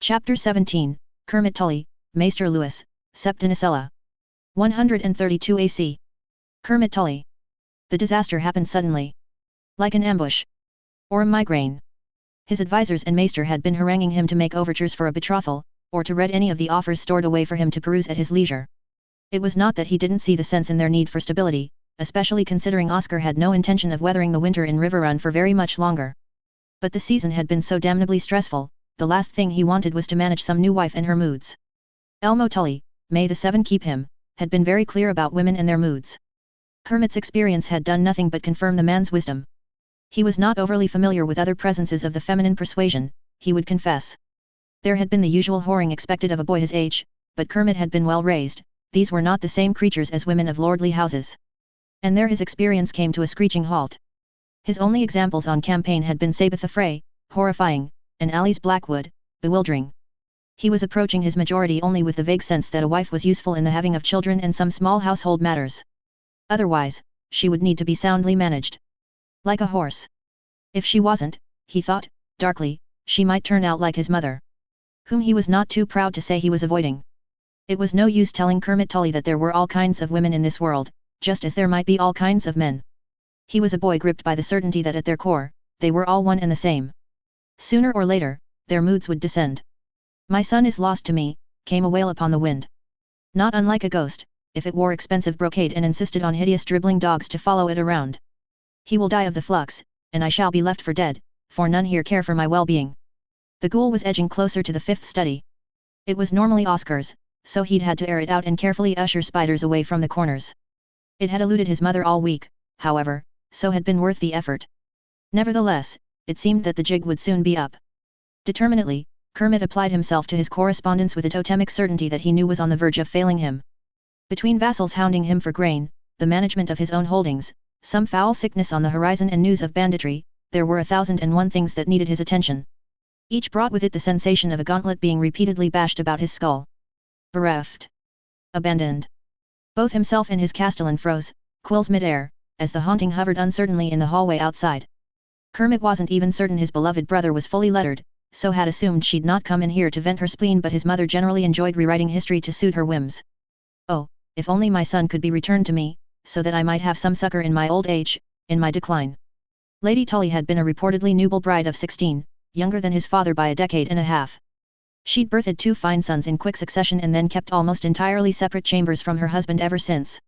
Chapter 17, Kermit Tully, Maester Lewis, Septinicella. 132 AC. Kermit Tully. The disaster happened suddenly. Like an ambush. Or a migraine. His advisors and Maester had been haranguing him to make overtures for a betrothal, or to read any of the offers stored away for him to peruse at his leisure. It was not that he didn't see the sense in their need for stability, especially considering Oscar had no intention of weathering the winter in Riverrun for very much longer. But the season had been so damnably stressful, the last thing he wanted was to manage some new wife and her moods. Elmo Tully, may the seven keep him, had been very clear about women and their moods. Kermit's experience had done nothing but confirm the man's wisdom. He was not overly familiar with other presences of the feminine persuasion, he would confess. There had been the usual whoring expected of a boy his age, but Kermit had been well raised, these were not the same creatures as women of lordly houses. And there his experience came to a screeching halt. His only examples on campaign had been Sabetha Frey, horrifying, and Alice Blackwood, bewildering. He was approaching his majority only with the vague sense that a wife was useful in the having of children and some small household matters. Otherwise, she would need to be soundly managed. Like a horse. If she wasn't, he thought, darkly, she might turn out like his mother. Whom he was not too proud to say he was avoiding. It was no use telling Kermit Tully that there were all kinds of women in this world, just as there might be all kinds of men. He was a boy gripped by the certainty that at their core, they were all one and the same. Sooner or later, their moods would descend. My son is lost to me, came a wail upon the wind. Not unlike a ghost, if it wore expensive brocade and insisted on hideous dribbling dogs to follow it around. He will die of the flux, and I shall be left for dead, for none here care for my well-being. The ghoul was edging closer to the fifth study. It was normally Oscar's, so he'd had to air it out and carefully usher spiders away from the corners. It had eluded his mother all week, however, so had been worth the effort. Nevertheless, it seemed that the jig would soon be up. Determinedly, Kermit applied himself to his correspondence with a totemic certainty that he knew was on the verge of failing him. Between vassals hounding him for grain, the management of his own holdings, some foul sickness on the horizon and news of banditry, there were 1,001 things that needed his attention. Each brought with it the sensation of a gauntlet being repeatedly bashed about his skull. Bereft. Abandoned. Both himself and his castellan froze, quills mid-air, as the haunting hovered uncertainly in the hallway outside. Kermit wasn't even certain his beloved brother was fully lettered, so had assumed she'd not come in here to vent her spleen, but his mother generally enjoyed rewriting history to suit her whims. Oh, if only my son could be returned to me, so that I might have some succor in my old age, in my decline. Lady Tully had been a reportedly nubile bride of 16, younger than his father by a decade and a half. She'd birthed 2 fine sons in quick succession and then kept almost entirely separate chambers from her husband ever since.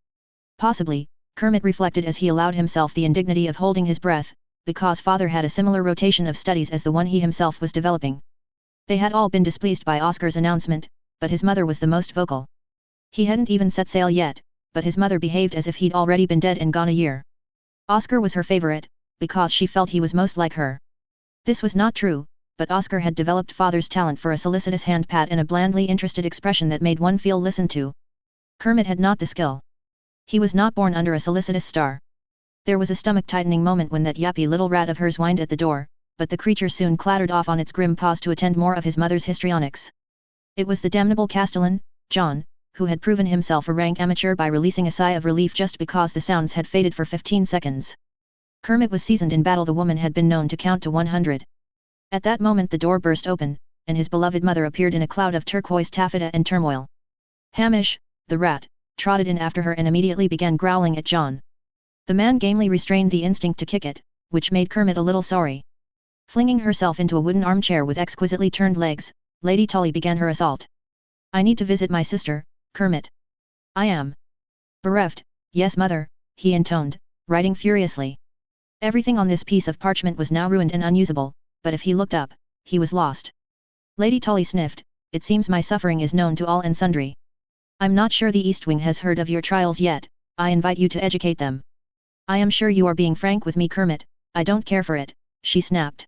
Possibly, Kermit reflected as he allowed himself the indignity of holding his breath, because father had a similar rotation of studies as the one he himself was developing. They had all been displeased by Oscar's announcement, but his mother was the most vocal. He hadn't even set sail yet, but his mother behaved as if he'd already been dead and gone a year. Oscar was her favorite, because she felt he was most like her. This was not true, but Oscar had developed father's talent for a solicitous hand pat and a blandly interested expression that made one feel listened to. Kermit had not the skill. He was not born under a solicitous star. There was a stomach-tightening moment when that yappy little rat of hers whined at the door, but the creature soon clattered off on its grim paws to attend more of his mother's histrionics. It was the damnable castellan, John, who had proven himself a rank amateur by releasing a sigh of relief just because the sounds had faded for 15 seconds. Kermit was seasoned in battle. The woman had been known to count to 100. At that moment the door burst open, and his beloved mother appeared in a cloud of turquoise taffeta and turmoil. Hamish, the rat, trotted in after her and immediately began growling at John. The man gamely restrained the instinct to kick it, which made Kermit a little sorry. Flinging herself into a wooden armchair with exquisitely turned legs, Lady Tully began her assault. I need to visit my sister, Kermit. I am bereft, yes mother, he intoned, writing furiously. Everything on this piece of parchment was now ruined and unusable, but if he looked up, he was lost. Lady Tully sniffed, it seems my suffering is known to all and sundry. I'm not sure the East Wing has heard of your trials yet, I invite you to educate them. I am sure you are being frank with me, Kermit, I don't care for it, she snapped.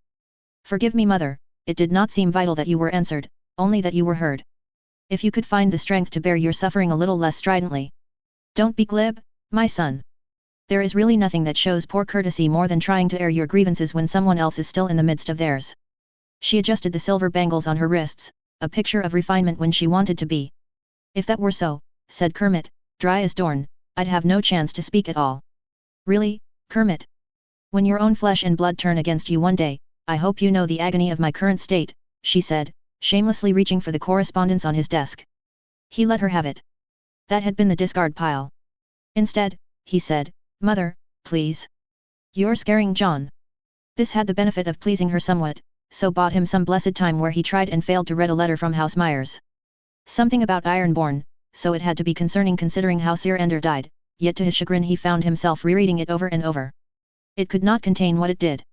Forgive me mother, it did not seem vital that you were answered, only that you were heard. If you could find the strength to bear your suffering a little less stridently. Don't be glib, my son. There is really nothing that shows poor courtesy more than trying to air your grievances when someone else is still in the midst of theirs. She adjusted the silver bangles on her wrists, a picture of refinement when she wanted to be. If that were so, said Kermit, dry as Dorn, I'd have no chance to speak at all. Really, Kermit? When your own flesh and blood turn against you one day, I hope you know the agony of my current state, she said, shamelessly reaching for the correspondence on his desk. He let her have it. That had been the discard pile. Instead, he said, "Mother, please. You're scaring John." This had the benefit of pleasing her somewhat, so bought him some blessed time where he tried and failed to read a letter from House Myers. Something about Ironborn, so it had to be concerning considering how Sir Ender died, yet to his chagrin he found himself rereading it over and over. It could not contain what it did.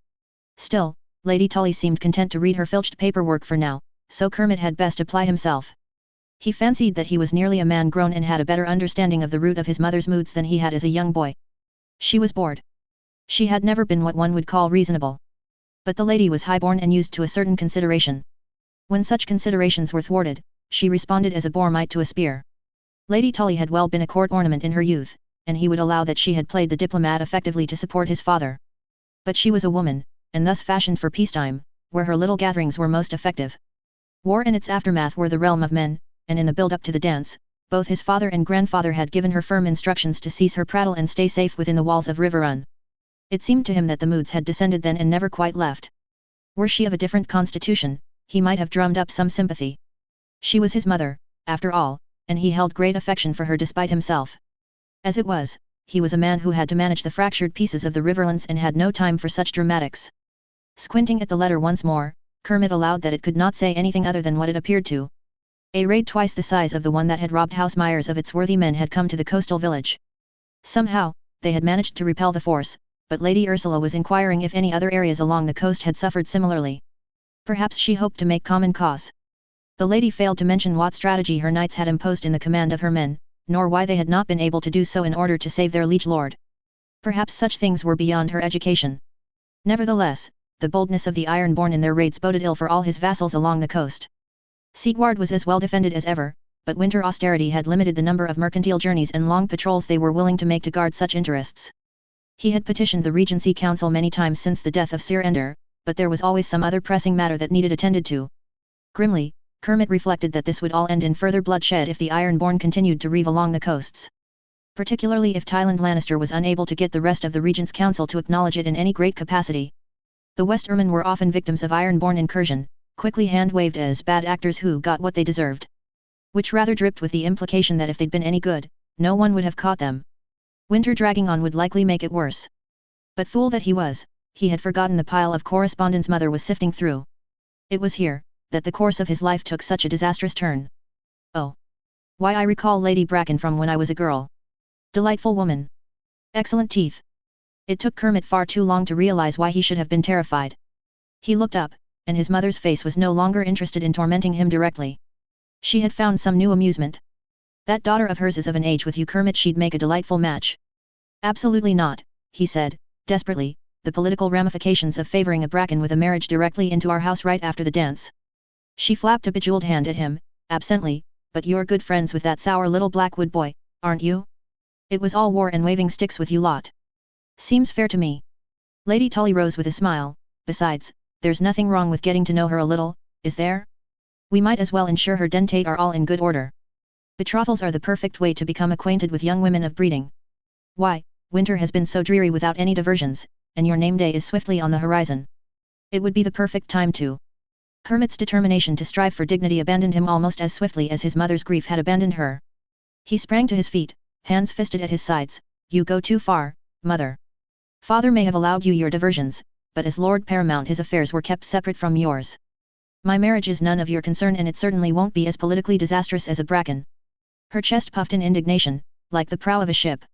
Still, Lady Tully seemed content to read her filched paperwork for now, so Kermit had best apply himself. He fancied that he was nearly a man grown and had a better understanding of the root of his mother's moods than he had as a young boy. She was bored. She had never been what one would call reasonable. But the lady was highborn and used to a certain consideration. When such considerations were thwarted, she responded as a boar might to a spear. Lady Tully had well been a court ornament in her youth, and he would allow that she had played the diplomat effectively to support his father. But she was a woman, and thus fashioned for peacetime, where her little gatherings were most effective. War and its aftermath were the realm of men, and in the build-up to the dance, both his father and grandfather had given her firm instructions to cease her prattle and stay safe within the walls of Riverrun. It seemed to him that the moods had descended then and never quite left. Were she of a different constitution, he might have drummed up some sympathy. She was his mother, after all, and he held great affection for her despite himself. As it was, he was a man who had to manage the fractured pieces of the Riverlands and had no time for such dramatics. Squinting at the letter once more, Kermit allowed that it could not say anything other than what it appeared to. A raid twice the size of the one that had robbed House Myers of its worthy men had come to the coastal village. Somehow, they had managed to repel the force, but Lady Ursula was inquiring if any other areas along the coast had suffered similarly. Perhaps she hoped to make common cause. The lady failed to mention what strategy her knights had imposed in the command of her men, nor why they had not been able to do so in order to save their liege lord. Perhaps such things were beyond her education. Nevertheless, the boldness of the Ironborn in their raids boded ill for all his vassals along the coast. Seaguard was as well defended as ever, but winter austerity had limited the number of mercantile journeys and long patrols they were willing to make to guard such interests. He had petitioned the Regency Council many times since the death of Sir Ender, but there was always some other pressing matter that needed attended to. Grimly, Kermit reflected that this would all end in further bloodshed if the Ironborn continued to reave along the coasts. Particularly if Tyland Lannister was unable to get the rest of the Regent's Council to acknowledge it in any great capacity. The Westermen were often victims of Ironborn incursion, quickly hand-waved as bad actors who got what they deserved. Which rather dripped with the implication that if they'd been any good, no one would have caught them. Winter dragging on would likely make it worse. But fool that he was, he had forgotten the pile of correspondence Mother was sifting through. It was here, that the course of his life took such a disastrous turn. Oh! Why, I recall Lady Bracken from when I was a girl. Delightful woman. Excellent teeth. It took Kermit far too long to realize why he should have been terrified. He looked up, and his mother's face was no longer interested in tormenting him directly. She had found some new amusement. That daughter of hers is of an age with you, Kermit, she'd make a delightful match. Absolutely not, he said, desperately, the political ramifications of favoring a Bracken with a marriage directly into our house right after the dance. She flapped a bejeweled hand at him, absently, but you're good friends with that sour little Blackwood boy, aren't you? It was all war and waving sticks with you lot. Seems fair to me. Lady Tully rose with a smile. Besides, there's nothing wrong with getting to know her a little, is there? We might as well ensure her dentate are all in good order. Betrothals are the perfect way to become acquainted with young women of breeding. Why, winter has been so dreary without any diversions, and your name day is swiftly on the horizon. It would be the perfect time to. Kermit's determination to strive for dignity abandoned him almost as swiftly as his mother's grief had abandoned her. He sprang to his feet, hands fisted at his sides. You go too far, mother. Father may have allowed you your diversions, but as Lord Paramount his affairs were kept separate from yours. My marriage is none of your concern, and it certainly won't be as politically disastrous as a Bracken. Her chest puffed in indignation, like the prow of a ship.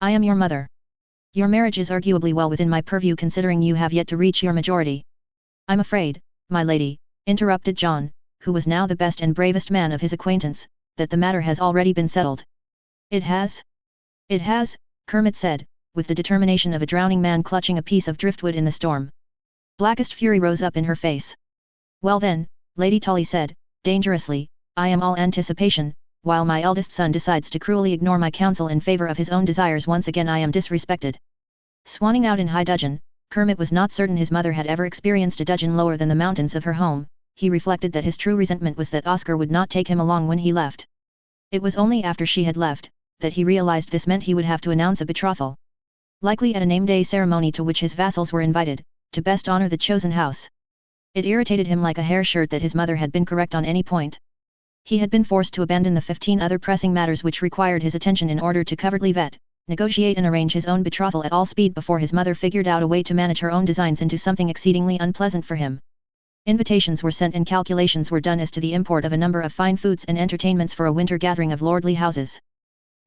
I am your mother. Your marriage is arguably well within my purview considering you have yet to reach your majority. I'm afraid, my lady, interrupted John, who was now the best and bravest man of his acquaintance, that the matter has already been settled. It has? It has, Kermit said, with the determination of a drowning man clutching a piece of driftwood in the storm. Blackest fury rose up in her face. Well then, Lady Tully said, dangerously, I am all anticipation, while my eldest son decides to cruelly ignore my counsel in favor of his own desires. Once again I am disrespected. Swanning out in high dudgeon, Kermit was not certain his mother had ever experienced a dudgeon lower than the mountains of her home. He reflected that his true resentment was that Oscar would not take him along when he left. It was only after she had left, that he realized this meant he would have to announce a betrothal. Likely at a name day ceremony to which his vassals were invited, to best honor the chosen house. It irritated him like a hair shirt that his mother had been correct on any point. He had been forced to abandon the 15 other pressing matters which required his attention in order to covertly vet, negotiate and arrange his own betrothal at all speed before his mother figured out a way to manage her own designs into something exceedingly unpleasant for him. Invitations were sent and calculations were done as to the import of a number of fine foods and entertainments for a winter gathering of lordly houses,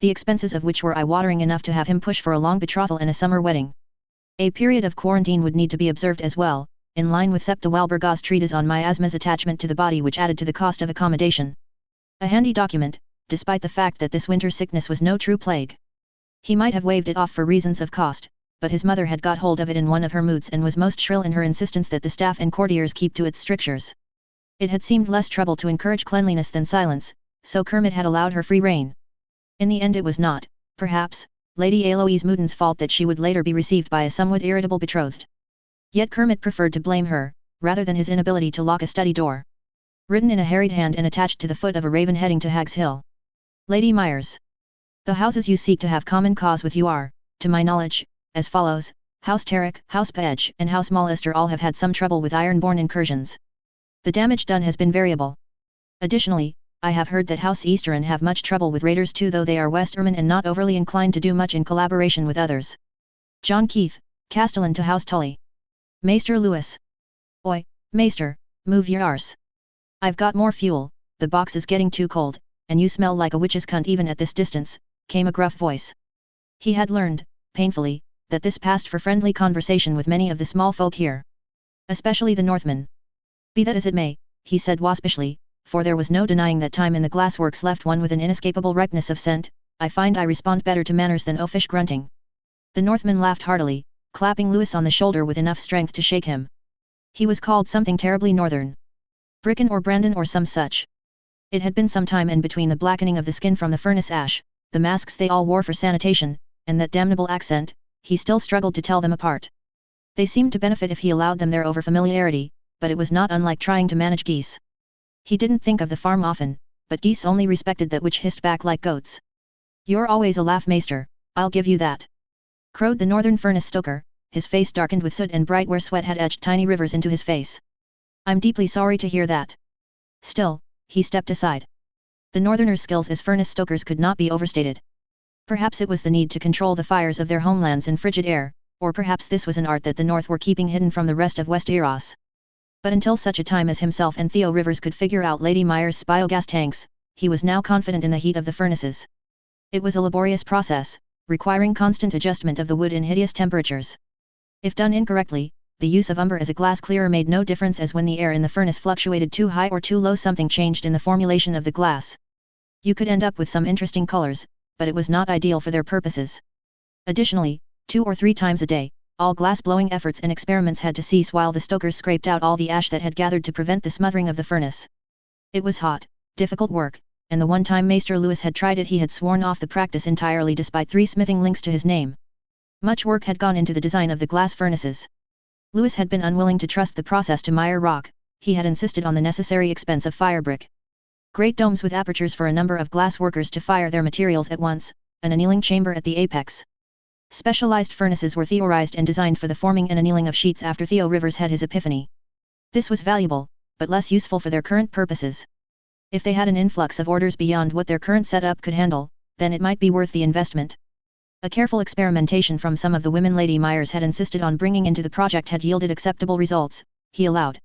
the expenses of which were eye-watering enough to have him push for a long betrothal and a summer wedding. A period of quarantine would need to be observed as well, in line with Septa Walburga's treatise on miasma's attachment to the body, which added to the cost of accommodation. A handy document, despite the fact that this winter sickness was no true plague. He might have waved it off for reasons of cost, but his mother had got hold of it in one of her moods and was most shrill in her insistence that the staff and courtiers keep to its strictures. It had seemed less trouble to encourage cleanliness than silence, so Kermit had allowed her free rein. In the end it was not, perhaps, Lady Aloise Mouton's fault that she would later be received by a somewhat irritable betrothed. Yet Kermit preferred to blame her, rather than his inability to lock a study door. Written in a harried hand and attached to the foot of a raven heading to Hag's Hill. Lady Myers. The houses you seek to have common cause with you are, to my knowledge, as follows: House Terrick, House Pedge, and House Molester all have had some trouble with iron-borne incursions. The damage done has been variable. Additionally, I have heard that House Easterin have much trouble with raiders too, though they are Westermen and not overly inclined to do much in collaboration with others. John Keith, Castellan to House Tully. Maester Lewis. Oi, Maester, move your arse. I've got more fuel, the box is getting too cold, and you smell like a witch's cunt even at this distance, came a gruff voice. He had learned, painfully, that this passed for friendly conversation with many of the small folk here. Especially the Northmen. Be that as it may, he said waspishly, for there was no denying that time in the glassworks left one with an inescapable ripeness of scent, I find I respond better to manners than oafish grunting. The Northman laughed heartily, clapping Lewis on the shoulder with enough strength to shake him. He was called something terribly northern. Bricken or Brandon or some such. It had been some time, and between the blackening of the skin from the furnace ash, the masks they all wore for sanitation, and that damnable accent, he still struggled to tell them apart. They seemed to benefit if he allowed them their over-familiarity, but it was not unlike trying to manage geese. He didn't think of the farm often, but geese only respected that which hissed back like goats. You're always a laugh, Maester, I'll give you that. Crowed the northern furnace stoker, his face darkened with soot and bright where sweat had etched tiny rivers into his face. I'm deeply sorry to hear that. Still, he stepped aside. The northerners' skills as furnace stokers could not be overstated. Perhaps it was the need to control the fires of their homelands in frigid air, or perhaps this was an art that the North were keeping hidden from the rest of West Eros. But until such a time as himself and Theo Rivers could figure out Lady Myers' biogas tanks, he was now confident in the heat of the furnaces. It was a laborious process, requiring constant adjustment of the wood in hideous temperatures. If done incorrectly, the use of umber as a glass clearer made no difference, as when the air in the furnace fluctuated too high or too low something changed in the formulation of the glass. You could end up with some interesting colors, but it was not ideal for their purposes. Additionally, 2 or 3 times a day, all glass-blowing efforts and experiments had to cease while the stokers scraped out all the ash that had gathered to prevent the smothering of the furnace. It was hot, difficult work, and the one time Maester Lewis had tried it he had sworn off the practice entirely despite 3 smithing links to his name. Much work had gone into the design of the glass furnaces. Lewis had been unwilling to trust the process to Meyer Rock, he had insisted on the necessary expense of firebrick. Great domes with apertures for a number of glass workers to fire their materials at once, an annealing chamber at the apex. Specialized furnaces were theorized and designed for the forming and annealing of sheets after Theo Rivers had his epiphany. This was valuable, but less useful for their current purposes. If they had an influx of orders beyond what their current setup could handle, then it might be worth the investment. A careful experimentation from some of the women Lady Myers had insisted on bringing into the project had yielded acceptable results, he allowed.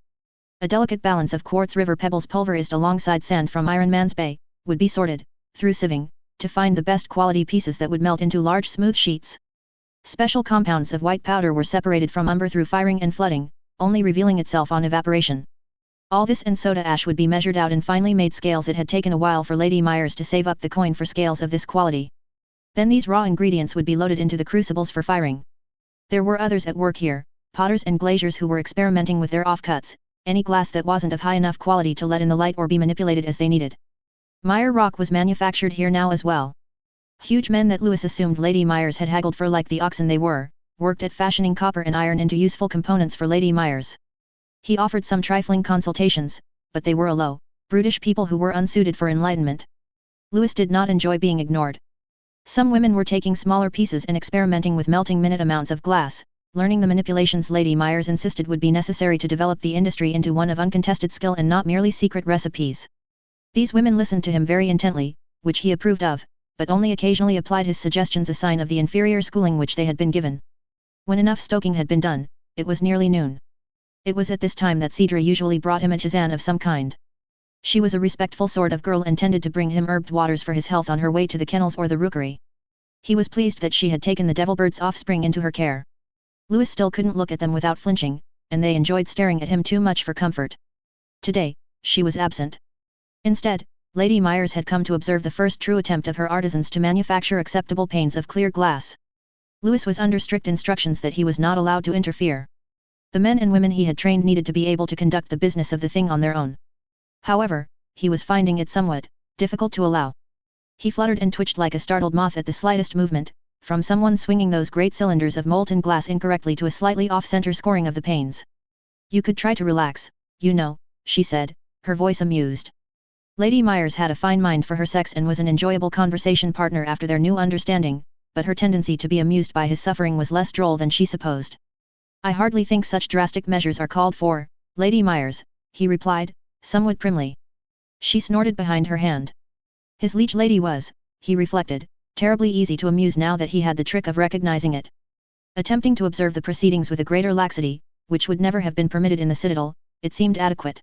A delicate balance of quartz river pebbles pulverized alongside sand from Iron Man's Bay, would be sorted, through sieving, to find the best quality pieces that would melt into large smooth sheets. Special compounds of white powder were separated from umber through firing and flooding, only revealing itself on evaporation. All this and soda ash would be measured out in finely made scales. It had taken a while for Lady Myers to save up the coin for scales of this quality. Then these raw ingredients would be loaded into the crucibles for firing. There were others at work here, potters and glaziers who were experimenting with their offcuts, any glass that wasn't of high enough quality to let in the light or be manipulated as they needed. Meyer Rock was manufactured here now as well. Huge men that Lewis assumed Lady Myers had haggled for like the oxen they were, worked at fashioning copper and iron into useful components for Lady Myers. He offered some trifling consultations, but they were a low, brutish people who were unsuited for enlightenment. Lewis did not enjoy being ignored. Some women were taking smaller pieces and experimenting with melting minute amounts of glass, learning the manipulations Lady Myers insisted would be necessary to develop the industry into one of uncontested skill and not merely secret recipes. These women listened to him very intently, which he approved of, but only occasionally applied his suggestions, a sign of the inferior schooling which they had been given. When enough stoking had been done, it was nearly noon. It was at this time that Cedra usually brought him a tisane of some kind. She was a respectful sort of girl and tended to bring him herbed waters for his health on her way to the kennels or the rookery. He was pleased that she had taken the devilbird's offspring into her care. Louis still couldn't look at them without flinching, and they enjoyed staring at him too much for comfort. Today, she was absent. Instead, Lady Myers had come to observe the first true attempt of her artisans to manufacture acceptable panes of clear glass. Louis was under strict instructions that he was not allowed to interfere. The men and women he had trained needed to be able to conduct the business of the thing on their own. However, he was finding it somewhat difficult to allow. He fluttered and twitched like a startled moth at the slightest movement, from someone swinging those great cylinders of molten glass incorrectly to a slightly off-center scoring of the panes. "You could try to relax, you know," she said, her voice amused. Lady Myers had a fine mind for her sex and was an enjoyable conversation partner after their new understanding, but her tendency to be amused by his suffering was less droll than she supposed. "I hardly think such drastic measures are called for, Lady Myers," he replied, somewhat primly. She snorted behind her hand. His liege lady was, he reflected, terribly easy to amuse now that he had the trick of recognizing it. Attempting to observe the proceedings with a greater laxity, which would never have been permitted in the citadel, it seemed adequate.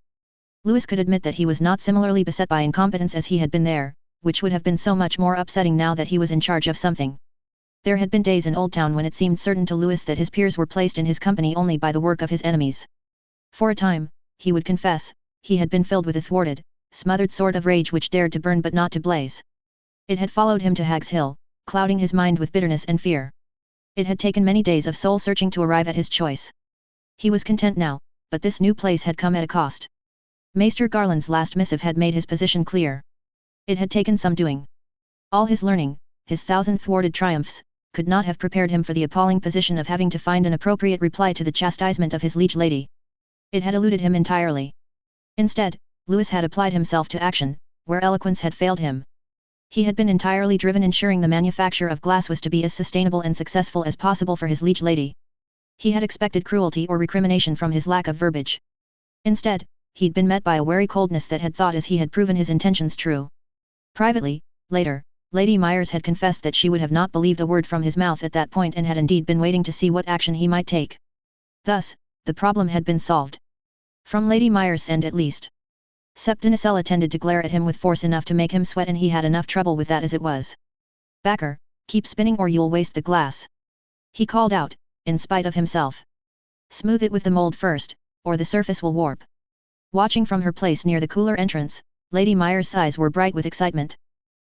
Louis could admit that he was not similarly beset by incompetence as he had been there, which would have been so much more upsetting now that he was in charge of something. There had been days in Old Town when it seemed certain to Louis that his peers were placed in his company only by the work of his enemies. For a time, he would confess, he had been filled with a thwarted, smothered sort of rage which dared to burn but not to blaze. It had followed him to Hag's Hill, clouding his mind with bitterness and fear. It had taken many days of soul-searching to arrive at his choice. He was content now, but this new place had come at a cost. Maester Garland's last missive had made his position clear. It had taken some doing. All his learning, his thousand thwarted triumphs, could not have prepared him for the appalling position of having to find an appropriate reply to the chastisement of his liege lady. It had eluded him entirely. Instead, Louis had applied himself to action, where eloquence had failed him. He had been entirely driven ensuring the manufacture of glass was to be as sustainable and successful as possible for his liege lady. He had expected cruelty or recrimination from his lack of verbiage. Instead, he'd been met by a wary coldness that had thought as he had proven his intentions true. Privately, later, Lady Myers had confessed that she would have not believed a word from his mouth at that point and had indeed been waiting to see what action he might take. Thus, the problem had been solved. From Lady Myers' end at least. Septinicella tended to glare at him with force enough to make him sweat, and he had enough trouble with that as it was. "Backer, keep spinning or you'll waste the glass," he called out, in spite of himself. "Smooth it with the mold first, or the surface will warp." Watching from her place near the cooler entrance, Lady Myers' eyes were bright with excitement.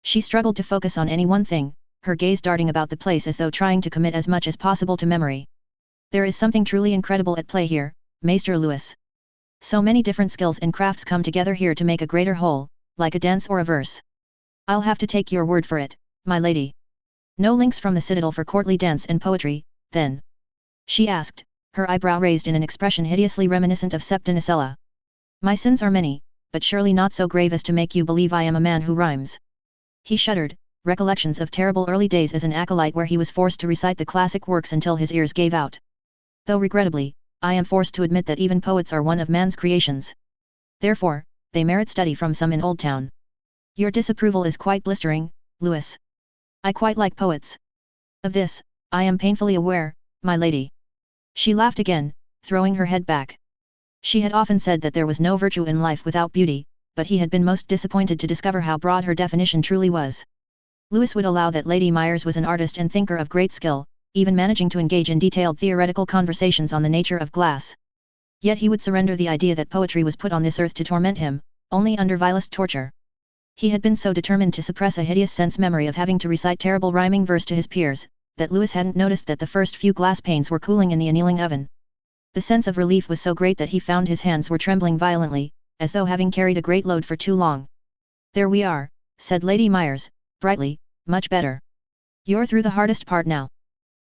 She struggled to focus on any one thing, her gaze darting about the place as though trying to commit as much as possible to memory. "There is something truly incredible at play here, Maester Louis. So many different skills and crafts come together here to make a greater whole, like a dance or a verse. I'll have to take your word for it, my lady. No links from the citadel for courtly dance and poetry, then?" she asked, her eyebrow raised in an expression hideously reminiscent of Septinicella. "My sins are many, but surely not so grave as to make you believe I am a man who rhymes." He shuddered, recollections of terrible early days as an acolyte where he was forced to recite the classic works until his ears gave out. "Though regrettably, I am forced to admit that even poets are one of man's creations. Therefore, they merit study from some in Old Town. Your disapproval is quite blistering, Louis. I quite like poets. Of this, I am painfully aware, my lady." She laughed again, throwing her head back. She had often said that there was no virtue in life without beauty, but he had been most disappointed to discover how broad her definition truly was. Louis would allow that Lady Myers was an artist and thinker of great skill, even managing to engage in detailed theoretical conversations on the nature of glass. Yet he would surrender the idea that poetry was put on this earth to torment him, only under vilest torture. He had been so determined to suppress a hideous sense memory of having to recite terrible rhyming verse to his peers, that Louis hadn't noticed that the first few glass panes were cooling in the annealing oven. The sense of relief was so great that he found his hands were trembling violently, as though having carried a great load for too long. "There we are," said Lady Myers, brightly, "much better. You're through the hardest part now."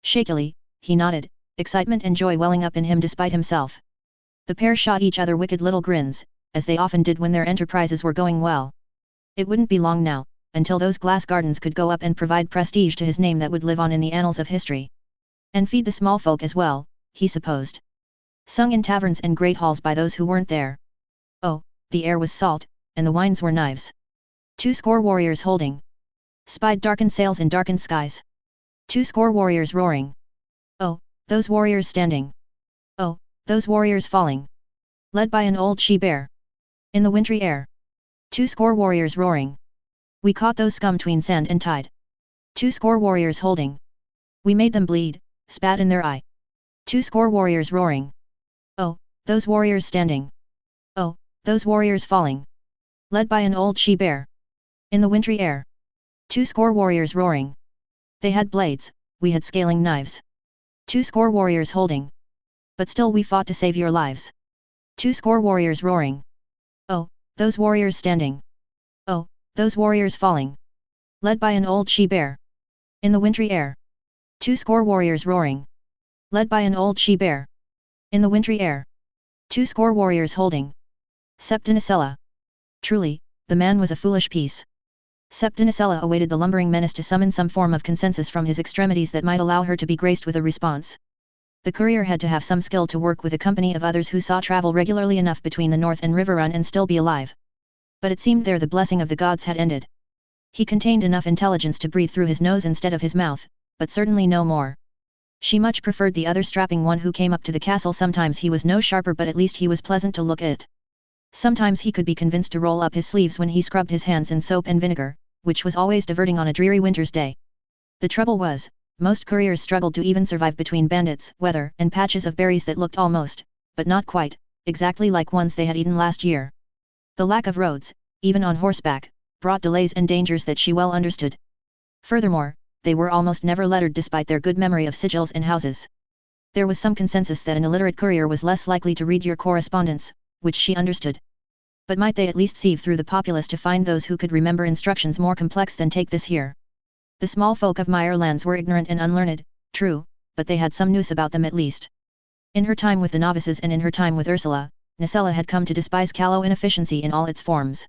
Shakily, he nodded, excitement and joy welling up in him despite himself. The pair shot each other wicked little grins, as they often did when their enterprises were going well. It wouldn't be long now, until those glass gardens could go up and provide prestige to his name that would live on in the annals of history. And feed the small folk as well, he supposed. Sung in taverns and great halls by those who weren't there. Oh, the air was salt, and the wines were knives. 20 warriors holding. Spied darkened sails in darkened skies. 20 warriors roaring. Oh, those warriors standing. Oh, those warriors falling. Led by an old she-bear. In the wintry air. 20 warriors roaring. We caught those scum tween sand and tide. 20 warriors holding. We made them bleed, spat in their eye. 20 warriors roaring. Oh, those warriors standing. Oh, those warriors falling. Led by an old she-bear. In the wintry air. 20 warriors roaring. They had blades, we had scaling knives. 20 warriors holding. But still we fought to save your lives. 20 warriors roaring. Oh, those warriors standing. Oh, those warriors falling. Led by an old she-bear. In the wintry air. 20 warriors roaring. Led by an old she-bear. In the wintry air. 20 warriors holding. Septinicella. Truly, the man was a foolish piece. Septinicella awaited the lumbering menace to summon some form of consensus from his extremities that might allow her to be graced with a response. The courier had to have some skill to work with a company of others who saw travel regularly enough between the north and river run and still be alive. But it seemed there the blessing of the gods had ended. He contained enough intelligence to breathe through his nose instead of his mouth, but certainly no more. She much preferred the other strapping one who came up to the castle. Sometimes he was no sharper, but at least he was pleasant to look at. Sometimes he could be convinced to roll up his sleeves when he scrubbed his hands in soap and vinegar, which was always diverting on a dreary winter's day. The trouble was, most couriers struggled to even survive between bandits, weather, and patches of berries that looked almost, but not quite, exactly like ones they had eaten last year. The lack of roads, even on horseback, brought delays and dangers that she well understood. Furthermore, they were almost never lettered despite their good memory of sigils and houses. There was some consensus that an illiterate courier was less likely to read your correspondence, which she understood. But might they at least sieve through the populace to find those who could remember instructions more complex than take this here? The small folk of Meyer lands were ignorant and unlearned, true, but they had some news about them at least. In her time with the novices and in her time with Ursula, Nicella had come to despise callow inefficiency in all its forms.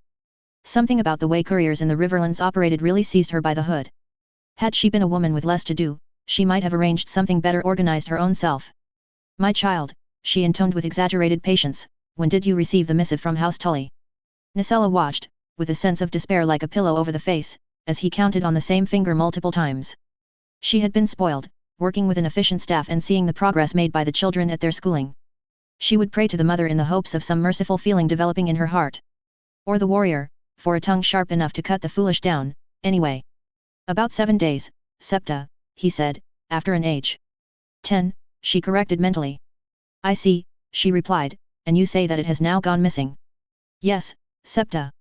Something about the way couriers in the Riverlands operated really seized her by the hood. Had she been a woman with less to do, she might have arranged something better organized her own self. My child, she intoned with exaggerated patience, when did you receive the missive from House Tully? Nicella watched, with a sense of despair like a pillow over the face, as he counted on the same finger multiple times. She had been spoiled, working with an efficient staff and seeing the progress made by the children at their schooling. She would pray to the mother in the hopes of some merciful feeling developing in her heart. Or the warrior, for a tongue sharp enough to cut the foolish down, anyway. About 7 days, Septa, he said, after an age. 10, she corrected mentally. I see, she replied, and you say that it has now gone missing. Yes, Septa.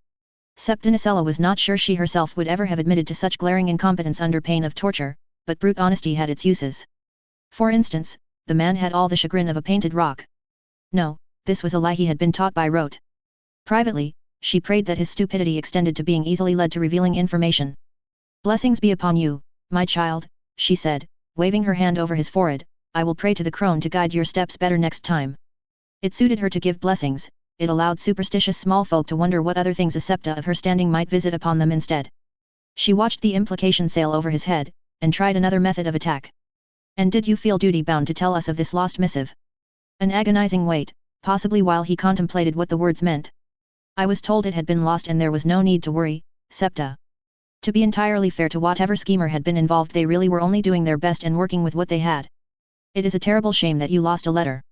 Septinicella was not sure she herself would ever have admitted to such glaring incompetence under pain of torture, but brute honesty had its uses. For instance, the man had all the chagrin of a painted rock. No, this was a lie he had been taught by rote. Privately, she prayed that his stupidity extended to being easily led to revealing information. Blessings be upon you, my child, she said, waving her hand over his forehead. I will pray to the crone to guide your steps better next time. It suited her to give blessings, it allowed superstitious small folk to wonder what other things a septa of her standing might visit upon them instead. She watched the implication sail over his head, and tried another method of attack. And did you feel duty-bound to tell us of this lost missive? An agonizing wait, possibly while he contemplated what the words meant. I was told it had been lost and there was no need to worry, Septa. To be entirely fair to whatever schemer had been involved, they really were only doing their best and working with what they had. It is a terrible shame that you lost a letter.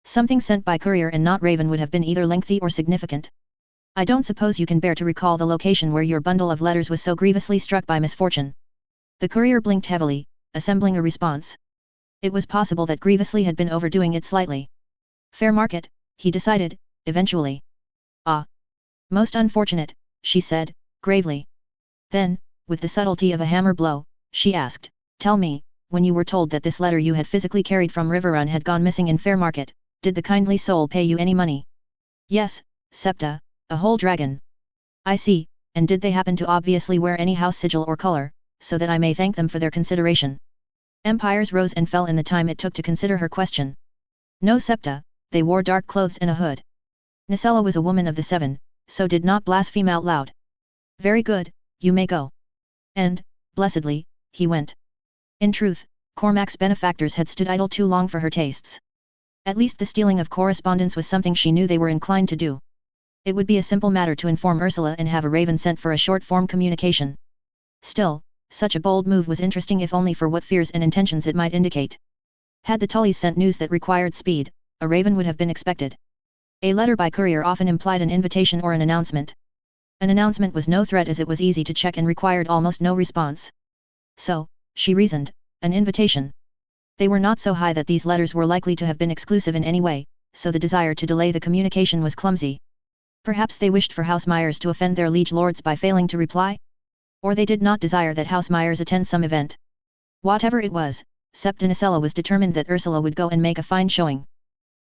Something sent by courier and not Raven would have been either lengthy or significant. I don't suppose you can bear to recall the location where your bundle of letters was so grievously struck by misfortune. The courier blinked heavily, assembling a response. It was possible that grievously had been overdoing it slightly. Fair market, he decided, eventually. Ah. Most unfortunate, she said, gravely. Then, with the subtlety of a hammer blow, she asked, tell me, when you were told that this letter you had physically carried from Riverrun had gone missing in Fair Market, did the kindly soul pay you any money? Yes, Septa, a whole dragon. I see, and did they happen to obviously wear any house sigil or color, so that I may thank them for their consideration? Empires rose and fell in the time it took to consider her question. No, Septa, they wore dark clothes and a hood. Nicella was a woman of the 7, so did not blaspheme out loud. Very good, you may go. And, blessedly, he went. In truth, Cormac's benefactors had stood idle too long for her tastes. At least the stealing of correspondence was something she knew they were inclined to do. It would be a simple matter to inform Ursula and have a raven sent for a short-form communication. Still, such a bold move was interesting if only for what fears and intentions it might indicate. Had the Tullys sent news that required speed, a raven would have been expected. A letter by courier often implied an invitation or an announcement. An announcement was no threat as it was easy to check and required almost no response. So, she reasoned, an invitation. They were not so high that these letters were likely to have been exclusive in any way, so the desire to delay the communication was clumsy. Perhaps they wished for House Myers to offend their liege lords by failing to reply? Or they did not desire that House Myers attend some event. Whatever it was, Septinicella was determined that Ursula would go and make a fine showing.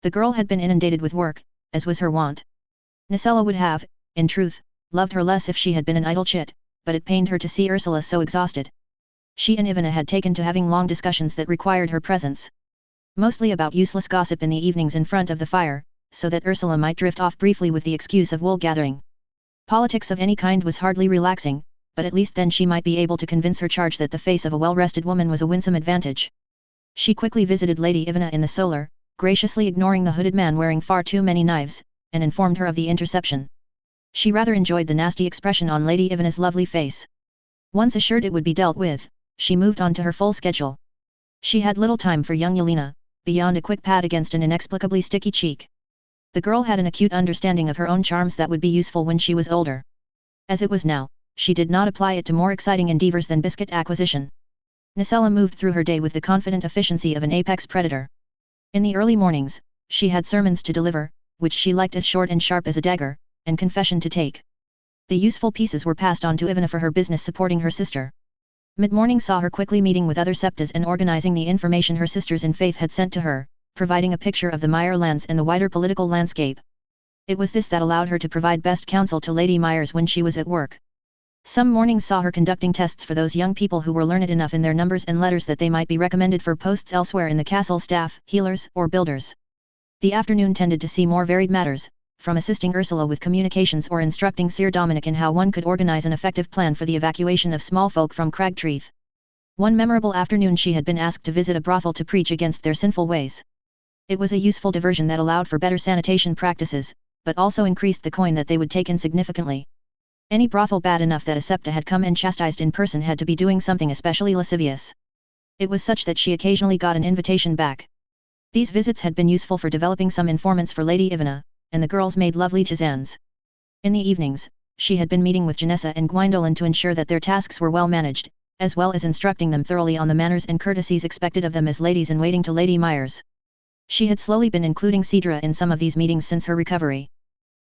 The girl had been inundated with work, as was her wont. Nicella would have, in truth, loved her less if she had been an idle chit, but it pained her to see Ursula so exhausted. She and Ivana had taken to having long discussions that required her presence. Mostly about useless gossip in the evenings in front of the fire, so that Ursula might drift off briefly with the excuse of wool gathering. Politics of any kind was hardly relaxing, but at least then she might be able to convince her charge that the face of a well-rested woman was a winsome advantage. She quickly visited Lady Ivana in the solar, graciously ignoring the hooded man wearing far too many knives, and informed her of the interception. She rather enjoyed the nasty expression on Lady Ivana's lovely face. Once assured it would be dealt with, she moved on to her full schedule. She had little time for young Yelena, beyond a quick pat against an inexplicably sticky cheek. The girl had an acute understanding of her own charms that would be useful when she was older. As it was now, she did not apply it to more exciting endeavors than biscuit acquisition. Nicella moved through her day with the confident efficiency of an apex predator. In the early mornings, she had sermons to deliver, which she liked as short and sharp as a dagger, and confession to take. The useful pieces were passed on to Ivana for her business supporting her sister. Mid-morning saw her quickly meeting with other septas and organizing the information her sisters in faith had sent to her, providing a picture of the Meyer lands and the wider political landscape. It was this that allowed her to provide best counsel to Lady Myers when she was at work. Some mornings saw her conducting tests for those young people who were learned enough in their numbers and letters that they might be recommended for posts elsewhere in the castle staff, healers, or builders. The afternoon tended to see more varied matters, from assisting Ursula with communications or instructing Sir Dominic in how one could organize an effective plan for the evacuation of small folk from Cragtreath. One memorable afternoon she had been asked to visit a brothel to preach against their sinful ways. It was a useful diversion that allowed for better sanitation practices, but also increased the coin that they would take in significantly. Any brothel bad enough that a septa had come and chastised in person had to be doing something especially lascivious. It was such that she occasionally got an invitation back. These visits had been useful for developing some informants for Lady Ivana, and the girls made lovely tisanes. In the evenings, she had been meeting with Janessa and Gwyndolin to ensure that their tasks were well managed, as well as instructing them thoroughly on the manners and courtesies expected of them as ladies in waiting to Lady Myers. She had slowly been including Cedra in some of these meetings since her recovery.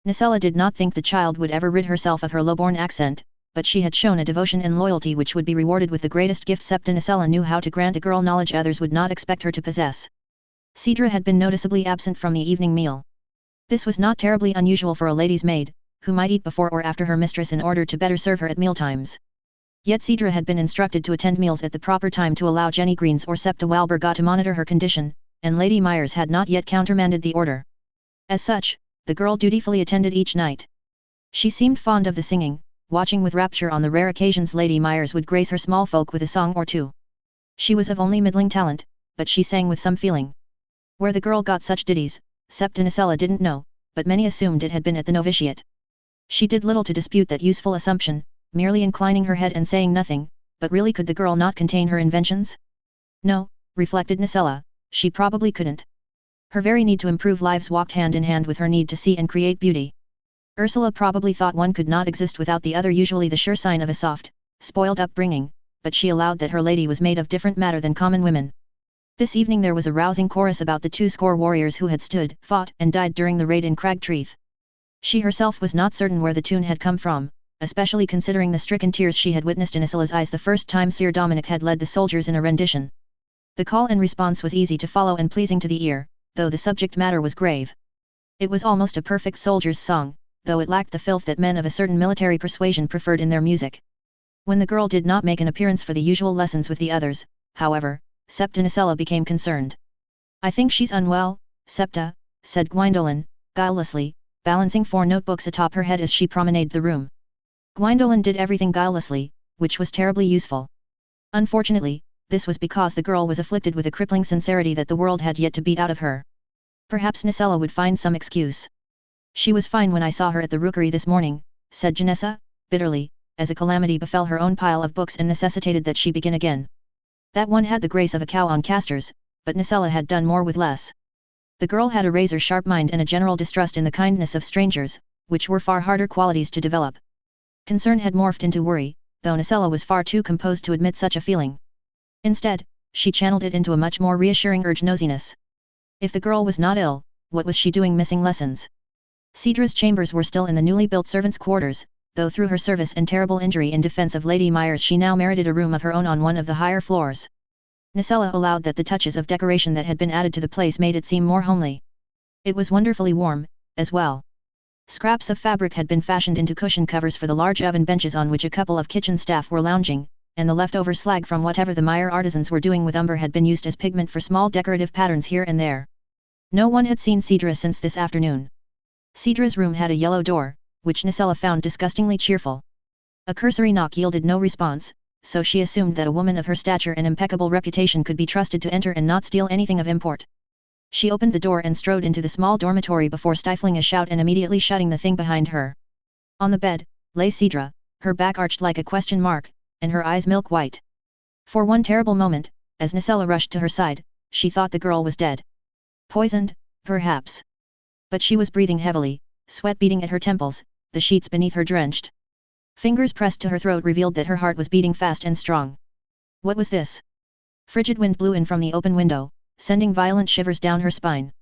Nicella did not think the child would ever rid herself of her low-born accent, but she had shown a devotion and loyalty which would be rewarded with the greatest gift Septa Nicella knew how to grant a girl knowledge others would not expect her to possess. Cedra had been noticeably absent from the evening meal. This was not terribly unusual for a lady's maid, who might eat before or after her mistress in order to better serve her at mealtimes. Yet Cedra had been instructed to attend meals at the proper time to allow Jenny Greens or Septa Walberga to monitor her condition, and Lady Myers had not yet countermanded the order. As such, the girl dutifully attended each night. She seemed fond of the singing, watching with rapture on the rare occasions Lady Myers would grace her small folk with a song or two. She was of only middling talent, but she sang with some feeling. Where the girl got such ditties, Septa Nicella didn't know, but many assumed it had been at the novitiate. She did little to dispute that useful assumption, merely inclining her head and saying nothing, but really could the girl not contain her inventions? No, reflected Nicella, she probably couldn't. Her very need to improve lives walked hand in hand with her need to see and create beauty. Ursula probably thought one could not exist without the other, usually the sure sign of a soft, spoiled upbringing, but she allowed that her lady was made of different matter than common women. This evening there was a rousing chorus about the 200 warriors who had stood, fought and died during the raid in Cragtreath. She herself was not certain where the tune had come from, especially considering the stricken tears she had witnessed in Ursula's eyes the first time Sir Dominic had led the soldiers in a rendition. The call and response was easy to follow and pleasing to the ear, though the subject matter was grave. It was almost a perfect soldier's song, though it lacked the filth that men of a certain military persuasion preferred in their music. When the girl did not make an appearance for the usual lessons with the others, however, Septa Nicella became concerned. I think she's unwell, Septa, said Gwyndolin, guilelessly, balancing 4 notebooks atop her head as she promenaded the room. Gwyndolin did everything guilelessly, which was terribly useful. Unfortunately, this was because the girl was afflicted with a crippling sincerity that the world had yet to beat out of her. Perhaps Nicella would find some excuse. She was fine when I saw her at the rookery this morning, said Janessa, bitterly, as a calamity befell her own pile of books and necessitated that she begin again. That one had the grace of a cow on castors, but Nicella had done more with less. The girl had a razor-sharp mind and a general distrust in the kindness of strangers, which were far harder qualities to develop. Concern had morphed into worry, though Nicella was far too composed to admit such a feeling. Instead, she channeled it into a much more reassuring urge-nosiness. If the girl was not ill, what was she doing missing lessons? Cedra's chambers were still in the newly built servants' quarters, though through her service and terrible injury in defense of Lady Myers she now merited a room of her own on one of the higher floors. Nicella allowed that the touches of decoration that had been added to the place made it seem more homely. It was wonderfully warm, as well. Scraps of fabric had been fashioned into cushion covers for the large oven benches on which a couple of kitchen staff were lounging, and the leftover slag from whatever the Meyer artisans were doing with umber had been used as pigment for small decorative patterns here and there. No one had seen Cedra since this afternoon. Cedra's room had a yellow door, which Nicella found disgustingly cheerful. A cursory knock yielded no response, so she assumed that a woman of her stature and impeccable reputation could be trusted to enter and not steal anything of import. She opened the door and strode into the small dormitory before stifling a shout and immediately shutting the thing behind her. On the bed, lay Cedra, her back arched like a question mark, and her eyes milk white. For one terrible moment, as Nicella rushed to her side, she thought the girl was dead. Poisoned, perhaps. But she was breathing heavily, sweat beading at her temples, the sheets beneath her drenched. Fingers pressed to her throat revealed that her heart was beating fast and strong. What was this? Frigid wind blew in from the open window, sending violent shivers down her spine.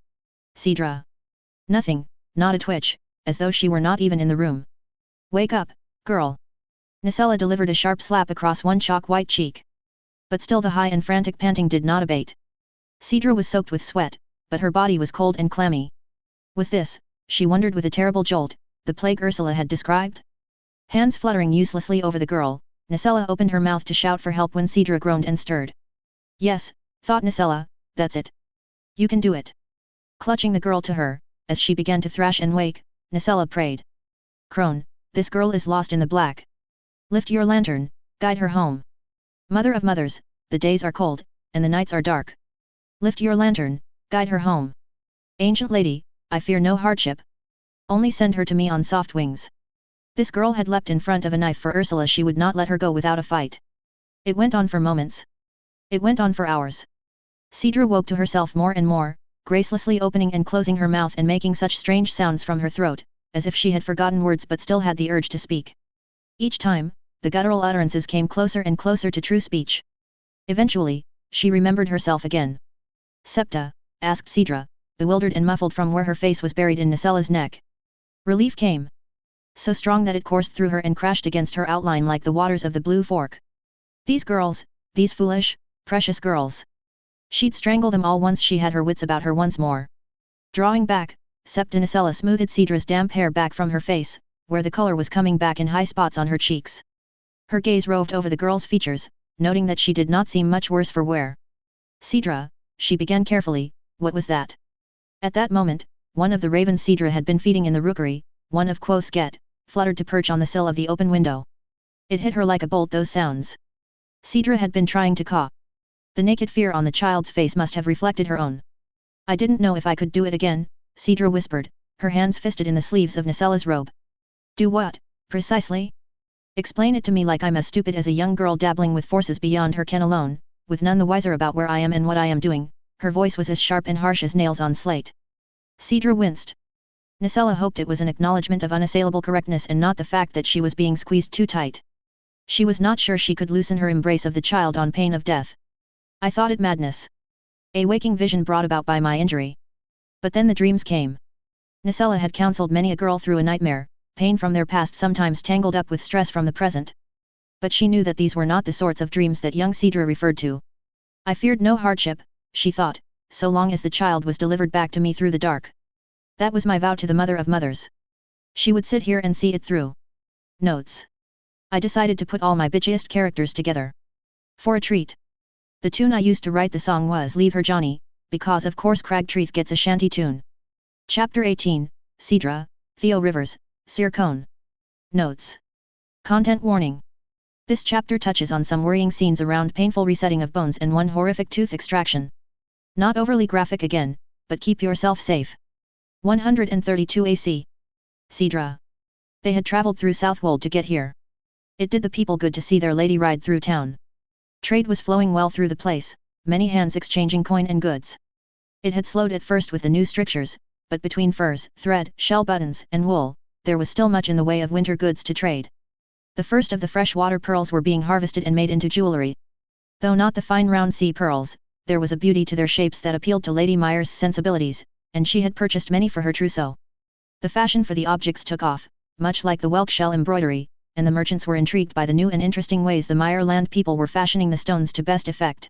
Cedra. Nothing, not a twitch, as though she were not even in the room. Wake up, girl. Nicella delivered a sharp slap across one chalk-white cheek. But still the high and frantic panting did not abate. Cedra was soaked with sweat, but her body was cold and clammy. Was this, she wondered with a terrible jolt, the plague Ursula had described? Hands fluttering uselessly over the girl, Nicella opened her mouth to shout for help when Cedra groaned and stirred. Yes, thought Nicella, that's it. You can do it. Clutching the girl to her, as she began to thrash and wake, Nicella prayed. Crone, this girl is lost in the black. Lift your lantern, guide her home. Mother of mothers, the days are cold, and the nights are dark. Lift your lantern, guide her home. Ancient lady, I fear no hardship. Only send her to me on soft wings. This girl had leapt in front of a knife for Ursula. She would not let her go without a fight. It went on for moments. It went on for hours. Cedra woke to herself more and more, gracelessly opening and closing her mouth and making such strange sounds from her throat, as if she had forgotten words but still had the urge to speak. Each time, the guttural utterances came closer and closer to true speech. Eventually, she remembered herself again. Septa, asked Cedra, bewildered and muffled from where her face was buried in Nicella's neck. Relief came. So strong that it coursed through her and crashed against her outline like the waters of the Blue Fork. These girls, these foolish, precious girls. She'd strangle them all once she had her wits about her once more. Drawing back, Septa Nicella smoothed Cedra's damp hair back from her face, where the color was coming back in high spots on her cheeks. Her gaze roved over the girl's features, noting that she did not seem much worse for wear. Cedra, she began carefully, what was that? At that moment, one of the ravens Cedra had been feeding in the rookery, one of Quoth's get, fluttered to perch on the sill of the open window. It hit her like a bolt, those sounds. Cedra had been trying to caw. The naked fear on the child's face must have reflected her own. I didn't know if I could do it again, Cedra whispered, her hands fisted in the sleeves of Nicella's robe. Do what, precisely? Explain it to me like I'm as stupid as a young girl dabbling with forces beyond her ken alone, with none the wiser about where I am and what I am doing. Her voice was as sharp and harsh as nails on slate. Cedra winced. Nicella hoped it was an acknowledgement of unassailable correctness and not the fact that she was being squeezed too tight. She was not sure she could loosen her embrace of the child on pain of death. I thought it madness. A waking vision brought about by my injury. But then the dreams came. Nicella had counseled many a girl through a nightmare, pain from their past sometimes tangled up with stress from the present. But she knew that these were not the sorts of dreams that young Cedra referred to. I feared no hardship, she thought, so long as the child was delivered back to me through the dark. That was my vow to the mother of mothers. She would sit here and see it through. Notes. I decided to put all my bitchiest characters together. For a treat. The tune I used to write the song was Leave Her Johnny, because of course Cragtreath gets a shanty tune. Chapter 18, Cedra, Theo Rivers, Sir Cone. Notes. Content warning. This chapter touches on some worrying scenes around painful resetting of bones and one horrific tooth extraction. Not overly graphic again, but keep yourself safe. 132 AC. Cedra. They had travelled through Southwold to get here. It did the people good to see their lady ride through town. Trade was flowing well through the place, many hands exchanging coin and goods. It had slowed at first with the new strictures, but between furs, thread, shell buttons, and wool, there was still much in the way of winter goods to trade. The first of the freshwater pearls were being harvested and made into jewellery. Though not the fine round sea pearls, there was a beauty to their shapes that appealed to Lady Myers' sensibilities, and she had purchased many for her trousseau. The fashion for the objects took off, much like the whelk shell embroidery, and the merchants were intrigued by the new and interesting ways the Meyerland people were fashioning the stones to best effect.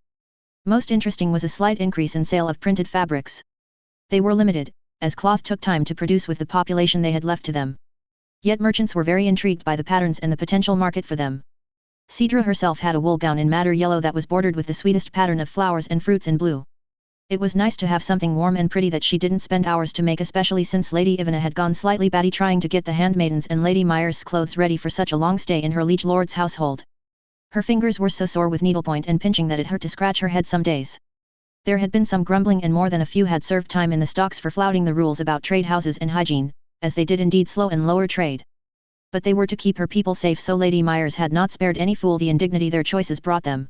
Most interesting was a slight increase in sale of printed fabrics. They were limited, as cloth took time to produce with the population they had left to them. Yet merchants were very intrigued by the patterns and the potential market for them. Cedra herself had a wool gown in madder yellow that was bordered with the sweetest pattern of flowers and fruits in blue. It was nice to have something warm and pretty that she didn't spend hours to make, especially since Lady Ivana had gone slightly batty trying to get the handmaidens and Lady Myers' clothes ready for such a long stay in her liege lord's household. Her fingers were so sore with needlepoint and pinching that it hurt to scratch her head some days. There had been some grumbling and more than a few had served time in the stocks for flouting the rules about trade houses and hygiene, as they did indeed slow and lower trade. But they were to keep her people safe, so Lady Myers had not spared any fool the indignity their choices brought them.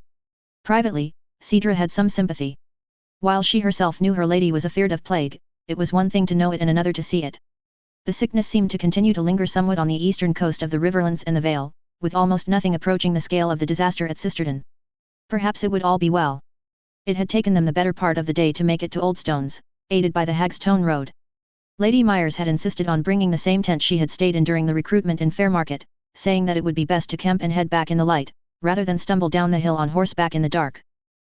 Privately, Cedra had some sympathy. While she herself knew her lady was afeard of plague, it was one thing to know it and another to see it. The sickness seemed to continue to linger somewhat on the eastern coast of the Riverlands and the Vale, with almost nothing approaching the scale of the disaster at Sisterton. Perhaps it would all be well. It had taken them the better part of the day to make it to Oldstones, aided by the Hagstone Road. Lady Myers had insisted on bringing the same tent she had stayed in during the recruitment in Fairmarket, saying that it would be best to camp and head back in the light, rather than stumble down the hill on horseback in the dark.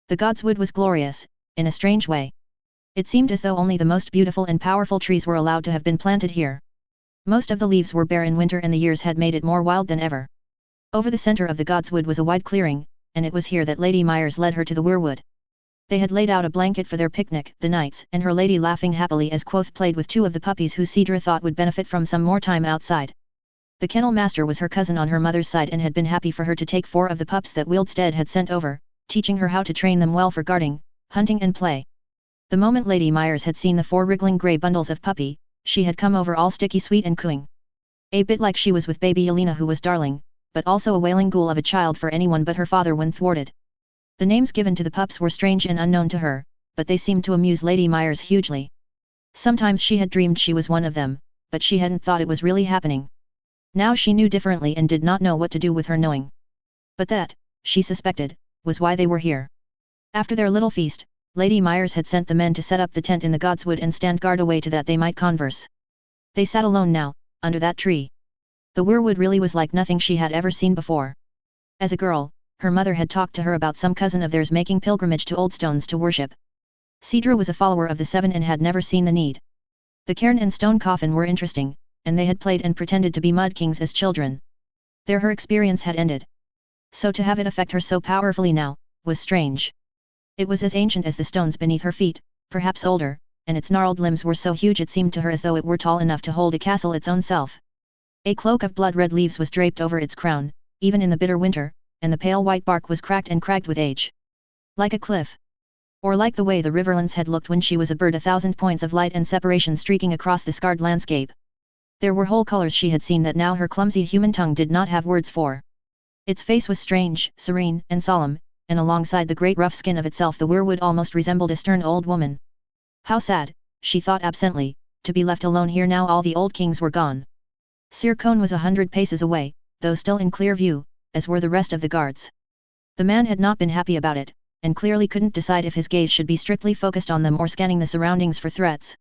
The Godswood was glorious, in a strange way. It seemed as though only the most beautiful and powerful trees were allowed to have been planted here. Most of the leaves were bare in winter and the years had made it more wild than ever. Over the centre of the Godswood was a wide clearing, and it was here that Lady Myers led her to the weirwood. They had laid out a blanket for their picnic, the knights and her lady laughing happily as Quoth played with two of the puppies who Cedra thought would benefit from some more time outside. The kennel master was her cousin on her mother's side and had been happy for her to take 4 of the pups that Wildstead had sent over, teaching her how to train them well for guarding, hunting and play. The moment Lady Myers had seen the 4 wriggling grey bundles of puppy, she had come over all sticky sweet and cooing. A bit like she was with baby Yelena, who was darling, but also a wailing ghoul of a child for anyone but her father when thwarted. The names given to the pups were strange and unknown to her, but they seemed to amuse Lady Myers hugely. Sometimes she had dreamed she was one of them, but she hadn't thought it was really happening. Now she knew differently and did not know what to do with her knowing. But that, she suspected, was why they were here. After their little feast, Lady Myers had sent the men to set up the tent in the Godswood and stand guard away to that they might converse. They sat alone now, under that tree. The weirwood really was like nothing she had ever seen before. As a girl, her mother had talked to her about some cousin of theirs making pilgrimage to Oldstones to worship. Cedra was a follower of the 7 and had never seen the need. The cairn and stone coffin were interesting, and they had played and pretended to be mud kings as children. There her experience had ended. So to have it affect her so powerfully now, was strange. It was as ancient as the stones beneath her feet, perhaps older, and its gnarled limbs were so huge it seemed to her as though it were tall enough to hold a castle its own self. A cloak of blood-red leaves was draped over its crown, even in the bitter winter, and the pale white bark was cracked and cragged with age. Like a cliff. Or like the way the Riverlands had looked when she was a bird, 1,000 points of light and separation streaking across the scarred landscape. There were whole colors she had seen that now her clumsy human tongue did not have words for. Its face was strange, serene, and solemn, and alongside the great rough skin of itself the weirwood almost resembled a stern old woman. How sad, she thought absently, to be left alone here now all the old kings were gone. Sir Cone was 100 paces away, though still in clear view, as were the rest of the guards. The man had not been happy about it, and clearly couldn't decide if his gaze should be strictly focused on them or scanning the surroundings for threats.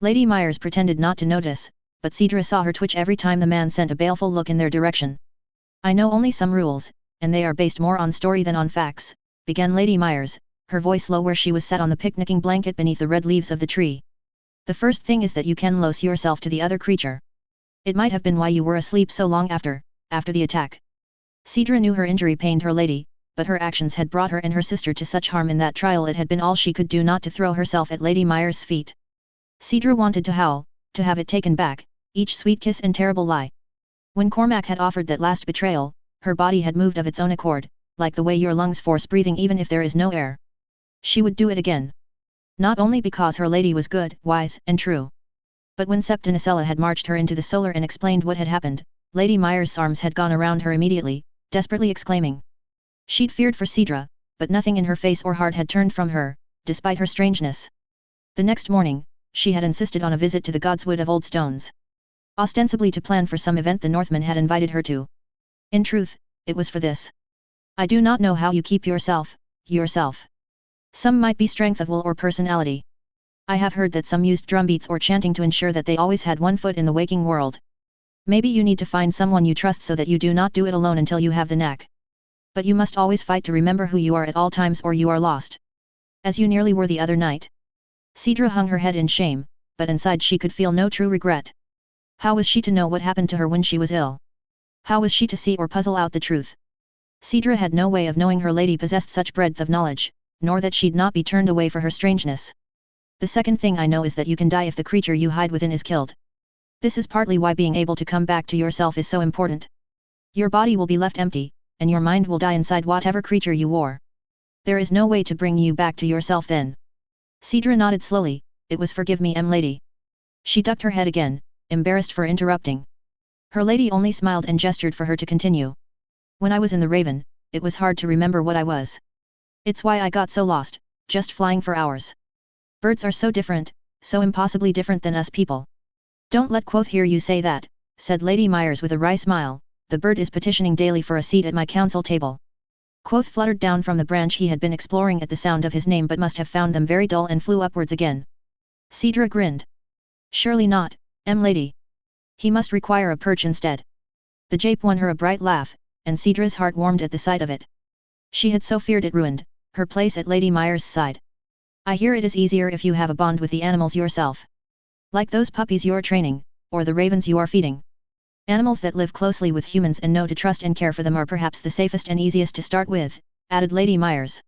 Lady Myers pretended not to notice, but Cedra saw her twitch every time the man sent a baleful look in their direction. I know only some rules, and they are based more on story than on facts, began Lady Myers, her voice low where she was sat on the picnicking blanket beneath the red leaves of the tree. The first thing is that you can lose yourself to the other creature. It might have been why you were asleep so long after the attack. Cedra knew her injury pained her lady, but her actions had brought her and her sister to such harm in that trial it had been all she could do not to throw herself at Lady Myers' feet. Cedra wanted to howl, to have it taken back, each sweet kiss and terrible lie. When Cormac had offered that last betrayal, her body had moved of its own accord, like the way your lungs force breathing even if there is no air. She would do it again. Not only because her lady was good, wise, and true. But when Septinicella had marched her into the solar and explained what had happened, Lady Myers' arms had gone around her immediately, desperately exclaiming. She'd feared for Cedra, but nothing in her face or heart had turned from her, despite her strangeness. The next morning, she had insisted on a visit to the Godswood of Old Stones. Ostensibly to plan for some event the Northmen had invited her to. In truth, it was for this. I do not know how you keep yourself. Some might be strength of will or personality. I have heard that some used drumbeats or chanting to ensure that they always had one foot in the waking world. Maybe you need to find someone you trust so that you do not do it alone until you have the knack. But you must always fight to remember who you are at all times or you are lost. As you nearly were the other night. Cedra hung her head in shame, but inside she could feel no true regret. How was she to know what happened to her when she was ill? How was she to see or puzzle out the truth? Cedra had no way of knowing her lady possessed such breadth of knowledge, nor that she'd not be turned away for her strangeness. The second thing I know is that you can die if the creature you hide within is killed. This is partly why being able to come back to yourself is so important. Your body will be left empty, and your mind will die inside whatever creature you wore. There is no way to bring you back to yourself then. Cedra nodded slowly. It was forgive me, lady. She ducked her head again, embarrassed for interrupting. Her lady only smiled and gestured for her to continue. When I was in the Raven, it was hard to remember what I was. It's why I got so lost, just flying for hours. Birds are so different, so impossibly different than us people. Don't let Quoth hear you say that, said Lady Myers with a wry smile. The bird is petitioning daily for a seat at my council table. Quoth fluttered down from the branch he had been exploring at the sound of his name but must have found them very dull and flew upwards again. Cedra grinned. Surely not, lady. He must require a perch instead. The jape won her a bright laugh, and Cedra's heart warmed at the sight of it. She had so feared it ruined her place at Lady Myers' side. I hear it is easier if you have a bond with the animals yourself. Like those puppies you're training, or the ravens you are feeding. Animals that live closely with humans and know to trust and care for them are perhaps the safest and easiest to start with, added Lady Myers.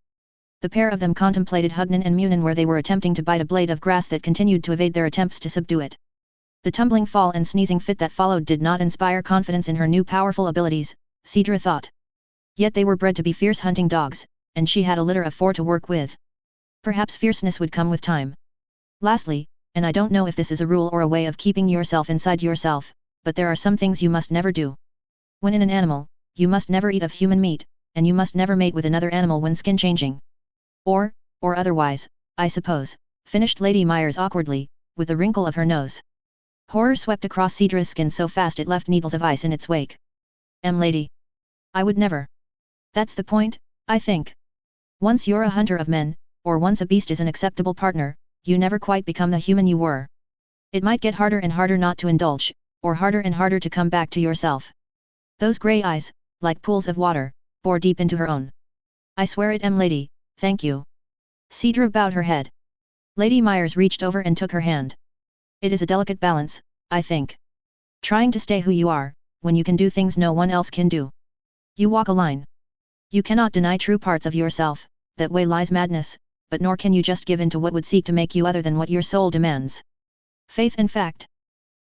The pair of them contemplated Hugnan and Munin where they were attempting to bite a blade of grass that continued to evade their attempts to subdue it. The tumbling fall and sneezing fit that followed did not inspire confidence in her new powerful abilities, Cedra thought. Yet they were bred to be fierce hunting dogs, and she had a litter of 4 to work with. Perhaps fierceness would come with time. Lastly, and I don't know if this is a rule or a way of keeping yourself inside yourself, but there are some things you must never do. When in an animal, you must never eat of human meat, and you must never mate with another animal when skin changing. Or otherwise, I suppose, finished Lady Myers awkwardly, with a wrinkle of her nose. Horror swept across Cedra's skin so fast it left needles of ice in its wake. Lady. I would never. That's the point, I think. Once you're a hunter of men, or once a beast is an acceptable partner, you never quite become the human you were. It might get harder and harder not to indulge, or harder and harder to come back to yourself. Those grey eyes, like pools of water, bore deep into her own. I swear it, lady, thank you. Cedra bowed her head. Lady Myers reached over and took her hand. It is a delicate balance, I think. Trying to stay who you are, when you can do things no one else can do. You walk a line. You cannot deny true parts of yourself, that way lies madness, but nor can you just give in to what would seek to make you other than what your soul demands. Faith and fact.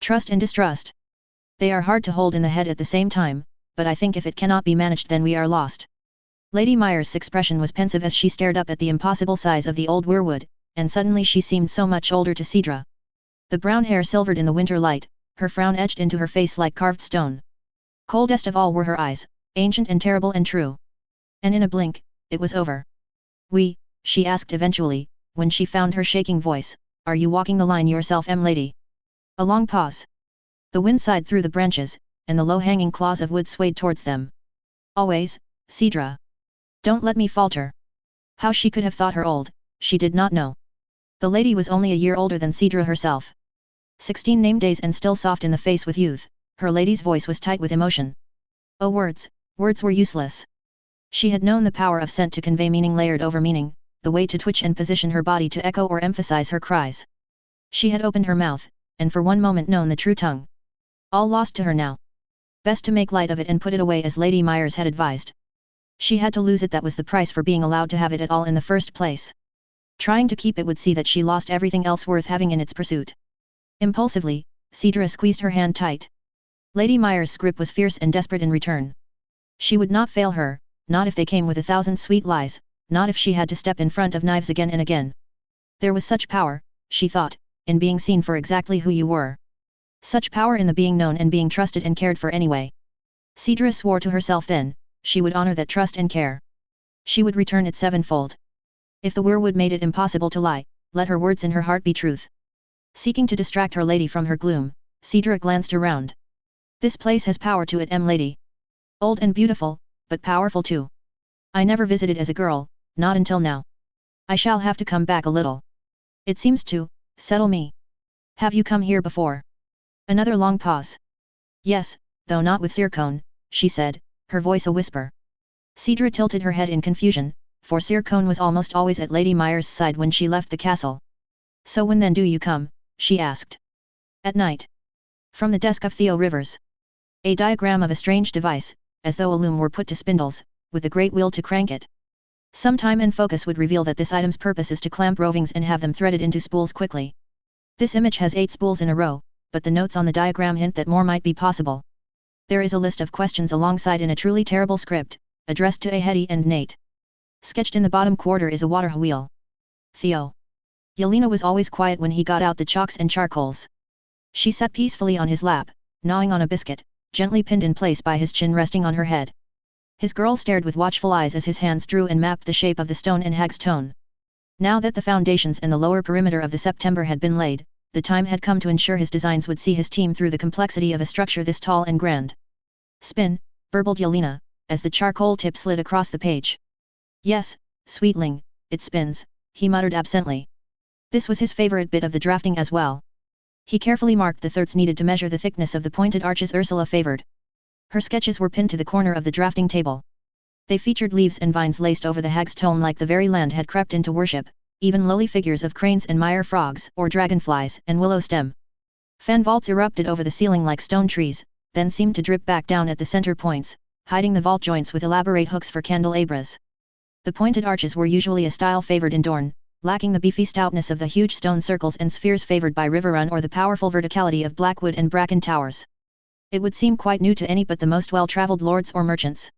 Trust and distrust. They are hard to hold in the head at the same time, but I think if it cannot be managed then we are lost. Lady Myers' expression was pensive as she stared up at the impossible size of the old weirwood, and suddenly she seemed so much older to Cedra. The brown hair silvered in the winter light, her frown etched into her face like carved stone. Coldest of all were her eyes, ancient and terrible and true. And in a blink, it was over. She asked eventually, when she found her shaking voice, are you walking the line yourself, lady? A long pause. The wind sighed through the branches, and the low-hanging claws of wood swayed towards them. Always, Cedra. Don't let me falter. How she could have thought her old, she did not know. The lady was only a year older than Cedra herself. 16 name days and still soft in the face with youth, her lady's voice was tight with emotion. Oh words were useless. She had known the power of scent to convey meaning layered over meaning, the way to twitch and position her body to echo or emphasize her cries. She had opened her mouth, and for one moment known the true tongue. All lost to her now. Best to make light of it and put it away as Lady Myers had advised. She had to lose it, that was the price for being allowed to have it at all in the first place. Trying to keep it would see that she lost everything else worth having in its pursuit. Impulsively, Cedra squeezed her hand tight. Lady Myers' grip was fierce and desperate in return. She would not fail her, not if they came with 1,000 sweet lies, not if she had to step in front of knives again and again. There was such power, she thought, in being seen for exactly who you were. Such power in the being known and being trusted and cared for anyway. Cedra swore to herself then, she would honor that trust and care. She would return it sevenfold. If the weirwood made it impossible to lie, let her words in her heart be truth. Seeking to distract her lady from her gloom, Cedra glanced around. This place has power to it, lady. Old and beautiful, but powerful too. I never visited as a girl, not until now. I shall have to come back a little. It seems to settle me. Have you come here before? Another long pause. Yes, though not with Sircone, she said, her voice a whisper. Cedra tilted her head in confusion, for Sircone was almost always at Lady Myers' side when she left the castle. So when then do you come? She asked. At night. From the desk of Theo Rivers. A diagram of a strange device, as though a loom were put to spindles, with the great wheel to crank it. Some time and focus would reveal that this item's purpose is to clamp rovings and have them threaded into spools quickly. This image has 8 spools in a row, but the notes on the diagram hint that more might be possible. There is a list of questions alongside in a truly terrible script, addressed to a Hetty and Nate. Sketched in the bottom quarter is a water wheel. Theo. Yelena was always quiet when he got out the chalks and charcoals. She sat peacefully on his lap, gnawing on a biscuit, gently pinned in place by his chin resting on her head. His girl stared with watchful eyes as his hands drew and mapped the shape of the stone and hagstone. Now that the foundations and the lower perimeter of the September had been laid, the time had come to ensure his designs would see his team through the complexity of a structure this tall and grand. Spin, burbled Yelena, as the charcoal tip slid across the page. Yes, sweetling, it spins, he muttered absently. This was his favorite bit of the drafting as well. He carefully marked the thirds needed to measure the thickness of the pointed arches Ursula favored. Her sketches were pinned to the corner of the drafting table. They featured leaves and vines laced over the hagstone like the very land had crept into worship, even lowly figures of cranes and mire frogs or dragonflies and willow stem. Fan vaults erupted over the ceiling like stone trees, then seemed to drip back down at the center points, hiding the vault joints with elaborate hooks for candelabras. The pointed arches were usually a style favored in Dorne, lacking the beefy stoutness of the huge stone circles and spheres favored by Riverrun or the powerful verticality of Blackwood and Bracken towers. It would seem quite new to any but the most well-traveled lords or merchants.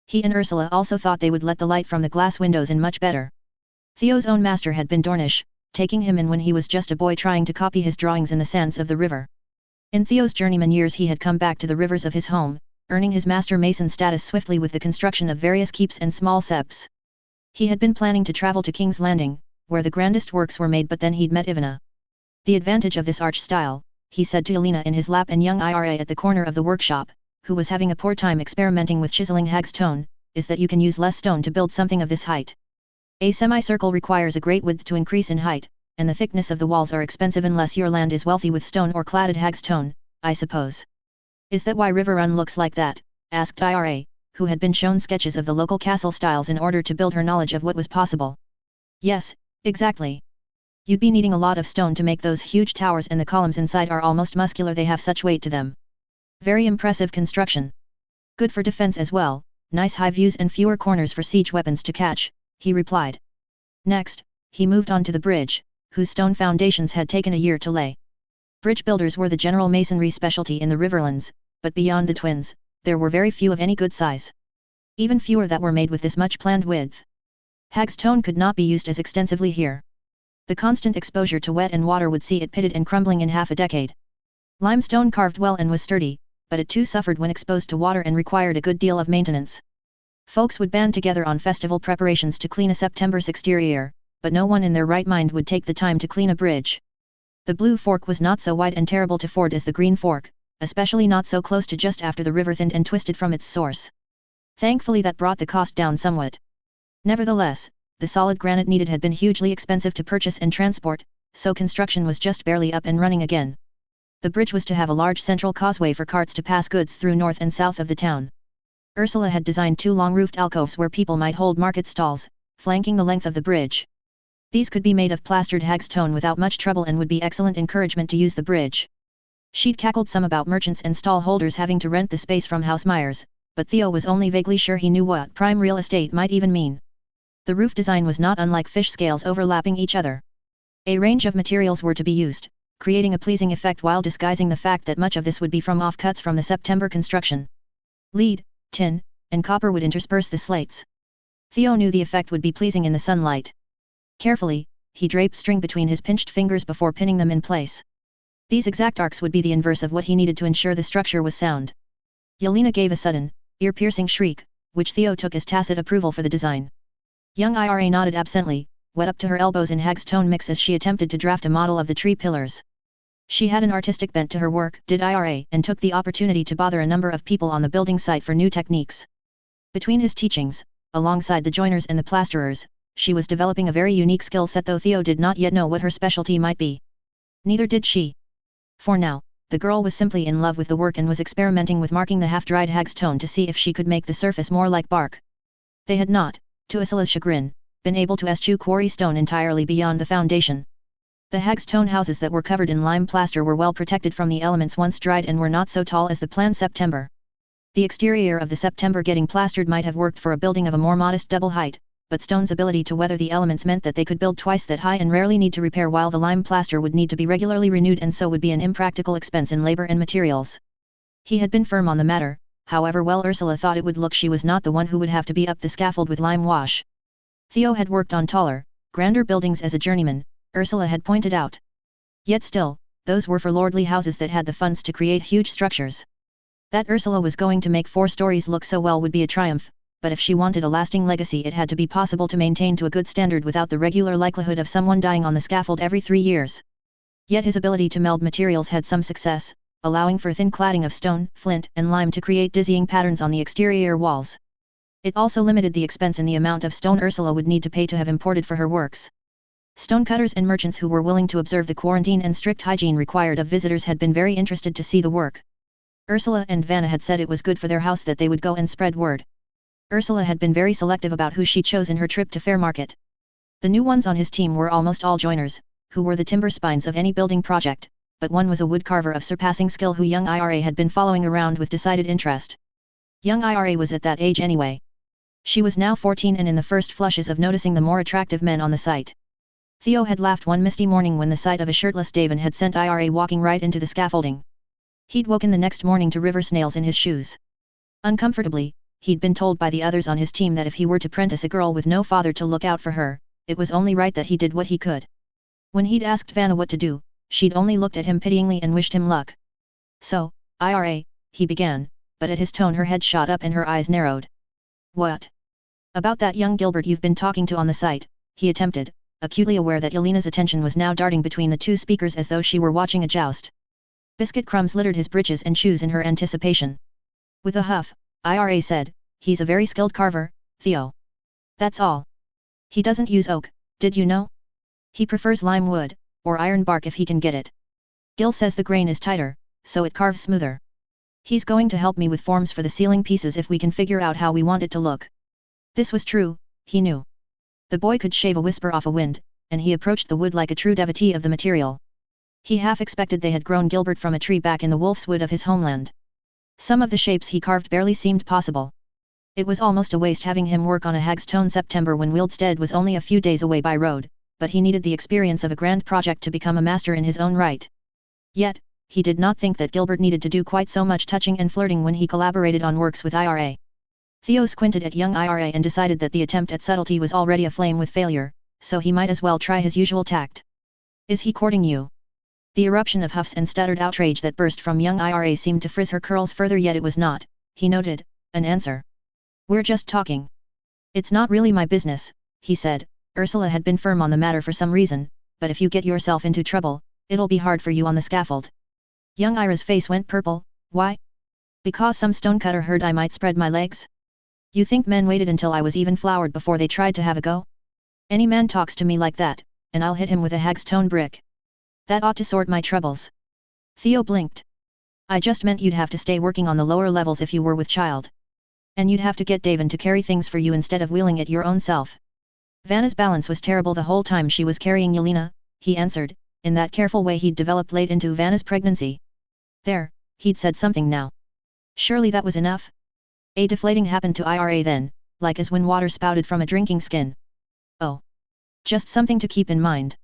He and Ursula also thought they would let the light from the glass windows in much better. Theo's own master had been Dornish, taking him in when he was just a boy trying to copy his drawings in the sands of the river. In Theo's journeyman years he had come back to the rivers of his home, earning his master mason status swiftly with the construction of various keeps and small septs. He had been planning to travel to King's Landing, where the grandest works were made, but then he'd met Ivana. The advantage of this arch style, he said to Yelena in his lap and young Ira at the corner of the workshop, who was having a poor time experimenting with chiseling hagstone, is that you can use less stone to build something of this height. A semicircle requires a great width to increase in height, and the thickness of the walls are expensive unless your land is wealthy with stone or cladded hagstone, I suppose. Is that why Riverrun looks like that? Asked Ira, who had been shown sketches of the local castle styles in order to build her knowledge of what was possible. Yes, exactly. You'd be needing a lot of stone to make those huge towers, and the columns inside are almost muscular, they have such weight to them. Very impressive construction. Good for defense as well, nice high views and fewer corners for siege weapons to catch, he replied. Next, he moved on to the bridge, whose stone foundations had taken a year to lay. Bridge builders were the general masonry specialty in the Riverlands, but beyond the twins, there were very few of any good size. Even fewer that were made with this much planned width. Hagstone could not be used as extensively here. The constant exposure to wet and water would see it pitted and crumbling in half a decade. Limestone carved well and was sturdy, but it too suffered when exposed to water and required a good deal of maintenance. Folks would band together on festival preparations to clean a September's exterior, but no one in their right mind would take the time to clean a bridge. The Blue Fork was not so wide and terrible to ford as the Green Fork, especially not so close to just after the river thinned and twisted from its source. Thankfully that brought the cost down somewhat. Nevertheless, the solid granite needed had been hugely expensive to purchase and transport, so construction was just barely up and running again. The bridge was to have a large central causeway for carts to pass goods through north and south of the town. Ursula had designed 2 long-roofed alcoves where people might hold market stalls, flanking the length of the bridge. These could be made of plastered hagstone without much trouble and would be excellent encouragement to use the bridge. She'd cackled some about merchants and stall holders having to rent the space from House Myers, but Theo was only vaguely sure he knew what prime real estate might even mean. The roof design was not unlike fish scales overlapping each other. A range of materials were to be used, creating a pleasing effect while disguising the fact that much of this would be from offcuts from the September construction. Lead, tin, and copper would intersperse the slates. Theo knew the effect would be pleasing in the sunlight. Carefully, he draped string between his pinched fingers before pinning them in place. These exact arcs would be the inverse of what he needed to ensure the structure was sound. Yelena gave a sudden, ear-piercing shriek, which Theo took as tacit approval for the design. Young Ira nodded absently, wet up to her elbows in hagstone mix as she attempted to draft a model of the tree pillars. She had an artistic bent to her work, did Ira, and took the opportunity to bother a number of people on the building site for new techniques. Between his teachings, alongside the joiners and the plasterers, she was developing a very unique skill set, though Theo did not yet know what her specialty might be. Neither did she. For now, the girl was simply in love with the work and was experimenting with marking the half-dried hagstone to see if she could make the surface more like bark. They had not, to Ursula's chagrin, been able to eschew quarry stone entirely beyond the foundation. The hagstone houses that were covered in lime plaster were well protected from the elements once dried and were not so tall as the planned September. The exterior of the September getting plastered might have worked for a building of a more modest double height, but stone's ability to weather the elements meant that they could build twice that high and rarely need to repair, while the lime plaster would need to be regularly renewed and so would be an impractical expense in labor and materials. He had been firm on the matter, however well Ursula thought it would look, she was not the one who would have to be up the scaffold with lime wash. Theo had worked on taller, grander buildings as a journeyman, Ursula had pointed out. Yet still, those were for lordly houses that had the funds to create huge structures. That Ursula was going to make 4 stories look so well would be a triumph, but if she wanted a lasting legacy it had to be possible to maintain to a good standard without the regular likelihood of someone dying on the scaffold every 3 years. Yet his ability to meld materials had some success, allowing for thin cladding of stone, flint, and lime to create dizzying patterns on the exterior walls. It also limited the expense in the amount of stone Ursula would need to pay to have imported for her works. Stonecutters and merchants who were willing to observe the quarantine and strict hygiene required of visitors had been very interested to see the work. Ursula and Vanna had said it was good for their house that they would go and spread word. Ursula had been very selective about who she chose in her trip to Fair Market. The new ones on his team were almost all joiners, who were the timber spines of any building project, but one was a woodcarver of surpassing skill who young Ira had been following around with decided interest. Young Ira was at that age anyway. She was now 14 and in the first flushes of noticing the more attractive men on the site. Theo had laughed one misty morning when the sight of a shirtless Davin had sent Ira walking right into the scaffolding. He'd woken the next morning to river snails in his shoes. Uncomfortably, he'd been told by the others on his team that if he were to prentice a girl with no father to look out for her, it was only right that he did what he could. When he'd asked Vanna what to do, she'd only looked at him pityingly and wished him luck. So, Ira, he began, but at his tone her head shot up and her eyes narrowed. What? About that young Gilbert you've been talking to on the site, he attempted, acutely aware that Yelena's attention was now darting between the two speakers as though she were watching a joust. Biscuit crumbs littered his breeches and shoes in her anticipation. With a huff, Ira said, he's a very skilled carver, Theo. That's all. He doesn't use oak, did you know? He prefers lime wood, or iron bark if he can get it. Gil says the grain is tighter, so it carves smoother. He's going to help me with forms for the ceiling pieces if we can figure out how we want it to look. This was true, he knew. The boy could shave a whisper off a wind, and he approached the wood like a true devotee of the material. He half expected they had grown Gilbert from a tree back in the wolf's wood of his homeland. Some of the shapes he carved barely seemed possible. It was almost a waste having him work on a hagstone September when Wildstead was only a few days away by road, but he needed the experience of a grand project to become a master in his own right. Yet, he did not think that Gilbert needed to do quite so much touching and flirting when he collaborated on works with Ira. Theo squinted at young Ira and decided that the attempt at subtlety was already aflame with failure, so he might as well try his usual tact. Is he courting you? The eruption of huffs and stuttered outrage that burst from young Ira seemed to frizz her curls further, yet it was not, he noted, an answer. We're just talking. It's not really my business, he said. Ursula had been firm on the matter for some reason, but if you get yourself into trouble, it'll be hard for you on the scaffold. Young Ira's face went purple. Why? Because some stonecutter heard I might spread my legs? You think men waited until I was even flowered before they tried to have a go? Any man talks to me like that, and I'll hit him with a hagstone brick. That ought to sort my troubles. Theo blinked. I just meant you'd have to stay working on the lower levels if you were with child. And you'd have to get Davin to carry things for you instead of wheeling it your own self. Vanna's balance was terrible the whole time she was carrying Yelena, he answered, in that careful way he'd developed late into Vanna's pregnancy. There, he'd said something now. Surely that was enough? A deflating happened to Ira then, like as when water spouted from a drinking skin. Oh. Just something to keep in mind.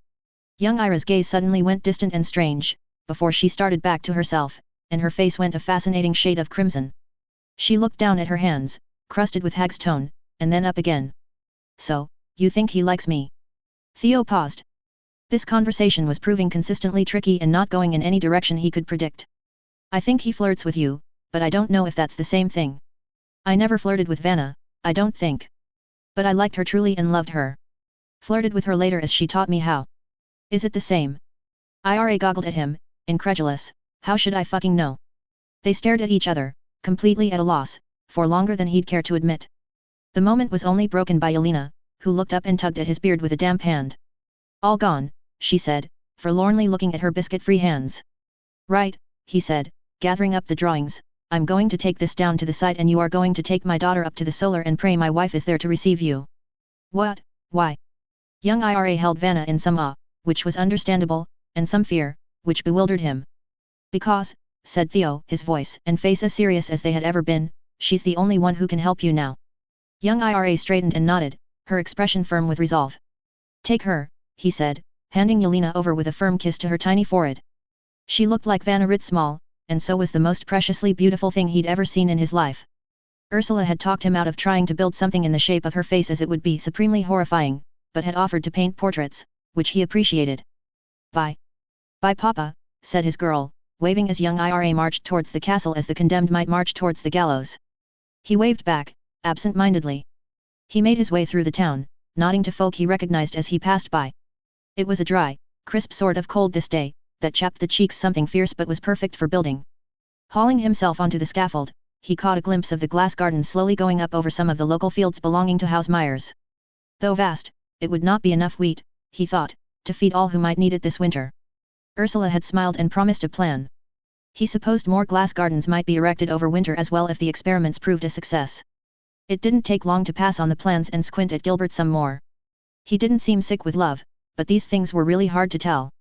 Young Ira's gaze suddenly went distant and strange, before she started back to herself, and her face went a fascinating shade of crimson. She looked down at her hands, crusted with hagstone, and then up again. So, you think he likes me? Theo paused. This conversation was proving consistently tricky and not going in any direction he could predict. I think he flirts with you, but I don't know if that's the same thing. I never flirted with Vanna, I don't think. But I liked her truly and loved her. Flirted with her later as she taught me how. Is it the same? Ira goggled at him, incredulous. How should I fucking know? They stared at each other, completely at a loss, for longer than he'd care to admit. The moment was only broken by Yelena, who looked up and tugged at his beard with a damp hand. All gone, she said, forlornly looking at her biscuit-free hands. Right, he said, gathering up the drawings, I'm going to take this down to the site and you are going to take my daughter up to the solar and pray my wife is there to receive you. What? Why? Young Ira held Vanna in some awe, which was understandable, and some fear, which bewildered him. Because, said Theo, his voice and face as serious as they had ever been, she's the only one who can help you now. Young Ira straightened and nodded, her expression firm with resolve. Take her, he said, handing Yelena over with a firm kiss to her tiny forehead. She looked like Vanna writ small, and so was the most preciously beautiful thing he'd ever seen in his life. Ursula had talked him out of trying to build something in the shape of her face as it would be supremely horrifying, but had offered to paint portraits, which he appreciated. Bye. Bye Papa, said his girl, waving as young Ira marched towards the castle as the condemned might march towards the gallows. He waved back, absent-mindedly. He made his way through the town, nodding to folk he recognized as he passed by. It was a dry, crisp sort of cold this day, that chapped the cheeks something fierce but was perfect for building. Hauling himself onto the scaffold, he caught a glimpse of the glass garden slowly going up over some of the local fields belonging to House Myers. Though vast, it would not be enough wheat, he thought, to feed all who might need it this winter. Ursula had smiled and promised a plan. He supposed more glass gardens might be erected over winter as well if the experiments proved a success. It didn't take long to pass on the plans and squint at Gilbert some more. He didn't seem sick with love, but these things were really hard to tell.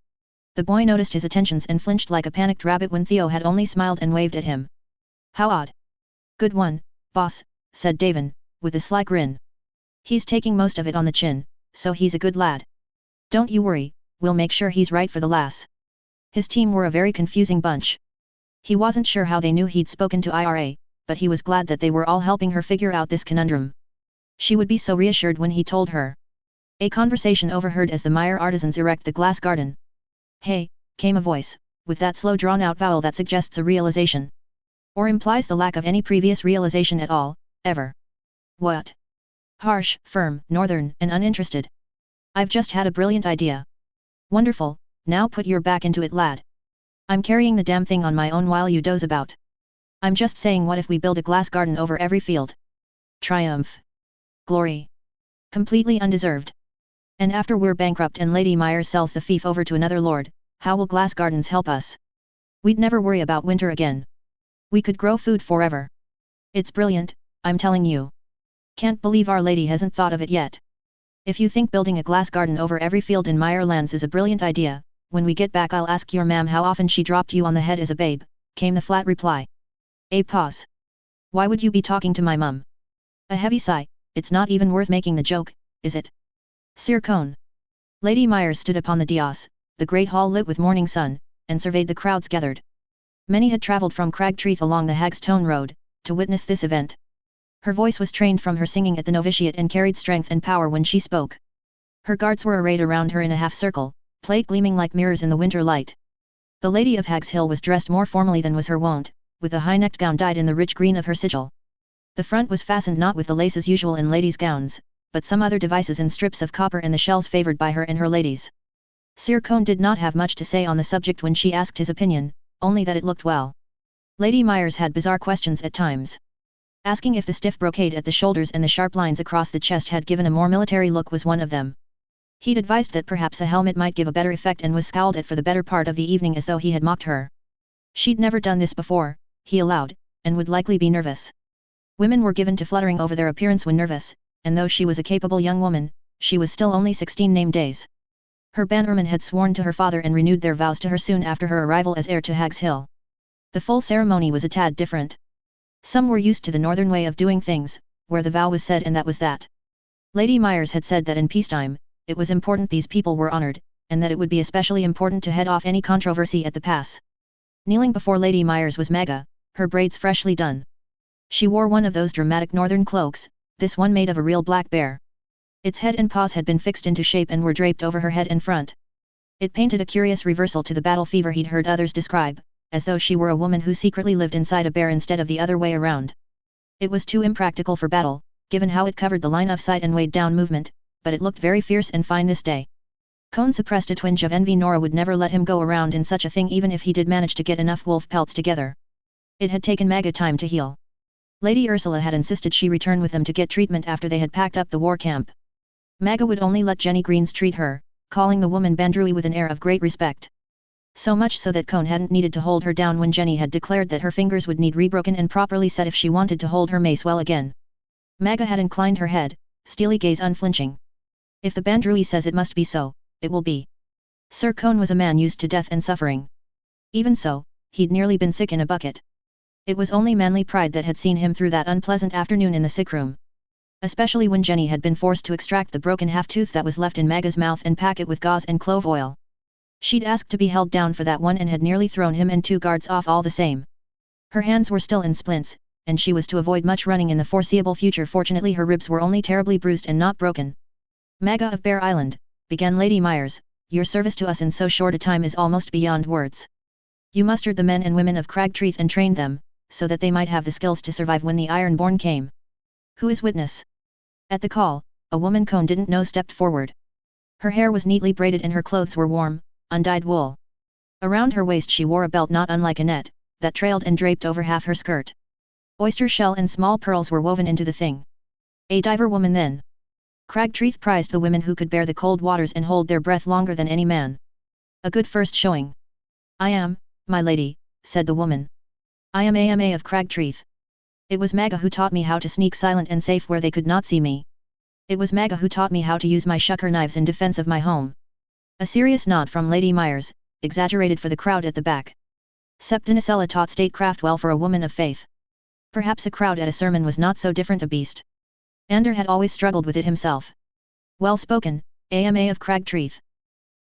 The boy noticed his attentions and flinched like a panicked rabbit when Theo had only smiled and waved at him. How odd. Good one, boss, said Davin, with a sly grin. He's taking most of it on the chin, so he's a good lad. Don't you worry, we'll make sure he's right for the lass. His team were a very confusing bunch. He wasn't sure how they knew he'd spoken to Ira, but he was glad that they were all helping her figure out this conundrum. She would be so reassured when he told her. A conversation overheard as the Meyer artisans erect the glass garden. Hey, came a voice, with that slow drawn-out vowel that suggests a realization. Or implies the lack of any previous realization at all, ever. What? Harsh, firm, northern, and uninterested. I've just had a brilliant idea. Wonderful, now put your back into it, lad. I'm carrying the damn thing on my own while you doze about. I'm just saying, what if we build a glass garden over every field? Triumph. Glory. Completely undeserved. And after we're bankrupt and Lady Myers sells the fief over to another lord, how will glass gardens help us? We'd never worry about winter again. We could grow food forever. It's brilliant, I'm telling you. Can't believe Our Lady hasn't thought of it yet. If you think building a glass garden over every field in Meyer lands is a brilliant idea, when we get back I'll ask your ma'am how often she dropped you on the head as a babe, came the flat reply. A pause. Why would you be talking to my mum? A heavy sigh, it's not even worth making the joke, is it? Sir Cone. Lady Myers stood upon the dais, the great hall lit with morning sun, and surveyed the crowds gathered. Many had travelled from Cragtreath along the Hagstone Road, to witness this event. Her voice was trained from her singing at the novitiate and carried strength and power when she spoke. Her guards were arrayed around her in a half-circle, plate gleaming like mirrors in the winter light. The Lady of Hags Hill was dressed more formally than was her wont, with a high-necked gown dyed in the rich green of her sigil. The front was fastened not with the laces usual in ladies' gowns, but some other devices in strips of copper and the shells favoured by her and her ladies. Sir Cone did not have much to say on the subject when she asked his opinion, only that it looked well. Lady Myers had bizarre questions at times. Asking if the stiff brocade at the shoulders and the sharp lines across the chest had given a more military look was one of them. He'd advised that perhaps a helmet might give a better effect and was scowled at for the better part of the evening as though he had mocked her. She'd never done this before, he allowed, and would likely be nervous. Women were given to fluttering over their appearance when nervous, and though she was a capable young woman, she was still only 16 name days. Her bannermen had sworn to her father and renewed their vows to her soon after her arrival as heir to Hags Hill. The full ceremony was a tad different. Some were used to the northern way of doing things, where the vow was said and that was that. Lady Myers had said that in peacetime, it was important these people were honoured, and that it would be especially important to head off any controversy at the pass. Kneeling before Lady Myers was Magga, her braids freshly done. She wore one of those dramatic northern cloaks, this one made of a real black bear. Its head and paws had been fixed into shape and were draped over her head and front. It painted a curious reversal to the battle fever he'd heard others describe, as though she were a woman who secretly lived inside a bear instead of the other way around. It was too impractical for battle, given how it covered the line of sight and weighed down movement, but it looked very fierce and fine this day. Cone suppressed a twinge of envy. Nora would never let him go around in such a thing even if he did manage to get enough wolf pelts together. It had taken Magga time to heal. Lady Ursula had insisted she return with them to get treatment after they had packed up the war camp. Magga would only let Jenny Greens treat her, calling the woman Bandrui with an air of great respect. So much so that Cone hadn't needed to hold her down when Jenny had declared that her fingers would need rebroken and properly set if she wanted to hold her mace well again. Magga had inclined her head, steely gaze unflinching. If the Bandrui says it must be so, it will be. Sir Cone was a man used to death and suffering. Even so, he'd nearly been sick in a bucket. It was only manly pride that had seen him through that unpleasant afternoon in the sick room. Especially when Jenny had been forced to extract the broken half-tooth that was left in Magga's mouth and pack it with gauze and clove oil. She'd asked to be held down for that one and had nearly thrown him and 2 guards off all the same. Her hands were still in splints, and she was to avoid much running in the foreseeable future. Fortunately her ribs were only terribly bruised and not broken. Magga of Bear Island, began Lady Myers, your service to us in so short a time is almost beyond words. You mustered the men and women of Cragtreath and trained them, so that they might have the skills to survive when the Ironborn came. Who is witness? At the call, a woman Cone didn't know stepped forward. Her hair was neatly braided and her clothes were warm, undyed wool. Around her waist she wore a belt not unlike a net, that trailed and draped over half her skirt. Oyster shell and small pearls were woven into the thing. A diver woman then. Cragtreath prized the women who could bear the cold waters and hold their breath longer than any man. A good first showing. I am, my lady, said the woman. I am Ama of Cragtreath. It was Magga who taught me how to sneak silent and safe where they could not see me. It was Magga who taught me how to use my shucker knives in defense of my home. A serious nod from Lady Myers, exaggerated for the crowd at the back. Septinicella taught statecraft well for a woman of faith. Perhaps a crowd at a sermon was not so different a beast. Ander had always struggled with it himself. Well spoken, Ama of Cragtreath.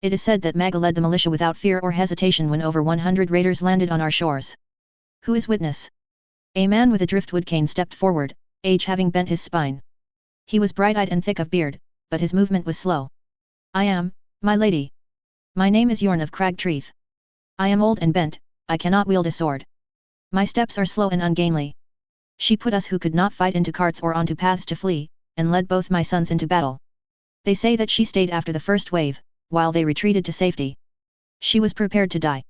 It is said that Magga led the militia without fear or hesitation when over 100 raiders landed on our shores. Who is witness? A man with a driftwood cane stepped forward, age having bent his spine. He was bright-eyed and thick of beard, but his movement was slow. I am, my lady. My name is Yorn of Cragtreath. I am old and bent, I cannot wield a sword. My steps are slow and ungainly. She put us who could not fight into carts or onto paths to flee, and led both my sons into battle. They say that she stayed after the first wave, while they retreated to safety. She was prepared to die.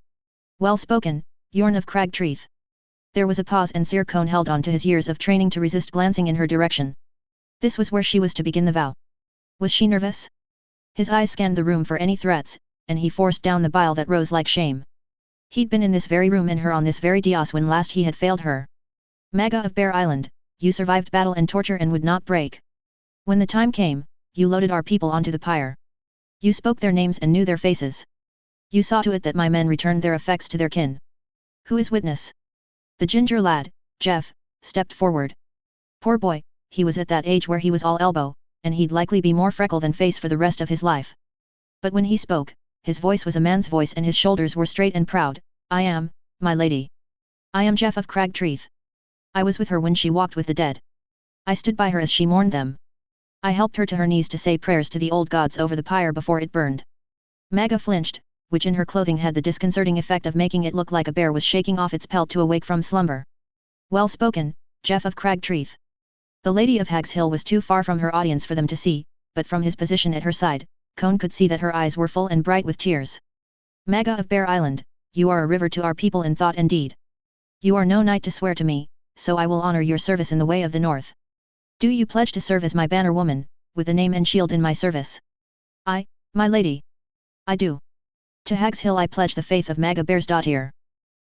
Well spoken, Yorn of Cragtreath. There was a pause and Sir Cone held on to his years of training to resist glancing in her direction. This was where she was to begin the vow. Was she nervous? His eyes scanned the room for any threats, and he forced down the bile that rose like shame. He'd been in this very room and her on this very dais when last he had failed her. Magga of Bear Island, you survived battle and torture and would not break. When the time came, you loaded our people onto the pyre. You spoke their names and knew their faces. You saw to it that my men returned their effects to their kin. Who is witness? The ginger lad, Jeff, stepped forward. Poor boy, he was at that age where he was all elbow, and he'd likely be more freckle than face for the rest of his life. But when he spoke, his voice was a man's voice and his shoulders were straight and proud. I am, my lady. I am Jeff of Cragtreath. I was with her when she walked with the dead. I stood by her as she mourned them. I helped her to her knees to say prayers to the old gods over the pyre before it burned. Magga flinched, which in her clothing had the disconcerting effect of making it look like a bear was shaking off its pelt to awake from slumber. Well spoken, Jeff of Cragtreath. The Lady of Hag's Hill was too far from her audience for them to see, but from his position at her side, Cone could see that her eyes were full and bright with tears. Magga of Bear Island, you are a river to our people in thought and deed. You are no knight to swear to me, so I will honor your service in the way of the north. Do you pledge to serve as my banner woman, with the name and shield in my service? I, my lady. I do. To Hag's Hill I pledge the faith of Magga Bearsdottir.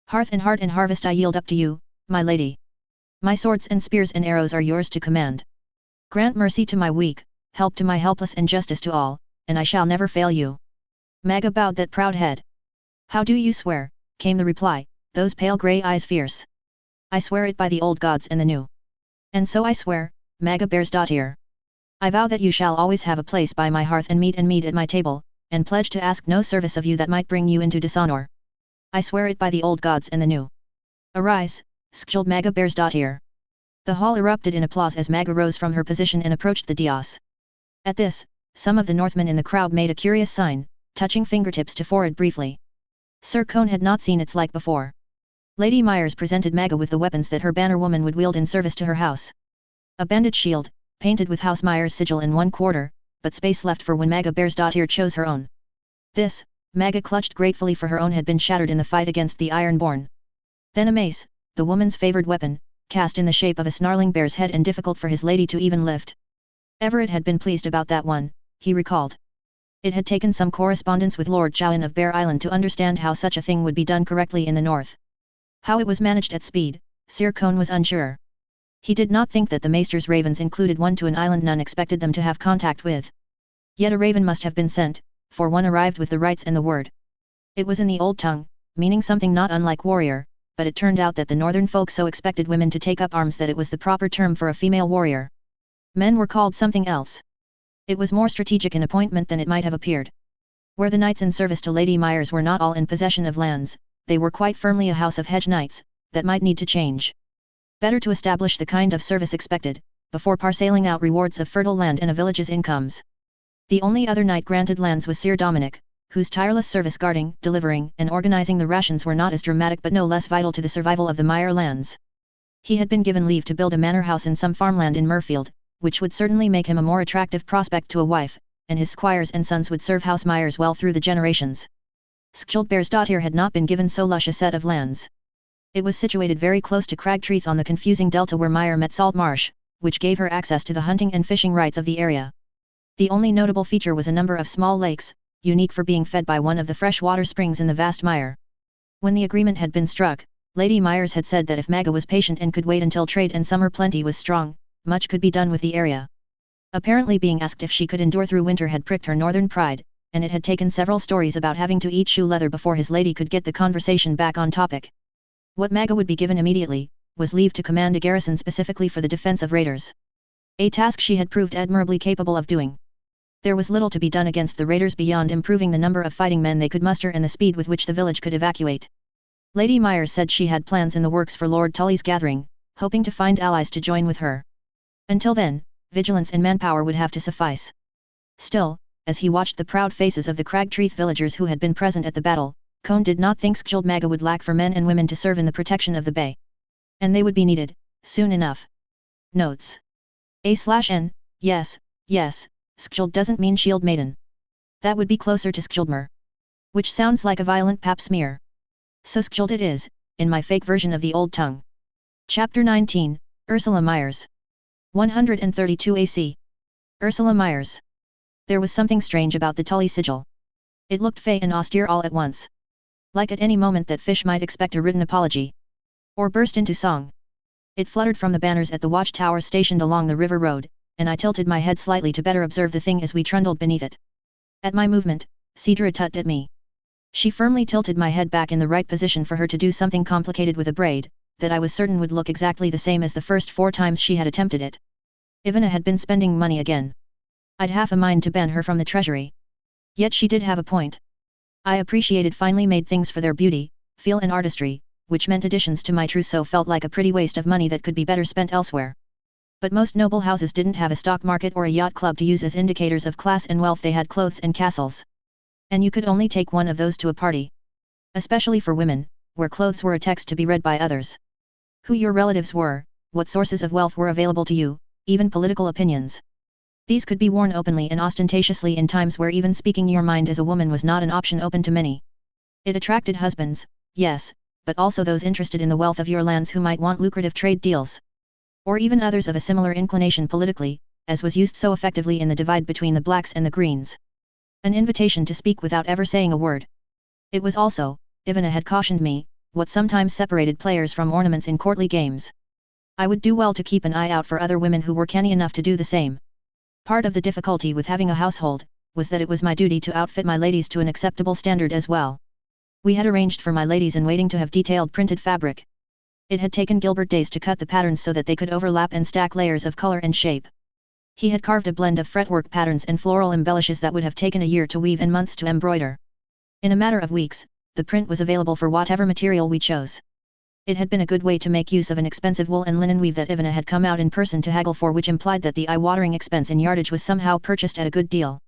Hearth and heart and harvest I yield up to you, my lady. My swords and spears and arrows are yours to command. Grant mercy to my weak, help to my helpless and justice to all, and I shall never fail you. Magga bowed that proud head. How do you swear, came the reply, those pale grey eyes fierce. I swear it by the old gods and the new. And so I swear, Magga Bearsdottir. I vow that you shall always have a place by my hearth and meat at my table, and pledge to ask no service of you that might bring you into dishonor. I swear it by the old gods and the new. Arise, skjuld Magga Bearsdottir. The hall erupted in applause as Magga rose from her position and approached the dais. At this, some of the Northmen in the crowd made a curious sign, touching fingertips to forehead briefly. Sir Cone had not seen its like before. Lady Myers presented Magga with the weapons that her banner woman would wield in service to her house. A banded shield, painted with House Myers' sigil in one quarter, but space left for when Magga Bearsdottir chose her own. This, Magga clutched gratefully, for her own had been shattered in the fight against the Ironborn. Then a mace, the woman's favoured weapon, cast in the shape of a snarling bear's head and difficult for his lady to even lift. Everett had been pleased about that one, he recalled. It had taken some correspondence with Lord Jowan of Bear Island to understand how such a thing would be done correctly in the north. How it was managed at speed, Sir Cone was unsure. He did not think that the Maester's ravens included one to an island none expected them to have contact with. Yet a raven must have been sent, for one arrived with the rights and the word. It was in the old tongue, meaning something not unlike warrior, but it turned out that the northern folk so expected women to take up arms that it was the proper term for a female warrior. Men were called something else. It was more strategic in appointment than it might have appeared. Where the knights in service to Lady Myers were not all in possession of lands, they were quite firmly a house of hedge knights, that might need to change. Better to establish the kind of service expected, before parceling out rewards of fertile land and a village's incomes. The only other knight granted lands was Sir Dominic, whose tireless service guarding, delivering, and organizing the rations were not as dramatic but no less vital to the survival of the Meyer lands. He had been given leave to build a manor house in some farmland in Murfield, which would certainly make him a more attractive prospect to a wife, and his squires and sons would serve House Myers well through the generations. Skjold Bearsdottir had not been given so lush a set of lands. It was situated very close to Cragtreath on the confusing delta where Meyer met Salt Marsh, which gave her access to the hunting and fishing rights of the area. The only notable feature was a number of small lakes, unique for being fed by one of the freshwater springs in the vast Meyer. When the agreement had been struck, Lady Myers had said that if Magga was patient and could wait until trade and summer plenty was strong, much could be done with the area. Apparently being asked if she could endure through winter had pricked her northern pride, and it had taken several stories about having to eat shoe leather before his lady could get the conversation back on topic. What Magga would be given immediately, was leave to command a garrison specifically for the defense of raiders. A task she had proved admirably capable of doing. There was little to be done against the raiders beyond improving the number of fighting men they could muster and the speed with which the village could evacuate. Lady Myers said she had plans in the works for Lord Tully's gathering, hoping to find allies to join with her. Until then, vigilance and manpower would have to suffice. Still, as he watched the proud faces of the Cragtreath villagers who had been present at the battle, Cone did not think Skjold Magga would lack for men and women to serve in the protection of the bay. And they would be needed, soon enough. Notes. A/N, yes, Skjold doesn't mean shield maiden. That would be closer to Skjoldmer. Which sounds like a violent pap smear. So Skjold it is, in my fake version of the old tongue. Chapter 19, Ursula Myers. 132 AC. Ursula Myers. There was something strange about the Tully sigil. It looked fey and austere all at once. Like at any moment that fish might expect a written apology. Or burst into song. It fluttered from the banners at the watchtower stationed along the river road, and I tilted my head slightly to better observe the thing as we trundled beneath it. At my movement, Cedra tugged at me. She firmly tilted my head back in the right position for her to do something complicated with a braid, that I was certain would look exactly the same as the first 4 times she had attempted it. Ivana had been spending money again. I'd half a mind to ban her from the treasury. Yet she did have a point. I appreciated finely made things for their beauty, feel and artistry, which meant additions to my trousseau felt like a pretty waste of money that could be better spent elsewhere. But most noble houses didn't have a stock market or a yacht club to use as indicators of class and wealth. They had clothes and castles. And you could only take one of those to a party. Especially for women, where clothes were a text to be read by others. Who your relatives were, what sources of wealth were available to you, even political opinions. These could be worn openly and ostentatiously in times where even speaking your mind as a woman was not an option open to many. It attracted husbands, yes, but also those interested in the wealth of your lands who might want lucrative trade deals. Or even others of a similar inclination politically, as was used so effectively in the divide between the blacks and the greens. An invitation to speak without ever saying a word. It was also, Ivana had cautioned me, what sometimes separated players from ornaments in courtly games. I would do well to keep an eye out for other women who were canny enough to do the same. Part of the difficulty with having a household, was that it was my duty to outfit my ladies to an acceptable standard as well. We had arranged for my ladies-in-waiting to have detailed printed fabric. It had taken Gilbert days to cut the patterns so that they could overlap and stack layers of color and shape. He had carved a blend of fretwork patterns and floral embellishes that would have taken a year to weave and months to embroider. In a matter of weeks, the print was available for whatever material we chose. It had been a good way to make use of an expensive wool and linen weave that Ivana had come out in person to haggle for, which implied that the eye-watering expense in yardage was somehow purchased at a good deal.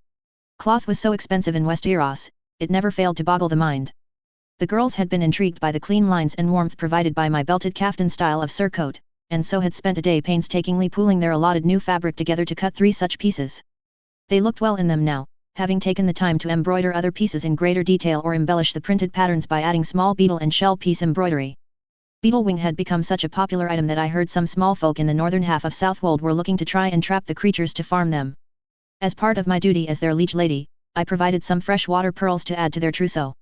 Cloth was so expensive in West Eros, it never failed to boggle the mind. The girls had been intrigued by the clean lines and warmth provided by my belted kaftan style of surcoat, and so had spent a day painstakingly pooling their allotted new fabric together to cut 3 such pieces. They looked well in them now, having taken the time to embroider other pieces in greater detail or embellish the printed patterns by adding small beetle and shell piece embroidery. Beetle wing had become such a popular item that I heard some small folk in the northern half of Southwold were looking to try and trap the creatures to farm them. As part of my duty as their liege lady, I provided some fresh water pearls to add to their trousseau.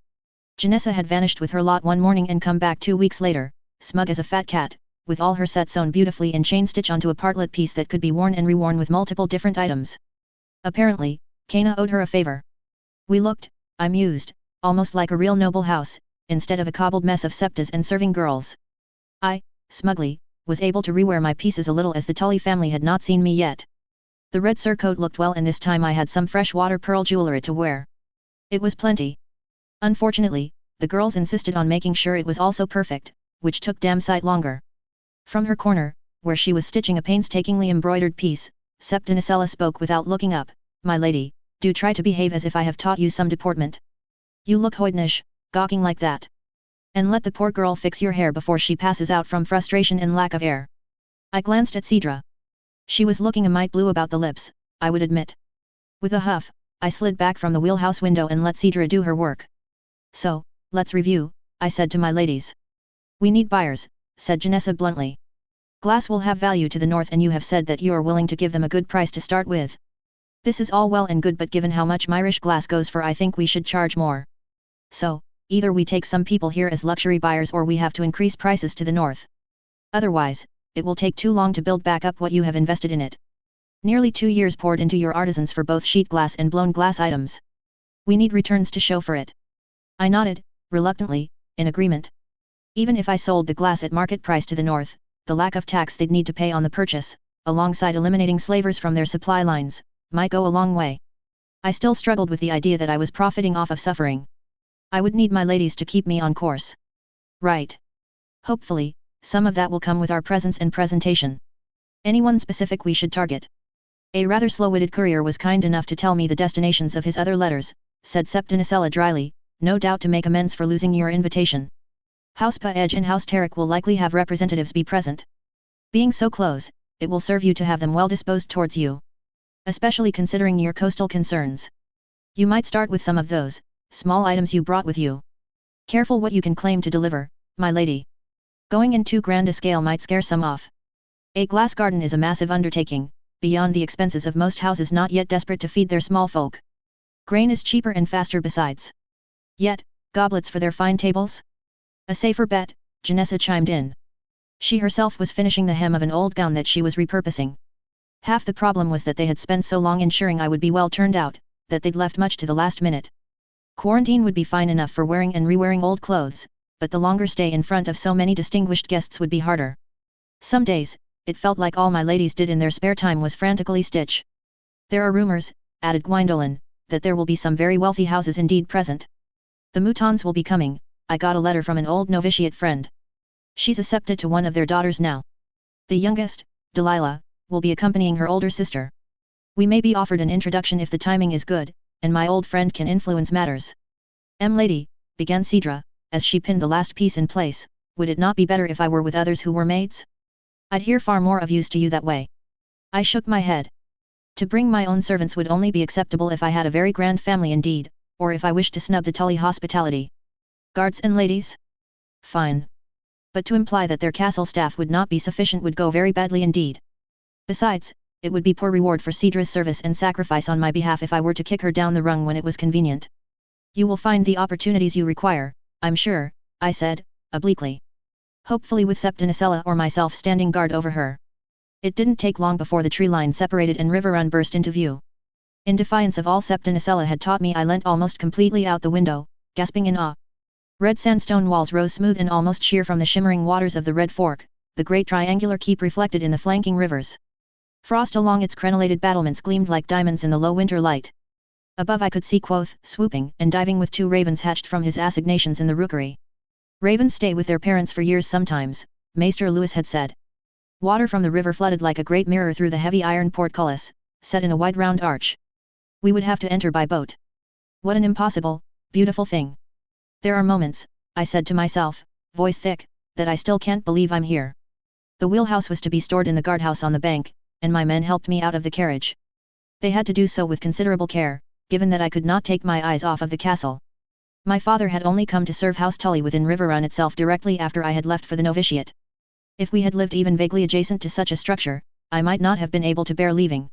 Janessa had vanished with her lot one morning and come back 2 weeks later, smug as a fat cat, with all her set sewn beautifully in chain stitch onto a partlet piece that could be worn and reworn with multiple different items. Apparently, Kana owed her a favor. We looked, I mused, almost like a real noble house, instead of a cobbled mess of septas and serving girls. I, smugly, was able to rewear my pieces a little as the Tully family had not seen me yet. The red surcoat looked well and this time I had some fresh water pearl jewellery to wear. It was plenty. Unfortunately, the girls insisted on making sure it was also perfect, which took damn sight longer. From her corner, where she was stitching a painstakingly embroidered piece, Septinicella spoke without looking up, "My lady, do try to behave as if I have taught you some deportment. You look hoydenish, gawking like that. And let the poor girl fix your hair before she passes out from frustration and lack of air." I glanced at Cedra. She was looking a mite blue about the lips, I would admit. With a huff, I slid back from the wheelhouse window and let Cedra do her work. "So, let's review," I said to my ladies. "We need buyers," said Janessa bluntly. "Glass will have value to the north and you have said that you are willing to give them a good price to start with. This is all well and good but given how much Myrish glass goes for I think we should charge more. So, either we take some people here as luxury buyers or we have to increase prices to the north. Otherwise, it will take too long to build back up what you have invested in it. Nearly 2 years poured into your artisans for both sheet glass and blown glass items. We need returns to show for it." I nodded, reluctantly, in agreement. Even if I sold the glass at market price to the north, the lack of tax they'd need to pay on the purchase, alongside eliminating slavers from their supply lines, might go a long way. I still struggled with the idea that I was profiting off of suffering. I would need my ladies to keep me on course. Right. Hopefully, some of that will come with our presence and presentation. Anyone specific we should target? A rather slow-witted courier was kind enough to tell me the destinations of his other letters, said Septinicella dryly, no doubt to make amends for losing your invitation. House Paedge and House Tarek will likely have representatives be present. Being so close, it will serve you to have them well disposed towards you. Especially considering your coastal concerns. You might start with some of those small items you brought with you. Careful what you can claim to deliver, my lady. Going in too grand a scale might scare some off. A glass garden is a massive undertaking, beyond the expenses of most houses not yet desperate to feed their small folk. Grain is cheaper and faster besides. Yet, goblets for their fine tables? A safer bet, Janessa chimed in. She herself was finishing the hem of an old gown that she was repurposing. Half the problem was that they had spent so long ensuring I would be well turned out, that they'd left much to the last minute. Quarantine would be fine enough for wearing and re-wearing old clothes, but the longer stay in front of so many distinguished guests would be harder. Some days, it felt like all my ladies did in their spare time was frantically stitch. There are rumors, added Gwyndolin, that there will be some very wealthy houses indeed present. The Moutons will be coming, I got a letter from an old novitiate friend. She's accepted to one of their daughters now. The youngest, Delilah, will be accompanying her older sister. We may be offered an introduction if the timing is good, and my old friend can influence matters. Lady, began Cedra, as she pinned the last piece in place, would it not be better if I were with others who were maids? I'd hear far more of use to you that way. I shook my head. To bring my own servants would only be acceptable if I had a very grand family indeed, or if I wished to snub the Tully hospitality. Guards and ladies? Fine. But to imply that their castle staff would not be sufficient would go very badly indeed. Besides, it would be poor reward for Cedra's service and sacrifice on my behalf if I were to kick her down the rung when it was convenient. You will find the opportunities you require, I'm sure, I said, obliquely. Hopefully with Septinicella or myself standing guard over her. It didn't take long before the tree line separated and River Run burst into view. In defiance of all Septinicella had taught me I leant almost completely out the window, gasping in awe. Red sandstone walls rose smooth and almost sheer from the shimmering waters of the Red Fork, the great triangular keep reflected in the flanking rivers. Frost along its crenellated battlements gleamed like diamonds in the low winter light. Above I could see Quoth swooping and diving with 2 ravens hatched from his assignations in the rookery. Ravens stay with their parents for years sometimes, Maester Lewis had said. Water from the river flooded like a great mirror through the heavy iron portcullis, set in a wide round arch. We would have to enter by boat. What an impossible, Beautiful thing. There are moments, I said to myself, voice thick, that I still can't believe I'm here. The wheelhouse was to be stored in the guardhouse on the bank, and my men helped me out of the carriage. They had to do so with considerable care, given that I could not take my eyes off of the castle. My father had only come to serve House Tully within Riverrun itself directly after I had left for the novitiate. If we had lived even vaguely adjacent to such a structure, I might not have been able to bear leaving.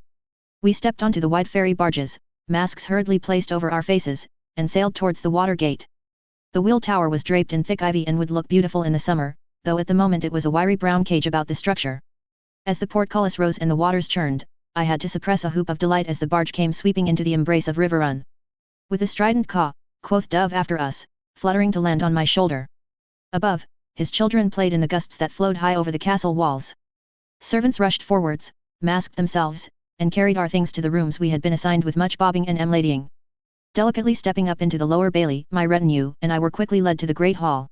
We stepped onto the wide ferry barges, masks hurriedly placed over our faces, and sailed towards the water gate. The wheel tower was draped in thick ivy and would look beautiful in the summer, though at the moment it was a wiry brown cage about the structure. As the portcullis rose and the waters churned, I had to suppress a whoop of delight as the barge came sweeping into the embrace of Riverrun. With a strident caw, quoth Dove after us, fluttering to land on my shoulder. Above, his children played in the gusts that flowed high over the castle walls. Servants rushed forwards, masked themselves, and carried our things to the rooms we had been assigned with much bobbing and emladying. Delicately stepping up into the lower bailey, my retinue and I were quickly led to the great hall.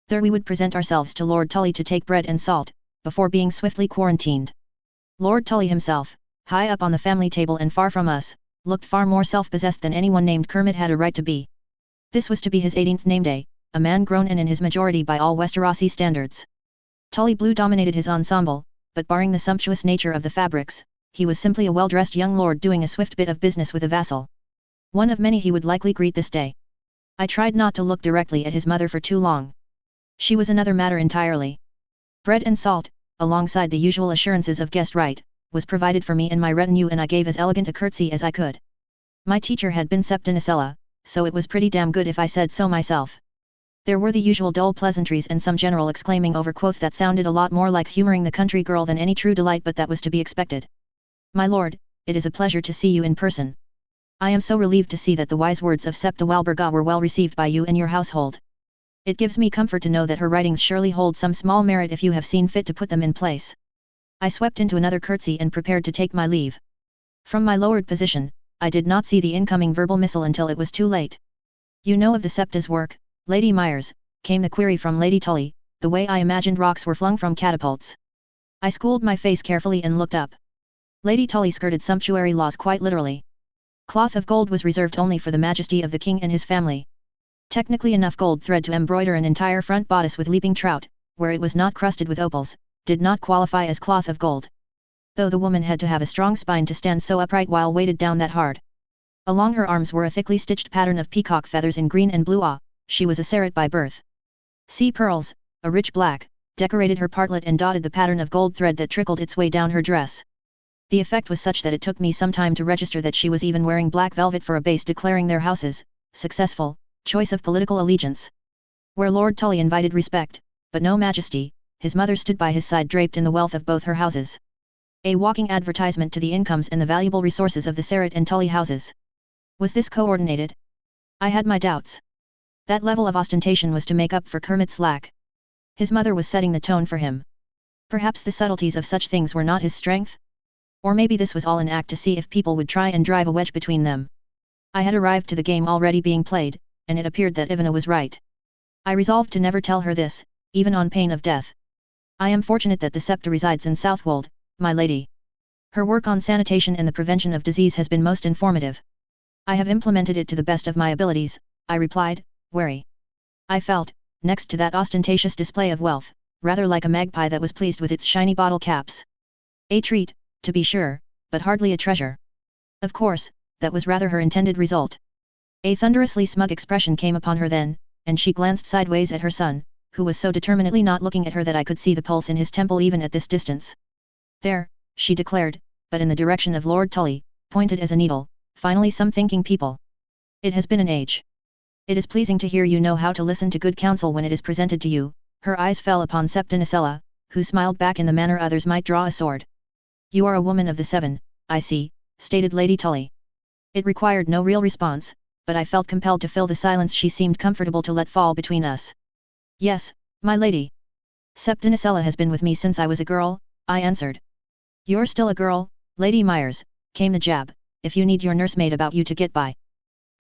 There we would present ourselves to Lord Tully to take bread and salt, before being swiftly quarantined. Lord Tully himself, high up on the family table and far from us, looked far more self-possessed than anyone named Kermit had a right to be. This was to be his 18th name day, a man grown and in his majority by all Westerosi standards. Tully Blue dominated his ensemble, but barring the sumptuous nature of the fabrics, he was simply a well-dressed young lord doing a swift bit of business with a vassal. One of many he would likely greet this day. I tried not to look directly at his mother for too long. She was another matter entirely. Bread and salt, alongside the usual assurances of guest right, was provided for me and my retinue and I gave as elegant a curtsy as I could. My teacher had been Septinicella, so it was pretty damn good if I said so myself. There were the usual dull pleasantries and some general exclaiming over quoth that sounded a lot more like humouring the country girl than any true delight, but that was to be expected. My lord, it is a pleasure to see you in person. I am so relieved to see that the wise words of Septa Walburga were well received by you and your household. It gives me comfort to know that her writings surely hold some small merit if you have seen fit to put them in place. I swept into another curtsy and prepared to take my leave. From my lowered position, I did not see the incoming verbal missile until it was too late. You know of the Septa's work, Lady Myers, came the query from Lady Tully, the way I imagined rocks were flung from catapults. I schooled my face carefully and looked up. Lady Tully skirted sumptuary laws quite literally. Cloth of gold was reserved only for the majesty of the king and his family. Technically enough gold thread to embroider an entire front bodice with leaping trout, where it was not crusted with opals, did not qualify as cloth of gold. Though the woman had to have a strong spine to stand so upright while weighted down that hard. Along her arms were a thickly stitched pattern of peacock feathers in green and blue. She was a Serret by birth. Sea pearls, a rich black, decorated her partlet and dotted the pattern of gold thread that trickled its way down her dress. The effect was such that it took me some time to register that she was even wearing black velvet for a base declaring their house's successful choice of political allegiance. Where Lord Tully invited respect, but no majesty, his mother stood by his side draped in the wealth of both her houses. A walking advertisement to the incomes and the valuable resources of the Serret and Tully houses. Was this coordinated? I had my doubts. That level of ostentation was to make up for Kermit's lack. His mother was setting the tone for him. Perhaps the subtleties of such things were not his strength? Or maybe this was all an act to see if people would try and drive a wedge between them. I had arrived to the game already being played, and it appeared that Ivana was right. I resolved to never tell her this, even on pain of death. I am fortunate that the Septa resides in Southwold, my lady. Her work on sanitation and the prevention of disease has been most informative. I have implemented it to the best of my abilities, I replied, wary. I felt, next to that ostentatious display of wealth, rather like a magpie that was pleased with its shiny bottle caps. A treat, to be sure, but hardly a treasure. Of course, that was rather her intended result. A thunderously smug expression came upon her then, and she glanced sideways at her son, who was so determinedly not looking at her that I could see the pulse in his temple even at this distance. There, she declared, but in the direction of Lord Tully, pointed as a needle, finally some thinking people. It has been an age. It is pleasing to hear you know how to listen to good counsel when it is presented to you. Her eyes fell upon Septinicella, who smiled back in the manner others might draw a sword. You are a woman of the seven, I see, stated Lady Tully. It required no real response, but I felt compelled to fill the silence she seemed comfortable to let fall between us. Yes, my lady. Septinicella has been with me since I was a girl, I answered. You're still a girl, Lady Myers, came the jab, if you need your nursemaid about you to get by.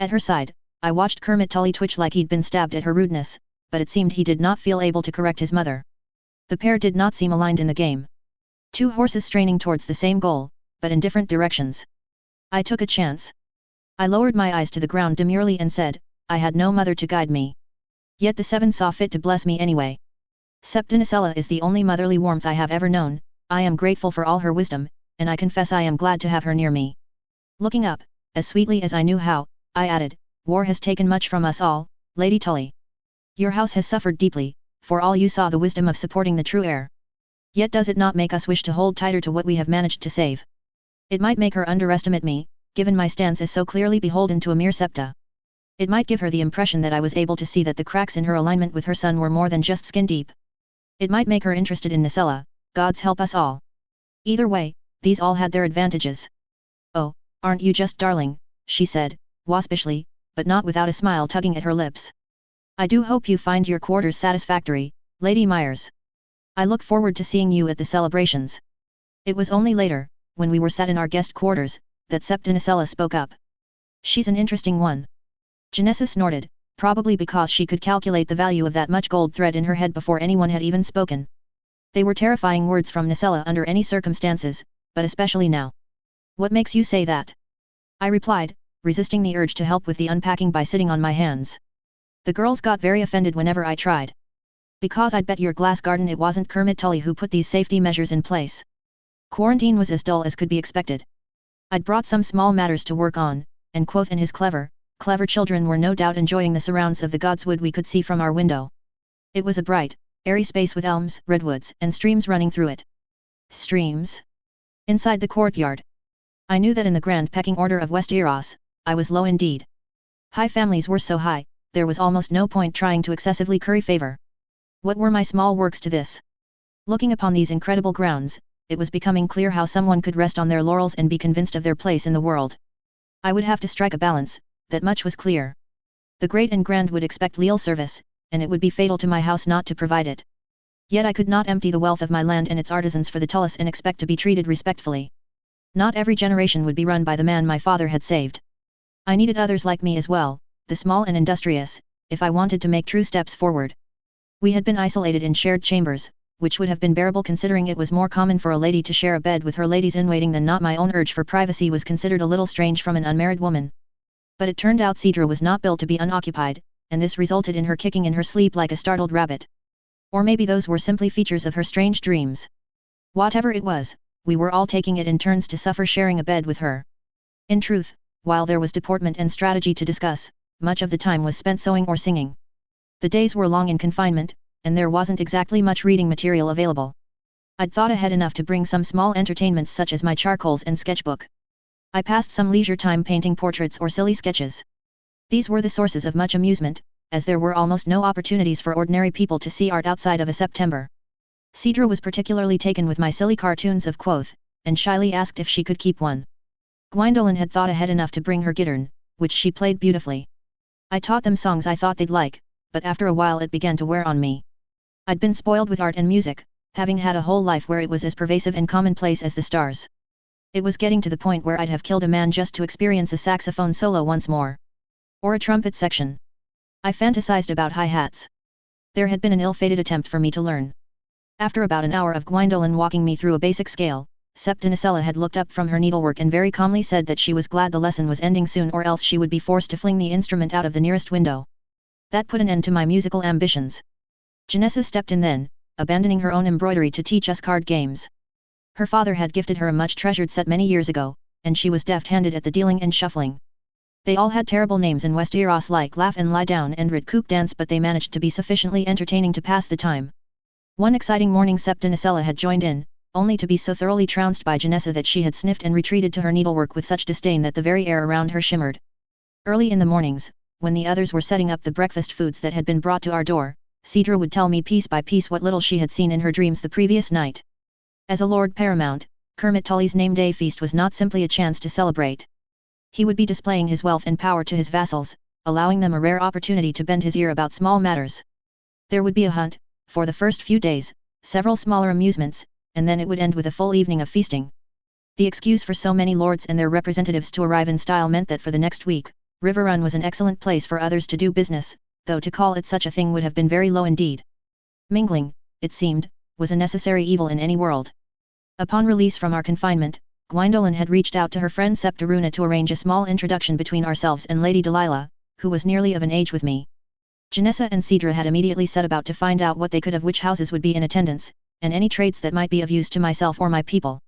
At her side, I watched Kermit Tully twitch like he'd been stabbed at her rudeness, but it seemed he did not feel able to correct his mother. The pair did not seem aligned in the game. Two horses straining towards the same goal, but in different directions. I took a chance. I lowered my eyes to the ground demurely and said, I had no mother to guide me. Yet the seven saw fit to bless me anyway. Septinicella is the only motherly warmth I have ever known. I am grateful for all her wisdom, and I confess I am glad to have her near me. Looking up, as sweetly as I knew how, I added, war has taken much from us all, Lady Tully. Your house has suffered deeply, for all you saw the wisdom of supporting the true heir. Yet does it not make us wish to hold tighter to what we have managed to save? It might make her underestimate me, given my stance is so clearly beholden to a mere septa. It might give her the impression that I was able to see that the cracks in her alignment with her son were more than just skin deep. It might make her interested in Nicella, gods help us all. Either way, these all had their advantages. Oh, aren't you just darling, she said, waspishly, but not without a smile tugging at her lips. I do hope you find your quarters satisfactory, Lady Myers. I look forward to seeing you at the celebrations. It was only later, when we were sat in our guest quarters, that Septinicella spoke up. She's an interesting one. Janessa snorted, probably because she could calculate the value of that much gold thread in her head before anyone had even spoken. They were terrifying words from Nicella under any circumstances, but especially now. What makes you say that? I replied, resisting the urge to help with the unpacking by sitting on my hands. The girls got very offended whenever I tried. Because I'd bet your glass garden it wasn't Kermit Tully who put these safety measures in place. Quarantine was as dull as could be expected. I'd brought some small matters to work on, and Quoth and his clever children were no doubt enjoying the surrounds of the godswood we could see from our window. It was a bright, airy space with elms, redwoods, and streams running through it. Streams? Inside the courtyard. I knew that in the grand pecking order of West Eros, I was low indeed. High families were so high, there was almost no point trying to excessively curry favor. What were my small works to this? Looking upon these incredible grounds, it was becoming clear how someone could rest on their laurels and be convinced of their place in the world. I would have to strike a balance, that much was clear. The great and grand would expect leal service, and it would be fatal to my house not to provide it. Yet I could not empty the wealth of my land and its artisans for the Tullus and expect to be treated respectfully. Not every generation would be run by the man my father had saved. I needed others like me as well, the small and industrious, if I wanted to make true steps forward. We had been isolated in shared chambers, which would have been bearable considering it was more common for a lady to share a bed with her ladies-in-waiting than not. My own urge for privacy was considered a little strange from an unmarried woman. But it turned out Cedra was not built to be unoccupied, and this resulted in her kicking in her sleep like a startled rabbit. Or maybe those were simply features of her strange dreams. Whatever it was, we were all taking it in turns to suffer sharing a bed with her. In truth, while there was deportment and strategy to discuss, much of the time was spent sewing or singing. The days were long in confinement, and there wasn't exactly much reading material available. I'd thought ahead enough to bring some small entertainments such as my charcoals and sketchbook. I passed some leisure time painting portraits or silly sketches. These were the sources of much amusement, as there were almost no opportunities for ordinary people to see art outside of a September. Cedra was particularly taken with my silly cartoons of Quoth, and shyly asked if she could keep one. Gwyndolin had thought ahead enough to bring her gittern, which she played beautifully. I taught them songs I thought they'd like, but after a while it began to wear on me. I'd been spoiled with art and music, having had a whole life where it was as pervasive and commonplace as the stars. It was getting to the point where I'd have killed a man just to experience a saxophone solo once more. Or a trumpet section. I fantasized about hi-hats. There had been an ill-fated attempt for me to learn. After about an hour of Gwyndolin walking me through a basic scale, Septinicella had looked up from her needlework and very calmly said that she was glad the lesson was ending soon or else she would be forced to fling the instrument out of the nearest window. That put an end to my musical ambitions. Janessa stepped in then, abandoning her own embroidery to teach us card games. Her father had gifted her a much treasured set many years ago, and she was deft-handed at the dealing and shuffling. They all had terrible names in West Eros like Laugh and Lie Down and Red Kook Dance, but they managed to be sufficiently entertaining to pass the time. One exciting morning Septinicella had joined in, only to be so thoroughly trounced by Janessa that she had sniffed and retreated to her needlework with such disdain that the very air around her shimmered. Early in the mornings, when the others were setting up the breakfast foods that had been brought to our door, Cedra would tell me piece by piece what little she had seen in her dreams the previous night. As a Lord Paramount, Kermit Tully's name day feast was not simply a chance to celebrate. He would be displaying his wealth and power to his vassals, allowing them a rare opportunity to bend his ear about small matters. There would be a hunt, for the first few days, several smaller amusements, and then it would end with a full evening of feasting. The excuse for so many lords and their representatives to arrive in style meant that for the next week, River Run was an excellent place for others to do business, though to call it such a thing would have been very low indeed. Mingling, it seemed, was a necessary evil in any world. Upon release from our confinement, Gwyndolin had reached out to her friend Septaruna to arrange a small introduction between ourselves and Lady Delilah, who was nearly of an age with me. Janessa and Cedra had immediately set about to find out what they could of which houses would be in attendance, and any traits that might be of use to myself or my people.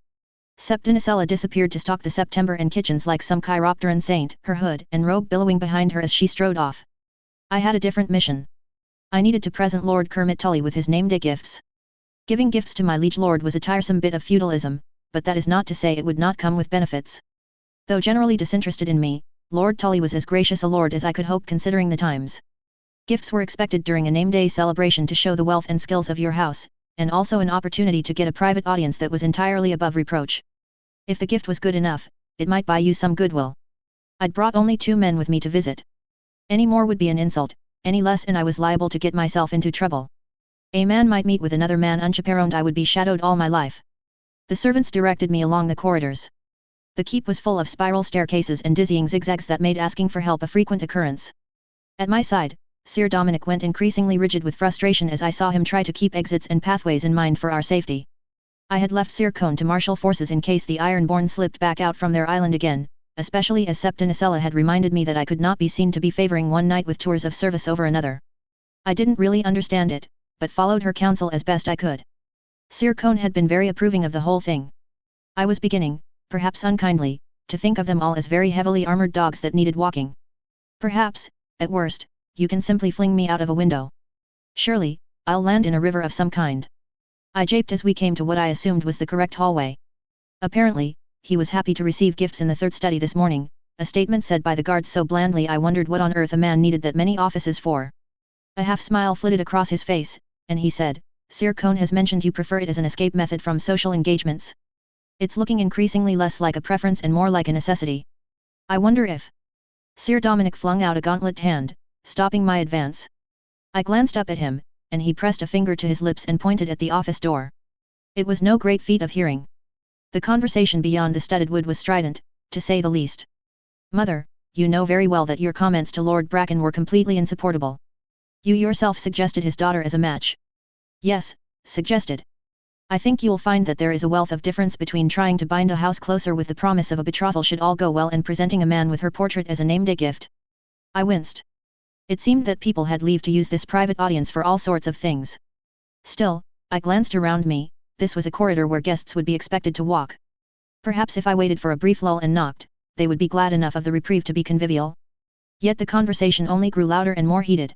Septinicella disappeared to stalk the September and kitchens like some chiropteran saint, her hood and robe billowing behind her as she strode off. I had a different mission. I needed to present Lord Kermit Tully with his name-day gifts. Giving gifts to my liege lord was a tiresome bit of feudalism, but that is not to say it would not come with benefits. Though generally disinterested in me, Lord Tully was as gracious a lord as I could hope considering the times. Gifts were expected during a name-day celebration to show the wealth and skills of your house, and also an opportunity to get a private audience that was entirely above reproach. If the gift was good enough, it might buy you some goodwill. I'd brought only 2 men with me to visit. Any more would be an insult, any less and I was liable to get myself into trouble. A man might meet with another man unchaperoned, I would be shadowed all my life. The servants directed me along the corridors. The keep was full of spiral staircases and dizzying zigzags that made asking for help a frequent occurrence. At my side, Sir Dominic went increasingly rigid with frustration as I saw him try to keep exits and pathways in mind for our safety. I had left Sir Cone to marshal forces in case the Ironborn slipped back out from their island again, especially as Septinicella had reminded me that I could not be seen to be favoring one knight with tours of service over another. I didn't really understand it, but followed her counsel as best I could. Sir Cone had been very approving of the whole thing. I was beginning, perhaps unkindly, to think of them all as very heavily armored dogs that needed walking. Perhaps, at worst, you can simply fling me out of a window. Surely, I'll land in a river of some kind. I japed as we came to what I assumed was the correct hallway. Apparently, he was happy to receive gifts in the third study this morning, a statement said by the guards so blandly I wondered what on earth a man needed that many offices for. A half-smile flitted across his face, and he said, Sir Cone has mentioned you prefer it as an escape method from social engagements. It's looking increasingly less like a preference and more like a necessity. I wonder if... Sir Dominic flung out a gauntlet hand, stopping my advance. I glanced up at him, and he pressed a finger to his lips and pointed at the office door. It was no great feat of hearing. The conversation beyond the studded wood was strident, to say the least. Mother, you know very well that your comments to Lord Bracken were completely insupportable. You yourself suggested his daughter as a match. Yes, suggested. I think you'll find that there is a wealth of difference between trying to bind a house closer with the promise of a betrothal should all go well and presenting a man with her portrait as a name-day gift. I winced. It seemed that people had leave to use this private audience for all sorts of things. Still, I glanced around me, this was a corridor where guests would be expected to walk. Perhaps if I waited for a brief lull and knocked, they would be glad enough of the reprieve to be convivial. Yet the conversation only grew louder and more heated.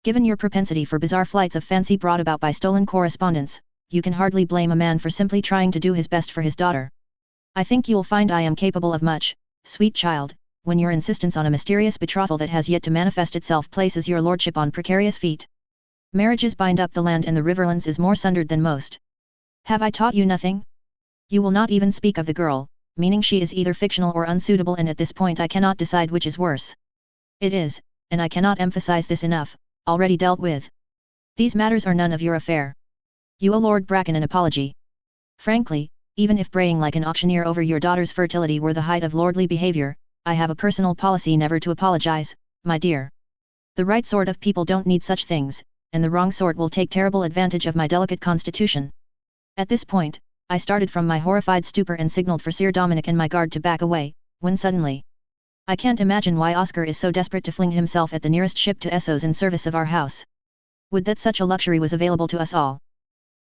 Given your propensity for bizarre flights of fancy brought about by stolen correspondence, you can hardly blame a man for simply trying to do his best for his daughter. I think you'll find I am capable of much, sweet child, when your insistence on a mysterious betrothal that has yet to manifest itself places your lordship on precarious feet. Marriages bind up the land and the riverlands is more sundered than most. Have I taught you nothing? You will not even speak of the girl, meaning she is either fictional or unsuitable, and at this point I cannot decide which is worse. It is, and I cannot emphasize this enough, already dealt with. These matters are none of your affair. You owe Lord Bracken an apology. Frankly, even if braying like an auctioneer over your daughter's fertility were the height of lordly behavior, I have a personal policy never to apologize, my dear. The right sort of people don't need such things, and the wrong sort will take terrible advantage of my delicate constitution. At this point, I started from my horrified stupor and signaled for Sir Dominic and my guard to back away, when suddenly... I can't imagine why Oscar is so desperate to fling himself at the nearest ship to Essos in service of our house. Would that such a luxury was available to us all.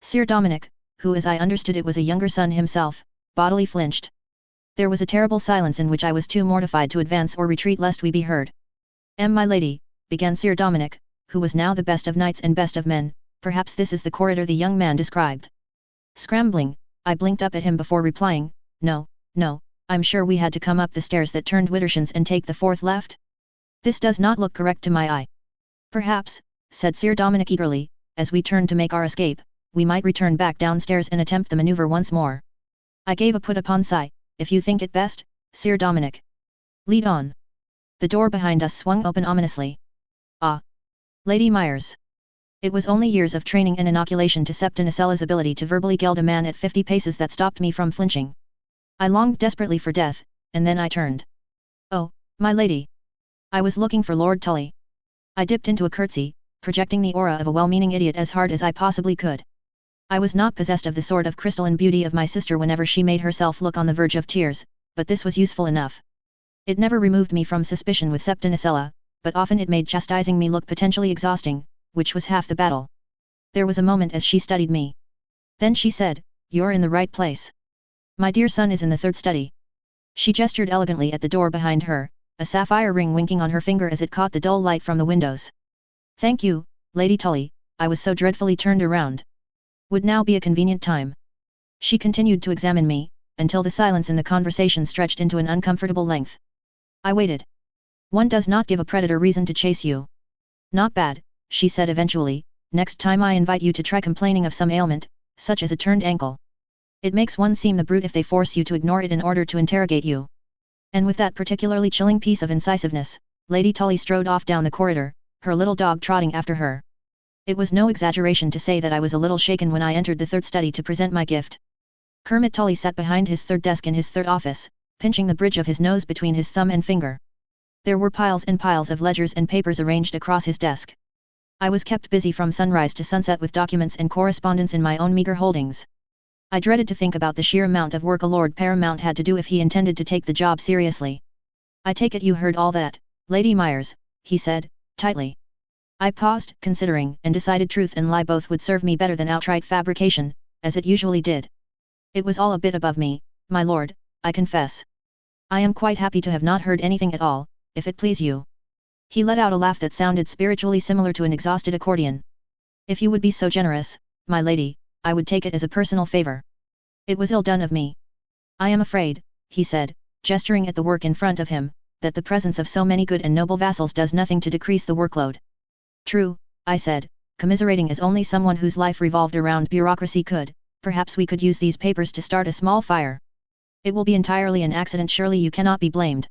Sir Dominic, who as I understood it was a younger son himself, bodily flinched. There was a terrible silence in which I was too mortified to advance or retreat lest we be heard. My lady, began Sir Dominic, who was now the best of knights and best of men, perhaps this is the corridor the young man described. Scrambling, I blinked up at him before replying, no, I'm sure we had to come up the stairs that turned Widdershins and take the fourth left? This does not look correct to my eye. Perhaps, said Sir Dominic eagerly, as we turned to make our escape, we might return back downstairs and attempt the maneuver once more. I gave a put upon sigh, if you think it best, Sir Dominic. Lead on. The door behind us swung open ominously. Ah! Lady Myers. It was only years of training and inoculation to Septinicella's ability to verbally geld a man at 50 paces that stopped me from flinching. I longed desperately for death, and then I turned. Oh, my lady! I was looking for Lord Tully. I dipped into a curtsy, projecting the aura of a well-meaning idiot as hard as I possibly could. I was not possessed of the sort of crystalline beauty of my sister whenever she made herself look on the verge of tears, but this was useful enough. It never removed me from suspicion with Septinicella, but often it made chastising me look potentially exhausting, which was half the battle. There was a moment as she studied me. Then she said, "You're in the right place. My dear son is in the third study." She gestured elegantly at the door behind her, a sapphire ring winking on her finger as it caught the dull light from the windows. "Thank you, Lady Tully, I was so dreadfully turned around. Would now be a convenient time?" She continued to examine me, until the silence in the conversation stretched into an uncomfortable length. I waited. "One does not give a predator reason to chase you." "Not bad," she said eventually, "next time I invite you to try complaining of some ailment, such as a turned ankle. It makes one seem the brute if they force you to ignore it in order to interrogate you." And with that particularly chilling piece of incisiveness, Lady Tully strode off down the corridor, her little dog trotting after her. It was no exaggeration to say that I was a little shaken when I entered the third study to present my gift. Kermit Tully sat behind his third desk in his third office, pinching the bridge of his nose between his thumb and finger. There were piles and piles of ledgers and papers arranged across his desk. I was kept busy from sunrise to sunset with documents and correspondence in my own meager holdings. I dreaded to think about the sheer amount of work a Lord Paramount had to do if he intended to take the job seriously. "I take it you heard all that, Lady Myers," he said, tightly. I paused, considering, and decided truth and lie both would serve me better than outright fabrication, as it usually did. "It was all a bit above me, my lord, I confess. I am quite happy to have not heard anything at all, if it please you." He let out a laugh that sounded spiritually similar to an exhausted accordion. "If you would be so generous, my lady, I would take it as a personal favor. It was ill done of me. I am afraid," he said, gesturing at the work in front of him, "that the presence of so many good and noble vassals does nothing to decrease the workload." "True," I said, commiserating as only someone whose life revolved around bureaucracy could. "Perhaps we could use these papers to start a small fire. It will be entirely an accident, surely you cannot be blamed."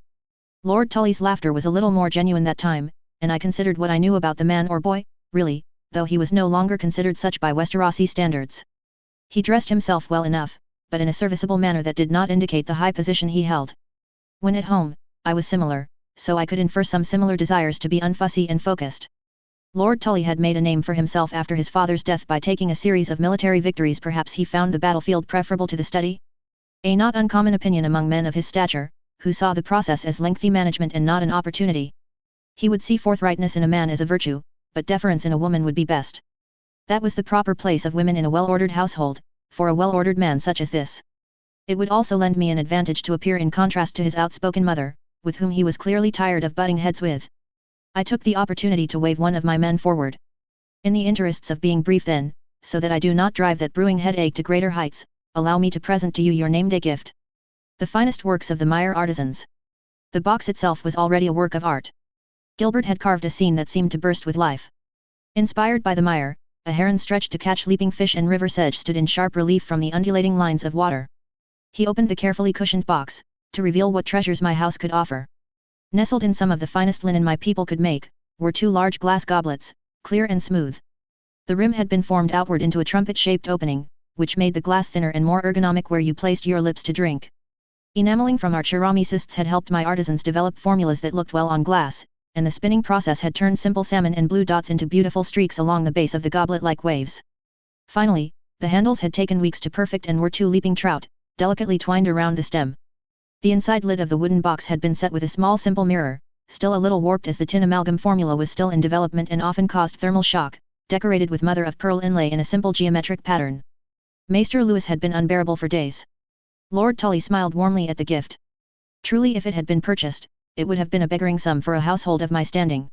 Lord Tully's laughter was a little more genuine that time, and I considered what I knew about the man or boy, really, though he was no longer considered such by Westerosi standards. He dressed himself well enough, but in a serviceable manner that did not indicate the high position he held. When at home, I was similar, so I could infer some similar desires to be unfussy and focused. Lord Tully had made a name for himself after his father's death by taking a series of military victories. Perhaps he found the battlefield preferable to the study? A not uncommon opinion among men of his stature, who saw the process as lengthy management and not an opportunity. He would see forthrightness in a man as a virtue, but deference in a woman would be best. That was the proper place of women in a well-ordered household, for a well-ordered man such as this. It would also lend me an advantage to appear in contrast to his outspoken mother, with whom he was clearly tired of butting heads with. I took the opportunity to wave one of my men forward. "In the interests of being brief then, so that I do not drive that brewing headache to greater heights, allow me to present to you your name-day gift. The finest works of the Meyer artisans." The box itself was already a work of art. Gilbert had carved a scene that seemed to burst with life. Inspired by the Meyer, a heron stretched to catch leaping fish and river sedge stood in sharp relief from the undulating lines of water. He opened the carefully cushioned box, to reveal what treasures my house could offer. Nestled in some of the finest linen my people could make, were two large glass goblets, clear and smooth. The rim had been formed outward into a trumpet-shaped opening, which made the glass thinner and more ergonomic where you placed your lips to drink. Enameling from our ceramicists had helped my artisans develop formulas that looked well on glass, and the spinning process had turned simple salmon and blue dots into beautiful streaks along the base of the goblet like waves. Finally, the handles had taken weeks to perfect and were two leaping trout, delicately twined around the stem. The inside lid of the wooden box had been set with a small simple mirror, still a little warped as the tin amalgam formula was still in development and often caused thermal shock, decorated with mother-of-pearl inlay in a simple geometric pattern. Maester Lewis had been unbearable for days. Lord Tully smiled warmly at the gift. Truly, if it had been purchased, it would have been a beggaring sum for a household of my standing.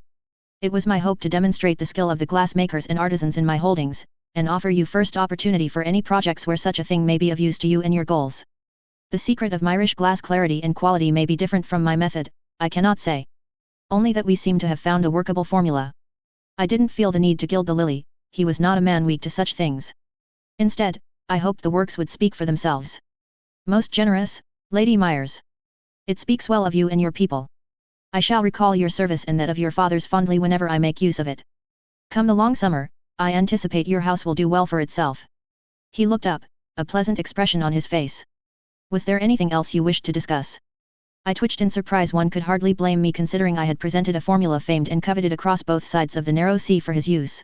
It was my hope to demonstrate the skill of the glass makers and artisans in my holdings, and offer you first opportunity for any projects where such a thing may be of use to you and your goals. The secret of Myrish glass clarity and quality may be different from my method, I cannot say. Only that we seem to have found a workable formula. I didn't feel the need to gild the lily, he was not a man weak to such things. Instead, I hoped the works would speak for themselves. Most generous, Lady Myers. It speaks well of you and your people. I shall recall your service and that of your fathers fondly whenever I make use of it. Come the long summer, I anticipate your house will do well for itself. He looked up, a pleasant expression on his face. Was there anything else you wished to discuss? I twitched in surprise. One could hardly blame me considering I had presented a formula famed and coveted across both sides of the narrow sea for his use.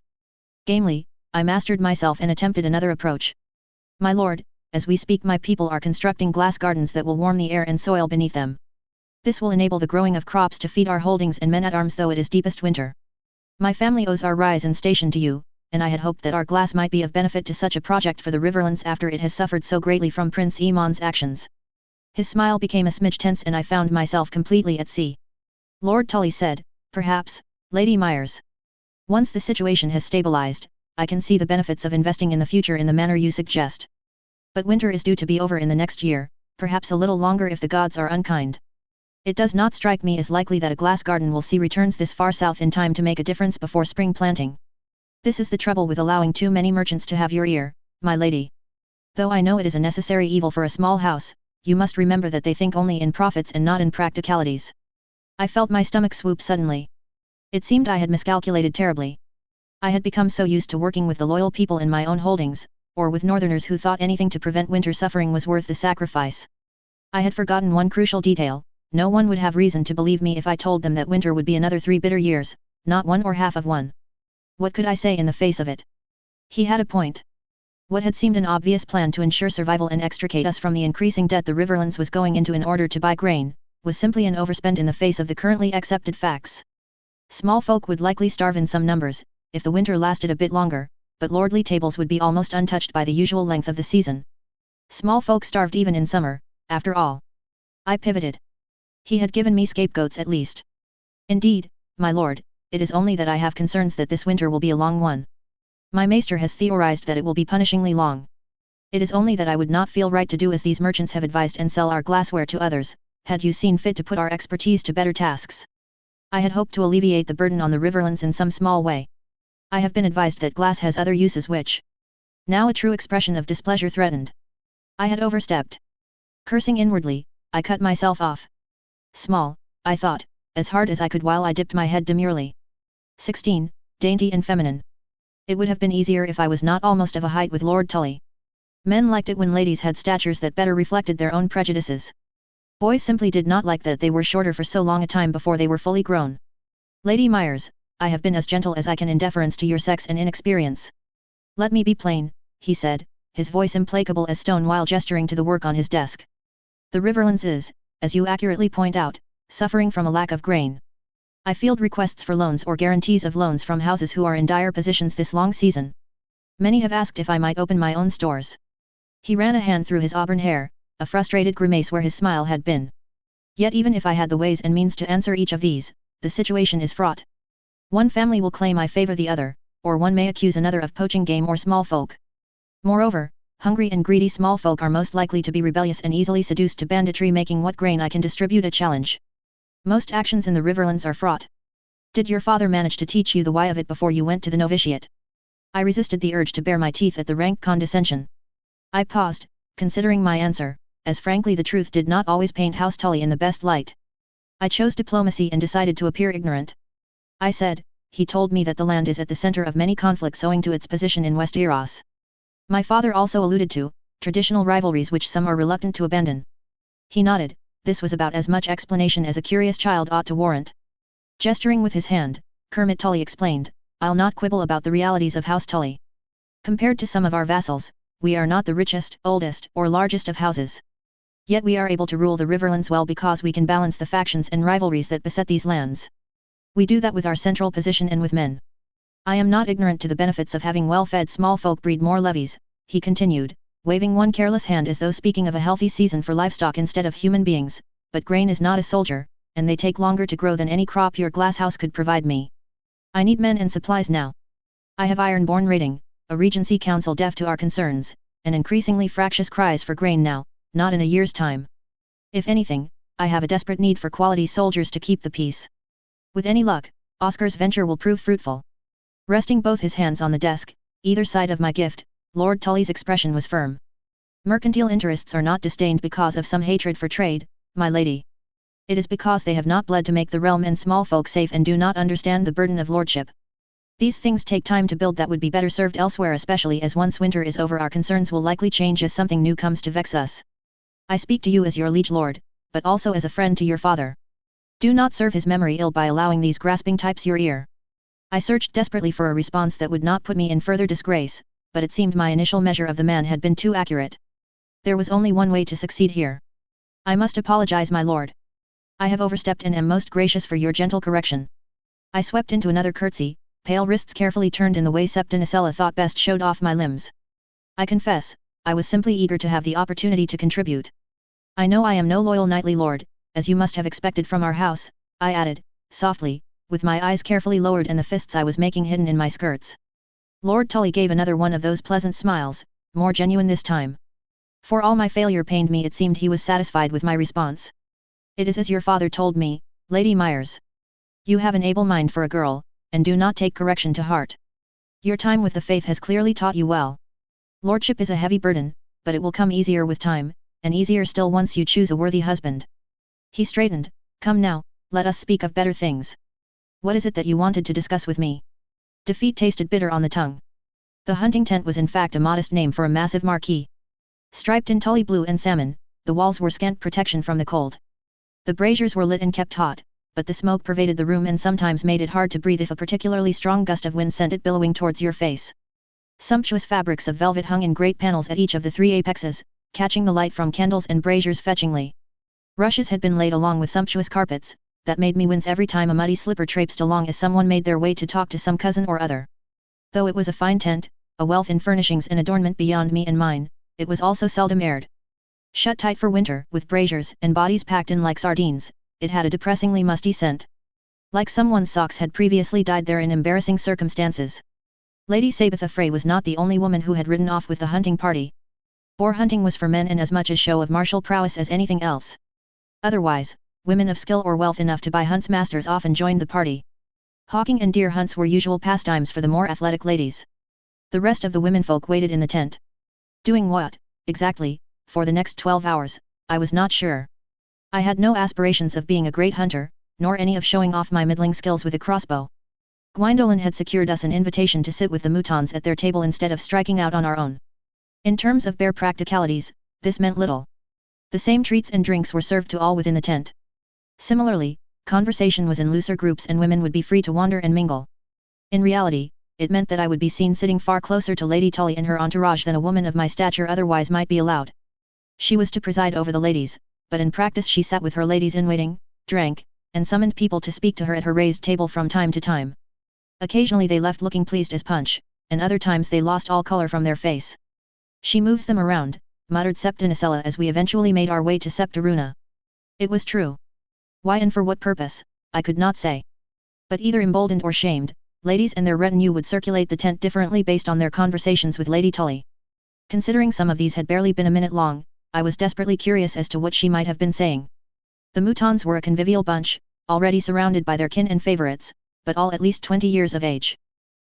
Gamely, I mastered myself and attempted another approach. My lord, as we speak my people are constructing glass gardens that will warm the air and soil beneath them. This will enable the growing of crops to feed our holdings and men-at-arms though it is deepest winter. My family owes our rise and station to you, and I had hoped that our glass might be of benefit to such a project for the Riverlands after it has suffered so greatly from Prince Iman's actions. His smile became a smidge tense and I found myself completely at sea. Lord Tully said, perhaps, Lady Myers. Once the situation has stabilized, I can see the benefits of investing in the future in the manner you suggest. But winter is due to be over in the next year, perhaps a little longer if the gods are unkind. It does not strike me as likely that a glass garden will see returns this far south in time to make a difference before spring planting. This is the trouble with allowing too many merchants to have your ear, my lady. Though I know it is a necessary evil for a small house, you must remember that they think only in profits and not in practicalities. I felt my stomach swoop suddenly. It seemed I had miscalculated terribly. I had become so used to working with the loyal people in my own holdings, or with northerners who thought anything to prevent winter suffering was worth the sacrifice. I had forgotten one crucial detail: no one would have reason to believe me if I told them that winter would be another 3 bitter years, not one or half of one. What could I say in the face of it? He had a point. What had seemed an obvious plan to ensure survival and extricate us from the increasing debt the Riverlands was going into in order to buy grain, was simply an overspend in the face of the currently accepted facts. Small folk would likely starve in some numbers, if the winter lasted a bit longer, but lordly tables would be almost untouched by the usual length of the season. Small folk starved even in summer, after all. I pivoted. He had given me scapegoats at least. Indeed, my lord, it is only that I have concerns that this winter will be a long one. My maester has theorized that it will be punishingly long. It is only that I would not feel right to do as these merchants have advised and sell our glassware to others, had you seen fit to put our expertise to better tasks. I had hoped to alleviate the burden on the Riverlands in some small way. I have been advised that glass has other uses which... Now a true expression of displeasure threatened. I had overstepped. Cursing inwardly, I cut myself off. Small, I thought, as hard as I could while I dipped my head demurely. 16, dainty and feminine. It would have been easier if I was not almost of a height with Lord Tully. Men liked it when ladies had statures that better reflected their own prejudices. Boys simply did not like that they were shorter for so long a time before they were fully grown. Lady Myers, I have been as gentle as I can in deference to your sex and inexperience. Let me be plain, he said, his voice implacable as stone while gesturing to the work on his desk. The Riverlands is, as you accurately point out, suffering from a lack of grain. I field requests for loans or guarantees of loans from houses who are in dire positions this long season. Many have asked if I might open my own stores. He ran a hand through his auburn hair, a frustrated grimace where his smile had been. Yet even if I had the ways and means to answer each of these, the situation is fraught. One family will claim I favor the other, or one may accuse another of poaching game or small folk. Moreover, hungry and greedy small folk are most likely to be rebellious and easily seduced to banditry, making what grain I can distribute a challenge. Most actions in the Riverlands are fraught. Did your father manage to teach you the why of it before you went to the novitiate? I resisted the urge to bare my teeth at the rank condescension. I paused, considering my answer, as frankly the truth did not always paint House Tully in the best light. I chose diplomacy and decided to appear ignorant. I said, he told me that the land is at the center of many conflicts owing to its position in West Eros. My father also alluded to traditional rivalries which some are reluctant to abandon. He nodded. This was about as much explanation as a curious child ought to warrant. Gesturing with his hand, Kermit Tully explained, I'll not quibble about the realities of House Tully. Compared to some of our vassals, we are not the richest, oldest, or largest of houses. Yet we are able to rule the Riverlands well because we can balance the factions and rivalries that beset these lands. We do that with our central position and with men. I am not ignorant to the benefits of having well-fed small folk breed more levies, he continued, waving one careless hand as though speaking of a healthy season for livestock instead of human beings, but grain is not a soldier, and they take longer to grow than any crop your glasshouse could provide me. I need men and supplies now. I have iron-born raiding, a regency council deaf to our concerns, and increasingly fractious cries for grain now, not in a year's time. If anything, I have a desperate need for quality soldiers to keep the peace. With any luck, Oscar's venture will prove fruitful. Resting both his hands on the desk, either side of my gift, Lord Tully's expression was firm. Mercantile interests are not disdained because of some hatred for trade, my lady. It is because they have not bled to make the realm and small folk safe and do not understand the burden of lordship. These things take time to build that would be better served elsewhere, especially as once winter is over our concerns will likely change as something new comes to vex us. I speak to you as your liege lord, but also as a friend to your father. Do not serve his memory ill by allowing these grasping types your ear. I searched desperately for a response that would not put me in further disgrace, but it seemed my initial measure of the man had been too accurate. There was only one way to succeed here. I must apologize, my lord. I have overstepped and am most gracious for your gentle correction. I swept into another curtsy, pale wrists carefully turned in the way Septinicella thought best showed off my limbs. I confess, I was simply eager to have the opportunity to contribute. I know I am no loyal knightly lord, as you must have expected from our house, I added, softly, with my eyes carefully lowered and the fists I was making hidden in my skirts. Lord Tully gave another one of those pleasant smiles, more genuine this time. For all my failure pained me, it seemed he was satisfied with my response. It is as your father told me, Lady Myers. You have an able mind for a girl, and do not take correction to heart. Your time with the faith has clearly taught you well. Lordship is a heavy burden, but it will come easier with time, and easier still once you choose a worthy husband. He straightened. Come now, let us speak of better things. What is it that you wanted to discuss with me? Defeat tasted bitter on the tongue. The hunting tent was in fact a modest name for a massive marquee. Striped in tully blue and salmon, the walls were scant protection from the cold. The braziers were lit and kept hot, but the smoke pervaded the room and sometimes made it hard to breathe if a particularly strong gust of wind sent it billowing towards your face. Sumptuous fabrics of velvet hung in great panels at each of the three apexes, catching the light from candles and braziers fetchingly. Rushes had been laid along with sumptuous carpets, that made me wince every time a muddy slipper traipsed along as someone made their way to talk to some cousin or other. Though it was a fine tent, a wealth in furnishings and adornment beyond me and mine, it was also seldom aired. Shut tight for winter, with braziers and bodies packed in like sardines, it had a depressingly musty scent. Like someone's socks had previously died there in embarrassing circumstances. Lady Sabitha Frey was not the only woman who had ridden off with the hunting party. Boar hunting was for men and as much a show of martial prowess as anything else. Otherwise, women of skill or wealth enough to buy huntsmasters often joined the party. Hawking and deer hunts were usual pastimes for the more athletic ladies. The rest of the womenfolk waited in the tent. Doing what, exactly, for the next 12 hours, I was not sure. I had no aspirations of being a great hunter, nor any of showing off my middling skills with a crossbow. Gwyndolin had secured us an invitation to sit with the Moutons at their table instead of striking out on our own. In terms of bare practicalities, this meant little. The same treats and drinks were served to all within the tent. Similarly, conversation was in looser groups and women would be free to wander and mingle. In reality, it meant that I would be seen sitting far closer to Lady Tully and her entourage than a woman of my stature otherwise might be allowed. She was to preside over the ladies, but in practice she sat with her ladies-in-waiting, drank, and summoned people to speak to her at her raised table from time to time. Occasionally they left looking pleased as punch, and other times they lost all color from their face. She moves them around, muttered Septinicella as we eventually made our way to Septaruna. It was true. Why and for what purpose, I could not say. But either emboldened or shamed, ladies and their retinue would circulate the tent differently based on their conversations with Lady Tully. Considering some of these had barely been a minute long, I was desperately curious as to what she might have been saying. The Moutons were a convivial bunch, already surrounded by their kin and favorites, but all at least 20 years of age.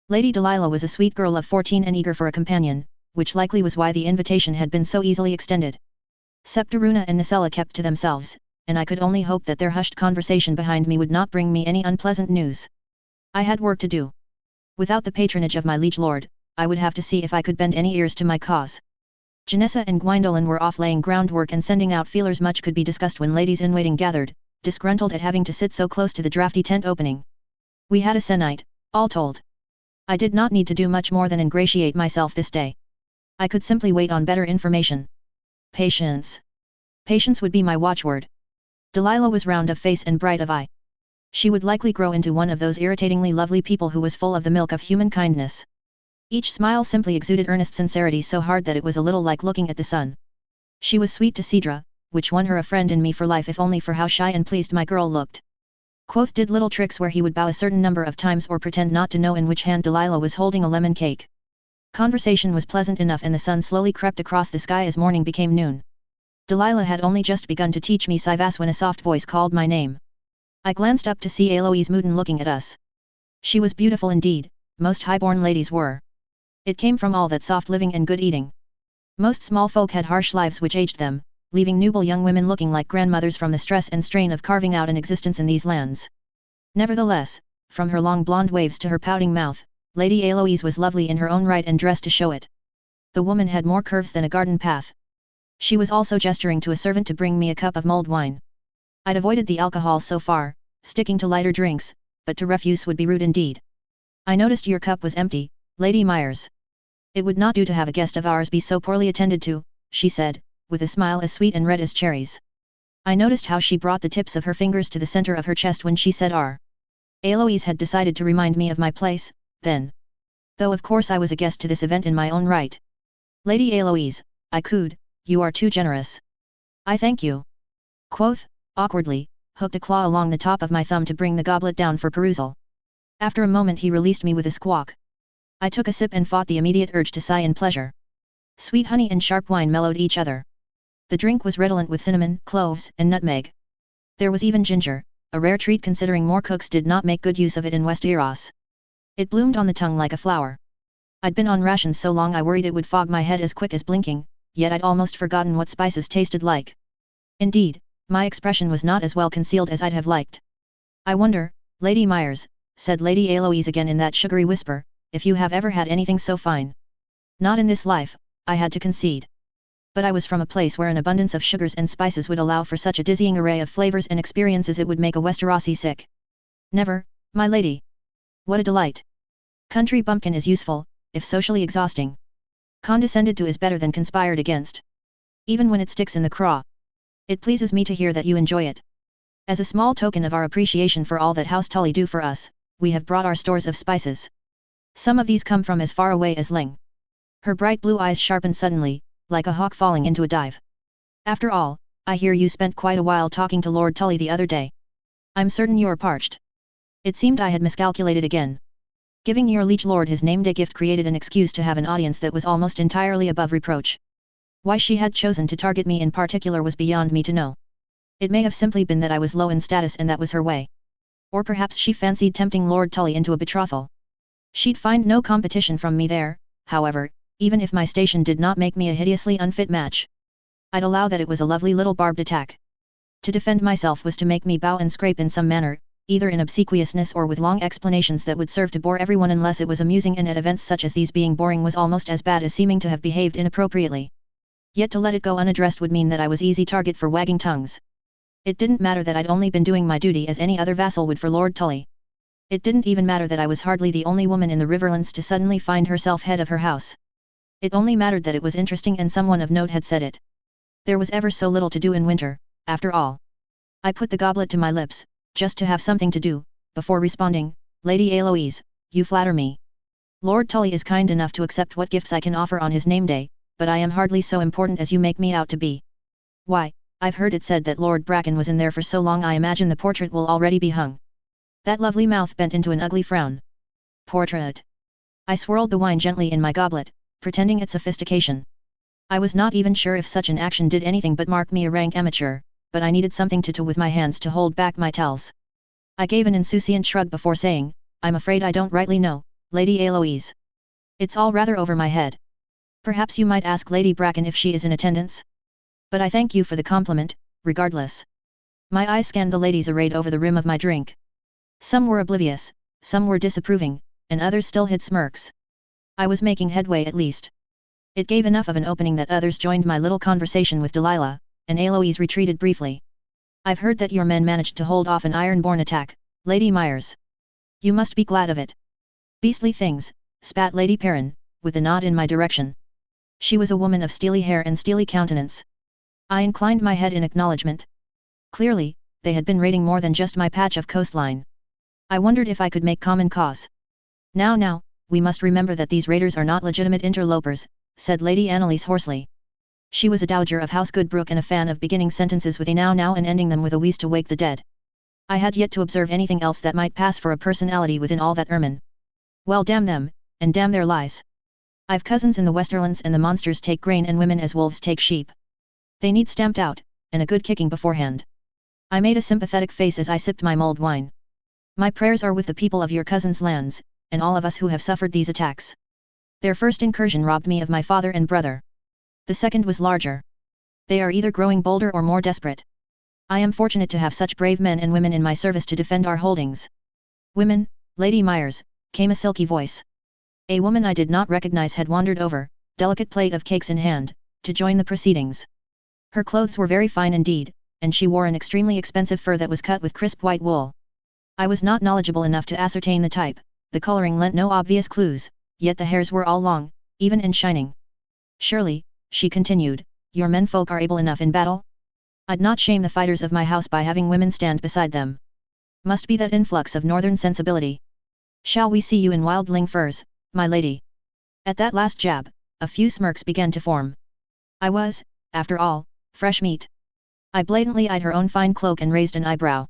Lady Delilah was a sweet girl of 14 and eager for a companion, which likely was why the invitation had been so easily extended. Septaruna and Nicella kept to themselves, and I could only hope that their hushed conversation behind me would not bring me any unpleasant news. I had work to do. Without the patronage of my liege lord, I would have to see if I could bend any ears to my cause. Janessa and Gwyndolin were off laying groundwork and sending out feelers. Much could be discussed when ladies-in-waiting gathered, disgruntled at having to sit so close to the drafty tent opening. We had a se'night, all told. I did not need to do much more than ingratiate myself this day. I could simply wait on better information. Patience. Patience would be my watchword. Delilah was round of face and bright of eye. She would likely grow into one of those irritatingly lovely people who was full of the milk of human kindness. Each smile simply exuded earnest sincerity so hard that it was a little like looking at the sun. She was sweet to Cedra, which won her a friend in me for life if only for how shy and pleased my girl looked. Quoth did little tricks where he would bow a certain number of times or pretend not to know in which hand Delilah was holding a lemon cake. Conversation was pleasant enough and the sun slowly crept across the sky as morning became noon. Delilah had only just begun to teach me Sivas when a soft voice called my name. I glanced up to see Aloise Mouton looking at us. She was beautiful indeed, most high-born ladies were. It came from all that soft living and good eating. Most small folk had harsh lives which aged them, leaving nubile young women looking like grandmothers from the stress and strain of carving out an existence in these lands. Nevertheless, from her long blonde waves to her pouting mouth, Lady Aloise was lovely in her own right and dressed to show it. The woman had more curves than a garden path. She was also gesturing to a servant to bring me a cup of mulled wine. I'd avoided the alcohol so far, sticking to lighter drinks, but to refuse would be rude indeed. I noticed your cup was empty, Lady Myers. It would not do to have a guest of ours be so poorly attended to, she said, with a smile as sweet and red as cherries. I noticed how she brought the tips of her fingers to the center of her chest when she said R. Eloise had decided to remind me of my place, then. Though of course I was a guest to this event in my own right. Lady Eloise, I cooed, you are too generous. I thank you. Quoth, awkwardly, hooked a claw along the top of my thumb to bring the goblet down for perusal. After a moment he released me with a squawk. I took a sip and fought the immediate urge to sigh in pleasure. Sweet honey and sharp wine mellowed each other. The drink was redolent with cinnamon, cloves, and nutmeg. There was even ginger, a rare treat considering more cooks did not make good use of it in West Eros. It bloomed on the tongue like a flower. I'd been on rations so long I worried it would fog my head as quick as blinking, yet I'd almost forgotten what spices tasted like. Indeed, my expression was not as well concealed as I'd have liked. I wonder, Lady Myers, said Lady Eloise again in that sugary whisper, if you have ever had anything so fine. Not in this life, I had to concede. But I was from a place where an abundance of sugars and spices would allow for such a dizzying array of flavors and experiences it would make a Westerosi sick. Never, my lady. What a delight. Country bumpkin is useful, if socially exhausting. Condescended to is better than conspired against. Even when it sticks in the craw. It pleases me to hear that you enjoy it. As a small token of our appreciation for all that House Tully do for us, we have brought our stores of spices. Some of these come from as far away as Ling. Her bright blue eyes sharpened suddenly, like a hawk falling into a dive. After all, I hear you spent quite a while talking to Lord Tully the other day. I'm certain you're parched. It seemed I had miscalculated again. Giving your liege lord his name-day gift created an excuse to have an audience that was almost entirely above reproach. Why she had chosen to target me in particular was beyond me to know. It may have simply been that I was low in status and that was her way. Or perhaps she fancied tempting Lord Tully into a betrothal. She'd find no competition from me there, however, even if my station did not make me a hideously unfit match. I'd allow that it was a lovely little barbed attack. To defend myself was to make me bow and scrape in some manner, either in obsequiousness or with long explanations that would serve to bore everyone unless it was amusing, and at events such as these being boring was almost as bad as seeming to have behaved inappropriately. Yet to let it go unaddressed would mean that I was easy target for wagging tongues. It didn't matter that I'd only been doing my duty as any other vassal would for Lord Tully. It didn't even matter that I was hardly the only woman in the Riverlands to suddenly find herself head of her house. It only mattered that it was interesting and someone of note had said it. There was ever so little to do in winter, after all. I put the goblet to my lips, just to have something to do, before responding, Lady Eloise, you flatter me. Lord Tully is kind enough to accept what gifts I can offer on his name day, but I am hardly so important as you make me out to be. Why, I've heard it said that Lord Bracken was in there for so long I imagine the portrait will already be hung. That lovely mouth bent into an ugly frown. Portrait. I swirled the wine gently in my goblet, pretending its sophistication. I was not even sure if such an action did anything but mark me a rank amateur, but I needed something to do with my hands to hold back my tells. I gave an insouciant shrug before saying, I'm afraid I don't rightly know, Lady Eloise. It's all rather over my head. Perhaps you might ask Lady Bracken if she is in attendance? But I thank you for the compliment, regardless. My eyes scanned the ladies arrayed over the rim of my drink. Some were oblivious, some were disapproving, and others still hid smirks. I was making headway at least. It gave enough of an opening that others joined my little conversation with Delilah, and Eloise retreated briefly. I've heard that your men managed to hold off an iron-born attack, Lady Myers. You must be glad of it. Beastly things, spat Lady Perrin, with a nod in my direction. She was a woman of steely hair and steely countenance. I inclined my head in acknowledgement. Clearly, they had been raiding more than just my patch of coastline. I wondered if I could make common cause. Now, we must remember that these raiders are not legitimate interlopers, said Lady Annalise hoarsely. She was a dowager of House Goodbrooke and a fan of beginning sentences with a now and ending them with a wheeze to wake the dead. I had yet to observe anything else that might pass for a personality within all that ermine. Well, damn them, and damn their lies. I've cousins in the Westerlands, and the monsters take grain and women as wolves take sheep. They need stamped out, and a good kicking beforehand. I made a sympathetic face as I sipped my mulled wine. My prayers are with the people of your cousins' lands, and all of us who have suffered these attacks. Their first incursion robbed me of my father and brother. The second was larger. They are either growing bolder or more desperate. I am fortunate to have such brave men and women in my service to defend our holdings. Women, Lady Myers, came a silky voice. A woman I did not recognize had wandered over, delicate plate of cakes in hand, to join the proceedings. Her clothes were very fine indeed, and she wore an extremely expensive fur that was cut with crisp white wool. I was not knowledgeable enough to ascertain the type, the coloring lent no obvious clues, yet the hairs were all long, even and shining. Surely, she continued, your menfolk are able enough in battle? I'd not shame the fighters of my house by having women stand beside them. Must be that influx of northern sensibility. Shall we see you in wildling furs, my lady? At that last jab, a few smirks began to form. I was, after all, fresh meat. I blatantly eyed her own fine cloak and raised an eyebrow.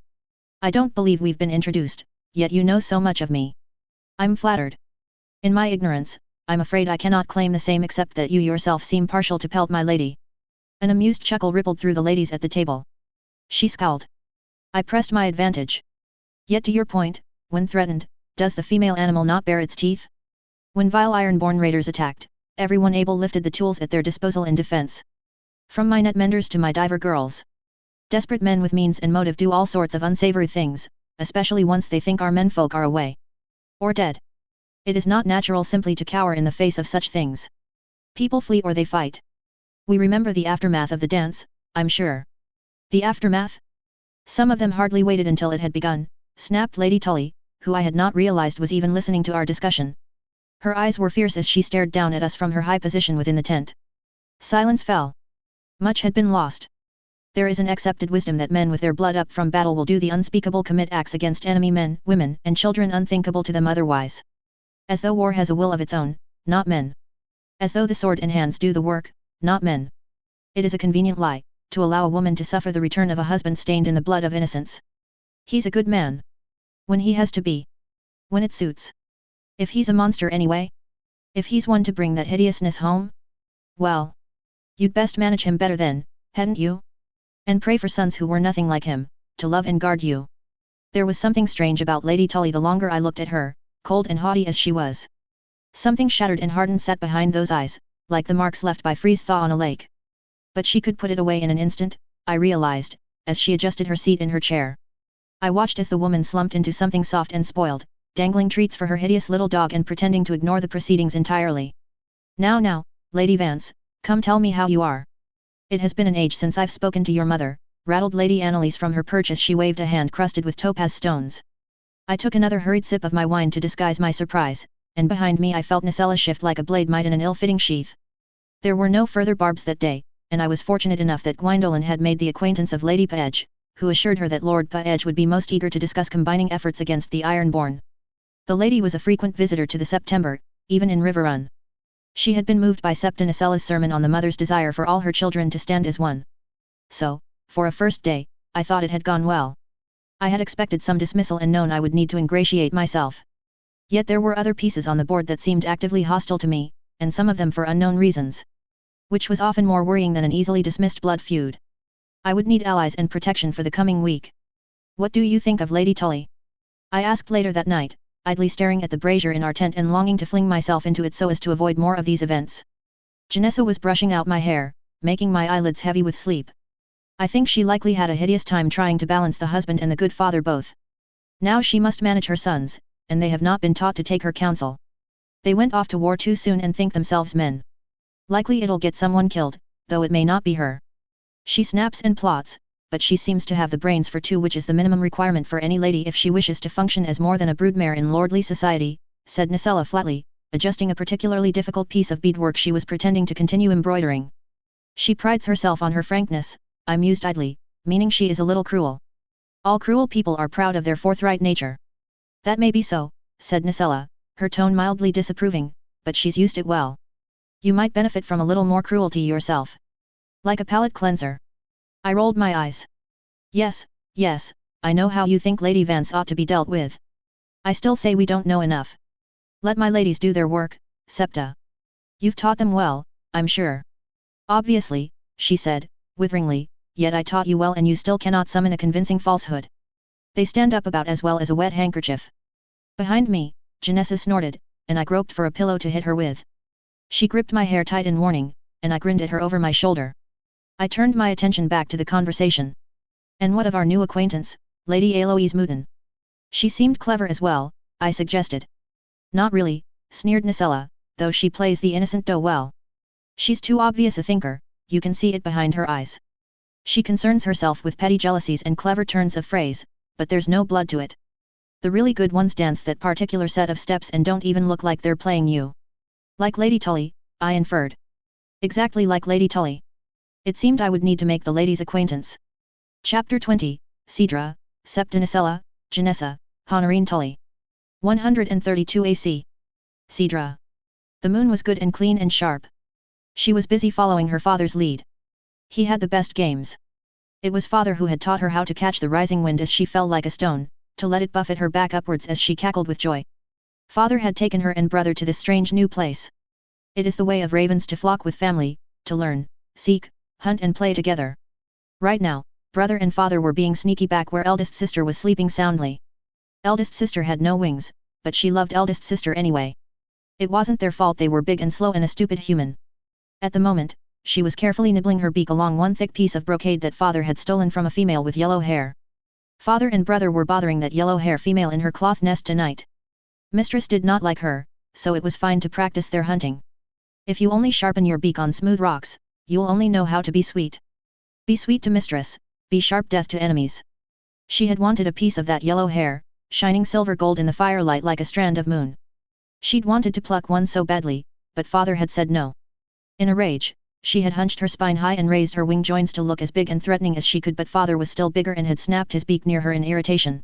I don't believe we've been introduced, yet you know so much of me. I'm flattered. In my ignorance, I'm afraid I cannot claim the same except that you yourself seem partial to pelt my lady. An amused chuckle rippled through the ladies at the table. She scowled. I pressed my advantage. Yet to your point, when threatened, does the female animal not bare its teeth? When vile iron-born raiders attacked, everyone able lifted the tools at their disposal in defense. From my net menders to my diver girls. Desperate men with means and motive do all sorts of unsavory things, especially once they think our menfolk are away. Or dead. It is not natural simply to cower in the face of such things. People flee or they fight. We remember the aftermath of the dance, I'm sure. The aftermath? Some of them hardly waited until it had begun, snapped Lady Tully, who I had not realized was even listening to our discussion. Her eyes were fierce as she stared down at us from her high position within the tent. Silence fell. Much had been lost. There is an accepted wisdom that men with their blood up from battle will do the unspeakable, commit acts against enemy men, women, and children unthinkable to them otherwise. As though war has a will of its own, not men. As though the sword and hands do the work, not men. It is a convenient lie, to allow a woman to suffer the return of a husband stained in the blood of innocence. He's a good man. When he has to be. When it suits. If he's a monster anyway? If he's one to bring that hideousness home? Well. You'd best manage him better then, hadn't you? And pray for sons who were nothing like him, to love and guard you. There was something strange about Lady Tully the longer I looked at her, cold and haughty as she was. Something shattered and hardened sat behind those eyes, like the marks left by freeze-thaw on a lake. But she could put it away in an instant, I realized, as she adjusted her seat in her chair. I watched as the woman slumped into something soft and spoiled, dangling treats for her hideous little dog and pretending to ignore the proceedings entirely. Now, Lady Vance, come tell me how you are. It has been an age since I've spoken to your mother, rattled Lady Annalise from her perch as she waved a hand crusted with topaz stones. I took another hurried sip of my wine to disguise my surprise, and behind me I felt Nacella shift like a blade might in an ill-fitting sheath. There were no further barbs that day, and I was fortunate enough that Gwyndolin had made the acquaintance of Lady Paedge, who assured her that Lord Paedge would be most eager to discuss combining efforts against the Ironborn. The lady was a frequent visitor to the September, even in Riverrun. She had been moved by Septa Nacella's sermon on the mother's desire for all her children to stand as one. So, for a first day, I thought it had gone well. I had expected some dismissal and known I would need to ingratiate myself. Yet there were other pieces on the board that seemed actively hostile to me, and some of them for unknown reasons. Which was often more worrying than an easily dismissed blood feud. I would need allies and protection for the coming week. What do you think of Lady Tully? I asked later that night, idly staring at the brazier in our tent and longing to fling myself into it so as to avoid more of these events. Janessa was brushing out my hair, making my eyelids heavy with sleep. I think she likely had a hideous time trying to balance the husband and the good father both. Now she must manage her sons, and they have not been taught to take her counsel. They went off to war too soon and think themselves men. Likely it'll get someone killed, though it may not be her. She snaps and plots, but she seems to have the brains for two, which is the minimum requirement for any lady if she wishes to function as more than a broodmare in lordly society, said Nacella flatly, adjusting a particularly difficult piece of beadwork she was pretending to continue embroidering. She prides herself on her frankness, I mused idly, meaning she is a little cruel. All cruel people are proud of their forthright nature. That may be so, said Nacella, her tone mildly disapproving, but she's used it well. You might benefit from a little more cruelty yourself. Like a palate cleanser. I rolled my eyes. Yes, I know how you think Lady Vance ought to be dealt with. I still say we don't know enough. Let my ladies do their work, Septa. You've taught them well, I'm sure. Obviously, she said, witheringly, yet I taught you well and you still cannot summon a convincing falsehood. They stand up about as well as a wet handkerchief. Behind me, Janessa snorted, and I groped for a pillow to hit her with. She gripped my hair tight in warning, and I grinned at her over my shoulder. I turned my attention back to the conversation. And what of our new acquaintance, Lady Aloise Mouton? She seemed clever as well, I suggested. Not really, sneered Nacella, though she plays the innocent doe well. She's too obvious a thinker, you can see it behind her eyes. She concerns herself with petty jealousies and clever turns of phrase, but there's no blood to it. The really good ones dance that particular set of steps and don't even look like they're playing you. Like Lady Tully, I inferred. Exactly like Lady Tully. It seemed I would need to make the lady's acquaintance, Chapter 20, Cedra, Septinicella, Janessa, Honorine Tully. 132 AC. Cedra. The moon was good and clean and sharp. She was busy following her father's lead. He had the best games. It was father who had taught her how to catch the rising wind as she fell like a stone, to let it buffet her back upwards as she cackled with joy. Father had taken her and brother to this strange new place. It is the way of ravens to flock with family, to learn, seek, hunt and play together. Right now, brother and father were being sneaky back where eldest sister was sleeping soundly. Eldest sister had no wings, but she loved eldest sister anyway. It wasn't their fault they were big and slow and a stupid human. At the moment, she was carefully nibbling her beak along one thick piece of brocade that father had stolen from a female with yellow hair. Father and brother were bothering that yellow hair female in her cloth nest tonight. Mistress did not like her, so it was fine to practice their hunting. If you only sharpen your beak on smooth rocks, you'll only know how to be sweet. Be sweet to mistress, be sharp death to enemies. She had wanted a piece of that yellow hair, shining silver gold in the firelight like a strand of moon. She'd wanted to pluck one so badly, but father had said no. In a rage, she had hunched her spine high and raised her wing joints to look as big and threatening as she could, but father was still bigger and had snapped his beak near her in irritation.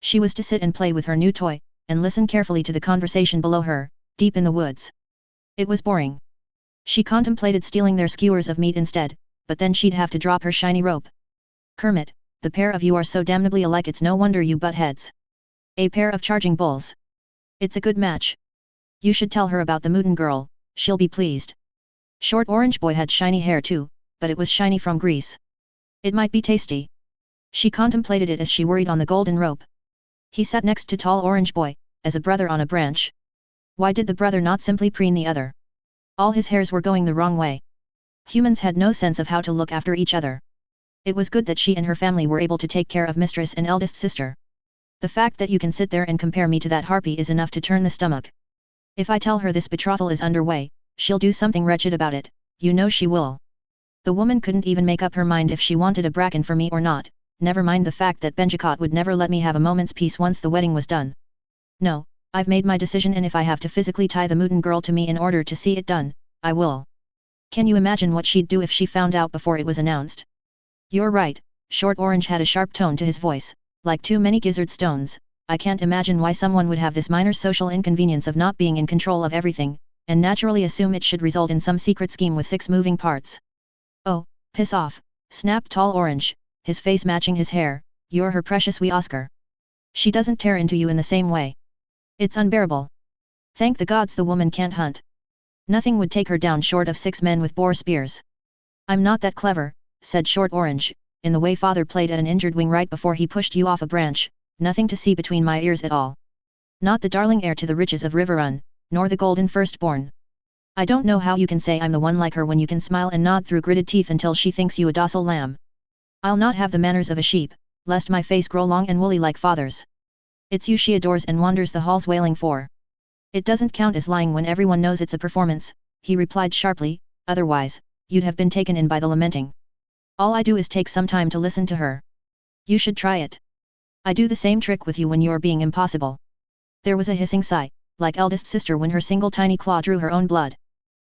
She was to sit and play with her new toy, and listen carefully to the conversation below her, deep in the woods. It was boring. She contemplated stealing their skewers of meat instead, but then she'd have to drop her shiny rope. Kermit, the pair of you are so damnably alike it's no wonder you butt heads. A pair of charging bulls. It's a good match. You should tell her about the Mooten girl, she'll be pleased. Short Orange Boy had shiny hair too, but it was shiny from grease. It might be tasty. She contemplated it as she worried on the golden rope. He sat next to Tall Orange Boy, as a brother on a branch. Why did the brother not simply preen the other? All his hairs were going the wrong way. Humans had no sense of how to look after each other. It was good that she and her family were able to take care of mistress and eldest sister. The fact that you can sit there and compare me to that harpy is enough to turn the stomach. If I tell her this betrothal is underway, she'll do something wretched about it, you know she will. The woman couldn't even make up her mind if she wanted a bracken for me or not, never mind the fact that Benjicot would never let me have a moment's peace once the wedding was done. No, I've made my decision, and if I have to physically tie the Mooten girl to me in order to see it done, I will. Can you imagine what she'd do if she found out before it was announced? You're right, Short Orange had a sharp tone to his voice, like too many gizzard stones. I can't imagine why someone would have this minor social inconvenience of not being in control of everything, and naturally assume it should result in some secret scheme with 6 moving parts. Oh, piss off, snapped Tall Orange, his face matching his hair, you're her precious wee Oscar. She doesn't tear into you in the same way. It's unbearable. Thank the gods the woman can't hunt. Nothing would take her down short of 6 men with boar spears. I'm not that clever, said Short Orange, in the way father played at an injured wing right before he pushed you off a branch, nothing to see between my ears at all. Not the darling heir to the riches of Riverrun, nor the golden firstborn. I don't know how you can say I'm the one like her when you can smile and nod through gritted teeth until she thinks you a docile lamb. I'll not have the manners of a sheep, lest my face grow long and woolly like father's. It's you she adores and wanders the halls wailing for. It doesn't count as lying when everyone knows it's a performance, he replied sharply, otherwise, you'd have been taken in by the lamenting. All I do is take some time to listen to her. You should try it. I do the same trick with you when you're being impossible. There was a hissing sigh, like eldest sister when her single tiny claw drew her own blood.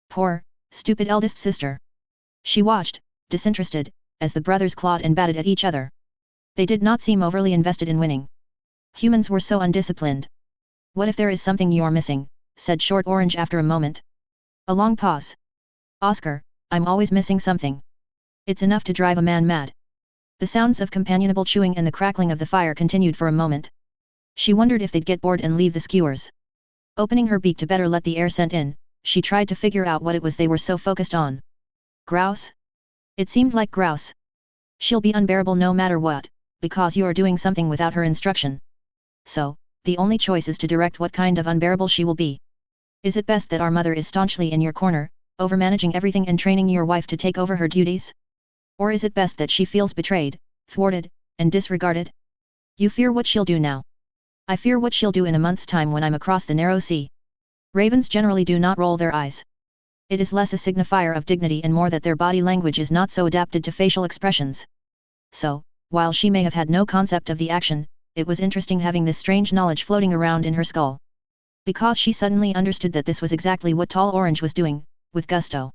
Poor, stupid eldest sister. She watched, disinterested, as the brothers clawed and batted at each other. They did not seem overly invested in winning. Humans were so undisciplined. What if there is something you're missing, said Short Orange after a moment. A long pause. Oscar, I'm always missing something. It's enough to drive a man mad. The sounds of companionable chewing and the crackling of the fire continued for a moment. She wondered if they'd get bored and leave the skewers. Opening her beak to better let the air scent in, she tried to figure out what it was they were so focused on. Grouse? It seemed like grouse. She'll be unbearable no matter what, because you're doing something without her instruction. So, the only choice is to direct what kind of unbearable she will be. Is it best that our mother is staunchly in your corner, overmanaging everything and training your wife to take over her duties? Or is it best that she feels betrayed, thwarted, and disregarded? You fear what she'll do now. I fear what she'll do in a month's time when I'm across the narrow sea. Ravens generally do not roll their eyes. It is less a signifier of dignity and more that their body language is not so adapted to facial expressions. So, while she may have had no concept of the action, it was interesting having this strange knowledge floating around in her skull. Because she suddenly understood that this was exactly what Tall Orange was doing, with gusto.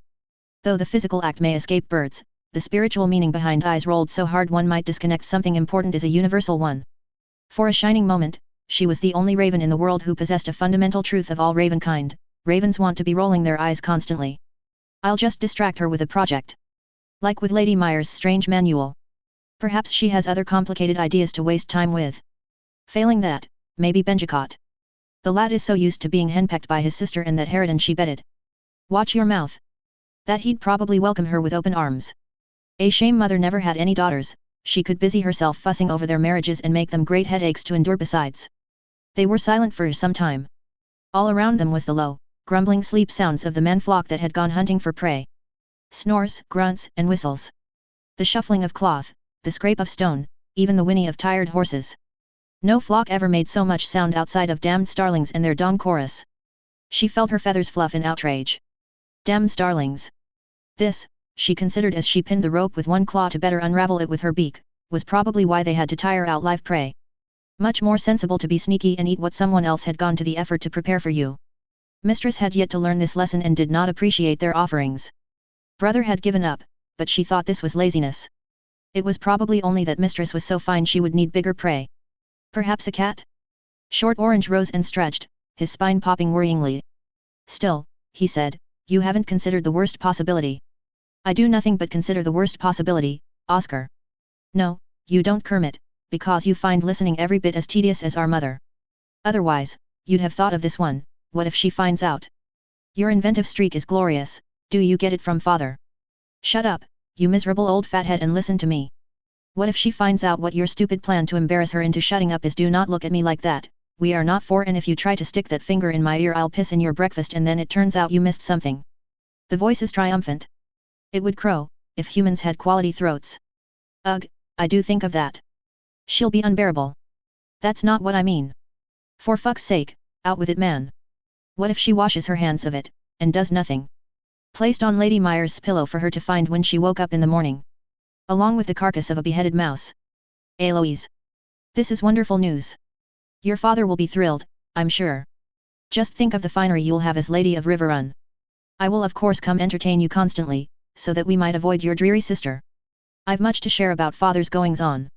Though the physical act may escape birds, the spiritual meaning behind eyes rolled so hard one might disconnect something important is a universal one. For a shining moment, she was the only raven in the world who possessed a fundamental truth of all ravenkind: ravens want to be rolling their eyes constantly. I'll just distract her with a project. Like with Lady Myers' strange manual. Perhaps she has other complicated ideas to waste time with. Failing that, maybe Benjicott. The lad is so used to being henpecked by his sister and that harridan she betted. Watch your mouth. That he'd probably welcome her with open arms. A shame mother never had any daughters, she could busy herself fussing over their marriages and make them great headaches to endure besides. They were silent for some time. All around them was the low, grumbling sleep sounds of the man flock that had gone hunting for prey. Snores, grunts, and whistles. The shuffling of cloth, the scrape of stone, even the whinny of tired horses. No flock ever made so much sound outside of damned starlings and their dawn chorus. She felt her feathers fluff in outrage. Damned starlings. This, she considered as she pinned the rope with one claw to better unravel it with her beak, was probably why they had to tire out live prey. Much more sensible to be sneaky and eat what someone else had gone to the effort to prepare for you. Mistress had yet to learn this lesson and did not appreciate their offerings. Brother had given up, but she thought this was laziness. It was probably only that Mistress was so fine she would need bigger prey. Perhaps a cat? Short Orange rose and stretched, his spine popping worryingly. Still, he said, you haven't considered the worst possibility. I do nothing but consider the worst possibility, Oscar. No, you don't, Kermit, because you find listening every bit as tedious as our mother. Otherwise, you'd have thought of this one: what if she finds out? Your inventive streak is glorious, do you get it from father? Shut up, you miserable old fathead, and listen to me. What if she finds out what your stupid plan to embarrass her into shutting up is? Do not look at me like that, we are not four, and if you try to stick that finger in my ear I'll piss in your breakfast and then it turns out you missed something. The voice is triumphant. It would crow, if humans had quality throats. Ugh, I do think of that. She'll be unbearable. That's not what I mean. For fuck's sake, out with it, man. What if she washes her hands of it, and does nothing? Placed on Lady Myers' pillow for her to find when she woke up in the morning. Along with the carcass of a beheaded mouse. Eloise. This is wonderful news. Your father will be thrilled, I'm sure. Just think of the finery you'll have as Lady of Riverrun. I will of course come entertain you constantly, so that we might avoid your dreary sister. I've much to share about father's goings-on.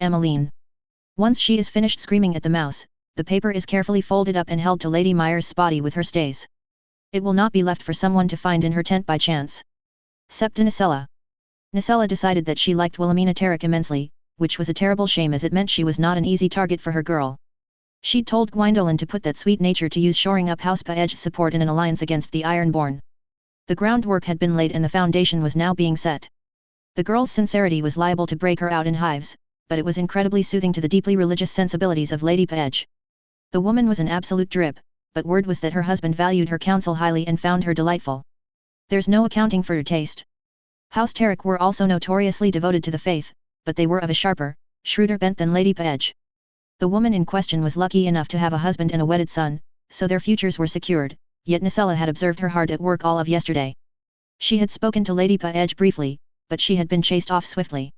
Emmeline. Once she is finished screaming at the mouse, the paper is carefully folded up and held to Lady Myers' body with her stays. It will not be left for someone to find in her tent by chance. Septa Nicella. Nicella decided that she liked Wilhelmina Tarek immensely, which was a terrible shame as it meant she was not an easy target for her girl. She'd told Gwyndolin to put that sweet nature to use, shoring up House Paedge's support in an alliance against the Ironborn. The groundwork had been laid and the foundation was now being set. The girl's sincerity was liable to break her out in hives, but it was incredibly soothing to the deeply religious sensibilities of Lady Paedge. The woman was an absolute drip, but word was that her husband valued her counsel highly and found her delightful. There's no accounting for her taste. House Tarek were also notoriously devoted to the faith, but they were of a sharper, shrewder bent than Lady Paedge. The woman in question was lucky enough to have a husband and a wedded son, so their futures were secured, yet Nicella had observed her hard at work all of yesterday. She had spoken to Lady Paedge briefly, but she had been chased off swiftly.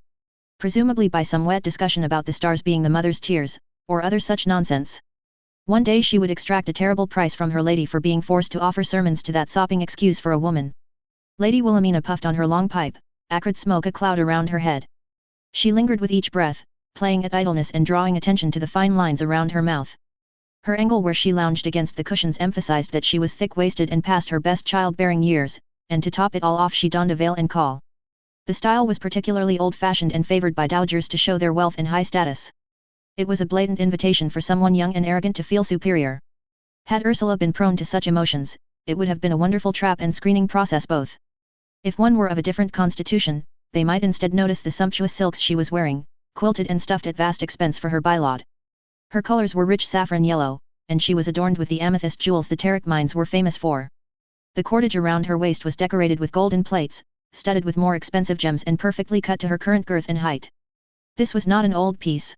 Presumably by some wet discussion about the stars being the mother's tears, or other such nonsense. One day she would extract a terrible price from her lady for being forced to offer sermons to that sopping excuse for a woman. Lady Wilhelmina puffed on her long pipe, acrid smoke a cloud around her head. She lingered with each breath, playing at idleness and drawing attention to the fine lines around her mouth. Her angle where she lounged against the cushions emphasized that she was thick-waisted and past her best childbearing years, and to top it all off she donned a veil and caul. The style was particularly old-fashioned and favored by dowagers to show their wealth and high status. It was a blatant invitation for someone young and arrogant to feel superior. Had Ursula been prone to such emotions, it would have been a wonderful trap and screening process both. If one were of a different constitution, they might instead notice the sumptuous silks she was wearing, quilted and stuffed at vast expense for her bylod. Her colors were rich saffron yellow, and she was adorned with the amethyst jewels the Tarek mines were famous for. The cordage around her waist was decorated with golden plates, studded with more expensive gems and perfectly cut to her current girth and height. This was not an old piece.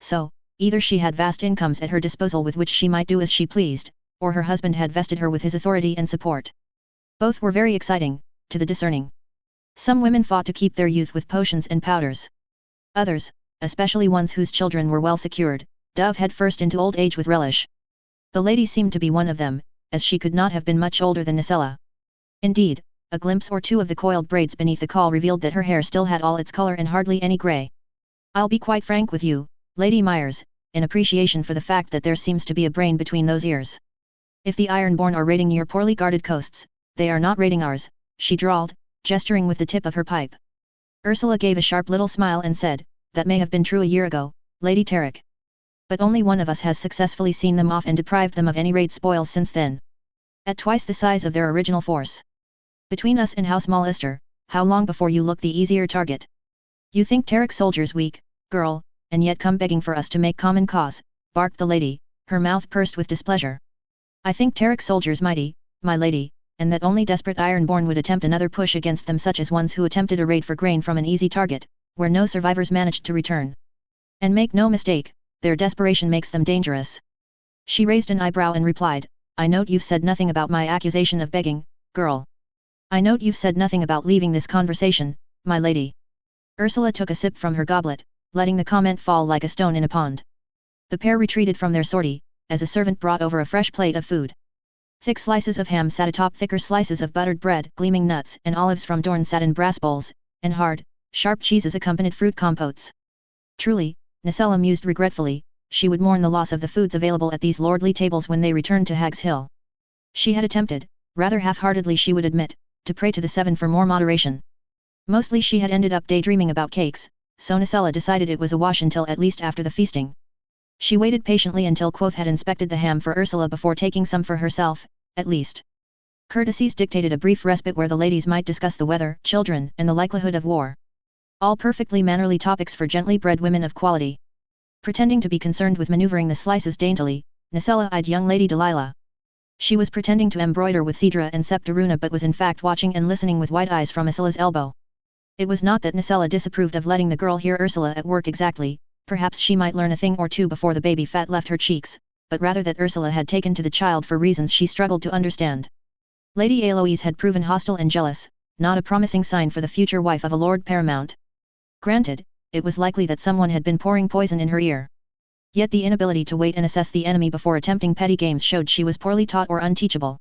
So, either she had vast incomes at her disposal with which she might do as she pleased, or her husband had vested her with his authority and support. Both were very exciting, to the discerning. Some women fought to keep their youth with potions and powders. Others, especially ones whose children were well secured, dove head first into old age with relish. The lady seemed to be one of them, as she could not have been much older than Nicella. Indeed, a glimpse or two of the coiled braids beneath the caul revealed that her hair still had all its color and hardly any grey. I'll be quite frank with you, Lady Myers, in appreciation for the fact that there seems to be a brain between those ears. If the Ironborn are raiding your poorly guarded coasts, they are not raiding ours, she drawled, gesturing with the tip of her pipe. Ursula gave a sharp little smile and said, that may have been true a year ago, Lady Tarek. But only one of us has successfully seen them off and deprived them of any raid spoils since then. At twice the size of their original force. Between us and House Mollister, how long before you look the easier target? You think Tarek soldiers weak, girl, and yet come begging for us to make common cause, barked the lady, her mouth pursed with displeasure. I think Tarek soldiers mighty, my lady, and that only desperate Ironborn would attempt another push against them, such as ones who attempted a raid for grain from an easy target, where no survivors managed to return. And make no mistake, their desperation makes them dangerous. She raised an eyebrow and replied, I note you've said nothing about my accusation of begging, girl. I note you've said nothing about leaving this conversation, my lady. Ursula took a sip from her goblet, letting the comment fall like a stone in a pond. The pair retreated from their sortie, as a servant brought over a fresh plate of food. Thick slices of ham sat atop thicker slices of buttered bread, gleaming nuts and olives from Dorne sat in brass bowls, and hard, sharp cheeses accompanied fruit compotes. Truly, Nacella mused regretfully, she would mourn the loss of the foods available at these lordly tables when they returned to Hag's Hill. She had attempted, rather half-heartedly she would admit, to pray to the Seven for more moderation. Mostly she had ended up daydreaming about cakes, so Nacella decided it was a wash until at least after the feasting. She waited patiently until Quoth had inspected the ham for Ursula before taking some for herself, at least. Courtesies dictated a brief respite where the ladies might discuss the weather, children, and the likelihood of war. All perfectly mannerly topics for gently bred women of quality. Pretending to be concerned with maneuvering the slices daintily, Nacella eyed young Lady Delilah. She was pretending to embroider with Cedra and Septaruna but was in fact watching and listening with wide eyes from Ursula's elbow. It was not that Nacella disapproved of letting the girl hear Ursula at work exactly, perhaps she might learn a thing or two before the baby fat left her cheeks, but rather that Ursula had taken to the child for reasons she struggled to understand. Lady Aloise had proven hostile and jealous, not a promising sign for the future wife of a Lord Paramount. Granted, it was likely that someone had been pouring poison in her ear. Yet the inability to wait and assess the enemy before attempting petty games showed she was poorly taught or unteachable.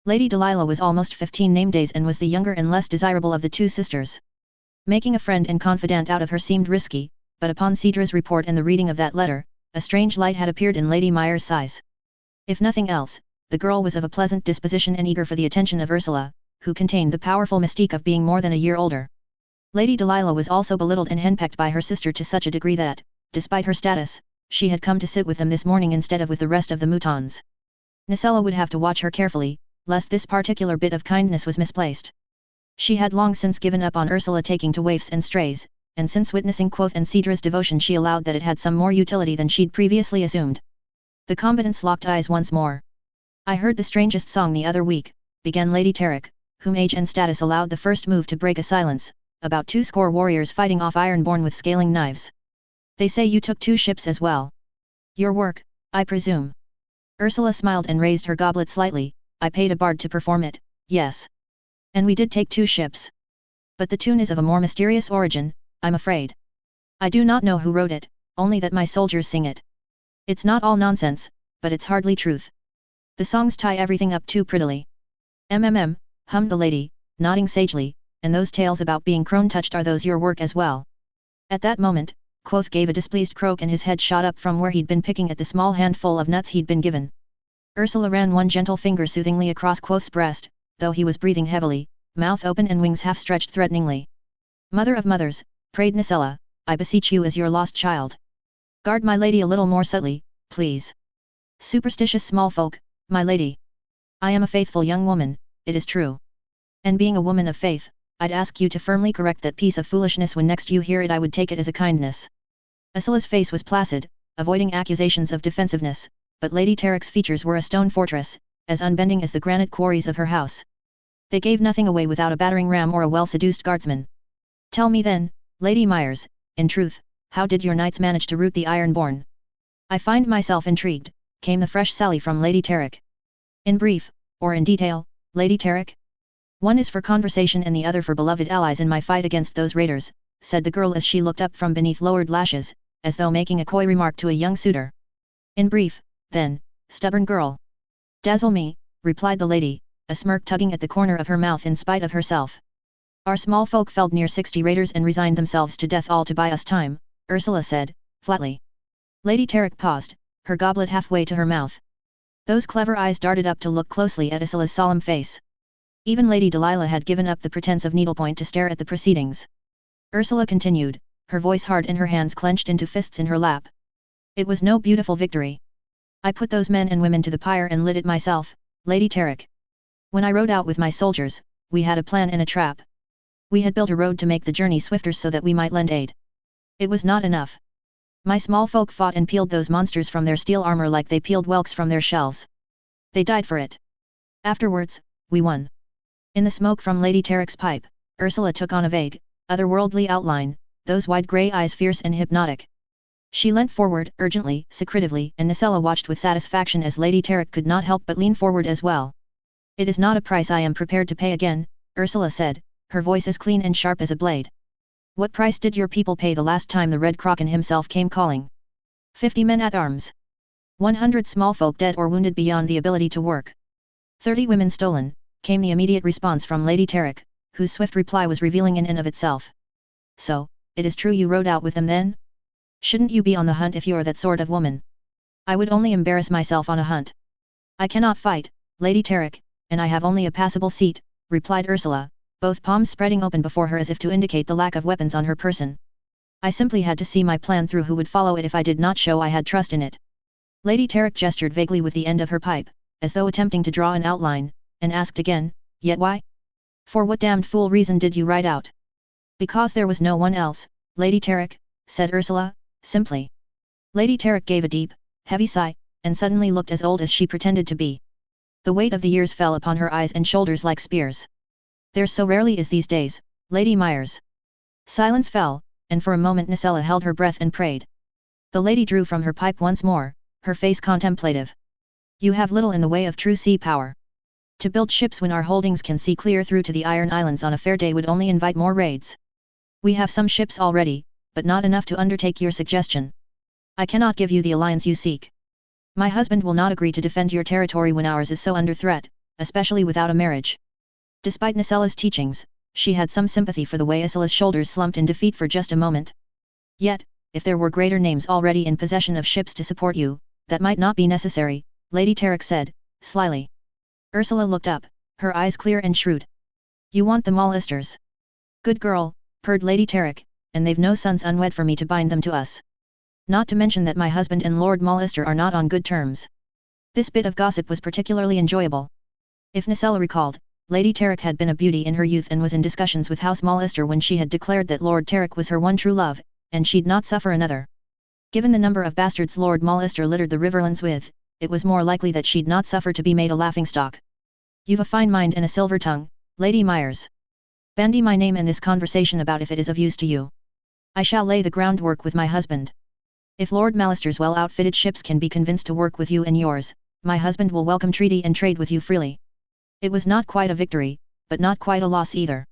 Lady Delilah was almost 15 name days and was the younger and less desirable of the two sisters. Making a friend and confidant out of her seemed risky, but upon Cedra's report and the reading of that letter, a strange light had appeared in Lady Myers' eyes. If nothing else, the girl was of a pleasant disposition and eager for the attention of Ursula, who contained the powerful mystique of being more than a year older. Lady Delilah was also belittled and henpecked by her sister to such a degree that, despite her status, she had come to sit with them this morning instead of with the rest of the Moutons. Nacella would have to watch her carefully, lest this particular bit of kindness was misplaced. She had long since given up on Ursula taking to waifs and strays, and since witnessing Quoth and Cedra's devotion she allowed that it had some more utility than she'd previously assumed. The combatants locked eyes once more. I heard the strangest song the other week, began Lady Tarek, whom age and status allowed the first move to break a silence, about 20 warriors fighting off Ironborn with scaling knives. They say you took 2 ships as well. Your work, I presume. Ursula smiled and raised her goblet slightly. I paid a bard to perform it, yes. And we did take 2 ships. But the tune is of a more mysterious origin, I'm afraid. I do not know who wrote it, only that my soldiers sing it. It's not all nonsense, but it's hardly truth. The songs tie everything up too prettily. Hummed the lady, nodding sagely, and those tales about being crone-touched, are those your work as well? At that moment, Quoth gave a displeased croak and his head shot up from where he'd been picking at the small handful of nuts he'd been given. Ursula ran one gentle finger soothingly across Quoth's breast, though he was breathing heavily, mouth open and wings half stretched threateningly. Mother of mothers, prayed Nacella, I beseech you as your lost child. Guard my lady a little more subtly, please. Superstitious small folk, my lady. I am a faithful young woman, it is true. And being a woman of faith, I'd ask you to firmly correct that piece of foolishness when next you hear it. I would take it as a kindness. Ursula's face was placid, avoiding accusations of defensiveness, but Lady Tarek's features were a stone fortress, as unbending as the granite quarries of her house. They gave nothing away without a battering ram or a well-seduced guardsman. Tell me then, Lady Myers, in truth, how did your knights manage to rout the Ironborn? I find myself intrigued, came the fresh sally from Lady Tarek. In brief, or in detail, Lady Tarek? One is for conversation and the other for beloved allies in my fight against those raiders, said the girl as she looked up from beneath lowered lashes, as though making a coy remark to a young suitor. In brief, then, stubborn girl. Dazzle me, replied the lady, a smirk tugging at the corner of her mouth in spite of herself. Our small folk felled near 60 raiders and resigned themselves to death all to buy us time, Ursula said, flatly. Lady Tarek paused, her goblet halfway to her mouth. Those clever eyes darted up to look closely at Ursula's solemn face. Even Lady Delilah had given up the pretense of needlepoint to stare at the proceedings. Ursula continued, her voice hard and her hands clenched into fists in her lap. It was no beautiful victory. I put those men and women to the pyre and lit it myself, Lady Tarek. When I rode out with my soldiers, we had a plan and a trap. We had built a road to make the journey swifter so that we might lend aid. It was not enough. My small folk fought and peeled those monsters from their steel armor like they peeled whelks from their shells. They died for it. Afterwards, we won. In the smoke from Lady Tarek's pipe, Ursula took on a vague, otherworldly outline, those wide grey eyes fierce and hypnotic. She leant forward, urgently, secretively, and Nicella watched with satisfaction as Lady Tarek could not help but lean forward as well. It is not a price I am prepared to pay again, Ursula said, her voice as clean and sharp as a blade. What price did your people pay the last time the Red Kraken himself came calling? 50 men at arms. 100 small folk dead or wounded beyond the ability to work. 30 women stolen, came the immediate response from Lady Tarek, whose swift reply was revealing in and of itself. So, it is true you rode out with them then? Shouldn't you be on the hunt if you're that sort of woman? I would only embarrass myself on a hunt. I cannot fight, Lady Tarek, and I have only a passable seat, replied Ursula, both palms spreading open before her as if to indicate the lack of weapons on her person. I simply had to see my plan through. Who would follow it if I did not show I had trust in it? Lady Tarek gestured vaguely with the end of her pipe, as though attempting to draw an outline, and asked again, yet why? For what damned fool reason did you ride out? Because there was no one else, Lady Tarek, said Ursula, simply. Lady Tarek gave a deep, heavy sigh, and suddenly looked as old as she pretended to be. The weight of the years fell upon her eyes and shoulders like spears. There so rarely is these days, Lady Myers. Silence fell, and for a moment Nicella held her breath and prayed. The lady drew from her pipe once more, her face contemplative. You have little in the way of true sea power. To build ships when our holdings can see clear through to the Iron Islands on a fair day would only invite more raids. We have some ships already, but not enough to undertake your suggestion. I cannot give you the alliance you seek. My husband will not agree to defend your territory when ours is so under threat, especially without a marriage. Despite Nicella's teachings, she had some sympathy for the way Ursula's shoulders slumped in defeat for just a moment. Yet, if there were greater names already in possession of ships to support you, that might not be necessary, Lady Tarek said, slyly. Ursula looked up, her eyes clear and shrewd. You want the Mollisters? Good girl, purred Lady Tarek, and they've no sons unwed for me to bind them to us. Not to mention that my husband and Lord Mollister are not on good terms. This bit of gossip was particularly enjoyable. If Nicella recalled, Lady Tarek had been a beauty in her youth and was in discussions with House Mollister when she had declared that Lord Tarek was her one true love, and she'd not suffer another. Given the number of bastards Lord Mollister littered the Riverlands with, it was more likely that she'd not suffer to be made a laughingstock. You've a fine mind and a silver tongue, Lady Myers. Bandy my name in this conversation about if it is of use to you. I shall lay the groundwork with my husband. If Lord Mollister's well-outfitted ships can be convinced to work with you and yours, my husband will welcome treaty and trade with you freely. It was not quite a victory, but not quite a loss either.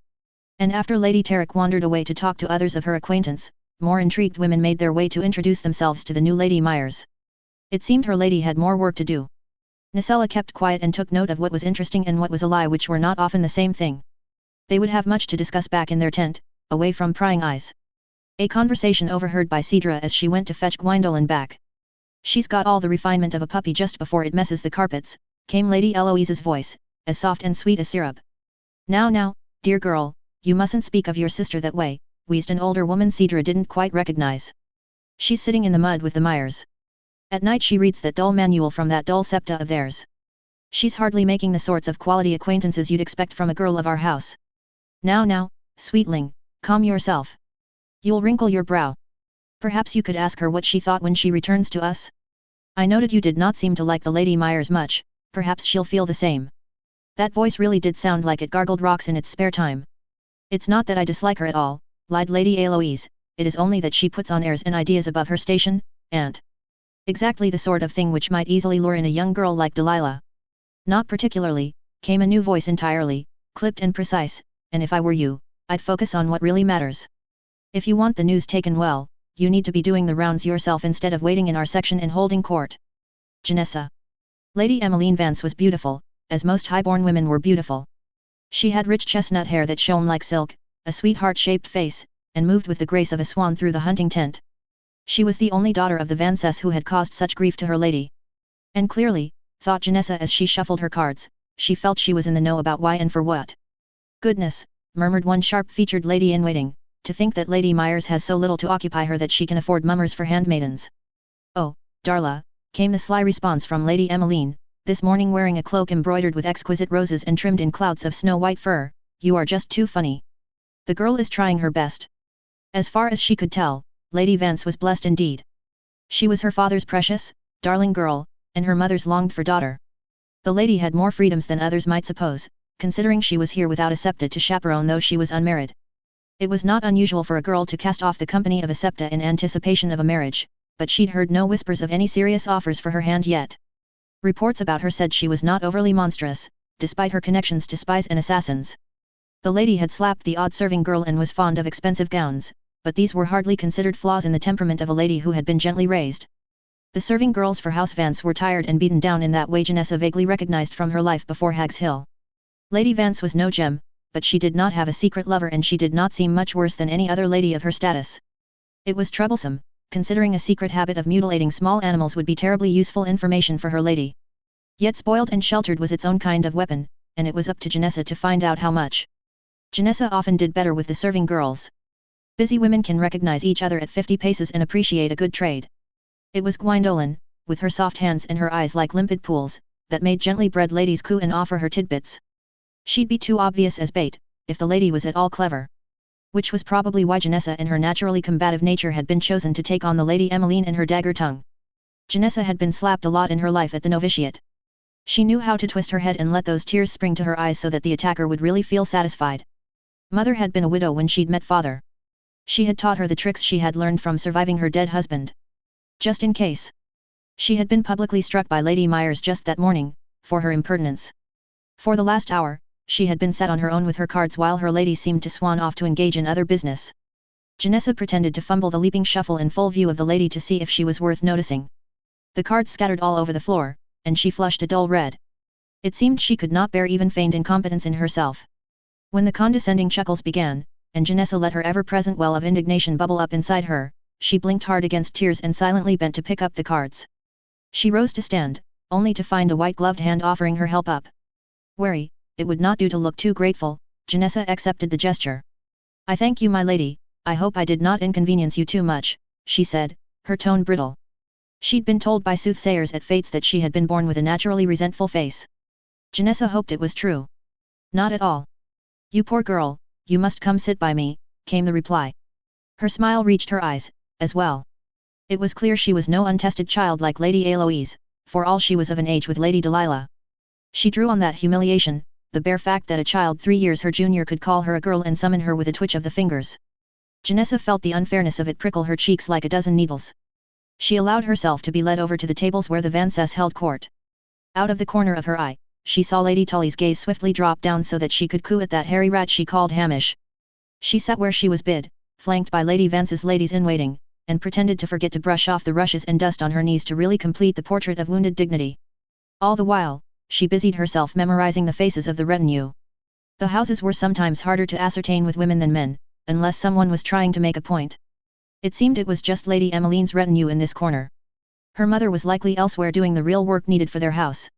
And after Lady Tarek wandered away to talk to others of her acquaintance, more intrigued women made their way to introduce themselves to the new Lady Myers. It seemed her lady had more work to do. Nicella kept quiet and took note of what was interesting and what was a lie, which were not often the same thing. They would have much to discuss back in their tent, away from prying eyes. A conversation overheard by Cedra as she went to fetch Gwyndolin back. She's got all the refinement of a puppy just before it messes the carpets, came Lady Eloise's voice, as soft and sweet as syrup. Now, dear girl, you mustn't speak of your sister that way, wheezed an older woman Cedra didn't quite recognize. She's sitting in the mud with the Myers. At night she reads that dull manual from that dull septa of theirs. She's hardly making the sorts of quality acquaintances you'd expect from a girl of our house. Now, sweetling, calm yourself. You'll wrinkle your brow. Perhaps you could ask her what she thought when she returns to us? I noted you did not seem to like the Lady Myers much, perhaps she'll feel the same. That voice really did sound like it gargled rocks in its spare time. It's not that I dislike her at all, lied Lady Eloise, it is only that she puts on airs and ideas above her station, and exactly the sort of thing which might easily lure in a young girl like Delilah. Not particularly, came a new voice entirely, clipped and precise, and if I were you, I'd focus on what really matters. If you want the news taken well, you need to be doing the rounds yourself instead of waiting in our section and holding court. Janessa. Lady Emmeline Vance was beautiful, as most high-born women were beautiful. She had rich chestnut hair that shone like silk, a sweet heart-shaped face, and moved with the grace of a swan through the hunting tent. She was the only daughter of the Vances who had caused such grief to her lady. And clearly, thought Janessa as she shuffled her cards, she felt she was in the know about why and for what. Goodness, murmured one sharp-featured lady-in-waiting, to think that Lady Myers has so little to occupy her that she can afford mummers for handmaidens. Oh, Darla, came the sly response from Lady Emmeline, this morning wearing a cloak embroidered with exquisite roses and trimmed in clouds of snow-white fur, you are just too funny. The girl is trying her best. As far as she could tell, Lady Vance was blessed indeed. She was her father's precious, darling girl, and her mother's longed-for daughter. The lady had more freedoms than others might suppose, considering she was here without a septa to chaperone though she was unmarried. It was not unusual for a girl to cast off the company of a septa in anticipation of a marriage, but she'd heard no whispers of any serious offers for her hand yet. Reports about her said she was not overly monstrous, despite her connections to spies and assassins. The lady had slapped the odd serving girl and was fond of expensive gowns, but these were hardly considered flaws in the temperament of a lady who had been gently raised. The serving girls for House Vance were tired and beaten down in that way Janessa vaguely recognized from her life before Hag's Hill. Lady Vance was no gem, but she did not have a secret lover and she did not seem much worse than any other lady of her status. It was troublesome, considering a secret habit of mutilating small animals would be terribly useful information for her lady. Yet spoiled and sheltered was its own kind of weapon, and it was up to Janessa to find out how much. Janessa often did better with the serving girls. Busy women can recognize each other at 50 paces and appreciate a good trade. It was Gwyndolin, with her soft hands and her eyes like limpid pools, that made gently bred ladies coo and offer her tidbits. She'd be too obvious as bait, if the lady was at all clever. Which was probably why Janessa in her naturally combative nature had been chosen to take on the Lady Emmeline and her dagger tongue. Janessa had been slapped a lot in her life at the novitiate. She knew how to twist her head and let those tears spring to her eyes so that the attacker would really feel satisfied. Mother had been a widow when she'd met father. She had taught her the tricks she had learned from surviving her dead husband. Just in case. She had been publicly struck by Lady Myers just that morning, for her impertinence. For the last hour, she had been set on her own with her cards while her lady seemed to swan off to engage in other business. Janessa pretended to fumble the leaping shuffle in full view of the lady to see if she was worth noticing. The cards scattered all over the floor, and she flushed a dull red. It seemed she could not bear even feigned incompetence in herself. When the condescending chuckles began, and Janessa let her ever-present well of indignation bubble up inside her, she blinked hard against tears and silently bent to pick up the cards. She rose to stand, only to find a white-gloved hand offering her help up. Wary, it would not do to look too grateful, Janessa accepted the gesture. I thank you my lady, I hope I did not inconvenience you too much, she said, her tone brittle. She'd been told by soothsayers at Fates that she had been born with a naturally resentful face. Janessa hoped it was true. Not at all. You poor girl, you must come sit by me, came the reply. Her smile reached her eyes, as well. It was clear she was no untested child like Lady Aloise, for all she was of an age with Lady Delilah. She drew on that humiliation, the bare fact that a child 3 years her junior could call her a girl and summon her with a twitch of the fingers. Janessa felt the unfairness of it prickle her cheeks like a dozen needles. She allowed herself to be led over to the tables where the Vances held court. Out of the corner of her eye, she saw Lady Tully's gaze swiftly drop down so that she could coo at that hairy rat she called Hamish. She sat where she was bid, flanked by Lady Vance's ladies-in-waiting, and pretended to forget to brush off the rushes and dust on her knees to really complete the portrait of wounded dignity. All the while, she busied herself memorizing the faces of the retinue. The houses were sometimes harder to ascertain with women than men, unless someone was trying to make a point. It seemed it was just Lady Emmeline's retinue in this corner. Her mother was likely elsewhere doing the real work needed for their house.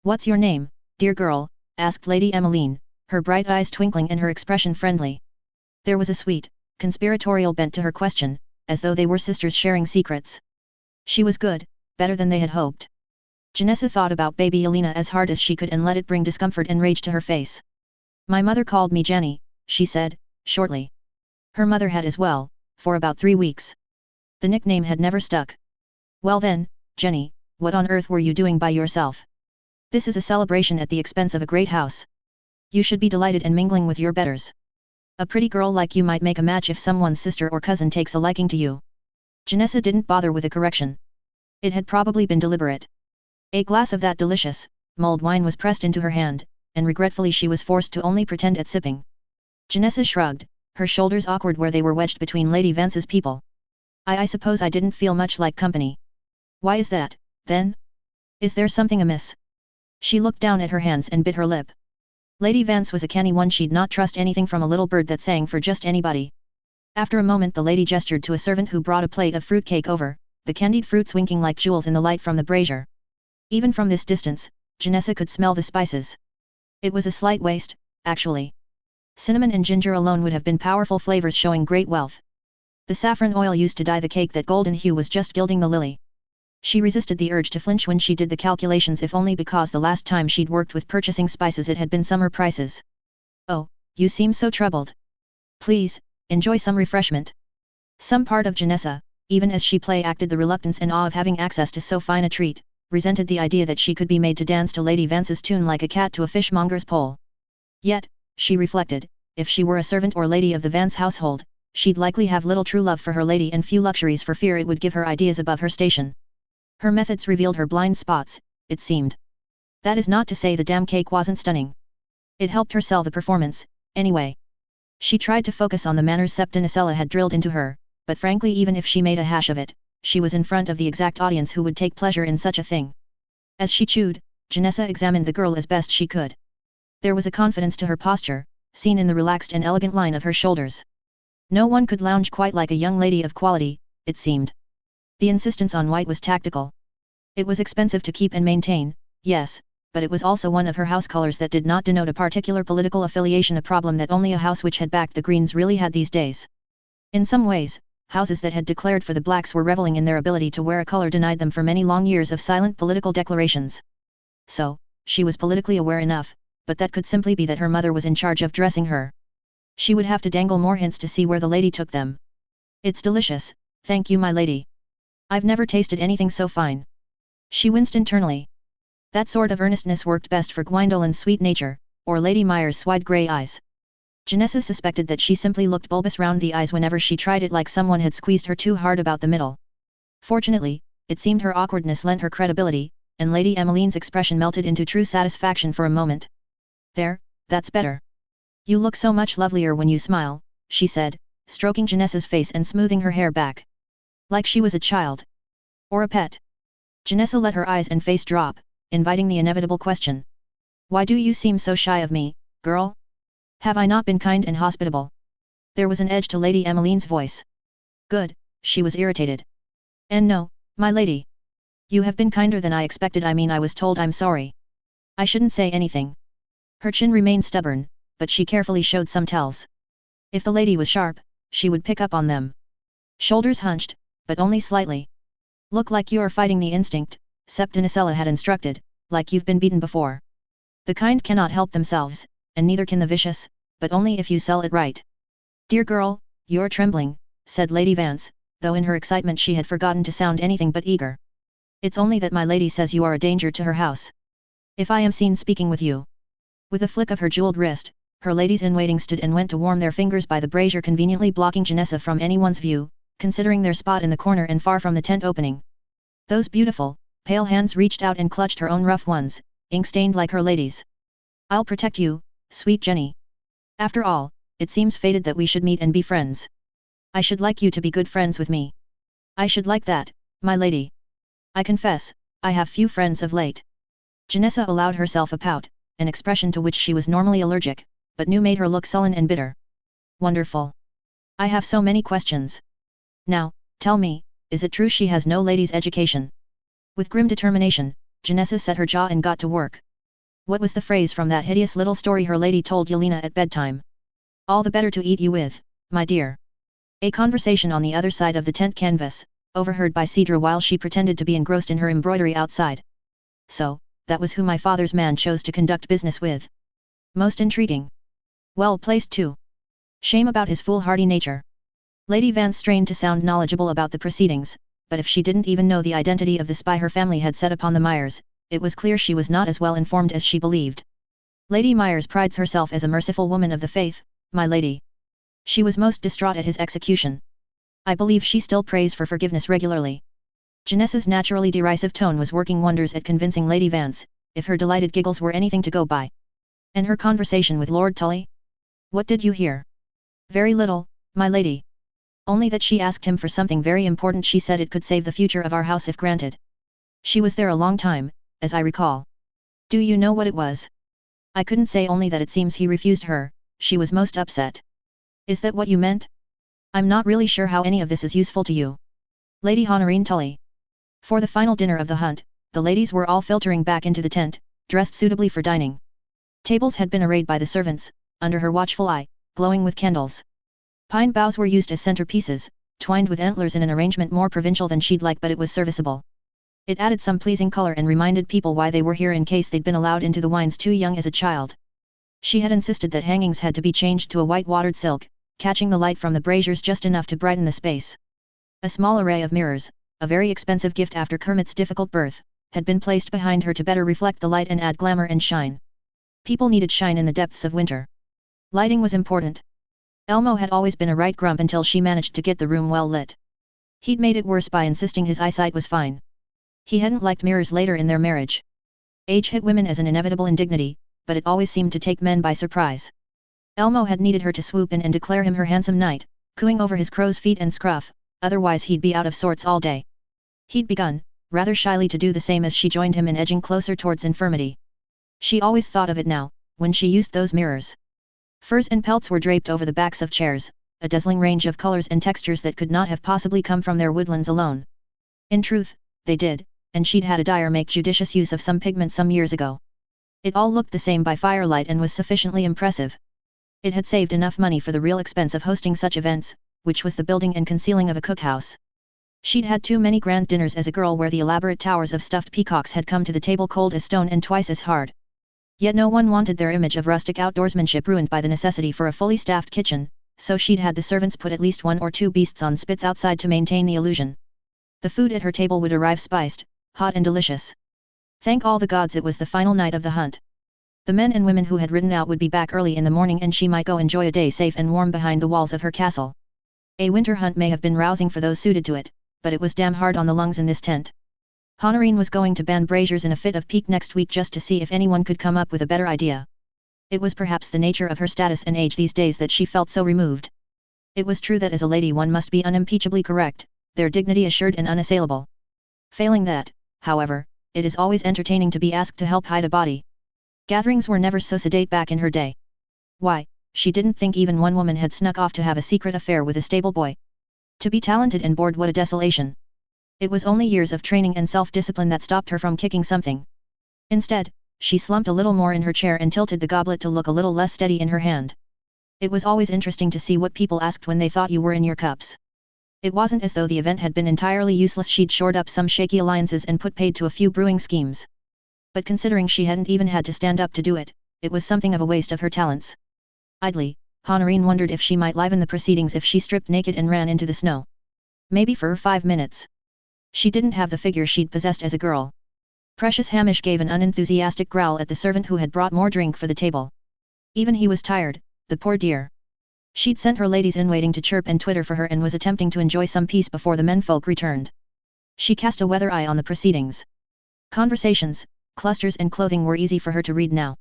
What's your name, dear girl? Asked Lady Emmeline, her bright eyes twinkling and her expression friendly. There was a sweet, conspiratorial bent to her question, as though they were sisters sharing secrets. She was good, better than they had hoped. Janessa thought about baby Alina as hard as she could and let it bring discomfort and rage to her face. My mother called me Jenny, she said, shortly. Her mother had as well, for about 3 weeks. The nickname had never stuck. Well then, Jenny, what on earth were you doing by yourself? This is a celebration at the expense of a great house. You should be delighted and mingling with your betters. A pretty girl like you might make a match if someone's sister or cousin takes a liking to you. Janessa didn't bother with a correction. It had probably been deliberate. A glass of that delicious, mulled wine was pressed into her hand, and regretfully she was forced to only pretend at sipping. Janessa shrugged, her shoulders awkward where they were wedged between Lady Vance's people. I suppose I didn't feel much like company. Why is that, then? Is there something amiss? She looked down at her hands and bit her lip. Lady Vance was a canny one, she'd not trust anything from a little bird that sang for just anybody. After a moment the lady gestured to a servant who brought a plate of fruit cake over, the candied fruits winking like jewels in the light from the brazier. Even from this distance, Janessa could smell the spices. It was a slight waste, actually. Cinnamon and ginger alone would have been powerful flavors showing great wealth. The saffron oil used to dye the cake that golden hue was just gilding the lily. She resisted the urge to flinch when she did the calculations, if only because the last time she'd worked with purchasing spices it had been summer prices. Oh, you seem so troubled. Please, enjoy some refreshment. Some part of Janessa, even as she acted the reluctance and awe of having access to so fine a treat, resented the idea that she could be made to dance to Lady Vance's tune like a cat to a fishmonger's pole. Yet, she reflected, if she were a servant or lady of the Vance household, she'd likely have little true love for her lady and few luxuries for fear it would give her ideas above her station. Her methods revealed her blind spots, it seemed. That is not to say the damn cake wasn't stunning. It helped her sell the performance, anyway. She tried to focus on the manners Septinicella had drilled into her, but frankly even if she made a hash of it, she was in front of the exact audience who would take pleasure in such a thing. As she chewed, Janessa examined the girl as best she could. There was a confidence to her posture, seen in the relaxed and elegant line of her shoulders. No one could lounge quite like a young lady of quality, it seemed. The insistence on white was tactical. It was expensive to keep and maintain, yes, but it was also one of her house colors that did not denote a particular political affiliation, a problem that only a house which had backed the Greens really had these days. In some ways, houses that had declared for the blacks were reveling in their ability to wear a color denied them for many long years of silent political declarations. So, she was politically aware enough, but that could simply be that her mother was in charge of dressing her. She would have to dangle more hints to see where the lady took them. It's delicious, thank you my lady. I've never tasted anything so fine. She winced internally. That sort of earnestness worked best for Gwyndolen's sweet nature, or Lady Myers' wide grey eyes. Janessa suspected that she simply looked bulbous round the eyes whenever she tried it, like someone had squeezed her too hard about the middle. Fortunately, it seemed her awkwardness lent her credibility, and Lady Emmeline's expression melted into true satisfaction for a moment. There, that's better. You look so much lovelier when you smile, she said, stroking Janessa's face and smoothing her hair back. Like she was a child. Or a pet. Janessa let her eyes and face drop, inviting the inevitable question. Why do you seem so shy of me, girl? Have I not been kind and hospitable? There was an edge to Lady Emmeline's voice. Good, she was irritated. And no, my lady. You have been kinder than I expected, I mean I was told I'm sorry. I shouldn't say anything. Her chin remained stubborn, but she carefully showed some tells. If the lady was sharp, she would pick up on them. Shoulders hunched, but only slightly. Look like you're fighting the instinct, Septinicella had instructed, like you've been beaten before. The kind cannot help themselves, and neither can the vicious, but only if you sell it right. Dear girl, you're trembling, said Lady Vance, though in her excitement she had forgotten to sound anything but eager. It's only that my lady says you are a danger to her house. If I am seen speaking with you. With a flick of her jeweled wrist, her ladies-in-waiting stood and went to warm their fingers by the brazier, conveniently blocking Janessa from anyone's view, considering their spot in the corner and far from the tent opening. Those beautiful, pale hands reached out and clutched her own rough ones, ink-stained like her ladies'. I'll protect you, sweet Jenny. After all, it seems fated that we should meet and be friends. I should like you to be good friends with me. I should like that, my lady. I confess, I have few friends of late. Janessa allowed herself a pout, an expression to which she was normally allergic, but knew made her look sullen and bitter. Wonderful. I have so many questions. Now, tell me, is it true she has no lady's education? With grim determination, Janessa set her jaw and got to work. What was the phrase from that hideous little story her lady told Yelena at bedtime? All the better to eat you with, my dear. A conversation on the other side of the tent canvas, overheard by Cedra while she pretended to be engrossed in her embroidery outside. So, that was who my father's man chose to conduct business with. Most intriguing. Well placed too. Shame about his foolhardy nature. Lady Vance strained to sound knowledgeable about the proceedings, but if she didn't even know the identity of the spy her family had set upon the Myers, it was clear she was not as well informed as she believed. Lady Myers prides herself as a merciful woman of the faith, my lady. She was most distraught at his execution. I believe she still prays for forgiveness regularly. Janessa's naturally derisive tone was working wonders at convincing Lady Vance, if her delighted giggles were anything to go by. And her conversation with Lord Tully? What did you hear? Very little, my lady. Only that she asked him for something very important. She said it could save the future of our house if granted. She was there a long time, as I recall. Do you know what it was? I couldn't say, only that it seems he refused her. She was most upset. Is that what you meant? I'm not really sure how any of this is useful to you. Lady Honorine Tully. For the final dinner of the hunt, the ladies were all filtering back into the tent, dressed suitably for dining. Tables had been arrayed by the servants, under her watchful eye, glowing with candles. Pine boughs were used as centerpieces, twined with antlers in an arrangement more provincial than she'd like, but it was serviceable. It added some pleasing color and reminded people why they were here in case they'd been allowed into the wines too young as a child. She had insisted that hangings had to be changed to a white-watered silk, catching the light from the braziers just enough to brighten the space. A small array of mirrors, a very expensive gift after Kermit's difficult birth, had been placed behind her to better reflect the light and add glamour and shine. People needed shine in the depths of winter. Lighting was important. Elmo had always been a right grump until she managed to get the room well lit. He'd made it worse by insisting his eyesight was fine. He hadn't liked mirrors later in their marriage. Age hit women as an inevitable indignity, but it always seemed to take men by surprise. Elmo had needed her to swoop in and declare him her handsome knight, cooing over his crow's feet and scruff, otherwise he'd be out of sorts all day. He'd begun, rather shyly, to do the same as she joined him in edging closer towards infirmity. She always thought of it now, when she used those mirrors. Furs and pelts were draped over the backs of chairs, a dazzling range of colors and textures that could not have possibly come from their woodlands alone. In truth, they did, and she'd had a dyer make judicious use of some pigment some years ago. It all looked the same by firelight and was sufficiently impressive. It had saved enough money for the real expense of hosting such events, which was the building and concealing of a cookhouse. She'd had too many grand dinners as a girl where the elaborate towers of stuffed peacocks had come to the table cold as stone and twice as hard. Yet no one wanted their image of rustic outdoorsmanship ruined by the necessity for a fully staffed kitchen, so she'd had the servants put at least 1 or 2 beasts on spits outside to maintain the illusion. The food at her table would arrive spiced, hot and delicious. Thank all the gods it was the final night of the hunt. The men and women who had ridden out would be back early in the morning and she might go enjoy a day safe and warm behind the walls of her castle. A winter hunt may have been rousing for those suited to it, but it was damn hard on the lungs in this tent. Honorine was going to ban braziers in a fit of pique next week just to see if anyone could come up with a better idea. It was perhaps the nature of her status and age these days that she felt so removed. It was true that as a lady one must be unimpeachably correct, their dignity assured and unassailable. Failing that, however, it is always entertaining to be asked to help hide a body. Gatherings were never so sedate back in her day. Why, she didn't think even one woman had snuck off to have a secret affair with a stable boy. To be talented and bored, what a desolation. It was only years of training and self-discipline that stopped her from kicking something. Instead, she slumped a little more in her chair and tilted the goblet to look a little less steady in her hand. It was always interesting to see what people asked when they thought you were in your cups. It wasn't as though the event had been entirely useless. She'd shored up some shaky alliances and put paid to a few brewing schemes. But considering she hadn't even had to stand up to do it, it was something of a waste of her talents. Idly, Honorine wondered if she might liven the proceedings if she stripped naked and ran into the snow. Maybe for 5 minutes. She didn't have the figure she'd possessed as a girl. Precious Hamish gave an unenthusiastic growl at the servant who had brought more drink for the table. Even he was tired, the poor dear. She'd sent her ladies-in-waiting to chirp and twitter for her and was attempting to enjoy some peace before the menfolk returned. She cast a weather eye on the proceedings. Conversations, clusters and clothing were easy for her to read now.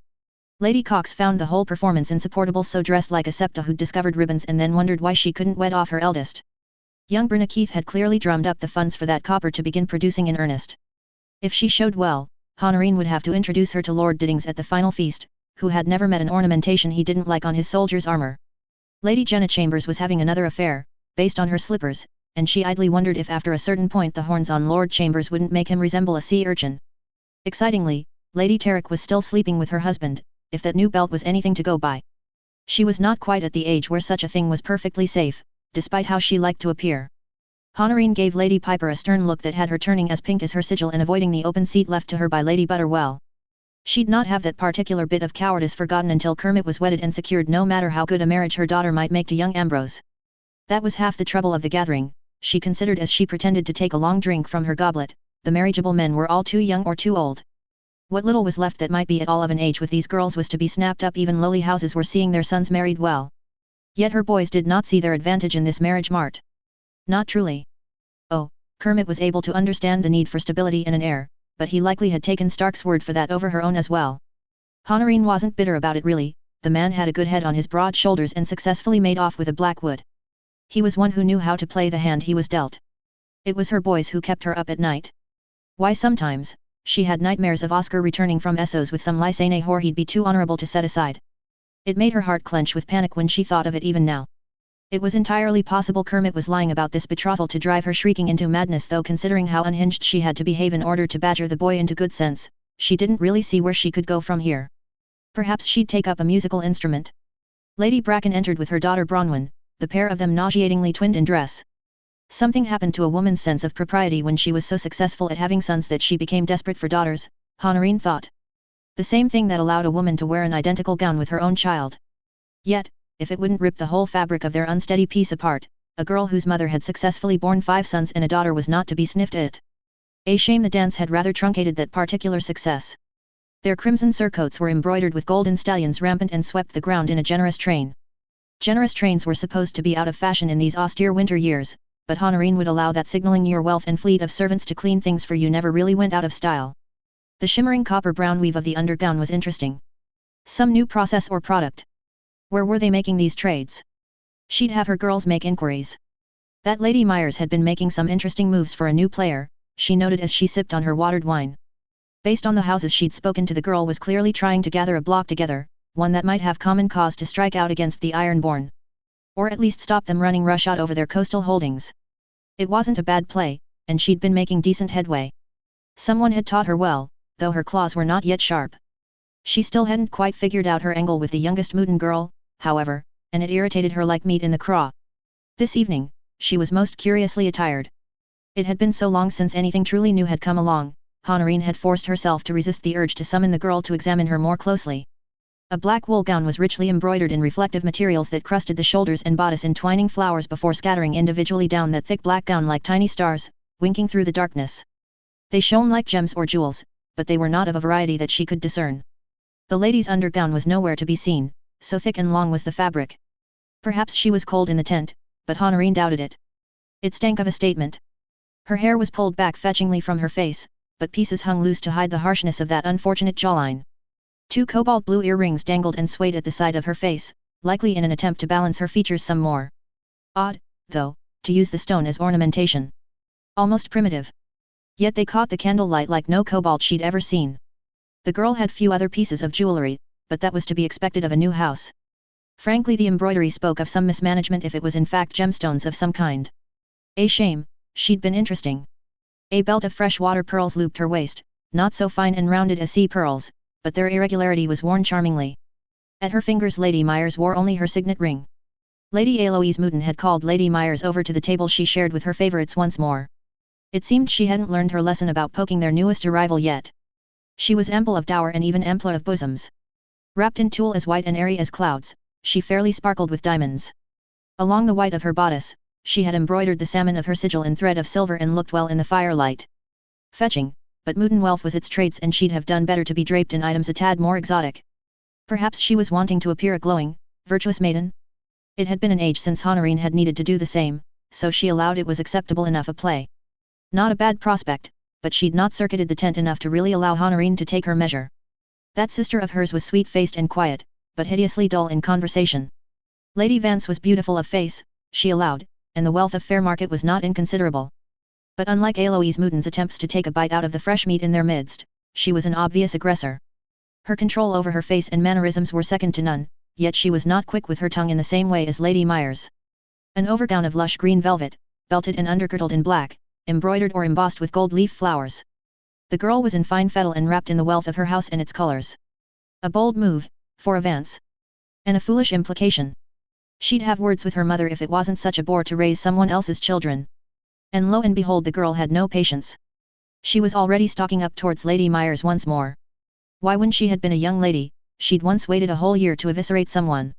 Lady Cox found the whole performance insupportable, so dressed like a septa who'd discovered ribbons and then wondered why she couldn't wed off her eldest. Young Brenna Keith had clearly drummed up the funds for that copper to begin producing in earnest. If she showed well, Honorine would have to introduce her to Lord Diddings at the final feast, who had never met an ornamentation he didn't like on his soldier's armor. Lady Jenna Chambers was having another affair, based on her slippers, and she idly wondered if after a certain point the horns on Lord Chambers wouldn't make him resemble a sea urchin. Excitingly, Lady Tarrick was still sleeping with her husband, if that new belt was anything to go by. She was not quite at the age where such a thing was perfectly safe, despite how she liked to appear. Honorine gave Lady Piper a stern look that had her turning as pink as her sigil and avoiding the open seat left to her by Lady Butterwell. She'd not have that particular bit of cowardice forgotten until Kermit was wedded and secured, no matter how good a marriage her daughter might make to young Ambrose. That was half the trouble of the gathering, she considered as she pretended to take a long drink from her goblet. The marriageable men were all too young or too old. What little was left that might be at all of an age with these girls was to be snapped up. Even lowly houses were seeing their sons married well. Yet her boys did not see their advantage in this marriage mart. Not truly. Oh, Kermit was able to understand the need for stability in an heir, but he likely had taken Stark's word for that over her own as well. Honorine wasn't bitter about it really. The man had a good head on his broad shoulders and successfully made off with a Blackwood. He was one who knew how to play the hand he was dealt. It was her boys who kept her up at night. Why sometimes, she had nightmares of Oscar returning from Essos with some lycée whore he'd be too honorable to set aside. It made her heart clench with panic when she thought of it even now. It was entirely possible Kermit was lying about this betrothal to drive her shrieking into madness, though considering how unhinged she had to behave in order to badger the boy into good sense, she didn't really see where she could go from here. Perhaps she'd take up a musical instrument. Lady Bracken entered with her daughter Bronwyn, the pair of them nauseatingly twinned in dress. Something happened to a woman's sense of propriety when she was so successful at having sons that she became desperate for daughters, Honorine thought. The same thing that allowed a woman to wear an identical gown with her own child. Yet, if it wouldn't rip the whole fabric of their unsteady piece apart, a girl whose mother had successfully borne 5 sons and a daughter was not to be sniffed at. A shame the dance had rather truncated that particular success. Their crimson surcoats were embroidered with golden stallions rampant and swept the ground in a generous train. Generous trains were supposed to be out of fashion in these austere winter years, but Honorine would allow that signaling your wealth and fleet of servants to clean things for you never really went out of style. The shimmering copper-brown weave of the undergown was interesting. Some new process or product. Where were they making these trades? She'd have her girls make inquiries. That Lady Myers had been making some interesting moves for a new player, she noted as she sipped on her watered wine. Based on the houses she'd spoken to, the girl was clearly trying to gather a block together, one that might have common cause to strike out against the Ironborn. Or at least stop them running roughshod over their coastal holdings. It wasn't a bad play, and she'd been making decent headway. Someone had taught her well, though her claws were not yet sharp. She still hadn't quite figured out her angle with the youngest Mooten girl, however, and it irritated her like meat in the craw. This evening, she was most curiously attired. It had been so long since anything truly new had come along, Honorine had forced herself to resist the urge to summon the girl to examine her more closely. A black wool gown was richly embroidered in reflective materials that crusted the shoulders and bodice in twining flowers before scattering individually down that thick black gown like tiny stars, winking through the darkness. They shone like gems or jewels, but they were not of a variety that she could discern. The lady's undergown was nowhere to be seen, so thick and long was the fabric. Perhaps she was cold in the tent, but Honorine doubted it. It stank of a statement. Her hair was pulled back fetchingly from her face, but pieces hung loose to hide the harshness of that unfortunate jawline. 2 cobalt blue earrings dangled and swayed at the side of her face, likely in an attempt to balance her features some more. Odd, though, to use the stone as ornamentation. Almost primitive. Yet they caught the candlelight like no cobalt she'd ever seen. The girl had few other pieces of jewelry, but that was to be expected of a new house. Frankly, the embroidery spoke of some mismanagement if it was in fact gemstones of some kind. A shame, she'd been interesting. A belt of freshwater pearls looped her waist, not so fine and rounded as sea pearls, but their irregularity was worn charmingly. At her fingers Lady Myers wore only her signet ring. Lady Eloise Mooten had called Lady Myers over to the table she shared with her favourites once more. It seemed she hadn't learned her lesson about poking their newest arrival yet. She was ample of dower and even ampler of bosoms. Wrapped in tulle as white and airy as clouds, she fairly sparkled with diamonds. Along the white of her bodice, she had embroidered the salmon of her sigil in thread of silver and looked well in the firelight. Fetching, but Mooten wealth was its traits and she'd have done better to be draped in items a tad more exotic. Perhaps she was wanting to appear a glowing, virtuous maiden? It had been an age since Honorine had needed to do the same, so she allowed it was acceptable enough a play. Not a bad prospect, but she'd not circuited the tent enough to really allow Honorine to take her measure. That sister of hers was sweet-faced and quiet, but hideously dull in conversation. Lady Vance was beautiful of face, she allowed, and the wealth of Fairmarket was not inconsiderable. But unlike Eloise Mooten's attempts to take a bite out of the fresh meat in their midst, she was an obvious aggressor. Her control over her face and mannerisms were second to none, yet she was not quick with her tongue in the same way as Lady Myers. An overgown of lush green velvet, belted and undergirdled in black, embroidered or embossed with gold leaf flowers. The girl was in fine fettle and wrapped in the wealth of her house and its colors. A bold move, for a Vance. And a foolish implication. She'd have words with her mother if it wasn't such a bore to raise someone else's children. And lo and behold, the girl had no patience. She was already stalking up towards Lady Myers once more. Why, when she had been a young lady, she'd once waited a whole year to eviscerate someone.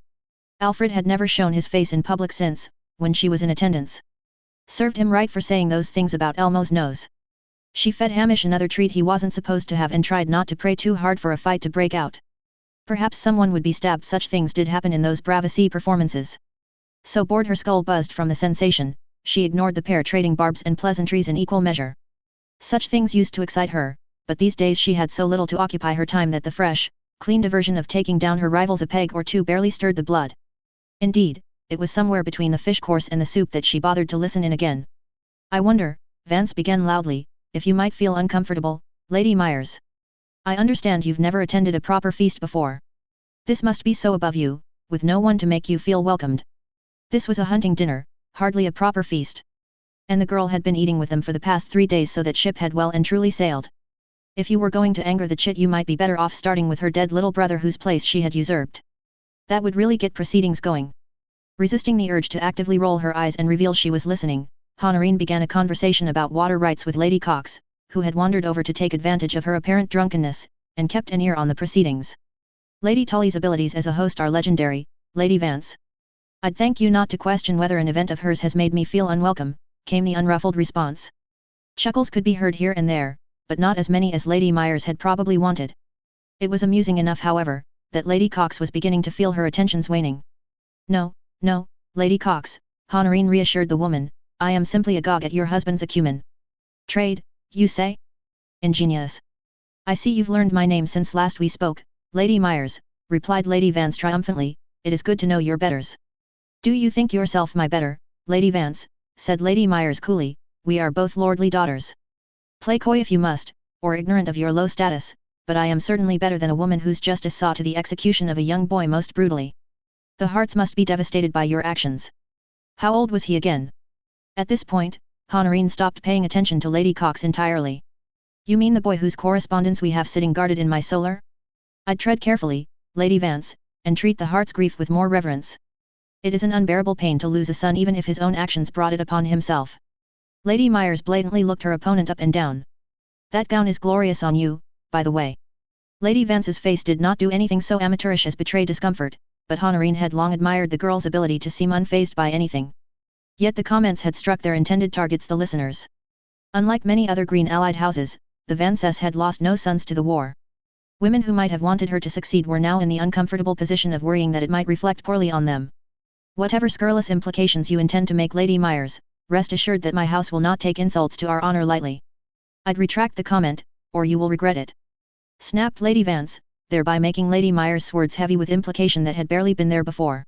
Alfred had never shown his face in public since, when she was in attendance. Served him right for saying those things about Elmo's nose. She fed Hamish another treat he wasn't supposed to have and tried not to pray too hard for a fight to break out. Perhaps someone would be stabbed. Such things did happen in those Bravacy performances. So bored her skull buzzed from the sensation, she ignored the pair trading barbs and pleasantries in equal measure. Such things used to excite her, but these days she had so little to occupy her time that the fresh, clean diversion of taking down her rivals a peg or two barely stirred the blood. Indeed, it was somewhere between the fish course and the soup that she bothered to listen in again. I wonder, Vance began loudly, if you might feel uncomfortable, Lady Myers. I understand you've never attended a proper feast before. This must be so above you, with no one to make you feel welcomed. This was a hunting dinner, hardly a proper feast. And the girl had been eating with them for the past 3 days so that ship had well and truly sailed. If you were going to anger the chit, you might be better off starting with her dead little brother whose place she had usurped. That would really get proceedings going. Resisting the urge to actively roll her eyes and reveal she was listening, Honorine began a conversation about water rights with Lady Cox, who had wandered over to take advantage of her apparent drunkenness, and kept an ear on the proceedings. Lady Tully's abilities as a host are legendary, Lady Vance. I'd thank you not to question whether an event of hers has made me feel unwelcome, came the unruffled response. Chuckles could be heard here and there, but not as many as Lady Myers had probably wanted. It was amusing enough, however, that Lady Cox was beginning to feel her attentions waning. No, Lady Cox, Honorine reassured the woman, I am simply agog at your husband's acumen. Trade, you say? Ingenious. I see you've learned my name since last we spoke, Lady Myers, replied Lady Vance triumphantly, it is good to know your betters. Do you think yourself my better, Lady Vance, said Lady Myers coolly, we are both lordly daughters. Play coy if you must, or ignorant of your low status, but I am certainly better than a woman whose justice saw to the execution of a young boy most brutally. The hearts must be devastated by your actions. How old was he again? At this point, Honorine stopped paying attention to Lady Cox entirely. You mean the boy whose correspondence we have sitting guarded in my solar? I'd tread carefully, Lady Vance, and treat the heart's grief with more reverence. It is an unbearable pain to lose a son even if his own actions brought it upon himself. Lady Myers blatantly looked her opponent up and down. That gown is glorious on you, by the way. Lady Vance's face did not do anything so amateurish as betray discomfort, but Honorine had long admired the girl's ability to seem unfazed by anything. Yet the comments had struck their intended targets, the listeners. Unlike many other Green Allied houses, the Vances had lost no sons to the war. Women who might have wanted her to succeed were now in the uncomfortable position of worrying that it might reflect poorly on them. Whatever scurrilous implications you intend to make, Lady Myers, rest assured that my house will not take insults to our honor lightly. I'd retract the comment, or you will regret it. Snapped Lady Vance, thereby making Lady Myers' words heavy with implication that had barely been there before.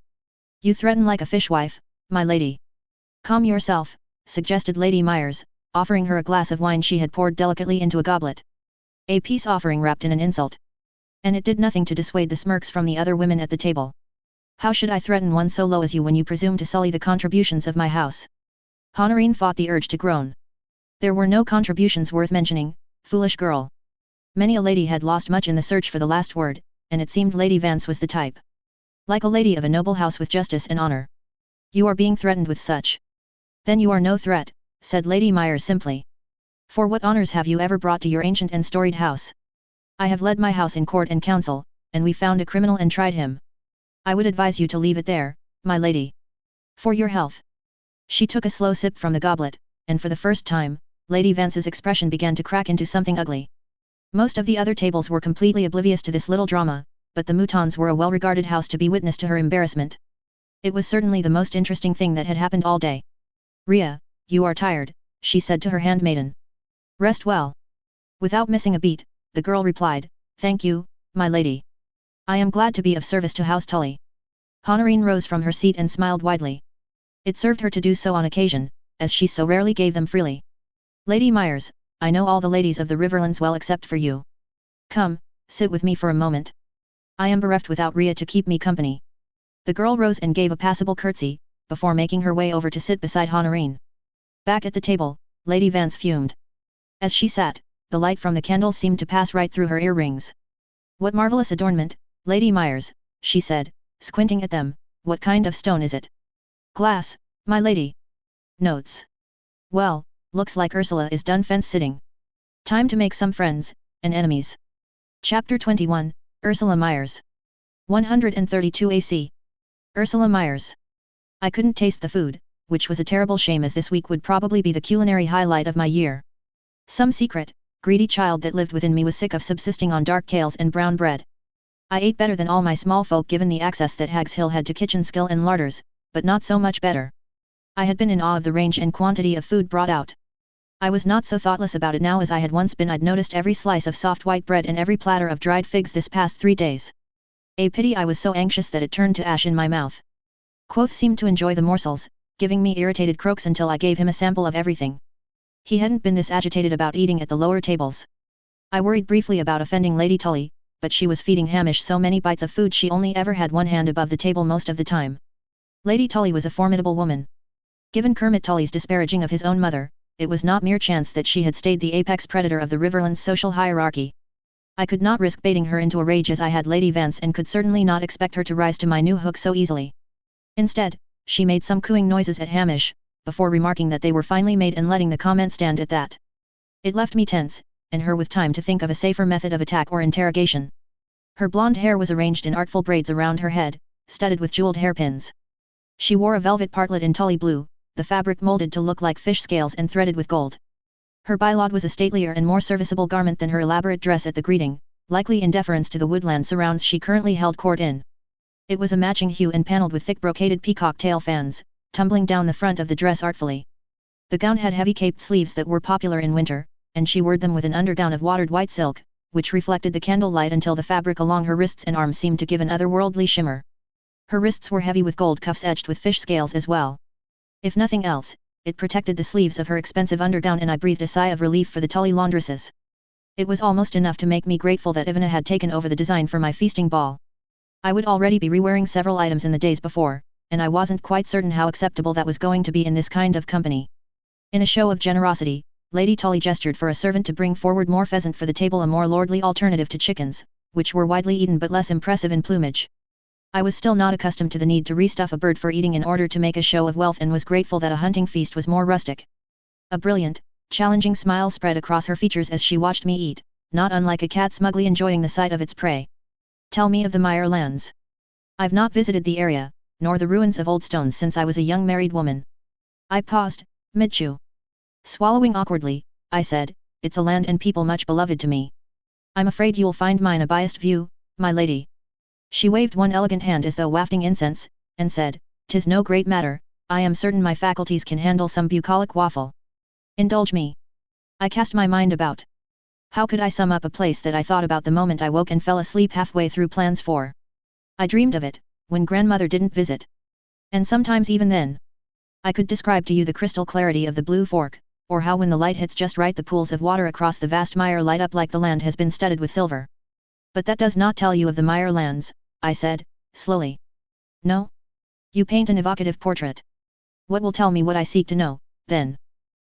You threaten like a fishwife, my lady. Calm yourself, suggested Lady Myers, offering her a glass of wine she had poured delicately into a goblet. A peace offering wrapped in an insult. And it did nothing to dissuade the smirks from the other women at the table. How should I threaten one so low as you when you presume to sully the contributions of my house? Honorine fought the urge to groan. There were no contributions worth mentioning, foolish girl. Many a lady had lost much in the search for the last word, and it seemed Lady Vance was the type. Like a lady of a noble house with justice and honor. You are being threatened with such. Then you are no threat, said Lady Myers simply. For what honors have you ever brought to your ancient and storied house? I have led my house in court and council, and we found a criminal and tried him. I would advise you to leave it there, my lady. For your health. She took a slow sip from the goblet, and for the first time, Lady Vance's expression began to crack into something ugly. Most of the other tables were completely oblivious to this little drama, but the Moutons were a well-regarded house to be witness to her embarrassment. It was certainly the most interesting thing that had happened all day. Ria, you are tired, she said to her handmaiden. Rest well. Without missing a beat, the girl replied, thank you, my lady. I am glad to be of service to House Tully. Honorine rose from her seat and smiled widely. It served her to do so on occasion, as she so rarely gave them freely. Lady Myers, I know all the ladies of the Riverlands well except for you. Come, sit with me for a moment. I am bereft without Ria to keep me company. The girl rose and gave a passable curtsy, before making her way over to sit beside Honorine. Back at the table, Lady Vance fumed. As she sat, the light from the candles seemed to pass right through her earrings. What marvelous adornment, Lady Myers, she said, squinting at them, what kind of stone is it? Glass, my lady. Notes. Well, looks like Ursula is done fence-sitting. Time to make some friends, and enemies. Chapter 21, Ursula Myers. 132 AC. Ursula Myers. I couldn't taste the food, which was a terrible shame as this week would probably be the culinary highlight of my year. Some secret, greedy child that lived within me was sick of subsisting on dark kales and brown bread. I ate better than all my small folk given the access that Hags Hill had to kitchen skill and larders, but not so much better. I had been in awe of the range and quantity of food brought out. I was not so thoughtless about it now as I had once been. I'd noticed every slice of soft white bread and every platter of dried figs this past 3 days. A pity I was so anxious that it turned to ash in my mouth. Quoth seemed to enjoy the morsels, giving me irritated croaks until I gave him a sample of everything. He hadn't been this agitated about eating at the lower tables. I worried briefly about offending Lady Tully, but she was feeding Hamish so many bites of food she only ever had one hand above the table most of the time. Lady Tully was a formidable woman. Given Kermit Tully's disparaging of his own mother, it was not mere chance that she had stayed the apex predator of the Riverlands social hierarchy. I could not risk baiting her into a rage as I had Lady Vance and could certainly not expect her to rise to my new hook so easily. Instead, she made some cooing noises at Hamish, before remarking that they were finally made and letting the comment stand at that. It left me tense, and her with time to think of a safer method of attack or interrogation. Her blonde hair was arranged in artful braids around her head, studded with jeweled hairpins. She wore a velvet partlet in Tully blue, the fabric molded to look like fish scales and threaded with gold. Her bylod was a statelier and more serviceable garment than her elaborate dress at the greeting, likely in deference to the woodland surrounds she currently held court in. It was a matching hue and panelled with thick brocaded peacock tail fans, tumbling down the front of the dress artfully. The gown had heavy caped sleeves that were popular in winter, and she wore them with an undergown of watered white silk, which reflected the candle light until the fabric along her wrists and arms seemed to give an otherworldly shimmer. Her wrists were heavy with gold cuffs edged with fish scales as well. If nothing else, it protected the sleeves of her expensive undergown and I breathed a sigh of relief for the Tully laundresses. It was almost enough to make me grateful that Ivana had taken over the design for my feasting ball. I would already be rewearing several items in the days before, and I wasn't quite certain how acceptable that was going to be in this kind of company. In a show of generosity, Lady Tully gestured for a servant to bring forward more pheasant for the table, a more lordly alternative to chickens, which were widely eaten but less impressive in plumage. I was still not accustomed to the need to restuff a bird for eating in order to make a show of wealth and was grateful that a hunting feast was more rustic. A brilliant, challenging smile spread across her features as she watched me eat, not unlike a cat smugly enjoying the sight of its prey. Tell me of the Meyer lands. I've not visited the area, nor the ruins of old stones since I was a young married woman. I paused, mid-chew. Swallowing awkwardly, I said, it's a land and people much beloved to me. I'm afraid you'll find mine a biased view, my lady. She waved one elegant hand as though wafting incense, and said, 'Tis no great matter, I am certain my faculties can handle some bucolic waffle. Indulge me. I cast my mind about. How could I sum up a place that I thought about the moment I woke and fell asleep halfway through plans for? I dreamed of it, when grandmother didn't visit. And sometimes even then. I could describe to you the crystal clarity of the Blue Fork, or how when the light hits just right the pools of water across the vast mire light up like the land has been studded with silver. But that does not tell you of the Meyer lands, I said, slowly. No? You paint an evocative portrait. What will tell me what I seek to know, then?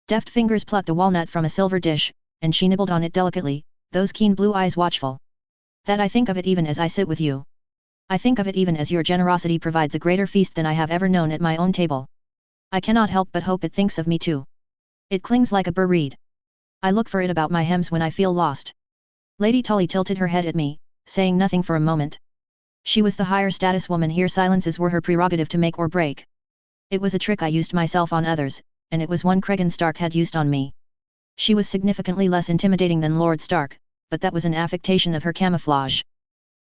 Deft fingers plucked a walnut from a silver dish, and she nibbled on it delicately, those keen blue eyes watchful. That I think of it even as I sit with you. I think of it even as your generosity provides a greater feast than I have ever known at my own table. I cannot help but hope it thinks of me too. It clings like a burr reed. I look for it about my hems when I feel lost. Lady Tully tilted her head at me, saying nothing for a moment. She was the higher status woman here, silences were her prerogative to make or break. It was a trick I used myself on others, and it was one Cregan Stark had used on me. She was significantly less intimidating than Lord Stark, but that was an affectation of her camouflage.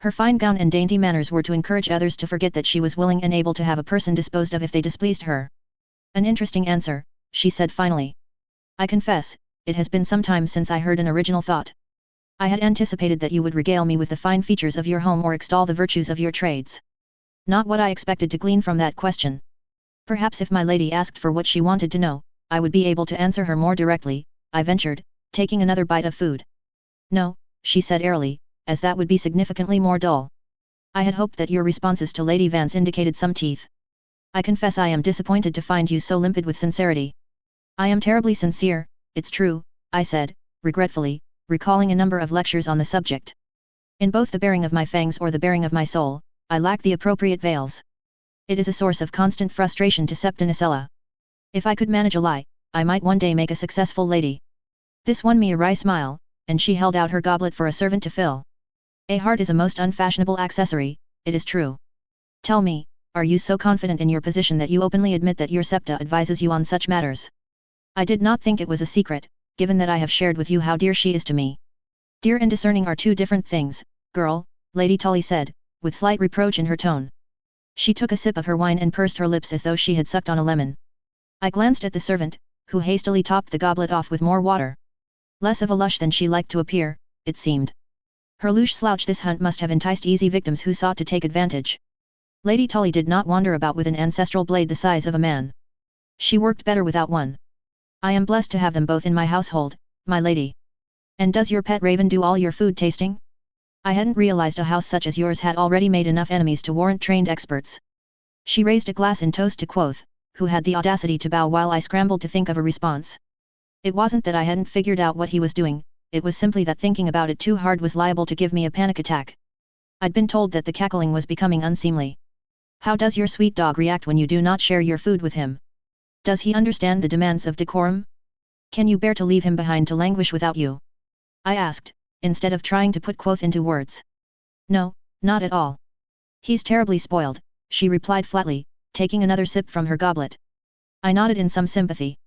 Her fine gown and dainty manners were to encourage others to forget that she was willing and able to have a person disposed of if they displeased her. An interesting answer, she said finally. I confess, it has been some time since I heard an original thought. I had anticipated that you would regale me with the fine features of your home or extol the virtues of your trades. Not what I expected to glean from that question. Perhaps if my lady asked for what she wanted to know, I would be able to answer her more directly, I ventured, taking another bite of food. No, she said airily, as that would be significantly more dull. I had hoped that your responses to Lady Vance indicated some teeth. I confess I am disappointed to find you so limpid with sincerity. I am terribly sincere, it's true, I said, regretfully, recalling a number of lectures on the subject. In both the bearing of my fangs or the bearing of my soul, I lack the appropriate veils. It is a source of constant frustration to Septinicella. If I could manage a lie, I might one day make a successful lady. This won me a wry smile, and she held out her goblet for a servant to fill. A heart is a most unfashionable accessory, it is true. Tell me, are you so confident in your position that you openly admit that your Septa advises you on such matters? I did not think it was a secret, given that I have shared with you how dear she is to me. Dear and discerning are two different things, girl, Lady Tully said, with slight reproach in her tone. She took a sip of her wine and pursed her lips as though she had sucked on a lemon. I glanced at the servant, who hastily topped the goblet off with more water. Less of a lush than she liked to appear, it seemed. Her louche slouch this hunt must have enticed easy victims who sought to take advantage. Lady Tully did not wander about with an ancestral blade the size of a man. She worked better without one. I am blessed to have them both in my household, my lady. And does your pet raven do all your food tasting? I hadn't realized a house such as yours had already made enough enemies to warrant trained experts. She raised a glass in toast to Quoth, who had the audacity to bow while I scrambled to think of a response. It wasn't that I hadn't figured out what he was doing, it was simply that thinking about it too hard was liable to give me a panic attack. I'd been told that the cackling was becoming unseemly. How does your sweet dog react when you do not share your food with him? Does he understand the demands of decorum? Can you bear to leave him behind to languish without you? I asked, instead of trying to put Quoth into words. No, not at all. He's terribly spoiled, she replied flatly, taking another sip from her goblet. I nodded in some sympathy.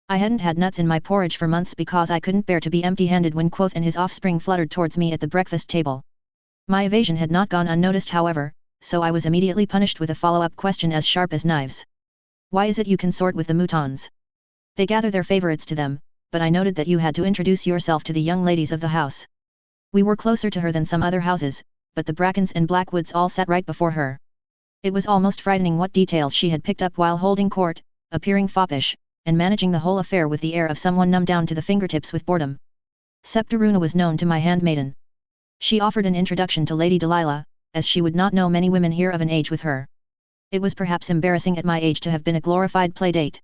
I hadn't had nuts in my porridge for months because I couldn't bear to be empty-handed when Quoth and his offspring fluttered towards me at the breakfast table. My evasion had not gone unnoticed however, so I was immediately punished with a follow-up question as sharp as knives. Why is it you consort with the moutons? They gather their favorites to them, but I noted that you had to introduce yourself to the young ladies of the house. We were closer to her than some other houses, but the Brackens and Blackwoods all sat right before her. It was almost frightening what details she had picked up while holding court, appearing foppish, and managing the whole affair with the air of someone numbed down to the fingertips with boredom. Septaruna was known to my handmaiden. She offered an introduction to Lady Delilah, as she would not know many women here of an age with her. It was perhaps embarrassing at my age to have been a glorified playdate.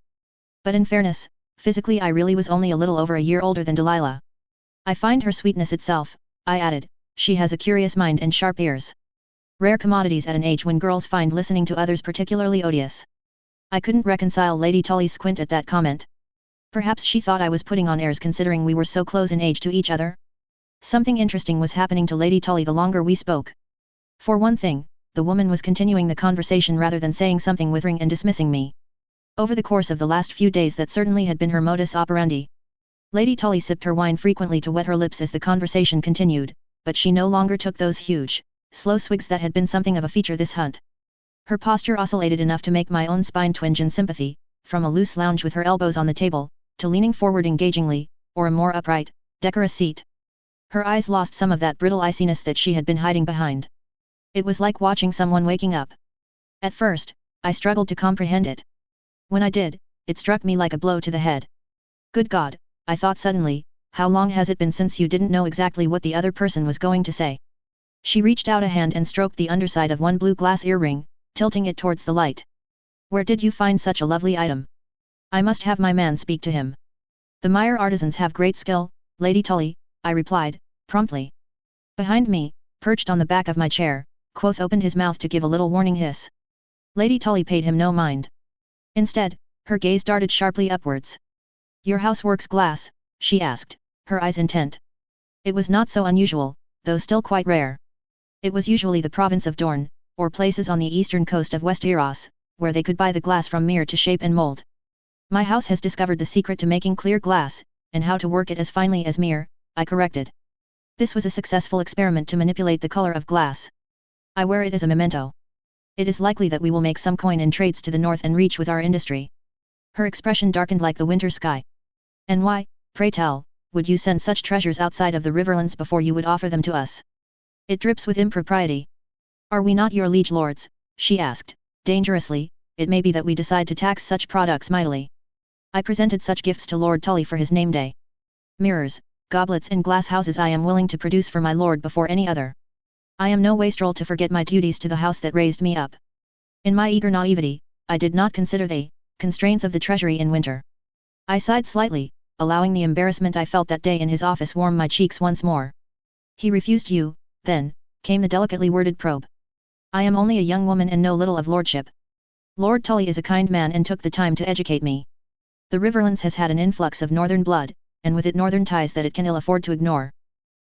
But in fairness, physically I really was only a little over a year older than Delilah. I find her sweetness itself, I added, she has a curious mind and sharp ears. Rare commodities at an age when girls find listening to others particularly odious. I couldn't reconcile Lady Tully's squint at that comment. Perhaps she thought I was putting on airs considering we were so close in age to each other? Something interesting was happening to Lady Tully the longer we spoke. For one thing, the woman was continuing the conversation rather than saying something withering and dismissing me. Over the course of the last few days that certainly had been her modus operandi. Lady Tully sipped her wine frequently to wet her lips as the conversation continued, but she no longer took those huge, slow swigs that had been something of a feature this hunt. Her posture oscillated enough to make my own spine twinge in sympathy, from a loose lounge with her elbows on the table, to leaning forward engagingly, or a more upright, decorous seat. Her eyes lost some of that brittle iciness that she had been hiding behind. It was like watching someone waking up. At first, I struggled to comprehend it. When I did, it struck me like a blow to the head. Good God, I thought suddenly, how long has it been since you didn't know exactly what the other person was going to say? She reached out a hand and stroked the underside of one blue glass earring, tilting it towards the light. Where did you find such a lovely item? I must have my man speak to him. The Meyer artisans have great skill, Lady Tully, I replied, promptly. Behind me, perched on the back of my chair, Quoth opened his mouth to give a little warning hiss. Lady Tully paid him no mind. Instead, her gaze darted sharply upwards. Your house works glass, she asked, her eyes intent. It was not so unusual, though still quite rare. It was usually the province of Dorne, or places on the eastern coast of West Eros, where they could buy the glass from mere to shape and mold. My house has discovered the secret to making clear glass, and how to work it as finely as mere, I corrected. This was a successful experiment to manipulate the color of glass. I wear it as a memento. It is likely that we will make some coin in trades to the north and reach with our industry. Her expression darkened like the winter sky. And why, pray tell, would you send such treasures outside of the riverlands before you would offer them to us? It drips with impropriety. Are we not your liege lords? She asked, dangerously. It may be that we decide to tax such products mightily. I presented such gifts to Lord Tully for his name day. Mirrors, goblets and glass houses I am willing to produce for my lord before any other. I am no wastrel to forget my duties to the house that raised me up. In my eager naivety, I did not consider the constraints of the treasury in winter. I sighed slightly, allowing the embarrassment I felt that day in his office warm my cheeks once more. He refused you, then, came the delicately worded probe. I am only a young woman and know little of lordship. Lord Tully is a kind man and took the time to educate me. The Riverlands has had an influx of northern blood, and with it northern ties that it can ill afford to ignore.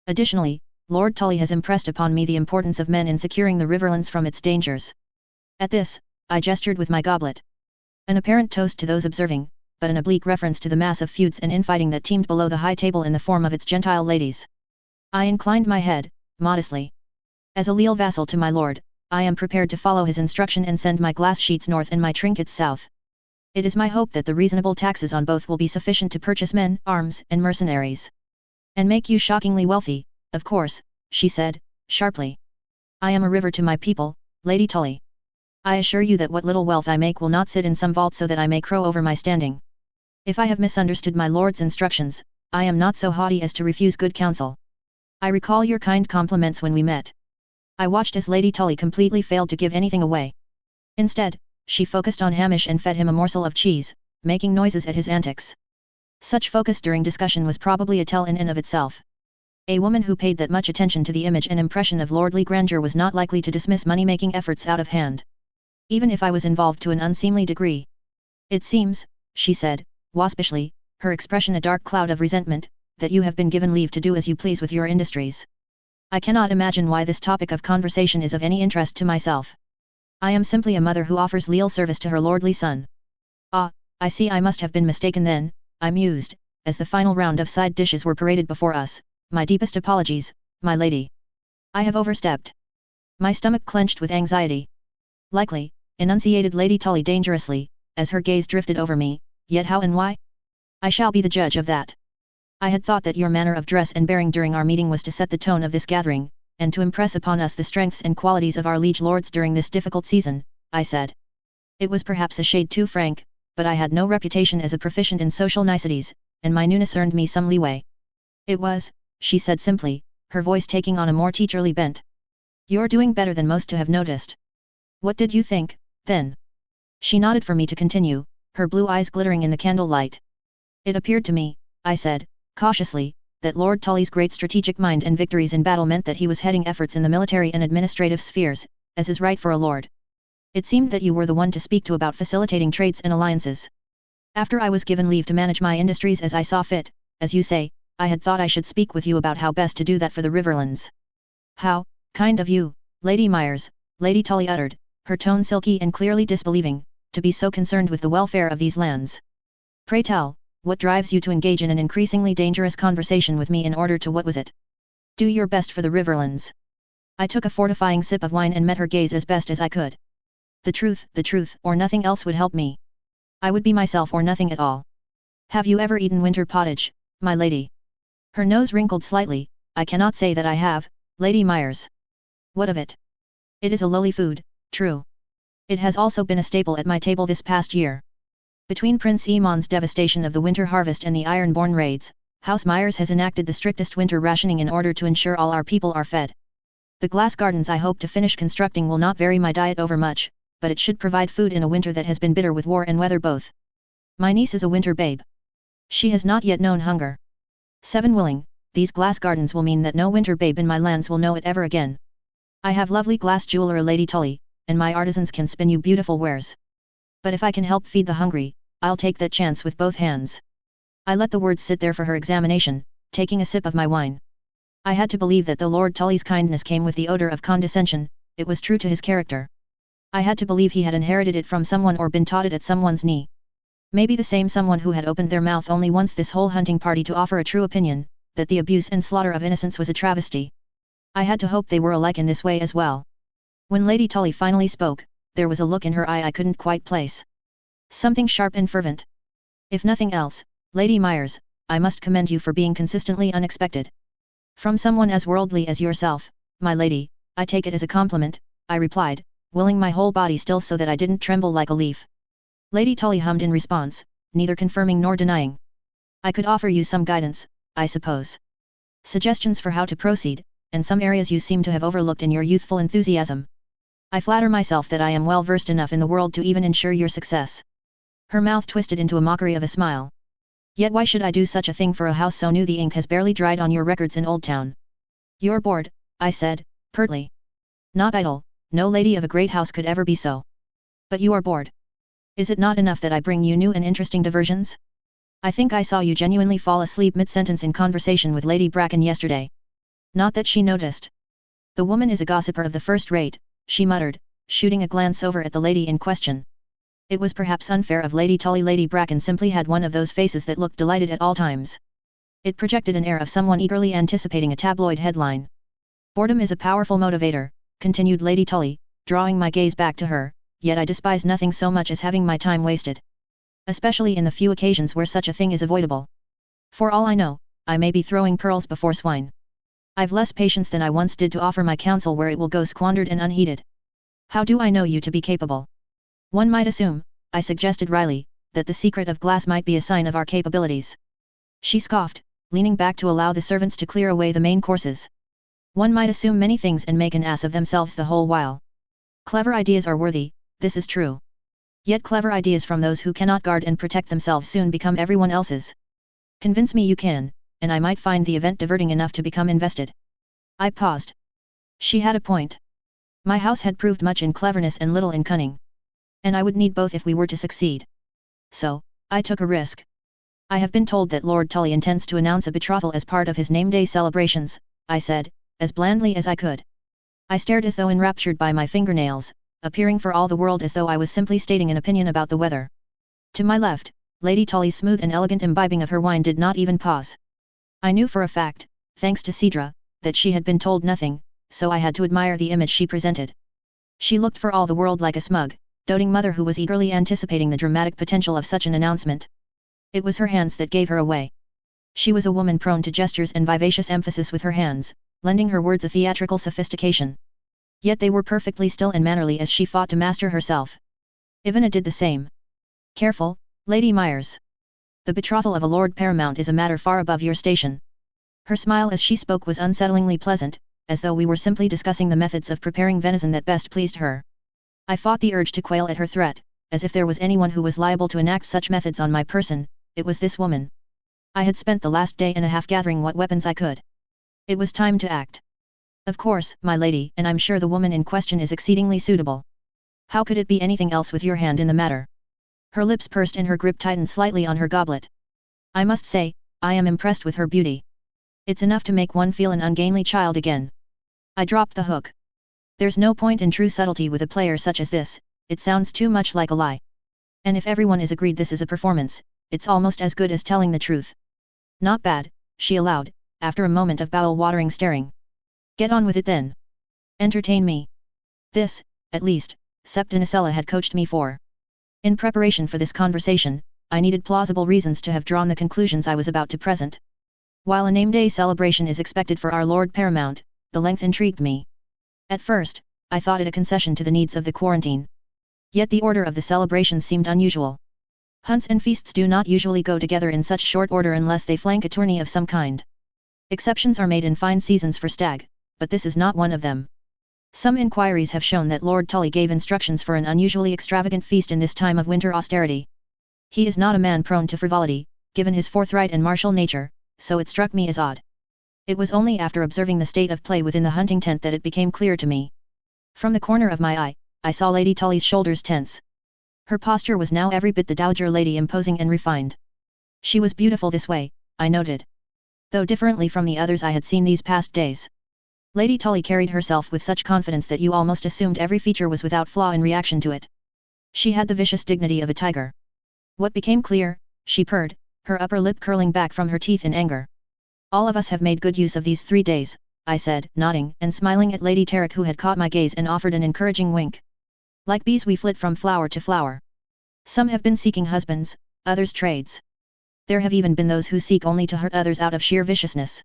Additionally, Lord Tully has impressed upon me the importance of men in securing the Riverlands from its dangers. At this, I gestured with my goblet. An apparent toast to those observing, but an oblique reference to the mass of feuds and infighting that teemed below the high table in the form of its Gentile ladies. I inclined my head, modestly. As a leal vassal to my lord, I am prepared to follow his instruction and send my glass sheets north and my trinkets south. It is my hope that the reasonable taxes on both will be sufficient to purchase men, arms, and mercenaries. And make you shockingly wealthy, of course, she said, sharply. I am a river to my people, Lady Tully. I assure you that what little wealth I make will not sit in some vault so that I may crow over my standing. If I have misunderstood my lord's instructions, I am not so haughty as to refuse good counsel. I recall your kind compliments when we met. I watched as Lady Tully completely failed to give anything away. Instead, she focused on Hamish and fed him a morsel of cheese, making noises at his antics. Such focus during discussion was probably a tell in and of itself. A woman who paid that much attention to the image and impression of lordly grandeur was not likely to dismiss money-making efforts out of hand. Even if I was involved to an unseemly degree. It seems, she said, waspishly, her expression a dark cloud of resentment, that you have been given leave to do as you please with your industries. I cannot imagine why this topic of conversation is of any interest to myself. I am simply a mother who offers leal service to her lordly son. Ah, I see I must have been mistaken then, I mused, as the final round of side dishes were paraded before us. My deepest apologies, my lady. I have overstepped. My stomach clenched with anxiety. Likely, enunciated Lady Tully dangerously, as her gaze drifted over me, yet how and why? I shall be the judge of that. I had thought that your manner of dress and bearing during our meeting was to set the tone of this gathering, and to impress upon us the strengths and qualities of our liege lords during this difficult season, I said. It was perhaps a shade too frank, but I had no reputation as a proficient in social niceties, and my newness earned me some leeway. It was, she said simply, her voice taking on a more teacherly bent. You're doing better than most to have noticed. What did you think, then? She nodded for me to continue, her blue eyes glittering in the candlelight. It appeared to me, I said, cautiously, that Lord Tully's great strategic mind and victories in battle meant that he was heading efforts in the military and administrative spheres, as is right for a lord. It seemed that you were the one to speak to about facilitating trades and alliances. After I was given leave to manage my industries as I saw fit, as you say, I had thought I should speak with you about how best to do that for the Riverlands. How, kind of you, Lady Myers, Lady Tully uttered, her tone silky and clearly disbelieving, to be so concerned with the welfare of these lands. Pray tell, what drives you to engage in an increasingly dangerous conversation with me in order to what was it? Do your best for the Riverlands. I took a fortifying sip of wine and met her gaze as best as I could. The truth, or nothing else would help me. I would be myself or nothing at all. Have you ever eaten winter pottage, my lady? Her nose wrinkled slightly. I cannot say that I have, Lady Myers. What of it? It is a lowly food, true. It has also been a staple at my table this past year. Between Prince Eamon's devastation of the winter harvest and the Ironborn raids, House Myers has enacted the strictest winter rationing in order to ensure all our people are fed. The glass gardens I hope to finish constructing will not vary my diet over much, but it should provide food in a winter that has been bitter with war and weather both. My niece is a winter babe. She has not yet known hunger. 7 willing, these glass gardens will mean that no winter babe in my lands will know it ever again. I have lovely glass jeweler Lady Tully, and my artisans can spin you beautiful wares. But if I can help feed the hungry, I'll take that chance with both hands. I let the words sit there for her examination, taking a sip of my wine. I had to believe that though Lord Tully's kindness came with the odor of condescension, it was true to his character. I had to believe he had inherited it from someone or been taught it at someone's knee. Maybe the same someone who had opened their mouth only once this whole hunting party to offer a true opinion, that the abuse and slaughter of innocents was a travesty. I had to hope they were alike in this way as well. When Lady Tully finally spoke, there was a look in her eye I couldn't quite place. Something sharp and fervent. If nothing else, Lady Myers, I must commend you for being consistently unexpected. From someone as worldly as yourself, my lady, I take it as a compliment, I replied, willing my whole body still so that I didn't tremble like a leaf. Lady Tully hummed in response, neither confirming nor denying. I could offer you some guidance, I suppose. Suggestions for how to proceed, and some areas you seem to have overlooked in your youthful enthusiasm. I flatter myself that I am well versed enough in the world to even ensure your success. Her mouth twisted into a mockery of a smile. Yet why should I do such a thing for a house so new the ink has barely dried on your records in Old Town? You're bored, I said, pertly. Not idle, no lady of a great house could ever be so. But you are bored. Is it not enough that I bring you new and interesting diversions? I think I saw you genuinely fall asleep mid-sentence in conversation with Lady Bracken yesterday. Not that she noticed. The woman is a gossiper of the first rate, she muttered, shooting a glance over at the lady in question. It was perhaps unfair of Lady Tully. Lady Bracken simply had one of those faces that looked delighted at all times. It projected an air of someone eagerly anticipating a tabloid headline. Boredom is a powerful motivator, continued Lady Tully, drawing my gaze back to her, yet I despise nothing so much as having my time wasted. Especially in the few occasions where such a thing is avoidable. For all I know, I may be throwing pearls before swine. I've less patience than I once did to offer my counsel where it will go squandered and unheeded. How do I know you to be capable? One might assume, I suggested wryly, that the secret of glass might be a sign of our capabilities. She scoffed, leaning back to allow the servants to clear away the main courses. One might assume many things and make an ass of themselves the whole while. Clever ideas are worthy, this is true. Yet clever ideas from those who cannot guard and protect themselves soon become everyone else's. Convince me you can, and I might find the event diverting enough to become invested. I paused. She had a point. My house had proved much in cleverness and little in cunning. And I would need both if we were to succeed. So, I took a risk. I have been told that Lord Tully intends to announce a betrothal as part of his name day celebrations, I said, as blandly as I could. I stared as though enraptured by my fingernails, appearing for all the world as though I was simply stating an opinion about the weather. To my left, Lady Tully's smooth and elegant imbibing of her wine did not even pause. I knew for a fact, thanks to Cedra, that she had been told nothing, so I had to admire the image she presented. She looked for all the world like a smug, doting mother who was eagerly anticipating the dramatic potential of such an announcement. It was her hands that gave her away. She was a woman prone to gestures and vivacious emphasis with her hands, lending her words a theatrical sophistication. Yet they were perfectly still and mannerly as she fought to master herself. Ivana did the same. Careful, Lady Myers. The betrothal of a Lord Paramount is a matter far above your station. Her smile as she spoke was unsettlingly pleasant, as though we were simply discussing the methods of preparing venison that best pleased her. I fought the urge to quail at her threat, as if there was anyone who was liable to enact such methods on my person, it was this woman. I had spent the last day and a half gathering what weapons I could. It was time to act. Of course, my lady, and I'm sure the woman in question is exceedingly suitable. How could it be anything else with your hand in the matter? Her lips pursed and her grip tightened slightly on her goblet. I must say, I am impressed with her beauty. It's enough to make one feel an ungainly child again. I dropped the hook. There's no point in true subtlety with a player such as this, it sounds too much like a lie. And if everyone is agreed this is a performance, it's almost as good as telling the truth. Not bad, she allowed, after a moment of bowel-watering staring. Get on with it then. Entertain me. This, at least, Septinicella had coached me for. In preparation for this conversation, I needed plausible reasons to have drawn the conclusions I was about to present. While a name day celebration is expected for our Lord Paramount, the length intrigued me. At first, I thought it a concession to the needs of the quarantine. Yet the order of the celebration seemed unusual. Hunts and feasts do not usually go together in such short order unless they flank a tourney of some kind. Exceptions are made in fine seasons for stag, but this is not one of them. Some inquiries have shown that Lord Tully gave instructions for an unusually extravagant feast in this time of winter austerity. He is not a man prone to frivolity, given his forthright and martial nature, so it struck me as odd. It was only after observing the state of play within the hunting tent that it became clear to me. From the corner of my eye, I saw Lady Tully's shoulders tense. Her posture was now every bit the dowager lady imposing and refined. She was beautiful this way, I noted. Though differently from the others I had seen these past days. Lady Tully carried herself with such confidence that you almost assumed every feature was without flaw in reaction to it. She had the vicious dignity of a tiger. What became clear, she purred, her upper lip curling back from her teeth in anger. All of us have made good use of these 3 days, I said, nodding and smiling at Lady Tarek who had caught my gaze and offered an encouraging wink. Like bees we flit from flower to flower. Some have been seeking husbands, others trades. There have even been those who seek only to hurt others out of sheer viciousness.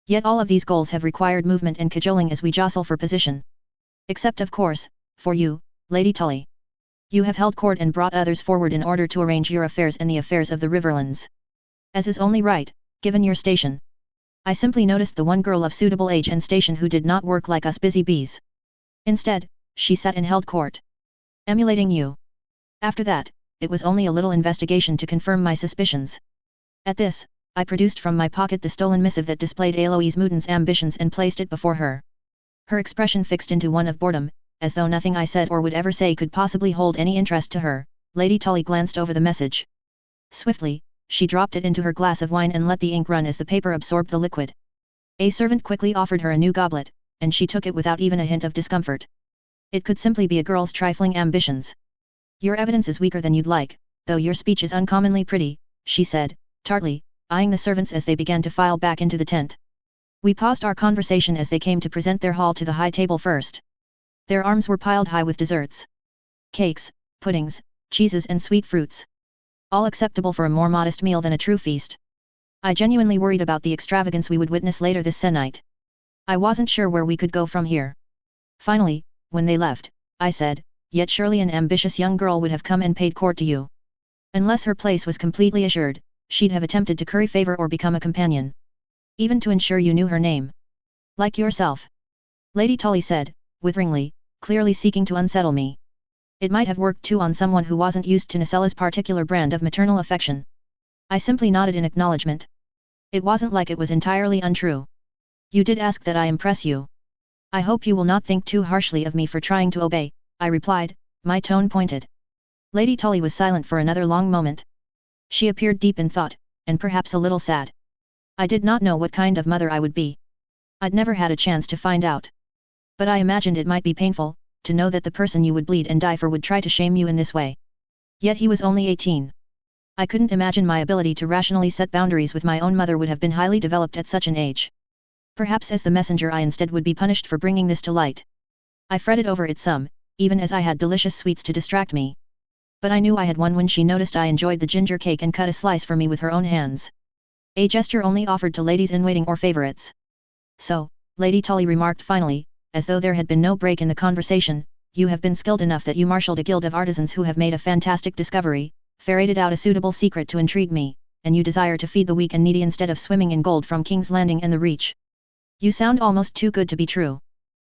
Yet all of these goals have required movement and cajoling as we jostle for position. Except of course, for you, Lady Tully. You have held court and brought others forward in order to arrange your affairs and the affairs of the Riverlands. As is only right, given your station. I simply noticed the one girl of suitable age and station who did not work like us busy bees. Instead, she sat and held court. Emulating you. After that, it was only a little investigation to confirm my suspicions. At this, I produced from my pocket the stolen missive that displayed Eloise Mouton's ambitions and placed it before her. Her expression fixed into one of boredom, as though nothing I said or would ever say could possibly hold any interest to her. Lady Tully glanced over the message. Swiftly, she dropped it into her glass of wine and let the ink run as the paper absorbed the liquid. A servant quickly offered her a new goblet, and she took it without even a hint of discomfort. It could simply be a girl's trifling ambitions. Your evidence is weaker than you'd like, though your speech is uncommonly pretty, she said, tartly, eyeing the servants as they began to file back into the tent. We paused our conversation as they came to present their haul to the high table first. Their arms were piled high with desserts. Cakes, puddings, cheeses and sweet fruits. All acceptable for a more modest meal than a true feast. I genuinely worried about the extravagance we would witness later this se'night. I wasn't sure where we could go from here. Finally, when they left, I said, yet surely an ambitious young girl would have come and paid court to you. Unless her place was completely assured, she'd have attempted to curry favor or become a companion. Even to ensure you knew her name. Like yourself. Lady Tully said, witheringly, clearly seeking to unsettle me. It might have worked too on someone who wasn't used to Nasella's particular brand of maternal affection. I simply nodded in acknowledgement. It wasn't like it was entirely untrue. You did ask that I impress you. I hope you will not think too harshly of me for trying to obey, I replied, my tone pointed. Lady Tully was silent for another long moment. She appeared deep in thought, and perhaps a little sad. I did not know what kind of mother I would be. I'd never had a chance to find out. But I imagined it might be painful, to know that the person you would bleed and die for would try to shame you in this way. Yet he was only 18. I couldn't imagine my ability to rationally set boundaries with my own mother would have been highly developed at such an age. Perhaps as the messenger I instead would be punished for bringing this to light. I fretted over it some, even as I had delicious sweets to distract me. But I knew I had won when she noticed I enjoyed the ginger cake and cut a slice for me with her own hands. A gesture only offered to ladies-in-waiting or favorites. So, Lady Tully remarked finally, as though there had been no break in the conversation, you have been skilled enough that you marshaled a guild of artisans who have made a fantastic discovery, ferreted out a suitable secret to intrigue me, and you desire to feed the weak and needy instead of swimming in gold from King's Landing and the Reach. You sound almost too good to be true.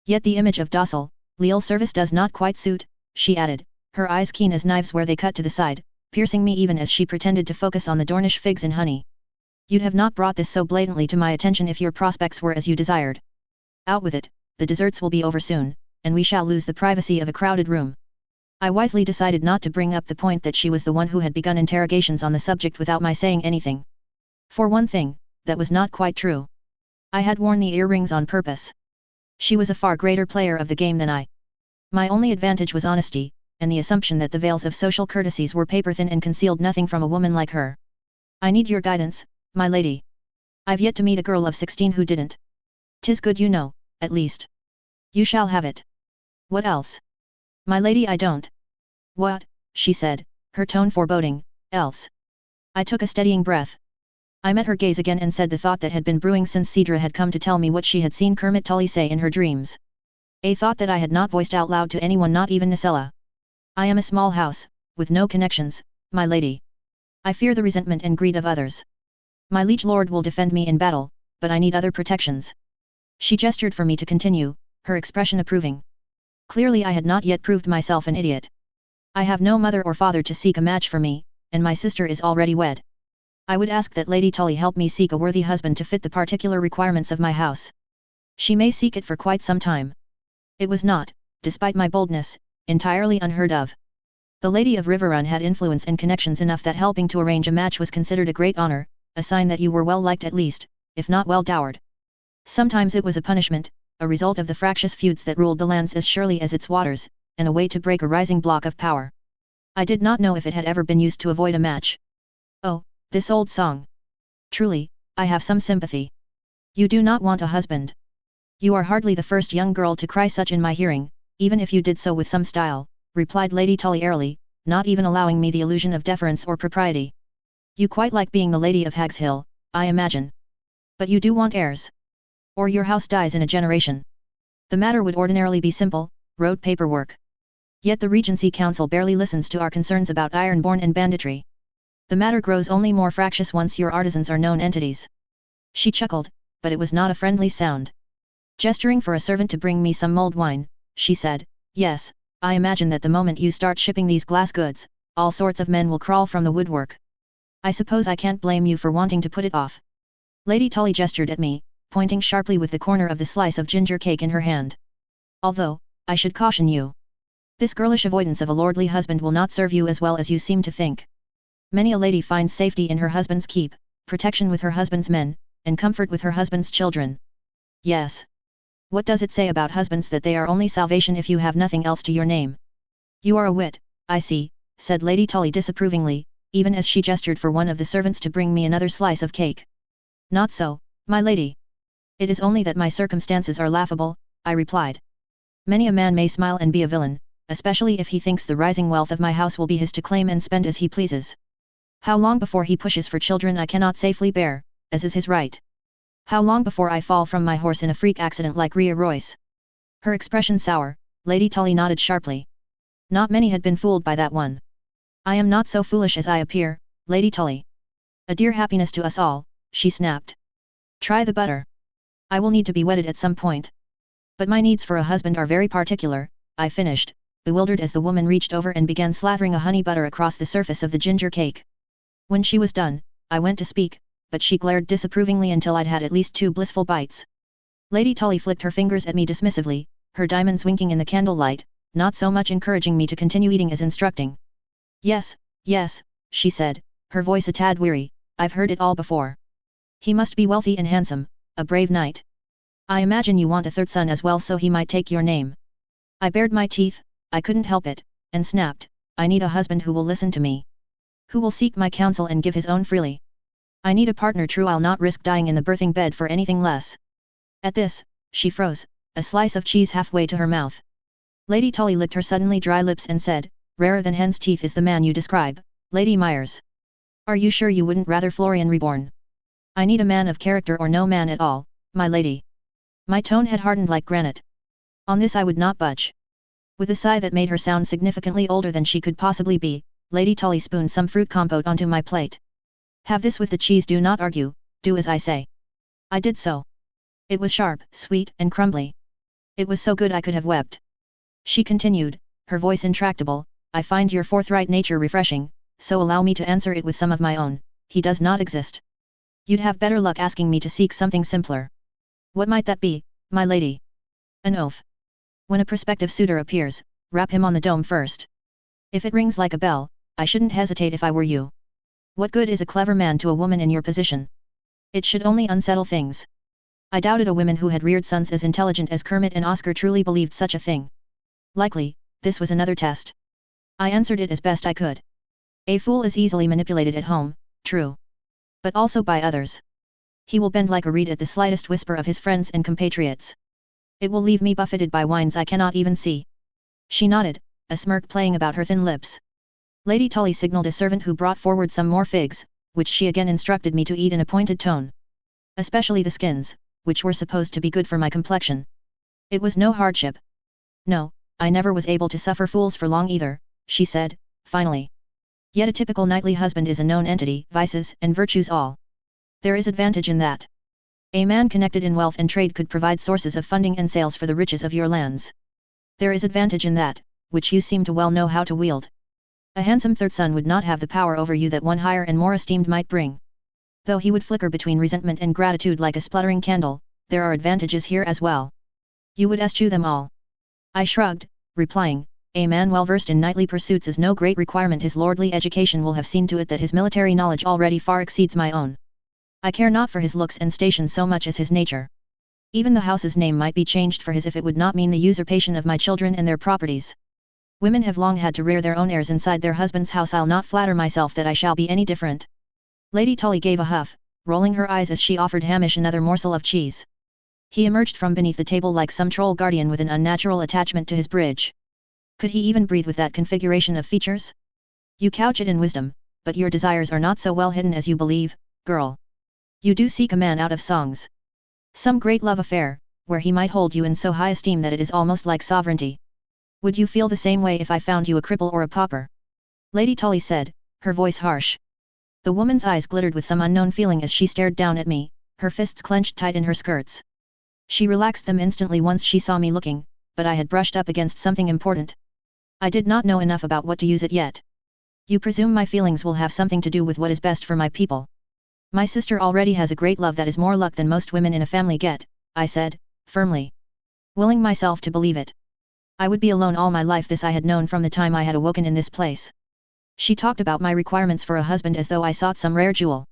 Yet the image of docile, leal service does not quite suit, she added, her eyes keen as knives where they cut to the side, piercing me even as she pretended to focus on the Dornish figs and honey. You'd have not brought this so blatantly to my attention if your prospects were as you desired. Out with it, the desserts will be over soon, and we shall lose the privacy of a crowded room. I wisely decided not to bring up the point that she was the one who had begun interrogations on the subject without my saying anything. For one thing, that was not quite true. I had worn the earrings on purpose. She was a far greater player of the game than I. My only advantage was honesty, and the assumption that the veils of social courtesies were paper-thin and concealed nothing from a woman like her. I need your guidance, my lady. I've yet to meet a girl of 16 who didn't. 'Tis good you know, at least. You shall have it. What else? My lady, I don't. What? She said, her tone foreboding, else. I took a steadying breath. I met her gaze again and said the thought that had been brewing since Cedra had come to tell me what she had seen Kermit Tully say in her dreams. A thought that I had not voiced out loud to anyone, not even Nasella. I am a small house, with no connections, my lady. I fear the resentment and greed of others. My liege lord will defend me in battle, but I need other protections. She gestured for me to continue, her expression approving. Clearly I had not yet proved myself an idiot. I have no mother or father to seek a match for me, and my sister is already wed. I would ask that Lady Tully help me seek a worthy husband to fit the particular requirements of my house. She may seek it for quite some time. It was not, despite my boldness, entirely unheard of. The Lady of Riverrun had influence and connections enough that helping to arrange a match was considered a great honor, a sign that you were well liked at least, if not well dowered. Sometimes it was a punishment, a result of the fractious feuds that ruled the lands as surely as its waters, and a way to break a rising block of power. I did not know if it had ever been used to avoid a match. Oh, this old song. Truly, I have some sympathy. You do not want a husband. You are hardly the first young girl to cry such in my hearing, even if you did so with some style, replied Lady Tully airily, not even allowing me the illusion of deference or propriety. You quite like being the Lady of Hag's Hill, I imagine. But you do want heirs. Or your house dies in a generation. The matter would ordinarily be simple, road paperwork. Yet the Regency Council barely listens to our concerns about ironborn and banditry. The matter grows only more fractious once your artisans are known entities. She chuckled, but it was not a friendly sound. Gesturing for a servant to bring me some mulled wine, she said, yes, I imagine that the moment you start shipping these glass goods, all sorts of men will crawl from the woodwork. I suppose I can't blame you for wanting to put it off. Lady Tully gestured at me, pointing sharply with the corner of the slice of ginger cake in her hand. Although, I should caution you. This girlish avoidance of a lordly husband will not serve you as well as you seem to think. Many a lady finds safety in her husband's keep, protection with her husband's men, and comfort with her husband's children. Yes. What does it say about husbands that they are only salvation if you have nothing else to your name? You are a wit, I see, said Lady Tully disapprovingly, even as she gestured for one of the servants to bring me another slice of cake. Not so, my lady. It is only that my circumstances are laughable, I replied. Many a man may smile and be a villain, especially if he thinks the rising wealth of my house will be his to claim and spend as he pleases. How long before he pushes for children I cannot safely bear, as is his right? How long before I fall from my horse in a freak accident like Rhea Royce? Her expression sour, Lady Tully nodded sharply. Not many had been fooled by that one. I am not so foolish as I appear, Lady Tully. A dear happiness to us all, she snapped. Try the butter. I will need to be wedded at some point. But my needs for a husband are very particular, I finished, bewildered as the woman reached over and began slathering a honey butter across the surface of the ginger cake. When she was done, I went to speak, but she glared disapprovingly until I'd had at least 2 blissful bites. Lady Tully flicked her fingers at me dismissively, her diamonds winking in the candlelight, not so much encouraging me to continue eating as instructing. Yes, yes, she said, her voice a tad weary, I've heard it all before. He must be wealthy and handsome, a brave knight. I imagine you want a 3rd son as well, so he might take your name. I bared my teeth, I couldn't help it, and snapped, I need a husband who will listen to me. Who will seek my counsel and give his own freely. I need a partner true, I'll not risk dying in the birthing bed for anything less. At this, she froze, a slice of cheese halfway to her mouth. Lady Tully licked her suddenly dry lips and said, rarer than hen's teeth is the man you describe, Lady Myers. Are you sure you wouldn't rather Florian reborn? I need a man of character or no man at all, my lady. My tone had hardened like granite. On this I would not budge. With a sigh that made her sound significantly older than she could possibly be, Lady Tully spooned some fruit compote onto my plate. Have this with the cheese, do not argue, do as I say. I did so. It was sharp, sweet, and crumbly. It was so good I could have wept. She continued, her voice intractable, I find your forthright nature refreshing, so allow me to answer it with some of my own. He does not exist. You'd have better luck asking me to seek something simpler. What might that be, my lady? An oath. When a prospective suitor appears, rap him on the dome first. If it rings like a bell, I shouldn't hesitate if I were you. What good is a clever man to a woman in your position? It should only unsettle things. I doubted a woman who had reared sons as intelligent as Kermit and Oscar truly believed such a thing. Likely, this was another test. I answered it as best I could. A fool is easily manipulated at home, true. But also by others. He will bend like a reed at the slightest whisper of his friends and compatriots. It will leave me buffeted by winds I cannot even see. She nodded, a smirk playing about her thin lips. Lady Tully signaled a servant who brought forward some more figs, which she again instructed me to eat in a pointed tone. Especially the skins, which were supposed to be good for my complexion. It was no hardship. No, I never was able to suffer fools for long either, she said, finally. Yet a typical knightly husband is a known entity, vices and virtues all. There is advantage in that. A man connected in wealth and trade could provide sources of funding and sales for the riches of your lands. There is advantage in that, which you seem to well know how to wield. A handsome 3rd son would not have the power over you that one higher and more esteemed might bring. Though he would flicker between resentment and gratitude like a spluttering candle, there are advantages here as well. You would eschew them all. I shrugged, replying, a man well versed in knightly pursuits is no great requirement. His lordly education will have seen to it that his military knowledge already far exceeds my own. I care not for his looks and station so much as his nature. Even the house's name might be changed for his if it would not mean the usurpation of my children and their properties. Women have long had to rear their own heirs inside their husband's house. I'll not flatter myself that I shall be any different. Lady Tully gave a huff, rolling her eyes as she offered Hamish another morsel of cheese. He emerged from beneath the table like some troll guardian with an unnatural attachment to his bridge. Could he even breathe with that configuration of features? You couch it in wisdom, but your desires are not so well hidden as you believe, girl. You do seek a man out of songs. Some great love affair, where he might hold you in so high esteem that it is almost like sovereignty. Would you feel the same way if I found you a cripple or a pauper? Lady Tully said, her voice harsh. The woman's eyes glittered with some unknown feeling as she stared down at me, her fists clenched tight in her skirts. She relaxed them instantly once she saw me looking, but I had brushed up against something important. I did not know enough about what to use it yet. You presume my feelings will have something to do with what is best for my people. My sister already has a great love that is more luck than most women in a family get, I said, firmly. Willing myself to believe it. I would be alone all my life, this I had known from the time I had awoken in this place. She talked about my requirements for a husband as though I sought some rare jewel.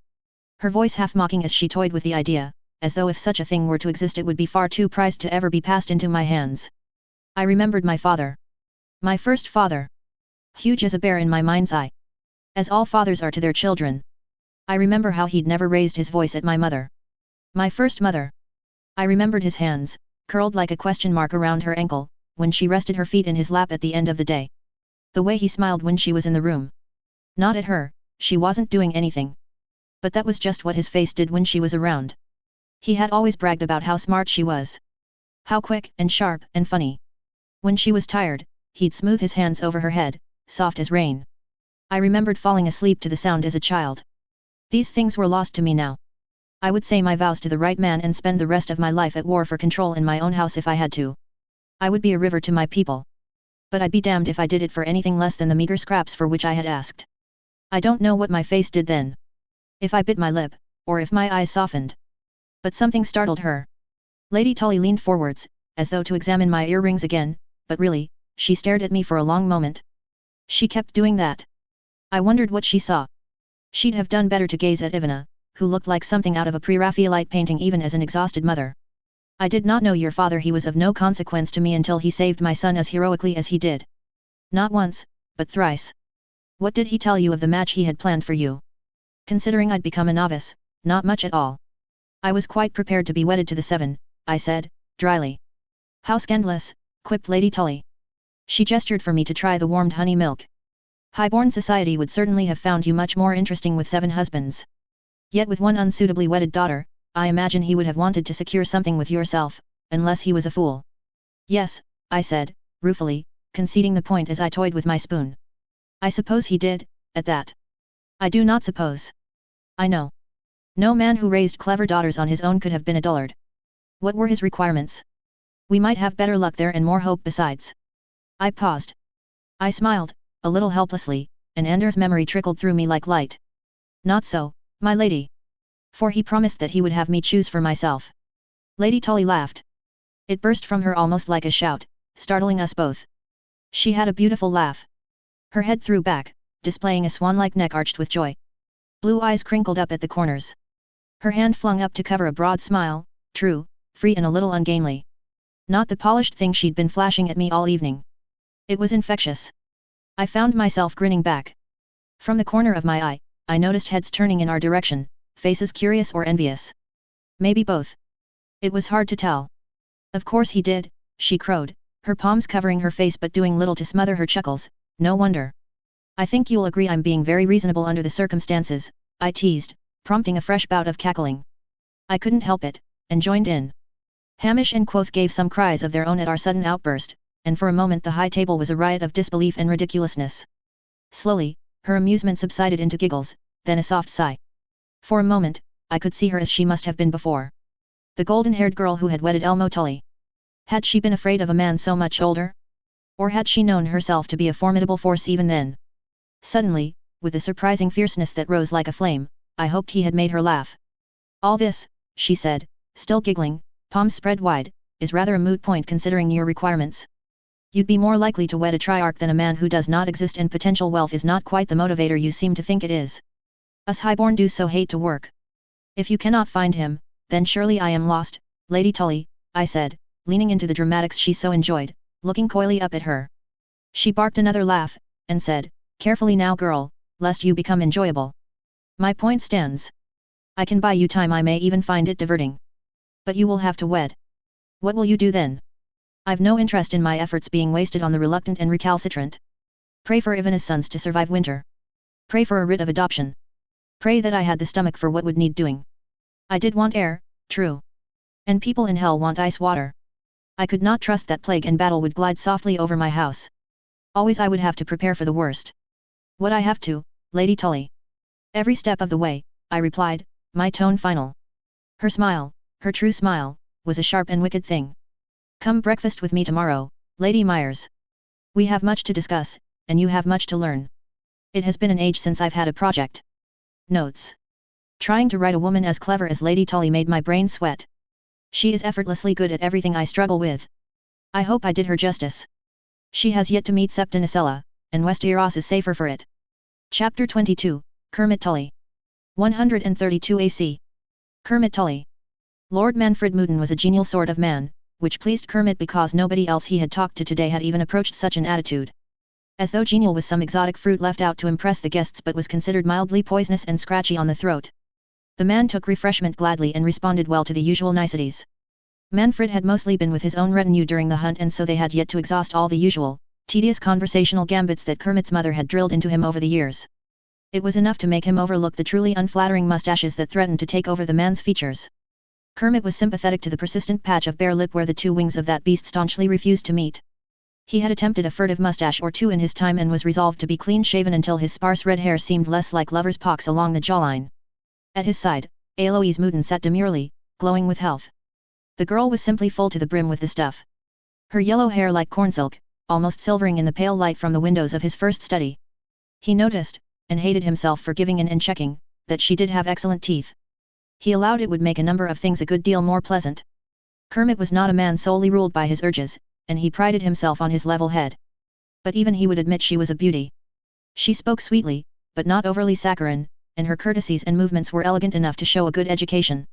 Her voice half mocking as she toyed with the idea, as though if such a thing were to exist it would be far too prized to ever be passed into my hands. I remembered my father. My first father. Huge as a bear in my mind's eye. As all fathers are to their children. I remember how he'd never raised his voice at my mother. My first mother. I remembered his hands, curled like a question mark around her ankle, when she rested her feet in his lap at the end of the day. The way he smiled when she was in the room. Not at her, she wasn't doing anything. But that was just what his face did when she was around. He had always bragged about how smart she was. How quick and sharp and funny. When she was tired, he'd smooth his hands over her head, soft as rain. I remembered falling asleep to the sound as a child. These things were lost to me now. I would say my vows to the right man and spend the rest of my life at war for control in my own house if I had to. I would be a river to my people. But I'd be damned if I did it for anything less than the meager scraps for which I had asked. I don't know what my face did then. If I bit my lip, or if my eyes softened. But something startled her. Lady Tully leaned forwards, as though to examine my earrings again, but really, she stared at me for a long moment. She kept doing that. I wondered what she saw. She'd have done better to gaze at Ivana, who looked like something out of a pre-Raphaelite painting even as an exhausted mother. I did not know your father. He was of no consequence to me until he saved my son as heroically as he did. Not once, but thrice. What did he tell you of the match he had planned for you? Considering I'd become a novice, not much at all. I was quite prepared to be wedded to the seven, I said, dryly. How scandalous, quipped Lady Tully. She gestured for me to try the warmed honey milk. High-born society would certainly have found you much more interesting with 7 husbands. Yet with one unsuitably wedded daughter, I imagine he would have wanted to secure something with yourself, unless he was a fool. Yes, I said, ruefully, conceding the point as I toyed with my spoon. I suppose he did, at that. I do not suppose. I know. No man who raised clever daughters on his own could have been a dullard. What were his requirements? We might have better luck there and more hope besides. I paused. I smiled, a little helplessly, and Anders' memory trickled through me like light. Not so, my lady. For he promised that he would have me choose for myself. Lady Tully laughed. It burst from her almost like a shout, startling us both. She had a beautiful laugh. Her head threw back, displaying a swan-like neck arched with joy. Blue eyes crinkled up at the corners. Her hand flung up to cover a broad smile, true, free and a little ungainly. Not the polished thing she'd been flashing at me all evening. It was infectious. I found myself grinning back. From the corner of my eye, I noticed heads turning in our direction, faces curious or envious. Maybe both. It was hard to tell. Of course he did, she crowed, her palms covering her face but doing little to smother her chuckles, no wonder. I think you'll agree I'm being very reasonable under the circumstances, I teased, prompting a fresh bout of cackling. I couldn't help it, and joined in. Hamish and Quoth gave some cries of their own at our sudden outburst, and for a moment the high table was a riot of disbelief and ridiculousness. Slowly, her amusement subsided into giggles, then a soft sigh. For a moment, I could see her as she must have been before. The golden-haired girl who had wedded Elmo Tully. Had she been afraid of a man so much older? Or had she known herself to be a formidable force even then? Suddenly, with a surprising fierceness that rose like a flame, I hoped he had made her laugh. All this, she said, still giggling, palms spread wide, is rather a moot point considering your requirements. You'd be more likely to wed a triarch than a man who does not exist, and potential wealth is not quite the motivator you seem to think it is. Us highborn do so hate to work. If you cannot find him, then surely I am lost, Lady Tully, I said, leaning into the dramatics she so enjoyed, looking coyly up at her. She barked another laugh, and said, carefully now girl, lest you become enjoyable. My point stands. I can buy you time, I may even find it diverting. But you will have to wed. What will you do then? I've no interest in my efforts being wasted on the reluctant and recalcitrant. Pray for Ivana's sons to survive winter. Pray for a writ of adoption. Pray that I had the stomach for what would need doing. I did want air, true. And people in hell want ice water. I could not trust that plague and battle would glide softly over my house. Always I would have to prepare for the worst. What I have to, Lady Tully. Every step of the way, I replied, my tone final. Her smile, her true smile, was a sharp and wicked thing. Come breakfast with me tomorrow, Lady Myers. We have much to discuss, and you have much to learn. It has been an age since I've had a project. Notes. Trying to write a woman as clever as Lady Tully made my brain sweat. She is effortlessly good at everything I struggle with. I hope I did her justice. She has yet to meet Septinicella, and Westeros is safer for it. Chapter 22, Kermit Tully. 132 AC. Kermit Tully. Lord Manfred Mouton was a genial sort of man, which pleased Kermit because nobody else he had talked to today had even approached such an attitude. As though genial was some exotic fruit left out to impress the guests but was considered mildly poisonous and scratchy on the throat. The man took refreshment gladly and responded well to the usual niceties. Manfred had mostly been with his own retinue during the hunt, and so they had yet to exhaust all the usual, tedious conversational gambits that Kermit's mother had drilled into him over the years. It was enough to make him overlook the truly unflattering mustaches that threatened to take over the man's features. Kermit was sympathetic to the persistent patch of bare lip where the two wings of that beast staunchly refused to meet. He had attempted a furtive mustache or two in his time and was resolved to be clean-shaven until his sparse red hair seemed less like lover's pox along the jawline. At his side, Eloise Mouton sat demurely, glowing with health. The girl was simply full to the brim with the stuff. Her yellow hair like cornsilk, almost silvering in the pale light from the windows of his first study. He noticed, and hated himself for giving in and checking, that she did have excellent teeth. He allowed it would make a number of things a good deal more pleasant. Kermit was not a man solely ruled by his urges, and he prided himself on his level head. But even he would admit she was a beauty. She spoke sweetly, but not overly saccharine, and her courtesies and movements were elegant enough to show a good education.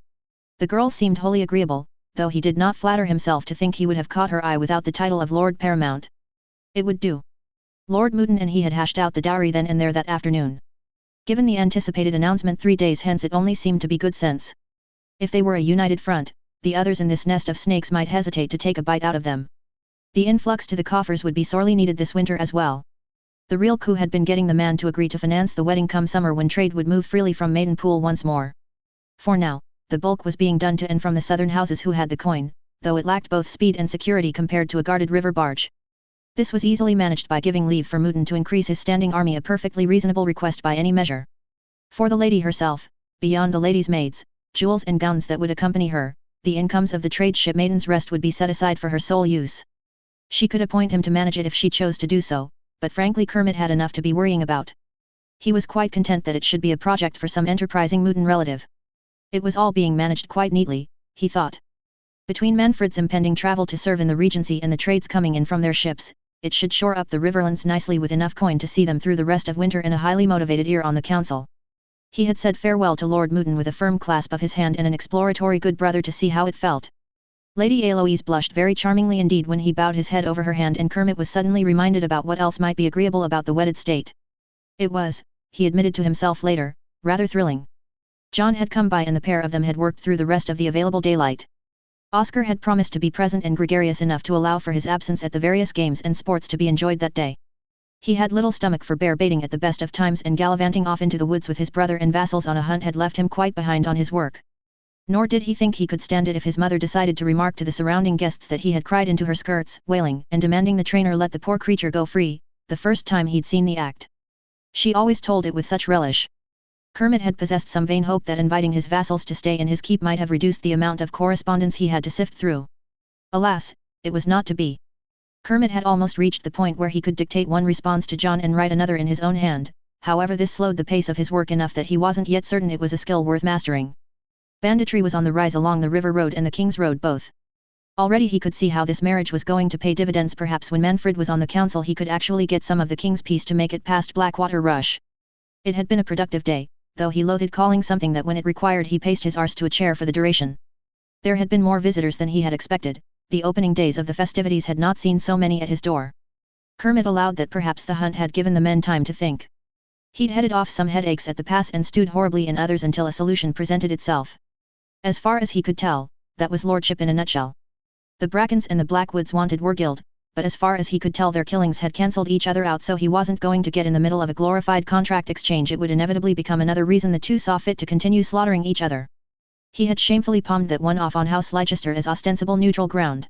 The girl seemed wholly agreeable, though he did not flatter himself to think he would have caught her eye without the title of Lord Paramount. It would do. Lord Mouton and he had hashed out the dowry then and there that afternoon. Given the anticipated announcement 3 days hence, it only seemed to be good sense. If they were a united front, the others in this nest of snakes might hesitate to take a bite out of them. The influx to the coffers would be sorely needed this winter as well. The real coup had been getting the man to agree to finance the wedding come summer, when trade would move freely from Maidenpool once more. For now, the bulk was being done to and from the southern houses who had the coin, though it lacked both speed and security compared to a guarded river barge. This was easily managed by giving leave for Mouton to increase his standing army, a perfectly reasonable request by any measure. For the lady herself, beyond the ladies' maids, jewels and gowns that would accompany her, the incomes of the trade ship Maiden's Rest would be set aside for her sole use. She could appoint him to manage it if she chose to do so, but frankly Kermit had enough to be worrying about. He was quite content that it should be a project for some enterprising Mouton relative. It was all being managed quite neatly, he thought. Between Manfred's impending travel to serve in the Regency and the trades coming in from their ships, it should shore up the Riverlands nicely with enough coin to see them through the rest of winter in a highly motivated ear on the council. He had said farewell to Lord Mouton with a firm clasp of his hand and an exploratory good brother to see how it felt. Lady Eloise blushed very charmingly indeed when he bowed his head over her hand, and Kermit was suddenly reminded about what else might be agreeable about the wedded state. It was, he admitted to himself later, rather thrilling. John had come by and the pair of them had worked through the rest of the available daylight. Oscar had promised to be present and gregarious enough to allow for his absence at the various games and sports to be enjoyed that day. He had little stomach for bear baiting at the best of times, and gallivanting off into the woods with his brother and vassals on a hunt had left him quite behind on his work. Nor did he think he could stand it if his mother decided to remark to the surrounding guests that he had cried into her skirts, wailing and demanding the trainer let the poor creature go free, the first time he'd seen the act. She always told it with such relish. Kermit had possessed some vain hope that inviting his vassals to stay in his keep might have reduced the amount of correspondence he had to sift through. Alas, it was not to be. Kermit had almost reached the point where he could dictate one response to John and write another in his own hand, however this slowed the pace of his work enough that he wasn't yet certain it was a skill worth mastering. Banditry was on the rise along the River Road and the King's Road both. Already he could see how this marriage was going to pay dividends. Perhaps when Manfred was on the council he could actually get some of the King's peace to make it past Blackwater Rush. It had been a productive day, though he loathed calling something that when it required he paced his arse to a chair for the duration. There had been more visitors than he had expected. The opening days of the festivities had not seen so many at his door. Kermit allowed that perhaps the hunt had given the men time to think. He'd headed off some headaches at the pass and stewed horribly in others until a solution presented itself. As far as he could tell, that was lordship in a nutshell. The Brackens and the Blackwoods wanted Wargild, but as far as he could tell their killings had cancelled each other out, so he wasn't going to get in the middle of a glorified contract exchange. It would inevitably become another reason the two saw fit to continue slaughtering each other. He had shamefully palmed that one off on House Leicester as ostensible neutral ground.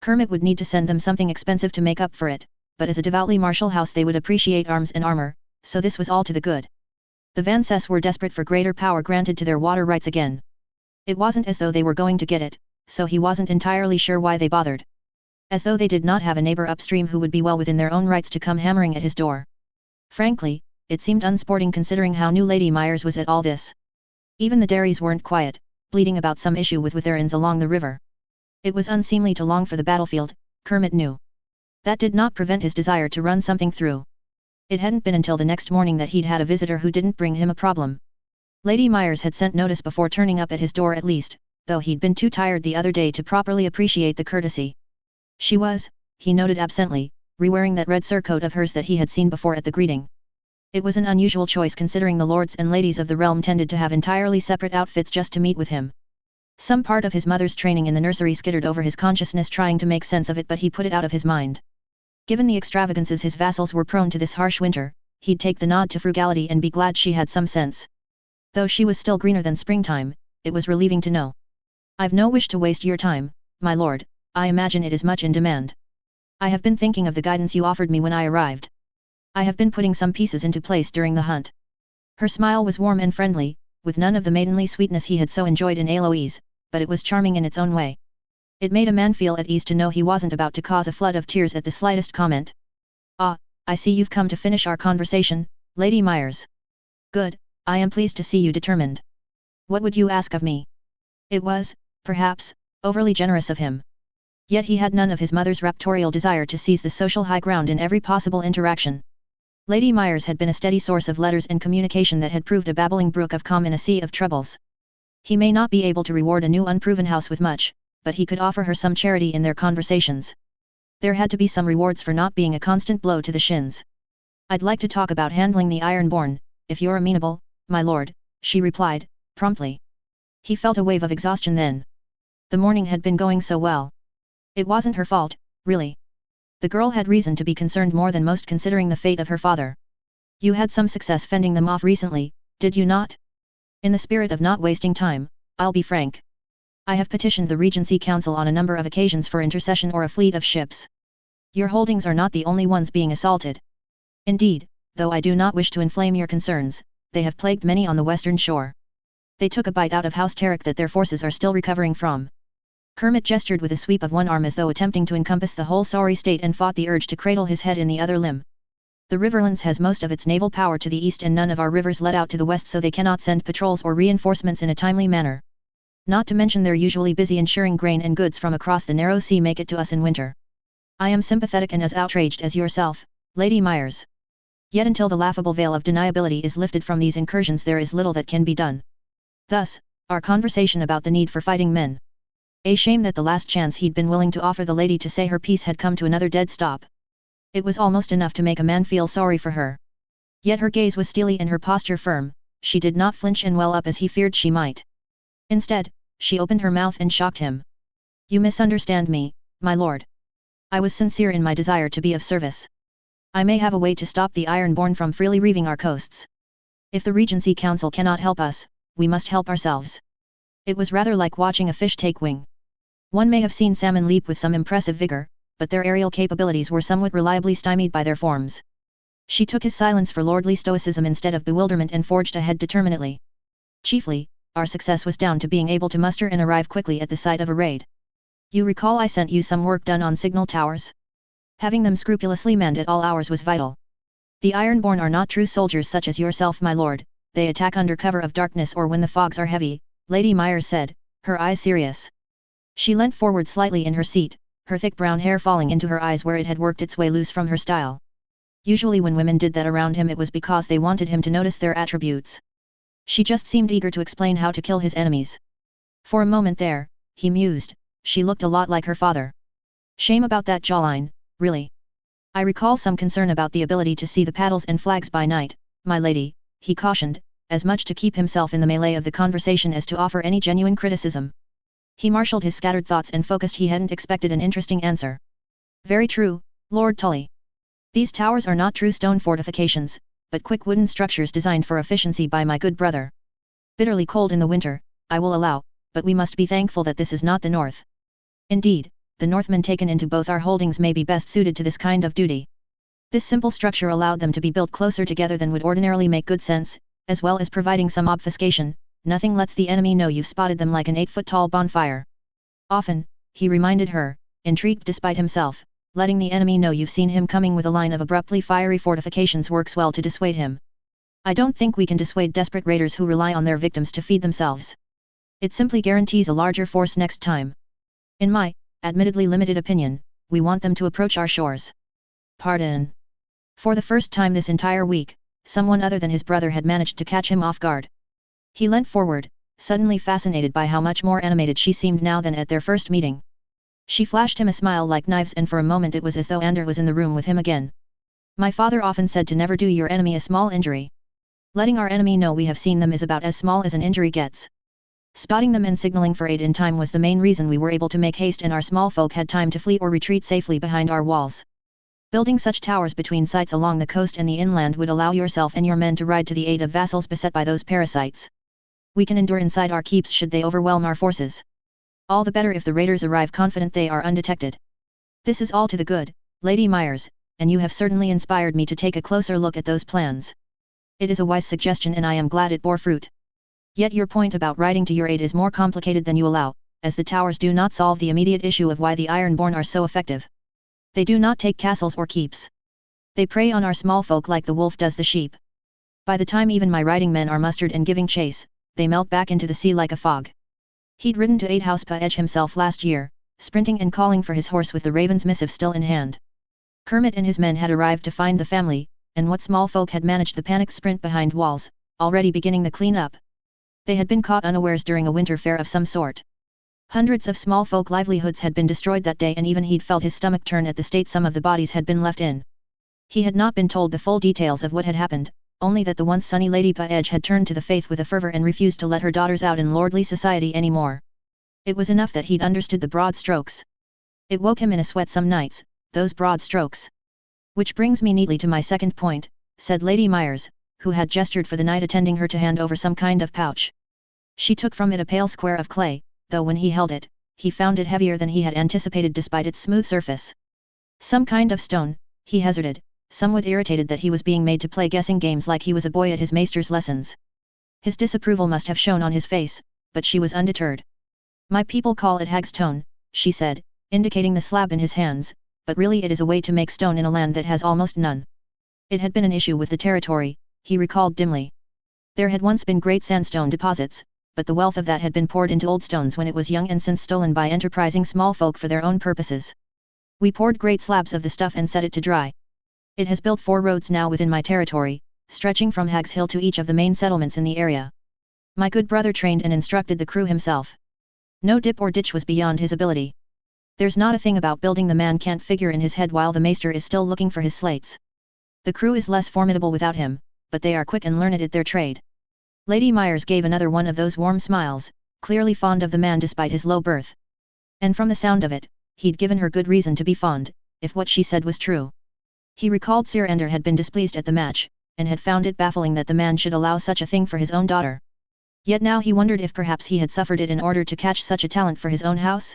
Kermit would need to send them something expensive to make up for it, but as a devoutly martial house they would appreciate arms and armor, so this was all to the good. The Vances were desperate for greater power granted to their water rights again. It wasn't as though they were going to get it, so he wasn't entirely sure why they bothered. As though they did not have a neighbor upstream who would be well within their own rights to come hammering at his door. Frankly, it seemed unsporting considering how new Lady Myers was at all this. Even the Derrys weren't quiet, bleating about some issue with Witherans along the river. It was unseemly to long for the battlefield, Kermit knew. That did not prevent his desire to run something through. It hadn't been until the next morning that he'd had a visitor who didn't bring him a problem. Lady Myers had sent notice before turning up at his door at least, though he'd been too tired the other day to properly appreciate the courtesy. She was, he noted absently, re-wearing that red surcoat of hers that he had seen before at the greeting. It was an unusual choice considering the lords and ladies of the realm tended to have entirely separate outfits just to meet with him. Some part of his mother's training in the nursery skittered over his consciousness trying to make sense of it, but he put it out of his mind. Given the extravagances his vassals were prone to this harsh winter, he'd take the nod to frugality and be glad she had some sense. Though she was still greener than springtime, it was relieving to know. "I've no wish to waste your time, my lord, I imagine it is much in demand. I have been thinking of the guidance you offered me when I arrived. I have been putting some pieces into place during the hunt." Her smile was warm and friendly, with none of the maidenly sweetness he had so enjoyed in Eloise, but it was charming in its own way. It made a man feel at ease to know he wasn't about to cause a flood of tears at the slightest comment. "Ah, I see you've come to finish our conversation, Lady Myers. Good, I am pleased to see you determined. What would you ask of me?" It was, perhaps, overly generous of him. Yet he had none of his mother's raptorial desire to seize the social high ground in every possible interaction. Lady Myers had been a steady source of letters and communication that had proved a babbling brook of calm in a sea of troubles. He may not be able to reward a new unproven house with much, but he could offer her some charity in their conversations. There had to be some rewards for not being a constant blow to the shins. "I'd like to talk about handling the Ironborn, if you're amenable, my lord," she replied, promptly. He felt a wave of exhaustion then. The morning had been going so well. It wasn't her fault, really. The girl had reason to be concerned more than most considering the fate of her father. "You had some success fending them off recently, did you not?" "In the spirit of not wasting time, I'll be frank. I have petitioned the Regency Council on a number of occasions for intercession or a fleet of ships. Your holdings are not the only ones being assaulted. Indeed, though I do not wish to inflame your concerns, they have plagued many on the western shore. They took a bite out of House Tarek that their forces are still recovering from." Kermit gestured with a sweep of one arm as though attempting to encompass the whole sorry state and fought the urge to cradle his head in the other limb. "The Riverlands has most of its naval power to the east and none of our rivers let out to the west, so they cannot send patrols or reinforcements in a timely manner. Not to mention they're usually busy ensuring grain and goods from across the narrow sea make it to us in winter. I am sympathetic and as outraged as yourself, Lady Myers. Yet until the laughable veil of deniability is lifted from these incursions there is little that can be done. Thus, our conversation about the need for fighting men. A shame that the last chance he'd been willing to offer the lady to say her piece had come to another dead stop. It was almost enough to make a man feel sorry for her. Yet her gaze was steely and her posture firm, she did not flinch and well up as he feared she might. Instead, she opened her mouth and shocked him. "You misunderstand me, my lord. I was sincere in my desire to be of service. I may have a way to stop the Ironborn from freely reaving our coasts. If the Regency Council cannot help us, we must help ourselves." It was rather like watching a fish take wing. One may have seen salmon leap with some impressive vigor, but their aerial capabilities were somewhat reliably stymied by their forms. She took his silence for lordly stoicism instead of bewilderment and forged ahead determinedly. "Chiefly, our success was down to being able to muster and arrive quickly at the site of a raid. You recall I sent you some work done on signal towers? Having them scrupulously manned at all hours was vital. The Ironborn are not true soldiers such as yourself, my lord, they attack under cover of darkness or when the fogs are heavy," Lady Myers said, her eyes serious. She leant forward slightly in her seat, her thick brown hair falling into her eyes where it had worked its way loose from her style. Usually when women did that around him it was because they wanted him to notice their attributes. She just seemed eager to explain how to kill his enemies. For a moment there, he mused, she looked a lot like her father. Shame about that jawline, really. "I recall some concern about the ability to see the paddles and flags by night, my lady," he cautioned, as much to keep himself in the melee of the conversation as to offer any genuine criticism. He marshaled his scattered thoughts and focused. He hadn't expected an interesting answer. "Very true, Lord Tully. These towers are not true stone fortifications, but quick wooden structures designed for efficiency by my good brother. Bitterly cold in the winter, I will allow, but we must be thankful that this is not the north. Indeed, the Northmen taken into both our holdings may be best suited to this kind of duty." This simple structure allowed them to be built closer together than would ordinarily make good sense, as well as providing some obfuscation. "Nothing lets the enemy know you've spotted them like an 8-foot-tall bonfire. Often," he reminded her, intrigued despite himself, "letting the enemy know you've seen him coming with a line of abruptly fiery fortifications works well to dissuade him. I don't think we can dissuade desperate raiders who rely on their victims to feed themselves. It simply guarantees a larger force next time. In my, admittedly limited opinion, we want them to approach our shores." "Pardon." For the first time this entire week, someone other than his brother had managed to catch him off guard. He leant forward, suddenly fascinated by how much more animated she seemed now than at their first meeting. She flashed him a smile like knives and for a moment it was as though Ander was in the room with him again. "My father often said to never do your enemy a small injury. Letting our enemy know we have seen them is about as small as an injury gets. Spotting them and signaling for aid in time was the main reason we were able to make haste and our small folk had time to flee or retreat safely behind our walls. Building such towers between sites along the coast and the inland would allow yourself and your men to ride to the aid of vassals beset by those parasites. We can endure inside our keeps should they overwhelm our forces. All the better if the raiders arrive confident they are undetected. This is all to the good, Lady Myers, and you have certainly inspired me to take a closer look at those plans. It is a wise suggestion and I am glad it bore fruit. Yet your point about riding to your aid is more complicated than you allow, as the towers do not solve the immediate issue of why the Ironborn are so effective. They do not take castles or keeps. They prey on our small folk like the wolf does the sheep. By the time even my riding men are mustered and giving chase, they melt back into the sea like a fog. He'd ridden to aid House Pa-Edge himself last year, sprinting and calling for his horse with the Raven's missive still in hand. Kermit and his men had arrived to find the family, and what small folk had managed the panicked sprint behind walls, already beginning the clean-up. They had been caught unawares during a winter fair of some sort. Hundreds of small folk livelihoods had been destroyed that day, and even he'd felt his stomach turn at the state some of the bodies had been left in. He had not been told the full details of what had happened, only that the once sunny Lady Pa-Edge had turned to the faith with a fervor and refused to let her daughters out in lordly society anymore. It was enough that he'd understood the broad strokes. It woke him in a sweat some nights, those broad strokes. Which brings me neatly to my second point, said Lady Myers, who had gestured for the knight attending her to hand over some kind of pouch. She took from it a pale square of clay, though when he held it, he found it heavier than he had anticipated despite its smooth surface. Some kind of stone, he hazarded, somewhat irritated that he was being made to play guessing games like he was a boy at his maester's lessons. His disapproval must have shown on his face, but she was undeterred. My people call it hagstone, she said, indicating the slab in his hands, but really it is a way to make stone in a land that has almost none. It had been an issue with the territory, he recalled dimly. There had once been great sandstone deposits, but the wealth of that had been poured into old stones when it was young and since stolen by enterprising small folk for their own purposes. We poured great slabs of the stuff and set it to dry. It has built 4 roads now within my territory, stretching from Hag's Hill to each of the main settlements in the area. My good brother trained and instructed the crew himself. No dip or ditch was beyond his ability. There's not a thing about building the man can't figure in his head while the maester is still looking for his slates. The crew is less formidable without him, but they are quick and learned at their trade. Lady Myers gave another one of those warm smiles, clearly fond of the man despite his low birth. And from the sound of it, he'd given her good reason to be fond, if what she said was true. He recalled Sir Ender had been displeased at the match, and had found it baffling that the man should allow such a thing for his own daughter. Yet now he wondered if perhaps he had suffered it in order to catch such a talent for his own house.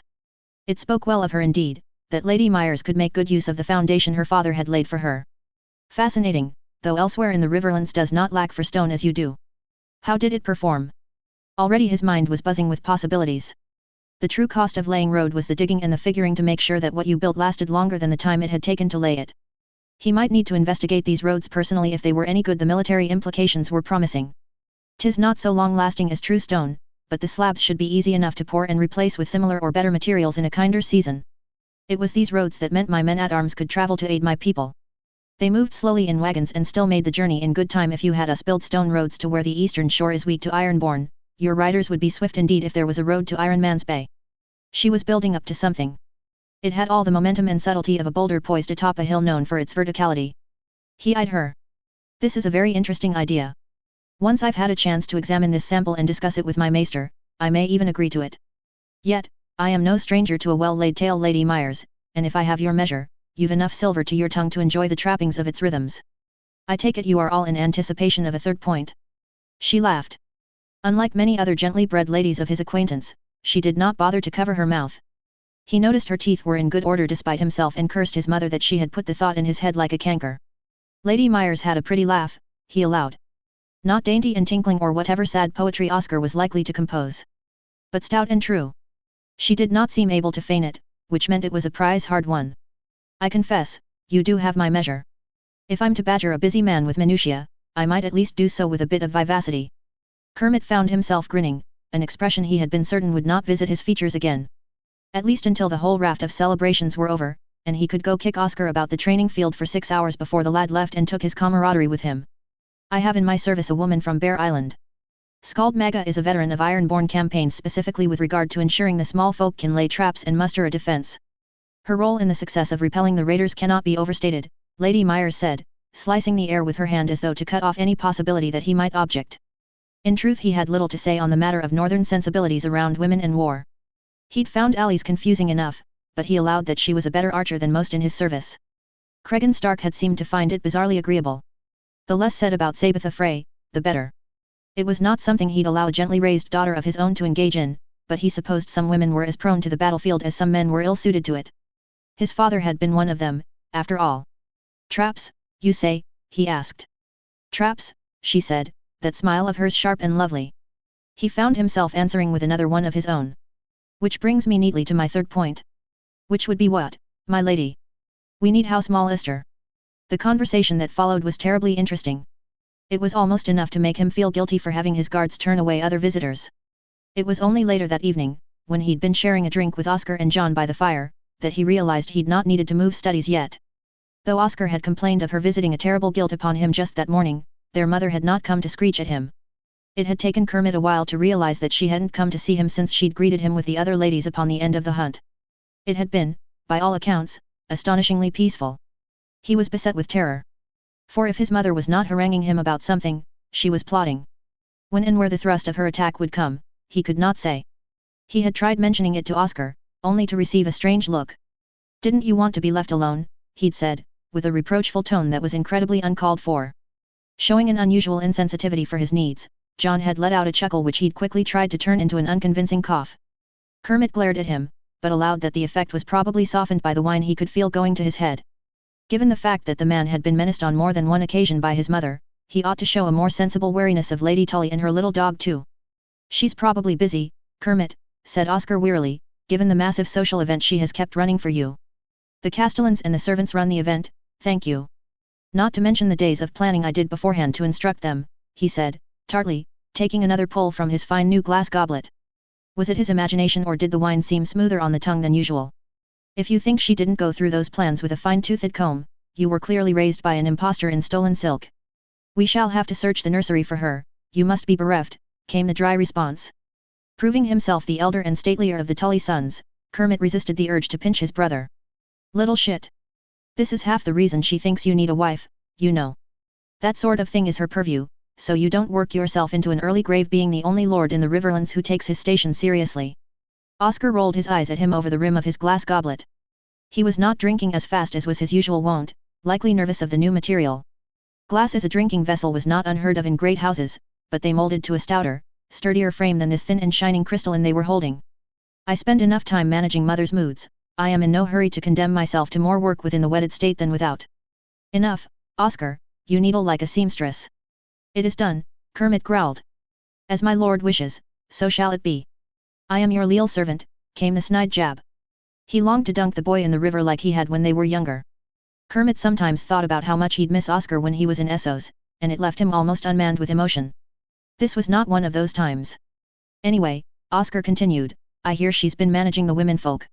It spoke well of her indeed, that Lady Myers could make good use of the foundation her father had laid for her. Fascinating, though elsewhere in the Riverlands does not lack for stone as you do. How did it perform? Already his mind was buzzing with possibilities. The true cost of laying road was the digging and the figuring to make sure that what you built lasted longer than the time it had taken to lay it. He might need to investigate these roads personally if they were any good. The military implications were promising. 'Tis not so long-lasting as true stone, but the slabs should be easy enough to pour and replace with similar or better materials in a kinder season. It was these roads that meant my men-at-arms could travel to aid my people. They moved slowly in wagons and still made the journey in good time. If you had us build stone roads to where the eastern shore is weak to Ironborn, your riders would be swift indeed if there was a road to Iron Man's Bay. She was building up to something. It had all the momentum and subtlety of a boulder poised atop a hill known for its verticality. He eyed her. This is a very interesting idea. Once I've had a chance to examine this sample and discuss it with my maester, I may even agree to it. Yet, I am no stranger to a well-laid tale, Lady Myers, and if I have your measure, you've enough silver to your tongue to enjoy the trappings of its rhythms. I take it you are all in anticipation of a third point. She laughed. Unlike many other gently bred ladies of his acquaintance, she did not bother to cover her mouth. He noticed her teeth were in good order despite himself and cursed his mother that she had put the thought in his head like a canker. Lady Myers had a pretty laugh, he allowed. Not dainty and tinkling or whatever sad poetry Oscar was likely to compose. But stout and true. She did not seem able to feign it, which meant it was a prize hard won. I confess, you do have my measure. If I'm to badger a busy man with minutiae, I might at least do so with a bit of vivacity. Kermit found himself grinning, an expression he had been certain would not visit his features again. At least until the whole raft of celebrations were over, and he could go kick Oscar about the training field for 6 hours before the lad left and took his camaraderie with him. I have in my service a woman from Bear Island. Skald Maga is a veteran of Ironborn campaigns specifically with regard to ensuring the small folk can lay traps and muster a defense. Her role in the success of repelling the raiders cannot be overstated, Lady Myers said, slicing the air with her hand as though to cut off any possibility that he might object. In truth he had little to say on the matter of northern sensibilities around women and war. He'd found Alice confusing enough, but he allowed that she was a better archer than most in his service. Cregan Stark had seemed to find it bizarrely agreeable. The less said about Sabetha Frey, the better. It was not something he'd allow a gently raised daughter of his own to engage in, but he supposed some women were as prone to the battlefield as some men were ill-suited to it. His father had been one of them, after all. Traps, you say? He asked. Traps, she said, that smile of hers sharp and lovely. He found himself answering with another one of his own. Which brings me neatly to my third point. Which would be what, my lady? We need House Mallister. The conversation that followed was terribly interesting. It was almost enough to make him feel guilty for having his guards turn away other visitors. It was only later that evening, when he'd been sharing a drink with Oscar and John by the fire, that he realized he'd not needed to move studies yet. Though Oscar had complained of her visiting a terrible guilt upon him just that morning, their mother had not come to screech at him. It had taken Kermit a while to realize that she hadn't come to see him since she'd greeted him with the other ladies upon the end of the hunt. It had been, by all accounts, astonishingly peaceful. He was beset with terror. For if his mother was not haranguing him about something, she was plotting. When and where the thrust of her attack would come, he could not say. He had tried mentioning it to Oscar, only to receive a strange look. "Didn't you want to be left alone?" he'd said, with a reproachful tone that was incredibly uncalled for. Showing an unusual insensitivity for his needs, John had let out a chuckle which he'd quickly tried to turn into an unconvincing cough. Kermit glared at him, but allowed that the effect was probably softened by the wine he could feel going to his head. Given the fact that the man had been menaced on more than one occasion by his mother, he ought to show a more sensible wariness of Lady Tully and her little dog too. "She's probably busy, Kermit," said Oscar wearily, "given the massive social event she has kept running for you. The Castellans and the servants run the event, thank you. Not to mention the days of planning I did beforehand to instruct them," he said, tartly, taking another pull from his fine new glass goblet. Was it his imagination or did the wine seem smoother on the tongue than usual? "If you think she didn't go through those plans with a fine-toothed comb, you were clearly raised by an impostor in stolen silk. We shall have to search the nursery for her, you must be bereft," came the dry response. Proving himself the elder and statelier of the Tully sons, Kermit resisted the urge to pinch his brother. "Little shit. This is half the reason she thinks you need a wife, you know. That sort of thing is her purview, so you don't work yourself into an early grave being the only lord in the Riverlands who takes his station seriously." Oscar rolled his eyes at him over the rim of his glass goblet. He was not drinking as fast as was his usual wont, likely nervous of the new material. Glass as a drinking vessel was not unheard of in great houses, but they molded to a stouter, sturdier frame than this thin and shining crystalline they were holding. "I spend enough time managing mother's moods, I am in no hurry to condemn myself to more work within the wedded state than without." "Enough, Oscar, you needle like a seamstress." "It is done," Kermit growled. "As my lord wishes, so shall it be. I am your leal servant," came the snide jab. He longed to dunk the boy in the river like he had when they were younger. Kermit sometimes thought about how much he'd miss Oscar when he was in Essos, and it left him almost unmanned with emotion. This was not one of those times. "Anyway," Oscar continued, "I hear she's been managing the womenfolk."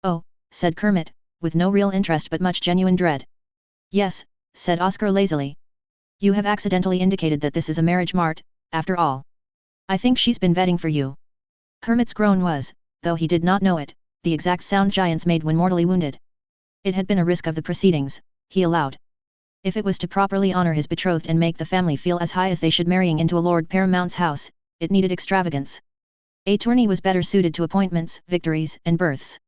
"Oh," said Kermit, with no real interest but much genuine dread. "Yes," said Oscar lazily. "You have accidentally indicated that this is a marriage mart, after all. I think she's been vetting for you." Kermit's groan was, though he did not know it, the exact sound giants made when mortally wounded. It had been a risk of the proceedings, he allowed. If it was to properly honor his betrothed and make the family feel as high as they should marrying into a Lord Paramount's house, it needed extravagance. A tourney was better suited to appointments, victories, and births.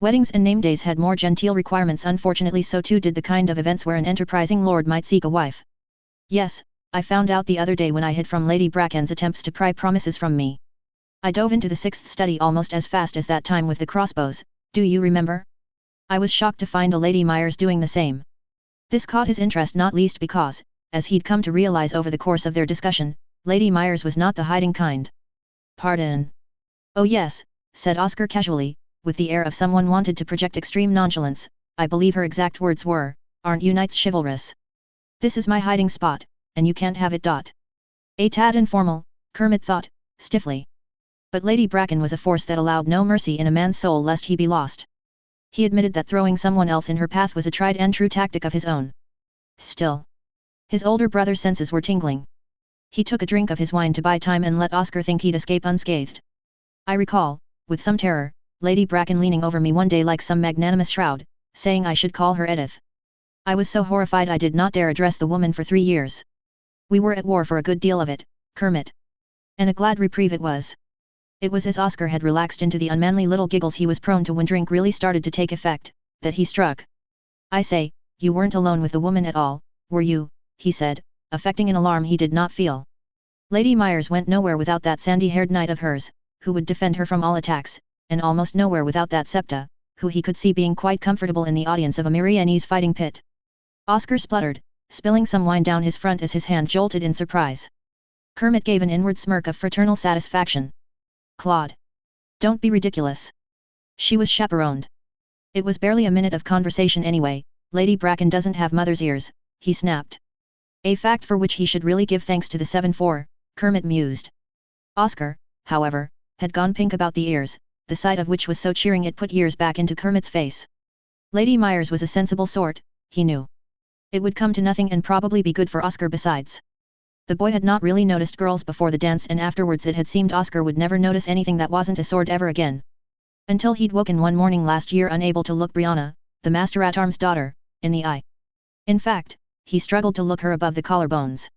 Weddings and name days had more genteel requirements. Unfortunately, so too did the kind of events where an enterprising lord might seek a wife. "Yes, I found out the other day when I hid from Lady Bracken's attempts to pry promises from me. I dove into the sixth study almost as fast as that time with the crossbows, do you remember? I was shocked to find a Lady Myers doing the same." This caught his interest not least because, as he'd come to realize over the course of their discussion, Lady Myers was not the hiding kind. "Pardon?" "Oh yes," said Oscar casually, with the air of someone wanted to project extreme nonchalance, "I believe her exact words were, 'Aren't you knights chivalrous? This is my hiding spot, and you can't have it.'" A tad informal, Kermit thought, stiffly. But Lady Bracken was a force that allowed no mercy in a man's soul lest he be lost. He admitted that throwing someone else in her path was a tried and true tactic of his own. Still, his older brother's senses were tingling. He took a drink of his wine to buy time and let Oscar think he'd escape unscathed. "I recall, with some terror, Lady Bracken leaning over me one day like some magnanimous shroud, saying I should call her Edith. I was so horrified I did not dare address the woman for 3 years. We were at war for a good deal of it, Kermit. And a glad reprieve it was." It was as Oscar had relaxed into the unmanly little giggles he was prone to when drink really started to take effect, that he struck. "I say, you weren't alone with the woman at all, were you?" he said, affecting an alarm he did not feel. "Lady Myers went nowhere without that sandy-haired knight of hers, who would defend her from all attacks, and almost nowhere without that Septa, who he could see being quite comfortable in the audience of a Myrianese fighting pit." Oscar spluttered, spilling some wine down his front as his hand jolted in surprise. Kermit gave an inward smirk of fraternal satisfaction. Claude. Don't be ridiculous. She was chaperoned. It was barely a minute of conversation anyway. Lady Bracken doesn't have mother's ears, he snapped. A fact for which he should really give thanks to the 7-4, Kermit mused. Oscar, however, had gone pink about the ears, the sight of which was so cheering it put years back into Kermit's face. Lady Myers was a sensible sort, he knew. It would come to nothing and probably be good for Oscar besides. The boy had not really noticed girls before the dance, and afterwards it had seemed Oscar would never notice anything that wasn't a sword ever again. Until he'd woken one morning last year unable to look Brianna, the Master-at-Arms' daughter, in the eye. In fact, he struggled to look her above the collarbones.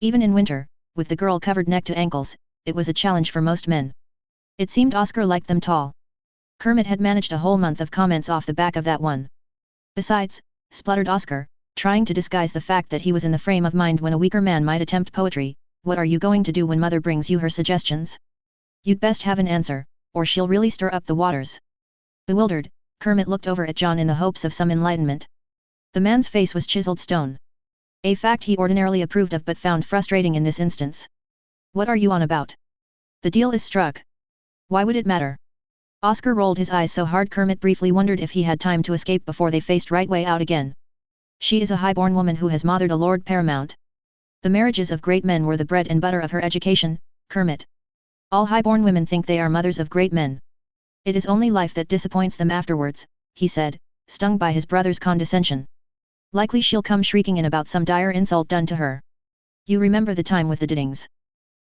Even in winter, with the girl covered neck to ankles, it was a challenge for most men. It seemed Oscar liked them tall. Kermit had managed a whole month of comments off the back of that one. Besides, spluttered Oscar, trying to disguise the fact that he was in the frame of mind when a weaker man might attempt poetry, what are you going to do when mother brings you her suggestions? You'd best have an answer, or she'll really stir up the waters. Bewildered, Kermit looked over at John in the hopes of some enlightenment. The man's face was chiseled stone. A fact he ordinarily approved of but found frustrating in this instance. What are you on about? The deal is struck. Why would it matter? Oscar rolled his eyes so hard Kermit briefly wondered if he had time to escape before they faced right way out again. She is a high-born woman who has mothered a Lord Paramount. The marriages of great men were the bread and butter of her education, Kermit. All high-born women think they are mothers of great men. It is only life that disappoints them afterwards, he said, stung by his brother's condescension. Likely she'll come shrieking in about some dire insult done to her. You remember the time with the Diddings?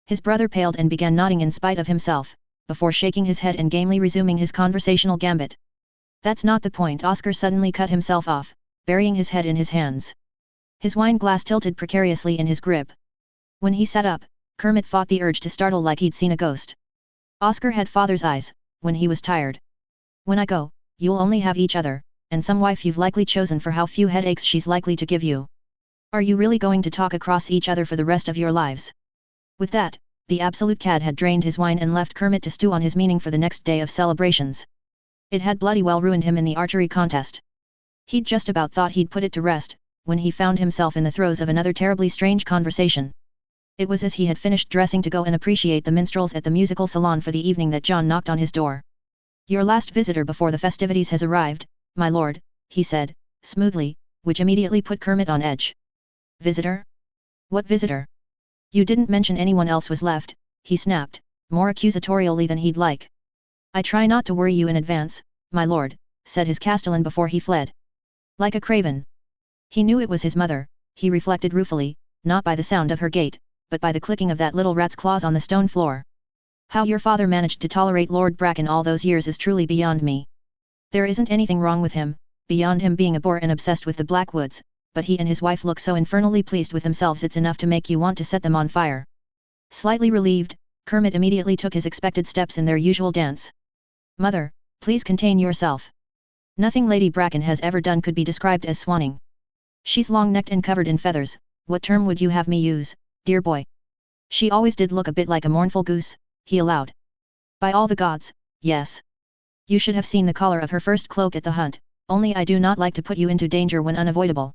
His brother paled and began nodding in spite of himself, before shaking his head and gamely resuming his conversational gambit. That's not the point. Oscar suddenly cut himself off, burying his head in his hands. His wine glass tilted precariously in his grip. When he sat up, Kermit fought the urge to startle like he'd seen a ghost. Oscar had father's eyes, when he was tired. When I go, you'll only have each other, and some wife you've likely chosen for how few headaches she's likely to give you. Are you really going to talk across each other for the rest of your lives? With that, the absolute cad had drained his wine and left Kermit to stew on his meaning for the next day of celebrations. It had bloody well ruined him in the archery contest. He'd just about thought he'd put it to rest, when he found himself in the throes of another terribly strange conversation. It was as he had finished dressing to go and appreciate the minstrels at the musical salon for the evening that John knocked on his door. Your last visitor before the festivities has arrived, my lord, he said, smoothly, which immediately put Kermit on edge. Visitor? What visitor? You didn't mention anyone else was left, he snapped, more accusatorially than he'd like. I try not to worry you in advance, my lord, said his castellan before he fled. Like a craven. He knew it was his mother, he reflected ruefully, not by the sound of her gait, but by the clicking of that little rat's claws on the stone floor. How your father managed to tolerate Lord Bracken all those years is truly beyond me. There isn't anything wrong with him, beyond him being a bore and obsessed with the Blackwoods, but he and his wife look so infernally pleased with themselves it's enough to make you want to set them on fire. Slightly relieved, Kermit immediately took his expected steps in their usual dance. Mother, please contain yourself. Nothing Lady Bracken has ever done could be described as swanning. She's long-necked and covered in feathers, what term would you have me use, dear boy? She always did look a bit like a mournful goose, he allowed. By all the gods, yes. You should have seen the collar of her first cloak at the hunt, only I do not like to put you into danger when unavoidable.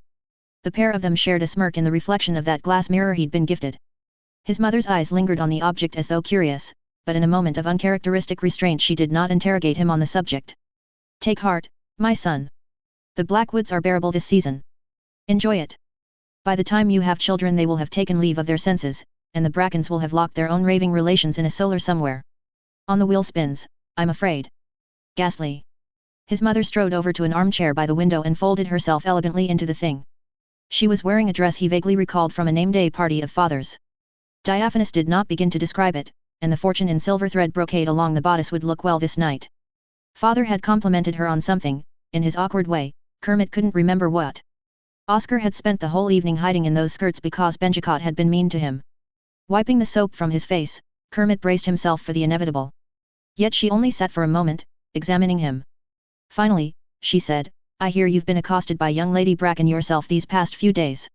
The pair of them shared a smirk in the reflection of that glass mirror he'd been gifted. His mother's eyes lingered on the object as though curious, but in a moment of uncharacteristic restraint she did not interrogate him on the subject. Take heart, my son. The Blackwoods are bearable this season. Enjoy it. By the time you have children they will have taken leave of their senses, and the Brackens will have locked their own raving relations in a solar somewhere. On the wheel spins, I'm afraid. Ghastly. His mother strode over to an armchair by the window and folded herself elegantly into the thing. She was wearing a dress he vaguely recalled from a name-day party of father's. Diaphanous did not begin to describe it, and the fortune in silver thread brocade along the bodice would look well this night. Father had complimented her on something, in his awkward way, Kermit couldn't remember what. Oscar had spent the whole evening hiding in those skirts because Benjicott had been mean to him. Wiping the soap from his face, Kermit braced himself for the inevitable. Yet she only sat for a moment, examining him. Finally, she said, I hear you've been accosted by young Lady Bracken yourself these past few days.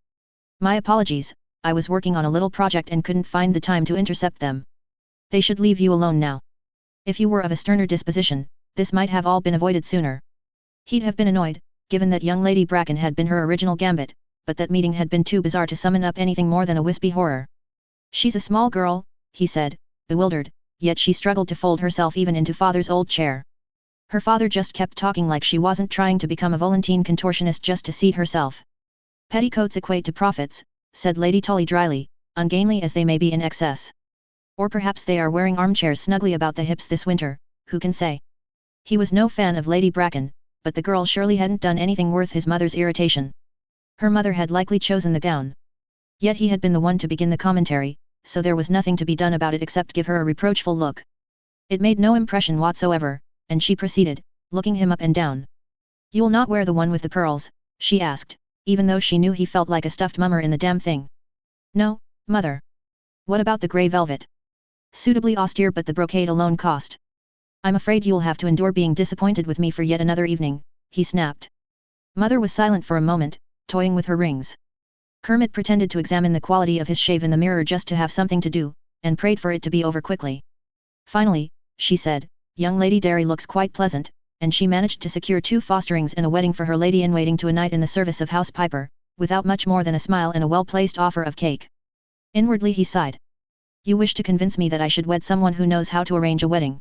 My apologies, I was working on a little project and couldn't find the time to intercept them. They should leave you alone now. If you were of a sterner disposition, this might have all been avoided sooner. He'd have been annoyed, given that young Lady Bracken had been her original gambit, but that meeting had been too bizarre to summon up anything more than a wispy horror. She's a small girl, he said, bewildered, yet she struggled to fold herself even into father's old chair. Her father just kept talking like she wasn't trying to become a Volantine contortionist just to seat herself. Petticoats equate to profits, said Lady Tully dryly, ungainly as they may be in excess. Or perhaps they are wearing armchairs snugly about the hips this winter, who can say? He was no fan of Lady Bracken, but the girl surely hadn't done anything worth his mother's irritation. Her mother had likely chosen the gown. Yet he had been the one to begin the commentary, so there was nothing to be done about it except give her a reproachful look. It made no impression whatsoever, and she proceeded, looking him up and down. "You'll not wear the one with the pearls?" she asked, even though she knew he felt like a stuffed mummer in the damn thing. "No, mother." "What about the grey velvet?" "Suitably austere, but the brocade alone cost." "I'm afraid you'll have to endure being disappointed with me for yet another evening," he snapped. Mother was silent for a moment, toying with her rings. Kermit pretended to examine the quality of his shave in the mirror just to have something to do, and prayed for it to be over quickly. Finally, she said, "Young Lady Derry looks quite pleasant," and she managed to secure 2 fosterings and a wedding for her lady-in-waiting to a night in the service of House Piper, without much more than a smile and a well-placed offer of cake. Inwardly he sighed. "You wish to convince me that I should wed someone who knows how to arrange a wedding?"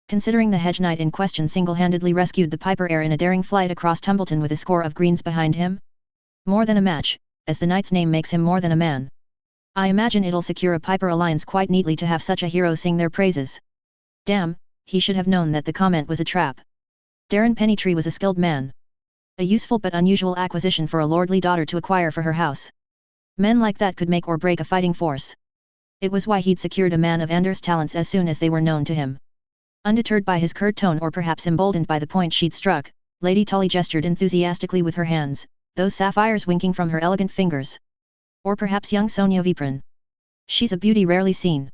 Considering the hedge knight in question single-handedly rescued the Piper heir in a daring flight across Tumbleton with a score of greens behind him? More than a match, as the knight's name makes him more than a man. I imagine it'll secure a Piper alliance quite neatly to have such a hero sing their praises. Damn, he should have known that the comment was a trap. Darren Pennytree was a skilled man. A useful but unusual acquisition for a lordly daughter to acquire for her house. Men like that could make or break a fighting force. It was why he'd secured a man of Anders' talents as soon as they were known to him. Undeterred by his curt tone or perhaps emboldened by the point she'd struck, Lady Tully gestured enthusiastically with her hands, those sapphires winking from her elegant fingers. Or perhaps young Sonia Viprin. She's a beauty rarely seen.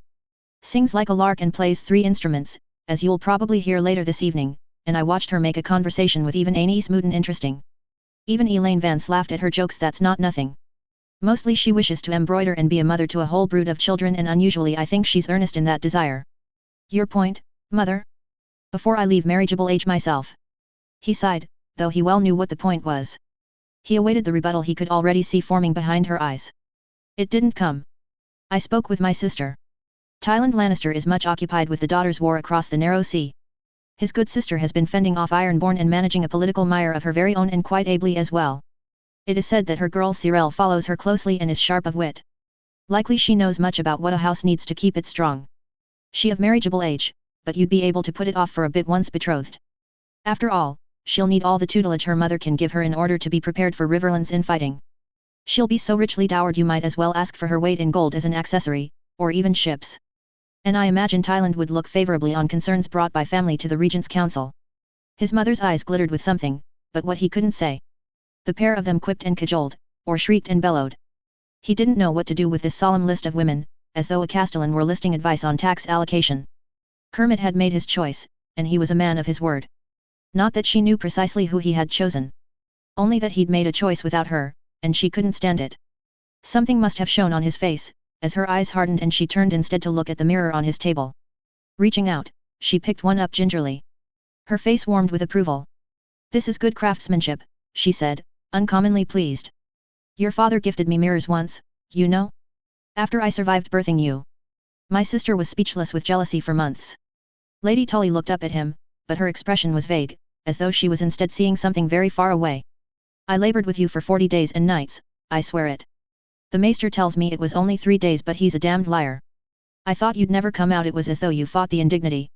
Sings like a lark and plays 3 instruments, as you'll probably hear later this evening, and I watched her make a conversation with even Annie Smoodin interesting. Even Elaine Vance laughed at her jokes. That's not nothing. Mostly she wishes to embroider and be a mother to a whole brood of children, and unusually I think she's earnest in that desire. Your point, mother? Before I leave marriageable age myself. He sighed, though he well knew what the point was. He awaited the rebuttal he could already see forming behind her eyes. It didn't come. I spoke with my sister. Tyland Lannister is much occupied with the daughter's war across the narrow sea. His good sister has been fending off Ironborn and managing a political mire of her very own, and quite ably as well. It is said that her girl Cyrell follows her closely and is sharp of wit. Likely she knows much about what a house needs to keep it strong. She of marriageable age, but you'd be able to put it off for a bit once betrothed. After all, she'll need all the tutelage her mother can give her in order to be prepared for Riverland's infighting. She'll be so richly dowered you might as well ask for her weight in gold as an accessory, or even ships. And I imagine Tyland would look favourably on concerns brought by family to the Regent's Council. His mother's eyes glittered with something, but what he couldn't say. The pair of them quipped and cajoled, or shrieked and bellowed. He didn't know what to do with this solemn list of women, as though a castellan were listing advice on tax allocation. Kermit had made his choice, and he was a man of his word. Not that she knew precisely who he had chosen. Only that he'd made a choice without her, and she couldn't stand it. Something must have shown on his face, as her eyes hardened and she turned instead to look at the mirror on his table. Reaching out, she picked one up gingerly. Her face warmed with approval. "This is good craftsmanship," she said, uncommonly pleased. "Your father gifted me mirrors once, you know? After I survived birthing you." My sister was speechless with jealousy for months. Lady Tully looked up at him, but her expression was vague, as though she was instead seeing something very far away. "I laboured with you for 40 days and nights, I swear it. The maester tells me it was only 3 days, but he's a damned liar. I thought you'd never come out. It was as though you fought the indignity.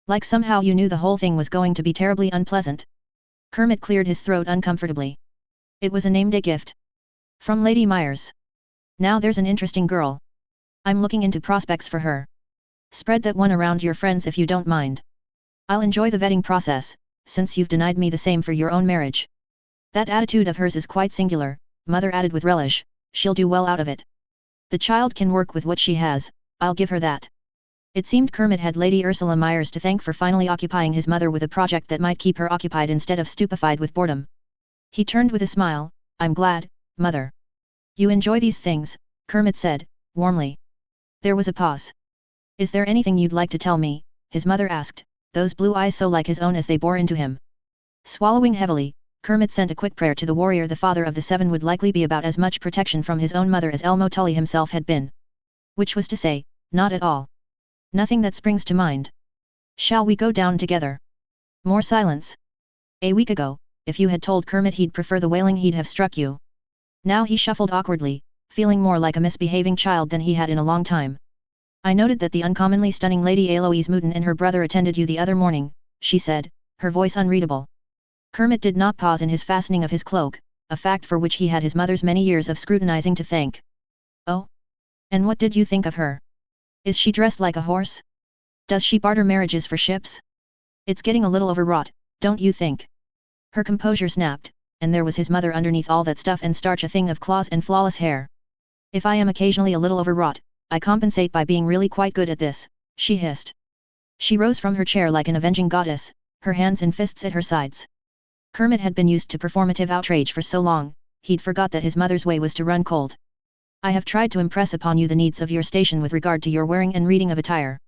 Like somehow you knew the whole thing was going to be terribly unpleasant." Kermit cleared his throat uncomfortably. "It was a name-day gift. From Lady Myers. Now there's an interesting girl. I'm looking into prospects for her. Spread that one around your friends if you don't mind. I'll enjoy the vetting process, since you've denied me the same for your own marriage." "That attitude of hers is quite singular," Mother added with relish. "She'll do well out of it. The child can work with what she has, I'll give her that." It seemed Kermit had Lady Ursula Myers to thank for finally occupying his mother with a project that might keep her occupied instead of stupefied with boredom. He turned with a smile. "I'm glad, Mother. You enjoy these things," Kermit said, warmly. There was a pause. "Is there anything you'd like to tell me?" his mother asked, those blue eyes so like his own as they bore into him. Swallowing heavily, Kermit sent a quick prayer to the warrior the father of the 7 would likely be about as much protection from his own mother as Elmo Tully himself had been. Which was to say, not at all. Nothing that springs to mind. Shall we go down together? More silence. A week ago, if you had told Kermit he'd prefer the whaling, he'd have struck you. Now he shuffled awkwardly, feeling more like a misbehaving child than he had in a long time. I noted that the uncommonly stunning Lady Aloise Mouton and her brother attended you the other morning, she said, her voice unreadable. Kermit did not pause in his fastening of his cloak, a fact for which he had his mother's many years of scrutinizing to thank. Oh? And what did you think of her? Is she dressed like a horse? Does she barter marriages for ships? It's getting a little overwrought, don't you think? Her composure snapped, and there was his mother underneath all that stuff and starch, a thing of claws and flawless hair. If I am occasionally a little overwrought, I compensate by being really quite good at this, she hissed. She rose from her chair like an avenging goddess, her hands and fists at her sides. Kermit had been used to performative outrage for so long, he'd forgot that his mother's way was to run cold. I have tried to impress upon you the needs of your station with regard to your wearing and reading of attire.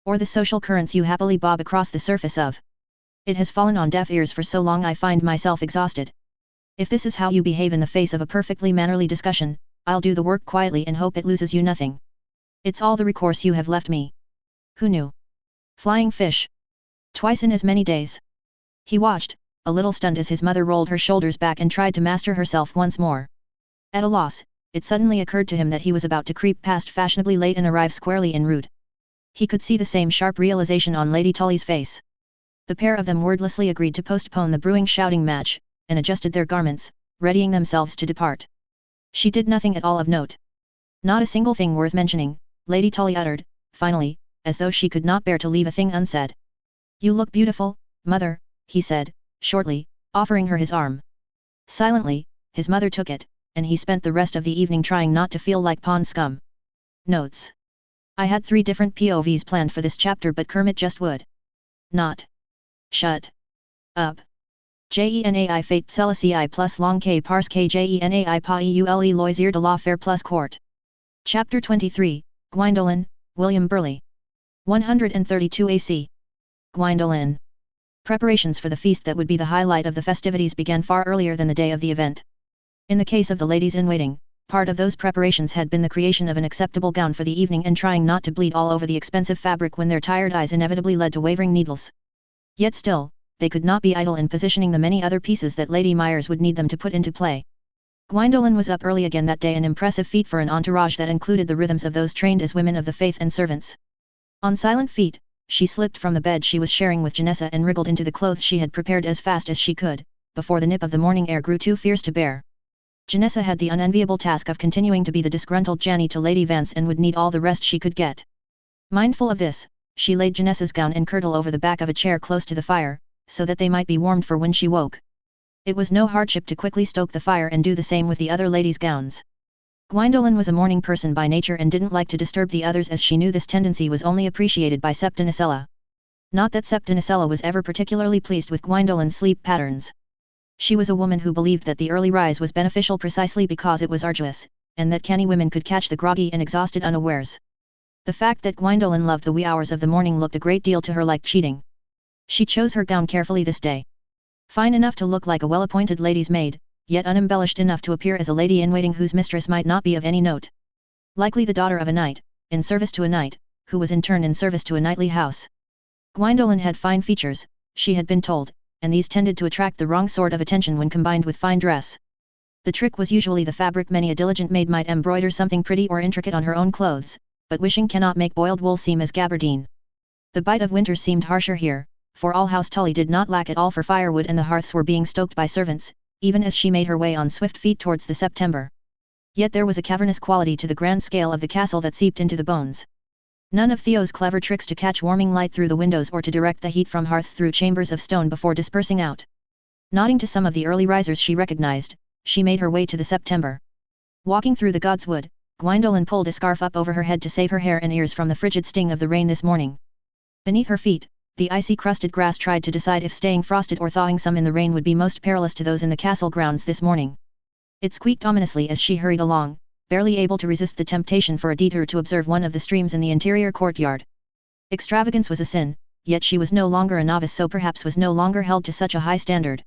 Or the social currents you happily bob across the surface of. It has fallen on deaf ears for so long I find myself exhausted. If this is how you behave in the face of a perfectly mannerly discussion, I'll do the work quietly and hope it loses you nothing. It's all the recourse you have left me. Who knew? Flying fish. Twice in as many days. He watched, a little stunned as his mother rolled her shoulders back and tried to master herself once more. At a loss, it suddenly occurred to him that he was about to creep past fashionably late and arrive squarely en route. He could see the same sharp realization on Lady Tully's face. The pair of them wordlessly agreed to postpone the brewing shouting match, and adjusted their garments, readying themselves to depart. She did nothing at all of note. Not a single thing worth mentioning, Lady Tully uttered, finally, as though she could not bear to leave a thing unsaid. You look beautiful, mother, he said, shortly, offering her his arm. Silently, his mother took it, and he spent the rest of the evening trying not to feel like pond scum. Notes. I had 3 different POVs planned for this chapter, but Kermit just would not shut up. Genai fate Celestii plus long k pars k genai pa eule loisir de la faire plus court. Chapter 23, Gwyndolin, William Burleigh. 132 AC. Gwyndolin. Preparations for the feast that would be the highlight of the festivities began far earlier than the day of the event. In the case of the ladies-in-waiting, part of those preparations had been the creation of an acceptable gown for the evening and trying not to bleed all over the expensive fabric when their tired eyes inevitably led to wavering needles. Yet still, they could not be idle in positioning the many other pieces that Lady Myers would need them to put into play. Gwyndolin was up early again that day, an impressive feat for an entourage that included the rhythms of those trained as women of the faith and servants. On silent feet, she slipped from the bed she was sharing with Janessa and wriggled into the clothes she had prepared as fast as she could, before the nip of the morning air grew too fierce to bear. Janessa had the unenviable task of continuing to be the disgruntled Janny to Lady Vance and would need all the rest she could get. Mindful of this, she laid Janessa's gown and kirtle over the back of a chair close to the fire, so that they might be warmed for when she woke. It was no hardship to quickly stoke the fire and do the same with the other ladies' gowns. Gwyndolin was a morning person by nature and didn't like to disturb the others, as she knew this tendency was only appreciated by Septinicella. Not that Septinicella was ever particularly pleased with Gwyndolin's sleep patterns. She was a woman who believed that the early rise was beneficial precisely because it was arduous, and that canny women could catch the groggy and exhausted unawares. The fact that Gwyndolin loved the wee hours of the morning looked a great deal to her like cheating. She chose her gown carefully this day. Fine enough to look like a well-appointed lady's maid, yet unembellished enough to appear as a lady-in-waiting whose mistress might not be of any note. Likely the daughter of a knight, in service to a knight, who was in turn in service to a knightly house. Gwyndolin had fine features, she had been told, and these tended to attract the wrong sort of attention when combined with fine dress. The trick was usually the fabric. Many a diligent maid might embroider something pretty or intricate on her own clothes, but wishing cannot make boiled wool seem as gabardine. The bite of winter seemed harsher here, for all House Tully did not lack at all for firewood, and the hearths were being stoked by servants, even as she made her way on swift feet towards the September. Yet there was a cavernous quality to the grand scale of the castle that seeped into the bones. None of Theo's clever tricks to catch warming light through the windows or to direct the heat from hearths through chambers of stone before dispersing out. Nodding to some of the early risers she recognized, she made her way to the September. Walking through the God's Wood, Gwyndolin pulled a scarf up over her head to save her hair and ears from the frigid sting of the rain this morning. Beneath her feet, the icy crusted grass tried to decide if staying frosted or thawing some in the rain would be most perilous to those in the castle grounds this morning. It squeaked ominously as she hurried along, barely able to resist the temptation for a detour to observe one of the streams in the interior courtyard. Extravagance was a sin, yet she was no longer a novice, so perhaps was no longer held to such a high standard.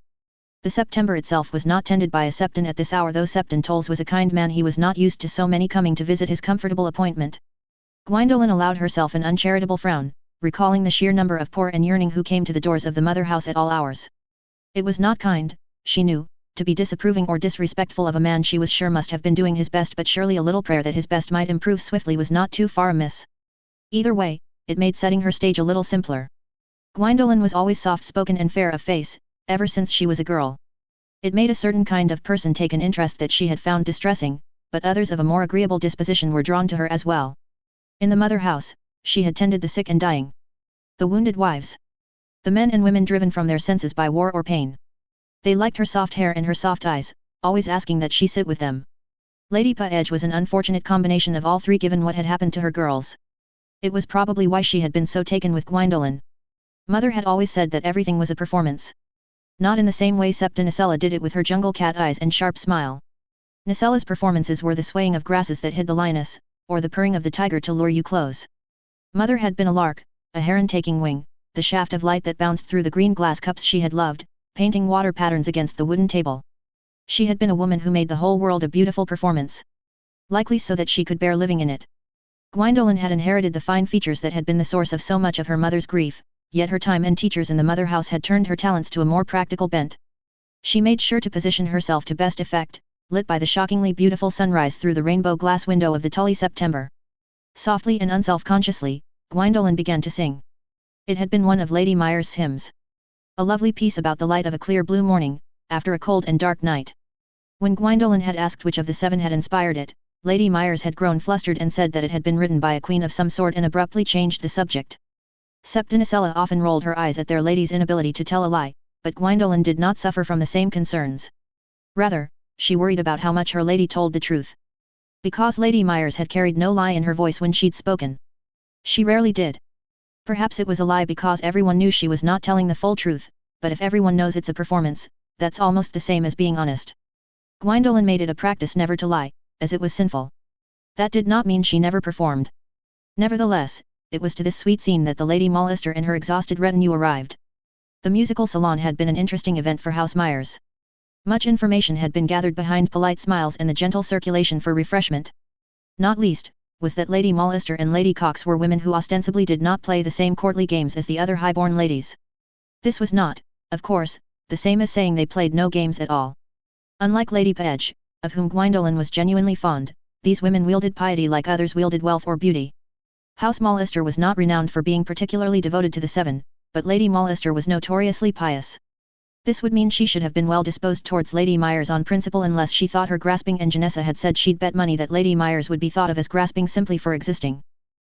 The September itself was not tended by a Septon at this hour, though Septon Tolls was a kind man. He was not used to so many coming to visit his comfortable appointment. Gwyndolin allowed herself an uncharitable frown, recalling the sheer number of poor and yearning who came to the doors of the mother house at all hours. It was not kind, she knew, to be disapproving or disrespectful of a man she was sure must have been doing his best, but surely a little prayer that his best might improve swiftly was not too far amiss. Either way, it made setting her stage a little simpler. Gwyndolin was always soft-spoken and fair of face, ever since she was a girl. It made a certain kind of person take an interest that she had found distressing, but others of a more agreeable disposition were drawn to her as well. In the mother house, she had tended the sick and dying, the wounded wives, the men and women driven from their senses by war or pain. They liked her soft hair and her soft eyes, always asking that she sit with them. Lady Paege was an unfortunate combination of all three given what had happened to her girls. It was probably why she had been so taken with Gwyndolin. Mother had always said that everything was a performance. Not in the same way Septinicella did it with her jungle cat eyes and sharp smile. Nicella's performances were the swaying of grasses that hid the lioness, or the purring of the tiger to lure you close. Mother had been a lark, a heron taking wing, the shaft of light that bounced through the green glass cups she had loved, painting water patterns against the wooden table. She had been a woman who made the whole world a beautiful performance. Likely so that she could bear living in it. Gwyndolin had inherited the fine features that had been the source of so much of her mother's grief, yet her time and teachers in the mother house had turned her talents to a more practical bent. She made sure to position herself to best effect, lit by the shockingly beautiful sunrise through the rainbow glass window of the Tully September. Softly and unself-consciously, Gwyndolin began to sing. It had been one of Lady Myers' hymns. A lovely piece about the light of a clear blue morning, after a cold and dark night. When Gwyndolin had asked which of the seven had inspired it, Lady Myers had grown flustered and said that it had been written by a queen of some sort and abruptly changed the subject. Septinicella often rolled her eyes at their lady's inability to tell a lie, but Gwyndolin did not suffer from the same concerns. Rather, she worried about how much her lady told the truth. Because Lady Myers had carried no lie in her voice when she'd spoken. She rarely did. Perhaps it was a lie because everyone knew she was not telling the full truth, but if everyone knows it's a performance, that's almost the same as being honest. Gwyndolin made it a practice never to lie, as it was sinful. That did not mean she never performed. Nevertheless, it was to this sweet scene that the Lady Mollister and her exhausted retinue arrived. The musical salon had been an interesting event for House Myers. Much information had been gathered behind polite smiles and the gentle circulation for refreshment. Not least, was that Lady Mollister and Lady Cox were women who ostensibly did not play the same courtly games as the other highborn ladies. This was not, of course, the same as saying they played no games at all. Unlike Lady Paege, of whom Gwyndolin was genuinely fond, these women wielded piety like others wielded wealth or beauty. House Mollister was not renowned for being particularly devoted to the seven, but Lady Mollister was notoriously pious. This would mean she should have been well disposed towards Lady Myers on principle unless she thought her grasping, and Janessa had said she'd bet money that Lady Myers would be thought of as grasping simply for existing.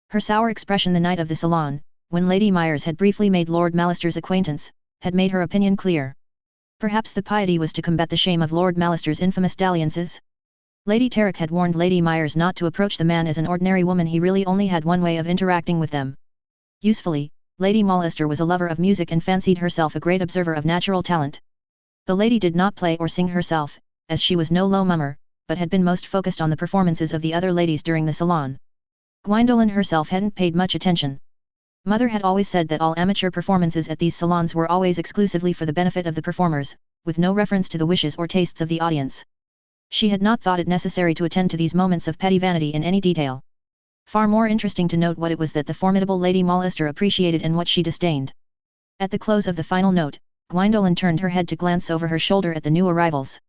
Her sour expression the night of the salon, when Lady Myers had briefly made Lord Mallister's acquaintance, had made her opinion clear. Perhaps the piety was to combat the shame of Lord Mallister's infamous dalliances? Lady Tarrick had warned Lady Myers not to approach the man as an ordinary woman. He really only had one way of interacting with them. Usefully, Lady Mollister was a lover of music and fancied herself a great observer of natural talent. The lady did not play or sing herself, as she was no low mummer, but had been most focused on the performances of the other ladies during the salon. Gwyndolin herself hadn't paid much attention. Mother had always said that all amateur performances at these salons were always exclusively for the benefit of the performers, with no reference to the wishes or tastes of the audience. She had not thought it necessary to attend to these moments of petty vanity in any detail. Far more interesting to note what it was that the formidable Lady Mollister appreciated and what she disdained. At the close of the final note, Gwyndolin turned her head to glance over her shoulder at the new arrivals.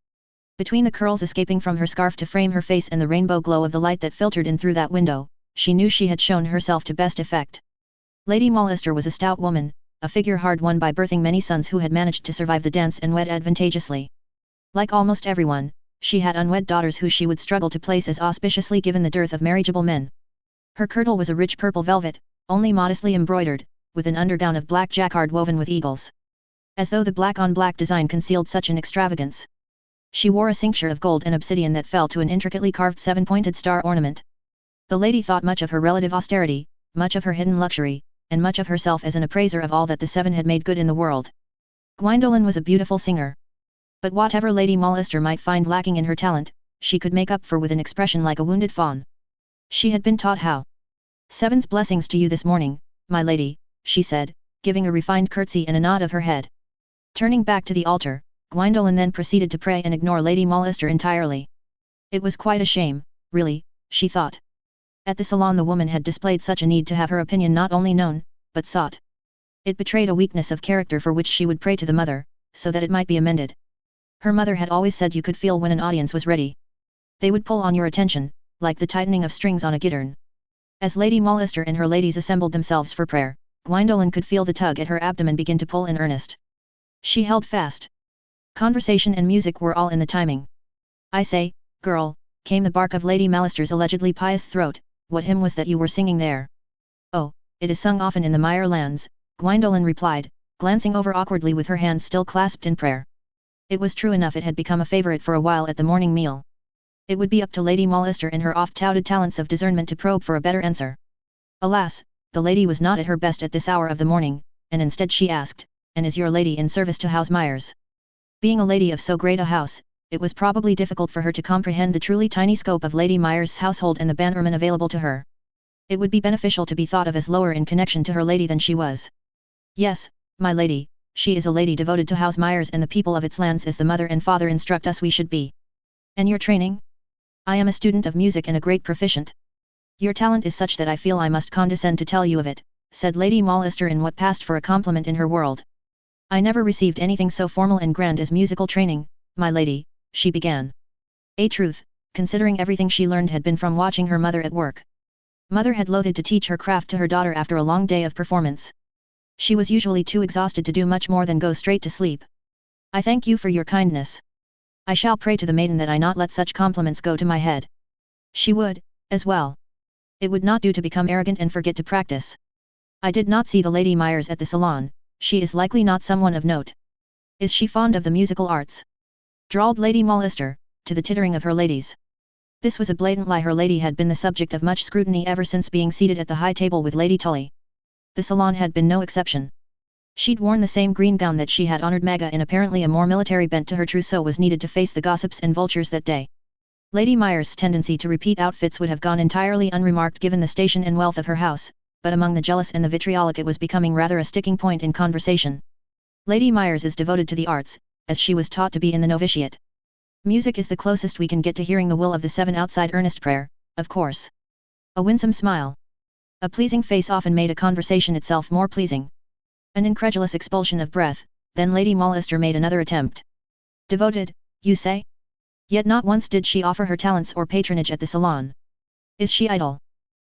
Between the curls escaping from her scarf to frame her face and the rainbow glow of the light that filtered in through that window, she knew she had shown herself to best effect. Lady Mollister was a stout woman, a figure hard won by birthing many sons who had managed to survive the dance and wed advantageously. Like almost everyone, she had unwed daughters who she would struggle to place as auspiciously given the dearth of marriageable men. Her kirtle was a rich purple velvet, only modestly embroidered, with an undergown of black jacquard woven with eagles. As though the black-on-black design concealed such an extravagance. She wore a cincture of gold and obsidian that fell to an intricately carved seven-pointed star ornament. The lady thought much of her relative austerity, much of her hidden luxury, and much of herself as an appraiser of all that the seven had made good in the world. Gwyndolin was a beautiful singer. But whatever Lady Mollister might find lacking in her talent, she could make up for with an expression like a wounded fawn. She had been taught how. "Seven's blessings to you this morning, my lady," she said, giving a refined curtsy and a nod of her head. Turning back to the altar, Gwyndolin then proceeded to pray and ignore Lady Mollister entirely. It was quite a shame, really, she thought. At the salon the woman had displayed such a need to have her opinion not only known, but sought. It betrayed a weakness of character for which she would pray to the mother, so that it might be amended. Her mother had always said you could feel when an audience was ready. They would pull on your attention, like the tightening of strings on a guitar. As Lady Mollister and her ladies assembled themselves for prayer, Gwyndolin could feel the tug at her abdomen begin to pull in earnest. She held fast. Conversation and music were all in the timing. "I say, girl," came the bark of Lady Mallister's allegedly pious throat, "what hymn was that you were singing there?" "Oh, it is sung often in the Meyer lands," Gwyndolin replied, glancing over awkwardly with her hands still clasped in prayer. It was true enough, it had become a favourite for a while at the morning meal. It would be up to Lady Mollister and her oft-touted talents of discernment to probe for a better answer. Alas, the lady was not at her best at this hour of the morning, and instead she asked, "And is your lady in service to House Myers?" Being a lady of so great a house, it was probably difficult for her to comprehend the truly tiny scope of Lady Myers' household and the bannermen available to her. It would be beneficial to be thought of as lower in connection to her lady than she was. "Yes, my lady, she is a lady devoted to House Myers and the people of its lands as the mother and father instruct us we should be." "And your training?" "I am a student of music and a great proficient." "Your talent is such that I feel I must condescend to tell you of it," said Lady Mollister in what passed for a compliment in her world. "I never received anything so formal and grand as musical training, my lady," she began. A truth, considering everything she learned had been from watching her mother at work. Mother had loathed to teach her craft to her daughter after a long day of performance. She was usually too exhausted to do much more than go straight to sleep. "I thank you for your kindness. I shall pray to the maiden that I not let such compliments go to my head." She would, as well. It would not do to become arrogant and forget to practice. "I did not see the Lady Myers at the salon, she is likely not someone of note." "Is she fond of the musical arts?" drawled Lady Mollister, to the tittering of her ladies. This was a blatant lie. Her lady had been the subject of much scrutiny ever since being seated at the high table with Lady Tully. The salon had been no exception. She'd worn the same green gown that she had honoured Magga in. Apparently a more military bent to her trousseau was needed to face the gossips and vultures that day. Lady Myers' tendency to repeat outfits would have gone entirely unremarked given the station and wealth of her house, but among the jealous and the vitriolic it was becoming rather a sticking point in conversation. "Lady Myers is devoted to the arts, as she was taught to be in the novitiate. Music is the closest we can get to hearing the will of the seven outside earnest prayer, of course." A winsome smile. A pleasing face often made a conversation itself more pleasing. An incredulous expulsion of breath, then Lady Mollister made another attempt. "Devoted, you say? Yet not once did she offer her talents or patronage at the salon. Is she idle?"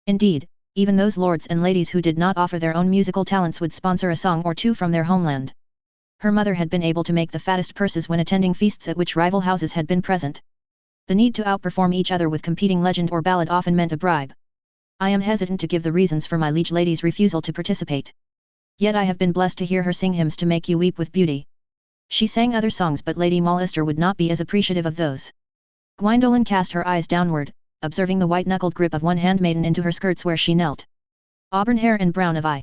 Indeed, even those lords and ladies who did not offer their own musical talents would sponsor a song or two from their homeland. Her mother had been able to make the fattest purses when attending feasts at which rival houses had been present. The need to outperform each other with competing legend or ballad often meant a bribe. "I am hesitant to give the reasons for my liege lady's refusal to participate. Yet I have been blessed to hear her sing hymns to make you weep with beauty." She sang other songs, but Lady Mollister would not be as appreciative of those. Gwyndolin cast her eyes downward, observing the white-knuckled grip of one handmaiden into her skirts where she knelt. Auburn hair and brown of eye.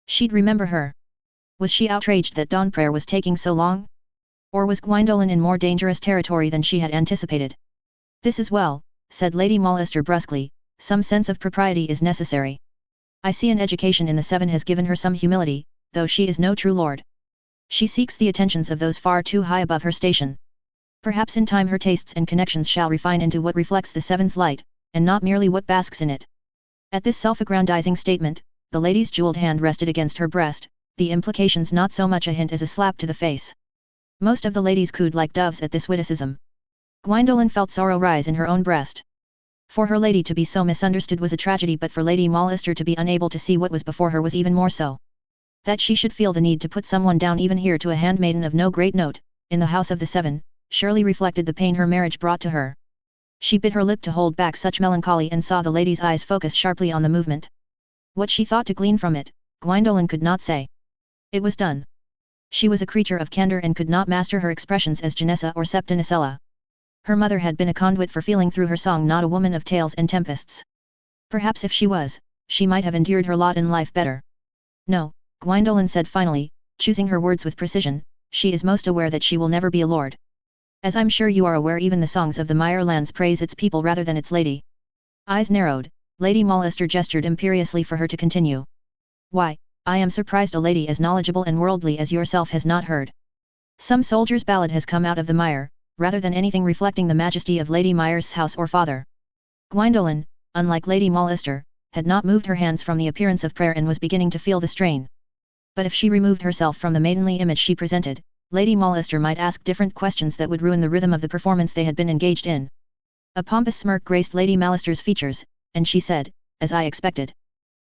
She'd remember her. Was she outraged that dawn prayer was taking so long? Or was Gwyndolin in more dangerous territory than she had anticipated? "This is well," said Lady Mollister brusquely, "some sense of propriety is necessary. I see an education in the seven has given her some humility, though she is no true lord. She seeks the attentions of those far too high above her station. Perhaps in time her tastes and connections shall refine into what reflects the seven's light, and not merely what basks in it." At this self-aggrandizing statement, the lady's jeweled hand rested against her breast, the implications not so much a hint as a slap to the face. Most of the ladies cooed like doves at this witticism. Gwyndolin felt sorrow rise in her own breast. For her lady to be so misunderstood was a tragedy, but for Lady Mollister to be unable to see what was before her was even more so. That she should feel the need to put someone down even here to a handmaiden of no great note, in the house of the seven, surely reflected the pain her marriage brought to her. She bit her lip to hold back such melancholy and saw the lady's eyes focus sharply on the movement. What she thought to glean from it, Gwyndolin could not say. It was done. She was a creature of candour and could not master her expressions as Janessa or Septinicella. Her mother had been a conduit for feeling through her song, not a woman of tales and tempests. Perhaps if she was, she might have endured her lot in life better. "No," Gwyndolin said finally, choosing her words with precision, "she is most aware that she will never be a lord. As I'm sure you are aware, even the songs of the Meyer lands praise its people rather than its lady." Eyes narrowed, Lady Mollister gestured imperiously for her to continue. "Why, I am surprised a lady as knowledgeable and worldly as yourself has not heard. Some soldier's ballad has come out of the mire, rather than anything reflecting the majesty of Lady Myers' house or father." Gwyndolin, unlike Lady Mollister, had not moved her hands from the appearance of prayer and was beginning to feel the strain. But if she removed herself from the maidenly image she presented, Lady Mollister might ask different questions that would ruin the rhythm of the performance they had been engaged in. A pompous smirk graced Lady Mollister's features, and she said, "As I expected.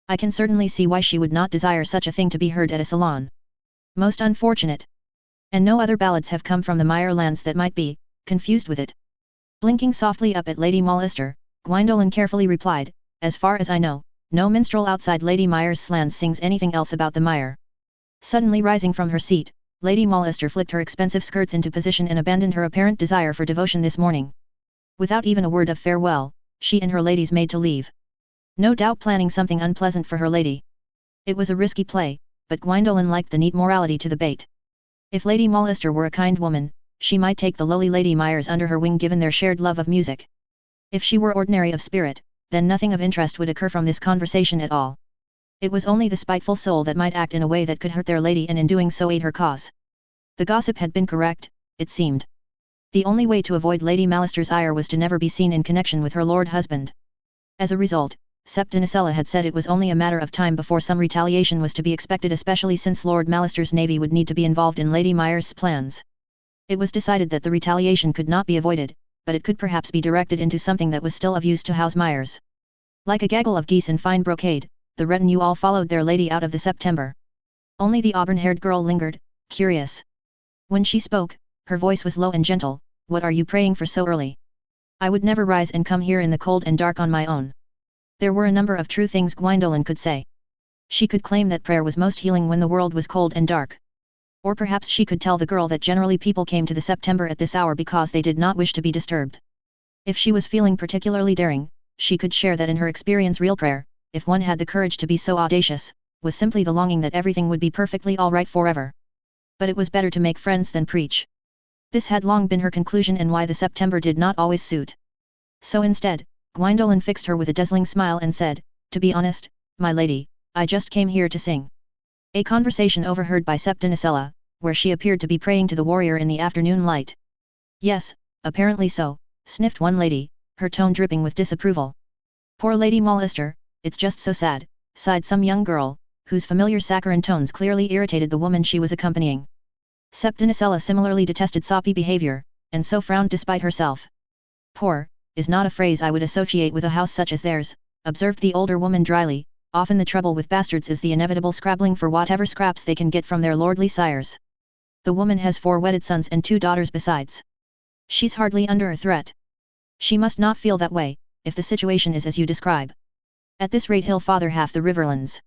I can certainly see why she would not desire such a thing to be heard at a salon. Most unfortunate. And no other ballads have come from the Meyer lands that might be confused with it." Blinking softly up at Lady Mollister, Gwyndolin carefully replied, "As far as I know, no minstrel outside Lady Meyer's lands sings anything else about the Meyer." Suddenly rising from her seat, Lady Mollister flicked her expensive skirts into position and abandoned her apparent desire for devotion this morning. Without even a word of farewell, she and her ladies made to leave. No doubt planning something unpleasant for her lady. It was a risky play, but Gwyndolin liked the neat morality to the bait. If Lady Mollister were a kind woman, she might take the lowly Lady Myers under her wing given their shared love of music. If she were ordinary of spirit, then nothing of interest would occur from this conversation at all. It was only the spiteful soul that might act in a way that could hurt their lady and in doing so aid her cause. The gossip had been correct, it seemed. The only way to avoid Lady Mollister's ire was to never be seen in connection with her lord husband. As a result, Septinicella had said it was only a matter of time before some retaliation was to be expected, especially since Lord Mollister's navy would need to be involved in Lady Meyer's plans. It was decided that the retaliation could not be avoided, but it could perhaps be directed into something that was still of use to House Myers. Like a gaggle of geese in fine brocade, the retinue all followed their lady out of the September. Only the auburn-haired girl lingered, curious. When she spoke, her voice was low and gentle. "What are you praying for so early? I would never rise and come here in the cold and dark on my own." There were a number of true things Gwyndolin could say. She could claim that prayer was most healing when the world was cold and dark. Or perhaps she could tell the girl that generally people came to the September at this hour because they did not wish to be disturbed. If she was feeling particularly daring, she could share that in her experience real prayer, if one had the courage to be so audacious, was simply the longing that everything would be perfectly all right forever. But it was better to make friends than preach. This had long been her conclusion and why the September did not always suit. So instead, Gwyndolin fixed her with a dazzling smile and said, "To be honest, my lady, I just came here to sing." A conversation overheard by Septinicella, where she appeared to be praying to the warrior in the afternoon light. "Yes, apparently so," sniffed one lady, her tone dripping with disapproval. "Poor Lady Mollister, it's just so sad," sighed some young girl, whose familiar saccharine tones clearly irritated the woman she was accompanying. Septinicella similarly detested soppy behavior, and so frowned despite herself. "Poor, is not a phrase I would associate with a house such as theirs," observed the older woman dryly. "Often the trouble with bastards is the inevitable scrabbling for whatever scraps they can get from their lordly sires. The woman has 4 wedded sons and 2 daughters besides. She's hardly under a threat. She must not feel that way, if the situation is as you describe. At this rate he'll father half the Riverlands.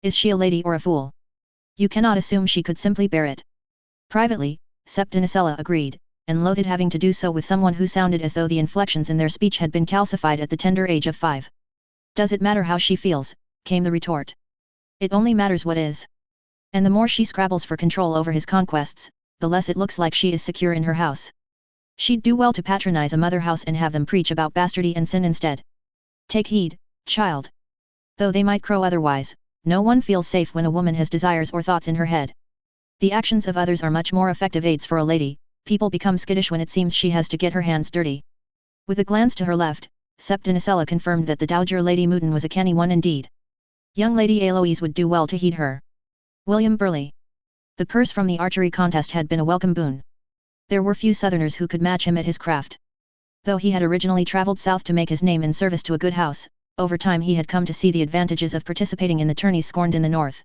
Is she a lady or a fool? You cannot assume she could simply bear it." Privately, Septinicella agreed, and loathed having to do so with someone who sounded as though the inflections in their speech had been calcified at the tender age of 5. "Does it matter how she feels?" came the retort. "It only matters what is. And the more she scrabbles for control over his conquests, the less it looks like she is secure in her house. She'd do well to patronize a mother house and have them preach about bastardy and sin instead. Take heed, child. Though they might crow otherwise, no one feels safe when a woman has desires or thoughts in her head. The actions of others are much more effective aids for a lady. People become skittish when it seems she has to get her hands dirty." With a glance to her left, Septinicella confirmed that the Dowager Lady Mouton was a canny one indeed. Young Lady Eloise would do well to heed her. William Burleigh. The purse from the archery contest had been a welcome boon. There were few Southerners who could match him at his craft. Though he had originally travelled south to make his name in service to a good house, over time he had come to see the advantages of participating in the tourneys scorned in the north.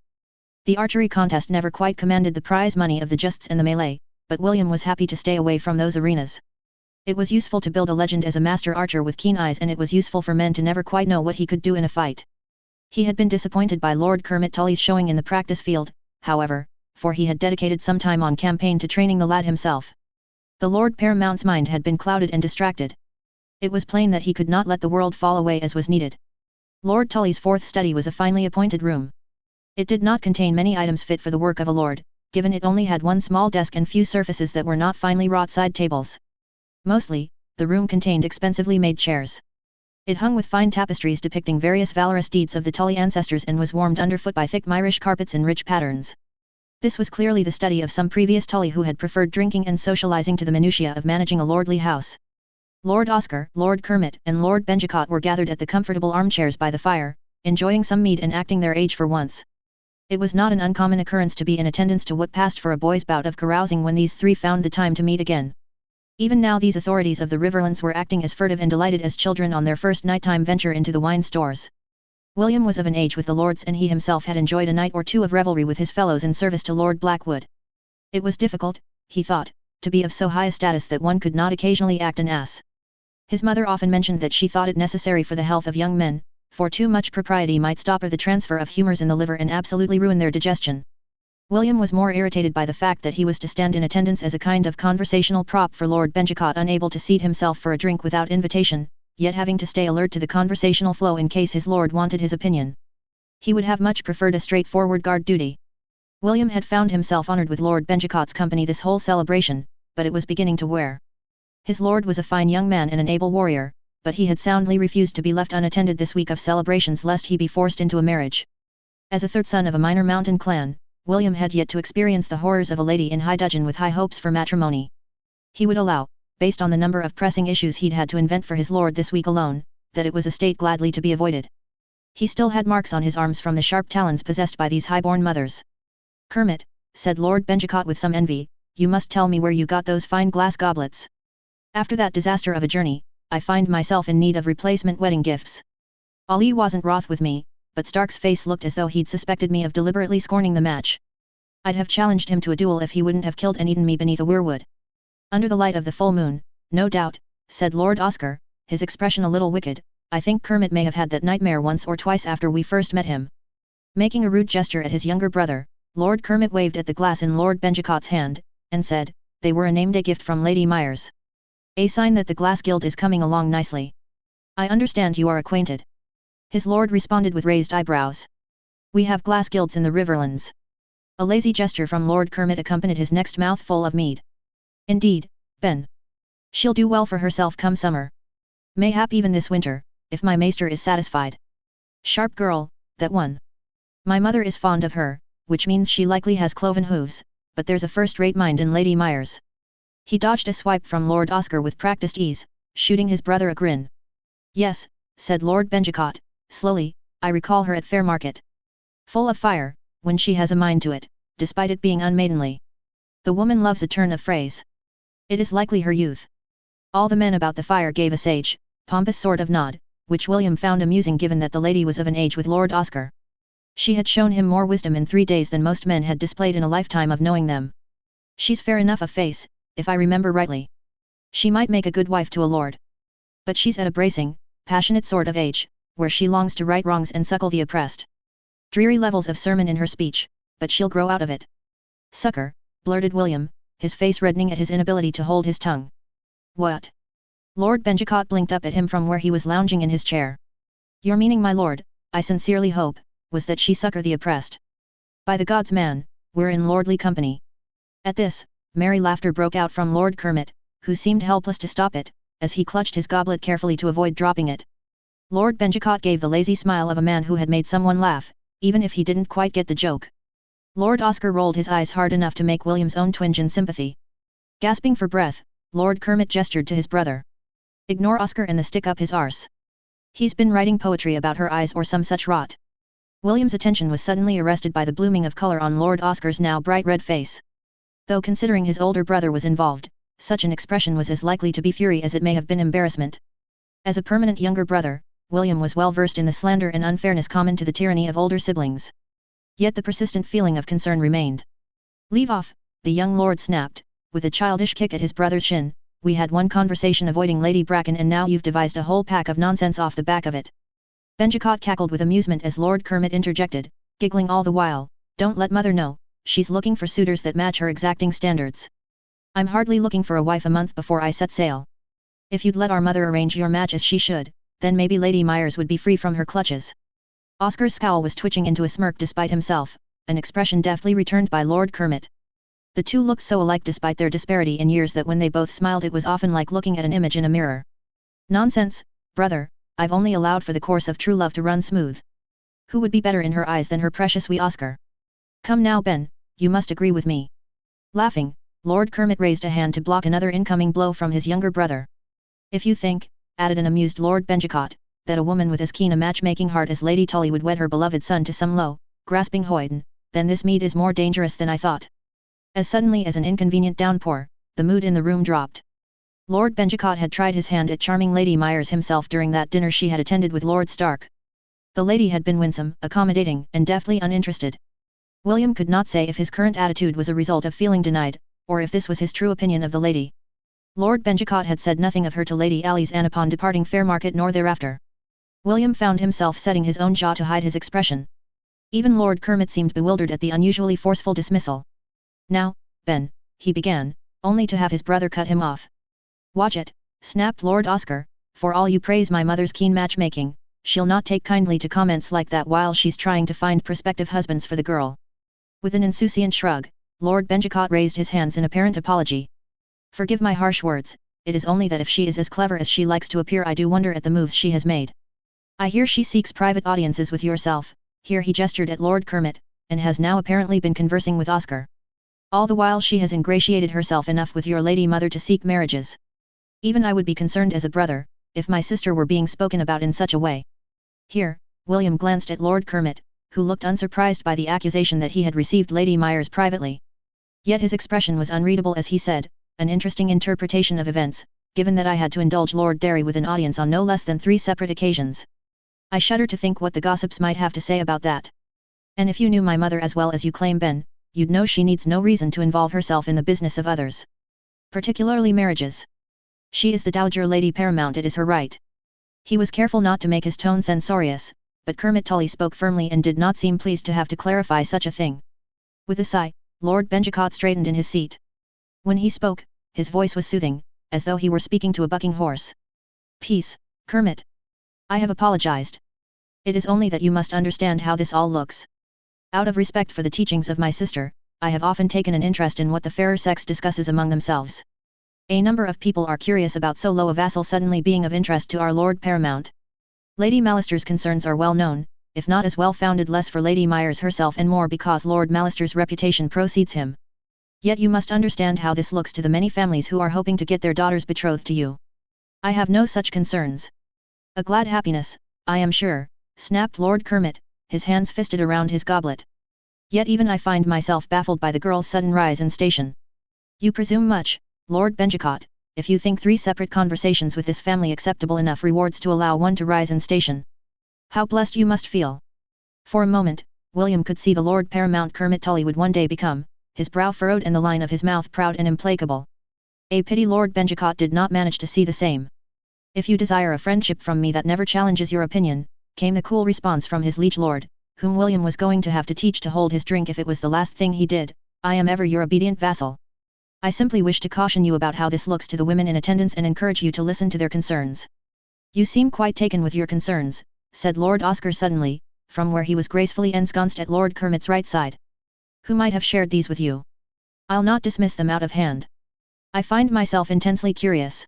The archery contest never quite commanded the prize money of the justs and the melee, but William was happy to stay away from those arenas. It was useful to build a legend as a master archer with keen eyes, and it was useful for men to never quite know what he could do in a fight. He had been disappointed by Lord Kermit Tully's showing in the practice field, however, for he had dedicated some time on campaign to training the lad himself. The Lord Paramount's mind had been clouded and distracted. It was plain that he could not let the world fall away as was needed. Lord Tully's 4th study was a finely appointed room. It did not contain many items fit for the work of a lord, given it only had one small desk and few surfaces that were not finely wrought side tables. Mostly, the room contained expensively made chairs. It hung with fine tapestries depicting various valorous deeds of the Tully ancestors and was warmed underfoot by thick Myrish carpets in rich patterns. This was clearly the study of some previous Tully who had preferred drinking and socializing to the minutiae of managing a lordly house. Lord Oscar, Lord Kermit, and Lord Benjicott were gathered at the comfortable armchairs by the fire, enjoying some mead and acting their age for once. It was not an uncommon occurrence to be in attendance to what passed for a boy's bout of carousing when these three found the time to meet again. Even now these authorities of the Riverlands were acting as furtive and delighted as children on their first nighttime venture into the wine stores. William was of an age with the lords, and he himself had enjoyed a night or two of revelry with his fellows in service to Lord Blackwood. It was difficult, he thought, to be of so high a status that one could not occasionally act an ass. His mother often mentioned that she thought it necessary for the health of young men, for too much propriety might stopper the transfer of humours in the liver and absolutely ruin their digestion. William was more irritated by the fact that he was to stand in attendance as a kind of conversational prop for Lord Benjicott, unable to seat himself for a drink without invitation, yet having to stay alert to the conversational flow in case his lord wanted his opinion. He would have much preferred a straightforward guard duty. William had found himself honoured with Lord Benjicott's company this whole celebration, but it was beginning to wear. His lord was a fine young man and an able warrior, but he had soundly refused to be left unattended this week of celebrations lest he be forced into a marriage. As a third son of a minor mountain clan, William had yet to experience the horrors of a lady in high dudgeon with high hopes for matrimony. He would allow, based on the number of pressing issues he'd had to invent for his lord this week alone, that it was a state gladly to be avoided. He still had marks on his arms from the sharp talons possessed by these high-born mothers. "Kermit," said Lord Benjicott with some envy, "you must tell me where you got those fine glass goblets. After that disaster of a journey, I find myself in need of replacement wedding gifts." Ali wasn't wroth with me, but Stark's face looked as though he'd suspected me of deliberately scorning the match. I'd have challenged him to a duel if he wouldn't have killed and eaten me beneath a weirwood. "Under the light of the full moon, no doubt," said Lord Oscar, his expression a little wicked. "I think Kermit may have had that nightmare once or twice after we first met him." Making a rude gesture at his younger brother, Lord Kermit waved at the glass in Lord Benjicott's hand, and said, "They were a name-day gift from Lady Myers. A sign that the Glass Guild is coming along nicely. I understand you are acquainted." His lord responded with raised eyebrows. "We have glass guilds in the Riverlands." A lazy gesture from Lord Kermit accompanied his next mouthful of mead. "Indeed, Ben. She'll do well for herself come summer. Mayhap even this winter, if my maester is satisfied. Sharp girl, that one. My mother is fond of her, which means she likely has cloven hooves, but there's a first-rate mind in Lady Myers." He dodged a swipe from Lord Oscar with practiced ease, shooting his brother a grin. "Yes," said Lord Benjicott, slowly, "I recall her at Fairmarket. Full of fire, when she has a mind to it, despite it being unmaidenly. The woman loves a turn of phrase. It is likely her youth." All the men about the fire gave a sage, pompous sort of nod, which William found amusing given that the lady was of an age with Lord Oscar. She had shown him more wisdom in 3 days than most men had displayed in a lifetime of knowing them. "She's fair enough of face, if I remember rightly. She might make a good wife to a lord. But she's at a bracing, passionate sort of age, where she longs to right wrongs and suckle the oppressed. Dreary levels of sermon in her speech, but she'll grow out of it." "Sucker," blurted William, his face reddening at his inability to hold his tongue. "What?" Lord Benjicott blinked up at him from where he was lounging in his chair. "Your meaning, my lord, I sincerely hope, was that she succor the oppressed. By the gods, man, we're in lordly company." At this, merry laughter broke out from Lord Kermit, who seemed helpless to stop it, as he clutched his goblet carefully to avoid dropping it. Lord Benjicott gave the lazy smile of a man who had made someone laugh, even if he didn't quite get the joke. Lord Oscar rolled his eyes hard enough to make William's own twinge in sympathy. Gasping for breath, Lord Kermit gestured to his brother. "Ignore Oscar and the stick up his arse. He's been writing poetry about her eyes or some such rot." William's attention was suddenly arrested by the blooming of colour on Lord Oscar's now bright red face. Though considering his older brother was involved, such an expression was as likely to be fury as it may have been embarrassment. As a permanent younger brother, William was well versed in the slander and unfairness common to the tyranny of older siblings. Yet the persistent feeling of concern remained. "Leave off," the young lord snapped, with a childish kick at his brother's shin. "We had one conversation avoiding Lady Bracken and now you've devised a whole pack of nonsense off the back of it." Benjicott cackled with amusement as Lord Kermit interjected, giggling all the while, "Don't let mother know, she's looking for suitors that match her exacting standards. I'm hardly looking for a wife a month before I set sail. If you'd let our mother arrange your match as she should, then maybe Lady Myers would be free from her clutches." Oscar's scowl was twitching into a smirk despite himself, an expression deftly returned by Lord Kermit. The two looked so alike despite their disparity in years that when they both smiled it was often like looking at an image in a mirror. "Nonsense, brother, I've only allowed for the course of true love to run smooth. Who would be better in her eyes than her precious wee Oscar? Come now, Ben, you must agree with me." Laughing, Lord Kermit raised a hand to block another incoming blow from his younger brother. If you think, added an amused Lord Benjicott, that a woman with as keen a matchmaking heart as Lady Tully would wed her beloved son to some low, grasping hoyden, then this mead is more dangerous than I thought. As suddenly as an inconvenient downpour, the mood in the room dropped. Lord Benjicott had tried his hand at charming Lady Myers himself during that dinner she had attended with Lord Stark. The lady had been winsome, accommodating, and deftly uninterested. William could not say if his current attitude was a result of feeling denied, or if this was his true opinion of the lady. Lord Benjicott had said nothing of her to Lady Alice Anne upon departing Fairmarket nor thereafter. William found himself setting his own jaw to hide his expression. Even Lord Kermit seemed bewildered at the unusually forceful dismissal. Now, Ben, he began, only to have his brother cut him off. Watch it, snapped Lord Oscar, for all you praise my mother's keen matchmaking, she'll not take kindly to comments like that while she's trying to find prospective husbands for the girl. With an insouciant shrug, Lord Benjicott raised his hands in apparent apology. Forgive my harsh words, it is only that if she is as clever as she likes to appear I do wonder at the moves she has made. I hear she seeks private audiences with yourself, here he gestured at Lord Kermit, and has now apparently been conversing with Oscar. All the while she has ingratiated herself enough with your lady mother to seek marriages. Even I would be concerned as a brother, if my sister were being spoken about in such a way. Here, William glanced at Lord Kermit, who looked unsurprised by the accusation that he had received Lady Myers privately. Yet his expression was unreadable as he said, an interesting interpretation of events, given that I had to indulge Lord Derry with an audience on no less than 3 separate occasions. I shudder to think what the gossips might have to say about that. And if you knew my mother as well as you claim, Ben, you'd know she needs no reason to involve herself in the business of others. Particularly marriages. She is the Dowager Lady Paramount, it is her right. He was careful not to make his tone censorious, but Kermit Tully spoke firmly and did not seem pleased to have to clarify such a thing. With a sigh, Lord Benjicott straightened in his seat. When he spoke, his voice was soothing, as though he were speaking to a bucking horse. Peace, Kermit. I have apologized. It is only that you must understand how this all looks. Out of respect for the teachings of my sister, I have often taken an interest in what the fairer sex discusses among themselves. A number of people are curious about so low a vassal suddenly being of interest to our Lord Paramount. Lady Mallister's concerns are well known, if not as well founded, less for Lady Myers herself and more because Lord Mallister's reputation precedes him. Yet you must understand how this looks to the many families who are hoping to get their daughters betrothed to you. I have no such concerns. A glad happiness, I am sure, snapped Lord Kermit, his hands fisted around his goblet. Yet even I find myself baffled by the girl's sudden rise in station. You presume much, Lord Benjicott, if you think 3 separate conversations with this family acceptable enough rewards to allow one to rise in station. How blessed you must feel. For a moment, William could see the Lord Paramount Kermit Tully would one day become, his brow furrowed and the line of his mouth proud and implacable. A pity Lord Benjicott did not manage to see the same. If you desire a friendship from me that never challenges your opinion, came the cool response from his liege lord, whom William was going to have to teach to hold his drink if it was the last thing he did, I am ever your obedient vassal. I simply wish to caution you about how this looks to the women in attendance and encourage you to listen to their concerns. You seem quite taken with your concerns, said Lord Oscar suddenly, from where he was gracefully ensconced at Lord Kermit's right side. Who might have shared these with you? I'll not dismiss them out of hand. I find myself intensely curious.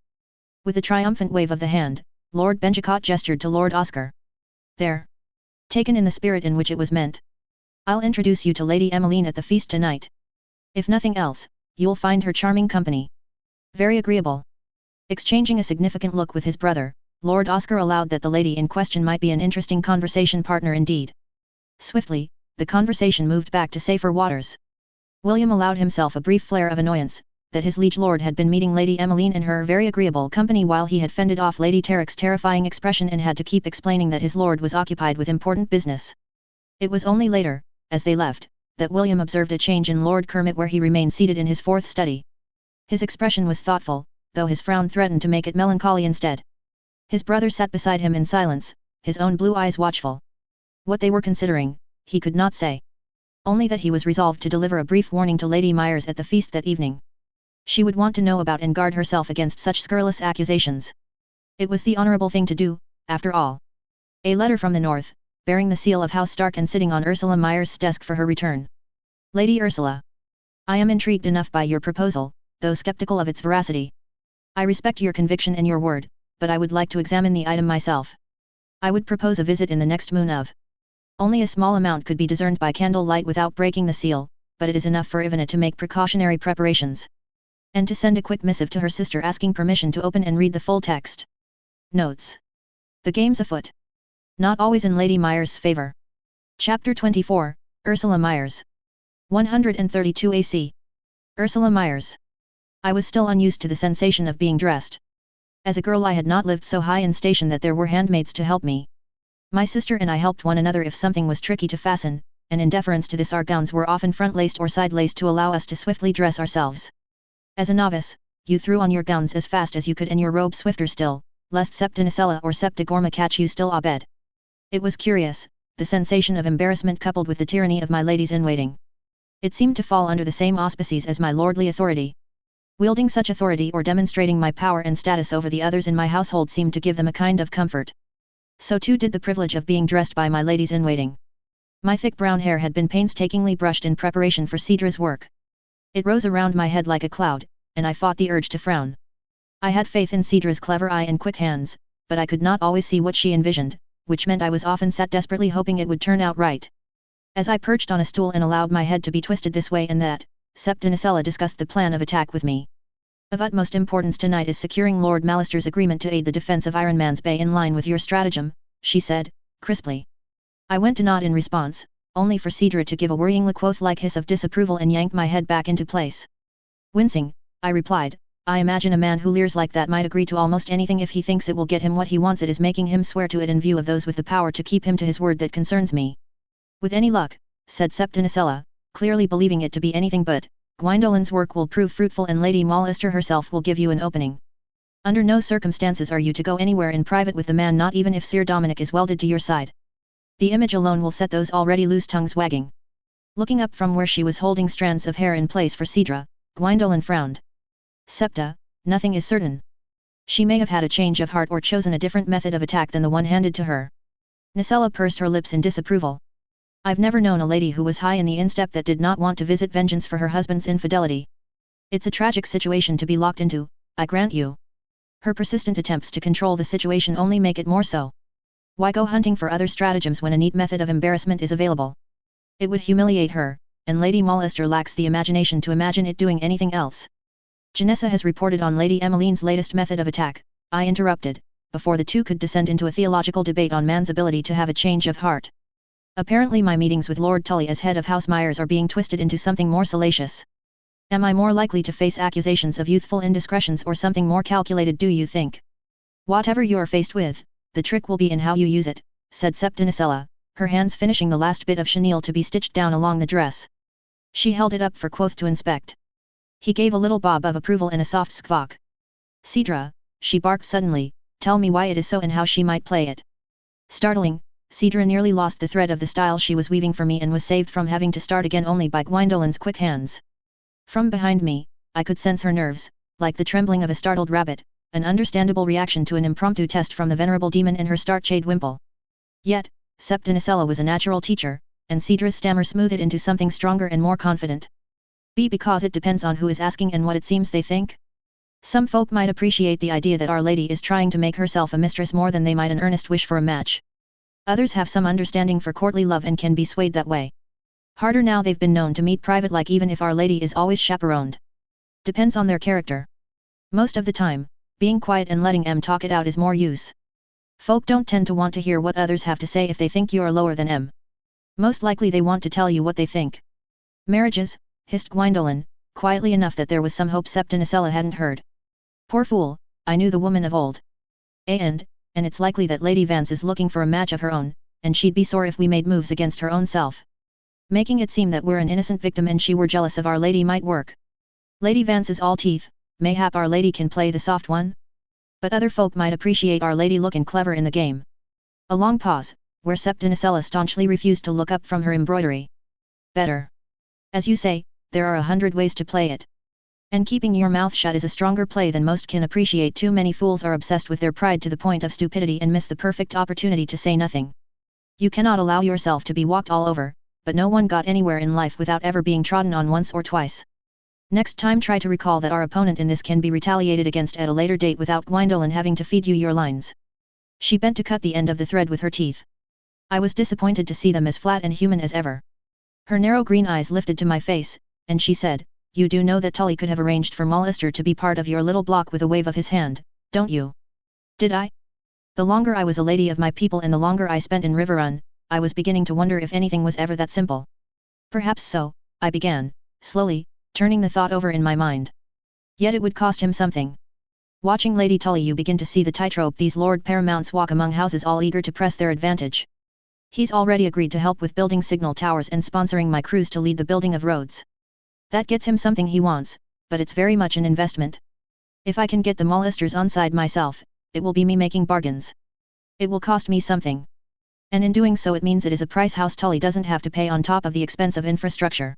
With a triumphant wave of the hand, Lord Benjicott gestured to Lord Oscar. There. Taken in the spirit in which it was meant. I'll introduce you to Lady Emmeline at the feast tonight. If nothing else, you'll find her charming company. Very agreeable. Exchanging a significant look with his brother, Lord Oscar allowed that the lady in question might be an interesting conversation partner indeed. Swiftly, the conversation moved back to safer waters. William allowed himself a brief flare of annoyance, that his liege lord had been meeting Lady Emmeline in her very agreeable company while he had fended off Lady Terrick's terrifying expression and had to keep explaining that his lord was occupied with important business. It was only later, as they left, that William observed a change in Lord Kermit where he remained seated in his 4th study. His expression was thoughtful, though his frown threatened to make it melancholy instead. His brother sat beside him in silence, his own blue eyes watchful. What they were considering, he could not say. Only that he was resolved to deliver a brief warning to Lady Myers at the feast that evening. She would want to know about and guard herself against such scurrilous accusations. It was the honorable thing to do, after all. A letter from the north, bearing the seal of House Stark and sitting on Ursula Myers' desk for her return. Lady Ursula. I am intrigued enough by your proposal, though skeptical of its veracity. I respect your conviction and your word, but I would like to examine the item myself. I would propose a visit in the next moon of. Only a small amount could be discerned by candle light without breaking the seal, but it is enough for Ivana to make precautionary preparations. and to send a quick missive to her sister asking permission to open and read the full text. Notes. The game's afoot. Not always in Lady Myers' favor. Chapter 24, Ursula Myers. 132 AC. Ursula Myers. I was still unused to the sensation of being dressed. As a girl I had not lived so high in station that there were handmaids to help me. My sister and I helped one another if something was tricky to fasten, and in deference to this our gowns were often front-laced or side-laced to allow us to swiftly dress ourselves. As a novice, you threw on your gowns as fast as you could and your robe swifter still, lest Septinicella or Septigorma catch you still abed. It was curious, the sensation of embarrassment coupled with the tyranny of my ladies-in-waiting. It seemed to fall under the same auspices as my lordly authority. Wielding such authority or demonstrating my power and status over the others in my household seemed to give them a kind of comfort. So too did the privilege of being dressed by my ladies-in-waiting. My thick brown hair had been painstakingly brushed in preparation for Cedra's work. It rose around my head like a cloud, and I fought the urge to frown. I had faith in Cedra's clever eye and quick hands, but I could not always see what she envisioned, which meant I was often sat desperately hoping it would turn out right. As I perched on a stool and allowed my head to be twisted this way and that, Septinicella discussed the plan of attack with me. Of utmost importance tonight is securing Lord Malister's agreement to aid the defense of Ironman's Bay in line with your stratagem, she said, crisply. I went to nod in response, only for Cedra to give a worrying Laquoth-like hiss of disapproval and yank my head back into place. Wincing, I replied, I imagine a man who leers like that might agree to almost anything if he thinks it will get him what he wants. It is making him swear to it in view of those with the power to keep him to his word that concerns me. With any luck, said Septinicella, clearly believing it to be anything but, Gwyndolen's work will prove fruitful and Lady Malister herself will give you an opening. Under no circumstances are you to go anywhere in private with the man, not even if Sir Dominic is welded to your side. The image alone will set those already loose tongues wagging. Looking up from where she was holding strands of hair in place for Cedra, Gwyndolen frowned. Septa, nothing is certain. She may have had a change of heart or chosen a different method of attack than the one handed to her. Nicella pursed her lips in disapproval. I've never known a lady who was high in the instep that did not want to visit vengeance for her husband's infidelity. It's a tragic situation to be locked into, I grant you. Her persistent attempts to control the situation only make it more so. Why go hunting for other stratagems when a neat method of embarrassment is available? It would humiliate her, and Lady Malister lacks the imagination to imagine it doing anything else. Janessa has reported on Lady Emmeline's latest method of attack, I interrupted, before the two could descend into a theological debate on man's ability to have a change of heart. Apparently my meetings with Lord Tully as head of House Myers are being twisted into something more salacious. Am I more likely to face accusations of youthful indiscretions or something more calculated, do you think? Whatever you are faced with, the trick will be in how you use it, said Septinicella, her hands finishing the last bit of chenille to be stitched down along the dress. She held it up for Quoth to inspect. He gave a little bob of approval and a soft squawk. Cedra, she barked suddenly, tell me why it is so and how she might play it. Startling, Cedra nearly lost the thread of the style she was weaving for me and was saved from having to start again only by Gwyndolen's quick hands. From behind me, I could sense her nerves, like the trembling of a startled rabbit, an understandable reaction to an impromptu test from the venerable demon in her starch-shade wimple. Yet, Septinicella was a natural teacher, and Cedra's stammer smoothed it into something stronger and more confident. Because it depends on who is asking and what it seems they think. Some folk might appreciate the idea that Our Lady is trying to make herself a mistress more than they might an earnest wish for a match. Others have some understanding for courtly love and can be swayed that way. Harder now they've been known to meet private like even if Our Lady is always chaperoned. Depends on their character. Most of the time, being quiet and letting M talk it out is more use. Folk don't tend to want to hear what others have to say if they think you are lower than M. Most likely they want to tell you what they think. Marriages, hissed Gwyndolen, quietly enough that there was some hope Septinicella hadn't heard. Poor fool, I knew the woman of old. And it's likely that Lady Vance is looking for a match of her own, and she'd be sore if we made moves against her own self. Making it seem that we're an innocent victim and she were jealous of Our Lady might work. Lady Vance is all teeth, mayhap Our Lady can play the soft one? But other folk might appreciate Our Lady looking clever in the game. A long pause, where Septinicella staunchly refused to look up from her embroidery. Better. As you say, there are 100 ways to play it. And keeping your mouth shut is a stronger play than most can appreciate. Too many fools are obsessed with their pride to the point of stupidity and miss the perfect opportunity to say nothing. You cannot allow yourself to be walked all over, but no one got anywhere in life without ever being trodden on once or twice. Next time try to recall that our opponent in this can be retaliated against at a later date without Gwyndolen having to feed you your lines. She bent to cut the end of the thread with her teeth. I was disappointed to see them as flat and human as ever. Her narrow green eyes lifted to my face, and she said, you do know that Tully could have arranged for Mollister to be part of your little block with a wave of his hand, don't you? Did I? The longer I was a lady of my people and the longer I spent in Riverrun, I was beginning to wonder if anything was ever that simple. Perhaps so, I began, slowly, turning the thought over in my mind. Yet it would cost him something. Watching Lady Tully, you begin to see the tightrope these Lord Paramounts walk among houses all eager to press their advantage. He's already agreed to help with building signal towers and sponsoring my crews to lead the building of roads. That gets him something he wants, but it's very much an investment. If I can get the Mollisters on side myself, it will be me making bargains. It will cost me something. And in doing so it means it is a price House Tully doesn't have to pay on top of the expense of infrastructure.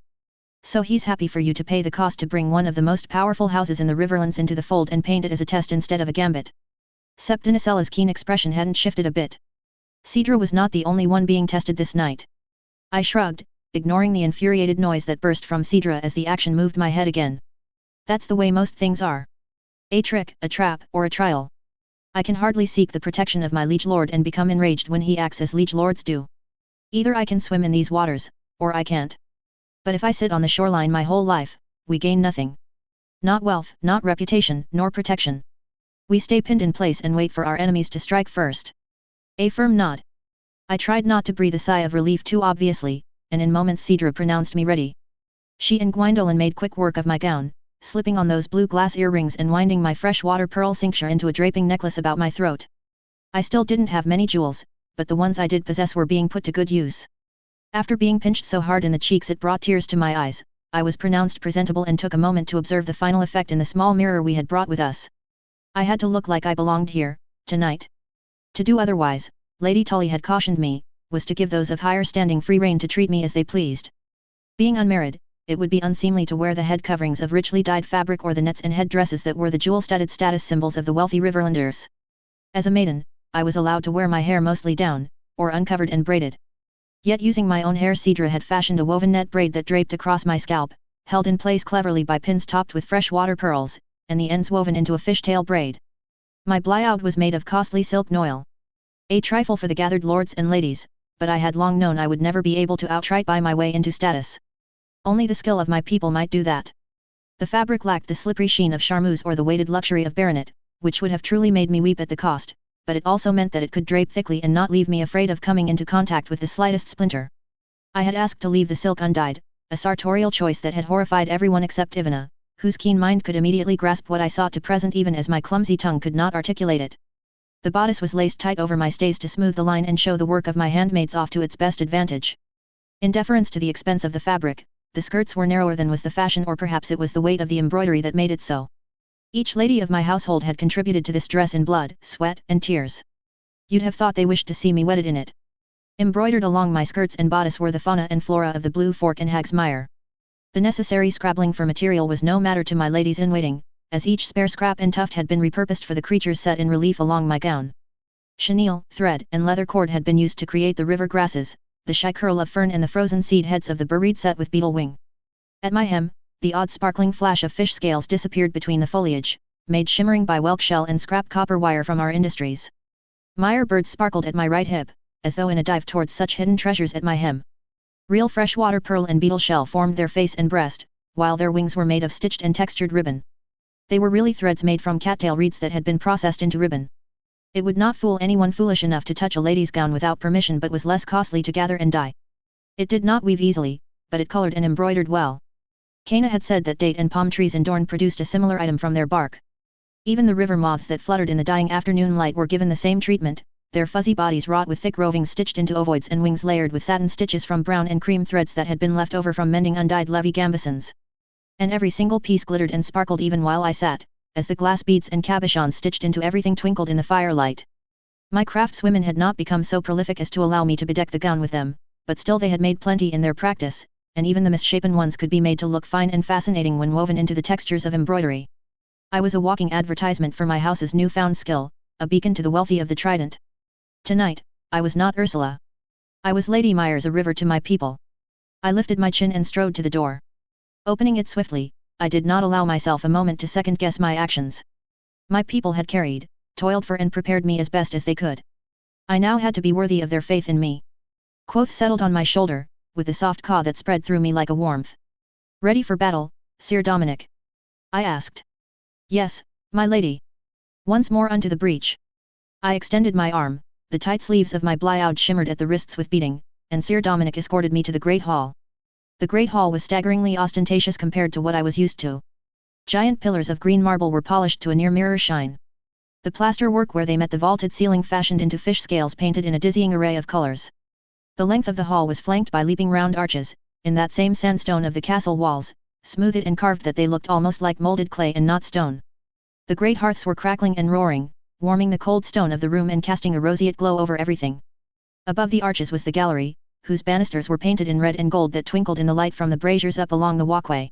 So he's happy for you to pay the cost to bring one of the most powerful houses in the Riverlands into the fold and paint it as a test instead of a gambit. Septinicella's keen expression hadn't shifted a bit. Cedra was not the only one being tested this night. I shrugged, ignoring the infuriated noise that burst from Cedra as the action moved my head again. That's the way most things are. A trick, a trap, or a trial. I can hardly seek the protection of my liege lord and become enraged when he acts as liege lords do. Either I can swim in these waters, or I can't. But if I sit on the shoreline my whole life, we gain nothing. Not wealth, not reputation, nor protection. We stay pinned in place and wait for our enemies to strike first. A firm nod. I tried not to breathe a sigh of relief too obviously, and in moments Cedra pronounced me ready. She and Gwyndolin made quick work of my gown, slipping on those blue glass earrings and winding my freshwater pearl cincture into a draping necklace about my throat. I still didn't have many jewels, but the ones I did possess were being put to good use. After being pinched so hard in the cheeks it brought tears to my eyes, I was pronounced presentable and took a moment to observe the final effect in the small mirror we had brought with us. I had to look like I belonged here, tonight. To do otherwise, Lady Tully had cautioned me, was to give those of higher standing free rein to treat me as they pleased. Being unmarried, it would be unseemly to wear the head coverings of richly dyed fabric or the nets and head dresses that were the jewel-studded status symbols of the wealthy Riverlanders. As a maiden, I was allowed to wear my hair mostly down, or uncovered and braided. Yet using my own hair Cedra had fashioned a woven net braid that draped across my scalp, held in place cleverly by pins topped with freshwater pearls, and the ends woven into a fishtail braid. My blyaude was made of costly silk noil. A trifle for the gathered lords and ladies, but I had long known I would never be able to outright buy my way into status. Only the skill of my people might do that. The fabric lacked the slippery sheen of charmeuse or the weighted luxury of baronet, which would have truly made me weep at the cost, but it also meant that it could drape thickly and not leave me afraid of coming into contact with the slightest splinter. I had asked to leave the silk undyed, a sartorial choice that had horrified everyone except Ivana, whose keen mind could immediately grasp what I sought to present even as my clumsy tongue could not articulate it. The bodice was laced tight over my stays to smooth the line and show the work of my handmaids off to its best advantage. In deference to the expense of the fabric, the skirts were narrower than was the fashion, or perhaps it was the weight of the embroidery that made it so. Each lady of my household had contributed to this dress in blood, sweat, and tears. You'd have thought they wished to see me wetted in it. Embroidered along my skirts and bodice were the fauna and flora of the Blue Fork and Hag's Mire. The necessary scrabbling for material was no matter to my ladies-in-waiting, as each spare scrap and tuft had been repurposed for the creatures set in relief along my gown. Chenille, thread, and leather cord had been used to create the river grasses, the shy curl of fern and the frozen seed heads of the bereed set with beetle wing. At my hem, the odd sparkling flash of fish scales disappeared between the foliage, made shimmering by whelk shell and scrap copper wire from our industries. Mire birds sparkled at my right hip, as though in a dive towards such hidden treasures at my hem. Real freshwater pearl and beetle shell formed their face and breast, while their wings were made of stitched and textured ribbon. They were really threads made from cattail reeds that had been processed into ribbon. It would not fool anyone foolish enough to touch a lady's gown without permission, but was less costly to gather and dye. It did not weave easily, but it colored and embroidered well. Kana had said that date and palm trees in Dorne produced a similar item from their bark. Even the river moths that fluttered in the dying afternoon light were given the same treatment, their fuzzy bodies wrought with thick rovings stitched into ovoids and wings layered with satin stitches from brown and cream threads that had been left over from mending undyed levy gambesons. And every single piece glittered and sparkled even while I sat, as the glass beads and cabochons stitched into everything twinkled in the firelight. My craftswomen had not become so prolific as to allow me to bedeck the gown with them, but still they had made plenty in their practice, and even the misshapen ones could be made to look fine and fascinating when woven into the textures of embroidery. I was a walking advertisement for my house's newfound skill, a beacon to the wealthy of the Trident. Tonight, I was not Ursula. I was Lady Myers, a river to my people. I lifted my chin and strode to the door. Opening it swiftly, I did not allow myself a moment to second-guess my actions. My people had carried, toiled for and prepared me as best as they could. I now had to be worthy of their faith in me. Quoth settled on my shoulder, with the soft caw that spread through me like a warmth. Ready for battle, Sir Dominic? I asked. Yes, my lady. Once more unto the breach. I extended my arm, the tight sleeves of my blouse shimmered at the wrists with beating, and Sir Dominic escorted me to the great hall. The great hall was staggeringly ostentatious compared to what I was used to. Giant pillars of green marble were polished to a near mirror shine. The plaster work where they met the vaulted ceiling fashioned into fish scales painted in a dizzying array of colors. The length of the hall was flanked by leaping round arches, in that same sandstone of the castle walls, smoothed and carved that they looked almost like molded clay and not stone. The great hearths were crackling and roaring, warming the cold stone of the room and casting a roseate glow over everything. Above the arches was the gallery, whose banisters were painted in red and gold that twinkled in the light from the braziers up along the walkway.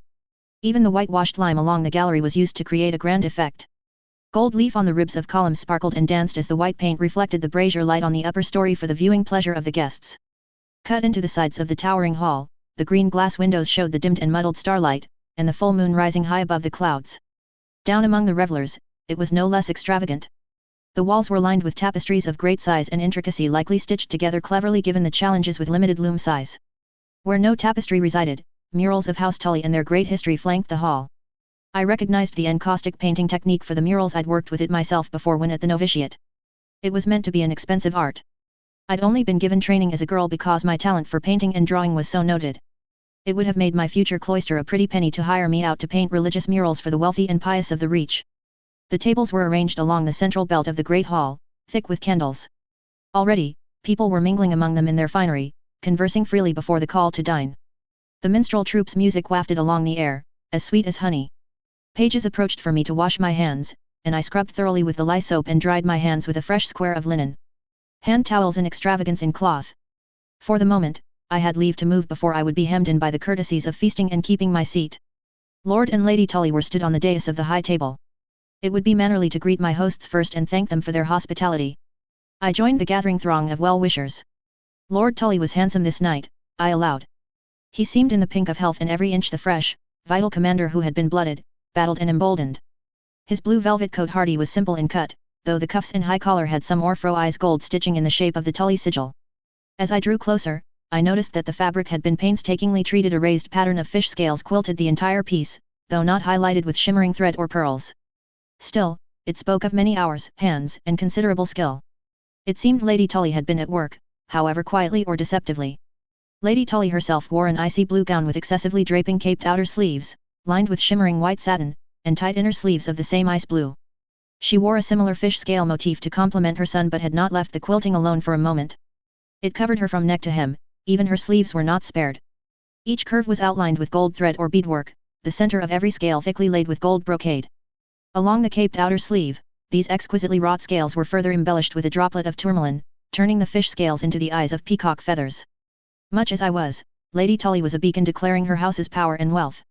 Even the whitewashed lime along the gallery was used to create a grand effect. Gold leaf on the ribs of columns sparkled and danced as the white paint reflected the brazier light on the upper story for the viewing pleasure of the guests. Cut into the sides of the towering hall, the green glass windows showed the dimmed and muddled starlight, and the full moon rising high above the clouds. Down among the revellers, it was no less extravagant. The walls were lined with tapestries of great size and intricacy likely stitched together cleverly given the challenges with limited loom size. Where no tapestry resided, murals of House Tully and their great history flanked the hall. I recognized the encaustic painting technique for the murals. I'd worked with it myself before when at the novitiate. It was meant to be an expensive art. I'd only been given training as a girl because my talent for painting and drawing was so noted. It would have made my future cloister a pretty penny to hire me out to paint religious murals for the wealthy and pious of the Reach. The tables were arranged along the central belt of the great hall, thick with candles. Already, people were mingling among them in their finery, conversing freely before the call to dine. The minstrel troupe's music wafted along the air, as sweet as honey. Pages approached for me to wash my hands, and I scrubbed thoroughly with the lye soap and dried my hands with a fresh square of linen. Hand towels and extravagance in cloth. For the moment, I had leave to move before I would be hemmed in by the courtesies of feasting and keeping my seat. Lord and Lady Tully were stood on the dais of the high table. It would be mannerly to greet my hosts first and thank them for their hospitality. I joined the gathering throng of well-wishers. Lord Tully was handsome this night, I allowed. He seemed in the pink of health and every inch the fresh, vital commander who had been blooded, battled and emboldened. His blue velvet coat hardy was simple in cut, though the cuffs and high collar had some orfroise gold stitching in the shape of the Tully sigil. As I drew closer, I noticed that the fabric had been painstakingly treated. A raised pattern of fish scales quilted the entire piece, though not highlighted with shimmering thread or pearls. Still, it spoke of many hours, hands, and considerable skill. It seemed Lady Tully had been at work, however quietly or deceptively. Lady Tully herself wore an icy blue gown with excessively draping caped outer sleeves, lined with shimmering white satin, and tight inner sleeves of the same ice blue. She wore a similar fish scale motif to complement her son but had not left the quilting alone for a moment. It covered her from neck to hem, even her sleeves were not spared. Each curve was outlined with gold thread or beadwork, the center of every scale thickly laid with gold brocade. Along the caped outer sleeve, these exquisitely wrought scales were further embellished with a droplet of tourmaline, turning the fish scales into the eyes of peacock feathers. Much as I was, Lady Tully was a beacon declaring her house's power and wealth.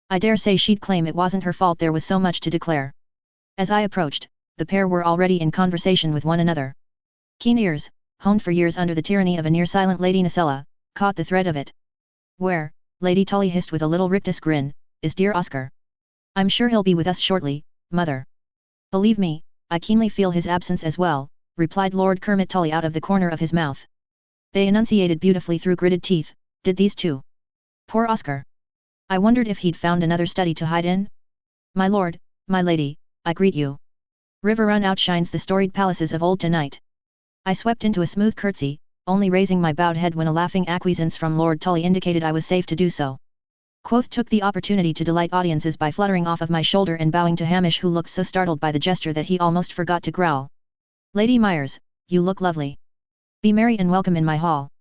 I dare say she'd claim it wasn't her fault there was so much to declare. As I approached, the pair were already in conversation with one another. Keen ears, honed for years under the tyranny of a near-silent Lady Nacella, caught the thread of it. "Where," Lady Tully hissed with a little rictus grin, "is dear Oscar? I'm sure he'll be with us shortly, mother." "Believe me, I keenly feel his absence as well," replied Lord Kermit Tully out of the corner of his mouth. They enunciated beautifully through gritted teeth, did these two. Poor Oscar. I wondered if he'd found another study to hide in? "My lord, my lady, I greet you. Riverrun outshines the storied palaces of old tonight." I swept into a smooth curtsy, only raising my bowed head when a laughing acquiescence from Lord Tully indicated I was safe to do so. Quoth took the opportunity to delight audiences by fluttering off of my shoulder and bowing to Hamish, who looked so startled by the gesture that he almost forgot to growl. "Lady Myers, you look lovely. Be merry and welcome in my hall.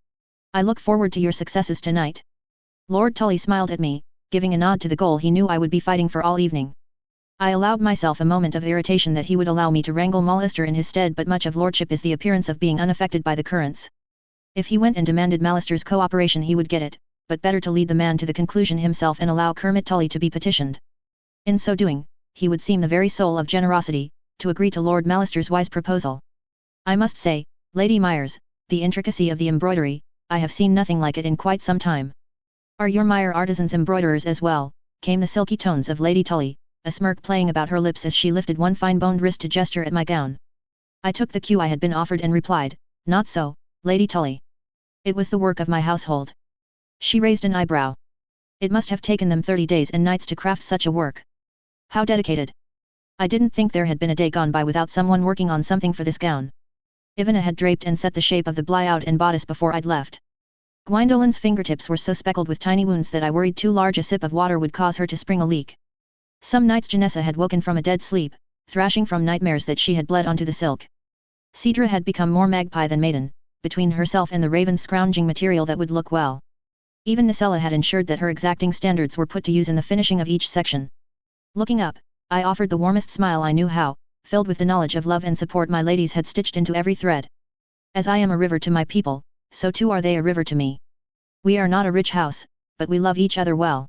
I look forward to your successes tonight." Lord Tully smiled at me, giving a nod to the goal he knew I would be fighting for all evening. I allowed myself a moment of irritation that he would allow me to wrangle Mallister in his stead, but much of lordship is the appearance of being unaffected by the currents. If he went and demanded Mallister's cooperation he would get it, but better to lead the man to the conclusion himself and allow Kermit Tully to be petitioned. In so doing, he would seem the very soul of generosity, to agree to Lord Mallister's wise proposal. I must say, Lady Myers, the intricacy of the embroidery, I have seen nothing like it in quite some time. Are your Meyer artisans embroiderers as well? Came the silky tones of Lady Tully, a smirk playing about her lips as she lifted one fine-boned wrist to gesture at my gown. I took the cue I had been offered and replied, "Not so, Lady Tully. It was the work of my household." She raised an eyebrow. It must have taken them 30 days and nights to craft such a work. How dedicated. I didn't think there had been a day gone by without someone working on something for this gown. Ivana had draped and set the shape of the blouse and bodice before I'd left. Gwyndolen's fingertips were so speckled with tiny wounds that I worried too large a sip of water would cause her to spring a leak. Some nights Janessa had woken from a dead sleep, thrashing from nightmares that she had bled onto the silk. Cedra had become more magpie than maiden, between herself and the raven's scrounging material that would look well. Even Nicella had ensured that her exacting standards were put to use in the finishing of each section. Looking up, I offered the warmest smile I knew how, filled with the knowledge of love and support my ladies had stitched into every thread. As I am a river to my people, so too are they a river to me. We are not a rich house, but we love each other well.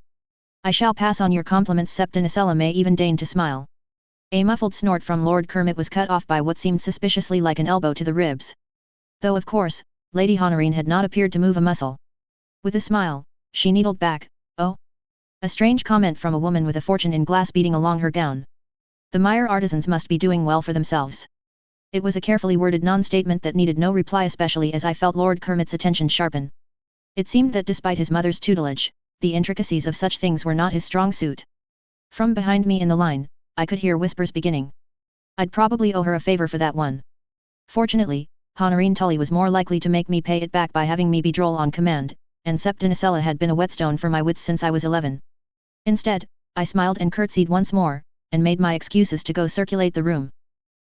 I shall pass on your compliments. Nicella may even deign to smile. A muffled snort from Lord Kermit was cut off by what seemed suspiciously like an elbow to the ribs. Though of course, Lady Honorine had not appeared to move a muscle. With a smile, she needled back, "Oh?" A strange comment from a woman with a fortune in glass beating along her gown. The Meyer artisans must be doing well for themselves. It was a carefully worded non-statement that needed no reply, especially as I felt Lord Kermit's attention sharpen. It seemed that despite his mother's tutelage, the intricacies of such things were not his strong suit. From behind me in the line, I could hear whispers beginning. I'd probably owe her a favor for that one. Fortunately, Honorine Tully was more likely to make me pay it back by having me be droll on command, and Nicella had been a whetstone for my wits since I was 11. Instead, I smiled and curtsied once more, and made my excuses to go circulate the room.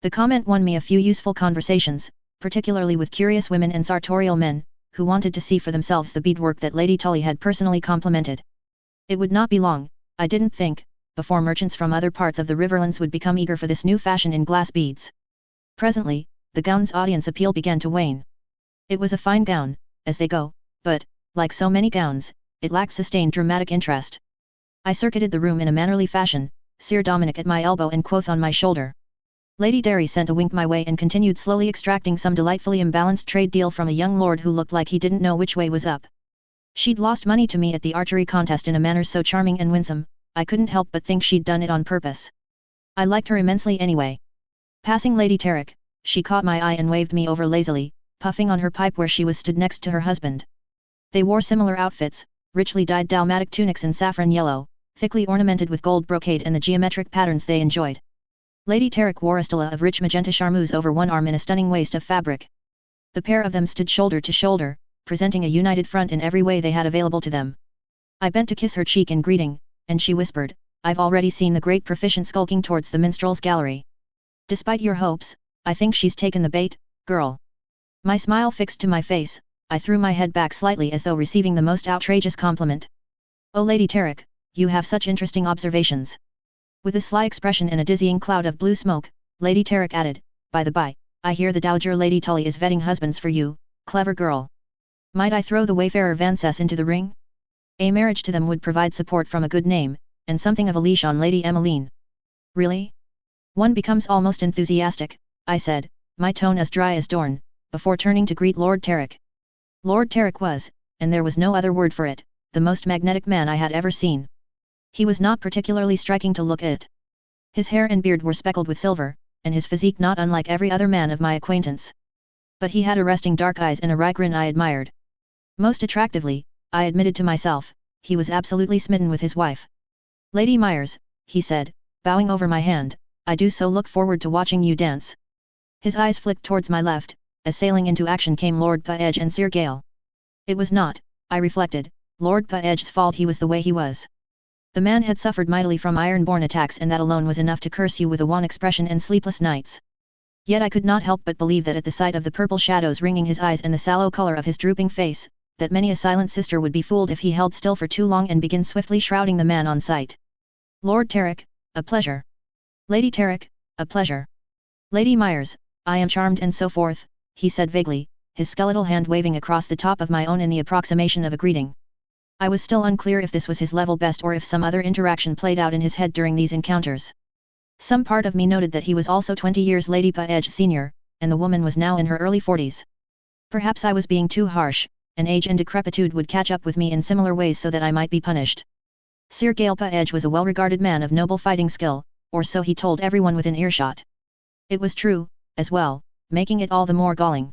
The comment won me a few useful conversations, particularly with curious women and sartorial men, who wanted to see for themselves the beadwork that Lady Tully had personally complimented. It would not be long, I didn't think, before merchants from other parts of the Riverlands would become eager for this new fashion in glass beads. Presently, the gown's audience appeal began to wane. It was a fine gown, as they go, but, like so many gowns, it lacked sustained dramatic interest. I circuited the room in a mannerly fashion, Sir Dominic at my elbow and Quoth on my shoulder. Lady Derry sent a wink my way and continued slowly extracting some delightfully imbalanced trade deal from a young lord who looked like he didn't know which way was up. She'd lost money to me at the archery contest in a manner so charming and winsome, I couldn't help but think she'd done it on purpose. I liked her immensely anyway. Passing Lady Tarrick, she caught my eye and waved me over lazily, puffing on her pipe where she was stood next to her husband. They wore similar outfits, richly dyed dalmatic tunics in saffron yellow, thickly ornamented with gold brocade and the geometric patterns they enjoyed. Lady Tarrick wore a stella of rich magenta charmeuse over one arm in a stunning waist of fabric. The pair of them stood shoulder to shoulder, presenting a united front in every way they had available to them. I bent to kiss her cheek in greeting, and she whispered, "I've already seen the great proficient skulking towards the minstrel's gallery. Despite your hopes, I think she's taken the bait, girl." My smile fixed to my face, I threw my head back slightly as though receiving the most outrageous compliment. "Oh Lady Tarrick, you have such interesting observations." With a sly expression and a dizzying cloud of blue smoke, Lady Tarrick added, "By the by, I hear the Dowager Lady Tully is vetting husbands for you, clever girl. Might I throw the wayfarer Vancess into the ring? A marriage to them would provide support from a good name, and something of a leash on Lady Emmeline." "Really?" "One becomes almost enthusiastic," I said, my tone as dry as Dorn, before turning to greet Lord Tarrick. Lord Tarrick was, and there was no other word for it, the most magnetic man I had ever seen. He was not particularly striking to look at. His hair and beard were speckled with silver, and his physique not unlike every other man of my acquaintance. But he had arresting dark eyes and a wry grin I admired. Most attractively, I admitted to myself, he was absolutely smitten with his wife. "Lady Myers," he said, bowing over my hand, "I do so look forward to watching you dance." His eyes flicked towards my left, as sailing into action came Lord Paedge and Sir Gale. It was not, I reflected, Lord Paedge's fault he was the way he was. The man had suffered mightily from iron-born attacks, and that alone was enough to curse you with a wan expression and sleepless nights. Yet I could not help but believe that at the sight of the purple shadows ringing his eyes and the sallow color of his drooping face, that many a silent sister would be fooled if he held still for too long and begin swiftly shrouding the man on sight. "Lord Tarrick, a pleasure." "Lady Tarrick, a pleasure." "Lady Myers, I am charmed," and so forth, he said vaguely, his skeletal hand waving across the top of my own in the approximation of a greeting. I was still unclear if this was his level best or if some other interaction played out in his head during these encounters. Some part of me noted that he was also 20 years Lady Paedge senior, and the woman was now in her early 40s. Perhaps I was being too harsh, and age and decrepitude would catch up with me in similar ways so that I might be punished. Sir Gale Paedge was a well-regarded man of noble fighting skill, or so he told everyone within earshot. It was true, as well, making it all the more galling.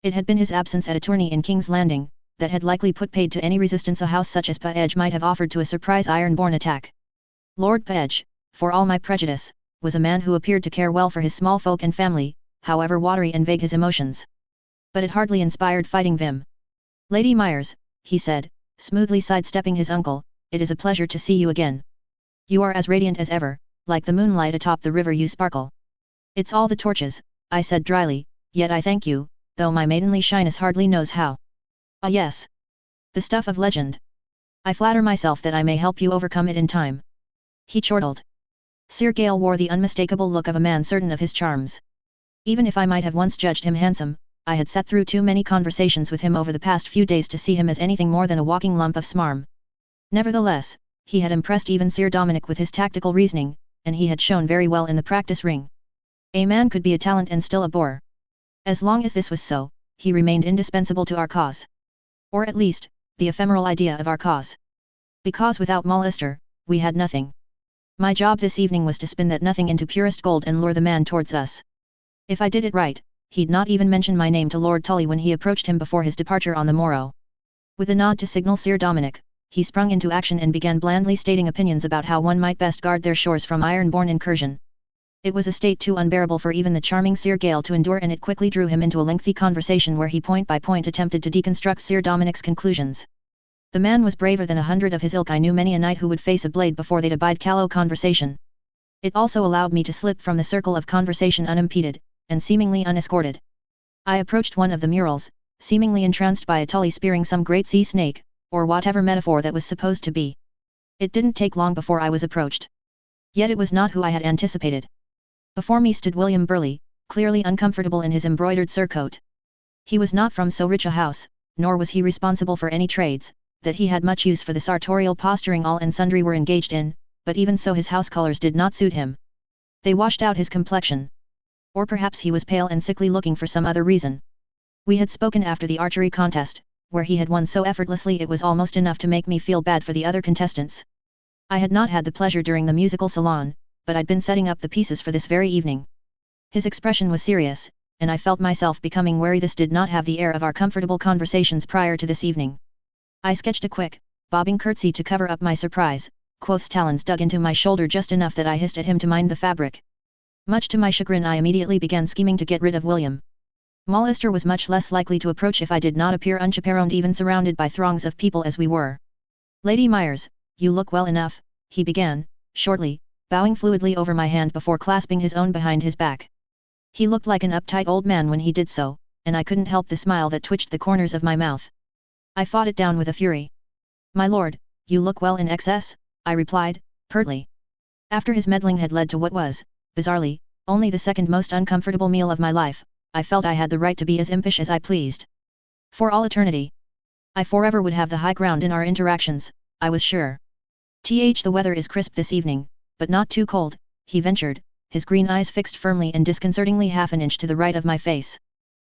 It had been his absence at a tourney in King's Landing, that had likely put paid to any resistance a house such as Paej might have offered to a surprise iron-born attack. Lord Paej, for all my prejudice, was a man who appeared to care well for his small folk and family, however watery and vague his emotions. But it hardly inspired fighting vim. Lady Myers, he said, smoothly sidestepping his uncle, it is a pleasure to see you again. You are as radiant as ever, like the moonlight atop the river you sparkle. It's all the torches, I said dryly, yet I thank you, though my maidenly shyness hardly knows how. Ah yes. The stuff of legend. I flatter myself that I may help you overcome it in time. He chortled. Sir Gale wore the unmistakable look of a man certain of his charms. Even if I might have once judged him handsome, I had sat through too many conversations with him over the past few days to see him as anything more than a walking lump of smarm. Nevertheless, he had impressed even Sir Dominic with his tactical reasoning, and he had shown very well in the practice ring. A man could be a talent and still a bore. As long as this was so, he remained indispensable to our cause. Or at least, the ephemeral idea of our cause. Because without Mollister, we had nothing. My job this evening was to spin that nothing into purest gold and lure the man towards us. If I did it right, he'd not even mention my name to Lord Tully when he approached him before his departure on the morrow. With a nod to signal Sir Dominic, he sprung into action and began blandly stating opinions about how one might best guard their shores from iron-born incursion. It was a state too unbearable for even the charming Sir Gale to endure, and it quickly drew him into a lengthy conversation where he point by point attempted to deconstruct Sir Dominic's conclusions. The man was braver than 100 of his ilk. I knew many a knight who would face a blade before they'd abide callow conversation. It also allowed me to slip from the circle of conversation unimpeded, and seemingly unescorted. I approached one of the murals, seemingly entranced by a Tully spearing some great sea snake, or whatever metaphor that was supposed to be. It didn't take long before I was approached. Yet it was not who I had anticipated. Before me stood William Burleigh, clearly uncomfortable in his embroidered surcoat. He was not from so rich a house, nor was he responsible for any trades, that he had much use for the sartorial posturing all and sundry were engaged in, but even so his house colours did not suit him. They washed out his complexion. Or perhaps he was pale and sickly looking for some other reason. We had spoken after the archery contest, where he had won so effortlessly it was almost enough to make me feel bad for the other contestants. I had not had the pleasure during the musical salon, but I'd been setting up the pieces for this very evening. His expression was serious, and I felt myself becoming wary this did not have the air of our comfortable conversations prior to this evening. I sketched a quick, bobbing curtsy to cover up my surprise. Quoth's talons dug into my shoulder just enough that I hissed at him to mind the fabric. Much to my chagrin I immediately began scheming to get rid of William. Mollister was much less likely to approach if I did not appear unchaperoned, even surrounded by throngs of people as we were. Lady Myers, you look well enough, he began, shortly, bowing fluidly over my hand before clasping his own behind his back. He looked like an uptight old man when he did so, and I couldn't help the smile that twitched the corners of my mouth. I fought it down with a fury. My lord, you look well in excess, I replied, pertly. After his meddling had led to what was, bizarrely, only the second most uncomfortable meal of my life, I felt I had the right to be as impish as I pleased. For all eternity. I forever would have the high ground in our interactions, I was sure. The weather is crisp this evening, but not too cold, he ventured, his green eyes fixed firmly and disconcertingly half an inch to the right of my face.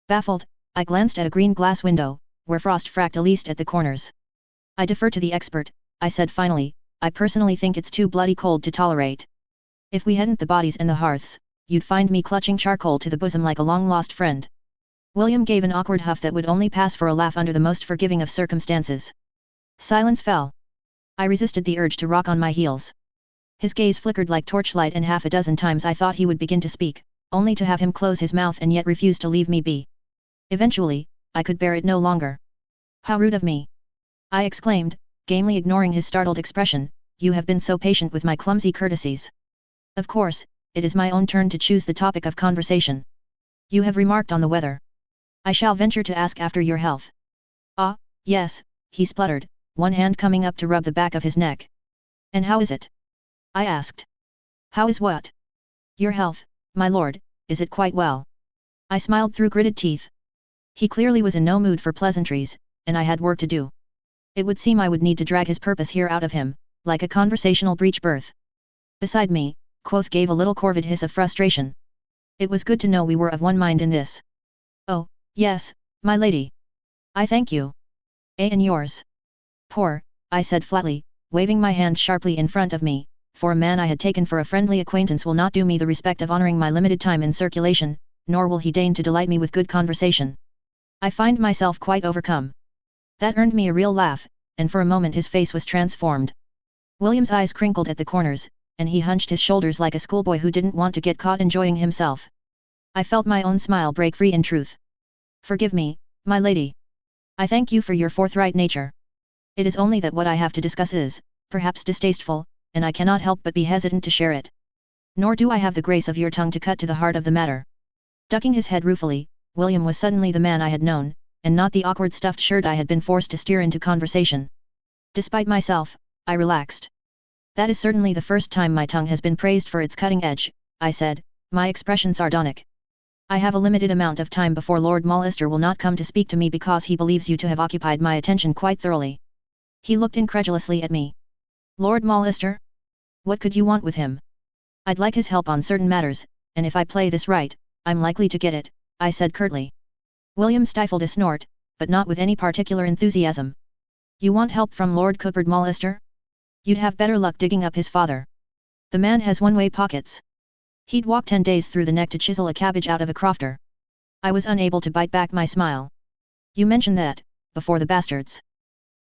Baffled, I glanced at a green glass window, where frost fracked least at the corners. I defer to the expert, I said finally, I personally think it's too bloody cold to tolerate. If we hadn't the bodies and the hearths, you'd find me clutching charcoal to the bosom like a long-lost friend. William gave an awkward huff that would only pass for a laugh under the most forgiving of circumstances. Silence fell. I resisted the urge to rock on my heels. His gaze flickered like torchlight, and half a dozen times I thought he would begin to speak, only to have him close his mouth and yet refuse to leave me be. Eventually, I could bear it no longer. How rude of me! I exclaimed, gamely ignoring his startled expression, you have been so patient with my clumsy courtesies. Of course, it is my own turn to choose the topic of conversation. You have remarked on the weather. I shall venture to ask after your health. Ah, yes, he spluttered, one hand coming up to rub the back of his neck. And how is it? I asked. How is what? Your health, my lord, is it quite well? I smiled through gritted teeth. He clearly was in no mood for pleasantries, and I had work to do. It would seem I would need to drag his purpose here out of him, like a conversational breech birth. Beside me, Quoth gave a little corvid hiss of frustration. It was good to know we were of one mind in this. Oh, yes, my lady. I thank you. And yours. Poor, I said flatly, waving my hand sharply in front of me, for a man I had taken for a friendly acquaintance will not do me the respect of honoring my limited time in circulation, nor will he deign to delight me with good conversation. I find myself quite overcome. That earned me a real laugh, and for a moment his face was transformed. William's eyes crinkled at the corners, and he hunched his shoulders like a schoolboy who didn't want to get caught enjoying himself. I felt my own smile break free in truth. Forgive me, my lady. I thank you for your forthright nature. It is only that what I have to discuss is, perhaps distasteful, and I cannot help but be hesitant to share it. Nor do I have the grace of your tongue to cut to the heart of the matter. Ducking his head ruefully, William was suddenly the man I had known, and not the awkward stuffed shirt I had been forced to steer into conversation. Despite myself, I relaxed. That is certainly the first time my tongue has been praised for its cutting edge, I said, my expression sardonic. I have a limited amount of time before Lord Molester will not come to speak to me because he believes you to have occupied my attention quite thoroughly. He looked incredulously at me. Lord Molester? What could you want with him? I'd like his help on certain matters, and if I play this right, I'm likely to get it, I said curtly. William stifled a snort, but not with any particular enthusiasm. You want help from Lord Cuthbert Molester? You'd have better luck digging up his father. The man has one-way pockets. He'd walk 10 days through the neck to chisel a cabbage out of a crofter. I was unable to bite back my smile. You mentioned that, before the bastards.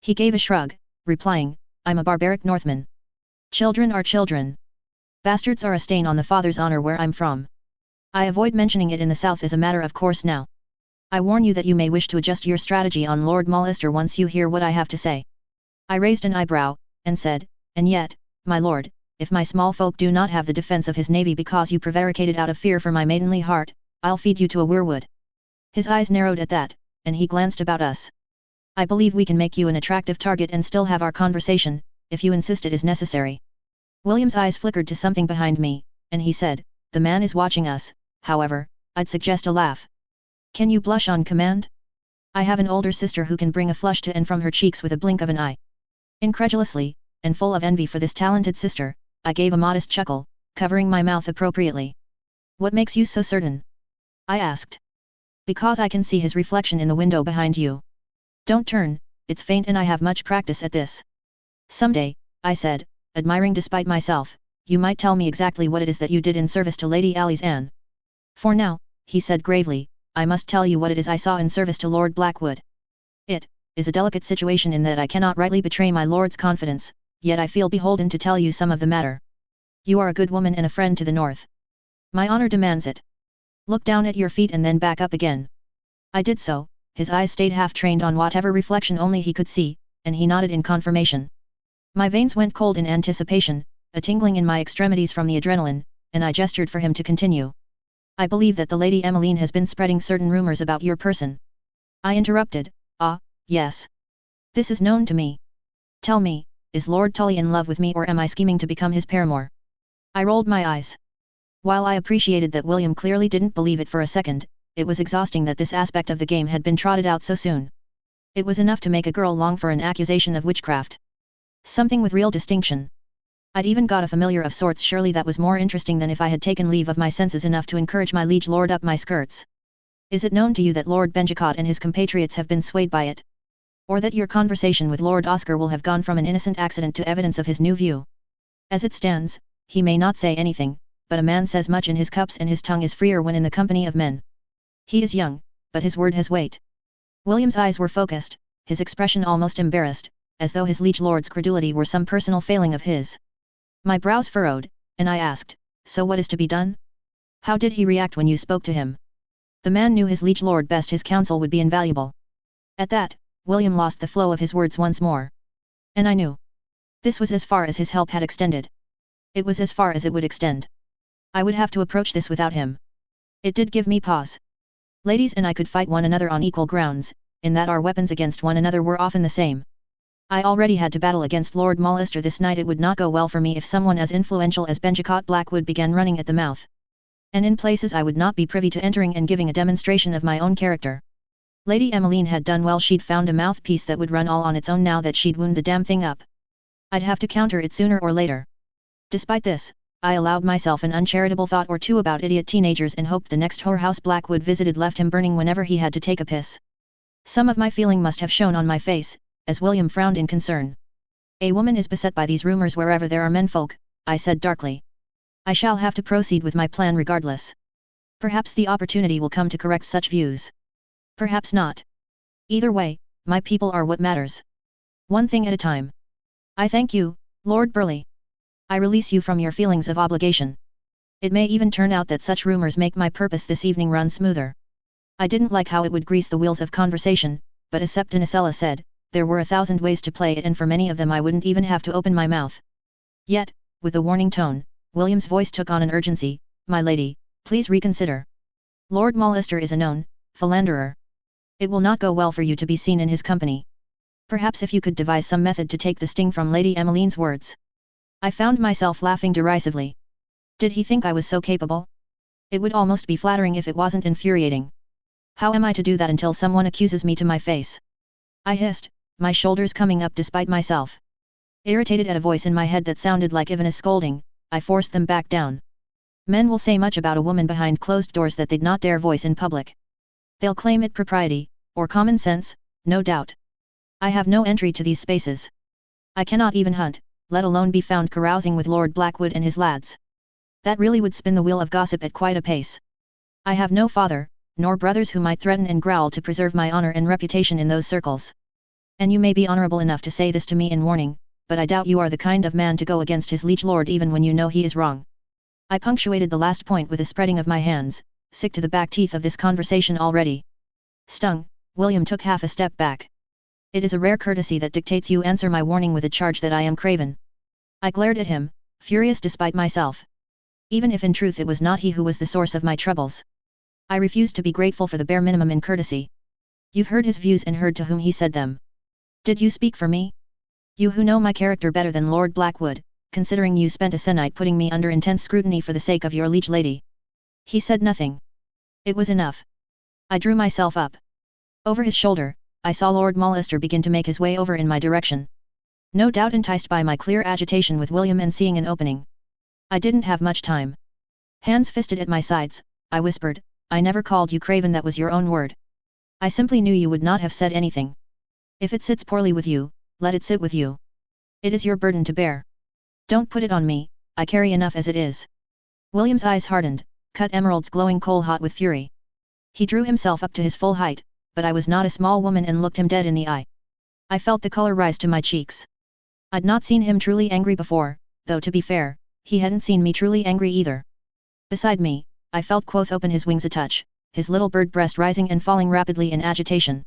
He gave a shrug, replying, I'm a barbaric Northman. Children are children. Bastards are a stain on the father's honor where I'm from. I avoid mentioning it in the South as a matter of course now. I warn you that you may wish to adjust your strategy on Lord Molester once you hear what I have to say. I raised an eyebrow, and said, and yet, my lord, if my small folk do not have the defense of his navy because you prevaricated out of fear for my maidenly heart, I'll feed you to a weirwood. His eyes narrowed at that, and he glanced about us. I believe we can make you an attractive target and still have our conversation, if you insist it is necessary. William's eyes flickered to something behind me, and he said, the man is watching us, however, I'd suggest a laugh. Can you blush on command? I have an older sister who can bring a flush to and from her cheeks with a blink of an eye. Incredulously, and full of envy for this talented sister, I gave a modest chuckle, covering my mouth appropriately. What makes you so certain? I asked. Because I can see his reflection in the window behind you. Don't turn, it's faint and I have much practice at this. Someday, I said, admiring despite myself, you might tell me exactly what it is that you did in service to Lady Alice Anne. For now, he said gravely, I must tell you what it is I saw in service to Lord Blackwood. It is a delicate situation in that I cannot rightly betray my lord's confidence, yet I feel beholden to tell you some of the matter. You are a good woman and a friend to the north. My honor demands it. Look down at your feet and then back up again. I did so, his eyes stayed half-trained on whatever reflection only he could see, and he nodded in confirmation. My veins went cold in anticipation, a tingling in my extremities from the adrenaline, and I gestured for him to continue. I believe that the Lady Emmeline has been spreading certain rumors about your person. I interrupted, yes. This is known to me. Tell me, is Lord Tully in love with me or am I scheming to become his paramour? I rolled my eyes. While I appreciated that William clearly didn't believe it for a second, it was exhausting that this aspect of the game had been trotted out so soon. It was enough to make a girl long for an accusation of witchcraft. Something with real distinction. I'd even got a familiar of sorts, surely that was more interesting than if I had taken leave of my senses enough to encourage my liege lord up my skirts. Is it known to you that Lord Benjicott and his compatriots have been swayed by it? Or that your conversation with Lord Oscar will have gone from an innocent accident to evidence of his new view? As it stands, he may not say anything, but a man says much in his cups and his tongue is freer when in the company of men. He is young, but his word has weight. William's eyes were focused, his expression almost embarrassed, as though his liege lord's credulity were some personal failing of his. My brows furrowed, and I asked, so what is to be done? How did he react when you spoke to him? The man knew his liege lord best, his counsel would be invaluable. At that, William lost the flow of his words once more. And I knew. This was as far as his help had extended. It was as far as it would extend. I would have to approach this without him. It did give me pause. Ladies and I could fight one another on equal grounds, in that our weapons against one another were often the same. I already had to battle against Lord Molester this night. It would not go well for me if someone as influential as Benjicott Blackwood began running at the mouth. And in places I would not be privy to entering and giving a demonstration of my own character. Lady Emmeline had done well, she'd found a mouthpiece that would run all on its own now that she'd wound the damn thing up. I'd have to counter it sooner or later. Despite this, I allowed myself an uncharitable thought or two about idiot teenagers and hoped the next whorehouse Blackwood visited left him burning whenever he had to take a piss. Some of my feeling must have shown on my face, as William frowned in concern. A woman is beset by these rumors wherever there are menfolk, I said darkly. I shall have to proceed with my plan regardless. Perhaps the opportunity will come to correct such views. Perhaps not. Either way, my people are what matters. One thing at a time. I thank you, Lord Burleigh. I release you from your feelings of obligation. It may even turn out that such rumors make my purpose this evening run smoother. I didn't like how it would grease the wheels of conversation, but as Septinicella said, there were 1,000 ways to play it and for many of them I wouldn't even have to open my mouth. Yet, with a warning tone, William's voice took on an urgency, "My lady, please reconsider. Lord Mollister is a known philanderer. It will not go well for you to be seen in his company. Perhaps if you could devise some method to take the sting from Lady Emmeline's words." I found myself laughing derisively. Did he think I was so capable? It would almost be flattering if it wasn't infuriating. How am I to do that until someone accuses me to my face? I hissed, my shoulders coming up despite myself. Irritated at a voice in my head that sounded like Ivana's scolding, I forced them back down. Men will say much about a woman behind closed doors that they'd not dare voice in public. They'll claim it propriety, or common sense, no doubt. I have no entry to these spaces. I cannot even hunt, let alone be found carousing with Lord Blackwood and his lads. That really would spin the wheel of gossip at quite a pace. I have no father, nor brothers who might threaten and growl to preserve my honor and reputation in those circles. And you may be honorable enough to say this to me in warning, but I doubt you are the kind of man to go against his liege lord even when you know he is wrong. I punctuated the last point with a spreading of my hands, sick to the back teeth of this conversation already. Stung, William took half a step back. It is a rare courtesy that dictates you answer my warning with a charge that I am craven. I glared at him, furious despite myself. Even if in truth it was not he who was the source of my troubles. I refused to be grateful for the bare minimum in courtesy. You've heard his views and heard to whom he said them. Did you speak for me? You who know my character better than Lord Blackwood, considering you spent a sennight putting me under intense scrutiny for the sake of your liege lady. He said nothing. It was enough. I drew myself up. Over his shoulder, I saw Lord Mollister begin to make his way over in my direction. No doubt enticed by my clear agitation with William and seeing an opening. I didn't have much time. Hands fisted at my sides, I whispered, "I never called you craven, that was your own word. I simply knew you would not have said anything. If it sits poorly with you, let it sit with you. It is your burden to bear. Don't put it on me, I carry enough as it is." William's eyes hardened, cut emeralds glowing coal-hot with fury. He drew himself up to his full height, but I was not a small woman and looked him dead in the eye. I felt the color rise to my cheeks. I'd not seen him truly angry before, though to be fair, he hadn't seen me truly angry either. Beside me, I felt Quoth open his wings a touch, his little bird breast rising and falling rapidly in agitation.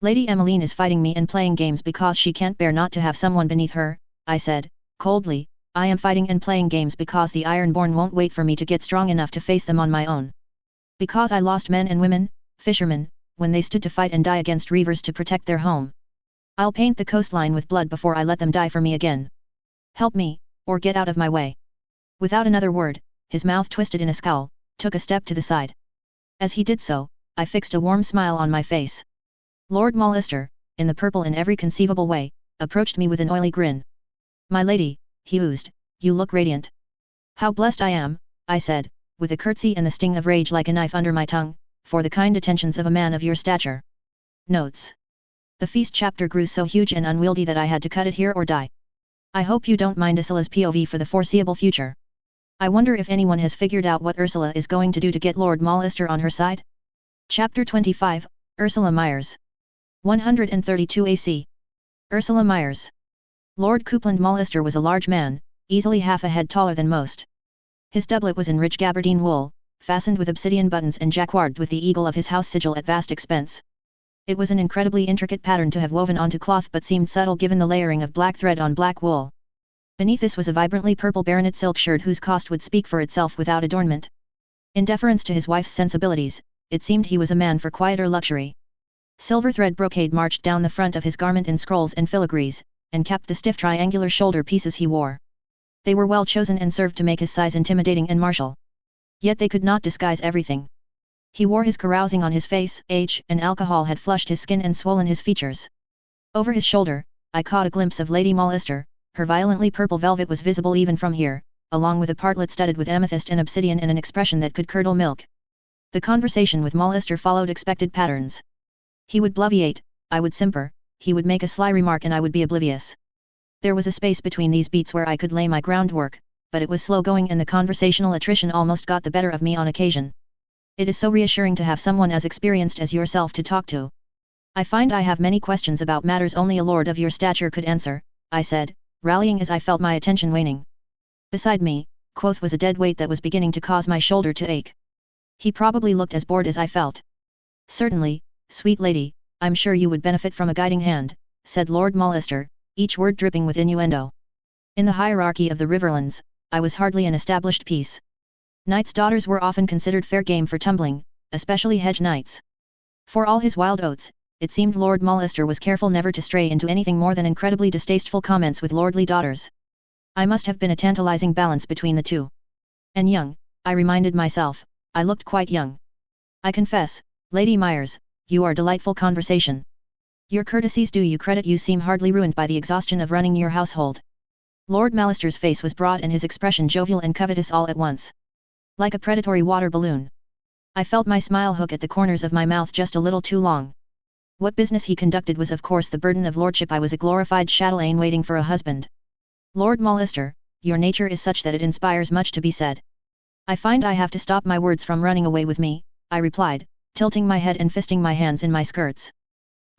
"Lady Emmeline is fighting me and playing games because she can't bear not to have someone beneath her," I said, coldly. "I am fighting and playing games because the Ironborn won't wait for me to get strong enough to face them on my own. Because I lost men and women, fishermen, when they stood to fight and die against reavers to protect their home. I'll paint the coastline with blood before I let them die for me again. Help me, or get out of my way." Without another word, his mouth twisted in a scowl, took a step to the side. As he did so, I fixed a warm smile on my face. Lord Mollister, in the purple in every conceivable way, approached me with an oily grin. "My lady," he oozed, "you look radiant." "How blessed I am," I said, with a curtsy and the sting of rage like a knife under my tongue, "for the kind attentions of a man of your stature." Notes. The feast chapter grew so huge and unwieldy that I had to cut it here or die. I hope you don't mind Ursula's POV for the foreseeable future. I wonder if anyone has figured out what Ursula is going to do to get Lord Mollister on her side? Chapter 25, Ursula Myers. 132 AC. Ursula Myers. Lord Coupland Mollister was a large man, easily half a head taller than most. His doublet was in rich gabardine wool, fastened with obsidian buttons and jacquarded with the eagle of his house sigil at vast expense. It was an incredibly intricate pattern to have woven onto cloth but seemed subtle given the layering of black thread on black wool. Beneath this was a vibrantly purple baronet silk shirt whose cost would speak for itself without adornment. In deference to his wife's sensibilities, it seemed he was a man for quieter luxury. Silver thread brocade marched down the front of his garment in scrolls and filigrees, and capped the stiff triangular shoulder pieces he wore. They were well chosen and served to make his size intimidating and martial. Yet they could not disguise everything. He wore his carousing on his face, age and alcohol had flushed his skin and swollen his features. Over his shoulder, I caught a glimpse of Lady Mollister. Her violently purple velvet was visible even from here, along with a partlet studded with amethyst and obsidian and an expression that could curdle milk. The conversation with Mollister followed expected patterns. He would bloviate, I would simper, he would make a sly remark and I would be oblivious. There was a space between these beats where I could lay my groundwork, but it was slow going and the conversational attrition almost got the better of me on occasion. It is so reassuring to have someone as experienced as yourself to talk to. I find I have many questions about matters only a lord of your stature could answer, I said, rallying as I felt my attention waning. Beside me, quoth was a dead weight that was beginning to cause my shoulder to ache. He probably looked as bored as I felt. Certainly, sweet lady, I'm sure you would benefit from a guiding hand, said Lord Molester, each word dripping with innuendo. In the hierarchy of the Riverlands, I was hardly an established piece. Knights' daughters were often considered fair game for tumbling, especially hedge knights. For all his wild oats, it seemed Lord Molester was careful never to stray into anything more than incredibly distasteful comments with lordly daughters. I must have been a tantalizing balance between the two. And young, I reminded myself, I looked quite young. I confess, Lady Myers, you are delightful conversation. Your courtesies do you credit, you seem hardly ruined by the exhaustion of running your household. Lord Malister's face was broad and his expression jovial and covetous all at once. Like a predatory water balloon. I felt my smile hook at the corners of my mouth just a little too long. What business he conducted was of course the burden of lordship. I was a glorified chatelaine waiting for a husband. Lord Molester, your nature is such that it inspires much to be said. I find I have to stop my words from running away with me, I replied, tilting my head and fisting my hands in my skirts.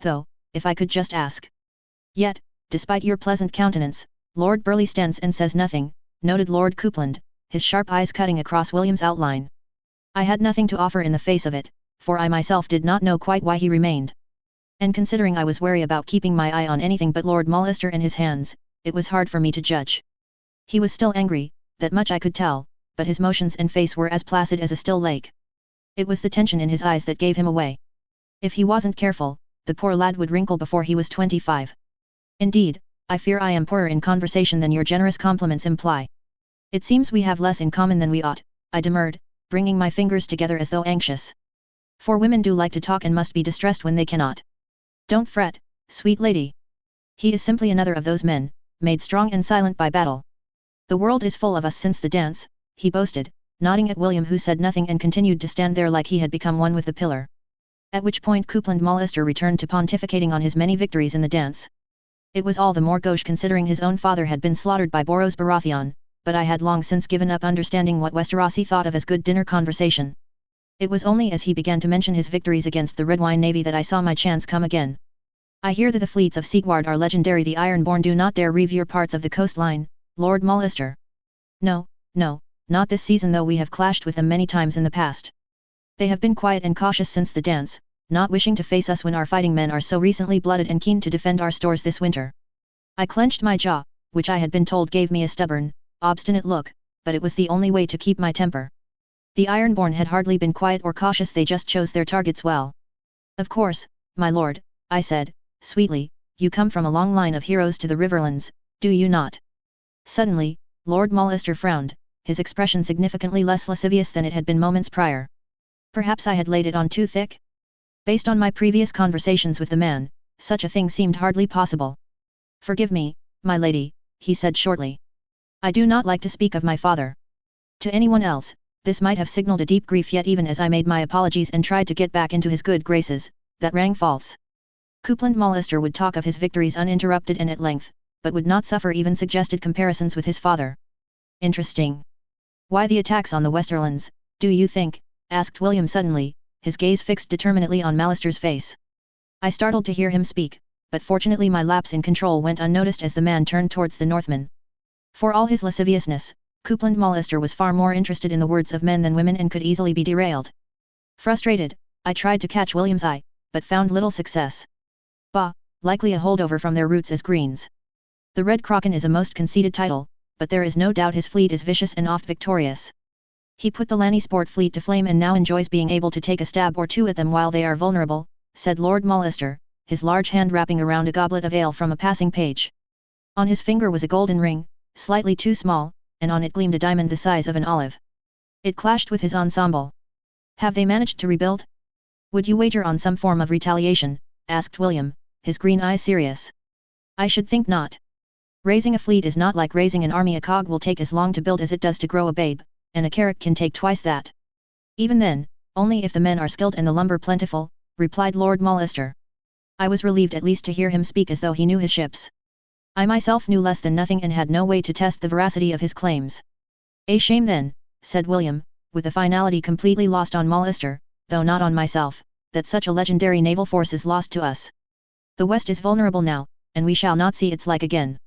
Though, if I could just ask. Yet, despite your pleasant countenance, Lord Burleigh stands and says nothing, noted Lord Coupland, his sharp eyes cutting across William's outline. I had nothing to offer in the face of it, for I myself did not know quite why he remained. And considering I was wary about keeping my eye on anything but Lord Molester and his hands, it was hard for me to judge. He was still angry, that much I could tell, but his motions and face were as placid as a still lake. It was the tension in his eyes that gave him away. If he wasn't careful, the poor lad would wrinkle before he was 25. Indeed, I fear I am poorer in conversation than your generous compliments imply. It seems we have less in common than we ought, I demurred, bringing my fingers together as though anxious. For women do like to talk and must be distressed when they cannot. Don't fret, sweet lady. He is simply another of those men, made strong and silent by battle. The world is full of us since the dance, he boasted, nodding at William, who said nothing and continued to stand there like he had become one with the pillar. At which point Coupland Molester returned to pontificating on his many victories in the dance. It was all the more gauche considering his own father had been slaughtered by Boros Baratheon, but I had long since given up understanding what Westerosi thought of as good dinner conversation. It was only as he began to mention his victories against the Redwyne Navy that I saw my chance come again. I hear that the fleets of Sigward are legendary. The Ironborn do not dare reveer parts of the coastline, Lord Molester. No, not this season, though we have clashed with them many times in the past. They have been quiet and cautious since the dance, not wishing to face us when our fighting men are so recently blooded and keen to defend our stores this winter. I clenched my jaw, which I had been told gave me a stubborn, obstinate look, but it was the only way to keep my temper. The Ironborn had hardly been quiet or cautious, they just chose their targets well. Of course, my lord, I said, sweetly, you come from a long line of heroes to the Riverlands, do you not? Suddenly, Lord Molester frowned, his expression significantly less lascivious than it had been moments prior. Perhaps I had laid it on too thick? Based on my previous conversations with the man, such a thing seemed hardly possible. Forgive me, my lady, he said shortly. I do not like to speak of my father. To anyone else, this might have signaled a deep grief, yet even as I made my apologies and tried to get back into his good graces, that rang false. Coupland Molester would talk of his victories uninterrupted and at length, but would not suffer even suggested comparisons with his father. Interesting. Why the attacks on the Westerlands, do you think? Asked William suddenly, his gaze fixed determinedly on Malister's face. I startled to hear him speak, but fortunately my lapse in control went unnoticed as the man turned towards the Northman. For all his lasciviousness, Coupland Molester was far more interested in the words of men than women and could easily be derailed. Frustrated, I tried to catch William's eye, but found little success. Bah, likely a holdover from their roots as Greens. The Red Kraken is a most conceited title, but there is no doubt his fleet is vicious and oft victorious. He put the Lannisport fleet to flame and now enjoys being able to take a stab or two at them while they are vulnerable, said Lord Molester, his large hand wrapping around a goblet of ale from a passing page. On his finger was a golden ring, slightly too small, and on it gleamed a diamond the size of an olive. It clashed with his ensemble. Have they managed to rebuild? Would you wager on some form of retaliation? Asked William, his green eyes serious. I should think not. Raising a fleet is not like raising an army. A cog will take as long to build as it does to grow a babe, and a carrot can take twice that. Even then, only if the men are skilled and the lumber plentiful, replied Lord Molester. I was relieved at least to hear him speak as though he knew his ships. I myself knew less than nothing and had no way to test the veracity of his claims. A shame then, said William, with a finality completely lost on Molester, though not on myself, that such a legendary naval force is lost to us. The West is vulnerable now, and we shall not see its like again.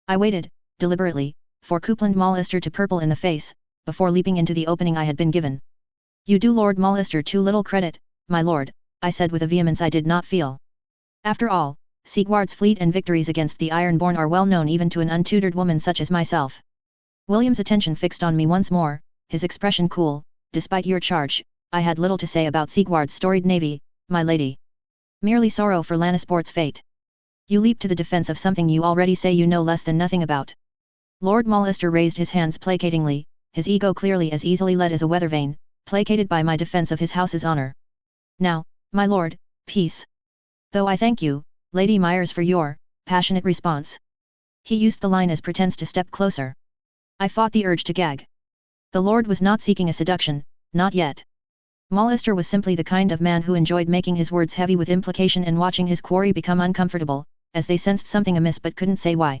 I waited, deliberately, for Coupland Mollister to purple in the face, before leaping into the opening I had been given. You do Lord Mollister too little credit, my lord, I said with a vehemence I did not feel. After all, Sigward's fleet and victories against the Ironborn are well known even to an untutored woman such as myself. William's attention fixed on me once more, his expression cool. Despite your charge, I had little to say about Sigward's storied navy, my lady. Merely sorrow for Lannisport's fate. You leap to the defense of something you already say you know less than nothing about. Lord Mollister raised his hands placatingly, his ego clearly as easily led as a weather vane, placated by my defense of his house's honor. Now, my lord, peace. Though I thank you, Lady Myers, for your passionate response. He used the line as pretense to step closer. I fought the urge to gag. The lord was not seeking a seduction, not yet. Mollister was simply the kind of man who enjoyed making his words heavy with implication and watching his quarry become uncomfortable, as they sensed something amiss but couldn't say why.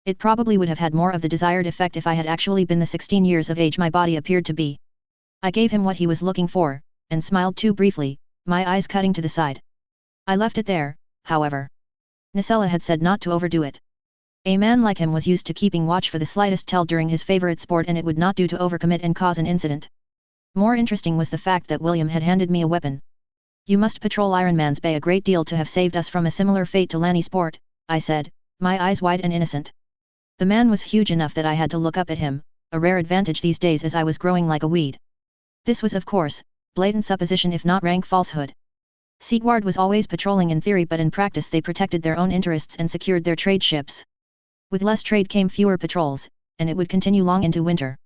It probably would have had more of the desired effect if I had actually been the 16 years of age my body appeared to be. I gave him what he was looking for, and smiled too briefly, my eyes cutting to the side. I left it there, however. Nacella had said not to overdo it. A man like him was used to keeping watch for the slightest tell during his favorite sport, and it would not do to overcommit and cause an incident. More interesting was the fact that William had handed me a weapon. You must patrol Ironman's Bay a great deal to have saved us from a similar fate to Lannisport, I said, my eyes wide and innocent. The man was huge enough that I had to look up at him, a rare advantage these days as I was growing like a weed. This was of course, blatant supposition if not rank falsehood. Sigward was always patrolling in theory, but in practice they protected their own interests and secured their trade ships. With less trade came fewer patrols, and it would continue long into winter.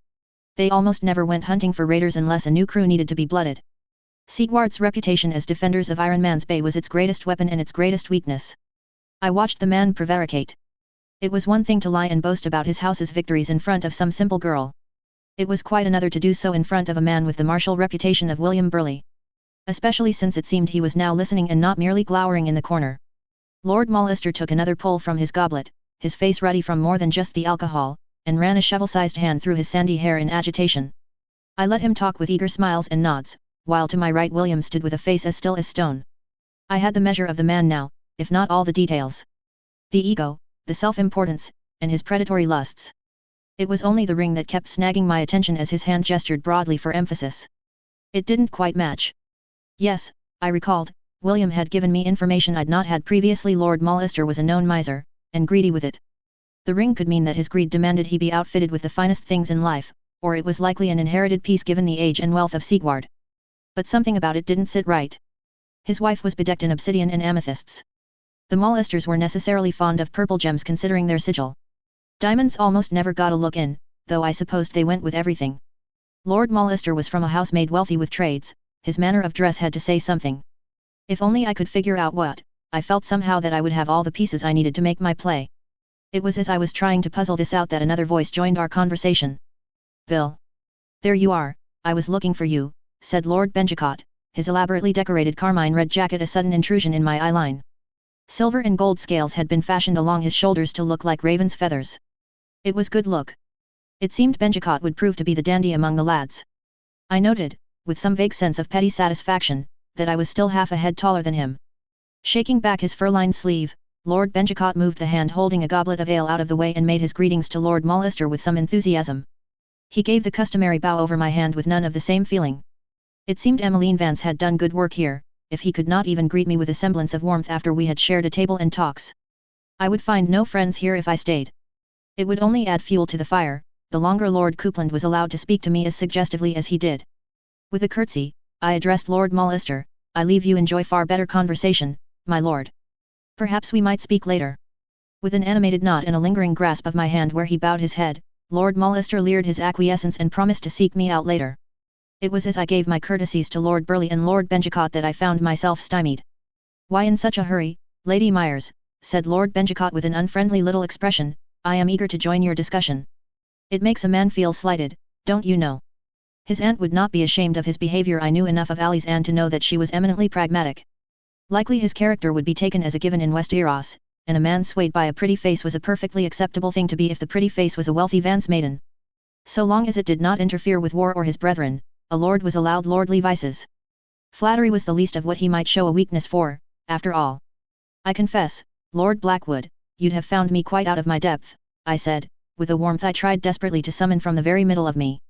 They almost never went hunting for raiders unless a new crew needed to be blooded. Sigward's reputation as defenders of Ironman's Bay was its greatest weapon and its greatest weakness. I watched the man prevaricate. It was one thing to lie and boast about his house's victories in front of some simple girl. It was quite another to do so in front of a man with the martial reputation of William Burleigh. Especially since it seemed he was now listening and not merely glowering in the corner. Lord Mollister took another pull from his goblet, his face ruddy from more than just the alcohol, and ran a shovel-sized hand through his sandy hair in agitation. I let him talk with eager smiles and nods, while to my right William stood with a face as still as stone. I had the measure of the man now, if not all the details. The ego, the self-importance, and his predatory lusts. It was only the ring that kept snagging my attention as his hand gestured broadly for emphasis. It didn't quite match. Yes, I recalled, William had given me information I'd not had previously. Lord Mollister was a known miser, and greedy with it. The ring could mean that his greed demanded he be outfitted with the finest things in life, or it was likely an inherited piece given the age and wealth of Sigward. But something about it didn't sit right. His wife was bedecked in obsidian and amethysts. The Mollisters were necessarily fond of purple gems considering their sigil. Diamonds almost never got a look in, though I supposed they went with everything. Lord Mollister was from a house made wealthy with trades, his manner of dress had to say something. If only I could figure out what, I felt somehow that I would have all the pieces I needed to make my play. It was as I was trying to puzzle this out that another voice joined our conversation. Bill. There you are, I was looking for you, said Lord Benjicott, his elaborately decorated carmine red jacket a sudden intrusion in my eyeline. Silver and gold scales had been fashioned along his shoulders to look like raven's feathers. It was good look. It seemed Benjicott would prove to be the dandy among the lads. I noted, with some vague sense of petty satisfaction, that I was still half a head taller than him. Shaking back his fur-lined sleeve, Lord Benjicott moved the hand holding a goblet of ale out of the way and made his greetings to Lord Mollister with some enthusiasm. He gave the customary bow over my hand with none of the same feeling. It seemed Emmeline Vance had done good work here, if he could not even greet me with a semblance of warmth after we had shared a table and talks. I would find no friends here if I stayed. It would only add fuel to the fire, the longer Lord Coupland was allowed to speak to me as suggestively as he did. With a curtsy, I addressed Lord Mollister. I leave you enjoy far better conversation, my lord. Perhaps we might speak later. With an animated nod and a lingering grasp of my hand where he bowed his head, Lord Mollister leered his acquiescence and promised to seek me out later. It was as I gave my courtesies to Lord Burleigh and Lord Benjicott that I found myself stymied. Why in such a hurry, Lady Myers, said Lord Benjicott with an unfriendly little expression, I am eager to join your discussion. It makes a man feel slighted, don't you know? His aunt would not be ashamed of his behavior. I knew enough of Ali's Anne to know that she was eminently pragmatic. Likely his character would be taken as a given in Westeros, and a man swayed by a pretty face was a perfectly acceptable thing to be if the pretty face was a wealthy Vance maiden. So long as it did not interfere with war or his brethren, a lord was allowed lordly vices. Flattery was the least of what he might show a weakness for, after all. I confess, Lord Blackwood, you'd have found me quite out of my depth, I said, with a warmth I tried desperately to summon from the very middle of me.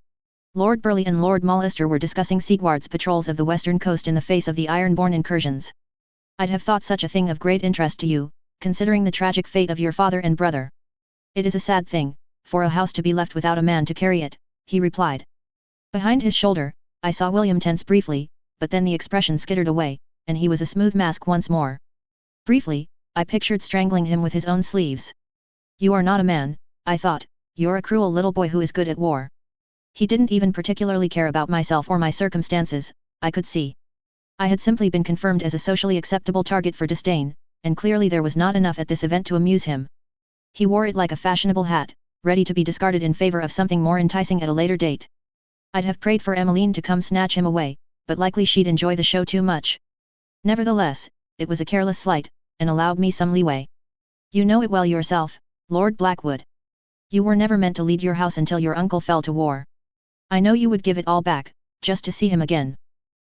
Lord Burleigh and Lord Molester were discussing Sigward's patrols of the western coast in the face of the Ironborn incursions. I'd have thought such a thing of great interest to you, considering the tragic fate of your father and brother. It is a sad thing, for a house to be left without a man to carry it, he replied. Behind his shoulder, I saw William tense briefly, but then the expression skittered away, and he was a smooth mask once more. Briefly, I pictured strangling him with his own sleeves. You are not a man, I thought, you're a cruel little boy who is good at war. He didn't even particularly care about myself or my circumstances, I could see. I had simply been confirmed as a socially acceptable target for disdain, and clearly there was not enough at this event to amuse him. He wore it like a fashionable hat, ready to be discarded in favor of something more enticing at a later date. I'd have prayed for Emmeline to come snatch him away, but likely she'd enjoy the show too much. Nevertheless, it was a careless slight, and allowed me some leeway. You know it well yourself, Lord Blackwood. You were never meant to lead your house until your uncle fell to war. I know you would give it all back, just to see him again.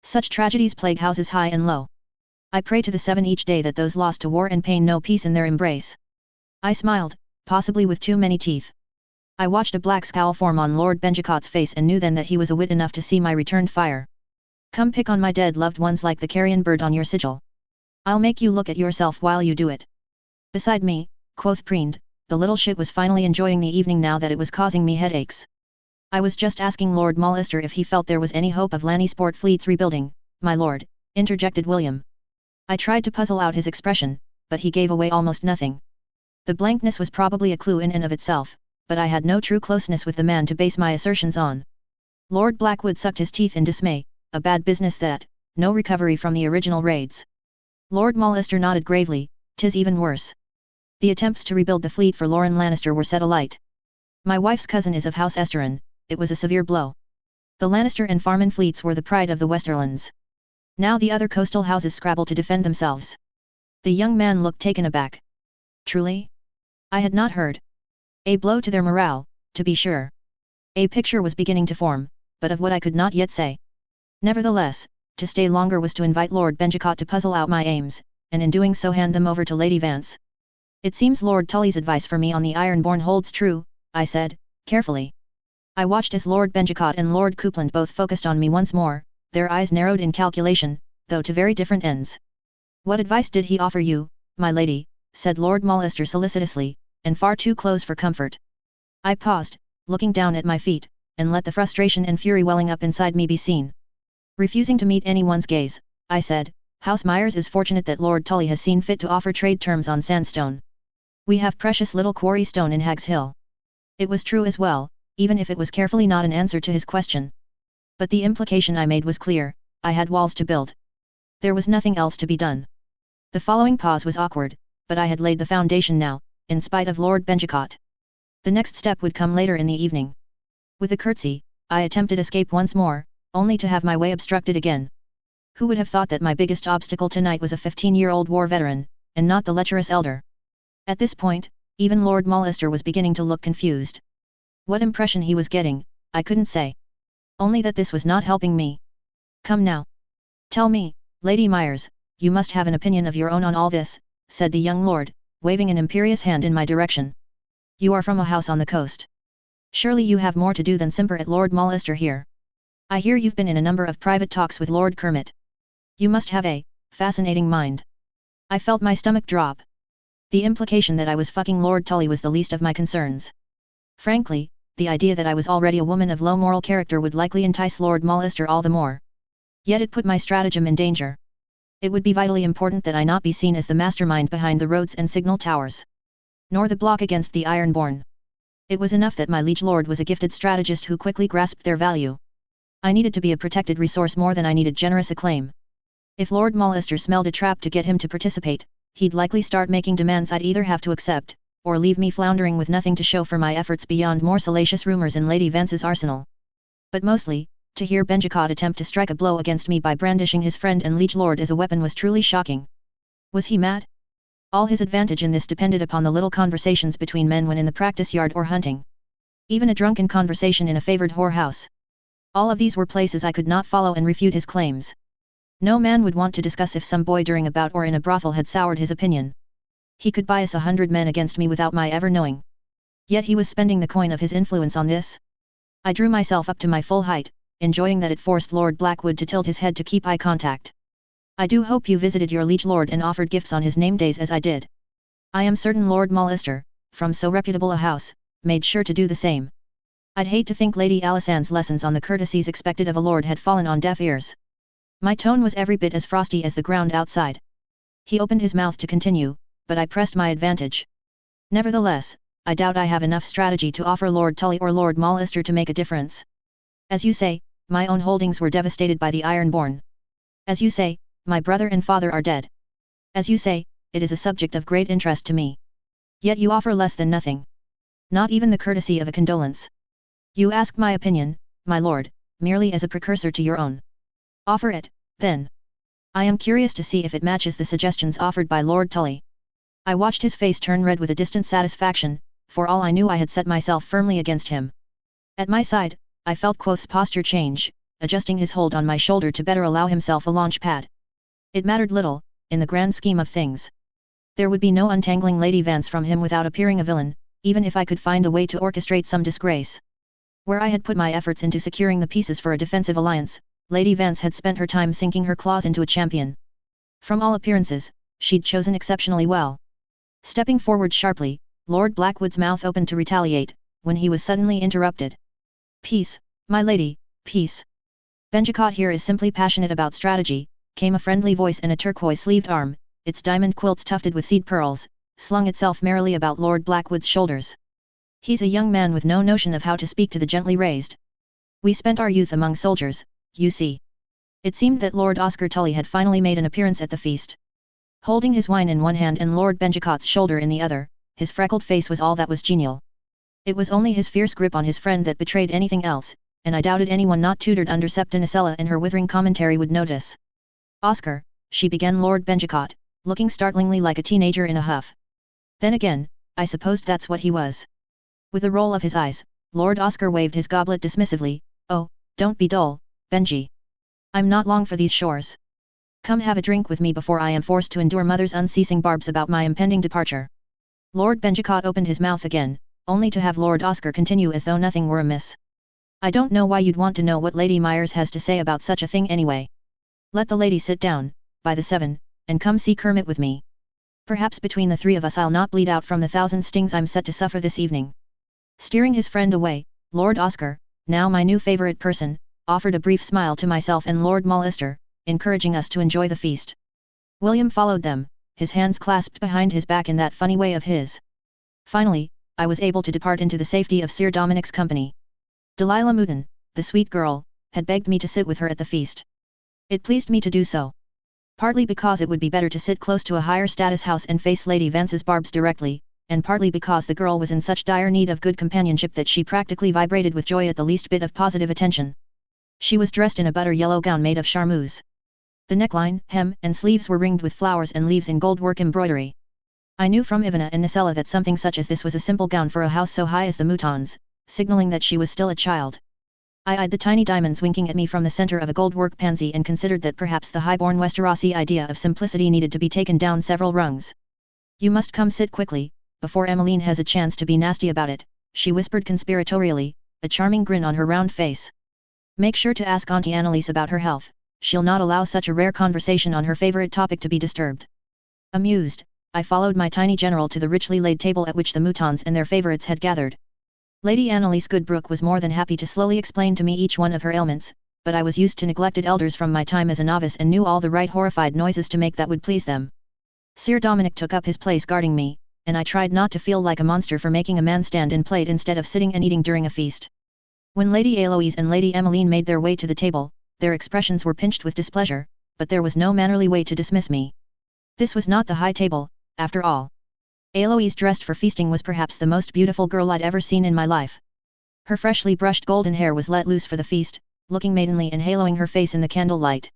Such tragedies plague houses high and low. I pray to the seven each day that those lost to war and pain know peace in their embrace. I smiled, possibly with too many teeth. I watched a black scowl form on Lord Benjicot's face and knew then that he was a wit enough to see my returned fire. Come pick on my dead loved ones like the carrion bird on your sigil. I'll make you look at yourself while you do it. Beside me, quoth Preend, the little shit was finally enjoying the evening now that it was causing me headaches. I was just asking Lord Molester if he felt there was any hope of Lannisport fleet's rebuilding, my lord, interjected William. I tried to puzzle out his expression, but he gave away almost nothing. The blankness was probably a clue in and of itself, but I had no true closeness with the man to base my assertions on. Lord Blackwood sucked his teeth in dismay, a bad business that, no recovery from the original raids. Lord Molester nodded gravely, 'tis even worse. The attempts to rebuild the fleet for Lauren Lannister were set alight. My wife's cousin is of House Esteron, it was a severe blow. The Lannister and Farman fleets were the pride of the Westerlands. Now the other coastal houses scrabble to defend themselves. The young man looked taken aback. Truly? I had not heard. A blow to their morale, to be sure. A picture was beginning to form, but of what I could not yet say. Nevertheless, to stay longer was to invite Lord Benjicot to puzzle out my aims, and in doing so hand them over to Lady Vance. It seems Lord Tully's advice for me on the Ironborn holds true, I said, carefully. I watched as Lord Benjicot and Lord Coupland both focused on me once more, their eyes narrowed in calculation, though to very different ends. What advice did he offer you, my lady? Said Lord Molester solicitously, and far too close for comfort. I paused, looking down at my feet, and let the frustration and fury welling up inside me be seen. Refusing to meet anyone's gaze, I said, House Myers is fortunate that Lord Tully has seen fit to offer trade terms on sandstone. We have precious little quarry stone in Hag's Hill. It was true as well, even if it was carefully not an answer to his question. But the implication I made was clear, I had walls to build. There was nothing else to be done. The following pause was awkward, but I had laid the foundation now, in spite of Lord Benjicot. The next step would come later in the evening. With a curtsy, I attempted escape once more, only to have my way obstructed again. Who would have thought that my biggest obstacle tonight was a 15-year-old war veteran, and not the lecherous elder? At this point, even Lord Molester was beginning to look confused. What impression he was getting, I couldn't say. Only that this was not helping me. Come now. Tell me, Lady Myers, you must have an opinion of your own on all this, said the young lord, waving an imperious hand in my direction. You are from a house on the coast. Surely you have more to do than simper at Lord Molester here. I hear you've been in a number of private talks with Lord Kermit. You must have a fascinating mind. I felt my stomach drop. The implication that I was fucking Lord Tully was the least of my concerns. Frankly, the idea that I was already a woman of low moral character would likely entice Lord Molester all the more. Yet it put my stratagem in danger. It would be vitally important that I not be seen as the mastermind behind the roads and signal towers. Nor the block against the Ironborn. It was enough that my liege lord was a gifted strategist who quickly grasped their value. I needed to be a protected resource more than I needed generous acclaim. If Lord Molester smelled a trap to get him to participate, he'd likely start making demands I'd either have to accept, or leave me floundering with nothing to show for my efforts beyond more salacious rumors in Lady Vance's arsenal. But mostly, to hear Benjicot attempt to strike a blow against me by brandishing his friend and liege lord as a weapon was truly shocking. Was he mad? All his advantage in this depended upon the little conversations between men when in the practice yard or hunting. Even a drunken conversation in a favored whorehouse. All of these were places I could not follow and refute his claims. No man would want to discuss if some boy during a bout or in a brothel had soured his opinion. He could bias 100 men against me without my ever knowing. Yet he was spending the coin of his influence on this. I drew myself up to my full height, enjoying that it forced Lord Blackwood to tilt his head to keep eye contact. I do hope you visited your liege lord and offered gifts on his name days as I did. I am certain Lord Mullister, from so reputable a house, made sure to do the same. I'd hate to think Lady Alisanne's lessons on the courtesies expected of a lord had fallen on deaf ears. My tone was every bit as frosty as the ground outside. He opened his mouth to continue, but I pressed my advantage. Nevertheless, I doubt I have enough strategy to offer Lord Tully or Lord Mullister to make a difference. As you say, my own holdings were devastated by the Ironborn. As you say, my brother and father are dead. As you say, it is a subject of great interest to me. Yet you offer less than nothing. Not even the courtesy of a condolence. You ask my opinion, my lord, merely as a precursor to your own. Offer it, then. I am curious to see if it matches the suggestions offered by Lord Tully. I watched his face turn red with a distant satisfaction, for all I knew I had set myself firmly against him. At my side, I felt Quoth's posture change, adjusting his hold on my shoulder to better allow himself a launch pad. It mattered little, in the grand scheme of things. There would be no untangling Lady Vance from him without appearing a villain, even if I could find a way to orchestrate some disgrace. Where I had put my efforts into securing the pieces for a defensive alliance, Lady Vance had spent her time sinking her claws into a champion. From all appearances, she'd chosen exceptionally well. Stepping forward sharply, Lord Blackwood's mouth opened to retaliate, when he was suddenly interrupted. Peace, my lady, peace. Benjicot here is simply passionate about strategy, came a friendly voice in a turquoise-sleeved arm, its diamond quilts tufted with seed pearls, slung itself merrily about Lord Blackwood's shoulders. He's a young man with no notion of how to speak to the gently raised. We spent our youth among soldiers, you see. It seemed that Lord Oscar Tully had finally made an appearance at the feast. Holding his wine in one hand and Lord Benjicot's shoulder in the other, his freckled face was all that was genial. It was only his fierce grip on his friend that betrayed anything else, and I doubted anyone not tutored under Septinicella in her withering commentary would notice. Oscar, she began Lord Benjicot, looking startlingly like a teenager in a huff. Then again, I supposed that's what he was. With a roll of his eyes, Lord Oscar waved his goblet dismissively. Oh, don't be dull, Benji. I'm not long for these shores. Come have a drink with me before I am forced to endure mother's unceasing barbs about my impending departure. Lord Benjicot opened his mouth again, only to have Lord Oscar continue as though nothing were amiss. I don't know why you'd want to know what Lady Myers has to say about such a thing anyway. Let the lady sit down, by the 7, and come see Kermit with me. Perhaps between the 3 of us I'll not bleed out from the 1,000 stings I'm set to suffer this evening. Steering his friend away, Lord Oscar, now my new favourite person, offered a brief smile to myself and Lord Mullister, encouraging us to enjoy the feast. William followed them, his hands clasped behind his back in that funny way of his. Finally, I was able to depart into the safety of Sir Dominic's company. Delilah Mouton, the sweet girl, had begged me to sit with her at the feast. It pleased me to do so. Partly because it would be better to sit close to a higher status house and face Lady Vance's barbs directly, and partly because the girl was in such dire need of good companionship that she practically vibrated with joy at the least bit of positive attention. She was dressed in a butter yellow gown made of charmeuse. The neckline, hem, and sleeves were ringed with flowers and leaves in gold work embroidery. I knew from Ivana and Nicella that something such as this was a simple gown for a house so high as the Moutons, signaling that she was still a child. I eyed the tiny diamonds winking at me from the center of a gold-work pansy and considered that perhaps the high-born Westerosi idea of simplicity needed to be taken down several rungs. You must come sit quickly, before Emmeline has a chance to be nasty about it, she whispered conspiratorially, a charming grin on her round face. Make sure to ask Auntie Annalise about her health, she'll not allow such a rare conversation on her favorite topic to be disturbed. Amused, I followed my tiny general to the richly laid table at which the Moutons and their favorites had gathered. Lady Annalise Goodbrooke was more than happy to slowly explain to me each one of her ailments, but I was used to neglected elders from my time as a novice and knew all the right horrified noises to make that would please them. Sir Dominic took up his place guarding me, and I tried not to feel like a monster for making a man stand and plate instead of sitting and eating during a feast. When Lady Eloise and Lady Emmeline made their way to the table, their expressions were pinched with displeasure, but there was no mannerly way to dismiss me. This was not the high table, after all. Eloise dressed for feasting was perhaps the most beautiful girl I'd ever seen in my life. Her freshly brushed golden hair was let loose for the feast, looking maidenly and haloing her face in the candlelight.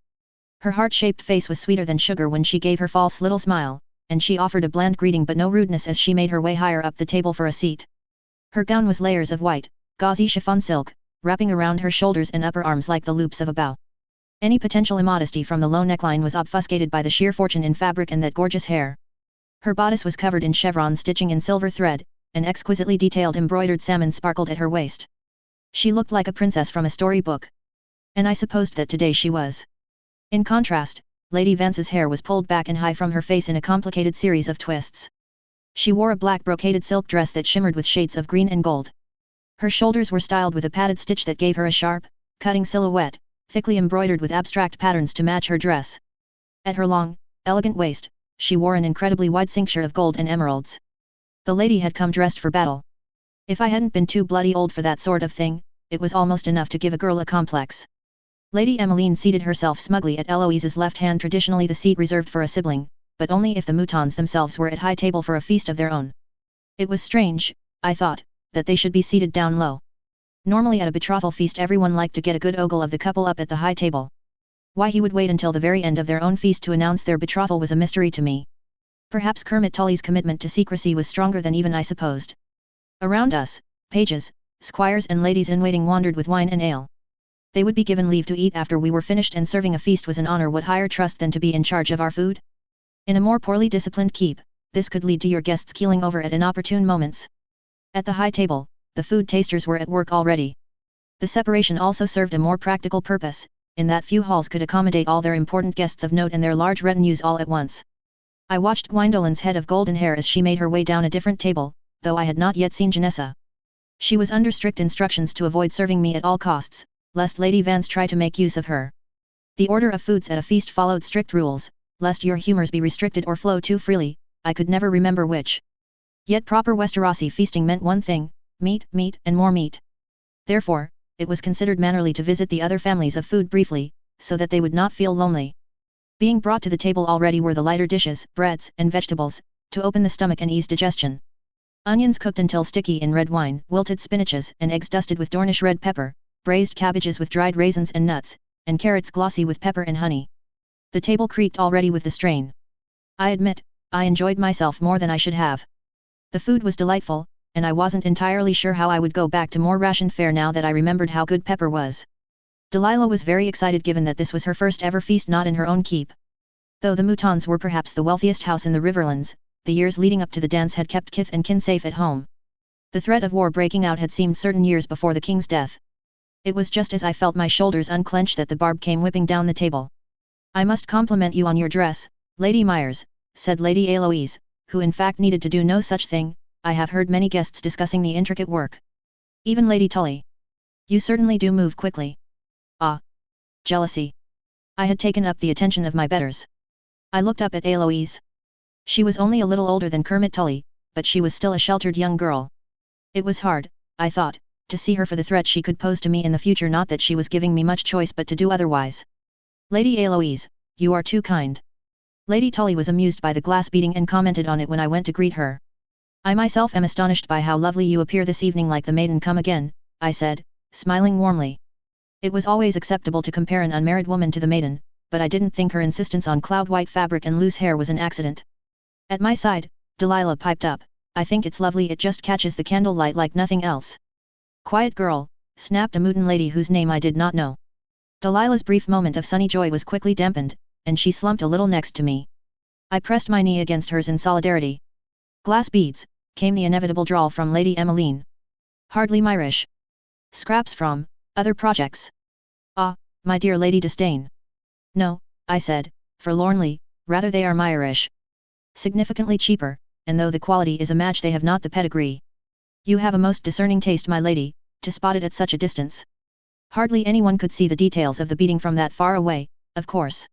Her heart-shaped face was sweeter than sugar when she gave her false little smile, and she offered a bland greeting but no rudeness as she made her way higher up the table for a seat. Her gown was layers of white, gauzy chiffon silk, wrapping around her shoulders and upper arms like the loops of a bow. Any potential immodesty from the low neckline was obfuscated by the sheer fortune in fabric and that gorgeous hair. Her bodice was covered in chevron stitching in silver thread, and exquisitely detailed embroidered salmon sparkled at her waist. She looked like a princess from a storybook. And I supposed that today she was. In contrast, Lady Vance's hair was pulled back and high from her face in a complicated series of twists. She wore a black brocaded silk dress that shimmered with shades of green and gold. Her shoulders were styled with a padded stitch that gave her a sharp, cutting silhouette, thickly embroidered with abstract patterns to match her dress. At her long, elegant waist, she wore an incredibly wide cincture of gold and emeralds. The lady had come dressed for battle. If I hadn't been too bloody old for that sort of thing, it was almost enough to give a girl a complex. Lady Emmeline seated herself smugly at Eloise's left hand, traditionally the seat reserved for a sibling, but only if the Moutons themselves were at high table for a feast of their own. It was strange, I thought, that they should be seated down low. Normally at a betrothal feast everyone liked to get a good ogle of the couple up at the high table. Why he would wait until the very end of their own feast to announce their betrothal was a mystery to me. Perhaps Kermit Tully's commitment to secrecy was stronger than even I supposed. Around us, pages, squires and ladies-in-waiting wandered with wine and ale. They would be given leave to eat after we were finished, and serving a feast was an honor. What higher trust than to be in charge of our food? In a more poorly disciplined keep, this could lead to your guests keeling over at inopportune moments. At the high table, the food tasters were at work already. The separation also served a more practical purpose, in that few halls could accommodate all their important guests of note and their large retinues all at once. I watched Gwyndolen's head of golden hair as she made her way down a different table, though I had not yet seen Janessa. She was under strict instructions to avoid serving me at all costs, lest Lady Vance try to make use of her. The order of foods at a feast followed strict rules, lest your humours be restricted or flow too freely, I could never remember which. Yet proper Westerosi feasting meant one thing: meat, meat and more meat. Therefore, it was considered mannerly to visit the other families of food briefly, so that they would not feel lonely. Being brought to the table already were the lighter dishes, breads and vegetables, to open the stomach and ease digestion. Onions cooked until sticky in red wine, wilted spinaches and eggs dusted with Dornish red pepper, braised cabbages with dried raisins and nuts, and carrots glossy with pepper and honey. The table creaked already with the strain. I admit, I enjoyed myself more than I should have. The food was delightful, and I wasn't entirely sure how I would go back to more rationed fare now that I remembered how good pepper was. Delilah was very excited given that this was her first ever feast not in her own keep. Though the Moutons were perhaps the wealthiest house in the Riverlands, the years leading up to the dance had kept kith and kin safe at home. The threat of war breaking out had seemed certain years before the king's death. It was just as I felt my shoulders unclench that the barb came whipping down the table. "I must compliment you on your dress, Lady Myers," said Lady Eloise, who in fact needed to do no such thing. "I have heard many guests discussing the intricate work. Even Lady Tully. You certainly do move quickly." Ah! Jealousy. I had taken up the attention of my betters. I looked up at Eloise. She was only a little older than Kermit Tully, but she was still a sheltered young girl. It was hard, I thought, to see her for the threat she could pose to me in the future, not that she was giving me much choice but to do otherwise. "Lady Eloise, you are too kind." Lady Tully was amused by the glass beating and commented on it when I went to greet her. "I myself am astonished by how lovely you appear this evening, like the maiden come again," I said, smiling warmly. It was always acceptable to compare an unmarried woman to the maiden, but I didn't think her insistence on cloud-white fabric and loose hair was an accident. At my side, Delilah piped up, "I think it's lovely, it just catches the candlelight like nothing else." "Quiet girl," snapped a Mouton lady whose name I did not know. Delilah's brief moment of sunny joy was quickly dampened, and she slumped a little next to me. I pressed my knee against hers in solidarity. "Glass beads," came the inevitable drawl from Lady Emmeline. "Hardly Myrish. Scraps from other projects." "Ah, my dear Lady Disdain." "No," I said, forlornly, "rather they are Myrish. Significantly cheaper, and though the quality is a match they have not the pedigree. You have a most discerning taste, my lady, to spot it at such a distance." Hardly anyone could see the details of the beating from that far away, of course.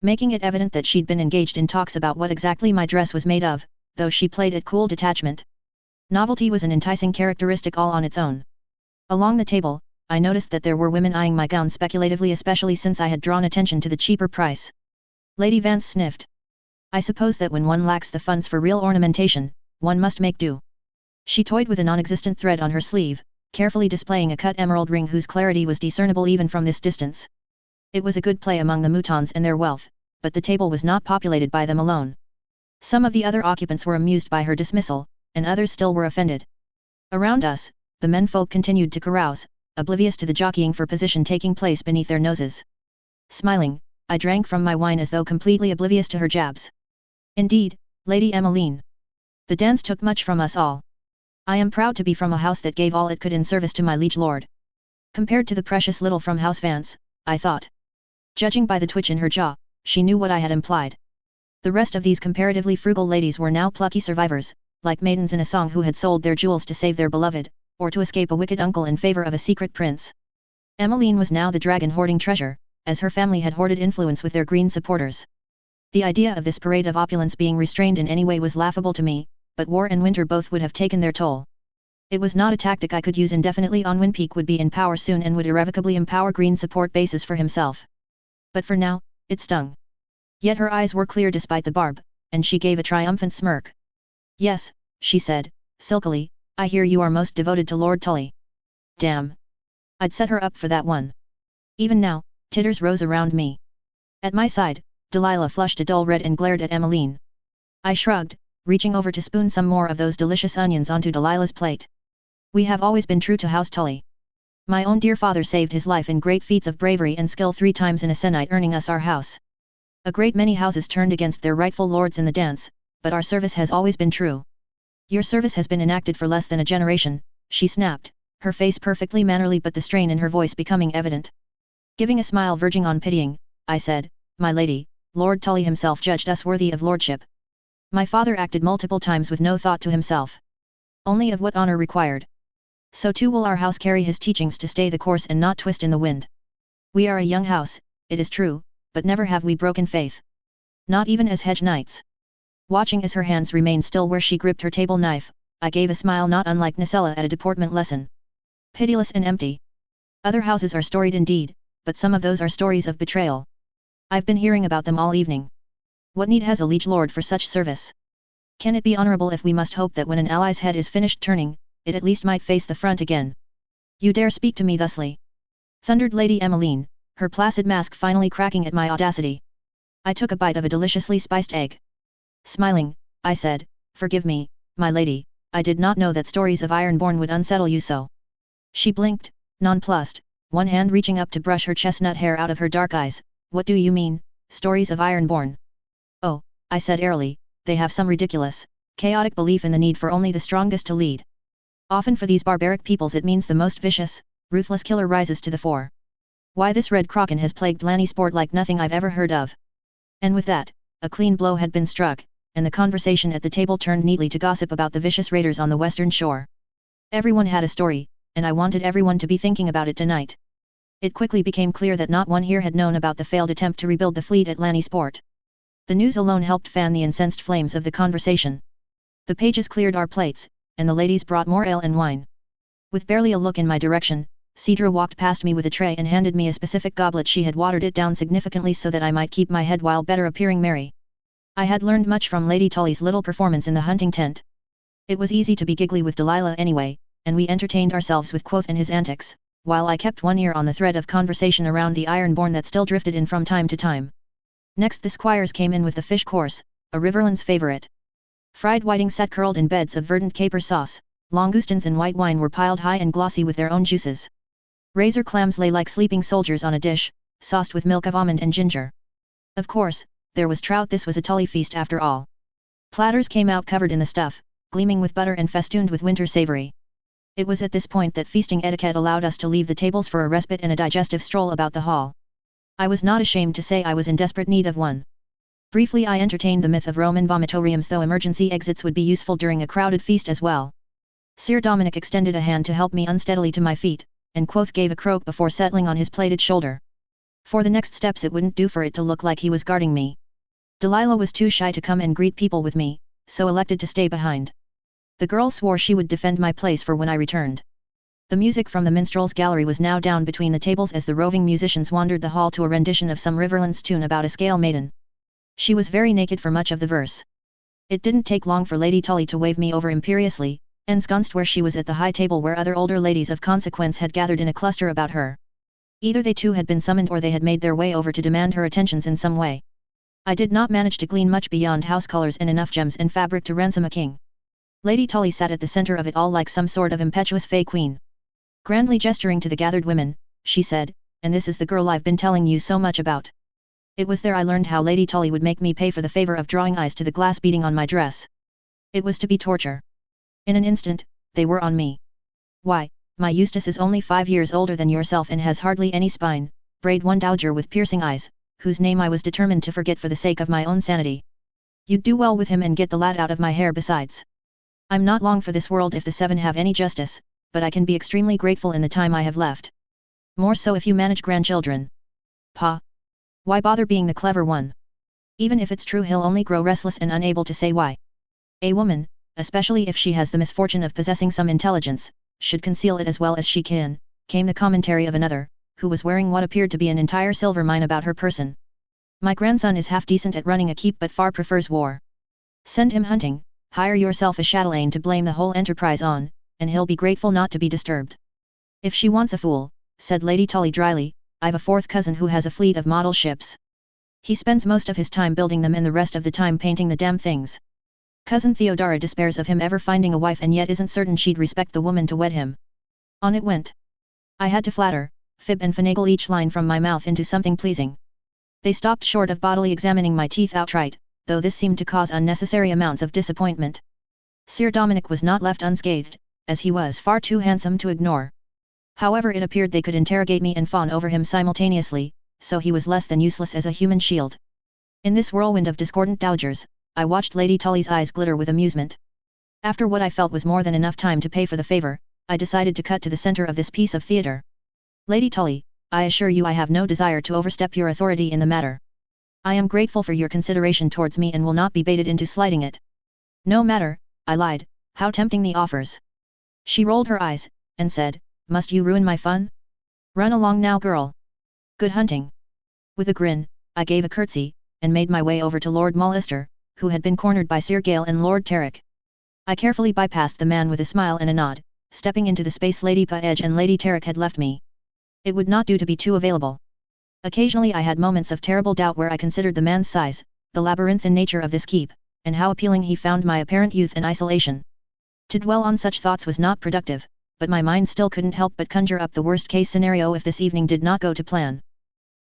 Making it evident that she'd been engaged in talks about what exactly my dress was made of, though she played at cool detachment. Novelty was an enticing characteristic all on its own. Along the table, I noticed that there were women eyeing my gown speculatively, especially since I had drawn attention to the cheaper price. Lady Vance sniffed. "I suppose that when one lacks the funds for real ornamentation, one must make do." She toyed with a non-existent thread on her sleeve, carefully displaying a cut emerald ring whose clarity was discernible even from this distance. It was a good play among the Moutons and their wealth, but the table was not populated by them alone. Some of the other occupants were amused by her dismissal, and others still were offended. Around us, the menfolk continued to carouse, oblivious to the jockeying for position taking place beneath their noses. Smiling, I drank from my wine as though completely oblivious to her jabs. Indeed, Lady Emmeline. The dance took much from us all. I am proud to be from a house that gave all it could in service to my liege lord. Compared to the precious little from House Vance, I thought. Judging by the twitch in her jaw, she knew what I had implied. The rest of these comparatively frugal ladies were now plucky survivors, like maidens in a song who had sold their jewels to save their beloved, or to escape a wicked uncle in favor of a secret prince. Emmeline was now the dragon hoarding treasure, as her family had hoarded influence with their green supporters. The idea of this parade of opulence being restrained in any way was laughable to me, but war and winter both would have taken their toll. It was not a tactic I could use indefinitely on when Peak would be in power soon and would irrevocably empower green support bases for himself. But for now, it stung. Yet her eyes were clear despite the barb, and she gave a triumphant smirk. Yes, she said, silkily, I hear you are most devoted to Lord Tully. Damn. I'd set her up for that one. Even now, titters rose around me. At my side, Delilah flushed a dull red and glared at Emmeline. I shrugged, reaching over to spoon some more of those delicious onions onto Delilah's plate. We have always been true to House Tully. My own dear father saved his life in great feats of bravery and skill 3 times in a sennight, earning us our house. A great many houses turned against their rightful lords in the dance, but our service has always been true. Your service has been enacted for less than a generation, she snapped, her face perfectly mannerly but the strain in her voice becoming evident. Giving a smile verging on pitying, I said, My lady, Lord Tully himself judged us worthy of lordship. My father acted multiple times with no thought to himself. Only of what honor required. So too will our house carry his teachings to stay the course and not twist in the wind. We are a young house, it is true, but never have we broken faith. Not even as hedge knights. Watching as her hands remained still where she gripped her table knife, I gave a smile not unlike Nacella at a deportment lesson. Pitiless and empty. Other houses are storied indeed, but some of those are stories of betrayal. I've been hearing about them all evening. What need has a liege lord for such service? Can it be honorable if we must hope that when an ally's head is finished turning, it at least might face the front again? You dare speak to me thusly? Thundered Lady Emmeline, her placid mask finally cracking at my audacity. I took a bite of a deliciously spiced egg. Smiling, I said, Forgive me, my lady, I did not know that stories of Ironborn would unsettle you so. She blinked, nonplussed, one hand reaching up to brush her chestnut hair out of her dark eyes. What do you mean, stories of Ironborn? Oh, I said airily, they have some ridiculous, chaotic belief in the need for only the strongest to lead. Often for these barbaric peoples it means the most vicious, ruthless killer rises to the fore. Why this red kraken has plagued Lanny sport like nothing I've ever heard of. And with that, a clean blow had been struck, and the conversation at the table turned neatly to gossip about the vicious raiders on the western shore. Everyone had a story, and I wanted everyone to be thinking about it tonight. It quickly became clear that not one here had known about the failed attempt to rebuild the fleet at Lanny Sport. The news alone helped fan the incensed flames of the conversation. The pages cleared our plates, and the ladies brought more ale and wine. With barely a look in my direction, Cedra walked past me with a tray and handed me a specific goblet. She had watered it down significantly so that I might keep my head while better appearing merry. I had learned much from Lady Tully's little performance in the hunting tent. It was easy to be giggly with Delilah anyway, and we entertained ourselves with Quoth and his antics, while I kept one ear on the thread of conversation around the Ironborn that still drifted in from time to time. Next the squires came in with the fish course, a Riverland's favorite. Fried whiting sat curled in beds of verdant caper sauce, langoustines and white wine were piled high and glossy with their own juices. Razor clams lay like sleeping soldiers on a dish, sauced with milk of almond and ginger. Of course, there was trout. This was a Tully feast after all. Platters came out covered in the stuff, gleaming with butter and festooned with winter savory. It was at this point that feasting etiquette allowed us to leave the tables for a respite and a digestive stroll about the hall. I was not ashamed to say I was in desperate need of one. Briefly I entertained the myth of Roman vomitoriums, though emergency exits would be useful during a crowded feast as well. Sir Dominic extended a hand to help me unsteadily to my feet, and Quoth gave a croak before settling on his plated shoulder. For the next steps it wouldn't do for it to look like he was guarding me. Delilah was too shy to come and greet people with me, so elected to stay behind. The girl swore she would defend my place for when I returned. The music from the minstrels' gallery was now down between the tables as the roving musicians wandered the hall to a rendition of some Riverlands tune about a scale maiden. She was very naked for much of the verse. It didn't take long for Lady Tully to wave me over imperiously, ensconced where she was at the high table where other older ladies of consequence had gathered in a cluster about her. Either they too had been summoned or they had made their way over to demand her attentions in some way. I did not manage to glean much beyond house colors and enough gems and fabric to ransom a king. Lady Tully sat at the center of it all like some sort of impetuous fey queen. Grandly gesturing to the gathered women, she said, and this is the girl I've been telling you so much about. It was there I learned how Lady Tully would make me pay for the favor of drawing eyes to the glass beading on my dress. It was to be torture. In an instant, they were on me. Why, my Eustace is only 5 years older than yourself and has hardly any spine, brayed one dowager with piercing eyes, whose name I was determined to forget for the sake of my own sanity. You'd do well with him and get the lad out of my hair besides. I'm not long for this world if the seven have any justice, but I can be extremely grateful in the time I have left. More so if you manage grandchildren. Pa. Why bother being the clever one? Even if it's true he'll only grow restless and unable to say why. A woman, especially if she has the misfortune of possessing some intelligence, should conceal it as well as she can, came the commentary of another, who was wearing what appeared to be an entire silver mine about her person. My grandson is half decent at running a keep but far prefers war. Send him hunting, hire yourself a chatelaine to blame the whole enterprise on, and he'll be grateful not to be disturbed. If she wants a fool, said Lady Tully dryly, I've a fourth cousin who has a fleet of model ships. He spends most of his time building them and the rest of the time painting the damn things. Cousin Theodora despairs of him ever finding a wife and yet isn't certain she'd respect the woman to wed him. On it went. I had to flatter, fib and finagle each line from my mouth into something pleasing. They stopped short of bodily examining my teeth outright, though this seemed to cause unnecessary amounts of disappointment. Sir Dominic was not left unscathed, as he was far too handsome to ignore. However, it appeared they could interrogate me and fawn over him simultaneously, so he was less than useless as a human shield. In this whirlwind of discordant dowagers, I watched Lady Tully's eyes glitter with amusement. After what I felt was more than enough time to pay for the favor, I decided to cut to the center of this piece of theatre. Lady Tully, I assure you I have no desire to overstep your authority in the matter. I am grateful for your consideration towards me and will not be baited into slighting it. No matter, I lied, how tempting the offers. She rolled her eyes, and said, must you ruin my fun? Run along now, girl. Good hunting. With a grin, I gave a curtsy, and made my way over to Lord Mollister, who had been cornered by Sir Gale and Lord Terrick. I carefully bypassed the man with a smile and a nod, stepping into the space Lady Paedge and Lady Terrick had left me. It would not do to be too available. Occasionally I had moments of terrible doubt where I considered the man's size, the labyrinthine nature of this keep, and how appealing he found my apparent youth and isolation. To dwell on such thoughts was not productive, but my mind still couldn't help but conjure up the worst-case scenario if this evening did not go to plan.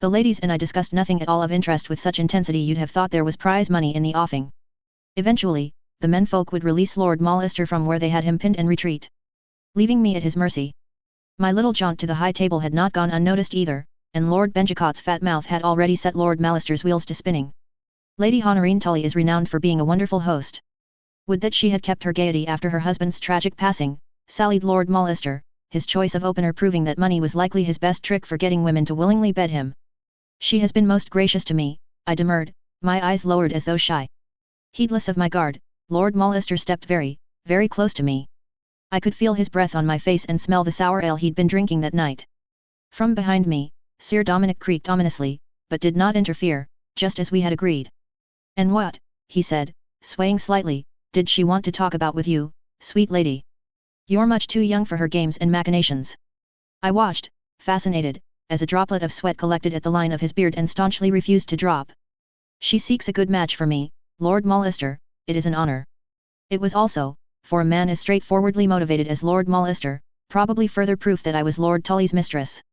The ladies and I discussed nothing at all of interest with such intensity you'd have thought there was prize money in the offing. Eventually, the menfolk would release Lord Mollister from where they had him pinned and retreat, leaving me at his mercy. My little jaunt to the high table had not gone unnoticed either, and Lord Benjicot's fat mouth had already set Lord Mallister's wheels to spinning. Lady Honorine Tully is renowned for being a wonderful host. Would that she had kept her gaiety after her husband's tragic passing, sallied Lord Mollister, his choice of opener proving that money was likely his best trick for getting women to willingly bed him. She has been most gracious to me, I demurred, my eyes lowered as though shy. Heedless of my guard, Lord Mollister stepped very, very close to me. I could feel his breath on my face and smell the sour ale he'd been drinking that night. From behind me, Sir Dominic creaked ominously, but did not interfere, just as we had agreed. And what, he said, swaying slightly, did she want to talk about with you, sweet lady? You're much too young for her games and machinations. I watched, fascinated, as a droplet of sweat collected at the line of his beard and staunchly refused to drop. She seeks a good match for me, Lord Mollister, it is an honor. It was also, for a man as straightforwardly motivated as Lord Mollister, probably further proof that I was Lord Tully's mistress.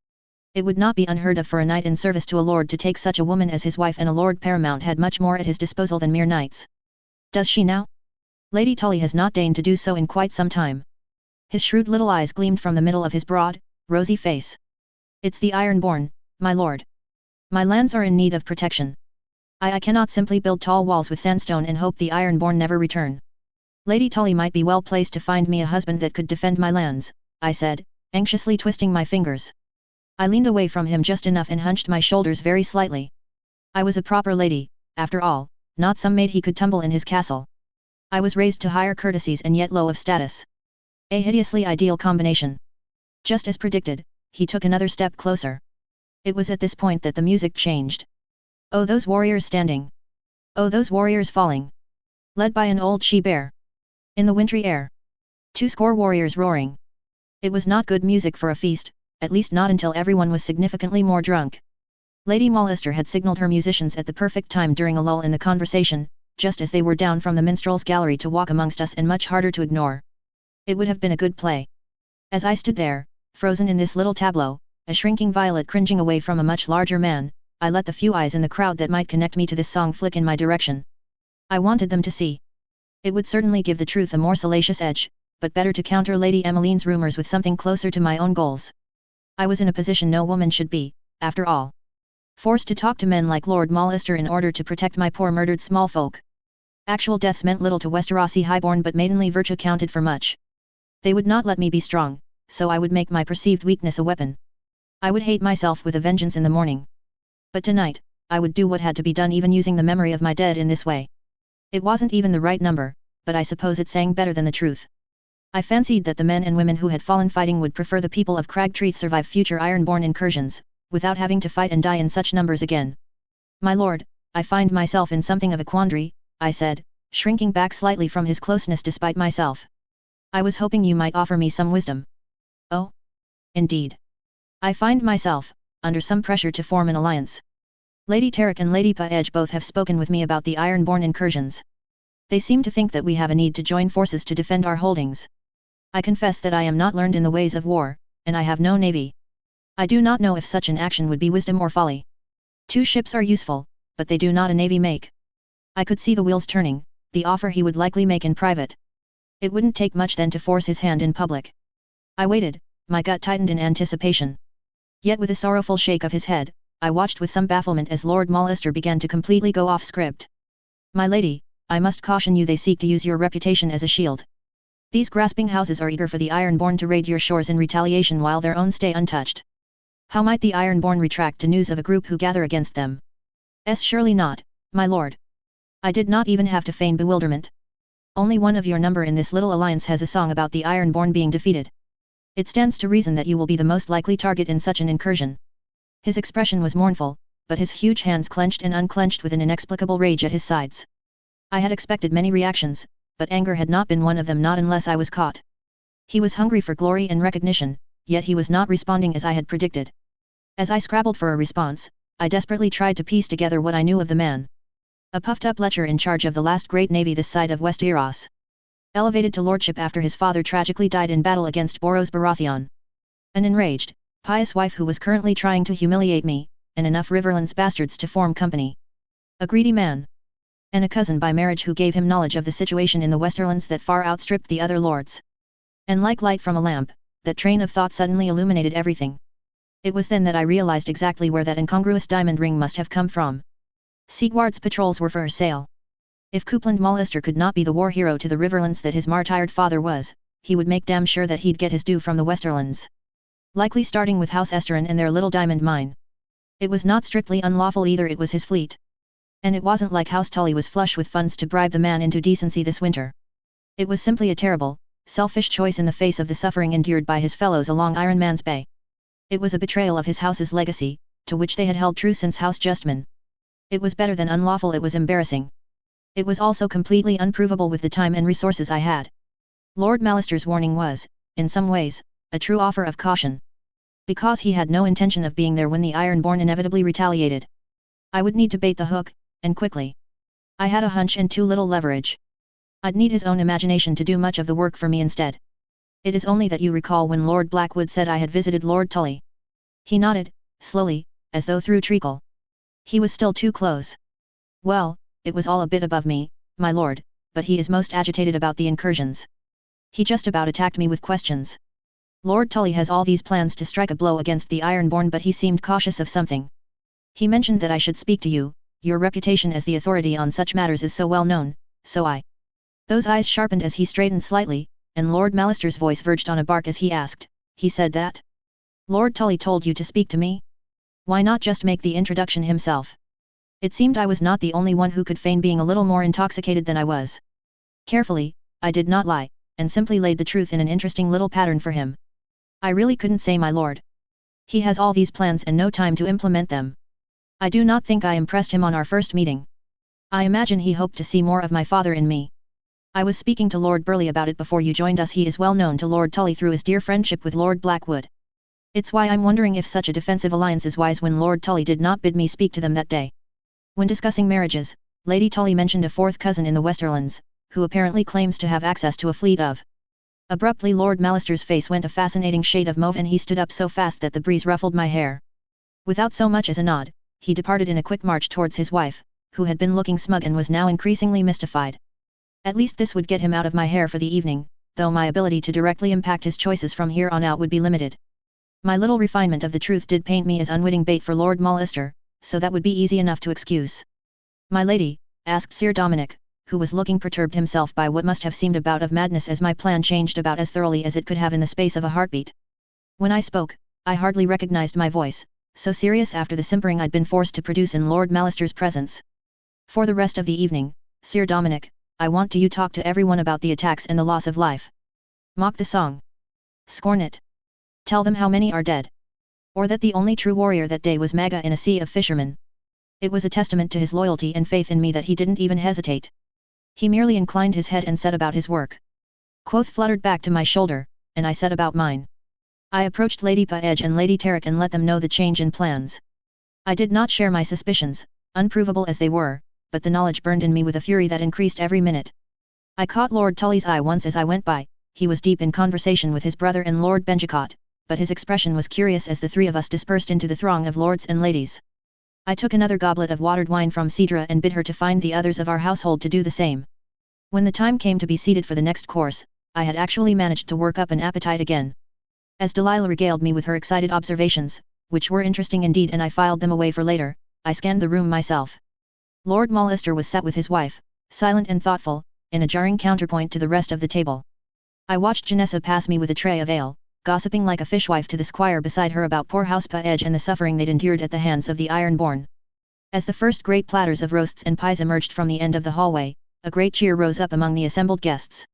It would not be unheard of for a knight in service to a lord to take such a woman as his wife, and a lord paramount had much more at his disposal than mere knights. Does she now? Lady Tully has not deigned to do so in quite some time. His shrewd little eyes gleamed from the middle of his broad, rosy face. It's the Ironborn, my lord. My lands are in need of protection. I cannot simply build tall walls with sandstone and hope the Ironborn never return. Lady Tully might be well placed to find me a husband that could defend my lands, I said, anxiously twisting my fingers. I leaned away from him just enough and hunched my shoulders very slightly. I was a proper lady, after all, not some maid he could tumble in his castle. I was raised to higher courtesies and yet low of status. A hideously ideal combination. Just as predicted, he took another step closer. It was at this point that the music changed. Oh, those warriors standing! Oh, those warriors falling! Led by an old she-bear. In the wintry air. 20 warriors roaring. It was not good music for a feast, at least not until everyone was significantly more drunk. Lady Mollister had signalled her musicians at the perfect time during a lull in the conversation, just as they were down from the minstrel's gallery to walk amongst us and much harder to ignore. It would have been a good play. As I stood there, frozen in this little tableau, a shrinking violet cringing away from a much larger man, I let the few eyes in the crowd that might connect me to this song flick in my direction. I wanted them to see. It would certainly give the truth a more salacious edge, but better to counter Lady Emmeline's rumors with something closer to my own goals. I was in a position no woman should be, after all, forced to talk to men like Lord Mollister in order to protect my poor murdered small folk. Actual deaths meant little to Westerosi highborn, but maidenly virtue counted for much. They would not let me be strong, so I would make my perceived weakness a weapon. I would hate myself with a vengeance in the morning. But tonight, I would do what had to be done, even using the memory of my dead in this way. It wasn't even the right number, but I suppose it sang better than the truth. I fancied that the men and women who had fallen fighting would prefer the people of Cragtree survive future Ironborn incursions, without having to fight and die in such numbers again. My lord, I find myself in something of a quandary, I said, shrinking back slightly from his closeness despite myself. I was hoping you might offer me some wisdom. Oh? Indeed. I find myself, under some pressure to form an alliance. Lady Tarek and Lady Paedge both have spoken with me about the Ironborn incursions. They seem to think that we have a need to join forces to defend our holdings. I confess that I am not learned in the ways of war, and I have no navy. I do not know if such an action would be wisdom or folly. 2 ships are useful, but they do not a navy make. I could see the wheels turning, the offer he would likely make in private. It wouldn't take much then to force his hand in public. I waited, my gut tightened in anticipation. Yet with a sorrowful shake of his head, I watched with some bafflement as Lord Mollister began to completely go off script. My lady, I must caution you, they seek to use your reputation as a shield. These grasping houses are eager for the Ironborn to raid your shores in retaliation while their own stay untouched. How might the Ironborn retract to news of a group who gather against them? Surely not, my lord. I did not even have to feign bewilderment. Only one of your number in this little alliance has a song about the Ironborn being defeated. It stands to reason that you will be the most likely target in such an incursion. His expression was mournful, but his huge hands clenched and unclenched with an inexplicable rage at his sides. I had expected many reactions, but anger had not been one of them, not unless I was caught. He was hungry for glory and recognition, yet he was not responding as I had predicted. As I scrabbled for a response, I desperately tried to piece together what I knew of the man. A puffed-up lecher in charge of the last great navy this side of Westeros. Elevated to lordship after his father tragically died in battle against Boros Baratheon. An enraged, pious wife who was currently trying to humiliate me, and enough Riverlands bastards to form company. A greedy man. And a cousin by marriage who gave him knowledge of the situation in the Westerlands that far outstripped the other lords. And like light from a lamp, that train of thought suddenly illuminated everything. It was then that I realized exactly where that incongruous diamond ring must have come from. Sigward's patrols were for sale. If Coupland Mollister could not be the war hero to the Riverlands that his martyred father was, he would make damn sure that he'd get his due from the Westerlands. Likely starting with House Esterin and their little diamond mine. It was not strictly unlawful either, it was his fleet. And it wasn't like House Tully was flush with funds to bribe the man into decency this winter. It was simply a terrible, selfish choice in the face of the suffering endured by his fellows along Iron Man's Bay. It was a betrayal of his house's legacy, to which they had held true since House Justman. It was better than unlawful, it was embarrassing. It was also completely unprovable with the time and resources I had. Lord Mallister's warning was, in some ways, a true offer of caution. Because he had no intention of being there when the Ironborn inevitably retaliated. I would need to bait the hook, and quickly. I had a hunch and too little leverage. I'd need his own imagination to do much of the work for me instead. It is only that you recall when Lord Blackwood said I had visited Lord Tully. He nodded, slowly, as though through treacle. He was still too close. Well, it was all a bit above me, my lord, but he is most agitated about the incursions. He just about attacked me with questions. Lord Tully has all these plans to strike a blow against the Ironborn, but he seemed cautious of something. He mentioned that I should speak to you, your reputation as the authority on such matters is so well known, so I. Those eyes sharpened as he straightened slightly, and Lord Mallister's voice verged on a bark as he asked, he said that? Lord Tully told you to speak to me? Why not just make the introduction himself? It seemed I was not the only one who could feign being a little more intoxicated than I was. Carefully, I did not lie, and simply laid the truth in an interesting little pattern for him. I really couldn't say, my lord. He has all these plans and no time to implement them. I do not think I impressed him on our first meeting. I imagine he hoped to see more of my father in me. I was speaking to Lord Burleigh about it before you joined us. He is well known to Lord Tully through his dear friendship with Lord Blackwood. It's why I'm wondering if such a defensive alliance is wise when Lord Tully did not bid me speak to them that day. When discussing marriages, Lady Tully mentioned a fourth cousin in the Westerlands, who apparently claims to have access to a fleet of Abruptly Lord Mallister's face went a fascinating shade of mauve and he stood up so fast that the breeze ruffled my hair. Without so much as a nod, he departed in a quick march towards his wife, who had been looking smug and was now increasingly mystified. At least this would get him out of my hair for the evening, though my ability to directly impact his choices from here on out would be limited. My little refinement of the truth did paint me as unwitting bait for Lord Mallister, so that would be easy enough to excuse. "My lady," asked Sir Dominic, who was looking perturbed himself by what must have seemed a bout of madness as my plan changed about as thoroughly as it could have in the space of a heartbeat. When I spoke, I hardly recognized my voice, so serious after the simpering I'd been forced to produce in Lord Mallister's presence. "For the rest of the evening, Sir Dominic, I want you talk to everyone about the attacks and the loss of life. Mock the song. Scorn it. Tell them how many are dead. Or that the only true warrior that day was Maga in a sea of fishermen." It was a testament to his loyalty and faith in me that he didn't even hesitate. He merely inclined his head and set about his work. Quoth fluttered back to my shoulder, and I set about mine. I approached Lady Paege and Lady Tarek and let them know the change in plans. I did not share my suspicions, unprovable as they were, but the knowledge burned in me with a fury that increased every minute. I caught Lord Tully's eye once as I went by. He was deep in conversation with his brother and Lord Benjicott, but his expression was curious as the three of us dispersed into the throng of lords and ladies. I took another goblet of watered wine from Cedra and bid her to find the others of our household to do the same. When the time came to be seated for the next course, I had actually managed to work up an appetite again. As Delilah regaled me with her excited observations, which were interesting indeed and I filed them away for later, I scanned the room myself. Lord Mallister was sat with his wife, silent and thoughtful, in a jarring counterpoint to the rest of the table. I watched Janessa pass me with a tray of ale, gossiping like a fishwife to the squire beside her about poor House Paege and the suffering they'd endured at the hands of the Ironborn. As the first great platters of roasts and pies emerged from the end of the hallway, a great cheer rose up among the assembled guests.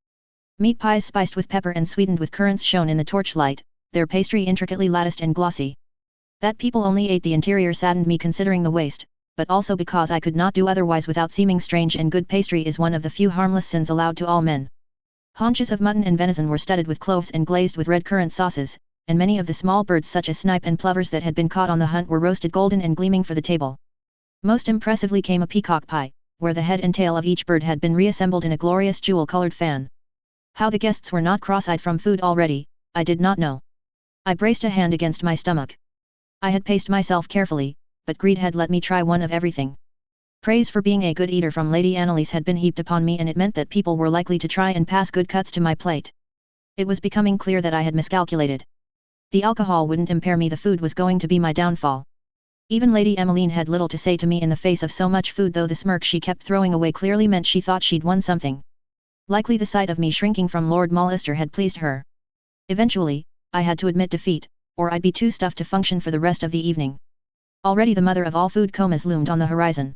Meat pies spiced with pepper and sweetened with currants shone in the torchlight, their pastry intricately latticed and glossy. That people only ate the interior saddened me considering the waste, but also because I could not do otherwise without seeming strange, and good pastry is one of the few harmless sins allowed to all men. Haunches of mutton and venison were studded with cloves and glazed with red currant sauces, and many of the small birds such as snipe and plovers that had been caught on the hunt were roasted golden and gleaming for the table. Most impressively came a peacock pie, where the head and tail of each bird had been reassembled in a glorious jewel-colored fan. How the guests were not cross-eyed from food already, I did not know. I braced a hand against my stomach. I had paced myself carefully, but greed had let me try one of everything. Praise for being a good eater from Lady Annalise had been heaped upon me, and it meant that people were likely to try and pass good cuts to my plate. It was becoming clear that I had miscalculated. The alcohol wouldn't impair me, the food was going to be my downfall. Even Lady Emmeline had little to say to me in the face of so much food, though the smirk she kept throwing away clearly meant she thought she'd won something. Likely the sight of me shrinking from Lord Mallister had pleased her. Eventually, I had to admit defeat, or I'd be too stuffed to function for the rest of the evening. Already the mother of all food comas loomed on the horizon.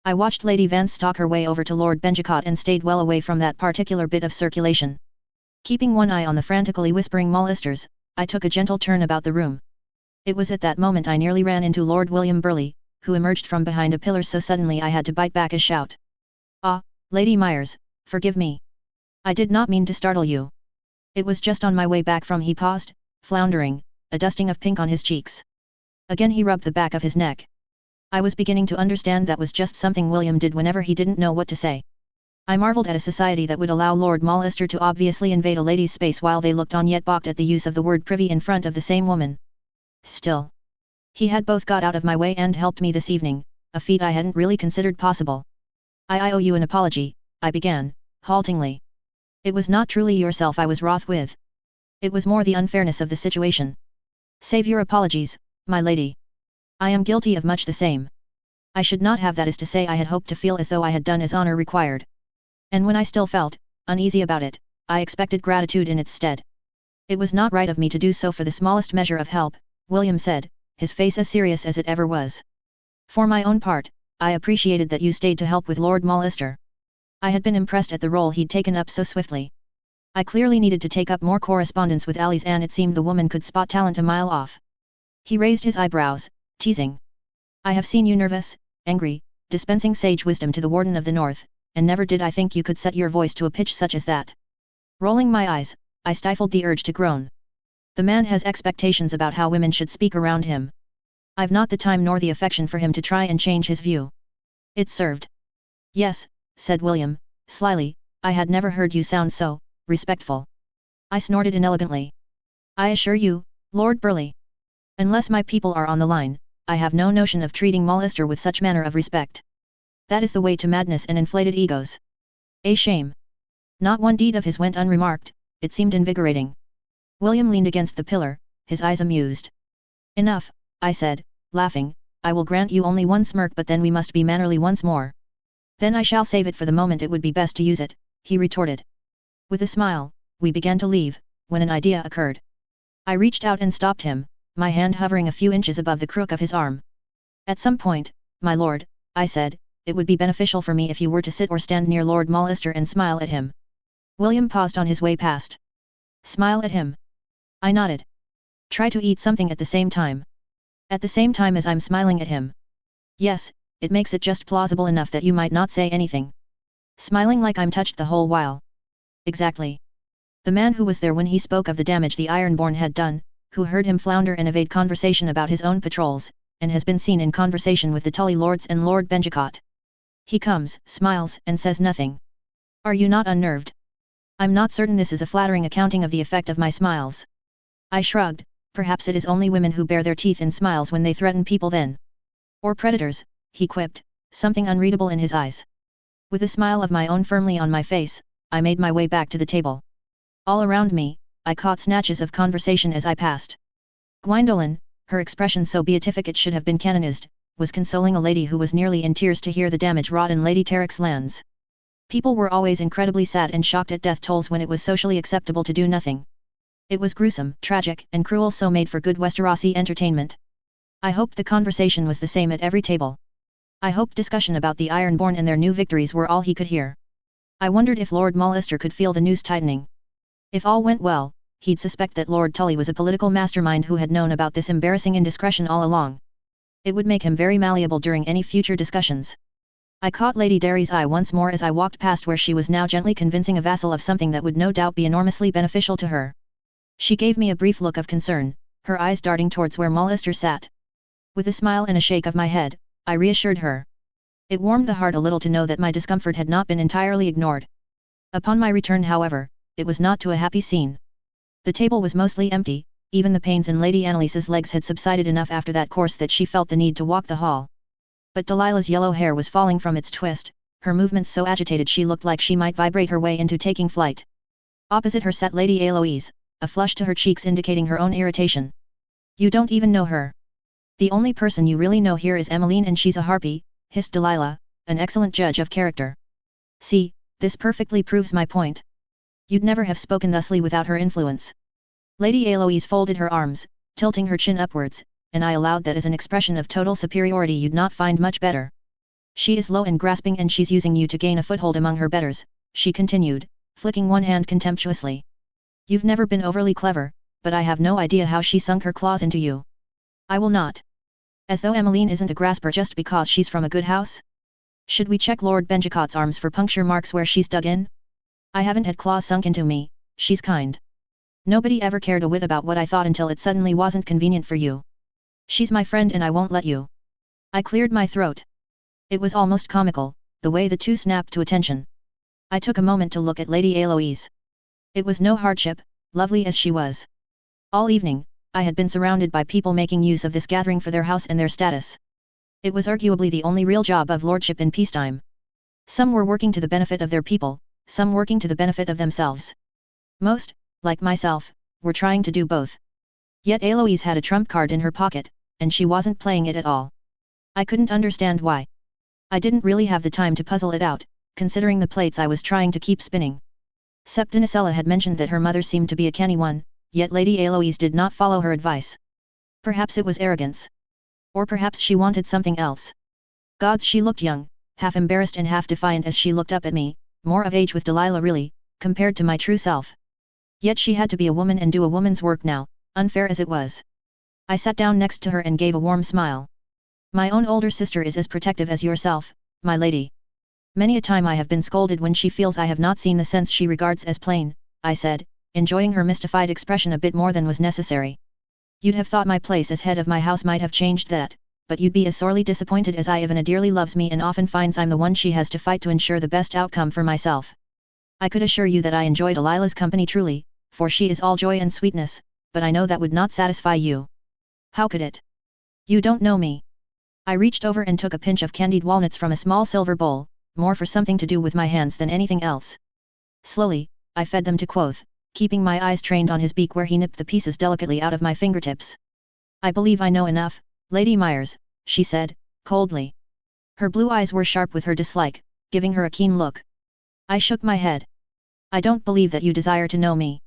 I watched Lady Vance stalk her way over to Lord Benjicott and stayed well away from that particular bit of circulation. Keeping one eye on the frantically whispering Mallisters, I took a gentle turn about the room. It was at that moment I nearly ran into Lord William Burleigh, who emerged from behind a pillar so suddenly I had to bite back a shout. "Ah, Lady Myers, forgive me. I did not mean to startle you. It was just on my way back from—" He paused, floundering, a dusting of pink on his cheeks. Again he rubbed the back of his neck. I was beginning to understand that was just something William did whenever he didn't know what to say. I marvelled at a society that would allow Lord Mallister to obviously invade a lady's space while they looked on, yet balked at the use of the word privy in front of the same woman. Still, he had both got out of my way and helped me this evening, a feat I hadn't really considered possible. I owe you an apology," I began, haltingly. "It was not truly yourself I was wroth with. It was more the unfairness of the situation." "Save your apologies, my lady. I am guilty of much the same. I should not have, that is to say I had hoped to feel as though I had done as honor required. And when I still felt uneasy about it, I expected gratitude in its stead. It was not right of me to do so for the smallest measure of help," William said, his face as serious as it ever was. "For my own part, I appreciated that you stayed to help with Lord Mallister. I had been impressed at the role he'd taken up so swiftly. I clearly needed to take up more correspondence with Alice, and it seemed the woman could spot talent a mile off." He raised his eyebrows, teasing. "I have seen you nervous, angry, dispensing sage wisdom to the Warden of the North, and never did I think you could set your voice to a pitch such as that." Rolling my eyes, I stifled the urge to groan. The man has expectations about how women should speak around him. I've not the time nor the affection for him to try and change his view. It served. "Yes," said William, slyly, "I had never heard you sound so respectful." I snorted inelegantly. I assure you, Lord Burleigh. Unless my people are on the line, I have no notion of treating Mollister with such manner of respect. That is the way to madness and inflated egos. A shame. Not one deed of his went unremarked, it seemed invigorating. William leaned against the pillar, his eyes amused. Enough, I said, laughing, I will grant you only one smirk, but then we must be mannerly once more. Then I shall save it for the moment it would be best to use it, he retorted. With a smile, we began to leave, when an idea occurred. I reached out and stopped him, my hand hovering a few inches above the crook of his arm. At some point, my lord, I said, it would be beneficial for me if you were to sit or stand near Lord Mollister and smile at him. William paused on his way past. Smile at him? I nodded. Try to eat something at the same time. At the same time as I'm smiling at him. Yes, it makes it just plausible enough that you might not say anything. Smiling like I'm touched the whole while. Exactly. The man who was there when he spoke of the damage the Ironborn had done, who heard him flounder and evade conversation about his own patrols, and has been seen in conversation with the Tully Lords and Lord Benjicott. He comes, smiles, and says nothing. Are you not unnerved? I'm not certain this is a flattering accounting of the effect of my smiles. I shrugged, perhaps it is only women who bare their teeth in smiles when they threaten people then. Or predators, he quipped, something unreadable in his eyes. With a smile of my own firmly on my face, I made my way back to the table. All around me, I caught snatches of conversation as I passed. Gwyndolin, her expression so beatific it should have been canonized, was consoling a lady who was nearly in tears to hear the damage wrought in Lady Terrick's lands. People were always incredibly sad and shocked at death tolls when it was socially acceptable to do nothing. It was gruesome, tragic, and cruel, so made for good Westerosi entertainment. I hoped the conversation was the same at every table. I hoped discussion about the Ironborn and their new victories were all he could hear. I wondered if Lord Mollister could feel the noose tightening. If all went well, he'd suspect that Lord Tully was a political mastermind who had known about this embarrassing indiscretion all along. It would make him very malleable during any future discussions. I caught Lady Derry's eye once more as I walked past where she was now gently convincing a vassal of something that would no doubt be enormously beneficial to her. She gave me a brief look of concern, her eyes darting towards where Mollister sat. With a smile and a shake of my head, I reassured her. It warmed the heart a little to know that my discomfort had not been entirely ignored. Upon my return, however, it was not to a happy scene. The table was mostly empty, even the pains in Lady Annalise's legs had subsided enough after that course that she felt the need to walk the hall. But Delilah's yellow hair was falling from its twist, her movements so agitated she looked like she might vibrate her way into taking flight. Opposite her sat Lady Eloise, a flush to her cheeks indicating her own irritation. You don't even know her. The only person you really know here is Emmeline, and she's a harpy, hissed Delilah, an excellent judge of character. See, this perfectly proves my point. You'd never have spoken thusly without her influence. Lady Eloise folded her arms, tilting her chin upwards, and I allowed that as an expression of total superiority you'd not find much better. She is low and grasping, and she's using you to gain a foothold among her betters, she continued, flicking one hand contemptuously. You've never been overly clever, but I have no idea how she sunk her claws into you. I will not. As though Emmeline isn't a grasper just because she's from a good house? Should we check Lord Benjicott's arms for puncture marks where she's dug in? I haven't had claws sunk into me, she's kind. Nobody ever cared a whit about what I thought until it suddenly wasn't convenient for you. She's my friend and I won't let you. I cleared my throat. It was almost comical, the way the two snapped to attention. I took a moment to look at Lady Eloise. It was no hardship, lovely as she was. All evening, I had been surrounded by people making use of this gathering for their house and their status. It was arguably the only real job of lordship in peacetime. Some were working to the benefit of their people, some working to the benefit of themselves. Most, like myself, were trying to do both. Yet Eloise had a trump card in her pocket, and she wasn't playing it at all. I couldn't understand why. I didn't really have the time to puzzle it out, considering the plates I was trying to keep spinning. Septinicella had mentioned that her mother seemed to be a canny one, yet Lady Eloise did not follow her advice. Perhaps it was arrogance. Or perhaps she wanted something else. Gods, she looked young, half embarrassed and half defiant as she looked up at me, more of age with Delilah really, compared to my true self. Yet she had to be a woman and do a woman's work now, unfair as it was. I sat down next to her and gave a warm smile. My own older sister is as protective as yourself, my lady. Many a time I have been scolded when she feels I have not seen the sense she regards as plain, I said, enjoying her mystified expression a bit more than was necessary. You'd have thought my place as head of my house might have changed that, but you'd be as sorely disappointed as I. Ivana dearly loves me and often finds I'm the one she has to fight to ensure the best outcome for myself. I could assure you that I enjoy Delilah's company truly, for she is all joy and sweetness, but I know that would not satisfy you. How could it? You don't know me. I reached over and took a pinch of candied walnuts from a small silver bowl, more for something to do with my hands than anything else. Slowly, I fed them to Quoth, keeping my eyes trained on his beak where he nipped the pieces delicately out of my fingertips. I believe I know enough, Lady Myers, she said, coldly. Her blue eyes were sharp with her dislike, giving her a keen look. I shook my head. I don't believe that you desire to know me.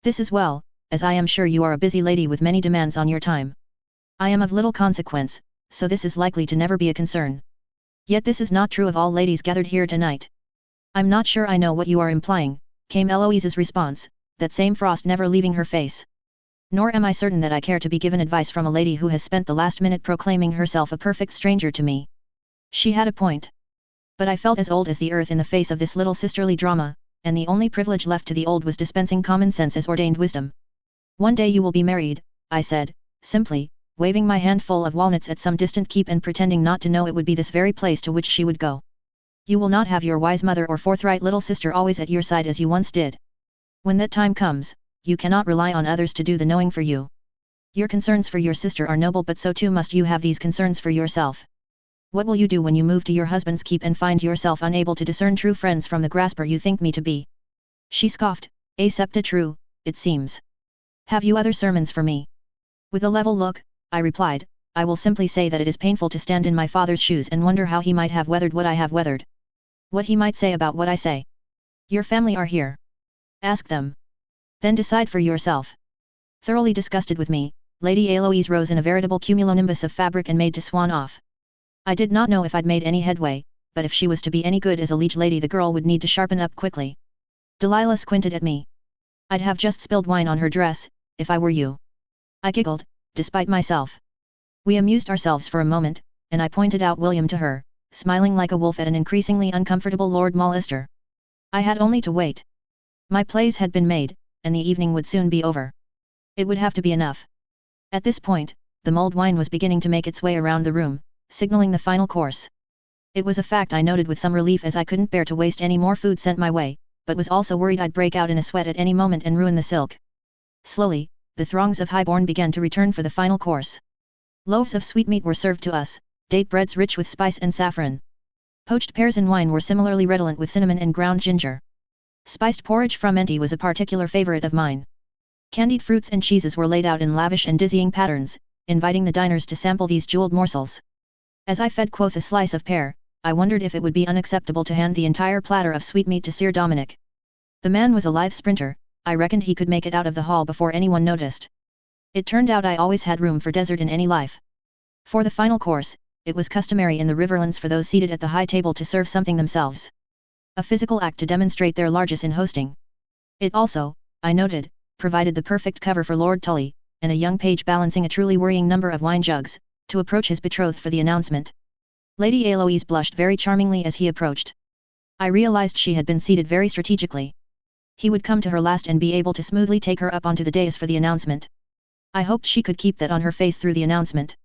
This is well, as I am sure you are a busy lady with many demands on your time. I am of little consequence, so this is likely to never be a concern. Yet this is not true of all ladies gathered here tonight. I'm not sure I know what you are implying, came Eloise's response, that same frost never leaving her face. Nor am I certain that I care to be given advice from a lady who has spent the last minute proclaiming herself a perfect stranger to me. She had a point. But I felt as old as the earth in the face of this little sisterly drama, and the only privilege left to the old was dispensing common sense as ordained wisdom. One day you will be married, I said, simply, waving my handful of walnuts at some distant keep and pretending not to know it would be this very place to which she would go. You will not have your wise mother or forthright little sister always at your side as you once did. When that time comes, you cannot rely on others to do the knowing for you. Your concerns for your sister are noble, but so too must you have these concerns for yourself. What will you do when you move to your husband's keep and find yourself unable to discern true friends from the grasper you think me to be? She scoffed, accepta true, it seems. Have you other sermons for me? With a level look, I replied, I will simply say that it is painful to stand in my father's shoes and wonder how he might have weathered what I have weathered. What he might say about what I say. Your family are here. Ask them. Then decide for yourself. Thoroughly disgusted with me, Lady Eloise rose in a veritable cumulonimbus of fabric and made to swan off. I did not know if I'd made any headway, but if she was to be any good as a liege lady the girl would need to sharpen up quickly. Delilah squinted at me. I'd have just spilled wine on her dress, if I were you. I giggled, despite myself. We amused ourselves for a moment, and I pointed out William to her, smiling like a wolf at an increasingly uncomfortable Lord Molester. I had only to wait. My plays had been made, and the evening would soon be over. It would have to be enough. At this point, the mulled wine was beginning to make its way around the room, signaling the final course. It was a fact I noted with some relief as I couldn't bear to waste any more food sent my way, but was also worried I'd break out in a sweat at any moment and ruin the silk. Slowly, the throngs of highborn began to return for the final course. Loaves of sweetmeat were served to us, date breads rich with spice and saffron. Poached pears and wine were similarly redolent with cinnamon and ground ginger. Spiced porridge frumenti was a particular favorite of mine. Candied fruits and cheeses were laid out in lavish and dizzying patterns, inviting the diners to sample these jeweled morsels. As I fed Quoth a slice of pear, I wondered if it would be unacceptable to hand the entire platter of sweetmeat to Sir Dominic. The man was a lithe sprinter, I reckoned he could make it out of the hall before anyone noticed. It turned out I always had room for dessert in any life. For the final course, it was customary in the Riverlands for those seated at the high table to serve something themselves. A physical act to demonstrate their largesse in hosting. It also, I noted, provided the perfect cover for Lord Tully, and a young page balancing a truly worrying number of wine jugs, to approach his betrothed for the announcement. Lady Eloise blushed very charmingly as he approached. I realized she had been seated very strategically. He would come to her last and be able to smoothly take her up onto the dais for the announcement. I hoped she could keep that on her face through the announcement.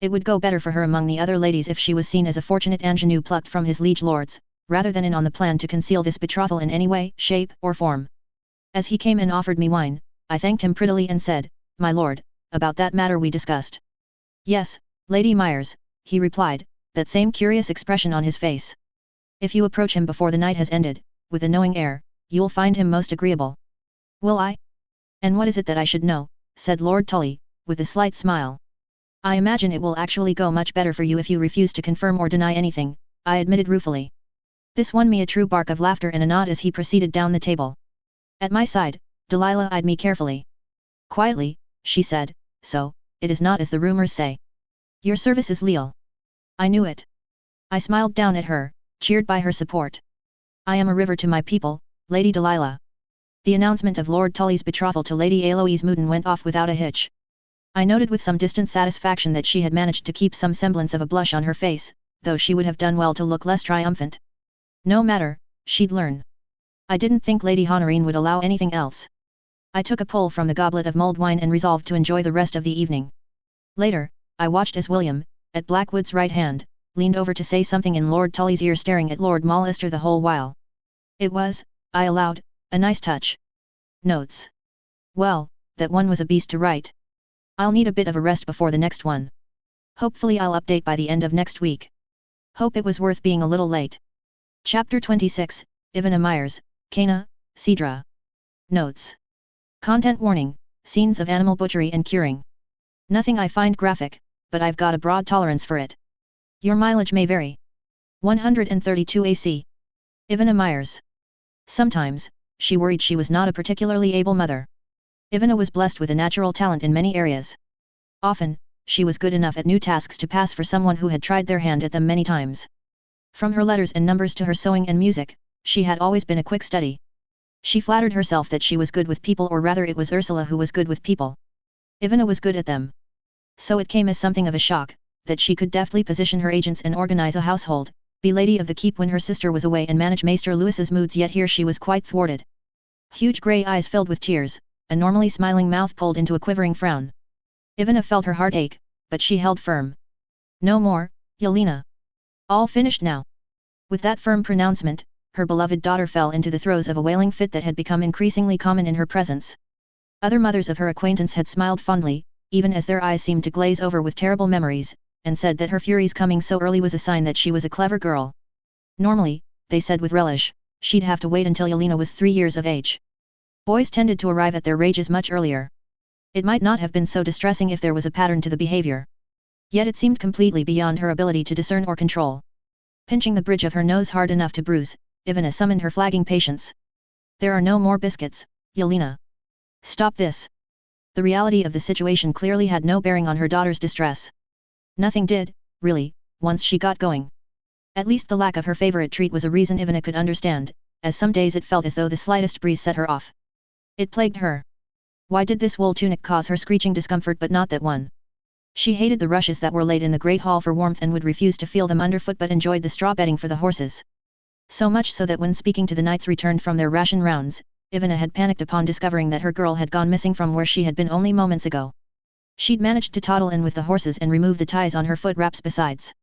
It would go better for her among the other ladies if she was seen as a fortunate ingenue plucked from his liege lords, rather than in on the plan to conceal this betrothal in any way, shape, or form. As he came and offered me wine, I thanked him prettily and said, "My lord, about that matter we discussed." "Yes, Lady Myers," he replied, that same curious expression on his face. "If you approach him before the night has ended, with a knowing air, you'll find him most agreeable." "Will I? And what is it that I should know?" said Lord Tully, with a slight smile. "I imagine it will actually go much better for you if you refuse to confirm or deny anything," I admitted ruefully. This won me a true bark of laughter and a nod as he proceeded down the table. At my side, Delilah eyed me carefully. Quietly, she said, "So, it is not as the rumors say. Your service is leal." I knew it. I smiled down at her, cheered by her support. "I am a river to my people, Lady Delilah." The announcement of Lord Tully's betrothal to Lady Eloise Mouton went off without a hitch. I noted with some distant satisfaction that she had managed to keep some semblance of a blush on her face, though she would have done well to look less triumphant. No matter, she'd learn. I didn't think Lady Honorine would allow anything else. I took a pull from the goblet of mulled wine and resolved to enjoy the rest of the evening. Later, I watched as William, at Blackwood's right hand, leaned over to say something in Lord Tully's ear, staring at Lord Molester the whole while. It was, I allowed, a nice touch. Notes. Well, that one was a beast to write. I'll need a bit of a rest before the next one. Hopefully I'll update by the end of next week. Hope it was worth being a little late. Chapter 26, Ivana Myers, Kana, Cedra. Notes. Content warning, scenes of animal butchery and curing. Nothing I find graphic, but I've got a broad tolerance for it. Your mileage may vary. 132 AC. Ivana Myers. Sometimes, she worried she was not a particularly able mother. Ivana was blessed with a natural talent in many areas. Often, she was good enough at new tasks to pass for someone who had tried their hand at them many times. From her letters and numbers to her sewing and music, she had always been a quick study. She flattered herself that she was good with people, or rather it was Ursula who was good with people. Ivana was good at them. So it came as something of a shock, that she could deftly position her agents and organize a household, be lady of the keep when her sister was away and manage Maester Lewis's moods, yet here she was quite thwarted. Huge grey eyes filled with tears, a normally smiling mouth pulled into a quivering frown. Ivana felt her heart ache, but she held firm. No more, Yelena. All finished now. With that firm pronouncement, her beloved daughter fell into the throes of a wailing fit that had become increasingly common in her presence. Other mothers of her acquaintance had smiled fondly, even as their eyes seemed to glaze over with terrible memories, and said that her fury's coming so early was a sign that she was a clever girl. Normally, they said with relish, she'd have to wait until Yelena was 3 years of age. Boys tended to arrive at their rages much earlier. It might not have been so distressing if there was a pattern to the behavior. Yet it seemed completely beyond her ability to discern or control. Pinching the bridge of her nose hard enough to bruise, Ivana summoned her flagging patience. There are no more biscuits, Yelena. Stop this. The reality of the situation clearly had no bearing on her daughter's distress. Nothing did, really, once she got going. At least the lack of her favorite treat was a reason Ivana could understand, as some days it felt as though the slightest breeze set her off. It plagued her. Why did this wool tunic cause her screeching discomfort but not that one? She hated the rushes that were laid in the great hall for warmth and would refuse to feel them underfoot, but enjoyed the straw bedding for the horses. So much so that when speaking to the knights returned from their ration rounds, Ivana had panicked upon discovering that her girl had gone missing from where she had been only moments ago. She'd managed to toddle in with the horses and remove the ties on her foot wraps besides.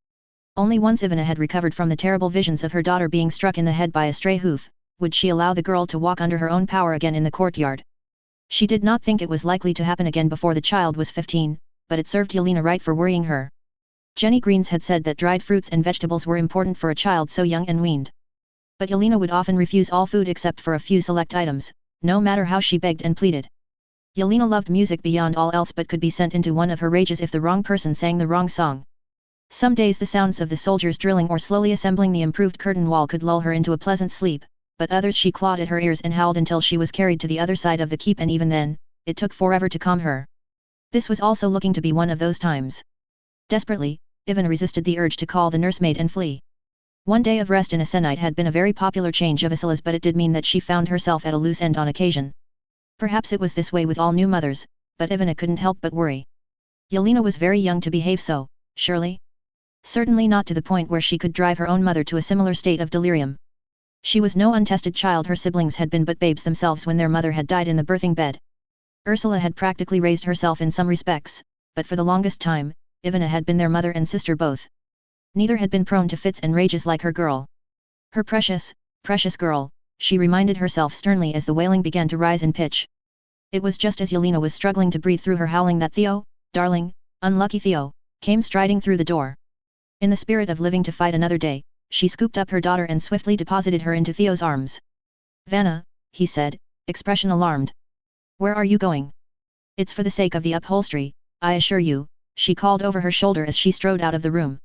Only once Ivana had recovered from the terrible visions of her daughter being struck in the head by a stray hoof, would she allow the girl to walk under her own power again in the courtyard. She did not think it was likely to happen again before the child was 15, but it served Yelena right for worrying her. Jenny Greens had said that dried fruits and vegetables were important for a child so young and weaned. But Yelena would often refuse all food except for a few select items, no matter how she begged and pleaded. Yelena loved music beyond all else but could be sent into one of her rages if the wrong person sang the wrong song. Some days the sounds of the soldiers drilling or slowly assembling the improved curtain wall could lull her into a pleasant sleep, but others she clawed at her ears and howled until she was carried to the other side of the keep, and even then, it took forever to calm her. This was also looking to be one of those times. Desperately, Ivana resisted the urge to call the nursemaid and flee. One day of rest in a sennight had been a very popular change of Ursula's, but it did mean that she found herself at a loose end on occasion. Perhaps it was this way with all new mothers, but Ivana couldn't help but worry. Yelena was very young to behave so, surely? Certainly not to the point where she could drive her own mother to a similar state of delirium. She was no untested child. Her siblings had been but babes themselves when their mother had died in the birthing bed. Ursula had practically raised herself in some respects, but for the longest time, Ivana had been their mother and sister both. Neither had been prone to fits and rages like her girl. Her precious, precious girl, she reminded herself sternly as the wailing began to rise in pitch. It was just as Yelena was struggling to breathe through her howling that Theo, darling, unlucky Theo, came striding through the door. In the spirit of living to fight another day, she scooped up her daughter and swiftly deposited her into Theo's arms. Vanna, he said, expression alarmed. Where are you going? It's for the sake of the upholstery, I assure you, she called over her shoulder as she strode out of the room.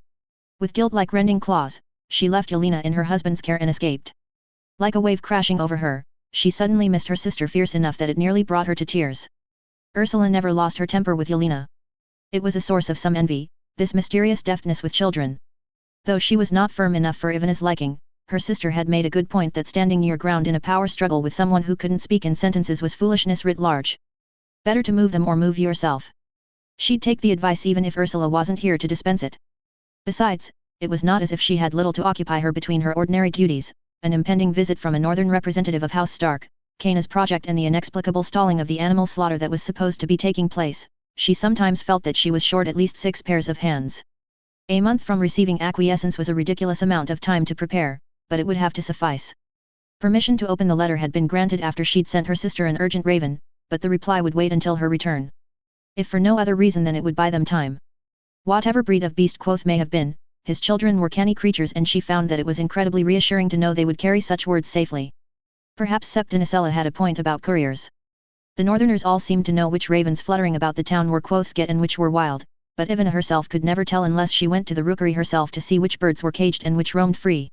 With guilt-like rending claws, she left Yelena in her husband's care and escaped. Like a wave crashing over her, she suddenly missed her sister fierce enough that it nearly brought her to tears. Ursula never lost her temper with Yelena. It was a source of some envy, this mysterious deftness with children. Though she was not firm enough for Ivana's liking, her sister had made a good point that standing your ground in a power struggle with someone who couldn't speak in sentences was foolishness writ large. Better to move them or move yourself. She'd take the advice even if Ursula wasn't here to dispense it. Besides, it was not as if she had little to occupy her between her ordinary duties, an impending visit from a northern representative of House Stark, Kana's project, and the inexplicable stalling of the animal slaughter that was supposed to be taking place. She sometimes felt that she was short at least 6 pairs of hands. A month from receiving acquiescence was a ridiculous amount of time to prepare, but it would have to suffice. Permission to open the letter had been granted after she'd sent her sister an urgent raven, but the reply would wait until her return. If for no other reason than it would buy them time. Whatever breed of beast Quoth may have been, his children were canny creatures and she found that it was incredibly reassuring to know they would carry such words safely. Perhaps Septinicella had a point about couriers. The northerners all seemed to know which ravens fluttering about the town were Quoths get and which were wild, but Ivana herself could never tell unless she went to the rookery herself to see which birds were caged and which roamed free.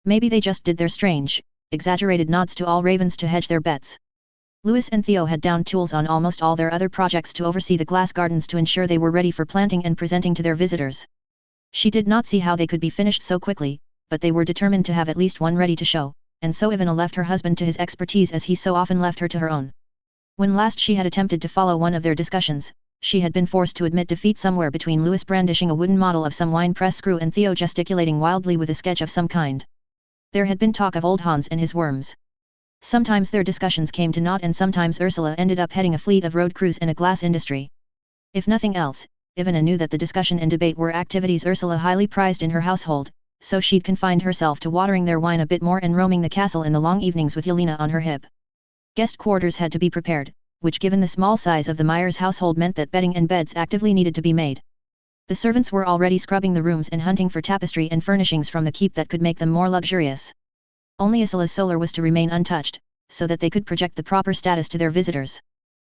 Maybe they just did their strange, exaggerated nods to all ravens to hedge their bets. Louis and Theo had downed tools on almost all their other projects to oversee the glass gardens to ensure they were ready for planting and presenting to their visitors. She did not see how they could be finished so quickly, but they were determined to have at least one ready to show, and so Ivana left her husband to his expertise as he so often left her to her own. When last she had attempted to follow one of their discussions, she had been forced to admit defeat somewhere between Louis brandishing a wooden model of some wine press screw and Theo gesticulating wildly with a sketch of some kind. There had been talk of old Hans and his worms. Sometimes their discussions came to naught and sometimes Ursula ended up heading a fleet of road crews and a glass industry. If nothing else, Ivana knew that the discussion and debate were activities Ursula highly prized in her household, so she'd confined herself to watering their wine a bit more and roaming the castle in the long evenings with Yelena on her hip. Guest quarters had to be prepared, which given the small size of the Myers household meant that bedding and beds actively needed to be made. The servants were already scrubbing the rooms and hunting for tapestry and furnishings from the keep that could make them more luxurious. Only Ursula's solar was to remain untouched, so that they could project the proper status to their visitors.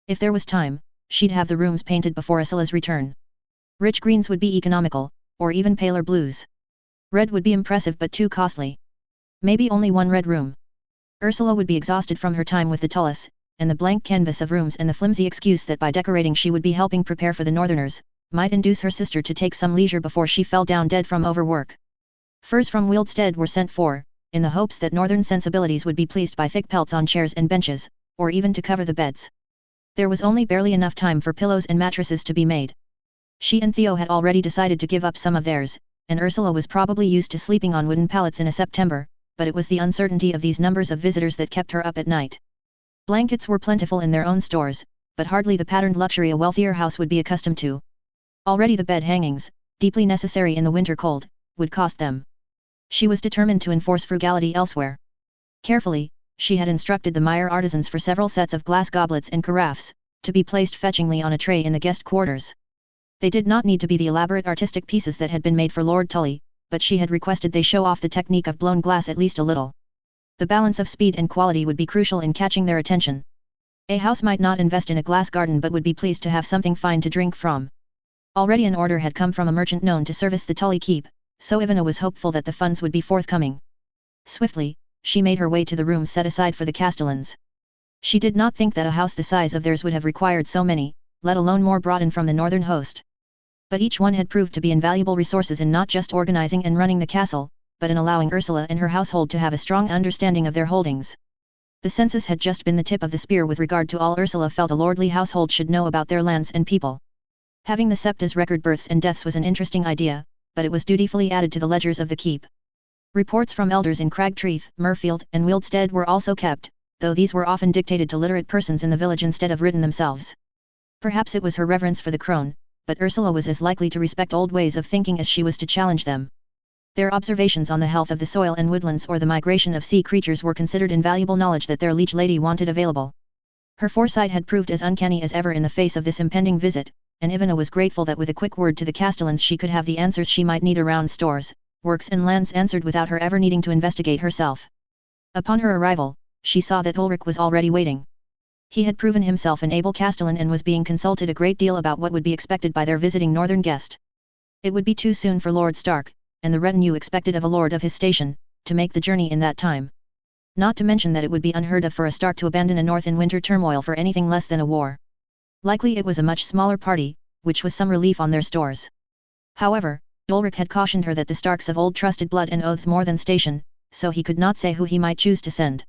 If there was time, she'd have the rooms painted before Ursula's return. Rich greens would be economical, or even paler blues. Red would be impressive but too costly. Maybe only one red room. Ursula would be exhausted from her time with the Tullus, and the blank canvas of rooms and the flimsy excuse that by decorating she would be helping prepare for the northerners, might induce her sister to take some leisure before she fell down dead from overwork. Furs from Wildstead were sent for, in the hopes that northern sensibilities would be pleased by thick pelts on chairs and benches, or even to cover the beds. There was only barely enough time for pillows and mattresses to be made. She and Theo had already decided to give up some of theirs, and Ursula was probably used to sleeping on wooden pallets in a September, but it was the uncertainty of these numbers of visitors that kept her up at night. Blankets were plentiful in their own stores, but hardly the patterned luxury a wealthier house would be accustomed to. Already the bed hangings, deeply necessary in the winter cold, would cost them. She was determined to enforce frugality elsewhere. Carefully, she had instructed the Meyer artisans for several sets of glass goblets and carafes, to be placed fetchingly on a tray in the guest quarters. They did not need to be the elaborate artistic pieces that had been made for Lord Tully, but she had requested they show off the technique of blown glass at least a little. The balance of speed and quality would be crucial in catching their attention. A house might not invest in a glass garden but would be pleased to have something fine to drink from. Already an order had come from a merchant known to service the Tully keep, so Ivana was hopeful that the funds would be forthcoming. Swiftly, she made her way to the room set aside for the castellans. She did not think that a house the size of theirs would have required so many, let alone more brought in from the northern host. But each one had proved to be invaluable resources in not just organizing and running the castle, but in allowing Ursula and her household to have a strong understanding of their holdings. The census had just been the tip of the spear with regard to all Ursula felt a lordly household should know about their lands and people. Having the septa's record births and deaths was an interesting idea, but it was dutifully added to the ledgers of the keep. Reports from elders in Cragtreath, Murfield, and Wildstead were also kept, though these were often dictated to literate persons in the village instead of written themselves. Perhaps it was her reverence for the crone, but Ursula was as likely to respect old ways of thinking as she was to challenge them. Their observations on the health of the soil and woodlands or the migration of sea creatures were considered invaluable knowledge that their liege lady wanted available. Her foresight had proved as uncanny as ever in the face of this impending visit, and Ivana was grateful that with a quick word to the castellans she could have the answers she might need around stores, works and lands answered without her ever needing to investigate herself. Upon her arrival, she saw that Ulrich was already waiting. He had proven himself an able castellan and was being consulted a great deal about what would be expected by their visiting northern guest. It would be too soon for Lord Stark, and the retinue expected of a lord of his station, to make the journey in that time. Not to mention that it would be unheard of for a Stark to abandon a north in winter turmoil for anything less than a war. Likely it was a much smaller party, which was some relief on their stores. However, Ulrich had cautioned her that the Starks of old trusted blood and oaths more than station, so he could not say who he might choose to send.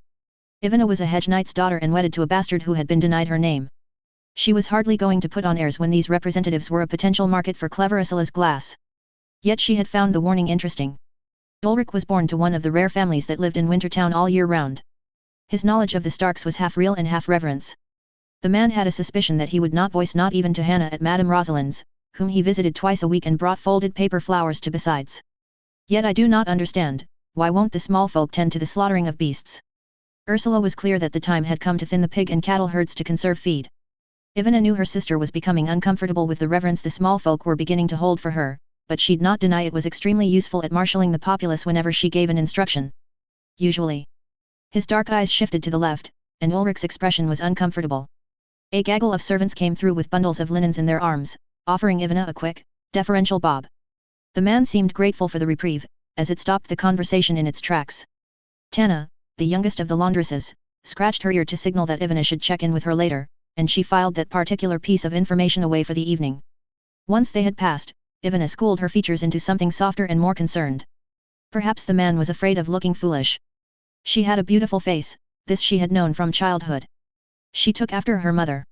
Ivana was a hedge knight's daughter and wedded to a bastard who had been denied her name. She was hardly going to put on airs when these representatives were a potential market for clever Ursula's glass. Yet she had found the warning interesting. Ulrich was born to one of the rare families that lived in Wintertown all year round. His knowledge of the Starks was half real and half reverence. The man had a suspicion that he would not voice not even to Hannah at Madame Rosalind's, whom he visited twice a week and brought folded paper flowers to besides. Yet I do not understand, why won't the small folk tend to the slaughtering of beasts? Ursula was clear that the time had come to thin the pig and cattle herds to conserve feed. Ivana knew her sister was becoming uncomfortable with the reverence the small folk were beginning to hold for her, but she'd not deny it was extremely useful at marshalling the populace whenever she gave an instruction. Usually. His dark eyes shifted to the left, and Ulrich's expression was uncomfortable. A gaggle of servants came through with bundles of linens in their arms, offering Ivana a quick, deferential bob. The man seemed grateful for the reprieve, as it stopped the conversation in its tracks. Tana, the youngest of the laundresses, scratched her ear to signal that Ivana should check in with her later, and she filed that particular piece of information away for the evening. Once they had passed, Ivana schooled her features into something softer and more concerned. Perhaps the man was afraid of looking foolish. She had a beautiful face, this she had known from childhood. She took after her mother.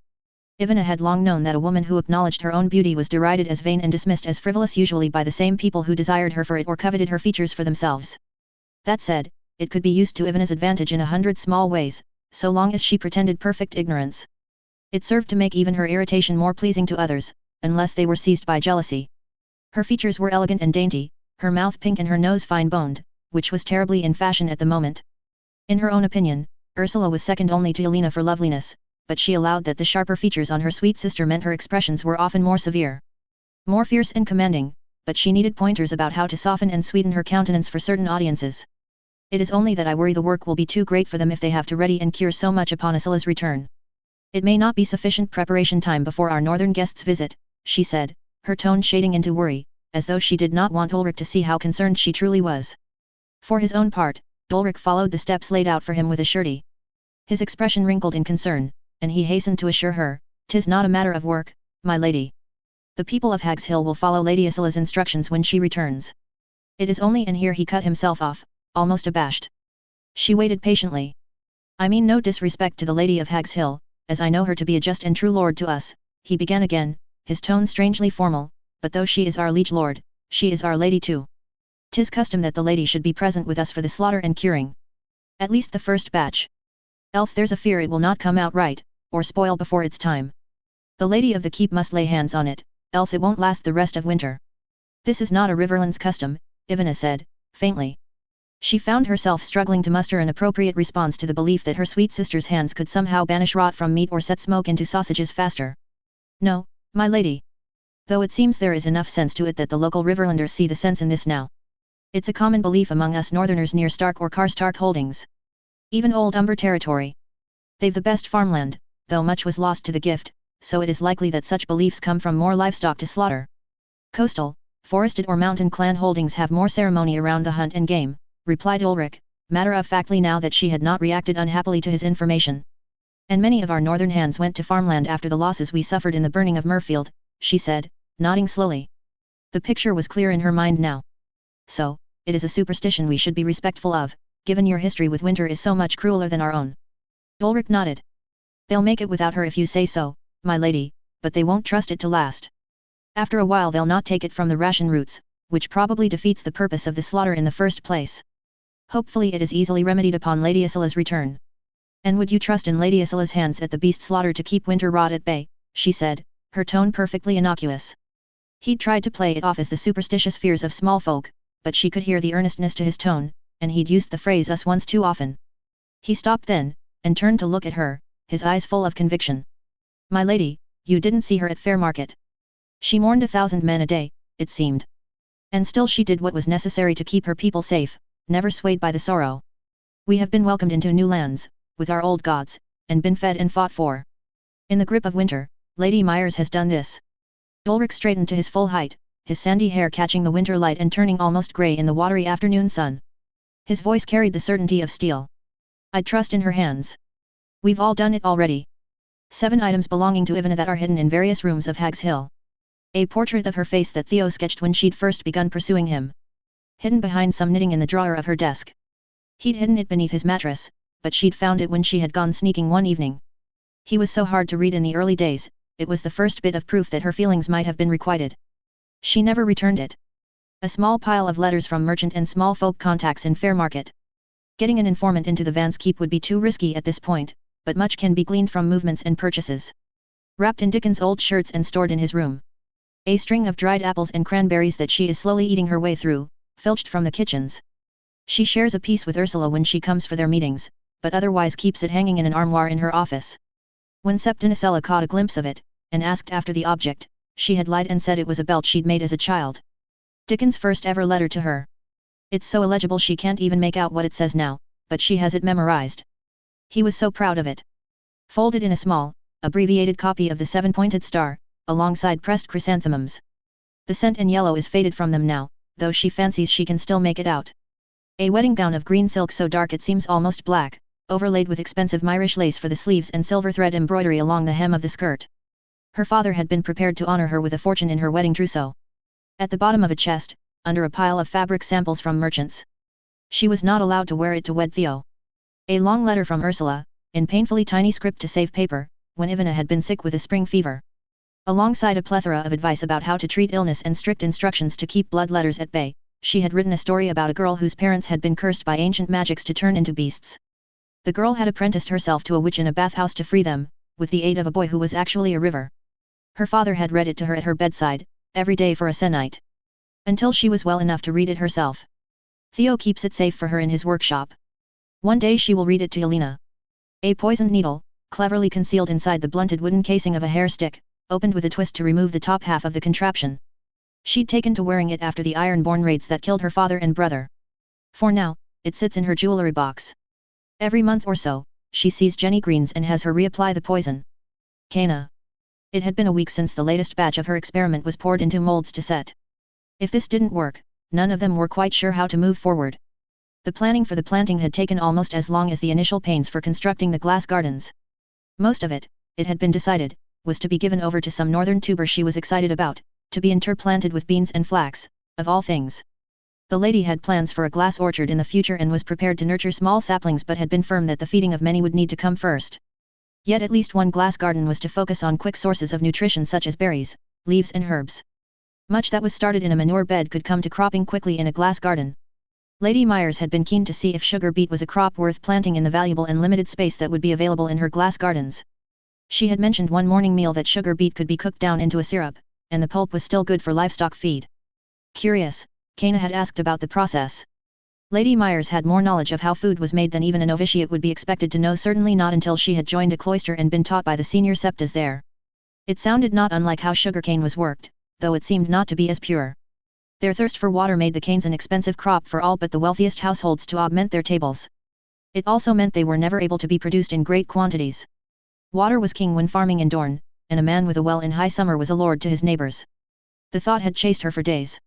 Ivana had long known that a woman who acknowledged her own beauty was derided as vain and dismissed as frivolous, usually by the same people who desired her for it or coveted her features for themselves. That said, it could be used to Ivana's advantage in 100 small ways, so long as she pretended perfect ignorance. It served to make even her irritation more pleasing to others, unless they were seized by jealousy. Her features were elegant and dainty, her mouth pink and her nose fine-boned, which was terribly in fashion at the moment. In her own opinion, Ursula was second only to Elena for loveliness, but she allowed that the sharper features on her sweet sister meant her expressions were often more severe. More fierce and commanding, but she needed pointers about how to soften and sweeten her countenance for certain audiences. It is only that I worry the work will be too great for them if they have to ready and cure so much upon Ursula's return. It may not be sufficient preparation time before our northern guests' visit, she said, her tone shading into worry, as though she did not want Ulrich to see how concerned she truly was. For his own part, Ulrich followed the steps laid out for him with a surety. His expression wrinkled in concern, and he hastened to assure her, "'Tis not a matter of work, my lady. The people of Hag's Hill will follow Lady Ursula's instructions when she returns. It is only," and here he cut himself off, almost abashed. She waited patiently. "I mean no disrespect to the Lady of Hag's Hill, as I know her to be a just and true lord to us," he began again, his tone strangely formal, "but though she is our liege lord, she is our lady too. 'Tis custom that the lady should be present with us for the slaughter and curing. At least the first batch. Else there's a fear it will not come out right, or spoil before its time. The lady of the keep must lay hands on it, else it won't last the rest of winter." "This is not a Riverlands custom," Ivana said, faintly. She found herself struggling to muster an appropriate response to the belief that her sweet sister's hands could somehow banish rot from meat or set smoke into sausages faster. "No, my lady. Though it seems there is enough sense to it that the local Riverlanders see the sense in this now. It's a common belief among us northerners near Stark or Karstark holdings. Even Old Umber territory. They've the best farmland, though much was lost to the gift, so it is likely that such beliefs come from more livestock to slaughter. Coastal, forested or mountain clan holdings have more ceremony around the hunt and game," replied Ulrich, matter-of-factly now that she had not reacted unhappily to his information. "And many of our northern hands went to farmland after the losses we suffered in the burning of Murfield," she said, nodding slowly. The picture was clear in her mind now. "So, it is a superstition we should be respectful of, given your history with winter is so much crueler than our own." Ulrich nodded. "They'll make it without her if you say so, my lady, but they won't trust it to last. After a while they'll not take it from the ration routes, which probably defeats the purpose of the slaughter in the first place. Hopefully it is easily remedied upon Lady Ursula's return." "And would you trust in Lady Ursula's hands at the beast slaughter to keep winter rot at bay?" she said, her tone perfectly innocuous. He'd tried to play it off as the superstitious fears of small folk, but she could hear the earnestness to his tone, and he'd used the phrase "us" once too often. He stopped then, and turned to look at her, his eyes full of conviction. "My lady, you didn't see her at Fairmarket. She mourned 1,000 men a day, it seemed. And still she did what was necessary to keep her people safe, never swayed by the sorrow. We have been welcomed into new lands, with our old gods, and been fed and fought for. In the grip of winter, Lady Myers has done this." Ulrich straightened to his full height, his sandy hair catching the winter light and turning almost grey in the watery afternoon sun. His voice carried the certainty of steel. "I'd trust in her hands. We've all done it already. 7 items belonging to Ivana that are hidden in various rooms of Hag's Hill. A portrait of her face that Theo sketched when she'd first begun pursuing him. Hidden behind some knitting in the drawer of her desk. He'd hidden it beneath his mattress, but she'd found it when she had gone sneaking one evening. He was so hard to read in the early days, it was the first bit of proof that her feelings might have been requited. She never returned it. A small pile of letters from merchant and small folk contacts in Fairmarket. Getting an informant into the Van's keep would be too risky at this point, but much can be gleaned from movements and purchases. Wrapped in Dickens' old shirts and stored in his room. A string of dried apples and cranberries that she is slowly eating her way through, filched from the kitchens. She shares a piece with Ursula when she comes for their meetings, but otherwise keeps it hanging in an armoire in her office. When Septinicella caught a glimpse of it, and asked after the object, she had lied and said it was a belt she'd made as a child. Dickens' first ever letter to her. It's so illegible she can't even make out what it says now, but she has it memorized. He was so proud of it. Folded in a small, abbreviated copy of the seven-pointed star, alongside pressed chrysanthemums. The scent and yellow is faded from them now, though she fancies she can still make it out. A wedding gown of green silk so dark it seems almost black, overlaid with expensive Myrish lace for the sleeves and silver thread embroidery along the hem of the skirt. Her father had been prepared to honor her with a fortune in her wedding trousseau. At the bottom of a chest, under a pile of fabric samples from merchants. She was not allowed to wear it to wed Theo. A long letter from Ursula, in painfully tiny script to save paper, when Ivana had been sick with a spring fever. Alongside a plethora of advice about how to treat illness and strict instructions to keep bloodletters at bay, she had written a story about a girl whose parents had been cursed by ancient magics to turn into beasts. The girl had apprenticed herself to a witch in a bathhouse to free them, with the aid of a boy who was actually a river. Her father had read it to her at her bedside, every day for a se'night. Until she was well enough to read it herself. Theo keeps it safe for her in his workshop. One day she will read it to Elena. A poisoned needle, cleverly concealed inside the blunted wooden casing of a hair stick, opened with a twist to remove the top half of the contraption. She'd taken to wearing it after the iron-born raids that killed her father and brother. For now, it sits in her jewelry box. Every month or so, she sees Jenny Greens and has her reapply the poison. Kana. It had been a week since the latest batch of her experiment was poured into molds to set. If this didn't work, none of them were quite sure how to move forward. The planning for the planting had taken almost as long as the initial pains for constructing the glass gardens. Most of it, it had been decided, was to be given over to some northern tuber she was excited about, to be interplanted with beans and flax, of all things. The lady had plans for a glass orchard in the future and was prepared to nurture small saplings but had been firm that the feeding of many would need to come first. Yet at least one glass garden was to focus on quick sources of nutrition such as berries, leaves and herbs. Much that was started in a manure bed could come to cropping quickly in a glass garden. Lady Myers had been keen to see if sugar beet was a crop worth planting in the valuable and limited space that would be available in her glass gardens. She had mentioned one morning meal that sugar beet could be cooked down into a syrup, and the pulp was still good for livestock feed. Curious, Kana had asked about the process. Lady Myers had more knowledge of how food was made than even a novitiate would be expected to know, certainly not until she had joined a cloister and been taught by the senior septas there. It sounded not unlike how sugarcane was worked, though it seemed not to be as pure. Their thirst for water made the canes an expensive crop for all but the wealthiest households to augment their tables. It also meant they were never able to be produced in great quantities. Water was king when farming in Dorne, and a man with a well in high summer was a lord to his neighbors. The thought had chased her for days.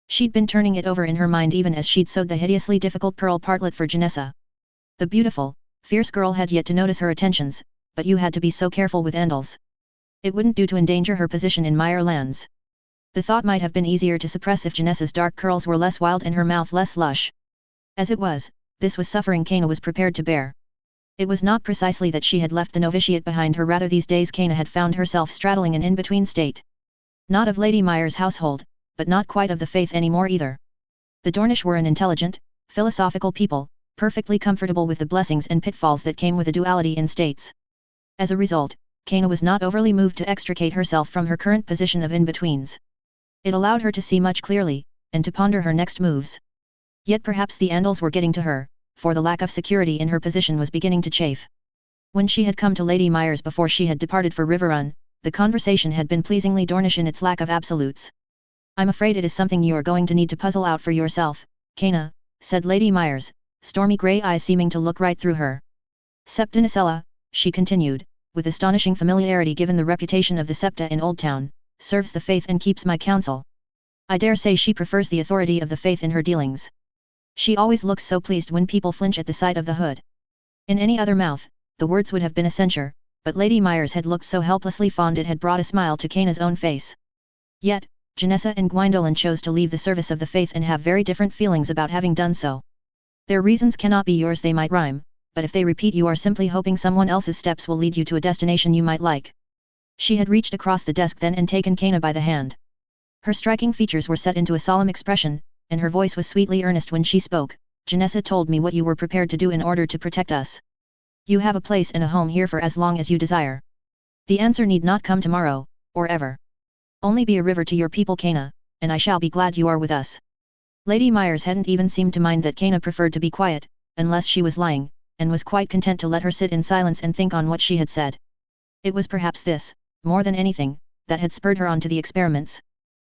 She'd been turning it over in her mind even as she'd sewed the hideously difficult pearl partlet for Janessa. The beautiful, fierce girl had yet to notice her attentions, but you had to be so careful with Andals. It wouldn't do to endanger her position in Meyer lands. The thought might have been easier to suppress if Janessa's dark curls were less wild and her mouth less lush. As it was, this was suffering Kana was prepared to bear. It was not precisely that she had left the novitiate behind her, rather these days Kana had found herself straddling an in-between state. Not of Lady Myers' household, but not quite of the faith anymore either. The Dornish were an intelligent, philosophical people, perfectly comfortable with the blessings and pitfalls that came with a duality in states. As a result, Kana was not overly moved to extricate herself from her current position of in-betweens. It allowed her to see much clearly, and to ponder her next moves. Yet perhaps the Andals were getting to her, for the lack of security in her position was beginning to chafe. When she had come to Lady Myers before she had departed for Riverrun, the conversation had been pleasingly Dornish in its lack of absolutes. "I'm afraid it is something you are going to need to puzzle out for yourself, Kana," said Lady Myers, stormy grey eyes seeming to look right through her. "Septinicella," she continued, with astonishing familiarity given the reputation of the Septa in Old Town, "serves the faith and keeps my counsel. I dare say she prefers the authority of the faith in her dealings. She always looks so pleased when people flinch at the sight of the hood." In any other mouth, the words would have been a censure, but Lady Myers had looked so helplessly fond it had brought a smile to Kana's own face. Yet, Janessa and Gwyndolin chose to leave the service of the faith and have very different feelings about having done so. Their reasons cannot be yours, they might rhyme, but if they repeat you are simply hoping someone else's steps will lead you to a destination you might like. She had reached across the desk then and taken Kana by the hand. Her striking features were set into a solemn expression, and her voice was sweetly earnest when she spoke. "Janessa told me what you were prepared to do in order to protect us. You have a place and a home here for as long as you desire. The answer need not come tomorrow, or ever. Only be a river to your people, Kana, and I shall be glad you are with us." Lady Myers hadn't even seemed to mind that Kana preferred to be quiet, unless she was lying, and was quite content to let her sit in silence and think on what she had said. It was perhaps this, more than anything, that had spurred her on to the experiments.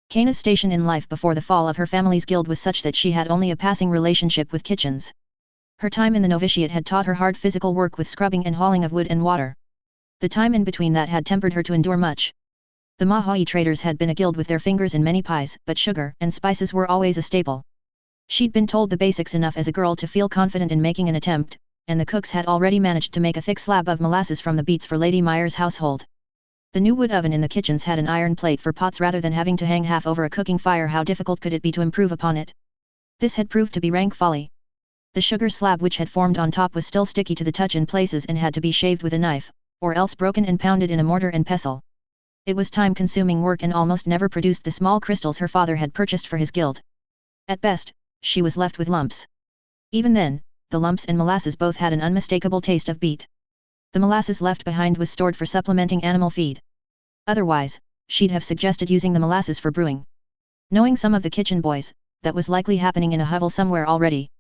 Kana's station in life before the fall of her family's guild was such that she had only a passing relationship with kitchens. Her time in the novitiate had taught her hard physical work with scrubbing and hauling of wood and water. The time in between that had tempered her to endure much. The Mahai traders had been a guild with their fingers in many pies, but sugar and spices were always a staple. She'd been told the basics enough as a girl to feel confident in making an attempt, and the cooks had already managed to make a thick slab of molasses from the beets for Lady Meyer's household. The new wood oven in the kitchens had an iron plate for pots rather than having to hang half over a cooking fire. How difficult could it be to improve upon it? This had proved to be rank folly. The sugar slab which had formed on top was still sticky to the touch in places and had to be shaved with a knife, or else broken and pounded in a mortar and pestle. It was time-consuming work and almost never produced the small crystals her father had purchased for his guild. At best, she was left with lumps. Even then, the lumps and molasses both had an unmistakable taste of beet. The molasses left behind was stored for supplementing animal feed. Otherwise, she'd have suggested using the molasses for brewing. Knowing some of the kitchen boys, that was likely happening in a hovel somewhere already.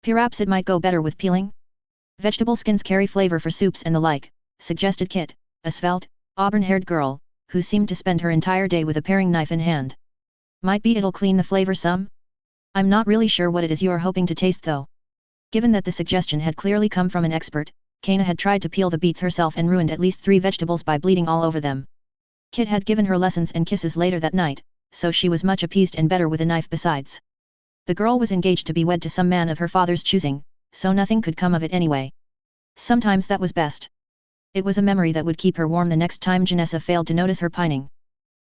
Perhaps it might go better with peeling? Vegetable skins carry flavor for soups and the like, suggested Kit, a svelte, auburn-haired girl, who seemed to spend her entire day with a paring knife in hand. Might be it'll clean the flavor some? I'm not really sure what it is you're hoping to taste though. Given that the suggestion had clearly come from an expert, Kana had tried to peel the beets herself and ruined at least 3 vegetables by bleeding all over them. Kit had given her lessons and kisses later that night, so she was much appeased and better with a knife besides. The girl was engaged to be wed to some man of her father's choosing, so nothing could come of it anyway. Sometimes that was best. It was a memory that would keep her warm the next time Janessa failed to notice her pining.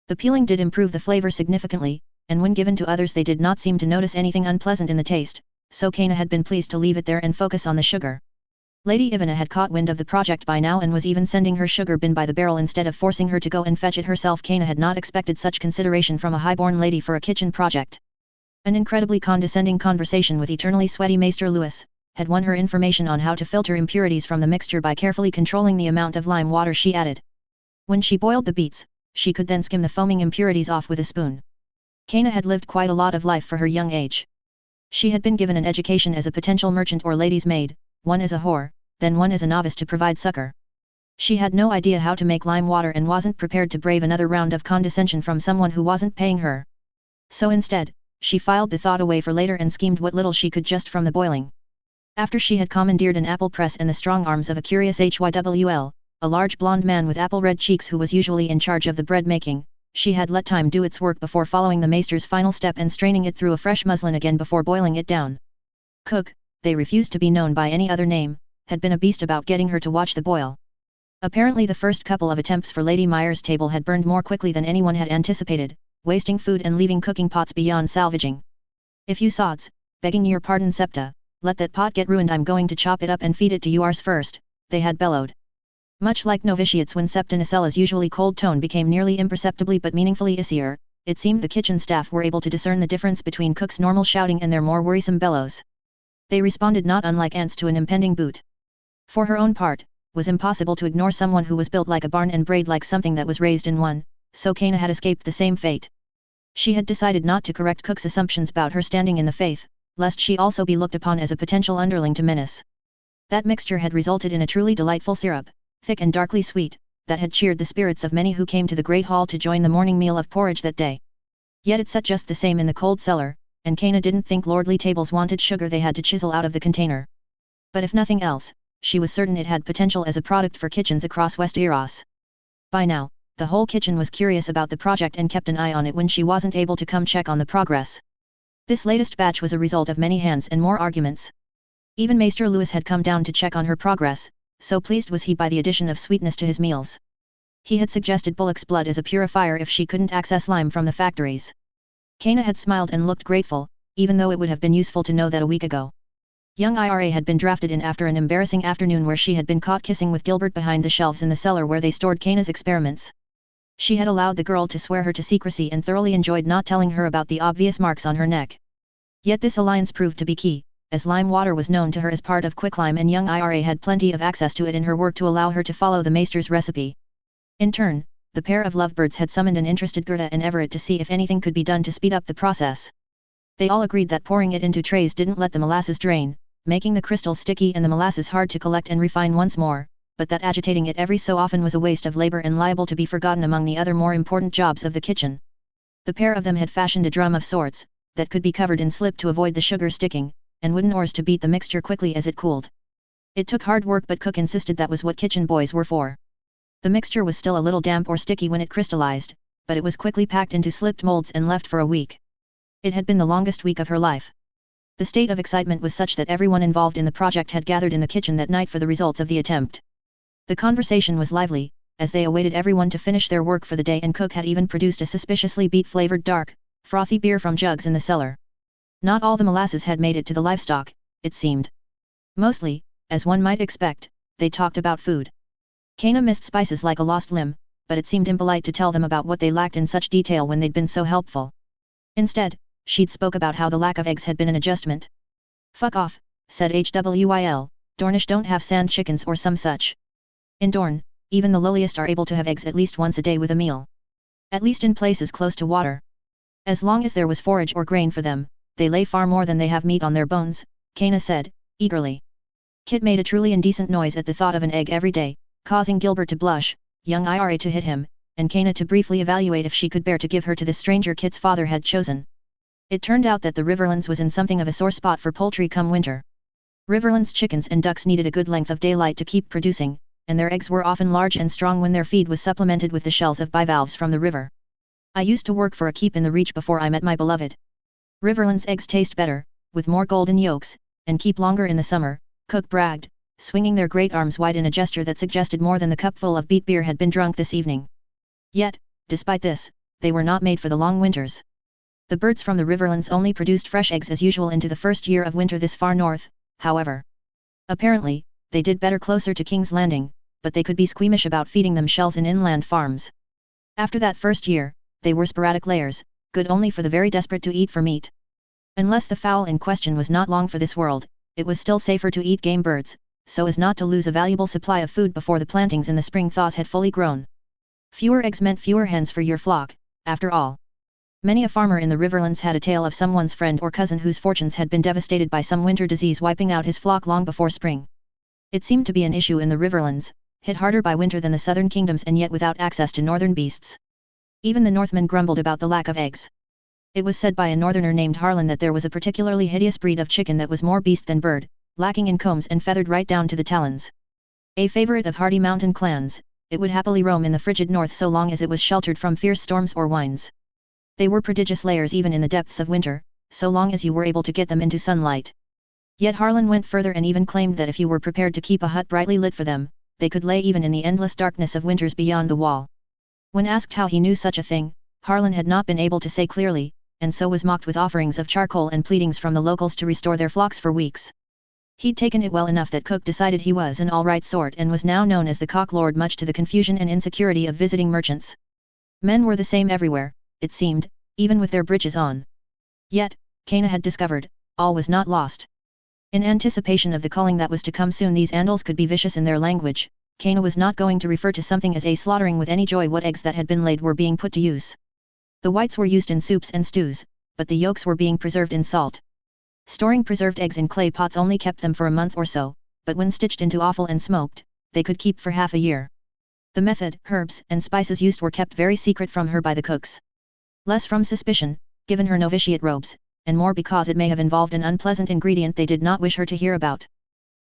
The peeling did improve the flavor significantly, and when given to others they did not seem to notice anything unpleasant in the taste, so Kana had been pleased to leave it there and focus on the sugar. Lady Ivana had caught wind of the project by now and was even sending her sugar bin by the barrel instead of forcing her to go and fetch it herself. Kana had not expected such consideration from a highborn lady for a kitchen project. An incredibly condescending conversation with eternally sweaty Maester Lewis had won her information on how to filter impurities from the mixture by carefully controlling the amount of lime water she added. When she boiled the beets, she could then skim the foaming impurities off with a spoon. Kana had lived quite a lot of life for her young age. She had been given an education as a potential merchant or lady's maid, one as a whore, then one as a novice to provide succor. She had no idea how to make lime water and wasn't prepared to brave another round of condescension from someone who wasn't paying her. So instead, she filed the thought away for later and schemed what little she could just from the boiling. After she had commandeered an apple press and the strong arms of a curious Hywl, a large blond man with apple-red cheeks who was usually in charge of the bread making, she had let time do its work before following the maester's final step and straining it through a fresh muslin again before boiling it down. Cook, they refused to be known by any other name, had been a beast about getting her to watch the boil. Apparently the first couple of attempts for Lady Meyer's table had burned more quickly than anyone had anticipated, wasting food and leaving cooking pots beyond salvaging. If you sods, begging your pardon Septa, let that pot get ruined, I'm going to chop it up and feed it to yours first, they had bellowed. Much like novitiates when Septa Nacella's usually cold tone became nearly imperceptibly but meaningfully issier, it seemed the kitchen staff were able to discern the difference between Cook's normal shouting and their more worrisome bellows. They responded not unlike ants to an impending boot. For her own part, was impossible to ignore someone who was built like a barn and brayed like something that was raised in one, so Kana had escaped the same fate. She had decided not to correct Cook's assumptions about her standing in the faith, lest she also be looked upon as a potential underling to menace. That mixture had resulted in a truly delightful syrup, thick and darkly sweet, that had cheered the spirits of many who came to the great hall to join the morning meal of porridge that day. Yet it sat just the same in the cold cellar, and Kana didn't think lordly tables wanted sugar they had to chisel out of the container. But if nothing else, she was certain it had potential as a product for kitchens across West Eros. By now, the whole kitchen was curious about the project and kept an eye on it when she wasn't able to come check on the progress. This latest batch was a result of many hands and more arguments. Even Maester Lewis had come down to check on her progress, so pleased was he by the addition of sweetness to his meals. He had suggested bullock's blood as a purifier if she couldn't access lime from the factories. Kana had smiled and looked grateful, even though it would have been useful to know that a week ago. Young Ira had been drafted in after an embarrassing afternoon where she had been caught kissing with Gilbert behind the shelves in the cellar where they stored Kana's experiments. She had allowed the girl to swear her to secrecy and thoroughly enjoyed not telling her about the obvious marks on her neck. Yet this alliance proved to be key, as lime water was known to her as part of quicklime and young Ira had plenty of access to it in her work to allow her to follow the maester's recipe. In turn, the pair of lovebirds had summoned an interested Gerda and Everett to see if anything could be done to speed up the process. They all agreed that pouring it into trays didn't let the molasses drain, making the crystal sticky and the molasses hard to collect and refine once more, but that agitating it every so often was a waste of labor and liable to be forgotten among the other more important jobs of the kitchen. The pair of them had fashioned a drum of sorts, that could be covered in slip to avoid the sugar sticking, and wooden oars to beat the mixture quickly as it cooled. It took hard work, but Cook insisted that was what kitchen boys were for. The mixture was still a little damp or sticky when it crystallized, but it was quickly packed into slipped molds and left for a week. It had been the longest week of her life. The state of excitement was such that everyone involved in the project had gathered in the kitchen that night for the results of the attempt. The conversation was lively, as they awaited everyone to finish their work for the day, and Cook had even produced a suspiciously beet-flavored dark, frothy beer from jugs in the cellar. Not all the molasses had made it to the livestock, it seemed. Mostly, as one might expect, they talked about food. Kana missed spices like a lost limb, but it seemed impolite to tell them about what they lacked in such detail when they'd been so helpful. Instead, she'd spoke about how the lack of eggs had been an adjustment. "Fuck off," said Hwyl, "Dornish don't have sand chickens or some such. In Dorne, even the lowliest are able to have eggs at least once a day with a meal. At least in places close to water. As long as there was forage or grain for them, they lay far more than they have meat on their bones," Kana said, eagerly. Kit made a truly indecent noise at the thought of an egg every day, causing Gilbert to blush, young Ira to hit him, and Kana to briefly evaluate if she could bear to give her to this stranger Kit's father had chosen. It turned out that the Riverlands was in something of a sore spot for poultry come winter. Riverlands chickens and ducks needed a good length of daylight to keep producing, and their eggs were often large and strong when their feed was supplemented with the shells of bivalves from the river. "I used to work for a keep in the Reach before I met my beloved. Riverlands eggs taste better, with more golden yolks, and keep longer in the summer," Cook bragged, swinging their great arms wide in a gesture that suggested more than the cupful of beet beer had been drunk this evening. Yet, despite this, they were not made for the long winters. The birds from the Riverlands only produced fresh eggs as usual into the first year of winter this far north, however. Apparently, they did better closer to King's Landing, but they could be squeamish about feeding them shells in inland farms. After that first year, they were sporadic layers, good only for the very desperate to eat for meat. Unless the fowl in question was not long for this world, it was still safer to eat game birds, so as not to lose a valuable supply of food before the plantings in the spring thaws had fully grown. Fewer eggs meant fewer hens for your flock, after all. Many a farmer in the Riverlands had a tale of someone's friend or cousin whose fortunes had been devastated by some winter disease wiping out his flock long before spring. It seemed to be an issue in the Riverlands, hit harder by winter than the southern kingdoms and yet without access to northern beasts. Even the Northmen grumbled about the lack of eggs. It was said by a northerner named Harlan that there was a particularly hideous breed of chicken that was more beast than bird, lacking in combs and feathered right down to the talons. A favorite of hardy mountain clans, it would happily roam in the frigid north so long as it was sheltered from fierce storms or winds. They were prodigious layers even in the depths of winter, so long as you were able to get them into sunlight. Yet Harlan went further and even claimed that if you were prepared to keep a hut brightly lit for them, they could lay even in the endless darkness of winters beyond the wall. When asked how he knew such a thing, Harlan had not been able to say clearly, and so was mocked with offerings of charcoal and pleadings from the locals to restore their flocks for weeks. He'd taken it well enough that Cook decided he was an all-right sort and was now known as the Cock Lord, much to the confusion and insecurity of visiting merchants. Men were the same everywhere, it seemed, even with their breeches on. Yet, Kana had discovered, all was not lost. In anticipation of the culling that was to come soon, these Andals could be vicious in their language. Kana was not going to refer to something as a slaughtering with any joy what eggs that had been laid were being put to use. The whites were used in soups and stews, but the yolks were being preserved in salt. Storing preserved eggs in clay pots only kept them for a month or so, but when stitched into offal and smoked, they could keep for half a year. The method, herbs and spices used were kept very secret from her by the cooks. Less from suspicion, given her novitiate robes, and more because it may have involved an unpleasant ingredient they did not wish her to hear about.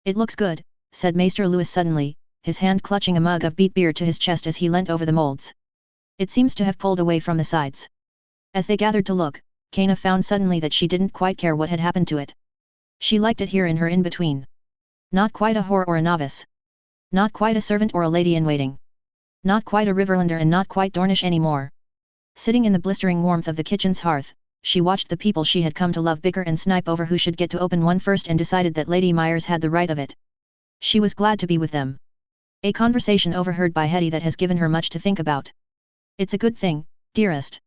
"It looks good," said Maester Lewis suddenly, his hand clutching a mug of beet beer to his chest as he leant over the molds. "It seems to have pulled away from the sides." As they gathered to look, Kana found suddenly that she didn't quite care what had happened to it. She liked it here in her in-between. Not quite a whore or a novice. Not quite a servant or a lady-in-waiting. Not quite a Riverlander and not quite Dornish anymore. Sitting in the blistering warmth of the kitchen's hearth, she watched the people she had come to love bicker and snipe over who should get to open one first and decided that Lady Myers had the right of it. She was glad to be with them. A conversation overheard by Hetty that has given her much to think about. "It's a good thing, dearest.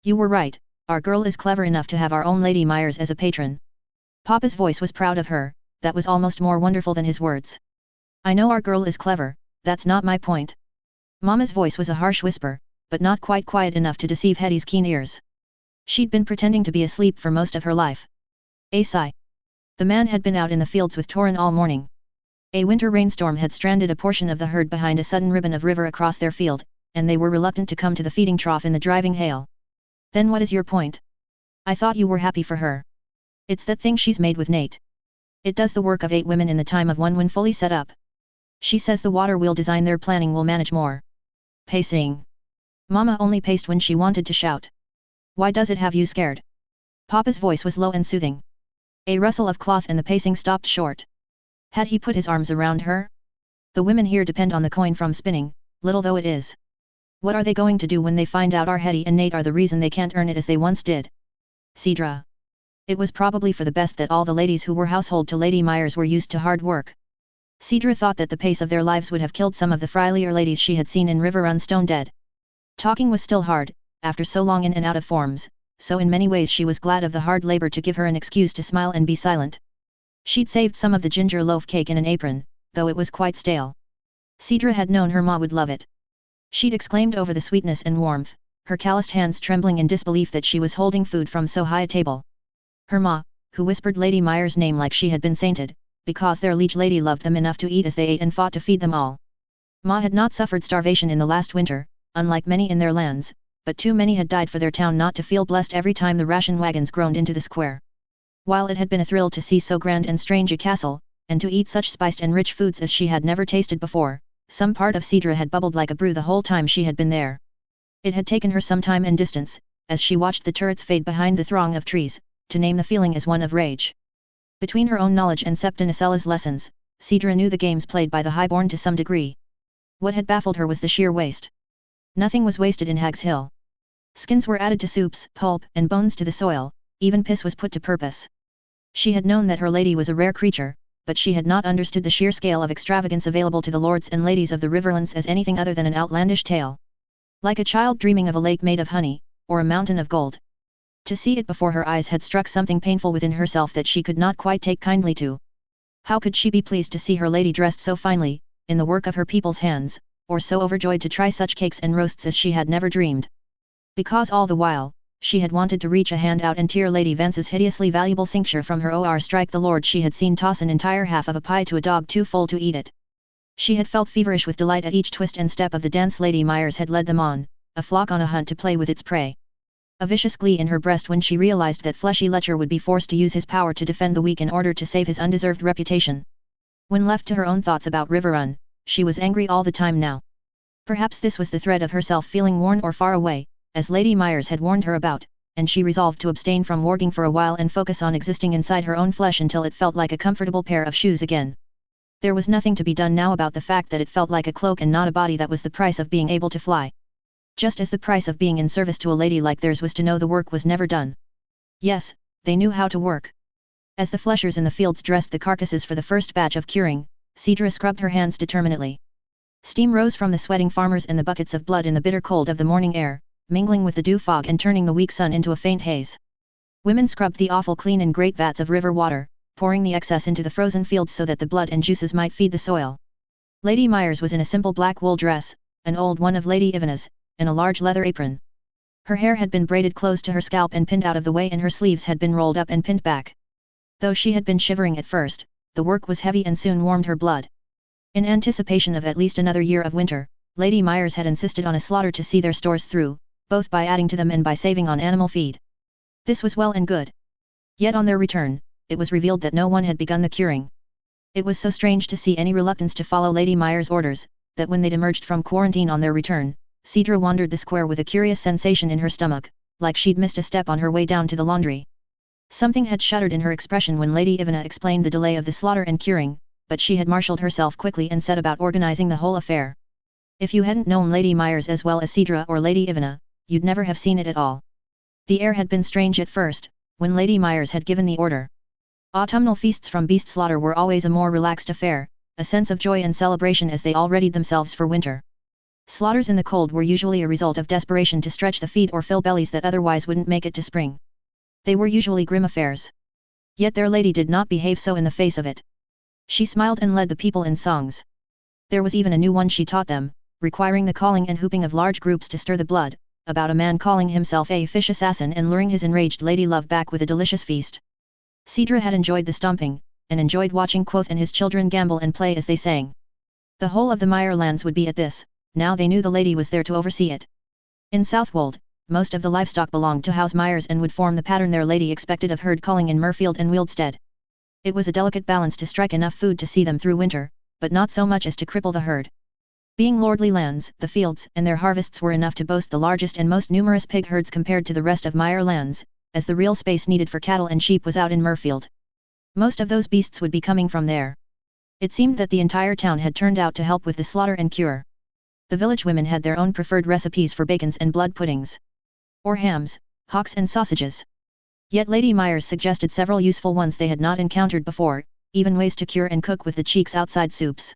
You were right, our girl is clever enough to have our own Lady Myers as a patron." Papa's voice was proud of her, that was almost more wonderful than his words. "I know our girl is clever, that's not my point." Mama's voice was a harsh whisper, but not quite quiet enough to deceive Hetty's keen ears. She'd been pretending to be asleep for most of her life. A sigh. The man had been out in the fields with Torin all morning. A winter rainstorm had stranded a portion of the herd behind a sudden ribbon of river across their field, and they were reluctant to come to the feeding trough in the driving hail. Then what is your point? I thought you were happy for her. It's that thing she's made with Nate. It does the work of 8 women in the time of one when fully set up. She says the water wheel design their planning will manage more. Pacing. Mama only paced when she wanted to shout. Why does it have you scared? Papa's voice was low and soothing. A rustle of cloth and the pacing stopped short. Had he put his arms around her? The women here depend on the coin from spinning, little though it is. What are they going to do when they find out our Hetty and Nate are the reason they can't earn it as they once did? Cedra. It was probably for the best that all the ladies who were household to Lady Myers were used to hard work. Cedra thought that the pace of their lives would have killed some of the frielier ladies she had seen in Riverrun stone dead. Talking was still hard, after so long in and out of forms, so in many ways she was glad of the hard labor to give her an excuse to smile and be silent. She'd saved some of the ginger loaf cake in an apron, though it was quite stale. Cedra had known her ma would love it. She'd exclaimed over the sweetness and warmth, her calloused hands trembling in disbelief that she was holding food from so high a table. Her ma, who whispered Lady Myers' name like she had been sainted, because their liege lady loved them enough to eat as they ate and fought to feed them all. Ma had not suffered starvation in the last winter, unlike many in their lands, but too many had died for their town not to feel blessed every time the ration wagons groaned into the square. While it had been a thrill to see so grand and strange a castle, and to eat such spiced and rich foods as she had never tasted before, some part of Cedra had bubbled like a brew the whole time she had been there. It had taken her some time and distance, as she watched the turrets fade behind the throng of trees, to name the feeling as one of rage. Between her own knowledge and Septimicella's lessons, Cedra knew the games played by the highborn to some degree. What had baffled her was the sheer waste. Nothing was wasted in Hag's Hill. Skins were added to soups, pulp, and bones to the soil, even piss was put to purpose. She had known that her lady was a rare creature, but she had not understood the sheer scale of extravagance available to the lords and ladies of the Riverlands as anything other than an outlandish tale. Like a child dreaming of a lake made of honey, or a mountain of gold. To see it before her eyes had struck something painful within herself that she could not quite take kindly to. How could she be pleased to see her lady dressed so finely, in the work of her people's hands, or so overjoyed to try such cakes and roasts as she had never dreamed? Because all the while, she had wanted to reach a hand out and tear Lady Vance's hideously valuable cincture from her or strike the lord she had seen toss an entire half of a pie to a dog too full to eat it. She had felt feverish with delight at each twist and step of the dance Lady Myers had led them on, a flock on a hunt to play with its prey. A vicious glee in her breast when she realized that fleshy lecher would be forced to use his power to defend the weak in order to save his undeserved reputation. When left to her own thoughts about Riverrun, she was angry all the time now. Perhaps this was the thread of herself feeling worn or far away, as Lady Myers had warned her about, and she resolved to abstain from warging for a while and focus on existing inside her own flesh until it felt like a comfortable pair of shoes again. There was nothing to be done now about the fact that it felt like a cloak and not a body that was the price of being able to fly. Just as the price of being in service to a lady like theirs was to know the work was never done. Yes, they knew how to work. As the fleshers in the fields dressed the carcasses for the first batch of curing, Cedra scrubbed her hands determinedly. Steam rose from the sweating farmers and the buckets of blood in the bitter cold of the morning air, mingling with the dew fog and turning the weak sun into a faint haze. Women scrubbed the offal clean in great vats of river water, pouring the excess into the frozen fields so that the blood and juices might feed the soil. Lady Myers was in a simple black wool dress, an old one of Lady Ivana's, and a large leather apron. Her hair had been braided close to her scalp and pinned out of the way, and her sleeves had been rolled up and pinned back. Though she had been shivering at first, the work was heavy and soon warmed her blood. In anticipation of at least another year of winter, Lady Myers had insisted on a slaughter to see their stores through, both by adding to them and by saving on animal feed. This was well and good. Yet on their return, it was revealed that no one had begun the curing. It was so strange to see any reluctance to follow Lady Myers' orders, that when they'd emerged from quarantine on their return, Cedra wandered the square with a curious sensation in her stomach, like she'd missed a step on her way down to the laundry. Something had shuddered in her expression when Lady Ivana explained the delay of the slaughter and curing, but she had marshaled herself quickly and set about organizing the whole affair. If you hadn't known Lady Myers as well as Cedra or Lady Ivana, you'd never have seen it at all. The air had been strange at first, when Lady Myers had given the order. Autumnal feasts from beast slaughter were always a more relaxed affair, a sense of joy and celebration as they all readied themselves for winter. Slaughters in the cold were usually a result of desperation to stretch the feet or fill bellies that otherwise wouldn't make it to spring. They were usually grim affairs. Yet their lady did not behave so in the face of it. She smiled and led the people in songs. There was even a new one she taught them, requiring the calling and whooping of large groups to stir the blood, about a man calling himself a fish assassin and luring his enraged lady love back with a delicious feast. Cedra had enjoyed the stomping, and enjoyed watching Quoth and his children gamble and play as they sang. The whole of the Meyer lands would be at this, now they knew the lady was there to oversee it. In Southwold, most of the livestock belonged to House Myers and would form the pattern their lady expected of herd culling in Murfield and Wealdsted. It was a delicate balance to strike enough food to see them through winter, but not so much as to cripple the herd. Being lordly lands, the fields and their harvests were enough to boast the largest and most numerous pig herds compared to the rest of Meyer lands, as the real space needed for cattle and sheep was out in Murfield. Most of those beasts would be coming from there. It seemed that the entire town had turned out to help with the slaughter and cure. The village women had their own preferred recipes for bacons and blood puddings, or hams, hocks and sausages. Yet Lady Myers suggested several useful ones they had not encountered before, even ways to cure and cook with the cheeks outside soups.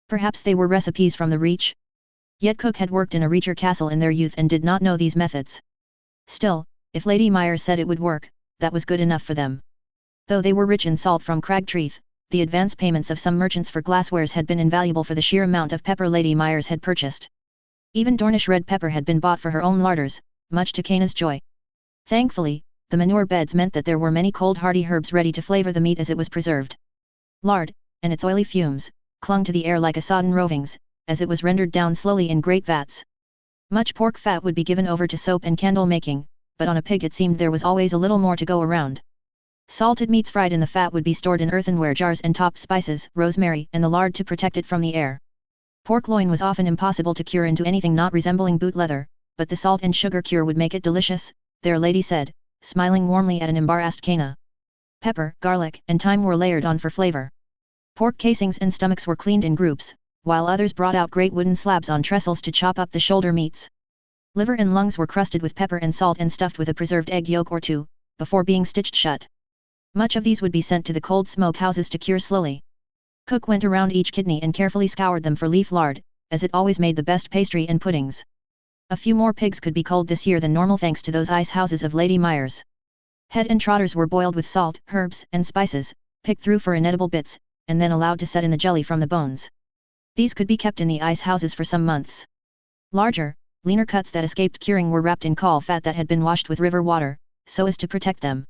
Perhaps they were recipes from the Reach? Yet Cook had worked in a Reacher castle in their youth and did not know these methods. Still, if Lady Myers said it would work, that was good enough for them. Though they were rich in salt from Cragtreath, the advance payments of some merchants for glasswares had been invaluable for the sheer amount of pepper Lady Myers had purchased. Even Dornish red pepper had been bought for her own larders, much to Cana's joy. Thankfully, the manure beds meant that there were many cold hardy herbs ready to flavor the meat as it was preserved. Lard, and its oily fumes, clung to the air like a sodden rovings, as it was rendered down slowly in great vats. Much pork fat would be given over to soap and candle making, but on a pig it seemed there was always a little more to go around. Salted meats fried in the fat would be stored in earthenware jars and topped spices, rosemary and the lard to protect it from the air. Pork loin was often impossible to cure into anything not resembling boot leather, but the salt and sugar cure would make it delicious, their lady said, smiling warmly at an embarrassed Cana. Pepper, garlic, and thyme were layered on for flavor. Pork casings and stomachs were cleaned in groups, while others brought out great wooden slabs on trestles to chop up the shoulder meats. Liver and lungs were crusted with pepper and salt and stuffed with a preserved egg yolk or two, before being stitched shut. Much of these would be sent to the cold smoke houses to cure slowly. Cook went around each kidney and carefully scoured them for leaf lard, as it always made the best pastry and puddings. A few more pigs could be culled this year than normal thanks to those ice houses of Lady Myers. Head and trotters were boiled with salt, herbs, and spices, picked through for inedible bits, and then allowed to set in the jelly from the bones. These could be kept in the ice houses for some months. Larger, leaner cuts that escaped curing were wrapped in caul fat that had been washed with river water, so as to protect them.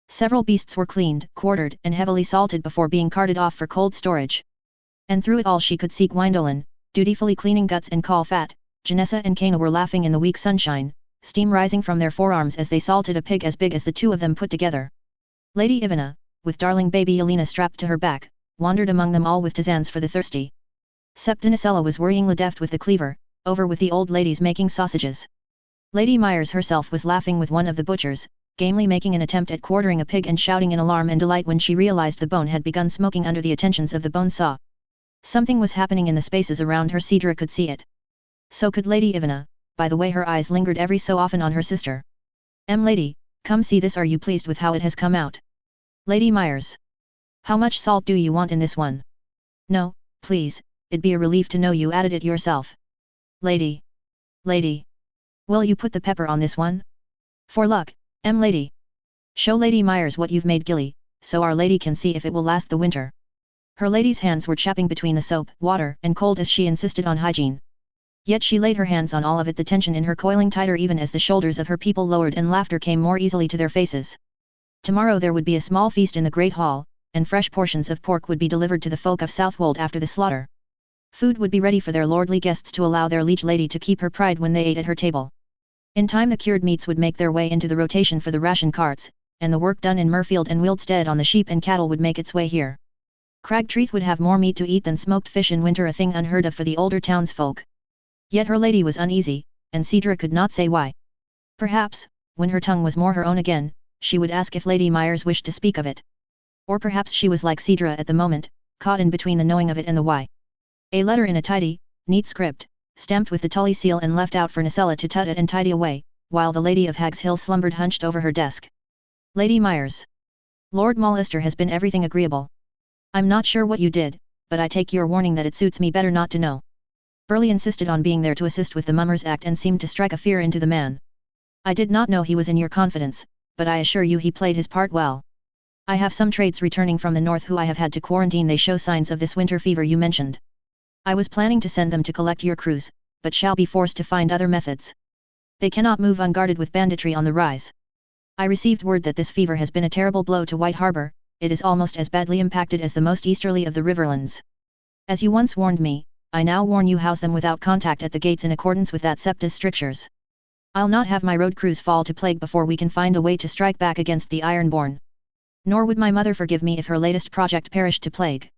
Several beasts were cleaned, quartered, and heavily salted before being carted off for cold storage. And through it all she could see Gwyndolin, dutifully cleaning guts and caul fat. Janessa and Cana were laughing in the weak sunshine, steam rising from their forearms as they salted a pig as big as the two of them put together. Lady Ivana, with darling baby Yelena strapped to her back, wandered among them all with tisanes for the thirsty. Septinicella was worrying Ledeft with the cleaver, over with the old ladies making sausages. Lady Myers herself was laughing with one of the butchers, gamely making an attempt at quartering a pig and shouting in alarm and delight when she realized the bone had begun smoking under the attentions of the bone saw. Something was happening in the spaces around her. Cedra could see it. So could Lady Ivana, by the way her eyes lingered every so often on her sister. Lady, come see this, are you pleased with how it has come out? Lady Myers. How much salt do you want in this one? No, please, it'd be a relief to know you added it yourself. Lady. Lady. Will you put the pepper on this one? For luck, Lady. Show Lady Myers what you've made, Gilly, so our lady can see if it will last the winter. Her lady's hands were chapping between the soap, water, and cold as she insisted on hygiene. Yet she laid her hands on all of it, the tension in her coiling tighter even as the shoulders of her people lowered and laughter came more easily to their faces. Tomorrow there would be a small feast in the Great Hall, and fresh portions of pork would be delivered to the folk of Southwold after the slaughter. Food would be ready for their lordly guests to allow their liege lady to keep her pride when they ate at her table. In time the cured meats would make their way into the rotation for the ration carts, and the work done in Murfield and Wealdsted on the sheep and cattle would make its way here. Cragtreath would have more meat to eat than smoked fish in winter, a thing unheard of for the older townsfolk. Yet her lady was uneasy, and Cedra could not say why. Perhaps, when her tongue was more her own again, she would ask if Lady Myers wished to speak of it. Or perhaps she was like Cedra at the moment, caught in between the knowing of it and the why. A letter in a tidy, neat script, stamped with the Tully seal and left out for Nacella to tut at and tidy away, while the Lady of Hags Hill slumbered hunched over her desk. Lady Myers. Lord Mollister has been everything agreeable. I'm not sure what you did, but I take your warning that it suits me better not to know. Burleigh insisted on being there to assist with the Mummers Act and seemed to strike a fear into the man. I did not know he was in your confidence, but I assure you he played his part well. I have some trades returning from the north who I have had to quarantine. They show signs of this winter fever you mentioned. I was planning to send them to collect your crews, but shall be forced to find other methods. They cannot move unguarded with banditry on the rise. I received word that this fever has been a terrible blow to White Harbor. It is almost as badly impacted as the most easterly of the riverlands. As you once warned me, I now warn you, house them without contact at the gates in accordance with that SEPTA's strictures. I'll not have my road crews fall to plague before we can find a way to strike back against the Ironborn. Nor would my mother forgive me if her latest project perished to plague.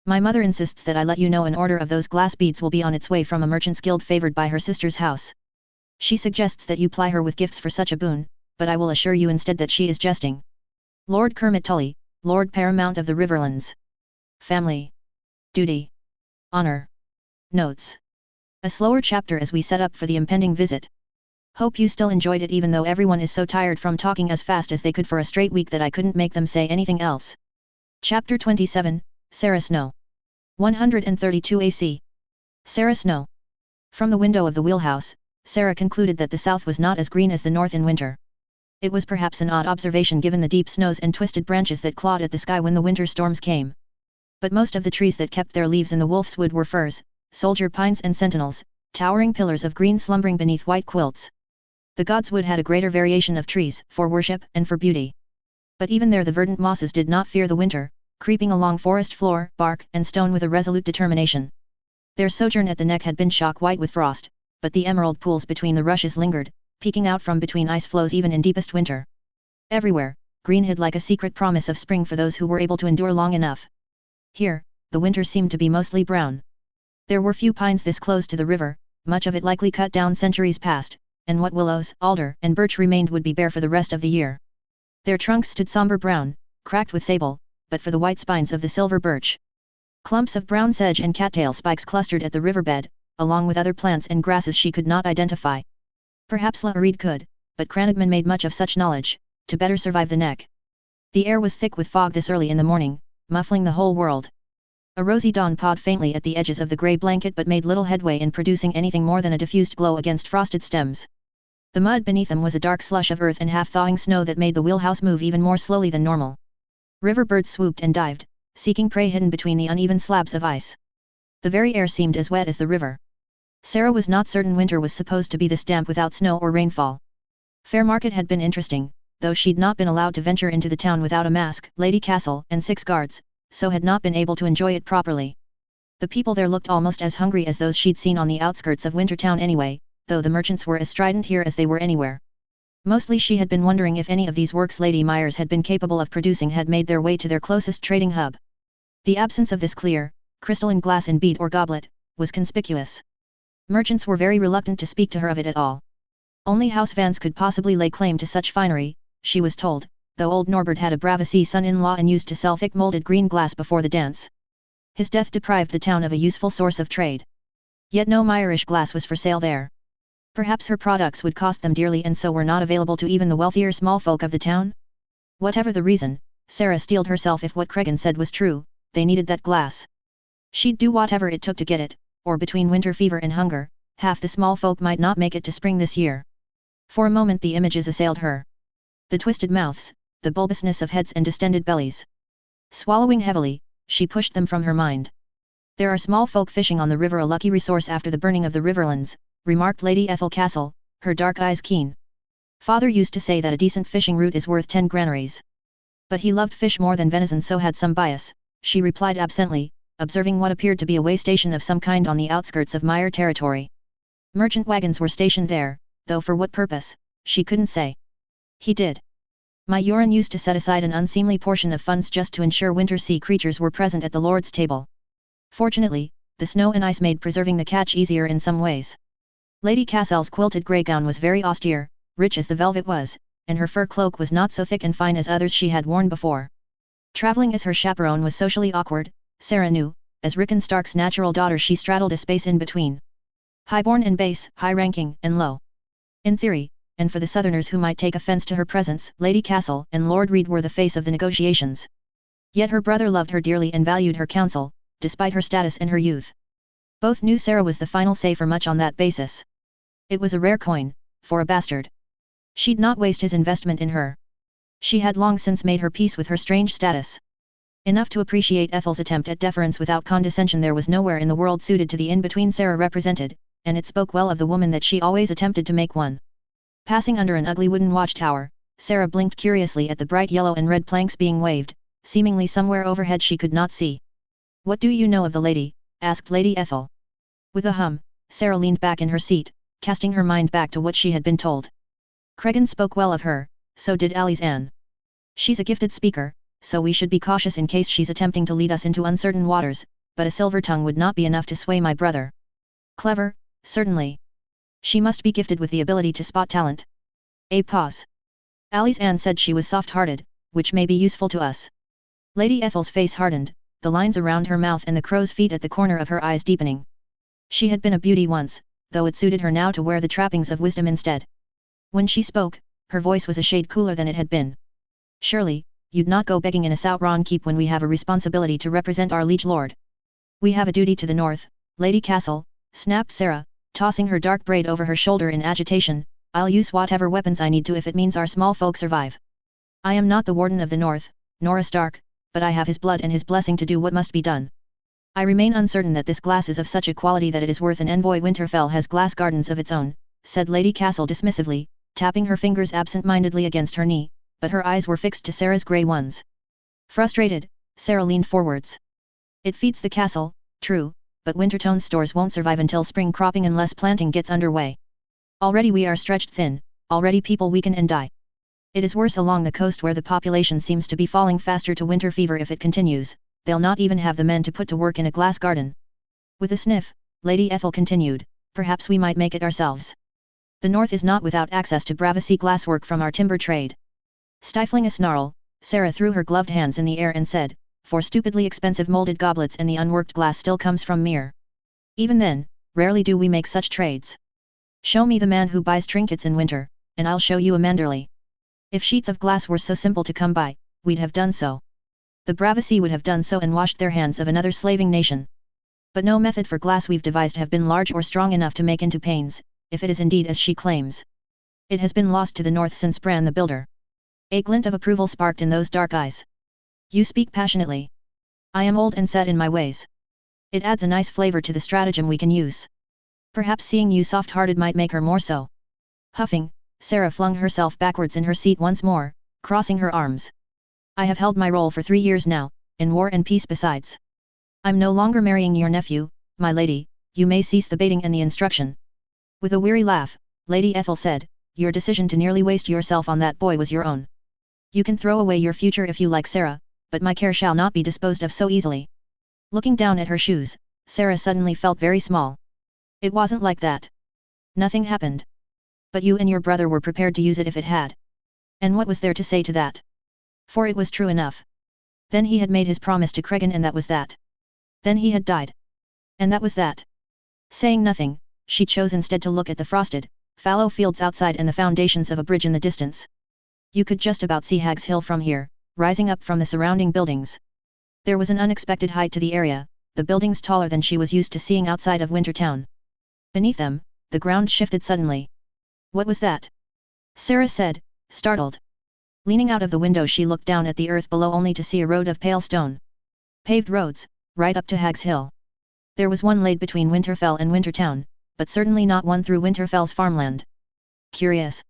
My mother insists that I let you know an order of those glass beads will be on its way from a merchant's guild favored by her sister's house. She suggests that you ply her with gifts for such a boon, but I will assure you instead that she is jesting. Lord Kermit Tully, Lord Paramount of the Riverlands. Family. Duty. Honor. Notes. A slower chapter as we set up for the impending visit. Hope you still enjoyed it even though everyone is so tired from talking as fast as they could for a straight week that I couldn't make them say anything else. Chapter 27, Sarah Snow. 132 AC. Sarah Snow. From the window of the wheelhouse, Sarah concluded that the south was not as green as the north in winter. It was perhaps an odd observation given the deep snows and twisted branches that clawed at the sky when the winter storms came. But most of the trees that kept their leaves in the wolf's wood were firs, soldier pines and sentinels, towering pillars of green slumbering beneath white quilts. The gods' wood had a greater variation of trees, for worship and for beauty. But even there the verdant mosses did not fear the winter, creeping along forest floor, bark and stone with a resolute determination. Their sojourn at the neck had been shock white with frost, but the emerald pools between the rushes lingered, peeking out from between ice floes even in deepest winter. Everywhere, green hid like a secret promise of spring for those who were able to endure long enough. Here, the winter seemed to be mostly brown. There were few pines this close to the river, much of it likely cut down centuries past, and what willows, alder, and birch remained would be bare for the rest of the year. Their trunks stood somber brown, cracked with sable, but for the white spines of the silver birch. Clumps of brown sedge and cattail spikes clustered at the riverbed, along with other plants and grasses she could not identify. Perhaps Laharid could, but Cranagman made much of such knowledge, to better survive the neck. The air was thick with fog this early in the morning, muffling the whole world. A rosy dawn pawed faintly at the edges of the grey blanket but made little headway in producing anything more than a diffused glow against frosted stems. The mud beneath them was a dark slush of earth and half-thawing snow that made the wheelhouse move even more slowly than normal. River birds swooped and dived, seeking prey hidden between the uneven slabs of ice. The very air seemed as wet as the river. Sarah was not certain winter was supposed to be this damp without snow or rainfall. Fair Market had been interesting, though she'd not been allowed to venture into the town without a mask, Lady Castle, and 6 guards, so had not been able to enjoy it properly. The people there looked almost as hungry as those she'd seen on the outskirts of Wintertown anyway, though the merchants were as strident here as they were anywhere. Mostly she had been wondering if any of these works Lady Myers had been capable of producing had made their way to their closest trading hub. The absence of this clear, crystalline glass in bead or goblet, was conspicuous. Merchants were very reluctant to speak to her of it at all. Only house Vance could possibly lay claim to such finery, she was told, though old Norbert had a Bravacy son-in-law and used to sell thick molded green glass before the dance. His death deprived the town of a useful source of trade. Yet no Myerish glass was for sale there. Perhaps her products would cost them dearly and so were not available to even the wealthier small folk of the town? Whatever the reason, Sarah steeled herself if what Cregan said was true, they needed that glass. She'd do whatever it took to get it, or between winter fever and hunger, half the small folk might not make it to spring this year. For a moment the images assailed her. The twisted mouths, the bulbousness of heads and distended bellies. Swallowing heavily, she pushed them from her mind. There are small folk fishing on the river, a lucky resource after the burning of the Riverlands, remarked Lady Ethel Castle, her dark eyes keen. Father used to say that a decent fishing route is worth 10 granaries. But he loved fish more than venison, so had some bias, she replied absently, observing what appeared to be a way station of some kind on the outskirts of Meyer territory. Merchant wagons were stationed there, though for what purpose, she couldn't say. He did. Myuran used to set aside an unseemly portion of funds just to ensure winter sea creatures were present at the Lord's table. Fortunately, the snow and ice made preserving the catch easier in some ways. Lady Cassell's quilted grey gown was very austere, rich as the velvet was, and her fur cloak was not so thick and fine as others she had worn before. Traveling as her chaperone was socially awkward, Sarah knew. As Rickon Stark's natural daughter she straddled a space in between. Highborn and base, high-ranking and low. In theory, and for the southerners who might take offence to her presence, Lady Castle and Lord Reed were the face of the negotiations. Yet her brother loved her dearly and valued her counsel, despite her status and her youth. Both knew Sarah was the final say for much on that basis. It was a rare coin, for a bastard. She'd not waste his investment in her. She had long since made her peace with her strange status. Enough to appreciate Ethel's attempt at deference without condescension there was nowhere in the world suited to the in-between Sarah represented, and it spoke well of the woman that she always attempted to make one. Passing under an ugly wooden watchtower, Sarah blinked curiously at the bright yellow and red planks being waved, seemingly somewhere overhead she could not see. "What do you know of the lady?" asked Lady Ethel. With a hum, Sarah leaned back in her seat, casting her mind back to what she had been told. Cregan spoke well of her, so did Alice Ann. She's a gifted speaker, so we should be cautious in case she's attempting to lead us into uncertain waters, but a silver tongue would not be enough to sway my brother. Clever, certainly. She must be gifted with the ability to spot talent. A pause. Alice Ann said she was soft-hearted, which may be useful to us. Lady Ethel's face hardened, the lines around her mouth and the crow's feet at the corner of her eyes deepening. She had been a beauty once, though it suited her now to wear the trappings of wisdom instead. When she spoke, her voice was a shade cooler than it had been. "Surely, you'd not go begging in a Southron keep when we have a responsibility to represent our liege lord." "We have a duty to the north, Lady Castle," snapped Sarah, tossing her dark braid over her shoulder in agitation. "I'll use whatever weapons I need to if it means our small folk survive. I am not the warden of the north, nor a Stark, but I have his blood and his blessing to do what must be done. I remain uncertain that this glass is of such a quality that it is worth an envoy. Winterfell has glass gardens of its own," said Lady Castle dismissively, tapping her fingers absent-mindedly against her knee, but her eyes were fixed to Sarah's grey ones. Frustrated, Sarah leaned forwards. "It feeds the castle, true, but Wintertone stores won't survive until spring cropping unless planting gets underway. Already we are stretched thin, already people weaken and die. It is worse along the coast where the population seems to be falling faster to winter fever. If it continues, they'll not even have the men to put to work in a glass garden." With a sniff, Lady Ethel continued, "Perhaps we might make it ourselves. The north is not without access to Bravacy glasswork from our timber trade." Stifling a snarl, Sarah threw her gloved hands in the air and said, "For stupidly expensive molded goblets and the unworked glass still comes from Myr. Even then, rarely do we make such trades. Show me the man who buys trinkets in winter, and I'll show you a Manderley. If sheets of glass were so simple to come by, we'd have done so. The Bravacy would have done so and washed their hands of another slaving nation. But no method for glass we've devised have been large or strong enough to make into panes, if it is indeed as she claims. It has been lost to the north since Bran the Builder." A glint of approval sparked in those dark eyes. "You speak passionately. I am old and set in my ways. It adds a nice flavor to the stratagem we can use. Perhaps seeing you soft-hearted might make her more so." Huffing, Sarah flung herself backwards in her seat once more, crossing her arms. "I have held my role for 3 years now, in war and peace besides. I'm no longer marrying your nephew, my lady, you may cease the baiting and the instruction." With a weary laugh, Lady Ethel said, "Your decision to nearly waste yourself on that boy was your own. You can throw away your future if you like, Sarah, but my care shall not be disposed of so easily." Looking down at her shoes, Sarah suddenly felt very small. "It wasn't like that. Nothing happened. But you and your brother were prepared to use it if it had. And what was there to say to that? For it was true enough. Then he had made his promise to Cregan and that was that. Then he had died. And that was that." Saying nothing, she chose instead to look at the frosted, fallow fields outside and the foundations of a bridge in the distance. You could just about see Hag's Hill from here, rising up from the surrounding buildings. There was an unexpected height to the area, the buildings taller than she was used to seeing outside of Wintertown. Beneath them, the ground shifted suddenly. "What was that?" Sarah said, startled. Leaning out of the window she looked down at the earth below only to see a road of pale stone. Paved roads, right up to Hag's Hill. There was one laid between Winterfell and Wintertown, but certainly not one through Winterfell's farmland. Curious.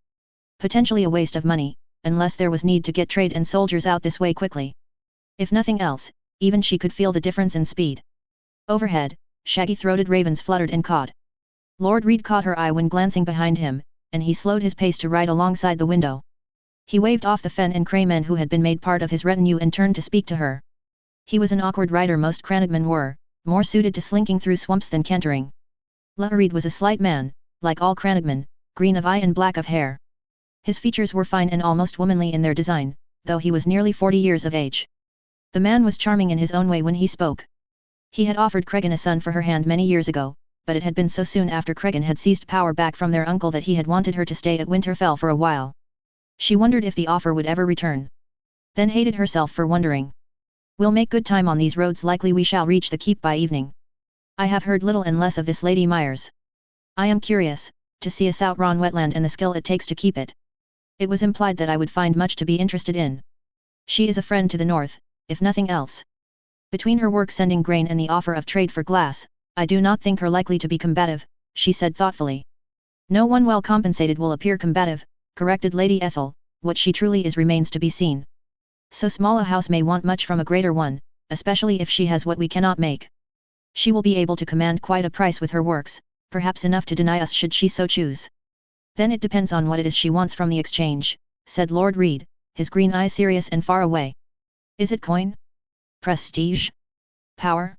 Potentially a waste of money, unless there was need to get trade and soldiers out this way quickly. If nothing else, even she could feel the difference in speed. Overhead, shaggy-throated ravens fluttered and cawed. Lord Reed caught her eye when glancing behind him, and he slowed his pace to ride alongside the window. He waved off the fen and cray men who had been made part of his retinue and turned to speak to her. He was an awkward rider. Most crannogmen were, more suited to slinking through swamps than cantering. Reed was a slight man, like all crannogmen, green of eye and black of hair. His features were fine and almost womanly in their design, though he was nearly 40 years of age. The man was charming in his own way when he spoke. He had offered Cregan a son for her hand many years ago, but it had been so soon after Cregan had seized power back from their uncle that he had wanted her to stay at Winterfell for a while. She wondered if the offer would ever return. Then hated herself for wondering. "We'll make good time on these roads. Likely we shall reach the keep by evening. I have heard little and less of this Lady Myers. I am curious, to see a Southron wetland and the skill it takes to keep it. It was implied that I would find much to be interested in. She is a friend to the north, if nothing else. Between her work sending grain and the offer of trade for glass, I do not think her likely to be combative," she said thoughtfully. "No one well compensated will appear combative," corrected Lady Ethel, what she truly is remains to be seen. So small a house may want much from a greater one, especially if she has what we cannot make. She will be able to command quite a price with her works, perhaps enough to deny us should she so choose. Then it depends on what it is she wants from the exchange, said Lord Reed, his green eyes serious and far away. Is it coin? Prestige? Power?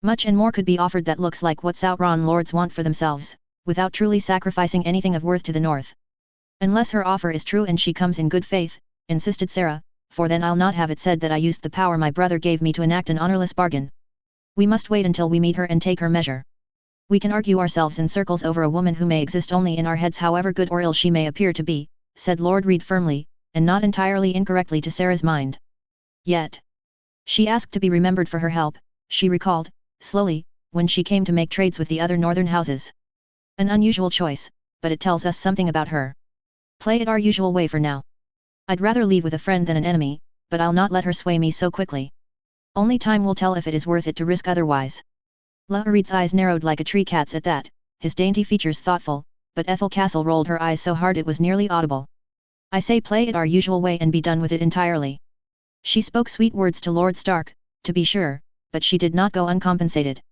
Much and more could be offered that looks like what Southron lords want for themselves, without truly sacrificing anything of worth to the north. Unless her offer is true and she comes in good faith, insisted Sarah, for then I'll not have it said that I used the power my brother gave me to enact an honorless bargain. We must wait until we meet her and take her measure. We can argue ourselves in circles over a woman who may exist only in our heads however good or ill she may appear to be, said Lord Reed firmly, and not entirely incorrectly to Sarah's mind. Yet. She asked to be remembered for her help, she recalled, slowly, when she came to make trades with the other northern houses. An unusual choice, but it tells us something about her. Play it our usual way for now. I'd rather leave with a friend than an enemy, but I'll not let her sway me so quickly. Only time will tell if it is worth it to risk otherwise. Reed's eyes narrowed like a tree cat's at that, his dainty features thoughtful, but Ethel Castle rolled her eyes so hard it was nearly audible. I say play it our usual way and be done with it entirely. She spoke sweet words to Lord Stark, to be sure, but she did not go uncompensated.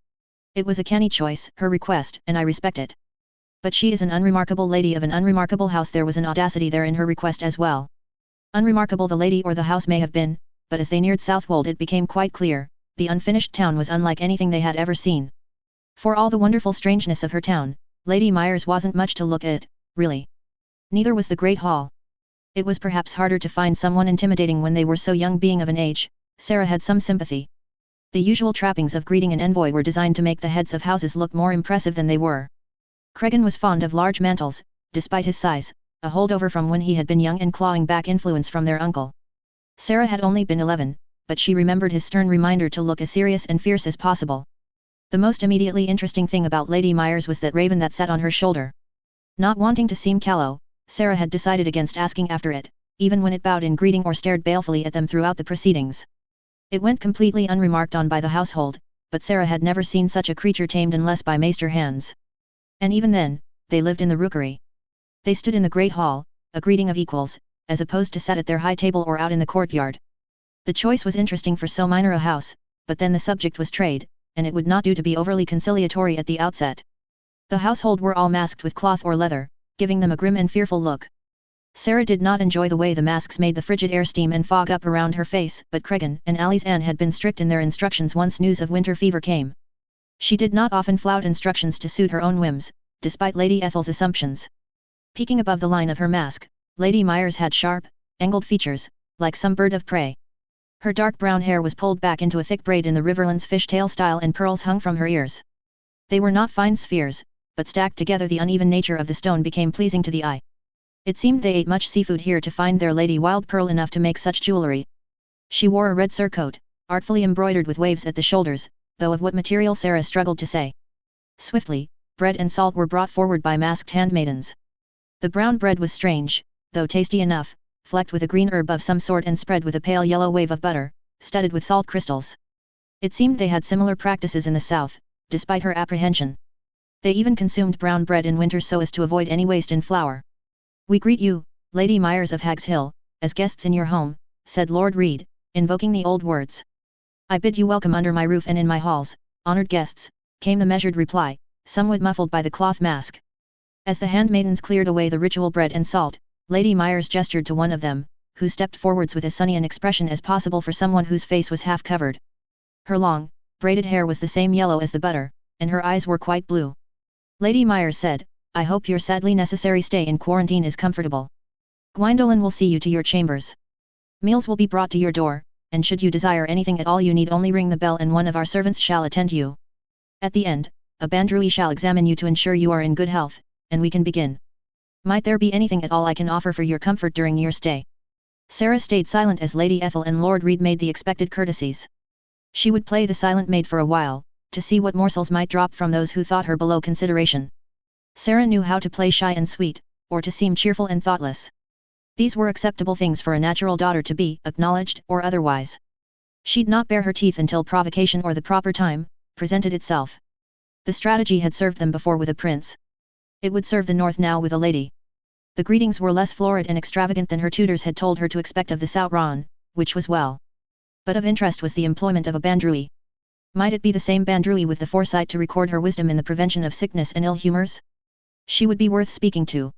It was a canny choice, her request, and I respect it. But she is an unremarkable lady of an unremarkable house. There was an audacity there in her request as well. Unremarkable the lady or the house may have been, but as they neared Southwold it became quite clear, the unfinished town was unlike anything they had ever seen. For all the wonderful strangeness of her town, Lady Myers wasn't much to look at, really. Neither was the Great Hall. It was perhaps harder to find someone intimidating when they were so young. Being of an age, Sarah had some sympathy. The usual trappings of greeting an envoy were designed to make the heads of houses look more impressive than they were. Cregan was fond of large mantles, despite his size, a holdover from when he had been young and clawing back influence from their uncle. Sarah had only been 11, but she remembered his stern reminder to look as serious and fierce as possible. The most immediately interesting thing about Lady Myers was that raven that sat on her shoulder. Not wanting to seem callow, Sarah had decided against asking after it, even when it bowed in greeting or stared balefully at them throughout the proceedings. It went completely unremarked on by the household, but Sarah had never seen such a creature tamed unless by maester hands. And even then, they lived in the rookery. They stood in the great hall, a greeting of equals, as opposed to sat at their high table or out in the courtyard. The choice was interesting for so minor a house, but then the subject was trade, and it would not do to be overly conciliatory at the outset. The household were all masked with cloth or leather, giving them a grim and fearful look. Sarah did not enjoy the way the masks made the frigid air steam and fog up around her face, but Cregan and Alice Ann had been strict in their instructions once news of winter fever came. She did not often flout instructions to suit her own whims, despite Lady Ethel's assumptions. Peeking above the line of her mask, Lady Myers had sharp, angled features, like some bird of prey. Her dark brown hair was pulled back into a thick braid in the Riverlands fishtail style and pearls hung from her ears. They were not fine spheres, but stacked together the uneven nature of the stone became pleasing to the eye. It seemed they ate much seafood here to find their lady wild pearl enough to make such jewellery. She wore a red surcoat, artfully embroidered with waves at the shoulders, though of what material Sarah struggled to say. Swiftly, bread and salt were brought forward by masked handmaidens. The brown bread was strange, though tasty enough, flecked with a green herb of some sort and spread with a pale yellow wave of butter, studded with salt crystals. It seemed they had similar practices in the south, despite her apprehension. They even consumed brown bread in winter so as to avoid any waste in flour. We greet you, Lady Myers of Hag's Hill, as guests in your home, said Lord Reed, invoking the old words. I bid you welcome under my roof and in my halls, honoured guests, came the measured reply, somewhat muffled by the cloth mask. As the handmaidens cleared away the ritual bread and salt, Lady Myers gestured to one of them, who stepped forwards with as sunny an expression as possible for someone whose face was half covered. Her long, braided hair was the same yellow as the butter, and her eyes were quite blue. Lady Myers said, I hope your sadly necessary stay in quarantine is comfortable. Gwyndolin will see you to your chambers. Meals will be brought to your door, and should you desire anything at all you need only ring the bell and one of our servants shall attend you. At the end, a bandrooie shall examine you to ensure you are in good health, and we can begin. Might there be anything at all I can offer for your comfort during your stay? Sarah stayed silent as Lady Ethel and Lord Reed made the expected courtesies. She would play the silent maid for a while, to see what morsels might drop from those who thought her below consideration. Sarah knew how to play shy and sweet, or to seem cheerful and thoughtless. These were acceptable things for a natural daughter to be, acknowledged or otherwise. She'd not bare her teeth until provocation or the proper time presented itself. The strategy had served them before with a prince. It would serve the north now with a lady. The greetings were less florid and extravagant than her tutors had told her to expect of the Sautron, which was well. But of interest was the employment of a bandrui. Might it be the same bandrui with the foresight to record her wisdom in the prevention of sickness and ill humors? She would be worth speaking to.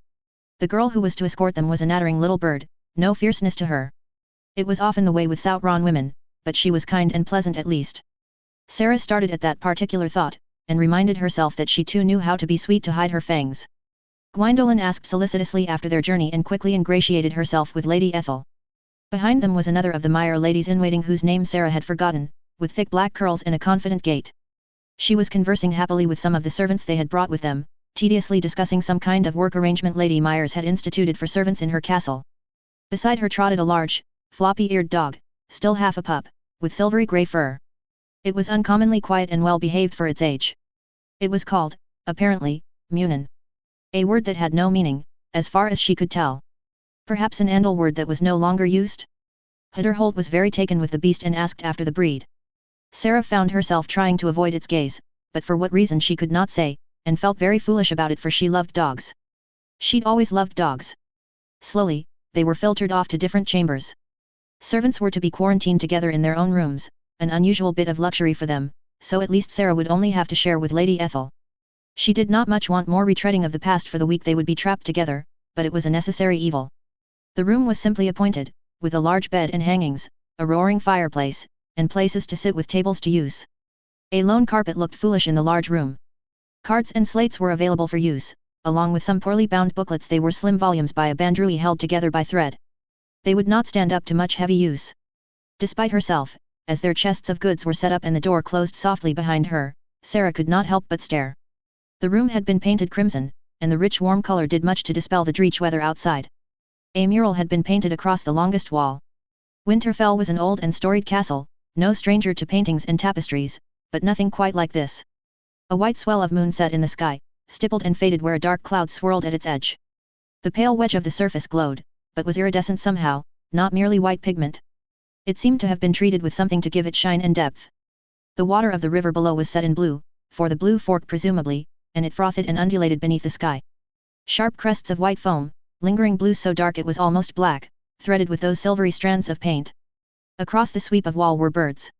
The girl who was to escort them was a nattering little bird, no fierceness to her. It was often the way with Sautron women, but she was kind and pleasant at least. Sarah started at that particular thought, and reminded herself that she too knew how to be sweet to hide her fangs. Gwyndolin asked solicitously after their journey and quickly ingratiated herself with Lady Ethel. Behind them was another of the Meyer ladies-in-waiting whose name Sarah had forgotten, with thick black curls and a confident gait. She was conversing happily with some of the servants they had brought with them, tediously discussing some kind of work arrangement Lady Myers had instituted for servants in her castle. Beside her trotted a large, floppy-eared dog, still half a pup, with silvery grey fur. It was uncommonly quiet and well behaved for its age. It was called, apparently, Munin. A word that had no meaning, as far as she could tell. Perhaps an Andal word that was no longer used? Hutterholt was very taken with the beast and asked after the breed. Sarah found herself trying to avoid its gaze, but for what reason she could not say, and felt very foolish about it for she loved dogs. She'd always loved dogs. Slowly, they were filtered off to different chambers. Servants were to be quarantined together in their own rooms, an unusual bit of luxury for them, so at least Sarah would only have to share with Lady Ethel. She did not much want more retreading of the past for the week they would be trapped together, but it was a necessary evil. The room was simply appointed, with a large bed and hangings, a roaring fireplace, and places to sit with tables to use. A lone carpet looked foolish in the large room. Cards and slates were available for use, along with some poorly bound booklets. They were slim volumes by a bandrui held together by thread. They would not stand up to much heavy use. Despite herself, as their chests of goods were set up and the door closed softly behind her, Sarah could not help but stare. The room had been painted crimson, and the rich warm color did much to dispel the dreich weather outside. A mural had been painted across the longest wall. Winterfell was an old and storied castle, no stranger to paintings and tapestries, but nothing quite like this. A white swell of moon set in the sky, stippled and faded where a dark cloud swirled at its edge. The pale wedge of the surface glowed, but was iridescent somehow, not merely white pigment. It seemed to have been treated with something to give it shine and depth. The water of the river below was set in blue, for the blue fork presumably, and it frothed and undulated beneath the sky. Sharp crests of white foam, lingering blue so dark it was almost black, threaded with those silvery strands of paint. Across the sweep of wall were birds.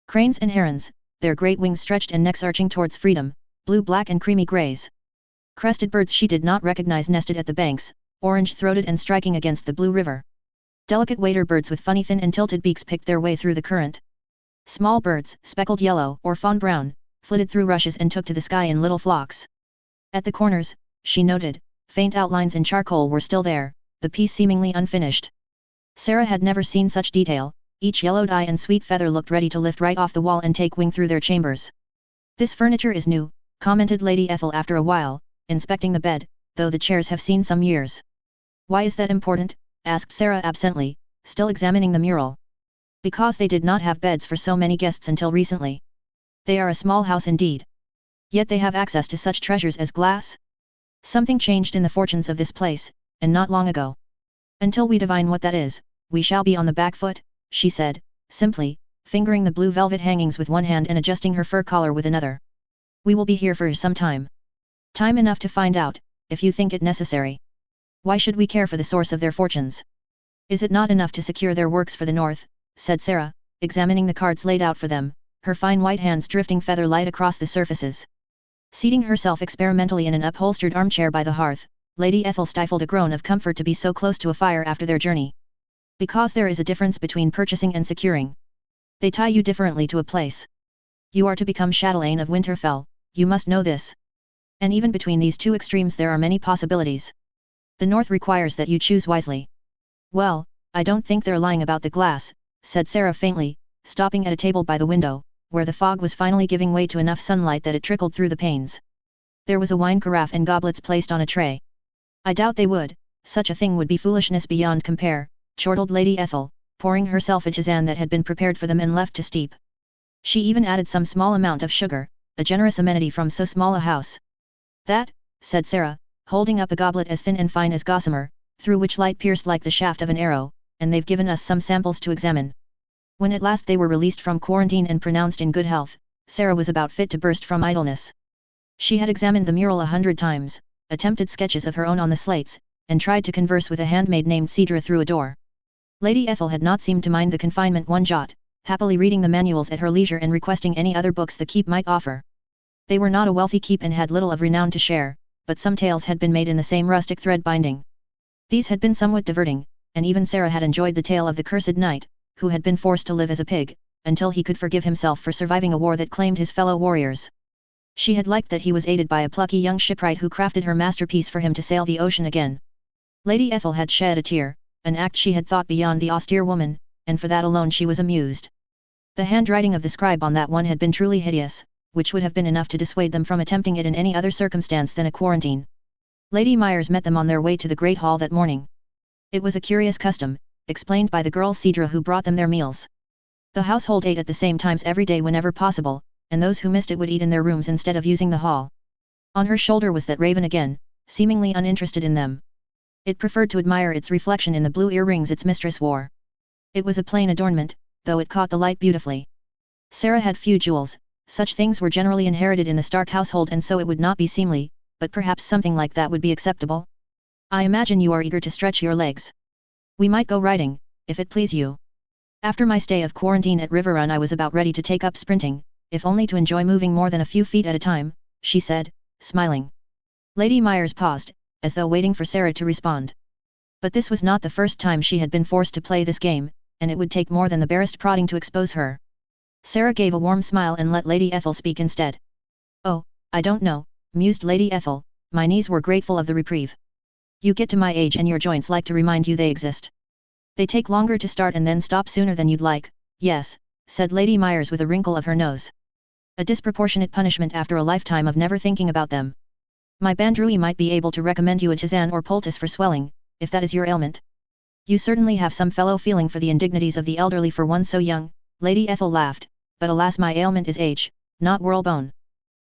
Cranes and herons, their great wings stretched and necks arching towards freedom, blue-black and creamy greys. Crested birds she did not recognize nested at the banks, orange-throated and striking against the blue river. Delicate wader birds with funny thin and tilted beaks picked their way through the current. Small birds, speckled yellow or fawn brown, flitted through rushes and took to the sky in little flocks. At the corners, she noted, faint outlines in charcoal were still there, the piece seemingly unfinished. Sarah had never seen such detail, each yellowed eye and sweet feather looked ready to lift right off the wall and take wing through their chambers. This furniture is new, commented Lady Ethel after a while, inspecting the bed, though the chairs have seen some years. Why is that important? Asked Sarah absently, still examining the mural. Because they did not have beds for so many guests until recently. They are a small house indeed. Yet they have access to such treasures as glass? Something changed in the fortunes of this place, and not long ago. Until we divine what that is, we shall be on the back foot, she said, simply, fingering the blue velvet hangings with one hand and adjusting her fur collar with another. We will be here for some time. Time enough to find out, if you think it necessary. Why should we care for the source of their fortunes? Is it not enough to secure their works for the north, said Sarah, examining the cards laid out for them, her fine white hands drifting feather light across the surfaces. Seating herself experimentally in an upholstered armchair by the hearth, Lady Ethel stifled a groan of comfort to be so close to a fire after their journey. Because there is a difference between purchasing and securing. They tie you differently to a place. You are to become chatelaine of Winterfell, you must know this. And even between these two extremes there are many possibilities. The north requires that you choose wisely. Well, I don't think they're lying about the glass, said Sarah faintly, stopping at a table by the window, where the fog was finally giving way to enough sunlight that it trickled through the panes. There was a wine carafe and goblets placed on a tray. I doubt they would, such a thing would be foolishness beyond compare, chortled Lady Ethel, pouring herself a tisane that had been prepared for them and left to steep. She even added some small amount of sugar, a generous amenity from so small a house. That, said Sarah, holding up a goblet as thin and fine as gossamer, through which light pierced like the shaft of an arrow, and they've given us some samples to examine. When at last they were released from quarantine and pronounced in good health, Sarah was about fit to burst from idleness. She had examined the mural 100 times, attempted sketches of her own on the slates, and tried to converse with a handmaid named Cedra through a door. Lady Ethel had not seemed to mind the confinement one jot, happily reading the manuals at her leisure and requesting any other books the keep might offer. They were not a wealthy keep and had little of renown to share, but some tales had been made in the same rustic thread binding. These had been somewhat diverting, and even Sarah had enjoyed the tale of the cursed knight, who had been forced to live as a pig, until he could forgive himself for surviving a war that claimed his fellow warriors. She had liked that he was aided by a plucky young shipwright who crafted her masterpiece for him to sail the ocean again. Lady Ethel had shed a tear, an act she had thought beyond the austere woman, and for that alone she was amused. The handwriting of the scribe on that one had been truly hideous, which would have been enough to dissuade them from attempting it in any other circumstance than a quarantine. Lady Myers met them on their way to the Great Hall that morning. It was a curious custom, explained by the girl Cedra who brought them their meals. The household ate at the same times every day whenever possible, and those who missed it would eat in their rooms instead of using the hall. On her shoulder was that raven again, seemingly uninterested in them. It preferred to admire its reflection in the blue earrings its mistress wore. It was a plain adornment, though it caught the light beautifully. Sarah had few jewels, such things were generally inherited in the Stark household and so it would not be seemly, but perhaps something like that would be acceptable. I imagine you are eager to stretch your legs. We might go riding, if it please you. After my stay of quarantine at River Run I was about ready to take up sprinting, if only to enjoy moving more than a few feet at a time, she said, smiling. Lady Myers paused, as though waiting for Sarah to respond. But this was not the first time she had been forced to play this game, and it would take more than the barest prodding to expose her. Sarah gave a warm smile and let Lady Ethel speak instead. Oh, I don't know, mused Lady Ethel, my knees were grateful of the reprieve. You get to my age and your joints like to remind you they exist. They take longer to start and then stop sooner than you'd like, yes, said Lady Myers with a wrinkle of her nose. A disproportionate punishment after a lifetime of never thinking about them. My Bandrui might be able to recommend you a tisane or poultice for swelling, if that is your ailment. You certainly have some fellow feeling for the indignities of the elderly for one so young, Lady Ethel laughed, but alas my ailment is age, not whalebone.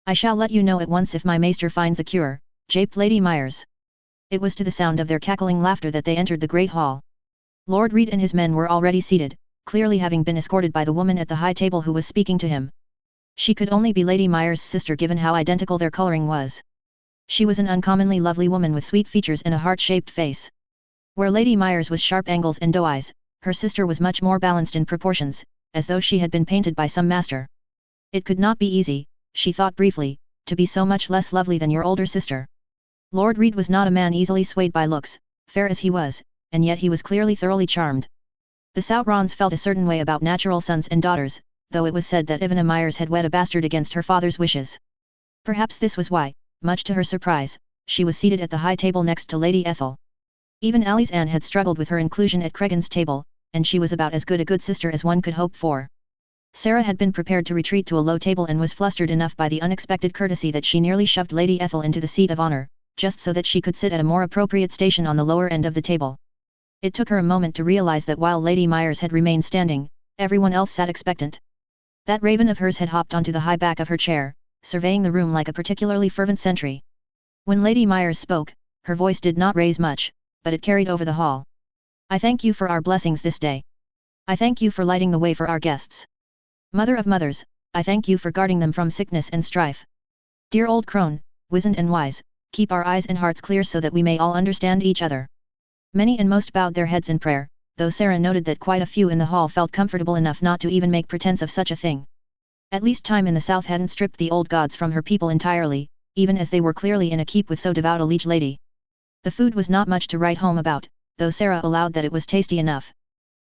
I shall let you know at once if my maester finds a cure, japed Lady Myers. It was to the sound of their cackling laughter that they entered the great hall. Lord Reed and his men were already seated, clearly having been escorted by the woman at the high table who was speaking to him. She could only be Lady Myers' sister given how identical their colouring was. She was an uncommonly lovely woman with sweet features and a heart-shaped face. Where Lady Myers was sharp angles and doe eyes, her sister was much more balanced in proportions, as though she had been painted by some master. It could not be easy, she thought briefly, to be so much less lovely than your older sister. Lord Reed was not a man easily swayed by looks, fair as he was, and yet he was clearly thoroughly charmed. The Sautrons felt a certain way about natural sons and daughters, though it was said that Ivana Myers had wed a bastard against her father's wishes. Perhaps this was why, much to her surprise, she was seated at the high table next to Lady Ethel. Even Alice Ann had struggled with her inclusion at Cregan's table, and she was about as good a good sister as one could hope for. Sarah had been prepared to retreat to a low table and was flustered enough by the unexpected courtesy that she nearly shoved Lady Ethel into the seat of honor, just so that she could sit at a more appropriate station on the lower end of the table. It took her a moment to realize that while Lady Myers had remained standing, everyone else sat expectant. That raven of hers had hopped onto the high back of her chair, surveying the room like a particularly fervent sentry. When Lady Myers spoke, her voice did not raise much, but it carried over the hall. I thank you for our blessings this day. I thank you for lighting the way for our guests. Mother of mothers, I thank you for guarding them from sickness and strife. Dear old crone, wizened and wise, keep our eyes and hearts clear so that we may all understand each other. Many and most bowed their heads in prayer, though Sarah noted that quite a few in the hall felt comfortable enough not to even make pretense of such a thing. At least time in the south hadn't stripped the old gods from her people entirely, even as they were clearly in a keep with so devout a liege lady. The food was not much to write home about, though Sarah allowed that it was tasty enough.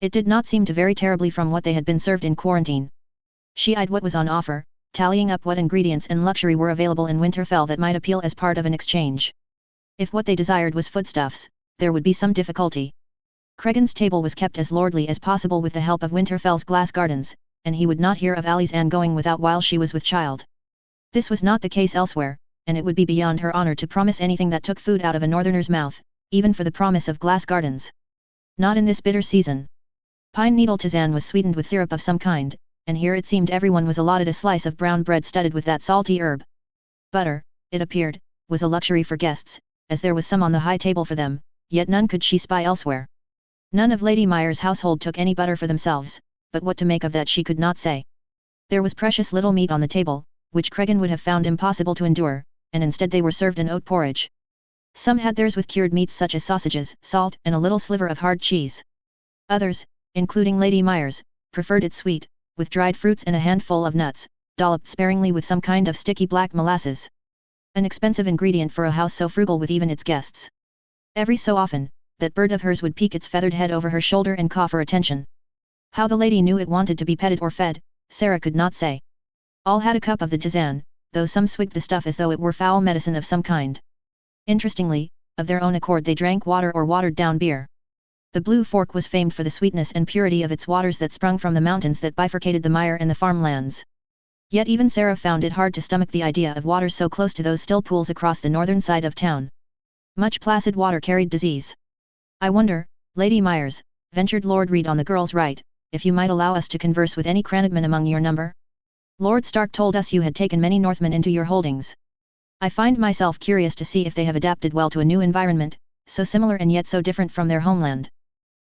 It did not seem to vary terribly from what they had been served in quarantine. She eyed what was on offer, tallying up what ingredients and luxury were available in Winterfell that might appeal as part of an exchange. If what they desired was foodstuffs, there would be some difficulty. Cregan's table was kept as lordly as possible with the help of Winterfell's glass gardens, and he would not hear of Alice Ann going without while she was with child. This was not the case elsewhere, and it would be beyond her honor to promise anything that took food out of a northerner's mouth, even for the promise of glass gardens. Not in this bitter season. Pine needle tisane was sweetened with syrup of some kind, and here it seemed everyone was allotted a slice of brown bread studded with that salty herb. Butter, it appeared, was a luxury for guests, as there was some on the high table for them, yet none could she spy elsewhere. None of Lady Myers' household took any butter for themselves, but what to make of that she could not say. There was precious little meat on the table, which Cregan would have found impossible to endure, and instead they were served an oat porridge. Some had theirs with cured meats such as sausages, salt, and a little sliver of hard cheese. Others, including Lady Myers, preferred it sweet, with dried fruits and a handful of nuts, dolloped sparingly with some kind of sticky black molasses. An expensive ingredient for a house so frugal with even its guests. Every so often, that bird of hers would peek its feathered head over her shoulder and caw for attention. How the lady knew it wanted to be petted or fed, Sarah could not say. All had a cup of the tisane, though some swigged the stuff as though it were foul medicine of some kind. Interestingly, of their own accord they drank water or watered-down beer. The Blue Fork was famed for the sweetness and purity of its waters that sprung from the mountains that bifurcated the mire and the farmlands. Yet even Sarah found it hard to stomach the idea of water so close to those still pools across the northern side of town. Much placid water carried disease. I wonder, Lady Myers, ventured Lord Reed on the girl's right, if you might allow us to converse with any Cranagman among your number? Lord Stark told us you had taken many Northmen into your holdings. I find myself curious to see if they have adapted well to a new environment, so similar and yet so different from their homeland.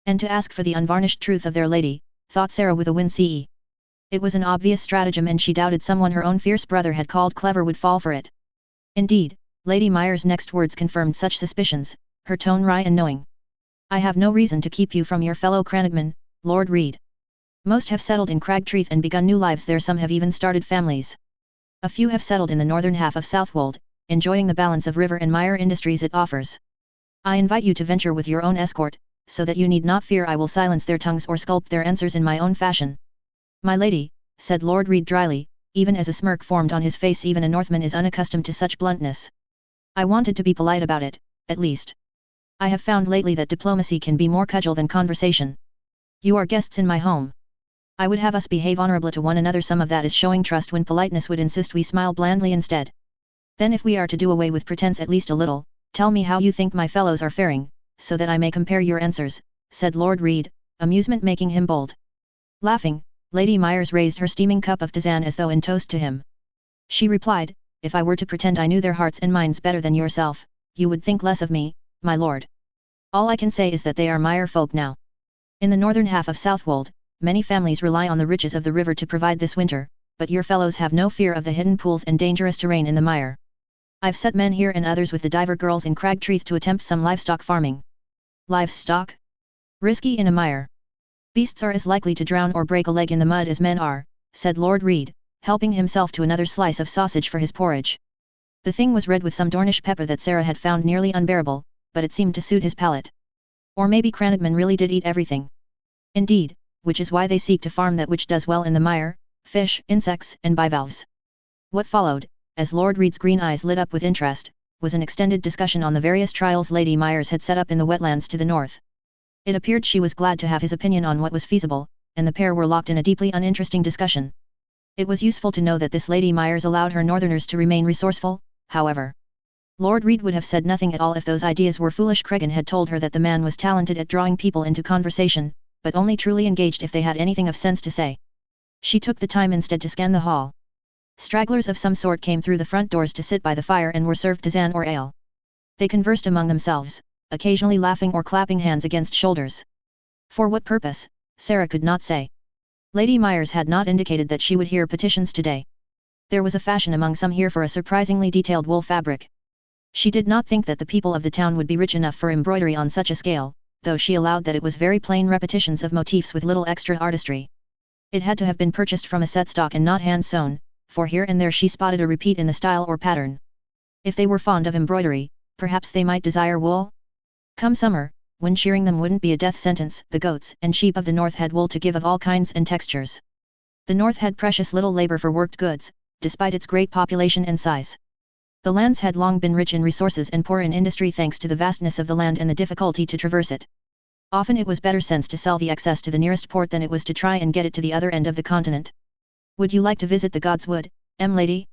And to ask for the unvarnished truth of their lady, thought Sarah with a wince. It was an obvious stratagem and she doubted someone her own fierce brother had called clever would fall for it. Indeed, Lady Myers' next words confirmed such suspicions, her tone wry and knowing. I have no reason to keep you from your fellow Cranagman, Lord Reed. Most have settled in Cragtreath and begun new lives there, some have even started families. A few have settled in the northern half of Southwold, enjoying the balance of river and mire industries it offers. I invite you to venture with your own escort, so that you need not fear I will silence their tongues or sculpt their answers in my own fashion. My lady, said Lord Reed dryly, even as a smirk formed on his face, even a Northman is unaccustomed to such bluntness. I wanted to be polite about it, at least. I have found lately that diplomacy can be more cudgel than conversation. You are guests in my home. I would have us behave honorably to one another. Some of that is showing trust when politeness would insist we smile blandly instead. Then if we are to do away with pretense at least a little, tell me how you think my fellows are faring, so that I may compare your answers, said Lord Reed, amusement making him bold. Laughing, Lady Myers raised her steaming cup of tisane as though in toast to him. She replied, if I were to pretend I knew their hearts and minds better than yourself, you would think less of me, my lord. All I can say is that they are mire folk now. In the northern half of Southwold, many families rely on the riches of the river to provide this winter, but your fellows have no fear of the hidden pools and dangerous terrain in the mire. I've set men here and others with the diver girls in Cragtreath to attempt some livestock farming. Livestock? Risky in a mire. Beasts are as likely to drown or break a leg in the mud as men are, said Lord Reed, helping himself to another slice of sausage for his porridge. The thing was red with some Dornish pepper that Sarah had found nearly unbearable, but it seemed to suit his palate. Or maybe Cranagman really did eat everything. Indeed, which is why they seek to farm that which does well in the mire, fish, insects, and bivalves. What followed, as Lord Reed's green eyes lit up with interest, was an extended discussion on the various trials Lady Myers had set up in the wetlands to the north. It appeared she was glad to have his opinion on what was feasible, and the pair were locked in a deeply uninteresting discussion. It was useful to know that this Lady Myers allowed her northerners to remain resourceful, however. Lord Reed would have said nothing at all if those ideas were foolish. Cregan had told her that the man was talented at drawing people into conversation, but only truly engaged if they had anything of sense to say. She took the time instead to scan the hall. Stragglers of some sort came through the front doors to sit by the fire and were served tisane or ale. They conversed among themselves, occasionally laughing or clapping hands against shoulders. For what purpose, Sarah could not say. Lady Myers had not indicated that she would hear petitions today. There was a fashion among some here for a surprisingly detailed wool fabric. She did not think that the people of the town would be rich enough for embroidery on such a scale, though she allowed that it was very plain repetitions of motifs with little extra artistry. It had to have been purchased from a set stock and not hand-sewn, for here and there she spotted a repeat in the style or pattern. If they were fond of embroidery, perhaps they might desire wool? Come summer, when shearing them wouldn't be a death sentence, the goats and sheep of the north had wool to give of all kinds and textures. The north had precious little labor for worked goods, despite its great population and size. The lands had long been rich in resources and poor in industry thanks to the vastness of the land and the difficulty to traverse it. Often it was better sense to sell the excess to the nearest port than it was to try and get it to the other end of the continent. Would you like to visit the God's Wood, lady?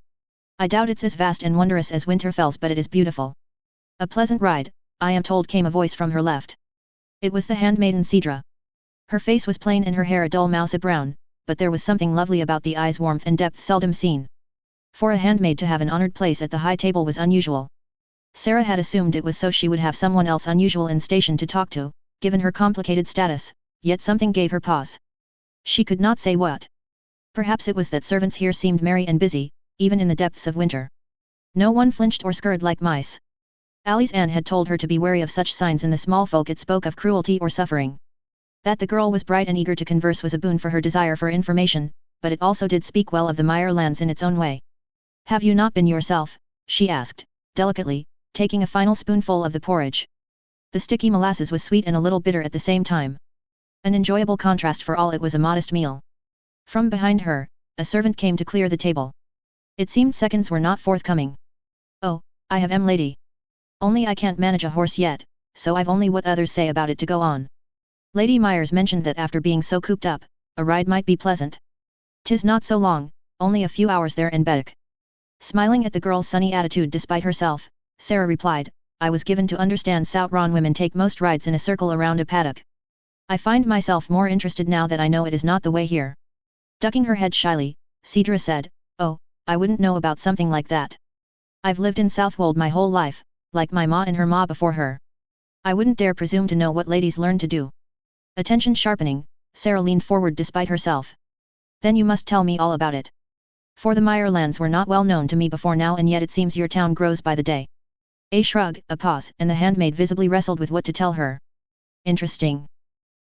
I doubt it's as vast and wondrous as Winterfell's, but it is beautiful. A pleasant ride, I am told, came a voice from her left. It was the handmaiden Cedra. Her face was plain and her hair a dull mouse brown, but there was something lovely about the eyes, warmth and depth seldom seen. For a handmaid to have an honored place at the high table was unusual. Sarah had assumed it was so she would have someone else unusual in station to talk to, given her complicated status, yet something gave her pause. She could not say what. Perhaps it was that servants here seemed merry and busy, even in the depths of winter. No one flinched or scurried like mice. Ali's aunt had told her to be wary of such signs in the small folk. It spoke of cruelty or suffering. That the girl was bright and eager to converse was a boon for her desire for information, but it also did speak well of the Meyer lands in its own way. Have you not been yourself? She asked, delicately, taking a final spoonful of the porridge. The sticky molasses was sweet and a little bitter at the same time. An enjoyable contrast for all it was a modest meal. From behind her, a servant came to clear the table. It seemed seconds were not forthcoming. Oh, I have lady. Only I can't manage a horse yet, so I've only what others say about it to go on. Lady Myers mentioned that after being so cooped up, a ride might be pleasant. 'Tis not so long, only a few hours there and back. Smiling at the girl's sunny attitude despite herself, Sarah replied, I was given to understand Southron women take most rides in a circle around a paddock. I find myself more interested now that I know it is not the way here. Ducking her head shyly, Cedra said, Oh, I wouldn't know about something like that. I've lived in Southwold my whole life, like my ma and her ma before her. I wouldn't dare presume to know what ladies learn to do. Attention sharpening, Sarah leaned forward despite herself. Then you must tell me all about it. For the Meyer lands were not well known to me before now, and yet it seems your town grows by the day. A shrug, a pause, and the handmaid visibly wrestled with what to tell her. Interesting.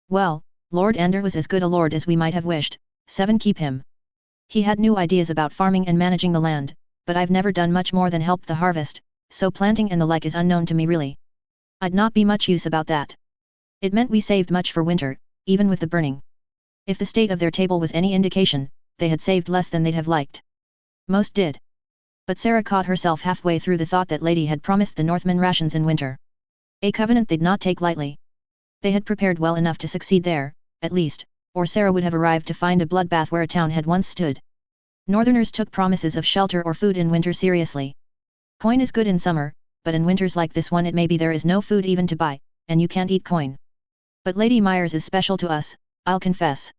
Well, Lord Ander was as good a lord as we might have wished. 7 Keep him. He had new ideas about farming and managing the land, but I've never done much more than help the harvest, so planting and the like is unknown to me really. I'd not be much use about that. It meant we saved much for winter, even with the burning. If the state of their table was any indication, they had saved less than they'd have liked. Most did. But Sarah caught herself halfway through the thought that Lady had promised the Northmen rations in winter. A covenant they'd not take lightly. They had prepared well enough to succeed there, at least, or Sarah would have arrived to find a bloodbath where a town had once stood. Northerners took promises of shelter or food in winter seriously. Coin is good in summer, but in winters like this one it may be there is no food even to buy, and you can't eat coin. But Lady Myers is special to us, I'll confess.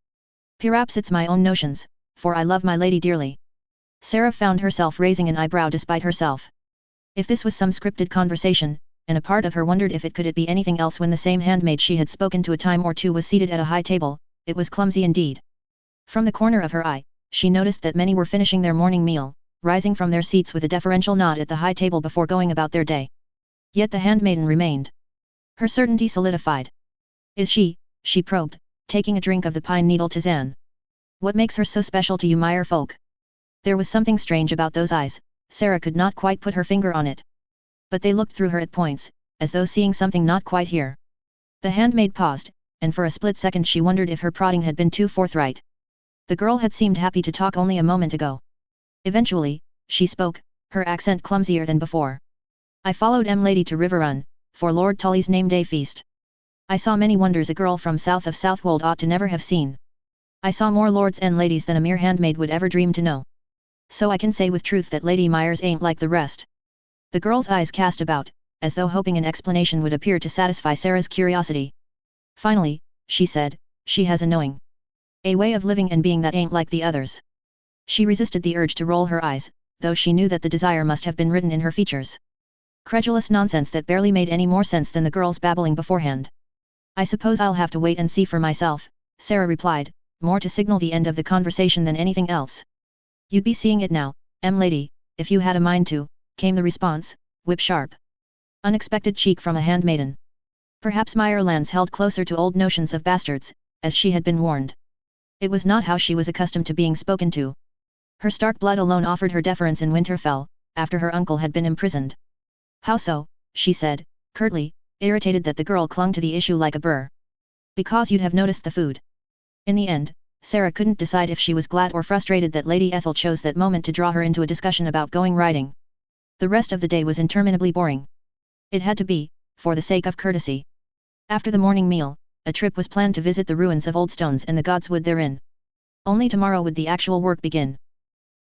Perhaps it's my own notions, for I love my lady dearly. Sarah found herself raising an eyebrow despite herself. If this was some scripted conversation, and a part of her wondered if it be anything else when the same handmaid she had spoken to a time or two was seated at a high table, it was clumsy indeed. From the corner of her eye, she noticed that many were finishing their morning meal, rising from their seats with a deferential nod at the high table before going about their day. Yet the handmaiden remained. Her certainty solidified. Is she probed, taking a drink of the pine needle tisane. What makes her so special to you Meyer folk? There was something strange about those eyes, Sarah could not quite put her finger on it. But they looked through her at points, as though seeing something not quite here. The handmaid paused, and for a split second she wondered if her prodding had been too forthright. The girl had seemed happy to talk only a moment ago. Eventually, she spoke, her accent clumsier than before. I followed lady to Riverrun, for Lord Tully's name-day feast. I saw many wonders a girl from south of Southwold ought to never have seen. I saw more lords and ladies than a mere handmaid would ever dream to know. So I can say with truth that Lady Myers ain't like the rest. The girl's eyes cast about, as though hoping an explanation would appear to satisfy Sarah's curiosity. Finally, she said, she has a knowing. A way of living and being that ain't like the others. She resisted the urge to roll her eyes, though she knew that the desire must have been written in her features. Credulous nonsense that barely made any more sense than the girl's babbling beforehand. I suppose I'll have to wait and see for myself, Sarah replied, more to signal the end of the conversation than anything else. You'd be seeing it now, lady, if you had a mind to, came the response, whip-sharp. Unexpected cheek from a handmaiden. Perhaps Meyer lands held closer to old notions of bastards, as she had been warned. It was not how she was accustomed to being spoken to. Her Stark blood alone offered her deference in Winterfell, after her uncle had been imprisoned. How so, she said, curtly, irritated that the girl clung to the issue like a burr. Because you'd have noticed the food. In the end, Sarah couldn't decide if she was glad or frustrated that Lady Ethel chose that moment to draw her into a discussion about going riding. The rest of the day was interminably boring. It had to be, for the sake of courtesy. After the morning meal, a trip was planned to visit the ruins of Old Stones and the God's Wood therein. Only tomorrow would the actual work begin.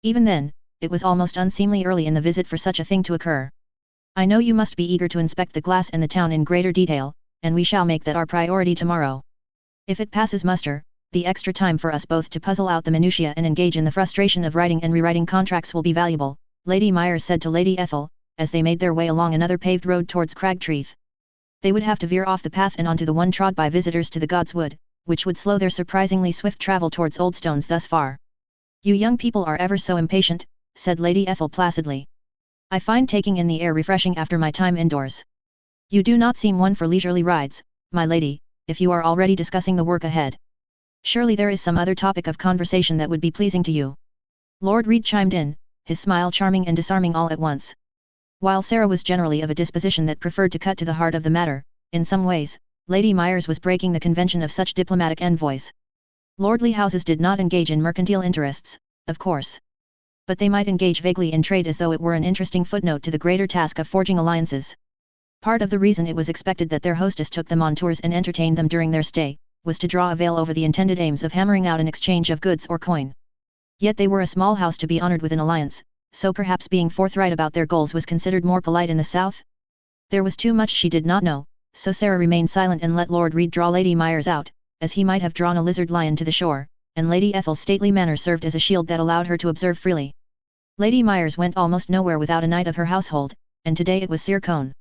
Even then, it was almost unseemly early in the visit for such a thing to occur. I know you must be eager to inspect the glass and the town in greater detail, and we shall make that our priority tomorrow. If it passes muster, the extra time for us both to puzzle out the minutiae and engage in the frustration of writing and rewriting contracts will be valuable, Lady Myers said to Lady Ethel, as they made their way along another paved road towards Cragtreath. They would have to veer off the path and onto the one trod by visitors to the God's Wood, which would slow their surprisingly swift travel towards Old Stones thus far. You young people are ever so impatient, said Lady Ethel placidly. I find taking in the air refreshing after my time indoors. You do not seem one for leisurely rides, my lady, if you are already discussing the work ahead. Surely there is some other topic of conversation that would be pleasing to you. Lord Reed chimed in, his smile charming and disarming all at once. While Sarah was generally of a disposition that preferred to cut to the heart of the matter, in some ways, Lady Myers was breaking the convention of such diplomatic envoys. Lordly houses did not engage in mercantile interests, of course. But they might engage vaguely in trade as though it were an interesting footnote to the greater task of forging alliances. Part of the reason it was expected that their hostess took them on tours and entertained them during their stay, was to draw a veil over the intended aims of hammering out an exchange of goods or coin. Yet they were a small house to be honored with an alliance, so perhaps being forthright about their goals was considered more polite in the South? There was too much she did not know, so Sarah remained silent and let Lord Reed draw Lady Myers out, as he might have drawn a lizard lion to the shore, and Lady Ethel's stately manner served as a shield that allowed her to observe freely. Lady Myers went almost nowhere without a knight of her household, and today it was Sir Cohn.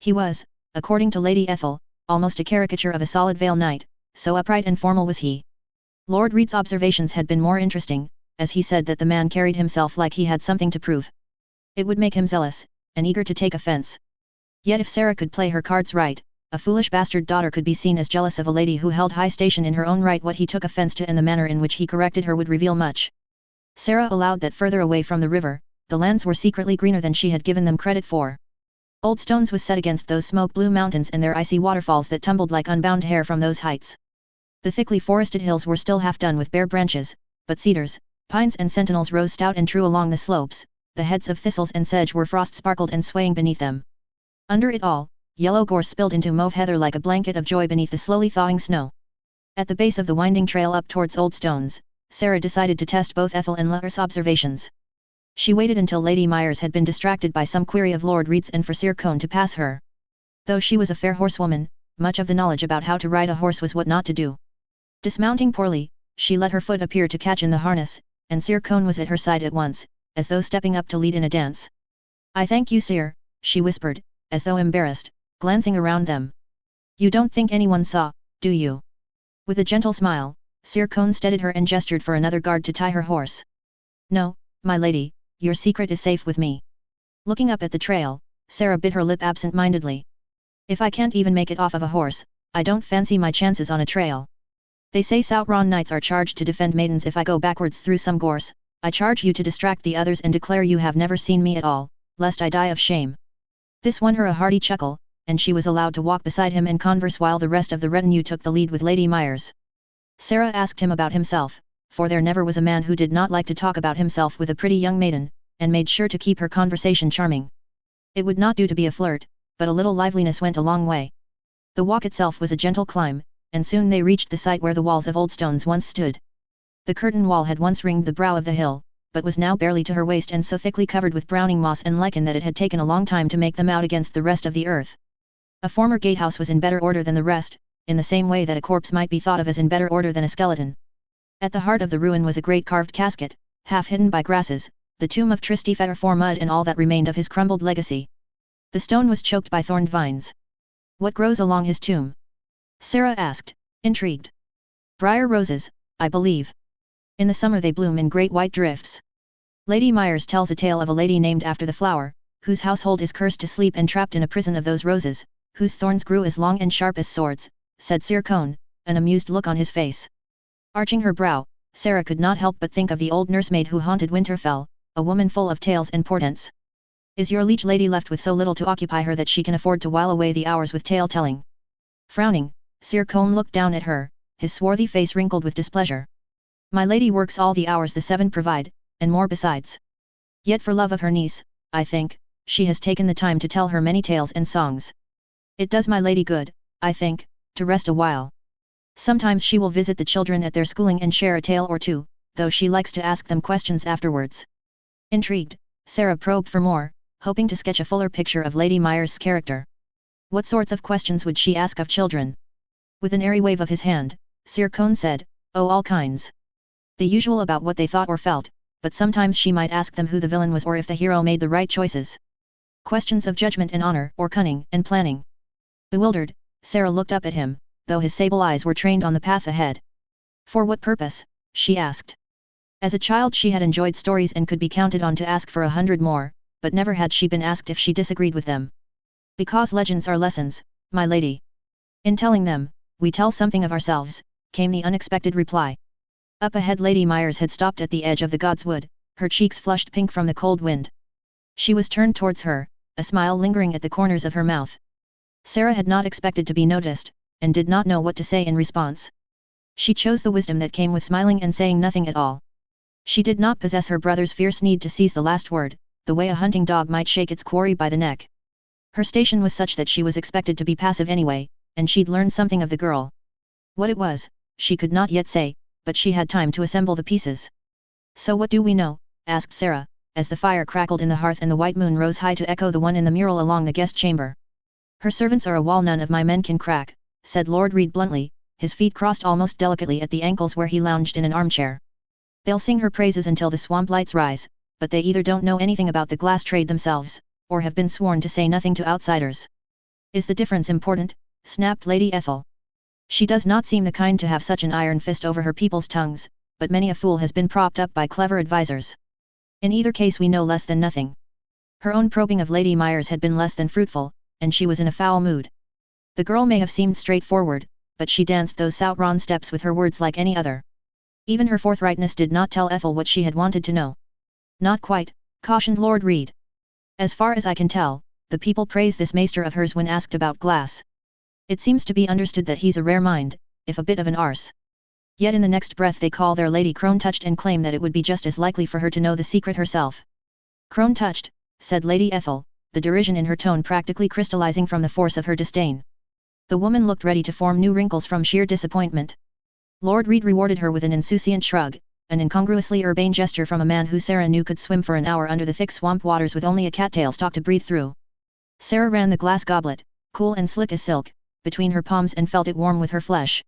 He was, according to Lady Ethel, almost a caricature of a solid veil knight, so upright and formal was he. Lord Reed's observations had been more interesting, as he said that the man carried himself like he had something to prove. It would make him zealous, and eager to take offence. Yet if Sarah could play her cards right, a foolish bastard daughter could be seen as jealous of a lady who held high station in her own right. What he took offence to and the manner in which he corrected her would reveal much. Sarah allowed that further away from the river, the lands were secretly greener than she had given them credit for. Old Stones was set against those smoke-blue mountains and their icy waterfalls that tumbled like unbound hair from those heights. The thickly forested hills were still half done with bare branches, but cedars, pines and sentinels rose stout and true along the slopes, the heads of thistles and sedge were frost-sparkled and swaying beneath them. Under it all, yellow gorse spilled into mauve heather like a blanket of joy beneath the slowly thawing snow. At the base of the winding trail up towards Old Stones, Sarah decided to test both Ethel and Laur's observations. She waited until Lady Myers had been distracted by some query of Lord Reed's and for Sir Cohn to pass her. Though she was a fair horsewoman, much of the knowledge about how to ride a horse was what not to do. Dismounting poorly, she let her foot appear to catch in the harness, and Sir Cohn was at her side at once, as though stepping up to lead in a dance. "I thank you, sir," she whispered, as though embarrassed, glancing around them. "You don't think anyone saw, do you?" With a gentle smile, Sir Cohn steadied her and gestured for another guard to tie her horse. "No, my lady, your secret is safe with me." Looking up at the trail, Sarah bit her lip absent-mindedly. "If I can't even make it off of a horse, I don't fancy my chances on a trail. They say Southron knights are charged to defend maidens. If I go backwards through some gorse, I charge you to distract the others and declare you have never seen me at all, lest I die of shame." This won her a hearty chuckle, and she was allowed to walk beside him and converse while the rest of the retinue took the lead with Lady Myers. Sarah asked him about himself, for there never was a man who did not like to talk about himself with a pretty young maiden, and made sure to keep her conversation charming. It would not do to be a flirt, but a little liveliness went a long way. The walk itself was a gentle climb, and soon they reached the site where the walls of Old Stones once stood. The curtain wall had once ringed the brow of the hill, but was now barely to her waist and so thickly covered with browning moss and lichen that it had taken a long time to make them out against the rest of the earth. A former gatehouse was in better order than the rest, in the same way that a corpse might be thought of as in better order than a skeleton. At the heart of the ruin was a great carved casket, half hidden by grasses, the tomb of Tristy for mud and all that remained of his crumbled legacy. The stone was choked by thorned vines. "What grows along his tomb?" Sarah asked, intrigued. "Briar roses, I believe. In the summer they bloom in great white drifts. Lady Myers tells a tale of a lady named after the flower, whose household is cursed to sleep and trapped in a prison of those roses, whose thorns grew as long and sharp as swords," said Sir Cohn, an amused look on his face. Arching her brow, Sarah could not help but think of the old nursemaid who haunted Winterfell, a woman full of tales and portents. "Is your liege lady left with so little to occupy her that she can afford to while away the hours with tale-telling?" Frowning, Sir Cohn looked down at her, his swarthy face wrinkled with displeasure. "My lady works all the hours the seven provide, and more besides. Yet for love of her niece, I think, she has taken the time to tell her many tales and songs. It does my lady good, I think, to rest a while. Sometimes she will visit the children at their schooling and share a tale or two, though she likes to ask them questions afterwards." Intrigued, Sarah probed for more, hoping to sketch a fuller picture of Lady Myers' character. What sorts of questions would she ask of children? With an airy wave of his hand, Sir Cohn said, "Oh, all kinds. The usual about what they thought or felt, but sometimes she might ask them who the villain was or if the hero made the right choices. Questions of judgment and honor or cunning and planning." Bewildered, Sarah looked up at him, though his sable eyes were trained on the path ahead. "For what purpose?" she asked. As a child she had enjoyed stories and could be counted on to ask for 100 more, but never had she been asked if she disagreed with them. Because legends are lessons, my lady. In telling them, we tell something of ourselves, came the unexpected reply. Up ahead Lady Myers had stopped at the edge of the God's Wood, her cheeks flushed pink from the cold wind. She was turned towards her, a smile lingering at the corners of her mouth. Sarah had not expected to be noticed, and did not know what to say in response. She chose the wisdom that came with smiling and saying nothing at all. She did not possess her brother's fierce need to seize the last word, the way a hunting dog might shake its quarry by the neck. Her station was such that she was expected to be passive anyway, and she'd learned something of the girl. What it was, she could not yet say, but she had time to assemble the pieces. So what do we know? Asked Sarah, as the fire crackled in the hearth and the white moon rose high to echo the one in the mural along the guest chamber. Her servants are a wall none of my men can crack, said Lord Reed bluntly, his feet crossed almost delicately at the ankles where he lounged in an armchair. They'll sing her praises until the swamp lights rise, but they either don't know anything about the glass trade themselves, or have been sworn to say nothing to outsiders. Is the difference important? Snapped Lady Ethel. She does not seem the kind to have such an iron fist over her people's tongues, but many a fool has been propped up by clever advisers. In either case we know less than nothing. Her own probing of Lady Myers had been less than fruitful, and she was in a foul mood. The girl may have seemed straightforward, but she danced those Southron steps with her words like any other. Even her forthrightness did not tell Ethel what she had wanted to know. Not quite, cautioned Lord Reed. As far as I can tell, the people praise this maester of hers when asked about glass. It seems to be understood that he's a rare mind, if a bit of an arse. Yet in the next breath they call their lady crone-touched and claim that it would be just as likely for her to know the secret herself. Crone-touched, said Lady Ethel, the derision in her tone practically crystallizing from the force of her disdain. The woman looked ready to form new wrinkles from sheer disappointment. Lord Reed rewarded her with an insouciant shrug, an incongruously urbane gesture from a man who Sarah knew could swim for an hour under the thick swamp waters with only a cattail stalk to breathe through. Sarah ran the glass goblet, cool and slick as silk, between her palms and felt it warm with her flesh.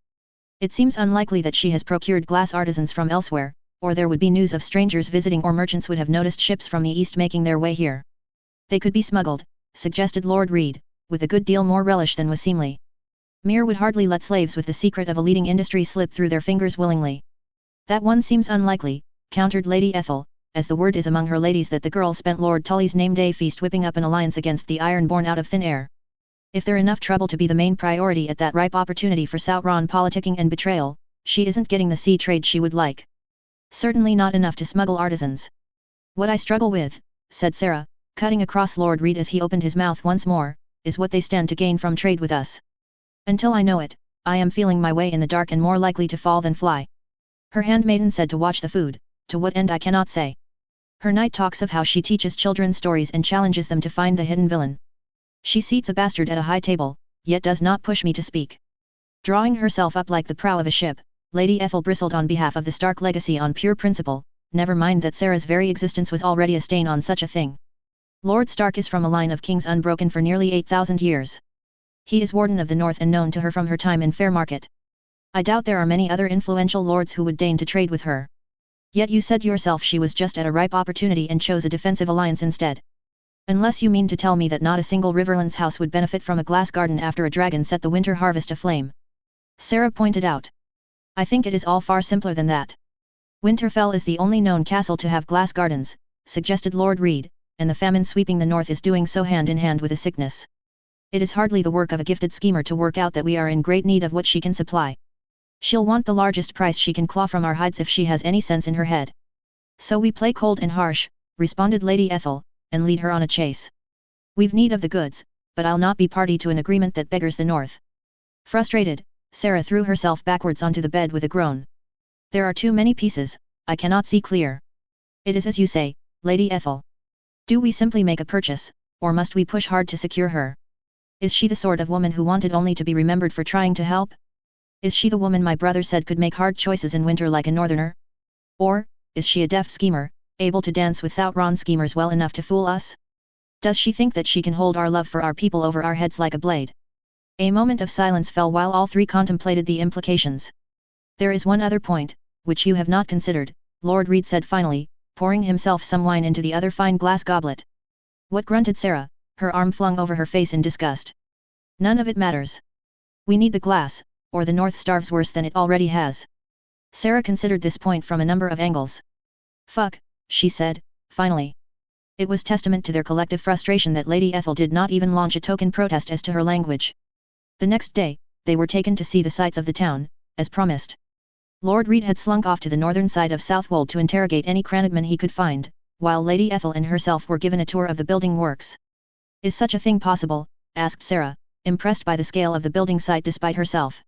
It seems unlikely that she has procured glass artisans from elsewhere, or there would be news of strangers visiting or merchants would have noticed ships from the east making their way here. They could be smuggled, suggested Lord Reed, with a good deal more relish than was seemly. Mere would hardly let slaves with the secret of a leading industry slip through their fingers willingly. That one seems unlikely, countered Lady Ethel, as the word is among her ladies that the girl spent Lord Tully's name-day feast whipping up an alliance against the iron born out of thin air. If they're enough trouble to be the main priority at that ripe opportunity for Southron politicking and betrayal, she isn't getting the sea trade she would like. Certainly not enough to smuggle artisans. What I struggle with, said Sarah, cutting across Lord Reed as he opened his mouth once more, is what they stand to gain from trade with us. Until I know it, I am feeling my way in the dark and more likely to fall than fly. Her handmaiden said to watch the food, to what end I cannot say. Her knight talks of how she teaches children stories and challenges them to find the hidden villain. She seats a bastard at a high table, yet does not push me to speak. Drawing herself up like the prow of a ship, Lady Ethel bristled on behalf of the Stark legacy on pure principle, never mind that Sarah's very existence was already a stain on such a thing. Lord Stark is from a line of kings unbroken for nearly 8,000 years. He is Warden of the North and known to her from her time in Fairmarket. I doubt there are many other influential lords who would deign to trade with her. Yet you said yourself she was just at a ripe opportunity and chose a defensive alliance instead. Unless you mean to tell me that not a single Riverlands house would benefit from a glass garden after a dragon set the winter harvest aflame. Sarah pointed out. I think it is all far simpler than that. Winterfell is the only known castle to have glass gardens, suggested Lord Reed, and the famine sweeping the north is doing so hand in hand with a sickness. It is hardly the work of a gifted schemer to work out that we are in great need of what she can supply. She'll want the largest price she can claw from our hides if she has any sense in her head. So we play cold and harsh, responded Lady Ethel, and lead her on a chase. We've need of the goods, but I'll not be party to an agreement that beggars the north. Frustrated, Sarah threw herself backwards onto the bed with a groan. There are too many pieces, I cannot see clear. It is as you say, Lady Ethel. Do we simply make a purchase, or must we push hard to secure her? Is she the sort of woman who wanted only to be remembered for trying to help? Is she the woman my brother said could make hard choices in winter like a northerner? Or, is she a deft schemer, able to dance with Southron schemers well enough to fool us? Does she think that she can hold our love for our people over our heads like a blade? A moment of silence fell while all three contemplated the implications. There is one other point, which you have not considered, Lord Reed said finally, pouring himself some wine into the other fine glass goblet. What, grunted Sarah, her arm flung over her face in disgust. None of it matters. We need the glass, or the north starves worse than it already has. Sarah considered this point from a number of angles. Fuck, she said, finally. It was testament to their collective frustration that Lady Ethel did not even launch a token protest as to her language. The next day, they were taken to see the sights of the town, as promised. Lord Reed had slunk off to the northern side of Southwold to interrogate any Cranagman he could find, while Lady Ethel and herself were given a tour of the building works. "Is such a thing possible?" asked Sarah, impressed by the scale of the building site despite herself.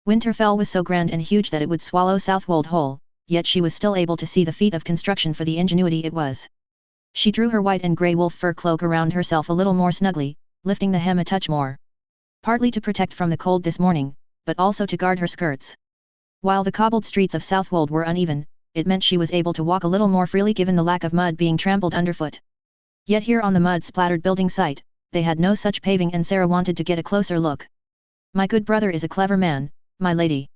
Winterfell was so grand and huge that it would swallow Southwold whole, yet she was still able to see the feat of construction for the ingenuity it was. She drew her white and grey wolf fur cloak around herself a little more snugly, lifting the hem a touch more. Partly to protect from the cold this morning, but also to guard her skirts. While the cobbled streets of Southwold were uneven, it meant she was able to walk a little more freely given the lack of mud being trampled underfoot. Yet here on the mud-splattered building site, they had no such paving and Sarah wanted to get a closer look. "My good brother is a clever man, my lady.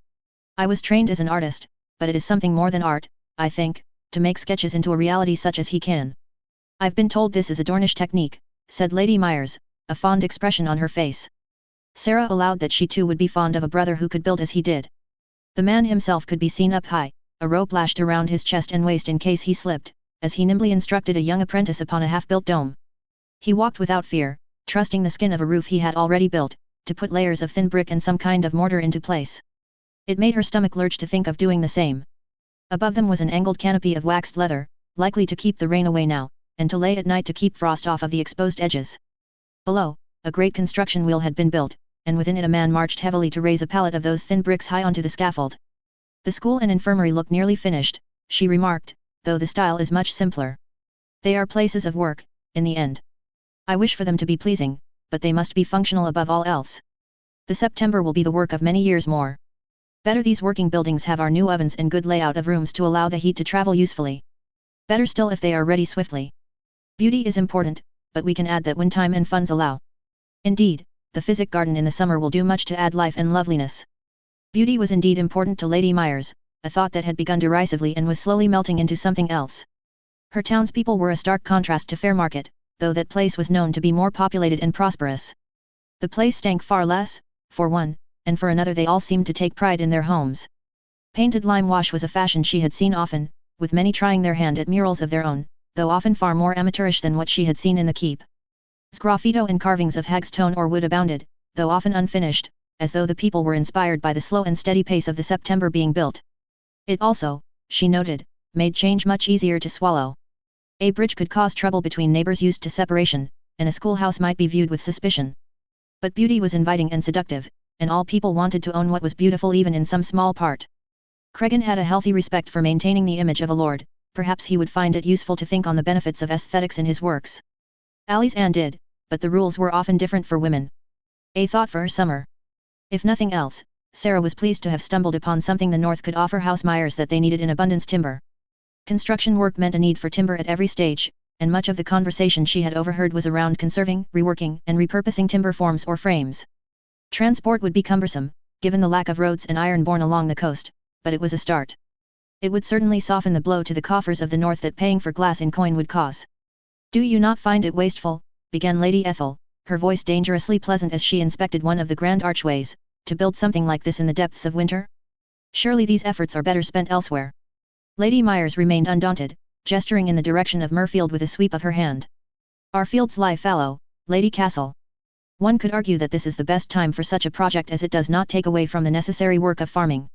I was trained as an artist, but it is something more than art, I think, to make sketches into a reality such as he can. I've been told this is a Dornish technique," said Lady Myers, a fond expression on her face. Sarah allowed that she too would be fond of a brother who could build as he did. The man himself could be seen up high, a rope lashed around his chest and waist in case he slipped, as he nimbly instructed a young apprentice upon a half-built dome. He walked without fear, trusting the skin of a roof he had already built, to put layers of thin brick and some kind of mortar into place. It made her stomach lurch to think of doing the same. Above them was an angled canopy of waxed leather, likely to keep the rain away now, and to lay at night to keep frost off of the exposed edges. Below, a great construction wheel had been built, and within it a man marched heavily to raise a pallet of those thin bricks high onto the scaffold. "The school and infirmary look nearly finished," she remarked, "though the style is much simpler. They are places of work, in the end. I wish for them to be pleasing, but they must be functional above all else. The September will be the work of many years more. Better these working buildings have our new ovens and good layout of rooms to allow the heat to travel usefully. Better still if they are ready swiftly. Beauty is important, but we can add that when time and funds allow. Indeed, the physic garden in the summer will do much to add life and loveliness." Beauty was indeed important to Lady Myers, a thought that had begun derisively and was slowly melting into something else. Her townspeople were a stark contrast to Fairmarket, though that place was known to be more populated and prosperous. The place stank far less, for one, and for another they all seemed to take pride in their homes. Painted lime wash was a fashion she had seen often, with many trying their hand at murals of their own, though often far more amateurish than what she had seen in the keep. Sgraffito and carvings of hagstone or wood abounded, though often unfinished, as though the people were inspired by the slow and steady pace of the September being built. It also, she noted, made change much easier to swallow. A bridge could cause trouble between neighbors used to separation, and a schoolhouse might be viewed with suspicion. But beauty was inviting and seductive, and all people wanted to own what was beautiful even in some small part. Cregan had a healthy respect for maintaining the image of a lord, perhaps he would find it useful to think on the benefits of aesthetics in his works. Alice Ann did, but the rules were often different for women. A thought for her summer. If nothing else, Sarah was pleased to have stumbled upon something the North could offer House Myers that they needed in abundance: timber. Construction work meant a need for timber at every stage, and much of the conversation she had overheard was around conserving, reworking, and repurposing timber forms or frames. Transport would be cumbersome, given the lack of roads and iron borne along the coast, but it was a start. It would certainly soften the blow to the coffers of the North that paying for glass in coin would cause. "Do you not find it wasteful," began Lady Ethel, her voice dangerously pleasant as she inspected one of the grand archways, "to build something like this in the depths of winter? Surely these efforts are better spent elsewhere." Lady Myers remained undaunted, gesturing in the direction of Murfield with a sweep of her hand. "Our fields lie fallow, Lady Castle. One could argue that this is the best time for such a project as it does not take away from the necessary work of farming.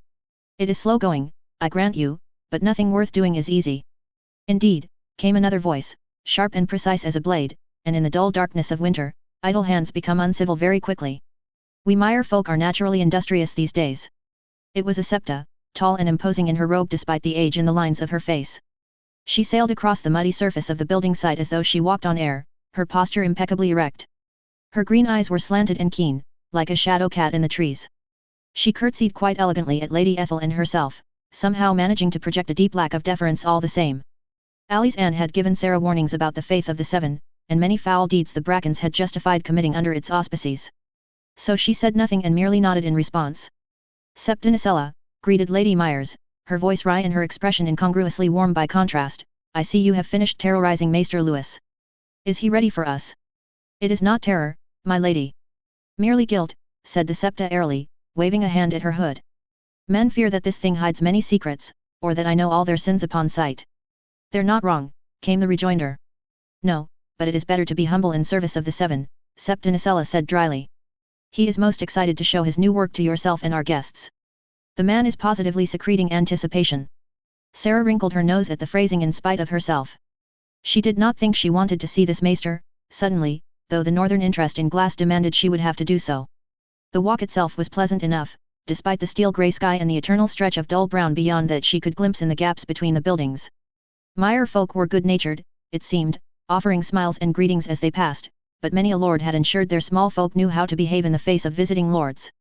It is slow going, I grant you, but nothing worth doing is easy." "Indeed," came another voice, sharp and precise as a blade, "and in the dull darkness of winter, idle hands become uncivil very quickly. We Mire folk are naturally industrious these days." It was a Septa, tall and imposing in her robe despite the age in the lines of her face. She sailed across the muddy surface of the building site as though she walked on air, her posture impeccably erect. Her green eyes were slanted and keen, like a shadow cat in the trees. She curtsied quite elegantly at Lady Ethel and herself, somehow managing to project a deep lack of deference all the same. Alice Ann had given Sarah warnings about the faith of the Seven, and many foul deeds the Brackens had justified committing under its auspices. So she said nothing and merely nodded in response. "Septa Nicella," greeted Lady Myers, her voice wry and her expression incongruously warm by contrast, "I see you have finished terrorizing Maester Lewis. Is he ready for us?" "It is not terror, my lady. Merely guilt," said the Septa airily, waving a hand at her hood. "Men fear that this thing hides many secrets, or that I know all their sins upon sight." "They're not wrong," came the rejoinder. No, but it is better to be humble in service of the seven, Septinicella said dryly. He is most excited to show his new work to yourself and our guests. The man is positively secreting anticipation. Sarah wrinkled her nose at the phrasing in spite of herself. She did not think she wanted to see this maester, suddenly, though the northern interest in glass demanded she would have to do so. The walk itself was pleasant enough, despite the steel-grey sky and the eternal stretch of dull brown beyond that she could glimpse in the gaps between the buildings. Meyer folk were good-natured, it seemed, offering smiles and greetings as they passed, but many a lord had ensured their small folk knew how to behave in the face of visiting lords.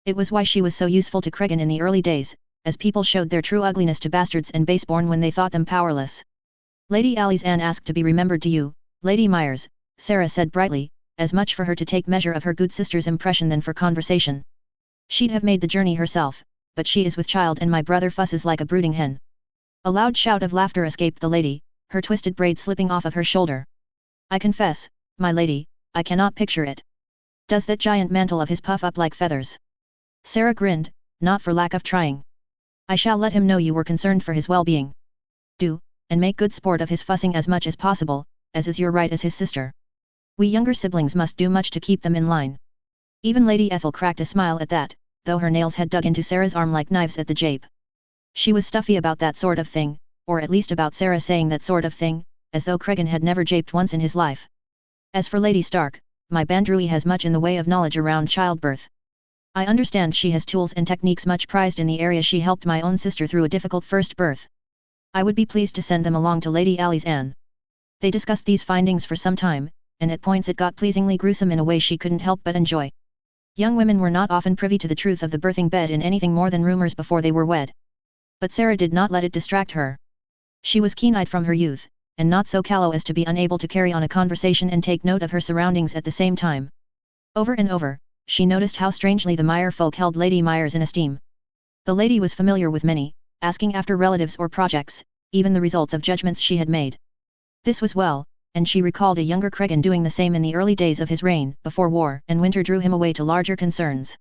It was why she was so useful to Cregan in the early days, as people showed their true ugliness to bastards and baseborn when they thought them powerless. Lady Alice Anne asked to be remembered to you, Lady Myers, Sarah said brightly, as much for her to take measure of her good sister's impression than for conversation. She'd have made the journey herself, but she is with child and my brother fusses like a brooding hen. A loud shout of laughter escaped the lady, her twisted braid slipping off of her shoulder. I confess, my lady, I cannot picture it. Does that giant mantle of his puff up like feathers? Sarah grinned, not for lack of trying. I shall let him know you were concerned for his well-being. Do, and make good sport of his fussing as much as possible, as is your right as his sister. We younger siblings must do much to keep them in line. Even Lady Ethel cracked a smile at that, though her nails had dug into Sarah's arm like knives at the jape. She was stuffy about that sort of thing, or at least about Sarah saying that sort of thing, as though Cregan had never japed once in his life. As for Lady Stark, my Bandrui has much in the way of knowledge around childbirth. I understand she has tools and techniques much prized in the area she helped my own sister through a difficult first birth. I would be pleased to send them along to Lady Alice Anne. They discussed these findings for some time, and at points it got pleasingly gruesome in a way she couldn't help but enjoy. Young women were not often privy to the truth of the birthing bed in anything more than rumors before they were wed. But Sarah did not let it distract her. She was keen-eyed from her youth, and not so callow as to be unable to carry on a conversation and take note of her surroundings at the same time. Over and over, she noticed how strangely the Meyer folk held Lady Myers in esteem. The lady was familiar with many, asking after relatives or projects, even the results of judgments she had made. This was well, and she recalled a younger Cregan doing the same in the early days of his reign, before war and winter drew him away to larger concerns.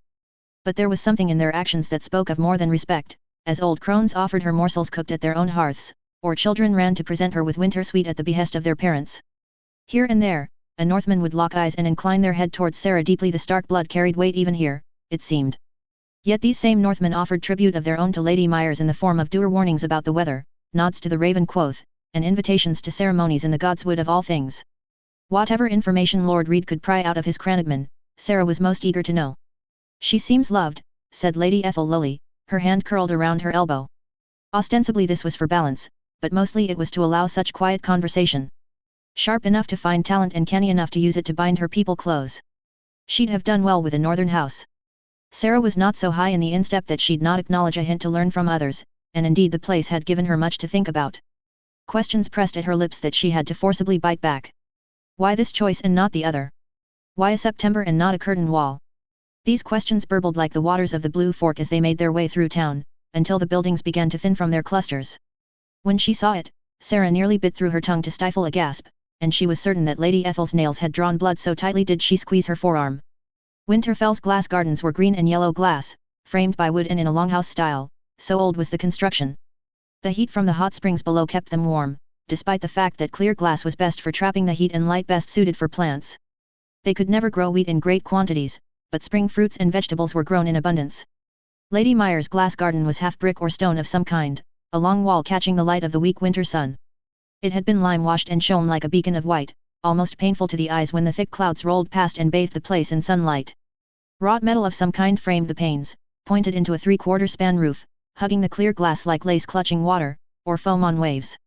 But there was something in their actions that spoke of more than respect, as old crones offered her morsels cooked at their own hearths, or children ran to present her with winter sweet at the behest of their parents. Here and there, a Northman would lock eyes and incline their head towards Sarah deeply. The Stark blood carried weight even here, it seemed. Yet these same Northmen offered tribute of their own to Lady Myers in the form of dour warnings about the weather, nods to the raven quoth, and invitations to ceremonies in the gods' wood of all things. Whatever information Lord Reed could pry out of his Cranagman, Sarah was most eager to know. She seems loved, said Lady Ethel lowly, her hand curled around her elbow. Ostensibly this was for balance, but mostly it was to allow such quiet conversation. Sharp enough to find talent and canny enough to use it to bind her people close. She'd have done well with a northern house. Sarah was not so high in the instep that she'd not acknowledge a hint to learn from others, and indeed the place had given her much to think about. Questions pressed at her lips that she had to forcibly bite back. Why this choice and not the other? Why a September and not a curtain wall? These questions burbled like the waters of the Blue Fork as they made their way through town, until the buildings began to thin from their clusters. When she saw it, Sarah nearly bit through her tongue to stifle a gasp, and she was certain that Lady Ethel's nails had drawn blood, so tightly did she squeeze her forearm. Winterfell's glass gardens were green and yellow glass, framed by wood and in a longhouse style, so old was the construction. The heat from the hot springs below kept them warm, despite the fact that clear glass was best for trapping the heat and light best suited for plants. They could never grow wheat in great quantities, but spring fruits and vegetables were grown in abundance. Lady Myers' glass garden was half brick or stone of some kind, a long wall catching the light of the weak winter sun. It had been lime-washed and shone like a beacon of white, almost painful to the eyes when the thick clouds rolled past and bathed the place in sunlight. Wrought metal of some kind framed the panes, pointed into a 3/4 span roof, hugging the clear glass like lace clutching water, or foam on waves.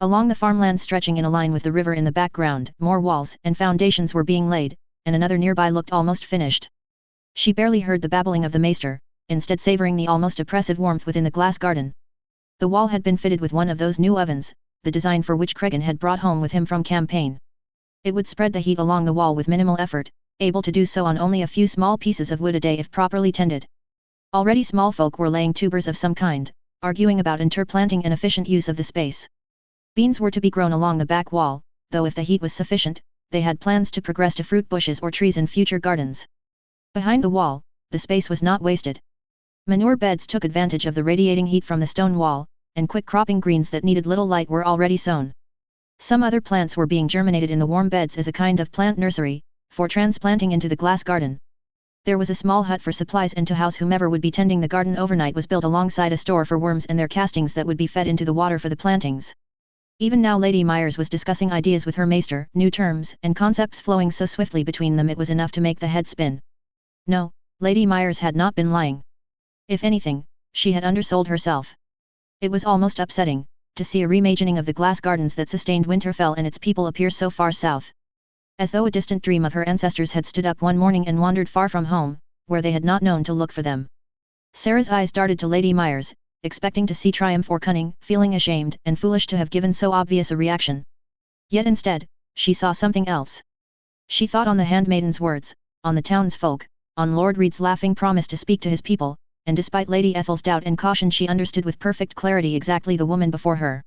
Along the farmland stretching in a line with the river in the background, more walls and foundations were being laid, and another nearby looked almost finished. She barely heard the babbling of the maester, instead savoring the almost oppressive warmth within the glass garden. The wall had been fitted with one of those new ovens, the design for which Cregan had brought home with him from campaign. It would spread the heat along the wall with minimal effort, able to do so on only a few small pieces of wood a day if properly tended. Already small folk were laying tubers of some kind, arguing about interplanting and efficient use of the space. Beans were to be grown along the back wall, though if the heat was sufficient, they had plans to progress to fruit bushes or trees in future gardens. Behind the wall, the space was not wasted. Manure beds took advantage of the radiating heat from the stone wall, and quick cropping greens that needed little light were already sown. Some other plants were being germinated in the warm beds as a kind of plant nursery, for transplanting into the glass garden. There was a small hut for supplies, and to house whomever would be tending the garden overnight was built alongside a store for worms and their castings that would be fed into the water for the plantings. Even now Lady Myers was discussing ideas with her maester, new terms and concepts flowing so swiftly between them it was enough to make the head spin. No, Lady Myers had not been lying. If anything, she had undersold herself. It was almost upsetting to see a reimagining of the glass gardens that sustained Winterfell and its people appear so far south. As though a distant dream of her ancestors had stood up one morning and wandered far from home, where they had not known to look for them. Sarah's eyes darted to Lady Myers, expecting to see triumph or cunning, feeling ashamed and foolish to have given so obvious a reaction. Yet instead, she saw something else. She thought on the handmaiden's words, on the townsfolk, on Lord Reed's laughing promise to speak to his people, and despite Lady Ethel's doubt and caution she understood with perfect clarity exactly the woman before her.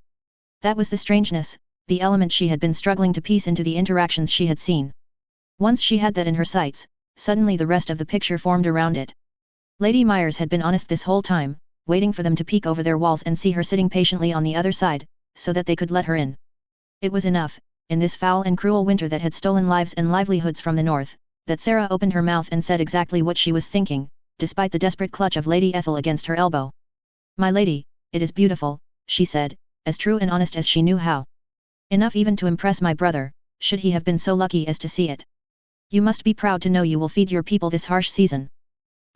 That was the strangeness, the element she had been struggling to piece into the interactions she had seen. Once she had that in her sights, suddenly the rest of the picture formed around it. Lady Myers had been honest this whole time, waiting for them to peek over their walls and see her sitting patiently on the other side, so that they could let her in. It was enough, in this foul and cruel winter that had stolen lives and livelihoods from the north, that Sarah opened her mouth and said exactly what she was thinking, despite the desperate clutch of Lady Ethel against her elbow. "My lady, it is beautiful," she said, as true and honest as she knew how. "Enough even to impress my brother, should he have been so lucky as to see it. You must be proud to know you will feed your people this harsh season."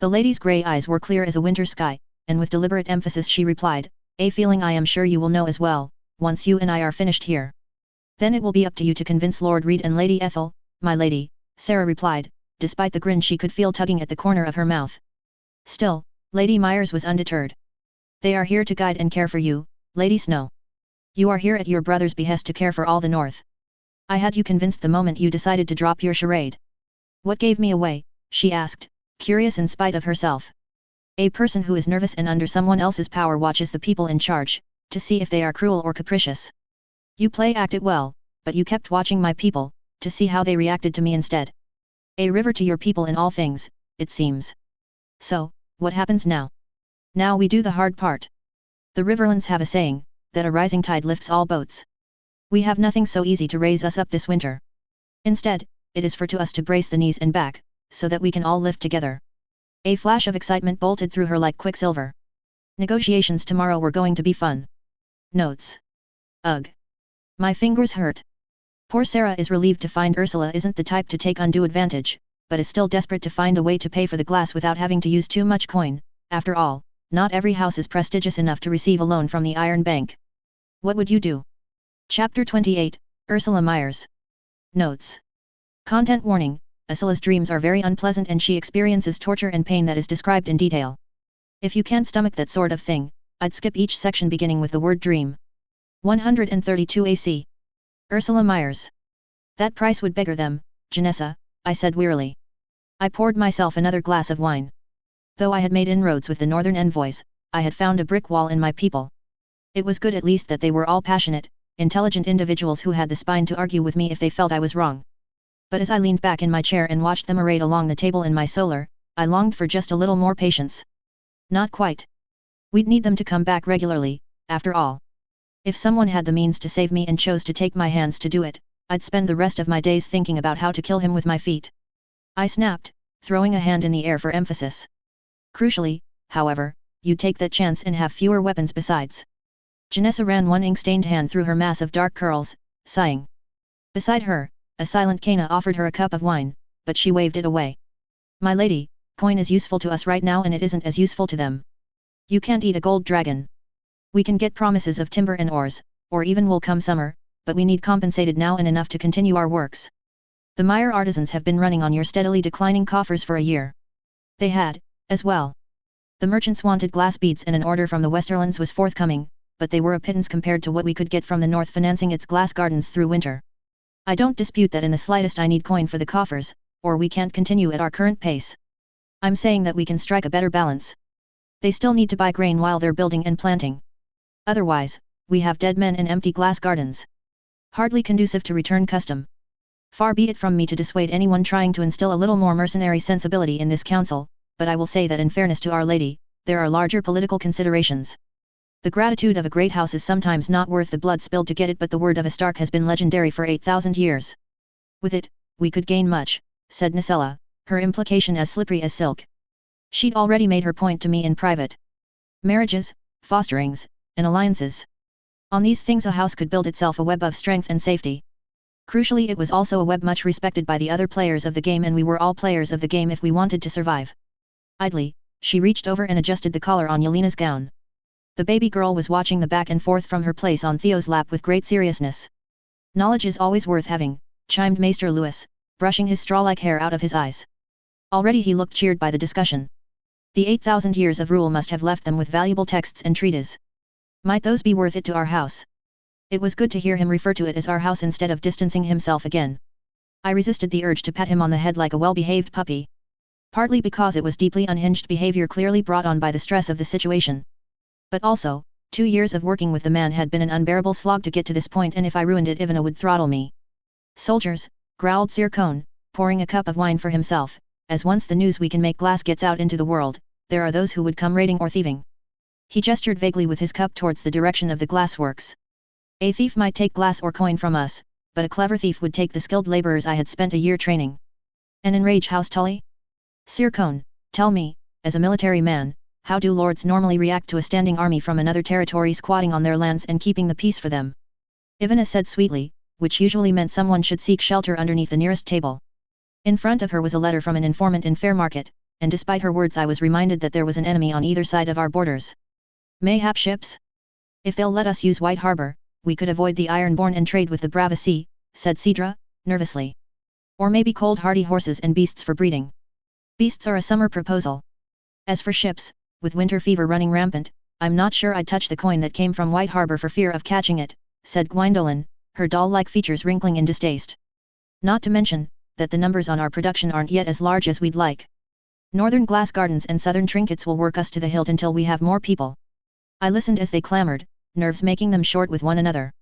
The lady's grey eyes were clear as a winter sky, and with deliberate emphasis she replied, "A feeling I am sure you will know as well, once you and I are finished here. Then it will be up to you to convince Lord Reed and Lady Ethel." "My lady," Sarah replied, despite the grin she could feel tugging at the corner of her mouth. Still, Lady Myers was undeterred. "They are here to guide and care for you, Lady Snow. You are here at your brother's behest to care for all the North. I had you convinced the moment you decided to drop your charade." "What gave me away?" she asked, curious in spite of herself. A person who is nervous and under someone else's power watches the people in charge, to see if they are cruel or capricious. You acted well, but you kept watching my people, to see how they reacted to me instead. A river to your people in all things, it seems. So, what happens now? Now we do the hard part. The Riverlands have a saying, that a rising tide lifts all boats. We have nothing so easy to raise us up this winter. Instead, it is for to us to brace the knees and back, so that we can all lift together." A flash of excitement bolted through her like quicksilver. Negotiations tomorrow were going to be fun. Notes. Ugh. My fingers hurt. Poor Sarah is relieved to find Ursula isn't the type to take undue advantage, but is still desperate to find a way to pay for the glass without having to use too much coin. After all, not every house is prestigious enough to receive a loan from the Iron Bank. What would you do? Chapter 28, Ursula Myers. Notes. Content warning, Ursula's dreams are very unpleasant and she experiences torture and pain that is described in detail. If you can't stomach that sort of thing, I'd skip each section beginning with the word dream. 132 AC. Ursula Myers. That price would beggar them, Janessa, I said wearily. I poured myself another glass of wine. Though I had made inroads with the northern envoys, I had found a brick wall in my people. It was good at least that they were all passionate, intelligent individuals who had the spine to argue with me if they felt I was wrong. But as I leaned back in my chair and watched them arrayed along the table in my solar, I longed for just a little more patience. Not quite. We'd need them to come back regularly, after all. If someone had the means to save me and chose to take my hands to do it, I'd spend the rest of my days thinking about how to kill him with my feet. I snapped, throwing a hand in the air for emphasis. Crucially, however, you'd take that chance and have fewer weapons besides. Janessa ran one ink-stained hand through her mass of dark curls, sighing. Beside her, a silent Kana offered her a cup of wine, but she waved it away. "My lady, coin is useful to us right now and it isn't as useful to them. You can't eat a gold dragon. We can get promises of timber and ores, or even wool come summer, but we need compensated now and enough to continue our works. The Meyer artisans have been running on your steadily declining coffers for a year. They had, as well. The merchants wanted glass beads and an order from the Westerlands was forthcoming, but they were a pittance compared to what we could get from the north financing its glass gardens through winter. I don't dispute that in the slightest I need coin for the coffers, or we can't continue at our current pace. I'm saying that we can strike a better balance. They still need to buy grain while they're building and planting. Otherwise, we have dead men and empty glass gardens. Hardly conducive to return custom. Far be it from me to dissuade anyone trying to instill a little more mercenary sensibility in this council, but I will say that in fairness to Our Lady, there are larger political considerations. The gratitude of a great house is sometimes not worth the blood spilled to get it, but the word of a Stark has been legendary for 8,000 years. With it, we could gain much, said Nicella, her implication as slippery as silk. She'd already made her point to me in private. Marriages, fosterings, and alliances. On these things a house could build itself a web of strength and safety. Crucially, it was also a web much respected by the other players of the game, and we were all players of the game if we wanted to survive. Idly, she reached over and adjusted the collar on Yelena's gown. The baby girl was watching the back and forth from her place on Theo's lap with great seriousness. Knowledge is always worth having, chimed Maester Lewis, brushing his straw-like hair out of his eyes. Already he looked cheered by the discussion. The 8,000 years of rule must have left them with valuable texts and treatises. Might those be worth it to our house? It was good to hear him refer to it as our house instead of distancing himself again. I resisted the urge to pat him on the head like a well-behaved puppy. Partly because it was deeply unhinged behavior clearly brought on by the stress of the situation. But also, 2 years of working with the man had been an unbearable slog to get to this point, and if I ruined it Ivana would throttle me. Soldiers, growled Sir Cone, pouring a cup of wine for himself, as once the news we can make glass gets out into the world, there are those who would come raiding or thieving. He gestured vaguely with his cup towards the direction of the glassworks. A thief might take glass or coin from us, but a clever thief would take the skilled laborers I had spent a year training. An enraged House Tully? Sir Cone, tell me, as a military man, how do lords normally react to a standing army from another territory squatting on their lands and keeping the peace for them? Ivana said sweetly, which usually meant someone should seek shelter underneath the nearest table. In front of her was a letter from an informant in Fairmarket, and despite her words I was reminded that there was an enemy on either side of our borders. Mayhap ships? If they'll let us use White Harbour, we could avoid the Ironborn and trade with the Brava Sea, said Cedra, nervously. Or maybe cold-hardy horses and beasts for breeding. Beasts are a summer proposal. As for ships, with winter fever running rampant, I'm not sure I'd touch the coin that came from White Harbour for fear of catching it, said Gwyndolin, her doll-like features wrinkling in distaste. Not to mention, that the numbers on our production aren't yet as large as we'd like. Northern glass gardens and southern trinkets will work us to the hilt until we have more people. I listened as they clamored, nerves making them short with one another.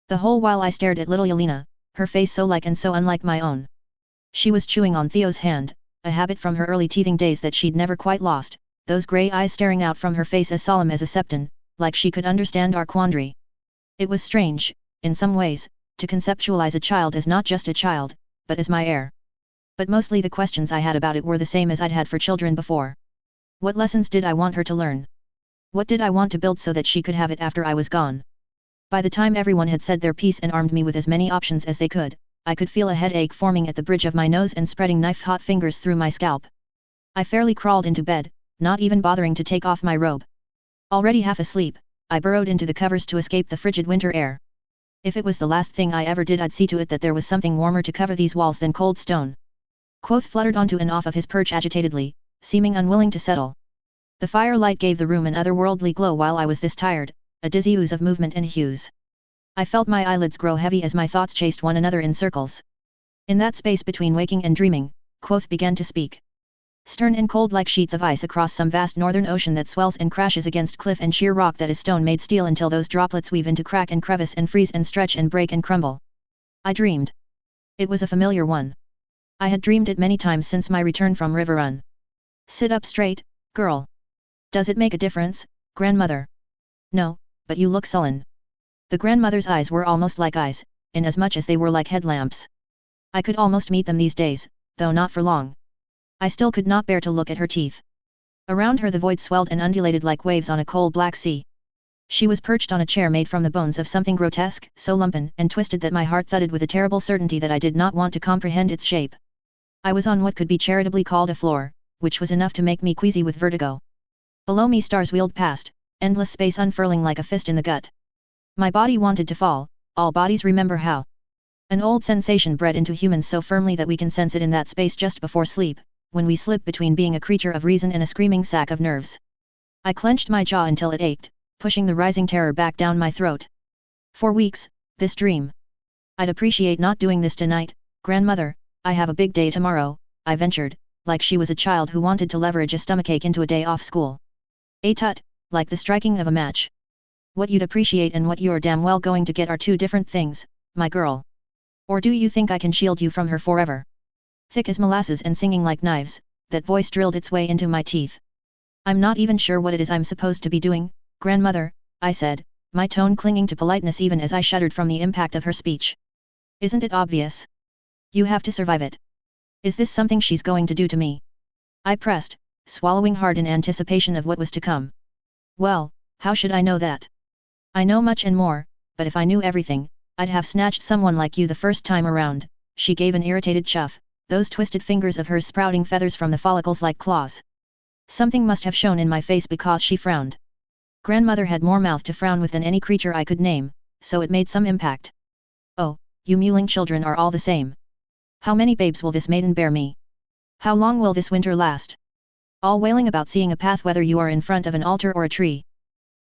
The whole while I stared at little Yelena, her face so like and so unlike my own. She was chewing on Theo's hand, a habit from her early teething days that she'd never quite lost, those grey eyes staring out from her face as solemn as a septon, like she could understand our quandary. It was strange, in some ways, to conceptualize a child as not just a child, but as my heir. But mostly the questions I had about it were the same as I'd had for children before. What lessons did I want her to learn? What did I want to build so that she could have it after I was gone? By the time everyone had said their piece and armed me with as many options as they could, I could feel a headache forming at the bridge of my nose and spreading knife-hot fingers through my scalp. I fairly crawled into bed, not even bothering to take off my robe. Already half asleep, I burrowed into the covers to escape the frigid winter air. If it was the last thing I ever did, I'd see to it that there was something warmer to cover these walls than cold stone. Quoth fluttered onto and off of his perch agitatedly, seeming unwilling to settle. The firelight gave the room an otherworldly glow while I was this tired, a dizzy ooze of movement and hues. I felt my eyelids grow heavy as my thoughts chased one another in circles. In that space between waking and dreaming, Quoth began to speak. Stern and cold like sheets of ice across some vast northern ocean that swells and crashes against cliff and sheer rock that is stone made steel until those droplets weave into crack and crevice and freeze and stretch and break and crumble. I dreamed. It was a familiar one. I had dreamed it many times since my return from River Run. Sit up straight, girl. Does it make a difference, grandmother? No, but you look sullen. The grandmother's eyes were almost like eyes, inasmuch as they were like headlamps. I could almost meet them these days, though not for long. I still could not bear to look at her teeth. Around her the void swelled and undulated like waves on a coal-black sea. She was perched on a chair made from the bones of something grotesque, so lumpen and twisted that my heart thudded with a terrible certainty that I did not want to comprehend its shape. I was on what could be charitably called a floor, which was enough to make me queasy with vertigo. Below me stars wheeled past, endless space unfurling like a fist in the gut. My body wanted to fall, all bodies remember how. An old sensation bred into humans so firmly that we can sense it in that space just before sleep, when we slip between being a creature of reason and a screaming sack of nerves. I clenched my jaw until it ached, pushing the rising terror back down my throat. For weeks, this dream. I'd appreciate not doing this tonight, grandmother, I have a big day tomorrow, I ventured, like she was a child who wanted to leverage a stomachache into a day off school. A tut, like the striking of a match. What you'd appreciate and what you're damn well going to get are two different things, my girl. Or do you think I can shield you from her forever? Thick as molasses and singing like knives, that voice drilled its way into my teeth. I'm not even sure what it is I'm supposed to be doing, grandmother, I said, my tone clinging to politeness even as I shuddered from the impact of her speech. Isn't it obvious? You have to survive it. Is this something she's going to do to me? I pressed, swallowing hard in anticipation of what was to come. Well, how should I know that? I know much and more, but if I knew everything, I'd have snatched someone like you the first time around. She gave an irritated chuff, those twisted fingers of hers sprouting feathers from the follicles like claws. Something must have shown in my face because she frowned. Grandmother had more mouth to frown with than any creature I could name, so it made some impact. Oh, you mewling children are all the same. How many babes will this maiden bear me? How long will this winter last? All wailing about seeing a path whether you are in front of an altar or a tree.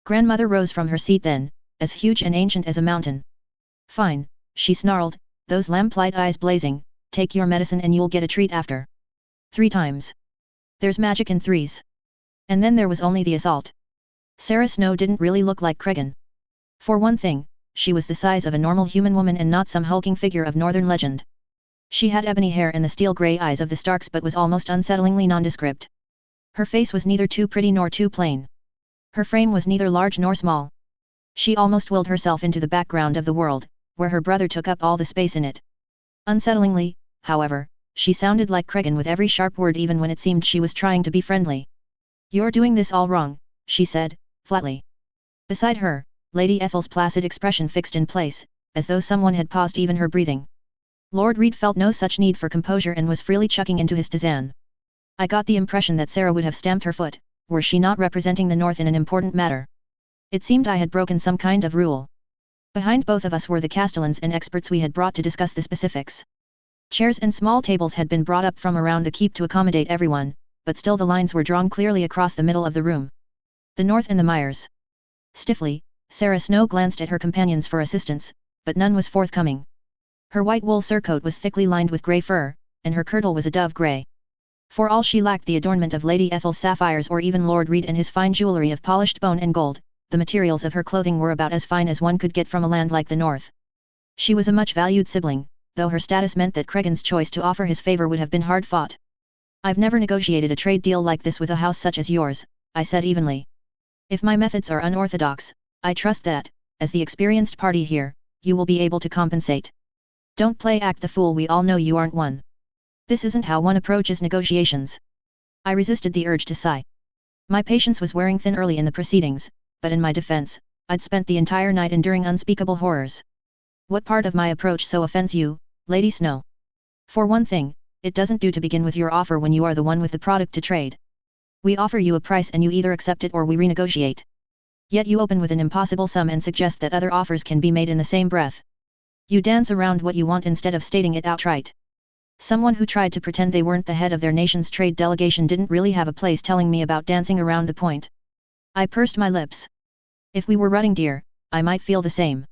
Grandmother rose from her seat then, as huge and ancient as a mountain. Fine, she snarled, those lamplight eyes blazing, take your medicine and you'll get a treat after. 3 times. There's magic in 3s. And then there was only the assault. Sarah Snow didn't really look like Cregan. For one thing, she was the size of a normal human woman and not some hulking figure of northern legend. She had ebony hair and the steel-grey eyes of the Starks but was almost unsettlingly nondescript. Her face was neither too pretty nor too plain. Her frame was neither large nor small. She almost willed herself into the background of the world, where her brother took up all the space in it. Unsettlingly, however, she sounded like Cregan with every sharp word even when it seemed she was trying to be friendly. You're doing this all wrong, she said, flatly. Beside her, Lady Ethel's placid expression fixed in place, as though someone had paused even her breathing. Lord Reed felt no such need for composure and was freely chucking into his tisane. I got the impression that Sarah would have stamped her foot, were she not representing the North in an important matter. It seemed I had broken some kind of rule. Behind both of us were the castellans and experts we had brought to discuss the specifics. Chairs and small tables had been brought up from around the keep to accommodate everyone, but still the lines were drawn clearly across the middle of the room. The North and the Myers. Stiffly, Sarah Snow glanced at her companions for assistance, but none was forthcoming. Her white wool surcoat was thickly lined with grey fur, and her kirtle was a dove grey. For all she lacked the adornment of Lady Ethel's sapphires or even Lord Reed and his fine jewellery of polished bone and gold, the materials of her clothing were about as fine as one could get from a land like the North. She was a much valued sibling, though her status meant that Cregan's choice to offer his favour would have been hard fought. I've never negotiated a trade deal like this with a house such as yours, I said evenly. If my methods are unorthodox, I trust that, as the experienced party here, you will be able to compensate. Don't play act the fool, we all know you aren't one. This isn't how one approaches negotiations. I resisted the urge to sigh. My patience was wearing thin early in the proceedings, but in my defense, I'd spent the entire night enduring unspeakable horrors. What part of my approach so offends you, Lady Snow? For one thing, it doesn't do to begin with your offer when you are the one with the product to trade. We offer you a price and you either accept it or we renegotiate. Yet you open with an impossible sum and suggest that other offers can be made in the same breath. You dance around what you want instead of stating it outright. Someone who tried to pretend they weren't the head of their nation's trade delegation didn't really have a place telling me about dancing around the point. I pursed my lips. If we were rutting deer, I might feel the same.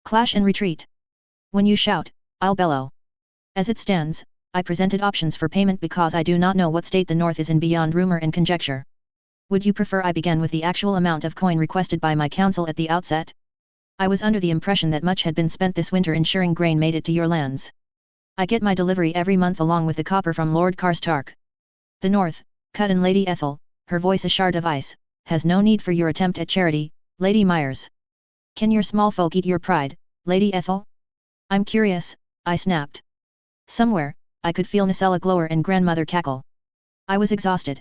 Clash and retreat. When you shout, I'll bellow. As it stands, I presented options for payment because I do not know what state the North is in beyond rumor and conjecture. Would you prefer I began with the actual amount of coin requested by my council at the outset? I was under the impression that much had been spent this winter ensuring grain made it to your lands. I get my delivery every month along with the copper from Lord Karstark. The North, cut in Lady Ethel, her voice a shard of ice, has no need for your attempt at charity, Lady Myers. Can your small folk eat your pride, Lady Ethel? I'm curious, I snapped. Somewhere, I could feel Nacella glower and grandmother cackle. I was exhausted.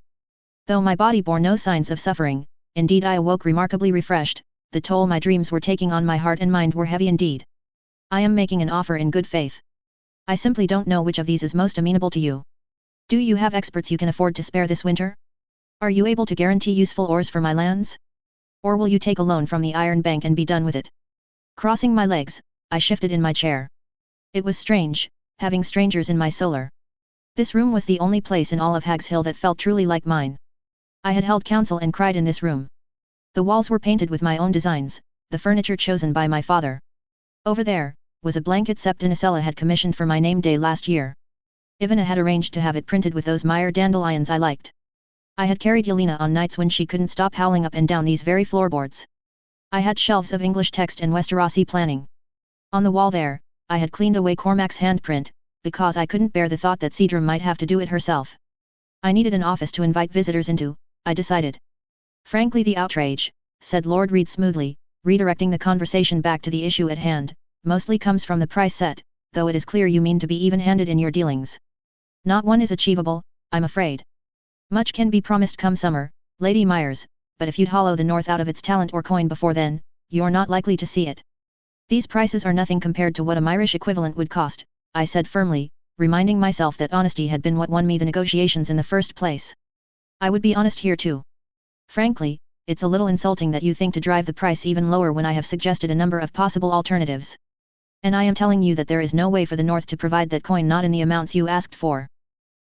Though my body bore no signs of suffering, indeed I awoke remarkably refreshed, the toll my dreams were taking on my heart and mind were heavy indeed. I am making an offer in good faith. I simply don't know which of these is most amenable to you. Do you have experts you can afford to spare this winter? Are you able to guarantee useful ores for my lands? Or will you take a loan from the Iron Bank and be done with it? Crossing my legs, I shifted in my chair. It was strange, having strangers in my solar. This room was the only place in all of Hag's Hill that felt truly like mine. I had held council and cried in this room. The walls were painted with my own designs, the furniture chosen by my father. Over there, was a blanket Septinicella had commissioned for my name day last year. Ivana had arranged to have it printed with those Meyer dandelions I liked. I had carried Yelena on nights when she couldn't stop howling up and down these very floorboards. I had shelves of English text and Westerosi planning. On the wall there, I had cleaned away Cormac's handprint, because I couldn't bear the thought that Cedra might have to do it herself. I needed an office to invite visitors into, I decided. Frankly, the outrage, said Lord Reed smoothly, redirecting the conversation back to the issue at hand, mostly comes from the price set, though it is clear you mean to be even-handed in your dealings. Not one is achievable, I'm afraid. Much can be promised come summer, Lady Myers, but if you'd hollow the North out of its talent or coin before then, you're not likely to see it. These prices are nothing compared to what a Myrish equivalent would cost, I said firmly, reminding myself that honesty had been what won me the negotiations in the first place. I would be honest here too. Frankly, it's a little insulting that you think to drive the price even lower when I have suggested a number of possible alternatives. And I am telling you that there is no way for the North to provide that coin, not in the amounts you asked for.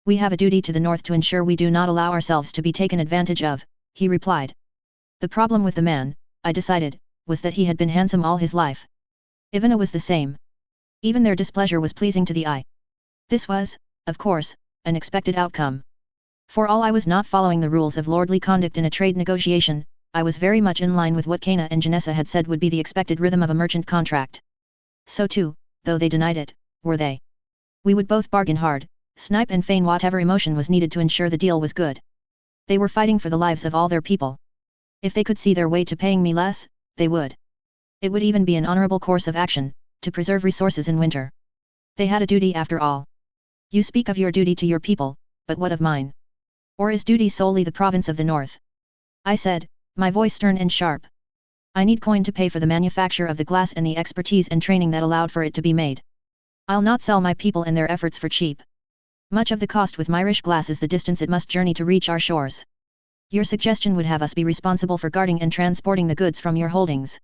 We have a duty to the North to ensure we do not allow ourselves to be taken advantage of, he replied. The problem with the man, I decided, was that he had been handsome all his life. Ivana was the same. Even their displeasure was pleasing to the eye. This was, of course, an expected outcome. For all I was not following the rules of lordly conduct in a trade negotiation, I was very much in line with what Kaina and Janessa had said would be the expected rhythm of a merchant contract. So too, though they denied it, were they. We would both bargain hard, snipe and feign whatever emotion was needed to ensure the deal was good. They were fighting for the lives of all their people. If they could see their way to paying me less, they would. It would even be an honorable course of action, to preserve resources in winter. They had a duty after all. You speak of your duty to your people, but what of mine? Or is duty solely the province of the North? I said, my voice stern and sharp. I need coin to pay for the manufacture of the glass and the expertise and training that allowed for it to be made. I'll not sell my people and their efforts for cheap. Much of the cost with Myrish glass is the distance it must journey to reach our shores. Your suggestion would have us be responsible for guarding and transporting the goods from your holdings.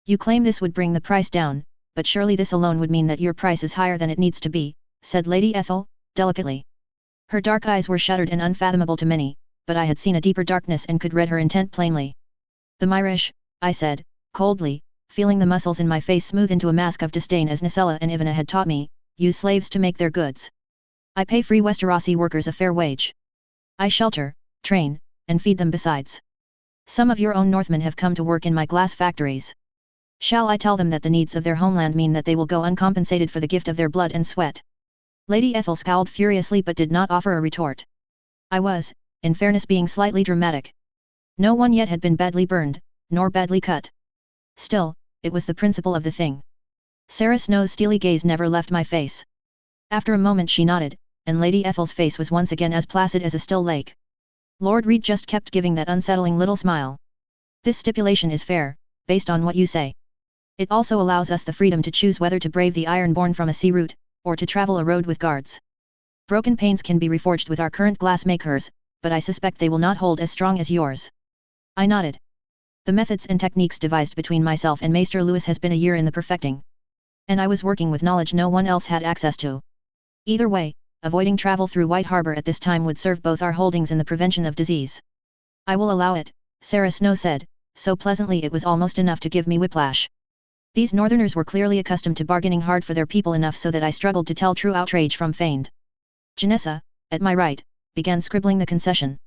You claim this would bring the price down, but surely this alone would mean that your price is higher than it needs to be, said Lady Ethel, delicately. Her dark eyes were shuttered and unfathomable to many, but I had seen a deeper darkness and could read her intent plainly. The Myrish, I said, coldly, feeling the muscles in my face smooth into a mask of disdain as Nisela and Ivana had taught me, use slaves to make their goods. I pay free Westerosi workers a fair wage. I shelter, train, and feed them besides. Some of your own Northmen have come to work in my glass factories. Shall I tell them that the needs of their homeland mean that they will go uncompensated for the gift of their blood and sweat? Lady Ethel scowled furiously but did not offer a retort. I was, in fairness, being slightly dramatic. No one yet had been badly burned, nor badly cut. Still, it was the principle of the thing. Sarah Snow's steely gaze never left my face. After a moment she nodded, and Lady Ethel's face was once again as placid as a still lake. Lord Reed just kept giving that unsettling little smile. This stipulation is fair, based on what you say. It also allows us the freedom to choose whether to brave the Ironborn from a sea route, or to travel a road with guards. Broken panes can be reforged with our current glass makers, but I suspect they will not hold as strong as yours. I nodded. The methods and techniques devised between myself and Maester Lewis has been a year in the perfecting. And I was working with knowledge no one else had access to. Either way, avoiding travel through White Harbor at this time would serve both our holdings and the prevention of disease. I will allow it, Sarah Snow said, so pleasantly it was almost enough to give me whiplash. These Northerners were clearly accustomed to bargaining hard for their people enough so that I struggled to tell true outrage from feigned. Janessa, at my right, began scribbling the concession.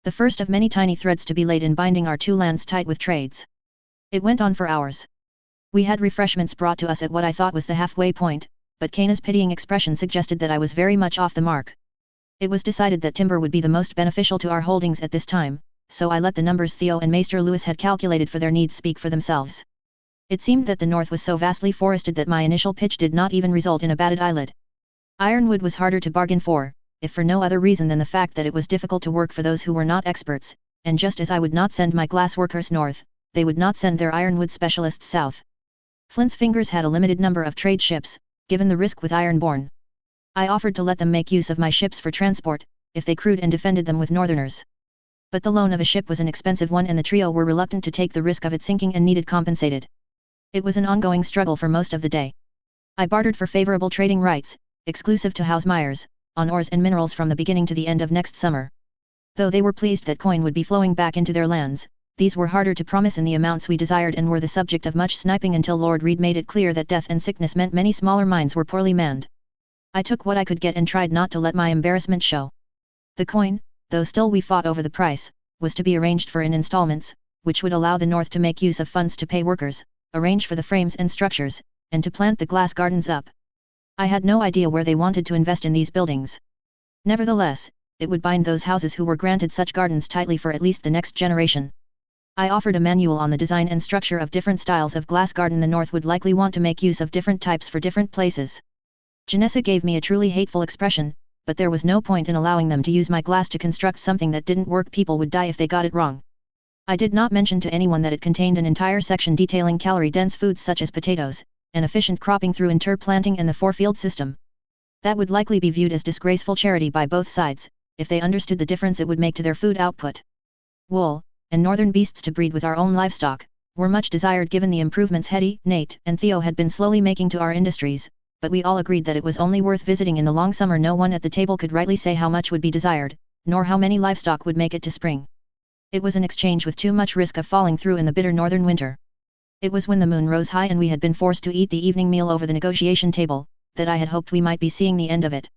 The first of many tiny threads to be laid in binding our two lands tight with trades. It went on for hours. We had refreshments brought to us at what I thought was the halfway point, but Kaina's pitying expression suggested that I was very much off the mark. It was decided that timber would be the most beneficial to our holdings at this time, so I let the numbers Theo and Maester Lewis had calculated for their needs speak for themselves. It seemed that the north was so vastly forested that my initial pitch did not even result in a batted eyelid. Ironwood was harder to bargain for, if for no other reason than the fact that it was difficult to work for those who were not experts, and just as I would not send my glass workers north, they would not send their ironwood specialists south. Flint's Fingers had a limited number of trade ships, given the risk with Ironborn. I offered to let them make use of my ships for transport, if they crewed and defended them with northerners. But the loan of a ship was an expensive one and the trio were reluctant to take the risk of it sinking and needed compensated. It was an ongoing struggle for most of the day. I bartered for favorable trading rights, exclusive to House Myers, on ores and minerals from the beginning to the end of next summer. Though they were pleased that coin would be flowing back into their lands, these were harder to promise in the amounts we desired and were the subject of much sniping until Lord Reed made it clear that death and sickness meant many smaller mines were poorly manned. I took what I could get and tried not to let my embarrassment show. The coin, though still we fought over the price, was to be arranged for in installments, which would allow the North to make use of funds to pay workers, arrange for the frames and structures, and to plant the glass gardens up. I had no idea where they wanted to invest in these buildings. Nevertheless, it would bind those houses who were granted such gardens tightly for at least the next generation. I offered a manual on the design and structure of different styles of glass garden. The North would likely want to make use of different types for different places. Janessa gave me a truly hateful expression, but there was no point in allowing them to use my glass to construct something that didn't work. People would die if they got it wrong. I did not mention to anyone that it contained an entire section detailing calorie-dense foods such as potatoes, and efficient cropping through interplanting and the four-field system. That would likely be viewed as disgraceful charity by both sides, if they understood the difference it would make to their food output. Wool, and northern beasts to breed with our own livestock, were much desired given the improvements Hetty, Nate, and Theo had been slowly making to our industries, but we all agreed that it was only worth visiting in the long summer. No one at the table could rightly say how much would be desired, nor how many livestock would make it to spring. It was an exchange with too much risk of falling through in the bitter northern winter. It was when the moon rose high and we had been forced to eat the evening meal over the negotiation table, that I had hoped we might be seeing the end of it.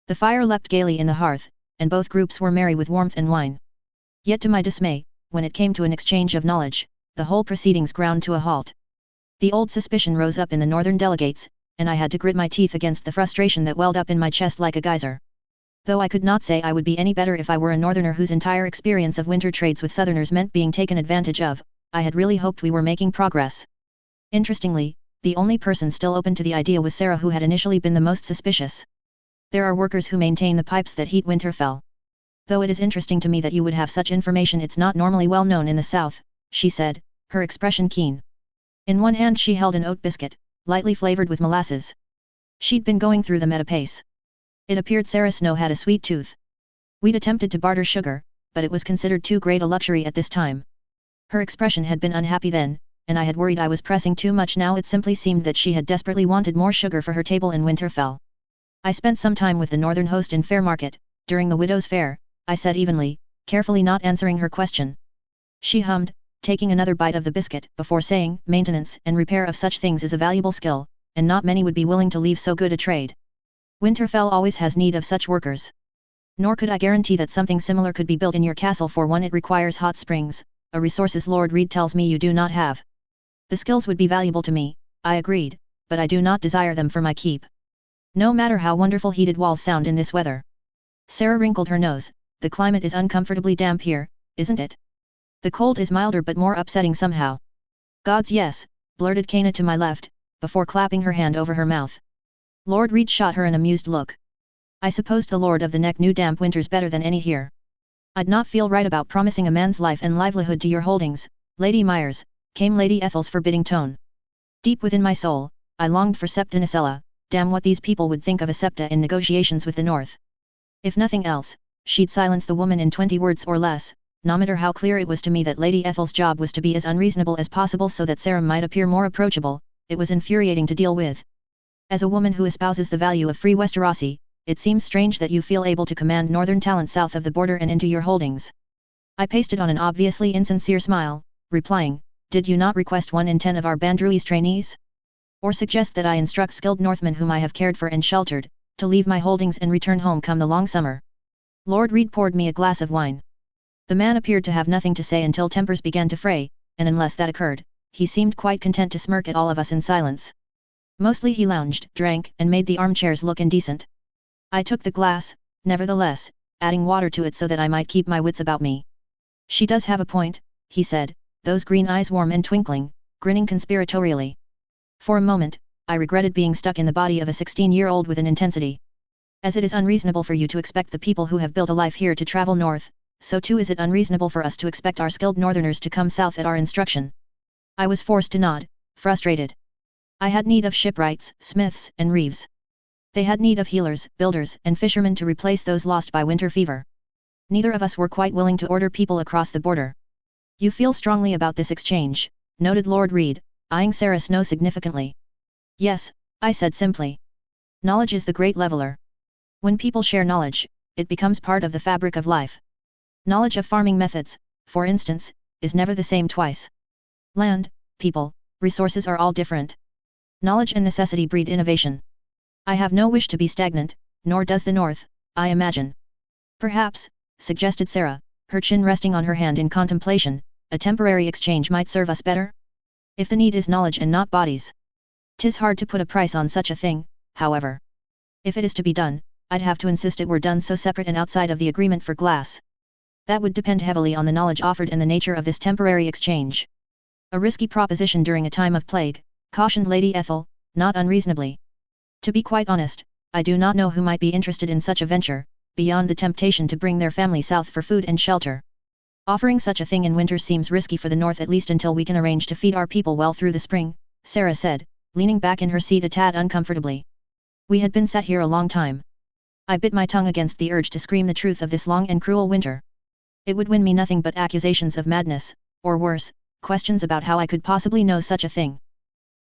The fire leapt gaily in the hearth, and both groups were merry with warmth and wine. Yet to my dismay, when it came to an exchange of knowledge, the whole proceedings ground to a halt. The old suspicion rose up in the northern delegates, and I had to grit my teeth against the frustration that welled up in my chest like a geyser. Though I could not say I would be any better if I were a northerner whose entire experience of winter trades with southerners meant being taken advantage of, I had really hoped we were making progress. Interestingly, the only person still open to the idea was Sarah, who had initially been the most suspicious. There are workers who maintain the pipes that heat Winterfell. Though it is interesting to me that you would have such information, it's not normally well known in the south, she said, her expression keen. In one hand she held an oat biscuit, lightly flavored with molasses. She'd been going through them at a pace. It appeared Sarah Snow had a sweet tooth. We'd attempted to barter sugar, but it was considered too great a luxury at this time. Her expression had been unhappy then, and I had worried I was pressing too much. Now it simply seemed that she had desperately wanted more sugar for her table in Winterfell. I spent some time with the northern host in Fairmarket, during the widow's fair, I said evenly, carefully not answering her question. She hummed, taking another bite of the biscuit, before saying, maintenance and repair of such things is a valuable skill, and not many would be willing to leave so good a trade. Winterfell always has need of such workers. Nor could I guarantee that something similar could be built in your castle. For one, it requires hot springs, a resources Lord Reed tells me you do not have. The skills would be valuable to me, I agreed, but I do not desire them for my keep. No matter how wonderful heated walls sound in this weather. Sarah wrinkled her nose. The climate is uncomfortably damp here, isn't it? The cold is milder but more upsetting somehow. Gods, yes, blurted Kana to my left, before clapping her hand over her mouth. Lord Reed shot her an amused look. I supposed the Lord of the Neck knew damp winters better than any here. I'd not feel right about promising a man's life and livelihood to your holdings, Lady Myers, came Lady Ethel's forbidding tone. Deep within my soul, I longed for Septa Nacella. Damn what these people would think of a Septa in negotiations with the North. If nothing else, she'd silence the woman in 20 words or less, no matter how clear it was to me that Lady Ethel's job was to be as unreasonable as possible so that Sarah might appear more approachable. It was infuriating to deal with. As a woman who espouses the value of free Westerosi, it seems strange that you feel able to command northern talent south of the border and into your holdings. I pasted on an obviously insincere smile, replying, did you not request 1 in 10 of our Bandrui's trainees? Or suggest that I instruct skilled Northmen whom I have cared for and sheltered, to leave my holdings and return home come the long summer? Lord Reed poured me a glass of wine. The man appeared to have nothing to say until tempers began to fray, and unless that occurred, he seemed quite content to smirk at all of us in silence. Mostly he lounged, drank, and made the armchairs look indecent. I took the glass, nevertheless, adding water to it so that I might keep my wits about me. She does have a point, he said, those green eyes warm and twinkling, grinning conspiratorially. For a moment, I regretted being stuck in the body of a 16-year-old with an intensity. As it is unreasonable for you to expect the people who have built a life here to travel north, so too is it unreasonable for us to expect our skilled northerners to come south at our instruction. I was forced to nod, frustrated. I had need of shipwrights, smiths, and reeves. They had need of healers, builders, and fishermen to replace those lost by winter fever. Neither of us were quite willing to order people across the border. You feel strongly about this exchange, noted Lord Reed, eyeing Sarah Snow significantly. Yes, I said simply. Knowledge is the great leveler. When people share knowledge, it becomes part of the fabric of life. Knowledge of farming methods, for instance, is never the same twice. Land, people, resources are all different. Knowledge and necessity breed innovation. I have no wish to be stagnant, nor does the North, I imagine. Perhaps, suggested Sarah, her chin resting on her hand in contemplation, a temporary exchange might serve us better? If the need is knowledge and not bodies. 'Tis hard to put a price on such a thing, however. If it is to be done, I'd have to insist it were done so separate and outside of the agreement for glass. That would depend heavily on the knowledge offered and the nature of this temporary exchange. A risky proposition during a time of plague, cautioned Lady Ethel, not unreasonably. To be quite honest, I do not know who might be interested in such a venture, beyond the temptation to bring their family south for food and shelter. Offering such a thing in winter seems risky for the north, at least until we can arrange to feed our people well through the spring, Sarah said, leaning back in her seat a tad uncomfortably. We had been sat here a long time. I bit my tongue against the urge to scream the truth of this long and cruel winter. It would win me nothing but accusations of madness, or worse, questions about how I could possibly know such a thing.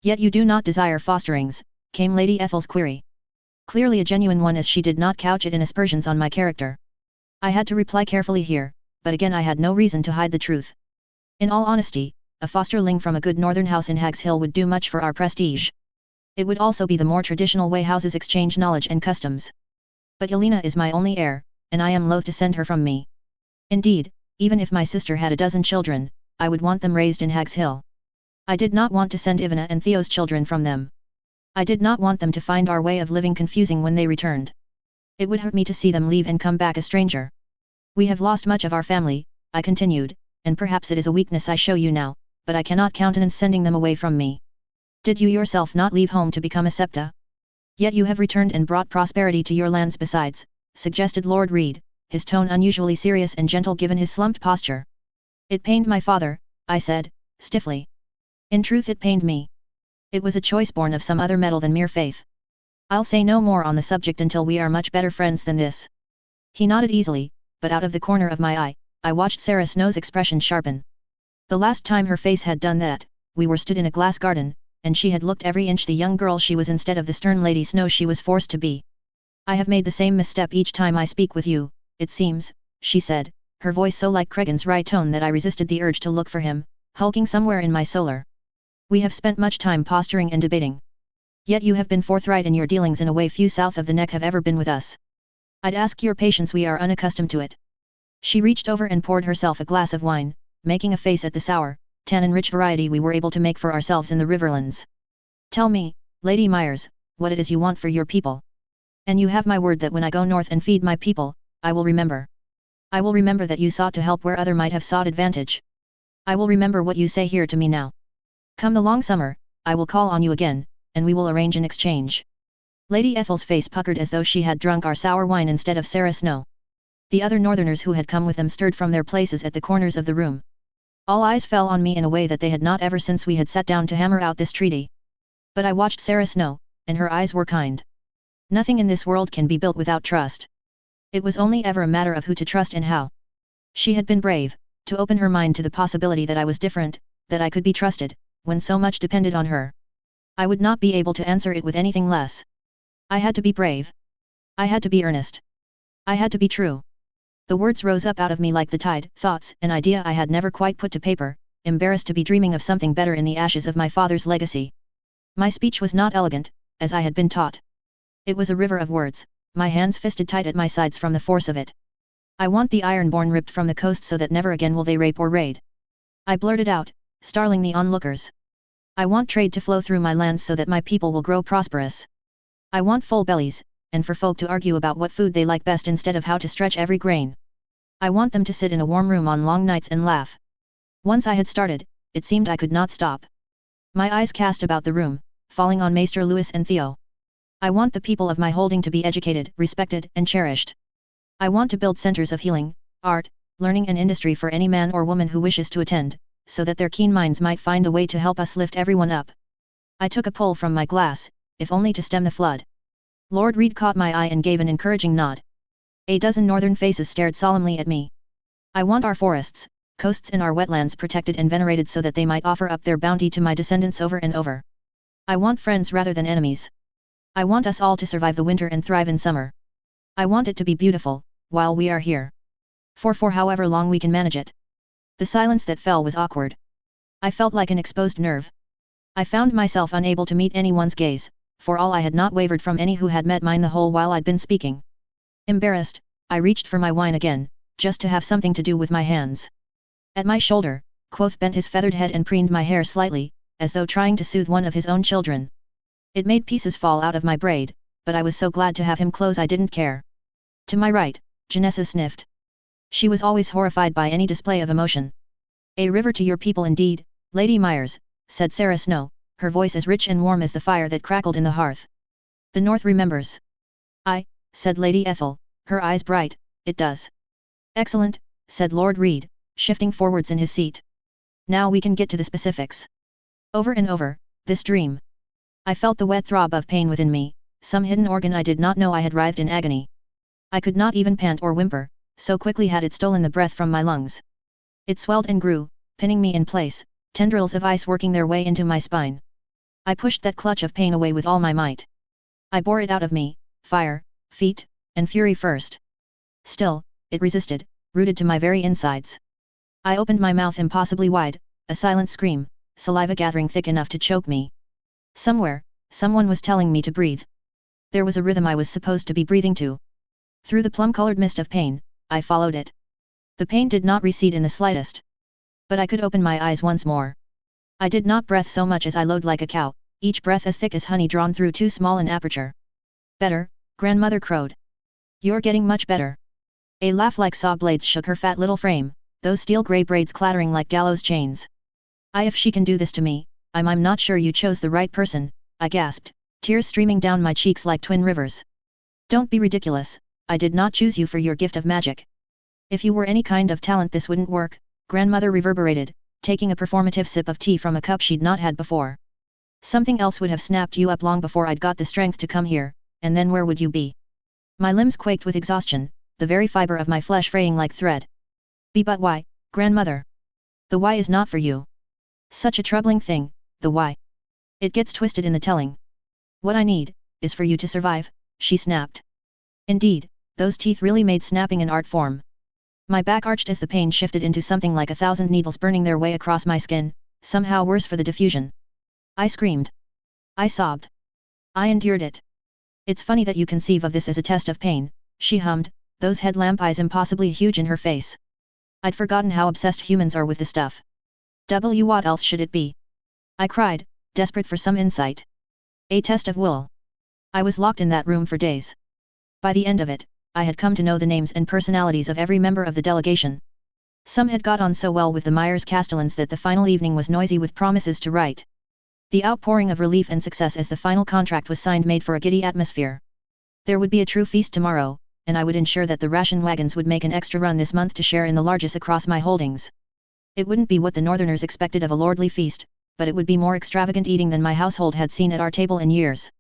Yet you do not desire fosterings, came Lady Ethel's query. Clearly a genuine one, as she did not couch it in aspersions on my character. I had to reply carefully here, but again I had no reason to hide the truth. In all honesty, a fosterling from a good northern house in Hags Hill would do much for our prestige. It would also be the more traditional way houses exchange knowledge and customs. But Yelena is my only heir, and I am loath to send her from me. Indeed, even if my sister had a dozen children, I would want them raised in Hags Hill. I did not want to send Ivana and Theo's children from them. I did not want them to find our way of living confusing when they returned. It would hurt me to see them leave and come back a stranger. We have lost much of our family, I continued, and perhaps it is a weakness I show you now, but I cannot countenance sending them away from me. Did you yourself not leave home to become a septa? Yet you have returned and brought prosperity to your lands besides, suggested Lord Reed, his tone unusually serious and gentle given his slumped posture. It pained my father, I said, stiffly. In truth it pained me. It was a choice born of some other metal than mere faith. I'll say no more on the subject until we are much better friends than this. He nodded easily, but out of the corner of my eye, I watched Sarah Snow's expression sharpen. The last time her face had done that, we were stood in a glass garden, and she had looked every inch the young girl she was instead of the stern Lady Snow she was forced to be. I have made the same misstep each time I speak with you, it seems, she said, her voice so like Cregan's wry tone that I resisted the urge to look for him, hulking somewhere in my solar. We have spent much time posturing and debating. Yet you have been forthright in your dealings in a way few south of the neck have ever been with us. I'd ask your patience, we are unaccustomed to it. She reached over and poured herself a glass of wine, making a face at the sour, tannin-rich variety we were able to make for ourselves in the Riverlands. Tell me, Lady Myers, what it is you want for your people. And you have my word that when I go north and feed my people, I will remember. I will remember that you sought to help where other might have sought advantage. I will remember what you say here to me now. Come the long summer, I will call on you again, and we will arrange an exchange. Lady Ethel's face puckered as though she had drunk our sour wine instead of Sarah Snow. The other northerners who had come with them stirred from their places at the corners of the room. All eyes fell on me in a way that they had not ever since we had sat down to hammer out this treaty. But I watched Sarah Snow, and her eyes were kind. Nothing in this world can be built without trust. It was only ever a matter of who to trust and how. She had been brave, to open her mind to the possibility that I was different, that I could be trusted, when so much depended on her. I would not be able to answer it with anything less. I had to be brave. I had to be earnest. I had to be true. The words rose up out of me like the tide, thoughts, an idea I had never quite put to paper, embarrassed to be dreaming of something better in the ashes of my father's legacy. My speech was not elegant, as I had been taught. It was a river of words, my hands fisted tight at my sides from the force of it. I want the ironborn ripped from the coast so that never again will they rape or raid. I blurted out, startling the onlookers. I want trade to flow through my lands so that my people will grow prosperous. I want full bellies, and for folk to argue about what food they like best instead of how to stretch every grain. I want them to sit in a warm room on long nights and laugh. Once I had started, it seemed I could not stop. My eyes cast about the room, falling on Maester Lewis and Theo. I want the people of my holding to be educated, respected, and cherished. I want to build centers of healing, art, learning and industry for any man or woman who wishes to attend, so that their keen minds might find a way to help us lift everyone up. I took a pull from my glass, if only to stem the flood. Lord Reed caught my eye and gave an encouraging nod. A dozen northern faces stared solemnly at me. I want our forests, coasts and our wetlands protected and venerated so that they might offer up their bounty to my descendants over and over. I want friends rather than enemies. I want us all to survive the winter and thrive in summer. I want it to be beautiful, while we are here. For however long we can manage it. The silence that fell was awkward. I felt like an exposed nerve. I found myself unable to meet anyone's gaze, for all I had not wavered from any who had met mine the whole while I'd been speaking. Embarrassed, I reached for my wine again, just to have something to do with my hands. At my shoulder, Quoth bent his feathered head and preened my hair slightly, as though trying to soothe one of his own children. It made pieces fall out of my braid, but I was so glad to have him close I didn't care. To my right, Janessa sniffed. She was always horrified by any display of emotion. "A river to your people indeed, Lady Myers," said Sarah Snow, her voice as rich and warm as the fire that crackled in the hearth. "The North remembers." "Aye," said Lady Ethel, her eyes bright, "it does." "Excellent," said Lord Reed, shifting forwards in his seat. "Now we can get to the specifics." Over and over, this dream. I felt the wet throb of pain within me, some hidden organ I did not know I had writhed in agony. I could not even pant or whimper, so quickly had it stolen the breath from my lungs. It swelled and grew, pinning me in place, tendrils of ice working their way into my spine. I pushed that clutch of pain away with all my might. I bore it out of me, fire, feet, and fury first. Still, it resisted, rooted to my very insides. I opened my mouth impossibly wide, a silent scream, saliva gathering thick enough to choke me. Somewhere, someone was telling me to breathe. There was a rhythm I was supposed to be breathing to. Through the plum-colored mist of pain, I followed it. The pain did not recede in the slightest. But I could open my eyes once more. I did not breath so much as I lowed like a cow, each breath as thick as honey drawn through too small an aperture. "Better," grandmother crowed. "You're getting much better." A laugh like saw blades shook her fat little frame, those steel-grey braids clattering like gallows chains. If she can do this to me, I'm not sure you chose the right person," I gasped, tears streaming down my cheeks like twin rivers. "Don't be ridiculous, I did not choose you for your gift of magic. If you were any kind of talent this wouldn't work," grandmother reverberated, taking a performative sip of tea from a cup she'd not had before. "Something else would have snapped you up long before I'd got the strength to come here, and then where would you be?" My limbs quaked with exhaustion, the very fiber of my flesh fraying like thread. But why, grandmother? The why is not for you. Such a troubling thing, the why. It gets twisted in the telling. What I need, is for you to survive," she snapped. Indeed, those teeth really made snapping an art form. My back arched as the pain shifted into something like 1,000 needles burning their way across my skin, somehow worse for the diffusion. I screamed. I sobbed. I endured it. "It's funny that you conceive of this as a test of pain," she hummed, those headlamp eyes impossibly huge in her face. "I'd forgotten how obsessed humans are with this stuff." What else should it be?" I cried, desperate for some insight. "A test of will." I was locked in that room for days. By the end of it, I had come to know the names and personalities of every member of the delegation. Some had got on so well with the Myers Castellans that the final evening was noisy with promises to write. The outpouring of relief and success as the final contract was signed made for a giddy atmosphere. There would be a true feast tomorrow, and I would ensure that the ration wagons would make an extra run this month to share in the largesse across my holdings. It wouldn't be what the Northerners expected of a lordly feast, but it would be more extravagant eating than my household had seen at our table in years.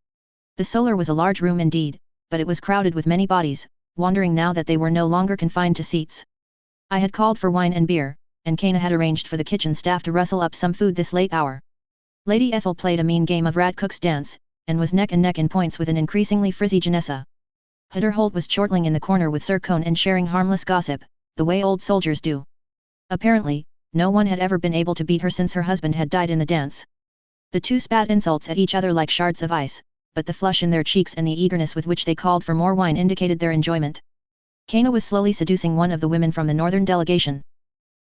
The solar was a large room indeed, but it was crowded with many bodies, wandering now that they were no longer confined to seats. I had called for wine and beer, and Kana had arranged for the kitchen staff to rustle up some food this late hour. Lady Ethel played a mean game of rat cook's dance, and was neck and neck in points with an increasingly frizzy Janessa. Hutter Holt was chortling in the corner with Sir Cone and sharing harmless gossip, the way old soldiers do. Apparently, no one had ever been able to beat her since her husband had died in the dance. The two spat insults at each other like shards of ice, but the flush in their cheeks and the eagerness with which they called for more wine indicated their enjoyment. Kana was slowly seducing one of the women from the northern delegation.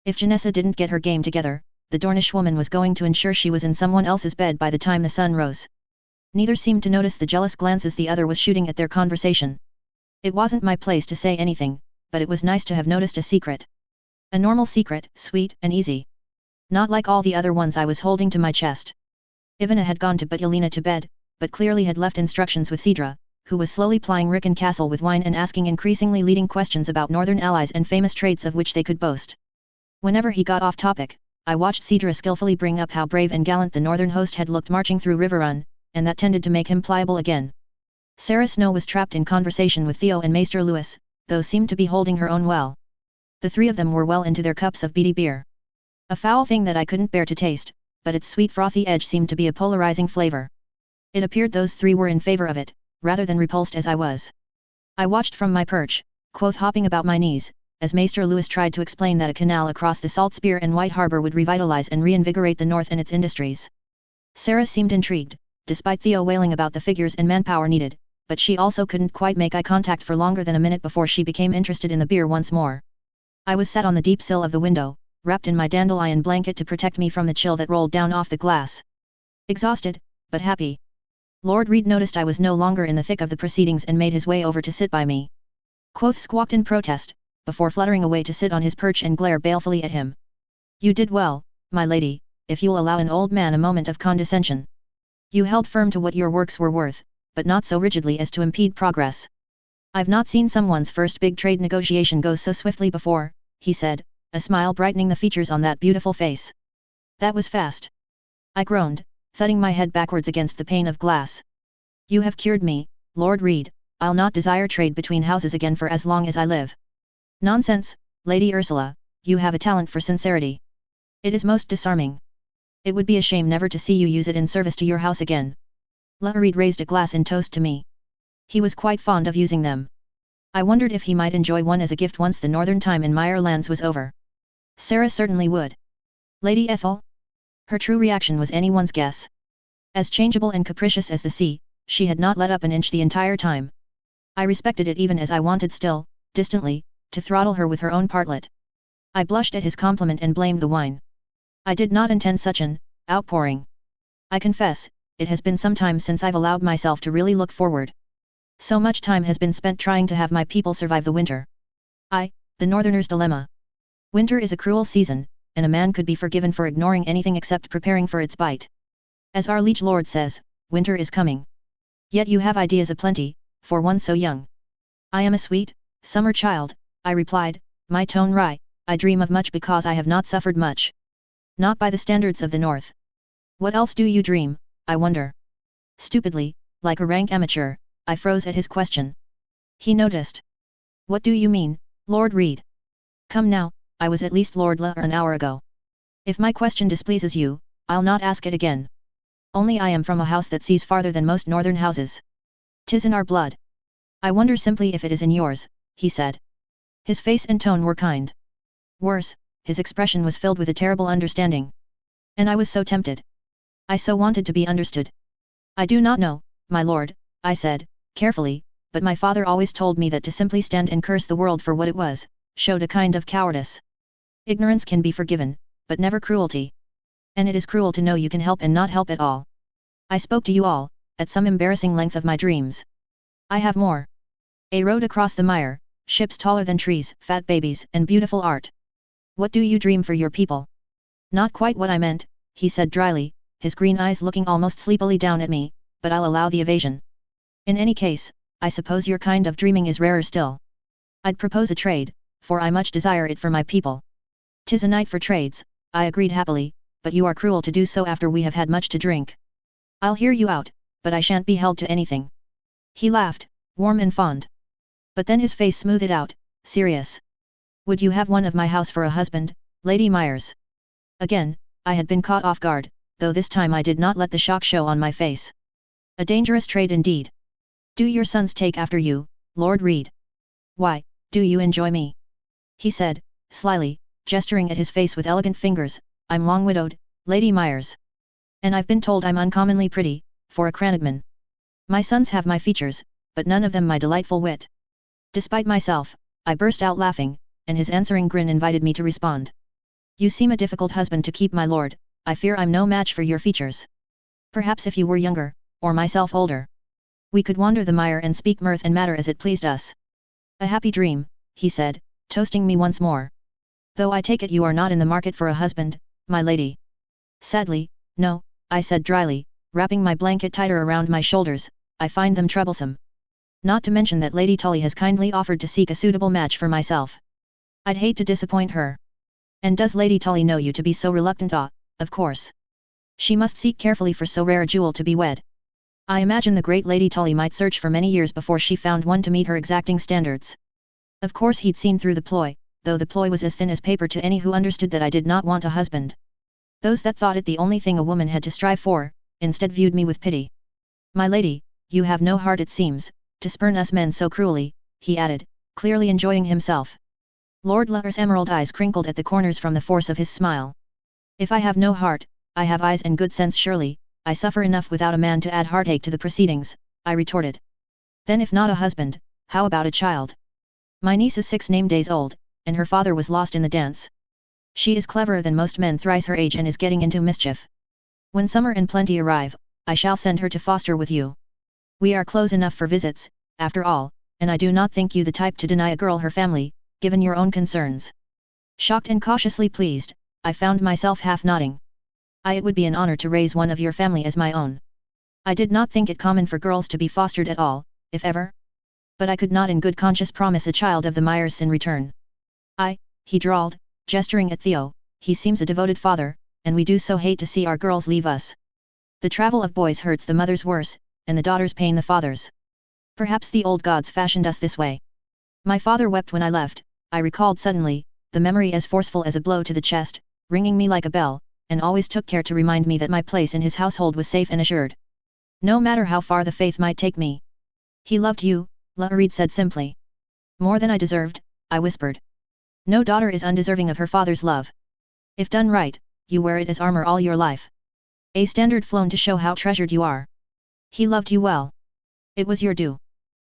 If Janessa didn't get her game together, the Dornish woman was going to ensure she was in someone else's bed by the time the sun rose. Neither seemed to notice the jealous glances the other was shooting at their conversation. It wasn't my place to say anything, but it was nice to have noticed a secret. A normal secret, sweet and easy. Not like all the other ones I was holding to my chest. Ivana had gone to put Yelena to bed, but clearly had left instructions with Cedra, who was slowly plying Rickon Castle with wine and asking increasingly leading questions about northern allies and famous traits of which they could boast. Whenever he got off topic, I watched Cedra skillfully bring up how brave and gallant the northern host had looked marching through Riverrun, and that tended to make him pliable again. Sarah Snow was trapped in conversation with Theo and Maester Lewis, though seemed to be holding her own well. The three of them were well into their cups of beady beer. A foul thing that I couldn't bear to taste, but its sweet frothy edge seemed to be a polarizing flavor. It appeared those three were in favor of it, rather than repulsed as I was. I watched from my perch, quoth hopping about my knees, as Maester Lewis tried to explain that a canal across the Salt Spear and White Harbor would revitalize and reinvigorate the North and its industries. Sarah seemed intrigued, despite Theo wailing about the figures and manpower needed, but she also couldn't quite make eye contact for longer than a minute before she became interested in the beer once more. I was sat on the deep sill of the window, wrapped in my dandelion blanket to protect me from the chill that rolled down off the glass. Exhausted, but happy. Lord Reed noticed I was no longer in the thick of the proceedings and made his way over to sit by me. Quoth squawked in protest, before fluttering away to sit on his perch and glare balefully at him. You did well, my lady, if you'll allow an old man a moment of condescension. You held firm to what your works were worth, but not so rigidly as to impede progress. I've not seen someone's first big trade negotiation go so swiftly before, he said, a smile brightening the features on that beautiful face. That was fast. I groaned, thudding my head backwards against the pane of glass. You have cured me, Lord Reed, I'll not desire trade between houses again for as long as I live. Nonsense, Lady Ursula, you have a talent for sincerity. It is most disarming. It would be a shame never to see you use it in service to your house again. Reed raised a glass in toast to me. He was quite fond of using them. I wondered if he might enjoy one as a gift once the northern time in Meyer lands was over. Sarah certainly would. Lady Ethel? Her true reaction was anyone's guess. As changeable and capricious as the sea, she had not let up an inch the entire time. I respected it even as I wanted still, distantly, to throttle her with her own partlet. I blushed at his compliment and blamed the wine. I did not intend such an outpouring. I confess, it has been some time since I've allowed myself to really look forward. So much time has been spent trying to have my people survive the winter. The northerner's dilemma. Winter is a cruel season, and a man could be forgiven for ignoring anything except preparing for its bite. As our liege lord says, winter is coming. Yet you have ideas aplenty, for one so young. I am a sweet, summer child, I replied, my tone wry. I dream of much because I have not suffered much. Not by the standards of the north. What else do you dream, I wonder? Stupidly, like a rank amateur, I froze at his question. He noticed. What do you mean, Lord Reed? Come now, I was at least Lord Laughingnell an hour ago. If my question displeases you, I'll not ask it again. Only I am from a house that sees farther than most northern houses. 'Tis in our blood. I wonder simply if it is in yours, he said. His face and tone were kind. Worse, his expression was filled with a terrible understanding. And I was so tempted. I so wanted to be understood. I do not know, my lord, I said, carefully, but my father always told me that to simply stand and curse the world for what it was, showed a kind of cowardice. Ignorance can be forgiven, but never cruelty. And it is cruel to know you can help and not help at all. I spoke to you all, at some embarrassing length of my dreams. I have more. A road across the mire, ships taller than trees, fat babies, and beautiful art. What do you dream for your people? Not quite what I meant, he said dryly, his green eyes looking almost sleepily down at me, but I'll allow the evasion. In any case, I suppose your kind of dreaming is rarer still. I'd propose a trade, for I much desire it for my people. 'Tis a night for trades, I agreed happily, but you are cruel to do so after we have had much to drink. I'll hear you out, but I shan't be held to anything. He laughed, warm and fond. But then his face smoothed out, serious. Would you have one of my house for a husband, Lady Myers? Again, I had been caught off guard, though this time I did not let the shock show on my face. A dangerous trade indeed. Do your sons take after you, Lord Reed? Why, do you enjoy me? He said, slyly, gesturing at his face with elegant fingers, I'm long widowed, Lady Myers. And I've been told I'm uncommonly pretty, for a Cranagman. My sons have my features, but none of them my delightful wit. Despite myself, I burst out laughing, and his answering grin invited me to respond. You seem a difficult husband to keep, my lord, I fear I'm no match for your features. Perhaps if you were younger, or myself older, we could wander the mire and speak mirth and matter as it pleased us. A happy dream, he said, toasting me once more. Though I take it you are not in the market for a husband, my lady. Sadly, no, I said dryly, wrapping my blanket tighter around my shoulders, I find them troublesome. Not to mention that Lady Tully has kindly offered to seek a suitable match for myself. I'd hate to disappoint her. And does Lady Tully know you to be so reluctant? Ah, of course. She must seek carefully for so rare a jewel to be wed. I imagine the great Lady Tully might search for many years before she found one to meet her exacting standards. Of course he'd seen through the ploy, though the ploy was as thin as paper to any who understood that I did not want a husband. Those that thought it the only thing a woman had to strive for, instead viewed me with pity. My lady, you have no heart it seems, to spurn us men so cruelly, he added, clearly enjoying himself. Lord Laughingnell's emerald eyes crinkled at the corners from the force of his smile. If I have no heart, I have eyes and good sense surely, I suffer enough without a man to add heartache to the proceedings, I retorted. Then if not a husband, how about a child? My niece is 6 name days old, and her father was lost in the dance. She is cleverer than most men thrice her age and is getting into mischief. When summer and plenty arrive, I shall send her to foster with you. We are close enough for visits, after all, and I do not think you the type to deny a girl her family, given your own concerns. Shocked and cautiously pleased, I found myself half nodding. It would be an honor to raise one of your family as my own. I did not think it common for girls to be fostered at all, if ever. But I could not in good conscience promise a child of the Myers in return. He drawled, gesturing at Theo, he seems a devoted father, and we do so hate to see our girls leave us. The travel of boys hurts the mothers worse, and the daughters pain the fathers. Perhaps the old gods fashioned us this way. My father wept when I left, I recalled suddenly, the memory as forceful as a blow to the chest, ringing me like a bell, and always took care to remind me that my place in his household was safe and assured. No matter how far the faith might take me. He loved you, Laharid said simply. More than I deserved, I whispered. No daughter is undeserving of her father's love. If done right, you wear it as armor all your life. A standard flown to show how treasured you are. He loved you well. It was your due.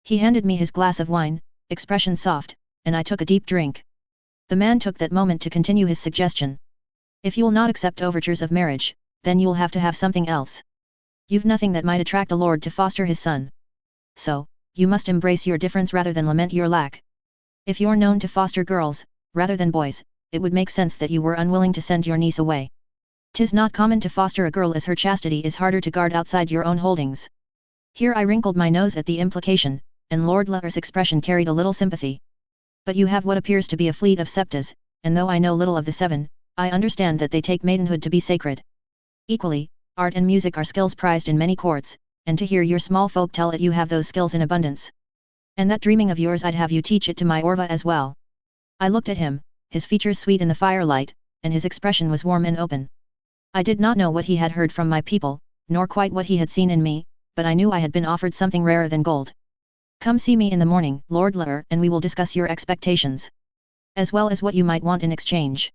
He handed me his glass of wine, expression soft, and I took a deep drink. The man took that moment to continue his suggestion. If you'll not accept overtures of marriage, then you'll have to have something else. You've nothing that might attract a lord to foster his son. So, you must embrace your difference rather than lament your lack. If you're known to foster girls, rather than boys, it would make sense that you were unwilling to send your niece away. 'Tis not common to foster a girl as her chastity is harder to guard outside your own holdings. Here I wrinkled my nose at the implication, and Lord Lahar's expression carried a little sympathy. But you have what appears to be a fleet of septas, and though I know little of the seven, I understand that they take maidenhood to be sacred. Equally, art and music are skills prized in many courts, and to hear your small folk tell it you have those skills in abundance. And that dreaming of yours I'd have you teach it to my Orva as well. I looked at him, his features sweet in the firelight, and his expression was warm and open. I did not know what he had heard from my people, nor quite what he had seen in me, but I knew I had been offered something rarer than gold. Come see me in the morning, Lord Lahar, and we will discuss your expectations. As well as what you might want in exchange.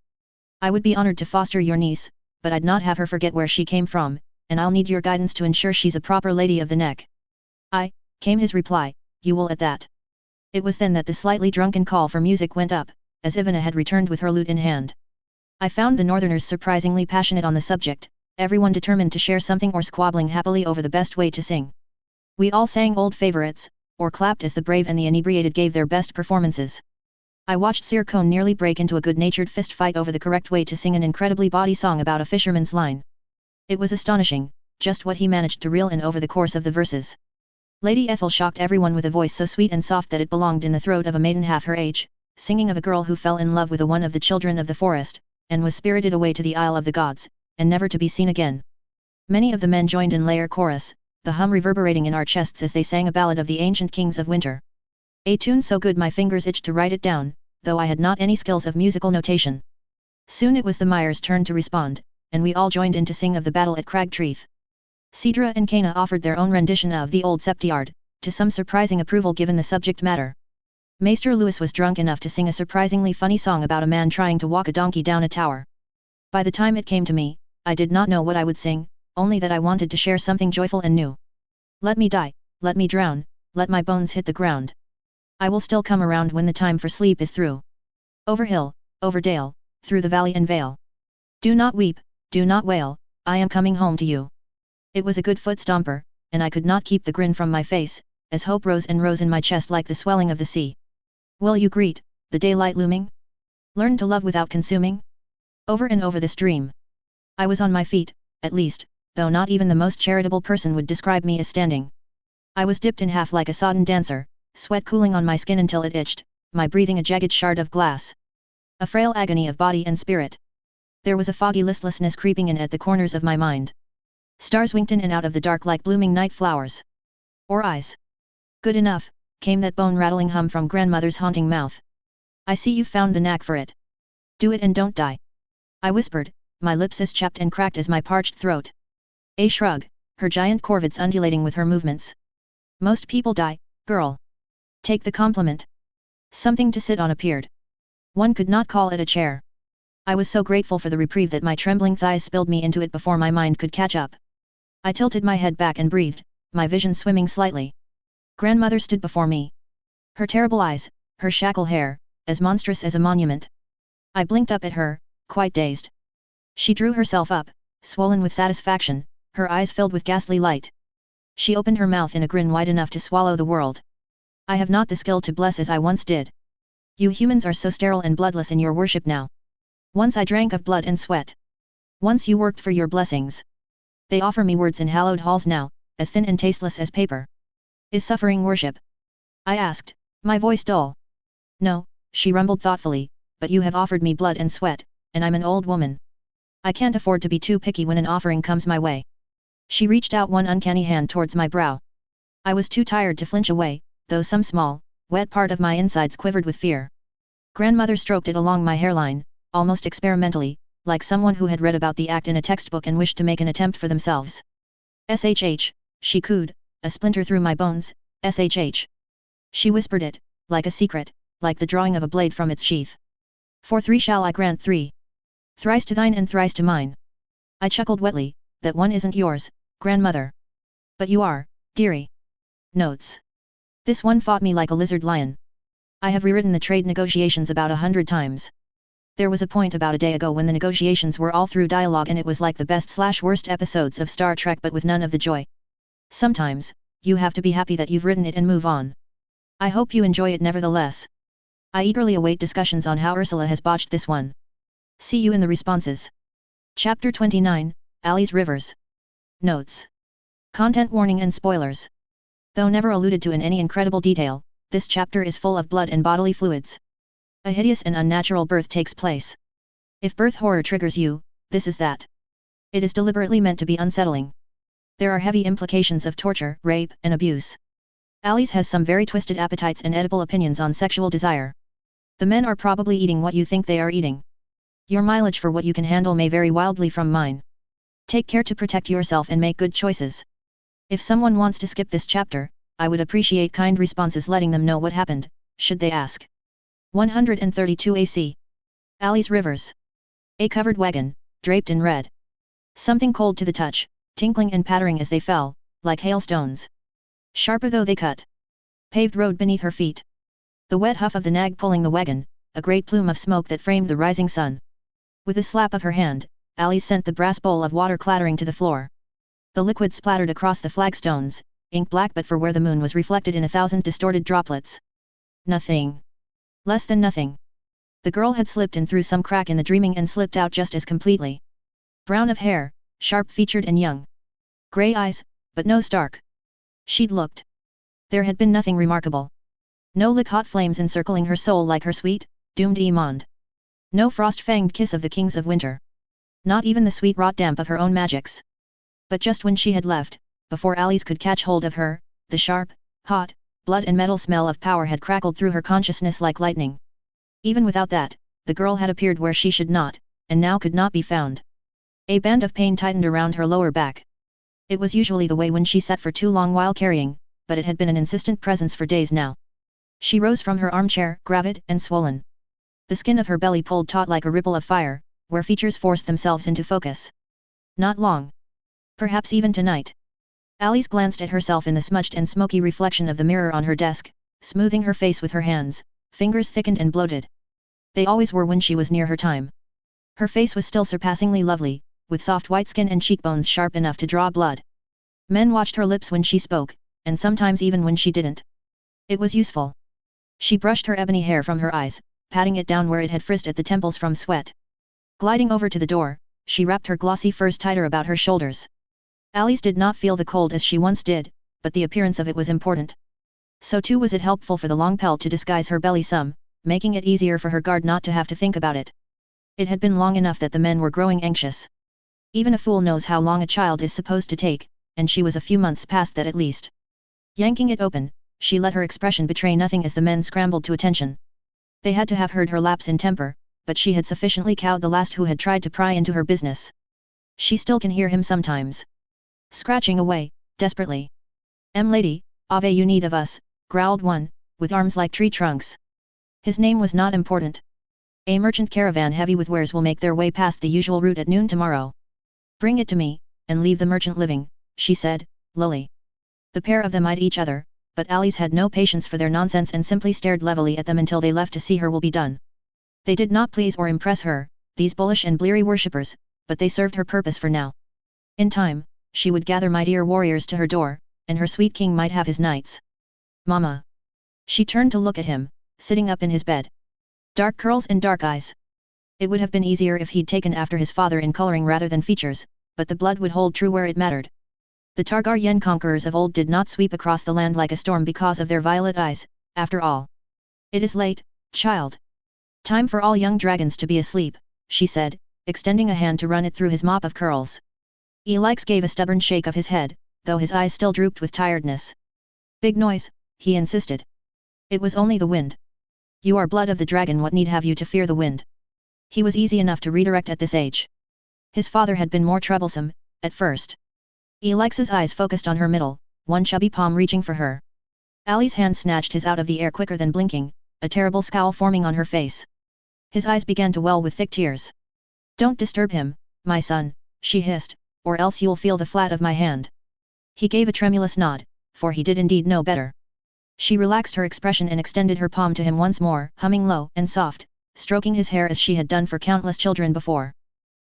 I would be honored to foster your niece, but I'd not have her forget where she came from, and I'll need your guidance to ensure she's a proper lady of the neck. Came his reply, you will at that. It was then that the slightly drunken call for music went up, as Ivana had returned with her lute in hand. I found the northerners surprisingly passionate on the subject, everyone determined to share something or squabbling happily over the best way to sing. We all sang old favorites, or clapped as the brave and the inebriated gave their best performances. I watched Sir Cone nearly break into a good-natured fist fight over the correct way to sing an incredibly bawdy song about a fisherman's line. It was astonishing, just what he managed to reel in over the course of the verses. Lady Ethel shocked everyone with a voice so sweet and soft that it belonged in the throat of a maiden half her age, singing of a girl who fell in love with one of the children of the forest, and was spirited away to the Isle of the Gods, and never to be seen again. Many of the men joined in layer chorus, the hum reverberating in our chests as they sang a ballad of the ancient kings of winter. A tune so good my fingers itched to write it down, though I had not any skills of musical notation. Soon it was the Myers' turn to respond, and we all joined in to sing of the battle at Cragtreath. Cedra and Cana offered their own rendition of the old septiard, to some surprising approval given the subject matter. Maester Lewis was drunk enough to sing a surprisingly funny song about a man trying to walk a donkey down a tower. By the time it came to me, I did not know what I would sing, only that I wanted to share something joyful and new. Let me die, let me drown, let my bones hit the ground. I will still come around when the time for sleep is through. Over hill, over dale, through the valley and vale. Do not weep, do not wail, I am coming home to you. It was a good foot stomper, and I could not keep the grin from my face, as hope rose and rose in my chest like the swelling of the sea. Will you greet, the daylight looming? Learn to love without consuming? Over and over this dream. I was on my feet, at least, though not even the most charitable person would describe me as standing. I was dipped in half like a sodden dancer, sweat cooling on my skin until it itched, my breathing a jagged shard of glass. A frail agony of body and spirit. There was a foggy listlessness creeping in at the corners of my mind. Stars winked in and out of the dark like blooming night flowers. Or eyes. Good enough, came that bone-rattling hum from grandmother's haunting mouth. I see you've found the knack for it. Do it and don't die. I whispered, my lips as chapped and cracked as my parched throat. A shrug, her giant corvids undulating with her movements. Most people die, girl. Take the compliment. Something to sit on appeared. One could not call it a chair. I was so grateful for the reprieve that my trembling thighs spilled me into it before my mind could catch up. I tilted my head back and breathed, my vision swimming slightly. Grandmother stood before me. Her terrible eyes, her shackle hair, as monstrous as a monument. I blinked up at her, quite dazed. She drew herself up, swollen with satisfaction, her eyes filled with ghastly light. She opened her mouth in a grin wide enough to swallow the world. I have not the skill to bless as I once did. You humans are so sterile and bloodless in your worship now. Once I drank of blood and sweat. Once you worked for your blessings. They offer me words in hallowed halls now, as thin and tasteless as paper. Is suffering worship? I asked, my voice dull. No, she rumbled thoughtfully, but you have offered me blood and sweat, and I'm an old woman. I can't afford to be too picky when an offering comes my way. She reached out one uncanny hand towards my brow. I was too tired to flinch away, though some small, wet part of my insides quivered with fear. Grandmother stroked it along my hairline, almost experimentally, like someone who had read about the act in a textbook and wished to make an attempt for themselves. SHH, she cooed, a splinter through my bones, SHH. She whispered it, like a secret, like the drawing of a blade from its sheath. For 3 shall I grant 3. Thrice to thine and thrice to mine. I chuckled wetly, that one isn't yours, grandmother. But you are, dearie. Notes. This one fought me like a lizard lion. I have rewritten the trade negotiations about 100 times. There was a point about a day ago when the negotiations were all through dialogue and it was like the best/worst episodes of Star Trek but with none of the joy. Sometimes, you have to be happy that you've written it and move on. I hope you enjoy it nevertheless. I eagerly await discussions on how Ursula has botched this one. See you in the responses. Chapter 29, Allie's Rivers. Notes. Content warning and spoilers. Though never alluded to in any incredible detail, this chapter is full of blood and bodily fluids. A hideous and unnatural birth takes place. If birth horror triggers you, this is that. It is deliberately meant to be unsettling. There are heavy implications of torture, rape, and abuse. Allie's has some very twisted appetites and edible opinions on sexual desire. The men are probably eating what you think they are eating. Your mileage for what you can handle may vary wildly from mine. Take care to protect yourself and make good choices. If someone wants to skip this chapter, I would appreciate kind responses letting them know what happened, should they ask. 132 AC. Allie's Rivers. A covered wagon, draped in red. Something cold to the touch, tinkling and pattering as they fell, like hailstones. Sharper though they cut. Paved road beneath her feet. The wet huff of the nag pulling the wagon, a great plume of smoke that framed the rising sun. With a slap of her hand, Allie sent the brass bowl of water clattering to the floor. The liquid splattered across the flagstones, ink black but for where the moon was reflected in 1,000 distorted droplets. Nothing. Less than nothing. The girl had slipped in through some crack in the dreaming and slipped out just as completely. Brown of hair, sharp-featured and young. Grey eyes, but no stark. She'd looked. There had been nothing remarkable. No lick-hot flames encircling her soul like her sweet, doomed Iemand. No frost-fanged kiss of the kings of winter. Not even the sweet rot damp of her own magics. But just when she had left, before Allie's could catch hold of her, the sharp, hot, blood and metal smell of power had crackled through her consciousness like lightning. Even without that, the girl had appeared where she should not, and now could not be found. A band of pain tightened around her lower back. It was usually the way when she sat for too long while carrying, but it had been an insistent presence for days now. She rose from her armchair, gravid and swollen. The skin of her belly pulled taut like a ripple of fire, where features forced themselves into focus. Not long. Perhaps even tonight. Allie's glanced at herself in the smudged and smoky reflection of the mirror on her desk, smoothing her face with her hands, fingers thickened and bloated. They always were when she was near her time. Her face was still surpassingly lovely, with soft white skin and cheekbones sharp enough to draw blood. Men watched her lips when she spoke, and sometimes even when she didn't. It was useful. She brushed her ebony hair from her eyes, patting it down where it had frizzed at the temples from sweat. Gliding over to the door, she wrapped her glossy furs tighter about her shoulders. Allie's did not feel the cold as she once did, but the appearance of it was important. So too was it helpful for the long pelt to disguise her belly some, making it easier for her guard not to have to think about it. It had been long enough that the men were growing anxious. Even a fool knows how long a child is supposed to take, and she was a few months past that at least. Yanking it open, she let her expression betray nothing as the men scrambled to attention. They had to have heard her lapse in temper, but she had sufficiently cowed the last who had tried to pry into her business. She still can hear him sometimes. Scratching away, desperately. Lady, ave you need of us, growled one, with arms like tree trunks. His name was not important. A merchant caravan heavy with wares will make their way past the usual route at noon tomorrow. Bring it to me, and leave the merchant living, she said, lowly. The pair of them eyed each other, but Allie's had no patience for their nonsense and simply stared levelly at them until they left to see her will be done. They did not please or impress her, these bullish and bleary worshippers, but they served her purpose for now. In time, she would gather mightier warriors to her door, and her sweet king might have his knights. Mama. She turned to look at him, sitting up in his bed. Dark curls and dark eyes. It would have been easier if he'd taken after his father in coloring rather than features, but the blood would hold true where it mattered. The Targaryen conquerors of old did not sweep across the land like a storm because of their violet eyes, after all. It is late, child. Time for all young dragons to be asleep, she said, extending a hand to run it through his mop of curls. Elix gave a stubborn shake of his head, though his eyes still drooped with tiredness. Big noise, he insisted. It was only the wind. You are blood of the dragon, what need have you to fear the wind? He was easy enough to redirect at this age. His father had been more troublesome, at first. Elix's eyes focused on her middle, one chubby palm reaching for her. Ali's hand snatched his out of the air quicker than blinking, a terrible scowl forming on her face. His eyes began to well with thick tears. Don't disturb him, my son, she hissed, or else you'll feel the flat of my hand. He gave a tremulous nod, for he did indeed know better. She relaxed her expression and extended her palm to him once more, humming low and soft, stroking his hair as she had done for countless children before.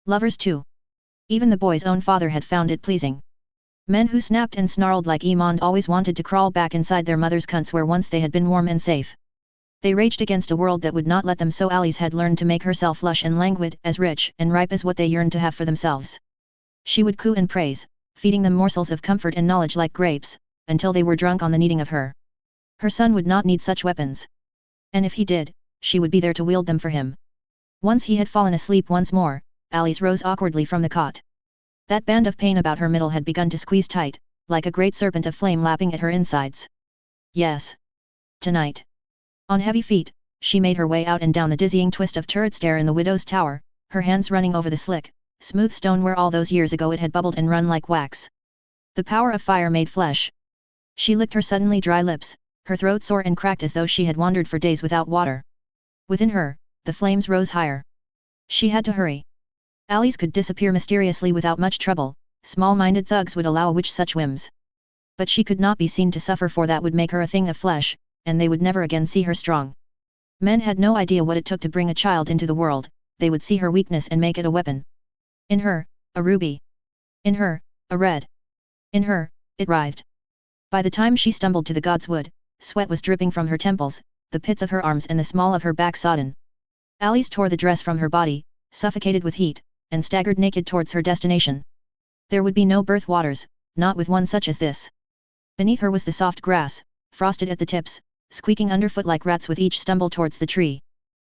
Lovers too. Even the boy's own father had found it pleasing. Men who snapped and snarled like Emond always wanted to crawl back inside their mother's cunts where once they had been warm and safe. They raged against a world that would not let them, so Alice had learned to make herself lush and languid, as rich and ripe as what they yearned to have for themselves. She would coo and praise, feeding them morsels of comfort and knowledge like grapes, until they were drunk on the needing of her. Her son would not need such weapons. And if he did, she would be there to wield them for him. Once he had fallen asleep once more, Alice rose awkwardly from the cot. That band of pain about her middle had begun to squeeze tight, like a great serpent of flame lapping at her insides. Yes. Tonight. On heavy feet, she made her way out and down the dizzying twist of turret stair in the widow's tower, her hands running over the slick, smooth stone where all those years ago it had bubbled and run like wax. The power of fire made flesh. She licked her suddenly dry lips, her throat sore and cracked as though she had wandered for days without water. Within her, the flames rose higher. She had to hurry. Alice could disappear mysteriously without much trouble, small-minded thugs would allow a witch such whims. But she could not be seen to suffer, for that would make her a thing of flesh, and they would never again see her strong. Men had no idea what it took to bring a child into the world, they would see her weakness and make it a weapon. In her, a ruby. In her, a red. In her, it writhed. By the time she stumbled to the god's wood, sweat was dripping from her temples, the pits of her arms and the small of her back sodden. Alice tore the dress from her body, suffocated with heat, and staggered naked towards her destination. There would be no birth waters, not with one such as this. Beneath her was the soft grass, frosted at the tips, squeaking underfoot like rats with each stumble towards the tree.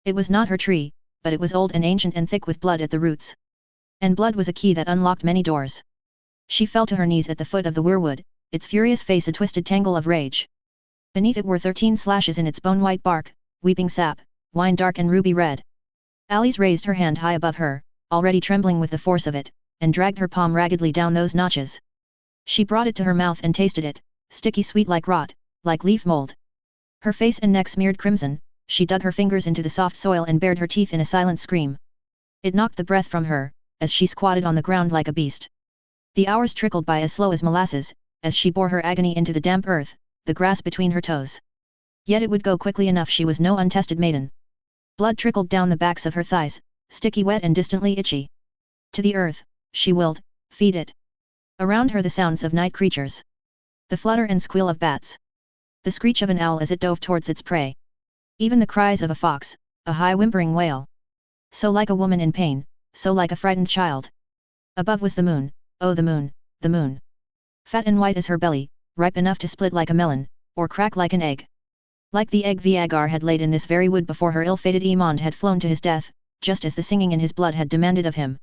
It was not her tree, but it was old and ancient and thick with blood at the roots. And blood was a key that unlocked many doors. She fell to her knees at the foot of the weirwood, its furious face a twisted tangle of rage. Beneath it were 13 slashes in its bone-white bark, weeping sap, wine dark and ruby red. Alice raised her hand high above her, already trembling with the force of it, and dragged her palm raggedly down those notches. She brought it to her mouth and tasted it, sticky sweet like rot, like leaf mold. Her face and neck smeared crimson, she dug her fingers into the soft soil and bared her teeth in a silent scream. It knocked the breath from her, as she squatted on the ground like a beast. The hours trickled by as slow as molasses, as she bore her agony into the damp earth, the grass between her toes. Yet it would go quickly enough, she was no untested maiden. Blood trickled down the backs of her thighs, sticky wet and distantly itchy. To the earth, she willed, feed it. Around her the sounds of night creatures. The flutter and squeal of bats. The screech of an owl as it dove towards its prey. Even the cries of a fox, a high whimpering wail. So like a woman in pain, so like a frightened child. Above was the moon, oh the moon, the moon. Fat and white as her belly, ripe enough to split like a melon, or crack like an egg. Like the egg Viagar had laid in this very wood before her ill-fated Emond had flown to his death, just as the singing in his blood had demanded of him.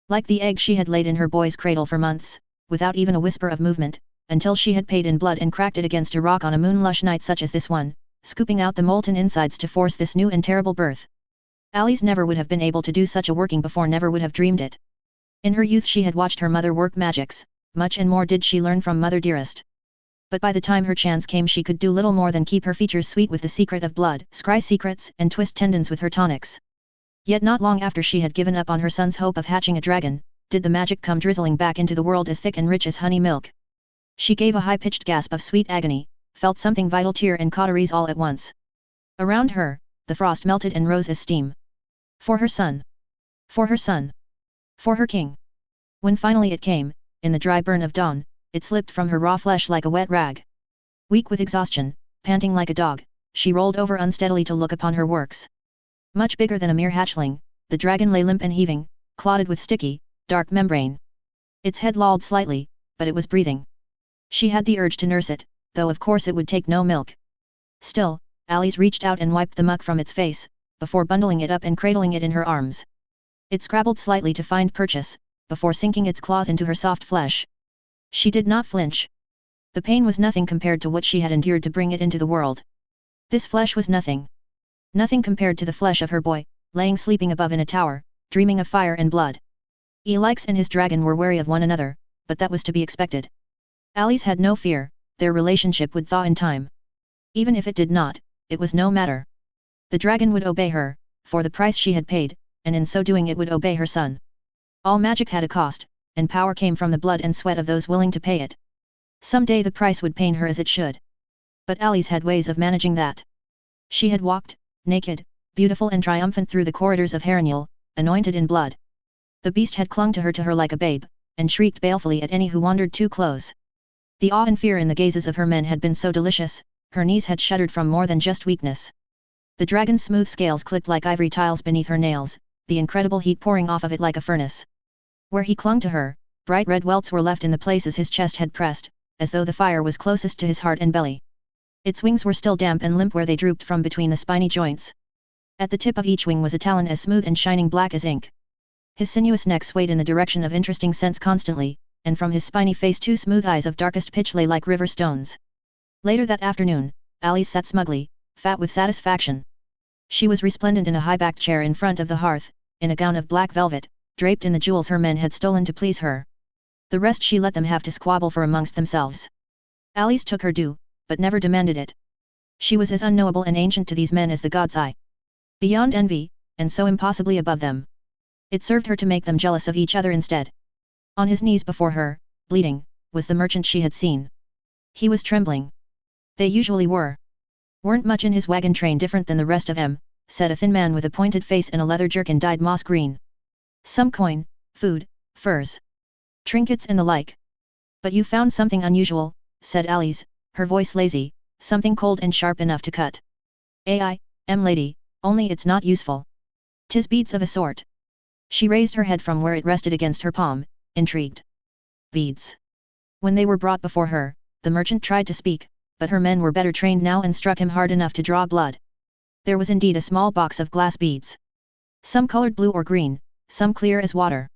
Like the egg she had laid in her boy's cradle for months, without even a whisper of movement, until she had paid in blood and cracked it against a rock on a moonlush night such as this one, scooping out the molten insides to force this new and terrible birth. Alice never would have been able to do such a working before, never would have dreamed it. In her youth she had watched her mother work magics, much and more did she learn from Mother Dearest. But by the time her chance came she could do little more than keep her features sweet with the secret of blood, scry secrets, and twist tendons with her tonics. Yet not long after she had given up on her son's hope of hatching a dragon, did the magic come drizzling back into the world as thick and rich as honey milk. She gave a high-pitched gasp of sweet agony, felt something vital tear and cauteries all at once. Around her, the frost melted and rose as steam. For her son. For her son. For her king. When finally it came, in the dry burn of dawn, it slipped from her raw flesh like a wet rag. Weak with exhaustion, panting like a dog, she rolled over unsteadily to look upon her works. Much bigger than a mere hatchling, the dragon lay limp and heaving, clotted with sticky, dark membrane. Its head lolled slightly, but it was breathing. She had the urge to nurse it, though of course it would take no milk. Still, Alice reached out and wiped the muck from its face, before bundling it up and cradling it in her arms. It scrabbled slightly to find purchase, before sinking its claws into her soft flesh. She did not flinch. The pain was nothing compared to what she had endured to bring it into the world. This flesh was nothing. Nothing compared to the flesh of her boy, laying sleeping above in a tower, dreaming of fire and blood. Elix and his dragon were wary of one another, but that was to be expected. Alice had no fear, their relationship would thaw in time. Even if it did not, it was no matter. The dragon would obey her, for the price she had paid, and in so doing it would obey her son. All magic had a cost, and power came from the blood and sweat of those willing to pay it. Some day the price would pain her as it should. But Alice had ways of managing that. She had walked, naked, beautiful and triumphant through the corridors of laughingnell, anointed in blood. The beast had clung to her like a babe, and shrieked balefully at any who wandered too close. The awe and fear in the gazes of her men had been so delicious, her knees had shuddered from more than just weakness. The dragon's smooth scales clicked like ivory tiles beneath her nails, the incredible heat pouring off of it like a furnace. Where he clung to her, bright red welts were left in the places his chest had pressed, as though the fire was closest to his heart and belly. Its wings were still damp and limp where they drooped from between the spiny joints. At the tip of each wing was a talon as smooth and shining black as ink. His sinuous neck swayed in the direction of interesting scents constantly, and from his spiny face 2 smooth eyes of darkest pitch lay like river stones. Later that afternoon, Alice sat smugly, fat with satisfaction. She was resplendent in a high-backed chair in front of the hearth, in a gown of black velvet, draped in the jewels her men had stolen to please her. The rest she let them have to squabble for amongst themselves. Alice took her due, but never demanded it. She was as unknowable and ancient to these men as the god's eye. Beyond envy, and so impossibly above them. It served her to make them jealous of each other instead. On his knees before her, bleeding, was the merchant she had seen. He was trembling. They usually were. Weren't much in his wagon train different than the rest of them, said a thin man with a pointed face and a leather jerkin dyed moss green. Some coin, food, furs, trinkets and the like. But you found something unusual, said Alice, her voice lazy, something cold and sharp enough to cut. Lady, only it's not useful. 'Tis beads of a sort. She raised her head from where it rested against her palm, intrigued. Beads. When they were brought before her, the merchant tried to speak, but her men were better trained now and struck him hard enough to draw blood. There was indeed a small box of glass beads. Some colored blue or green, some clear as water.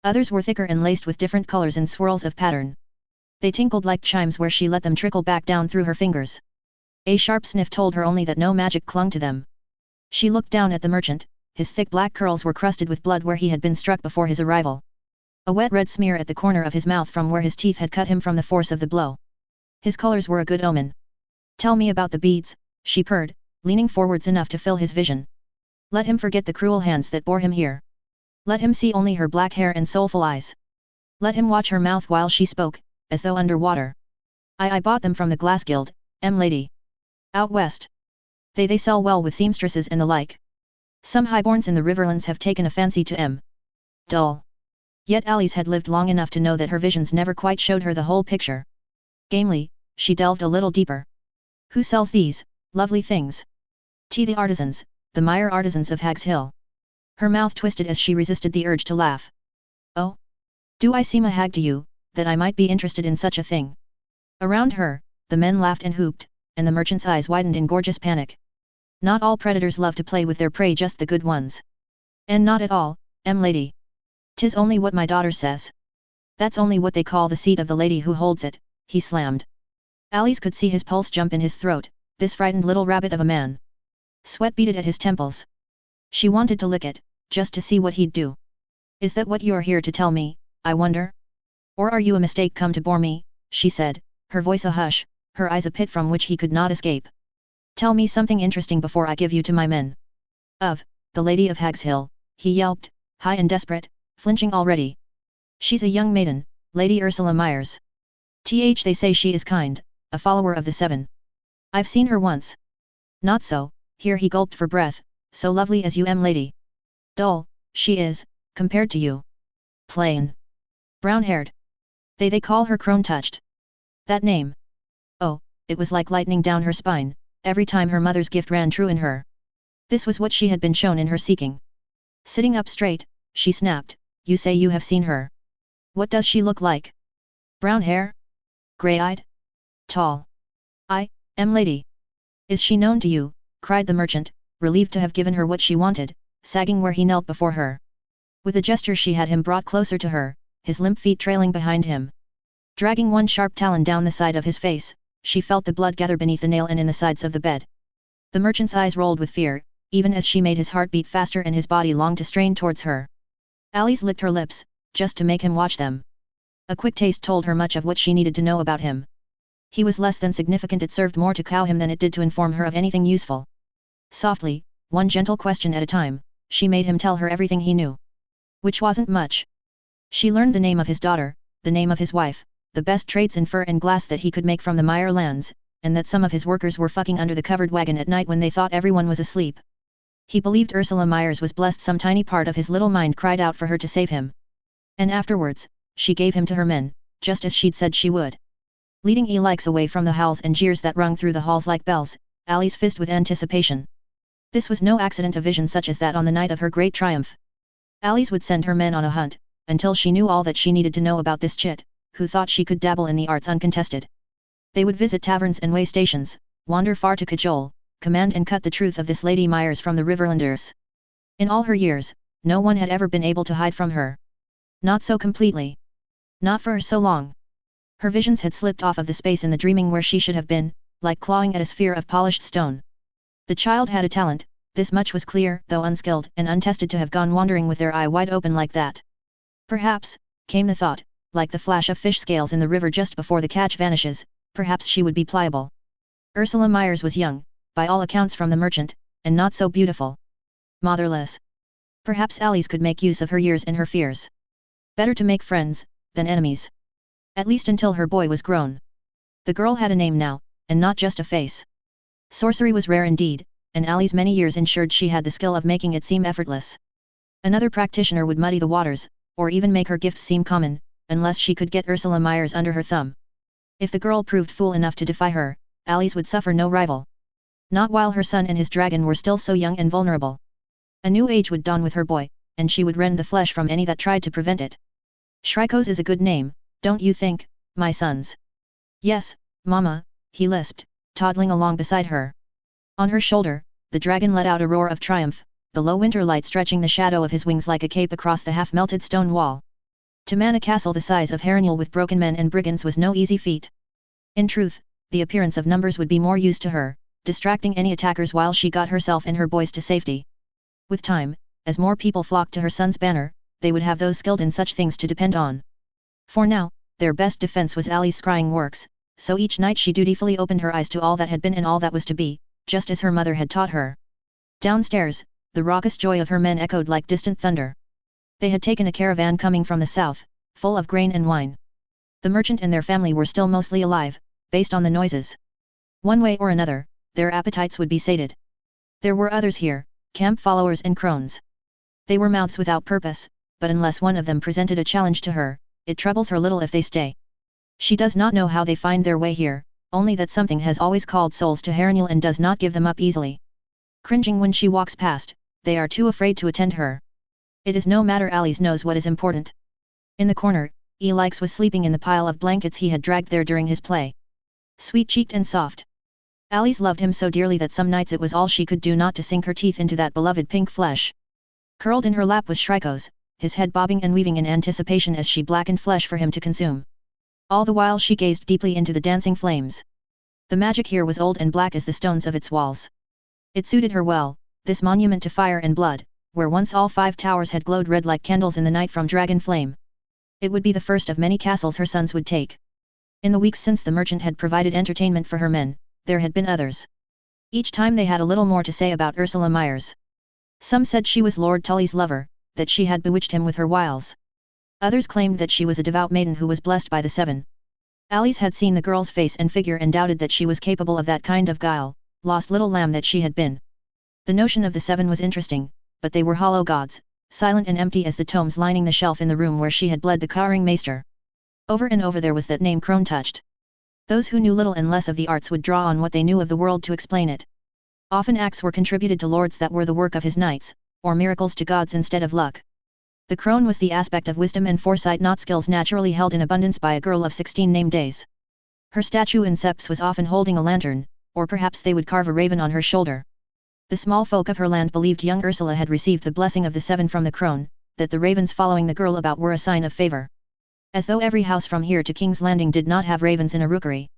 Others were thicker and laced with different colors and swirls of pattern. They tinkled like chimes where she let them trickle back down through her fingers. A sharp sniff told her only that no magic clung to them. She looked down at the merchant, his thick black curls were crusted with blood where he had been struck before his arrival. A wet red smear at the corner of his mouth from where his teeth had cut him from the force of the blow. His colors were a good omen. Tell me about the beads, she purred, leaning forwards enough to fill his vision. Let him forget the cruel hands that bore him here. Let him see only her black hair and soulful eyes. Let him watch her mouth while she spoke, as though under water. I bought them from the Glass Guild, lady. Out west. They sell well with seamstresses and the like. Some highborns in the Riverlands have taken a fancy to dull. Yet Alice had lived long enough to know that her visions never quite showed her the whole picture. Gamely, she delved a little deeper. Who sells these lovely things? The artisans, the mire artisans of Hag's Hill. Her mouth twisted as she resisted the urge to laugh. Oh? Do I seem a hag to you, that I might be interested in such a thing? Around her, the men laughed and whooped, and the merchant's eyes widened in gorgeous panic. Not all predators love to play with their prey, just the good ones. And not at all, lady. 'Tis only what my daughter says. That's only what they call the seat of the lady who holds it, he slammed. Alice could see his pulse jump in his throat, this frightened little rabbit of a man. Sweat beaded at his temples. She wanted to lick it, just to see what he'd do. Is that what you're here to tell me, I wonder? Or are you a mistake come to bore me, she said, her voice a hush, her eyes a pit from which he could not escape. Tell me something interesting before I give you to my men. Of, the Lady of Hag's Hill, he yelped, high and desperate, flinching already. She's a young maiden, Lady Ursula Myers. They say she is kind, a follower of the Seven. I've seen her once. Not so, here he gulped for breath, so lovely as you lady. Dull, she is, compared to you. Plain. Brown-haired. They call her crone-touched. That name. Oh, it was like lightning down her spine, every time her mother's gift ran true in her. This was what she had been shown in her seeking. Sitting up straight, she snapped, "You say you have seen her. What does she look like? Brown hair? Grey-eyed? Tall? I am lady. Is she known to you?" cried the merchant, relieved to have given her what she wanted, sagging where he knelt before her. With a gesture she had him brought closer to her, his limp feet trailing behind him. Dragging one sharp talon down the side of his face, she felt the blood gather beneath the nail and in the sides of the bed. The merchant's eyes rolled with fear, even as she made his heart beat faster and his body long to strain towards her. Alice licked her lips, just to make him watch them. A quick taste told her much of what she needed to know about him. He was less than significant. It served more to cow him than it did to inform her of anything useful. Softly, one gentle question at a time, she made him tell her everything he knew. Which wasn't much. She learned the name of his daughter, the name of his wife, the best trades in fur and glass that he could make from the Meyer lands, and that some of his workers were fucking under the covered wagon at night when they thought everyone was asleep. He believed Ursula Myers was blessed. Some tiny part of his little mind cried out for her to save him. And afterwards, she gave him to her men, just as she'd said she would. Leading Elix away from the howls and jeers that rung through the halls like bells, Alice fizzed with anticipation. This was no accident. A vision such as that on the night of her great triumph. Alice would send her men on a hunt, until she knew all that she needed to know about this chit, who thought she could dabble in the arts uncontested. They would visit taverns and way stations, wander far to cajole, command and cut the truth of this Lady Myers from the Riverlanders. In all her years, no one had ever been able to hide from her. Not so completely. Not for so long. Her visions had slipped off of the space in the dreaming where she should have been, like clawing at a sphere of polished stone. The child had a talent, this much was clear, though unskilled and untested, to have gone wandering with their eye wide open like that. Perhaps, came the thought, like the flash of fish scales in the river just before the catch vanishes, perhaps she would be pliable. Ursula Myers was young, by all accounts from the merchant, and not so beautiful. Motherless. Perhaps Alice could make use of her years and her fears. Better to make friends, than enemies. At least until her boy was grown. The girl had a name now, and not just a face. Sorcery was rare indeed, and Alice's many years ensured she had the skill of making it seem effortless. Another practitioner would muddy the waters, or even make her gifts seem common, unless she could get Ursula Myers under her thumb. If the girl proved fool enough to defy her, Alice would suffer no rival. Not while her son and his dragon were still so young and vulnerable. A new age would dawn with her boy, and she would rend the flesh from any that tried to prevent it. Shrikos is a good name, don't you think, my sons? Yes, Mama, he lisped, toddling along beside her. On her shoulder, the dragon let out a roar of triumph, the low winter light stretching the shadow of his wings like a cape across the half-melted stone wall. To man a castle the size of Harrenhal with broken men and brigands was no easy feat. In truth, the appearance of numbers would be more use to her, distracting any attackers while she got herself and her boys to safety. With time, as more people flocked to her son's banner, they would have those skilled in such things to depend on. For now, their best defense was Alice's scrying works, so each night she dutifully opened her eyes to all that had been and all that was to be, just as her mother had taught her. Downstairs, the raucous joy of her men echoed like distant thunder. They had taken a caravan coming from the south, full of grain and wine. The merchant and their family were still mostly alive, based on the noises. One way or another, their appetites would be sated. There were others here, camp followers and crones. They were mouths without purpose, but unless one of them presented a challenge to her, it troubles her little if they stay. She does not know how they find their way here, only that something has always called souls to Harrenhal and does not give them up easily. Cringing when she walks past, they are too afraid to attend her. It is no matter, Alice knows what is important. In the corner, Elix was sleeping in the pile of blankets he had dragged there during his play. Sweet-cheeked and soft. Alice loved him so dearly that some nights it was all she could do not to sink her teeth into that beloved pink flesh. Curled in her lap was Shrikos, his head bobbing and weaving in anticipation as she blackened flesh for him to consume. All the while she gazed deeply into the dancing flames. The magic here was old and black as the stones of its walls. It suited her well, this monument to fire and blood, where once all 5 towers had glowed red like candles in the night from dragon flame. It would be the first of many castles her sons would take. In the weeks since the merchant had provided entertainment for her men, there had been others. Each time they had a little more to say about Ursula Myers. Some said she was Lord Tully's lover, that she had bewitched him with her wiles. Others claimed that she was a devout maiden who was blessed by the 7. Alice had seen the girl's face and figure and doubted that she was capable of that kind of guile, lost little lamb that she had been. The notion of the 7 was interesting, but they were hollow gods, silent and empty as the tomes lining the shelf in the room where she had bled the cowering maester. Over and over there was that name Crone touched. Those who knew little and less of the arts would draw on what they knew of the world to explain it. Often acts were contributed to lords that were the work of his knights, or miracles to gods instead of luck. The crone was the aspect of wisdom and foresight, not skills naturally held in abundance by a girl of 16 named Days. Her statue in Seps was often holding a lantern, or perhaps they would carve a raven on her shoulder. The small folk of her land believed young Ursula had received the blessing of the seven from the crone, that the ravens following the girl about were a sign of favor. As though every house from here to King's Landing did not have ravens in a rookery.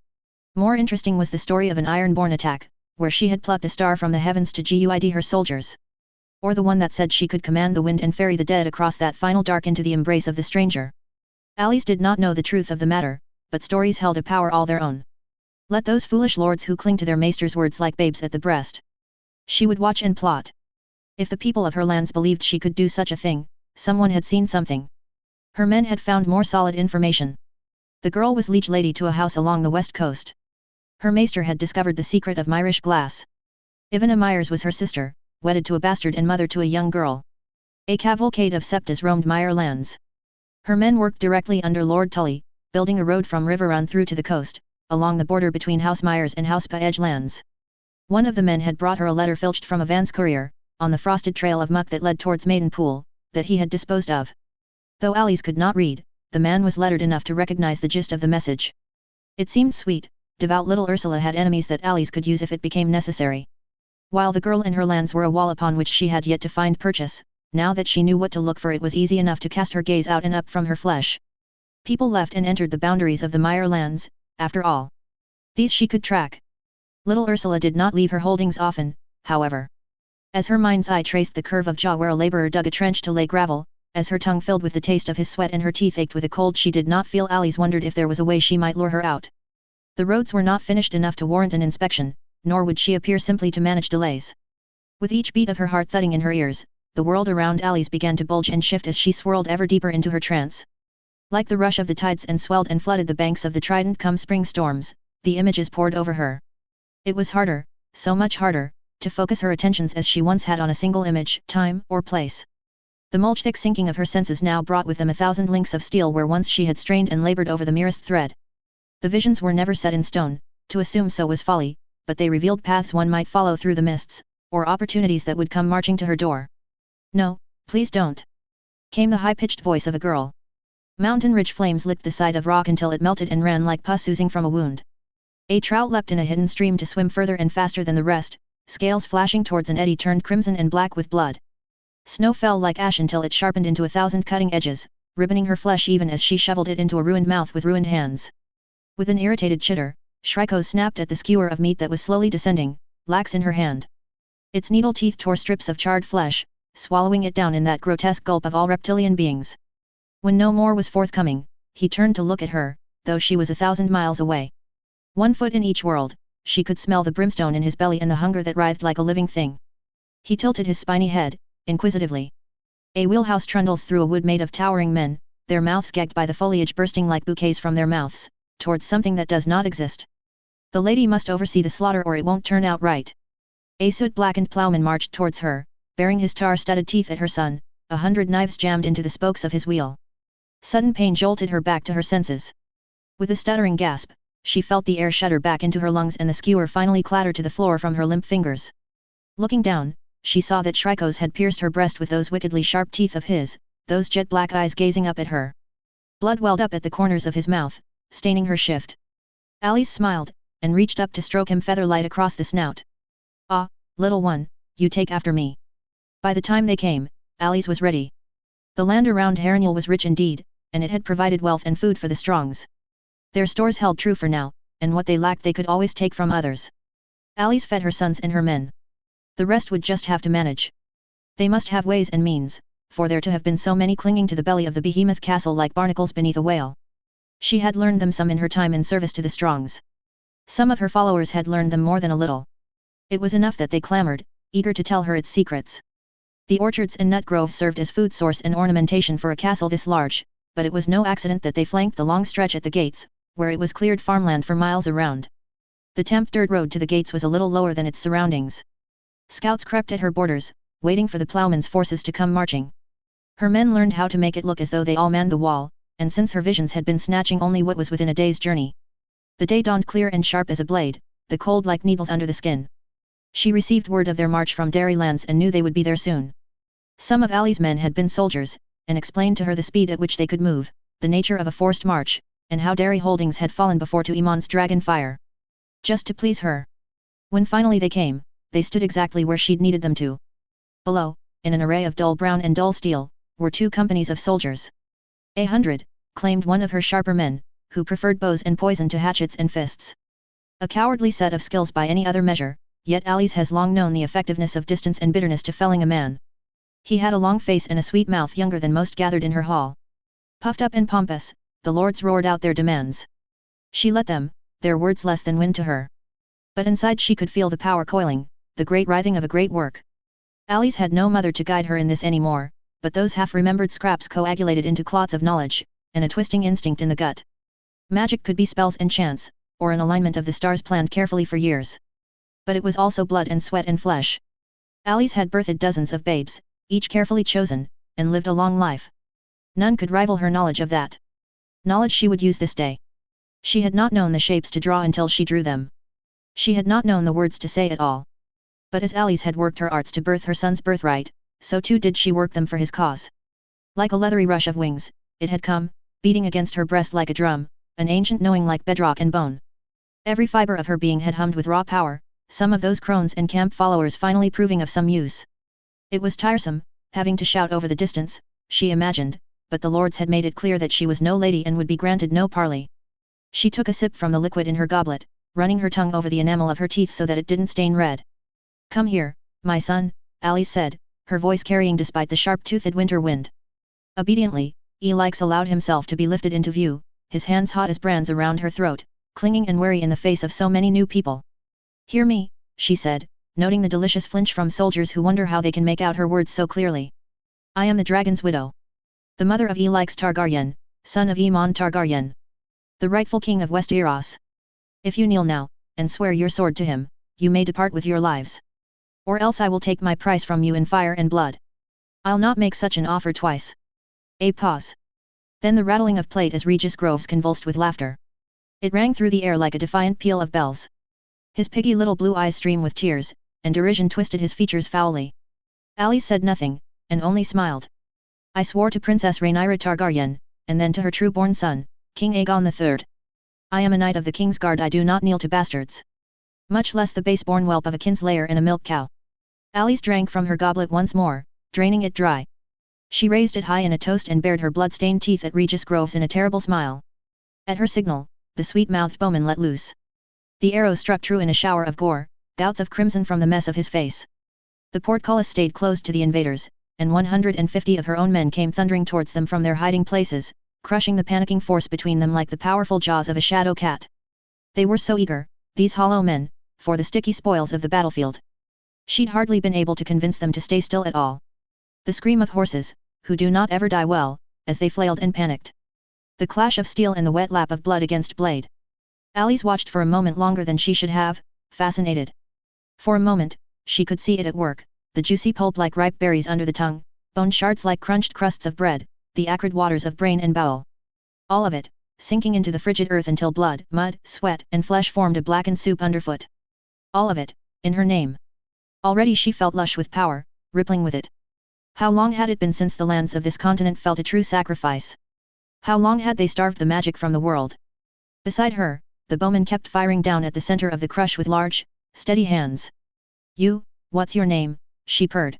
More interesting was the story of an iron-born attack, where she had plucked a star from the heavens to guide her soldiers. Or the one that said she could command the wind and ferry the dead across that final dark into the embrace of the stranger. Alice did not know the truth of the matter, but stories held a power all their own. Let those foolish lords who cling to their master's words like babes at the breast. She would watch and plot. If the people of her lands believed she could do such a thing, someone had seen something. Her men had found more solid information. The girl was liege lady to a house along the west coast. Her maester had discovered the secret of Myrish glass. Ivana Myers was her sister, wedded to a bastard and mother to a young girl. A cavalcade of septas roamed Myre lands. Her men worked directly under Lord Tully, building a road from River Run through to the coast, along the border between House Myers and House Edge lands. One of the men had brought her a letter filched from a Vance courier, on the frosted trail of muck that led towards Maiden Pool, that he had disposed of. Though Alice could not read, the man was lettered enough to recognize the gist of the message. It seemed sweet. Devout little Ursula had enemies that Alice could use if it became necessary. While the girl and her lands were a wall upon which she had yet to find purchase, now that she knew what to look for, it was easy enough to cast her gaze out and up from her flesh. People left and entered the boundaries of the Myre lands, after all. These she could track. Little Ursula did not leave her holdings often, however. As her mind's eye traced the curve of jaw where a labourer dug a trench to lay gravel, as her tongue filled with the taste of his sweat and her teeth ached with a cold she did not feel, Alice wondered if there was a way she might lure her out. The roads were not finished enough to warrant an inspection, nor would she appear simply to manage delays. With each beat of her heart thudding in her ears, the world around Alice began to bulge and shift as she swirled ever deeper into her trance. Like the rush of the tides and swelled and flooded the banks of the Trident come spring storms, the images poured over her. It was harder, so much harder, to focus her attentions as she once had on a single image, time, or place. The mulch-thick sinking of her senses now brought with them 1,000 links of steel where once she had strained and laboured over the merest thread. The visions were never set in stone, to assume so was folly, but they revealed paths one might follow through the mists, or opportunities that would come marching to her door. "No, please don't," came the high-pitched voice of a girl. Mountain ridge flames licked the side of rock until it melted and ran like pus oozing from a wound. A trout leapt in a hidden stream to swim further and faster than the rest, scales flashing towards an eddy turned crimson and black with blood. Snow fell like ash until it sharpened into 1,000 cutting edges, ribboning her flesh even as she shoveled it into a ruined mouth with ruined hands. With an irritated chitter, Shriko snapped at the skewer of meat that was slowly descending, lax in her hand. Its needle teeth tore strips of charred flesh, swallowing it down in that grotesque gulp of all reptilian beings. When no more was forthcoming, he turned to look at her, though she was 1,000 miles away. 1 foot in each world, she could smell the brimstone in his belly and the hunger that writhed like a living thing. He tilted his spiny head, inquisitively. A wheelhouse trundles through a wood made of towering men, their mouths gagged by the foliage bursting like bouquets from their mouths, towards something that does not exist. The lady must oversee the slaughter or it won't turn out right. A soot-blackened ploughman marched towards her, baring his tar-studded teeth at her son, 100 knives jammed into the spokes of his wheel. Sudden pain jolted her back to her senses. With a stuttering gasp, she felt the air shudder back into her lungs and the skewer finally clatter to the floor from her limp fingers. Looking down, she saw that Shriko's had pierced her breast with those wickedly sharp teeth of his, those jet-black eyes gazing up at her. Blood welled up at the corners of his mouth, staining her shift. Alice smiled, and reached up to stroke him feather-light across the snout. "Ah, little one, you take after me." By the time they came, Alice was ready. The land around Herrenhall was rich indeed, and it had provided wealth and food for the Strongs. Their stores held true for now, and what they lacked they could always take from others. Alice fed her sons and her men. The rest would just have to manage. They must have ways and means, for there to have been so many clinging to the belly of the behemoth castle like barnacles beneath a whale. She had learned them some in her time in service to the Strongs. Some of her followers had learned them more than a little. It was enough that they clamored, eager to tell her its secrets. The orchards and nut groves served as food source and ornamentation for a castle this large, but it was no accident that they flanked the long stretch at the gates, where it was cleared farmland for miles around. The damp dirt road to the gates was a little lower than its surroundings. Scouts crept at her borders, waiting for the ploughman's forces to come marching. Her men learned how to make it look as though they all manned the wall, and since her visions had been snatching only what was within a day's journey. The day dawned clear and sharp as a blade, the cold like needles under the skin. She received word of their march from Dairy lands and knew they would be there soon. Some of Ali's men had been soldiers, and explained to her the speed at which they could move, the nature of a forced march, and how Dairy holdings had fallen before to Iman's dragon fire. Just to please her. When finally they came, they stood exactly where she'd needed them to. Below, in an array of dull brown and dull steel, were 2 companies of soldiers. 100, claimed one of her sharper men, who preferred bows and poison to hatchets and fists. A cowardly set of skills by any other measure, yet Ali's has long known the effectiveness of distance and bitterness to felling a man. He had a long face and a sweet mouth younger than most gathered in her hall. Puffed up and pompous, the lords roared out their demands. She let them, their words less than wind to her. But inside she could feel the power coiling, the great writhing of a great work. Ali's had no mother to guide her in this any more, but those half-remembered scraps coagulated into clots of knowledge, and a twisting instinct in the gut. Magic could be spells and chants, or an alignment of the stars planned carefully for years. But it was also blood and sweat and flesh. Ali's had birthed dozens of babes, each carefully chosen, and lived a long life. None could rival her knowledge of that. Knowledge she would use this day. She had not known the shapes to draw until she drew them. She had not known the words to say at all. But as Ali's had worked her arts to birth her son's birthright, so too did she work them for his cause. Like a leathery rush of wings, it had come, beating against her breast like a drum, an ancient knowing like bedrock and bone. Every fiber of her being had hummed with raw power, some of those crones and camp followers finally proving of some use. It was tiresome, having to shout over the distance, she imagined, but the lords had made it clear that she was no lady and would be granted no parley. She took a sip from the liquid in her goblet, running her tongue over the enamel of her teeth so that it didn't stain red. "Come here, my son," Ali said, her voice carrying despite the sharp-toothed winter wind. Obediently, Elix allowed himself to be lifted into view, his hands hot as brands around her throat, clinging and wary in the face of so many new people. "Hear me," she said, noting the delicious flinch from soldiers who wonder how they can make out her words so clearly. "I am the dragon's widow. The mother of Elix Targaryen, son of Aemon Targaryen. The rightful king of Westeros. If you kneel now, and swear your sword to him, you may depart with your lives. Or else I will take my price from you in fire and blood. I'll not make such an offer twice." A pause. Then the rattling of plate as Regis Groves convulsed with laughter. It rang through the air like a defiant peal of bells. His piggy little blue eyes streamed with tears, and derision twisted his features foully. Ali said nothing, and only smiled. "I swore to Princess Rhaenyra Targaryen, and then to her true-born son, King Aegon III. I am a knight of the King's Guard. I do not kneel to bastards. Much less the base-born whelp of a kinslayer and a milk cow." Alice drank from her goblet once more, draining it dry. She raised it high in a toast and bared her blood-stained teeth at Regis Groves in a terrible smile. At her signal, the sweet-mouthed bowman let loose. The arrow struck true in a shower of gore, gouts of crimson from the mess of his face. The portcullis stayed closed to the invaders, and 150 of her own men came thundering towards them from their hiding places, crushing the panicking force between them like the powerful jaws of a shadow cat. They were so eager, these hollow men, for the sticky spoils of the battlefield. She'd hardly been able to convince them to stay still at all. The scream of horses, who do not ever die well, as they flailed and panicked. The clash of steel and the wet lap of blood against blade. Alice watched for a moment longer than she should have, fascinated. For a moment, she could see it at work, the juicy pulp like ripe berries under the tongue, bone shards like crunched crusts of bread, the acrid waters of brain and bowel. All of it, sinking into the frigid earth until blood, mud, sweat, and flesh formed a blackened soup underfoot. All of it, in her name. Already she felt lush with power, rippling with it. How long had it been since the lands of this continent felt a true sacrifice? How long had they starved the magic from the world? Beside her, the bowman kept firing down at the center of the crush with large, steady hands. "You, what's your name?" she purred.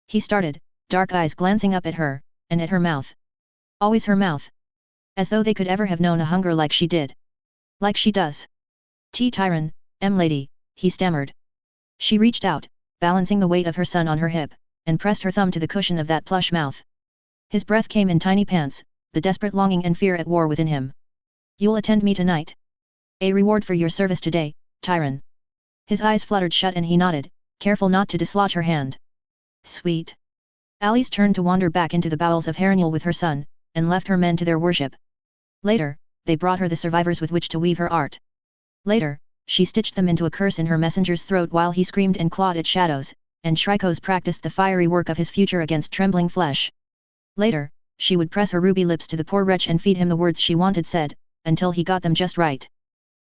He started, dark eyes glancing up at her, and at her mouth. Always her mouth. As though they could ever have known a hunger like she did. Like she does. "Tyron, lady," he stammered. She reached out, balancing the weight of her son on her hip, and pressed her thumb to the cushion of that plush mouth. His breath came in tiny pants, the desperate longing and fear at war within him. "You'll attend me tonight? A reward for your service today, Tyron." His eyes fluttered shut and he nodded, careful not to dislodge her hand. "Sweet." Alice turned to wander back into the bowels of Harrenhal with her son, and left her men to their worship. Later, they brought her the survivors with which to weave her art. Later, she stitched them into a curse in her messenger's throat while he screamed and clawed at shadows, and Shrikos practiced the fiery work of his future against trembling flesh. Later, she would press her ruby lips to the poor wretch and feed him the words she wanted said, until he got them just right.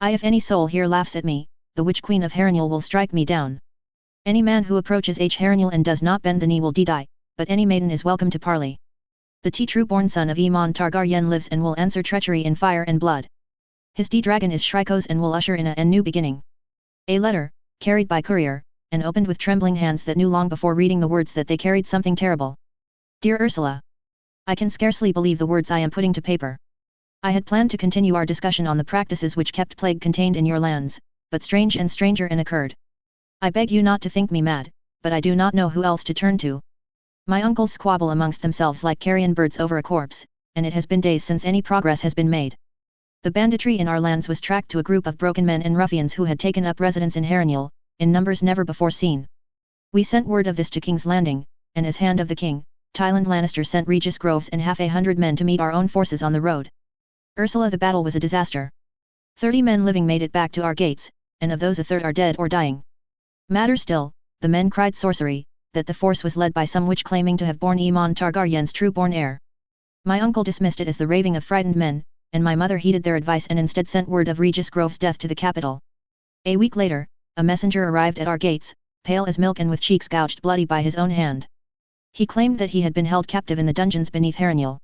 "If any soul here laughs at me, the witch queen of Harrenhal will strike me down." Any man who approaches Harrenhal and does not bend the knee will die, but any maiden is welcome to parley. The true-born son of Aemon Targaryen lives and will answer treachery in fire and blood. His dragon is Shrikos and will usher in a new beginning. A letter, carried by courier, and opened with trembling hands that knew long before reading the words that they carried something terrible. Dear Ursula. I can scarcely believe the words I am putting to paper. I had planned to continue our discussion on the practices which kept plague contained in your lands, but strange and stranger an occurred. I beg you not to think me mad, but I do not know who else to turn to. My uncles squabble amongst themselves like carrion birds over a corpse, and it has been days since any progress has been made. The banditry in our lands was tracked to a group of broken men and ruffians who had taken up residence in Harrenhal, in numbers never before seen. We sent word of this to King's Landing, and as hand of the king, Tyland Lannister sent Regis Groves and 100 men to meet our own forces on the road. Ursula, the battle was a disaster. 30 men living made it back to our gates, and of those a third are dead or dying. Madder still, the men cried sorcery, that the force was led by some witch claiming to have borne Aemon Targaryen's true-born heir. My uncle dismissed it as the raving of frightened men, and my mother heeded their advice and instead sent word of Regis Groves' death to the capital. A week later, a messenger arrived at our gates, pale as milk and with cheeks gouged bloody by his own hand. He claimed that he had been held captive in the dungeons beneath Harrenhal.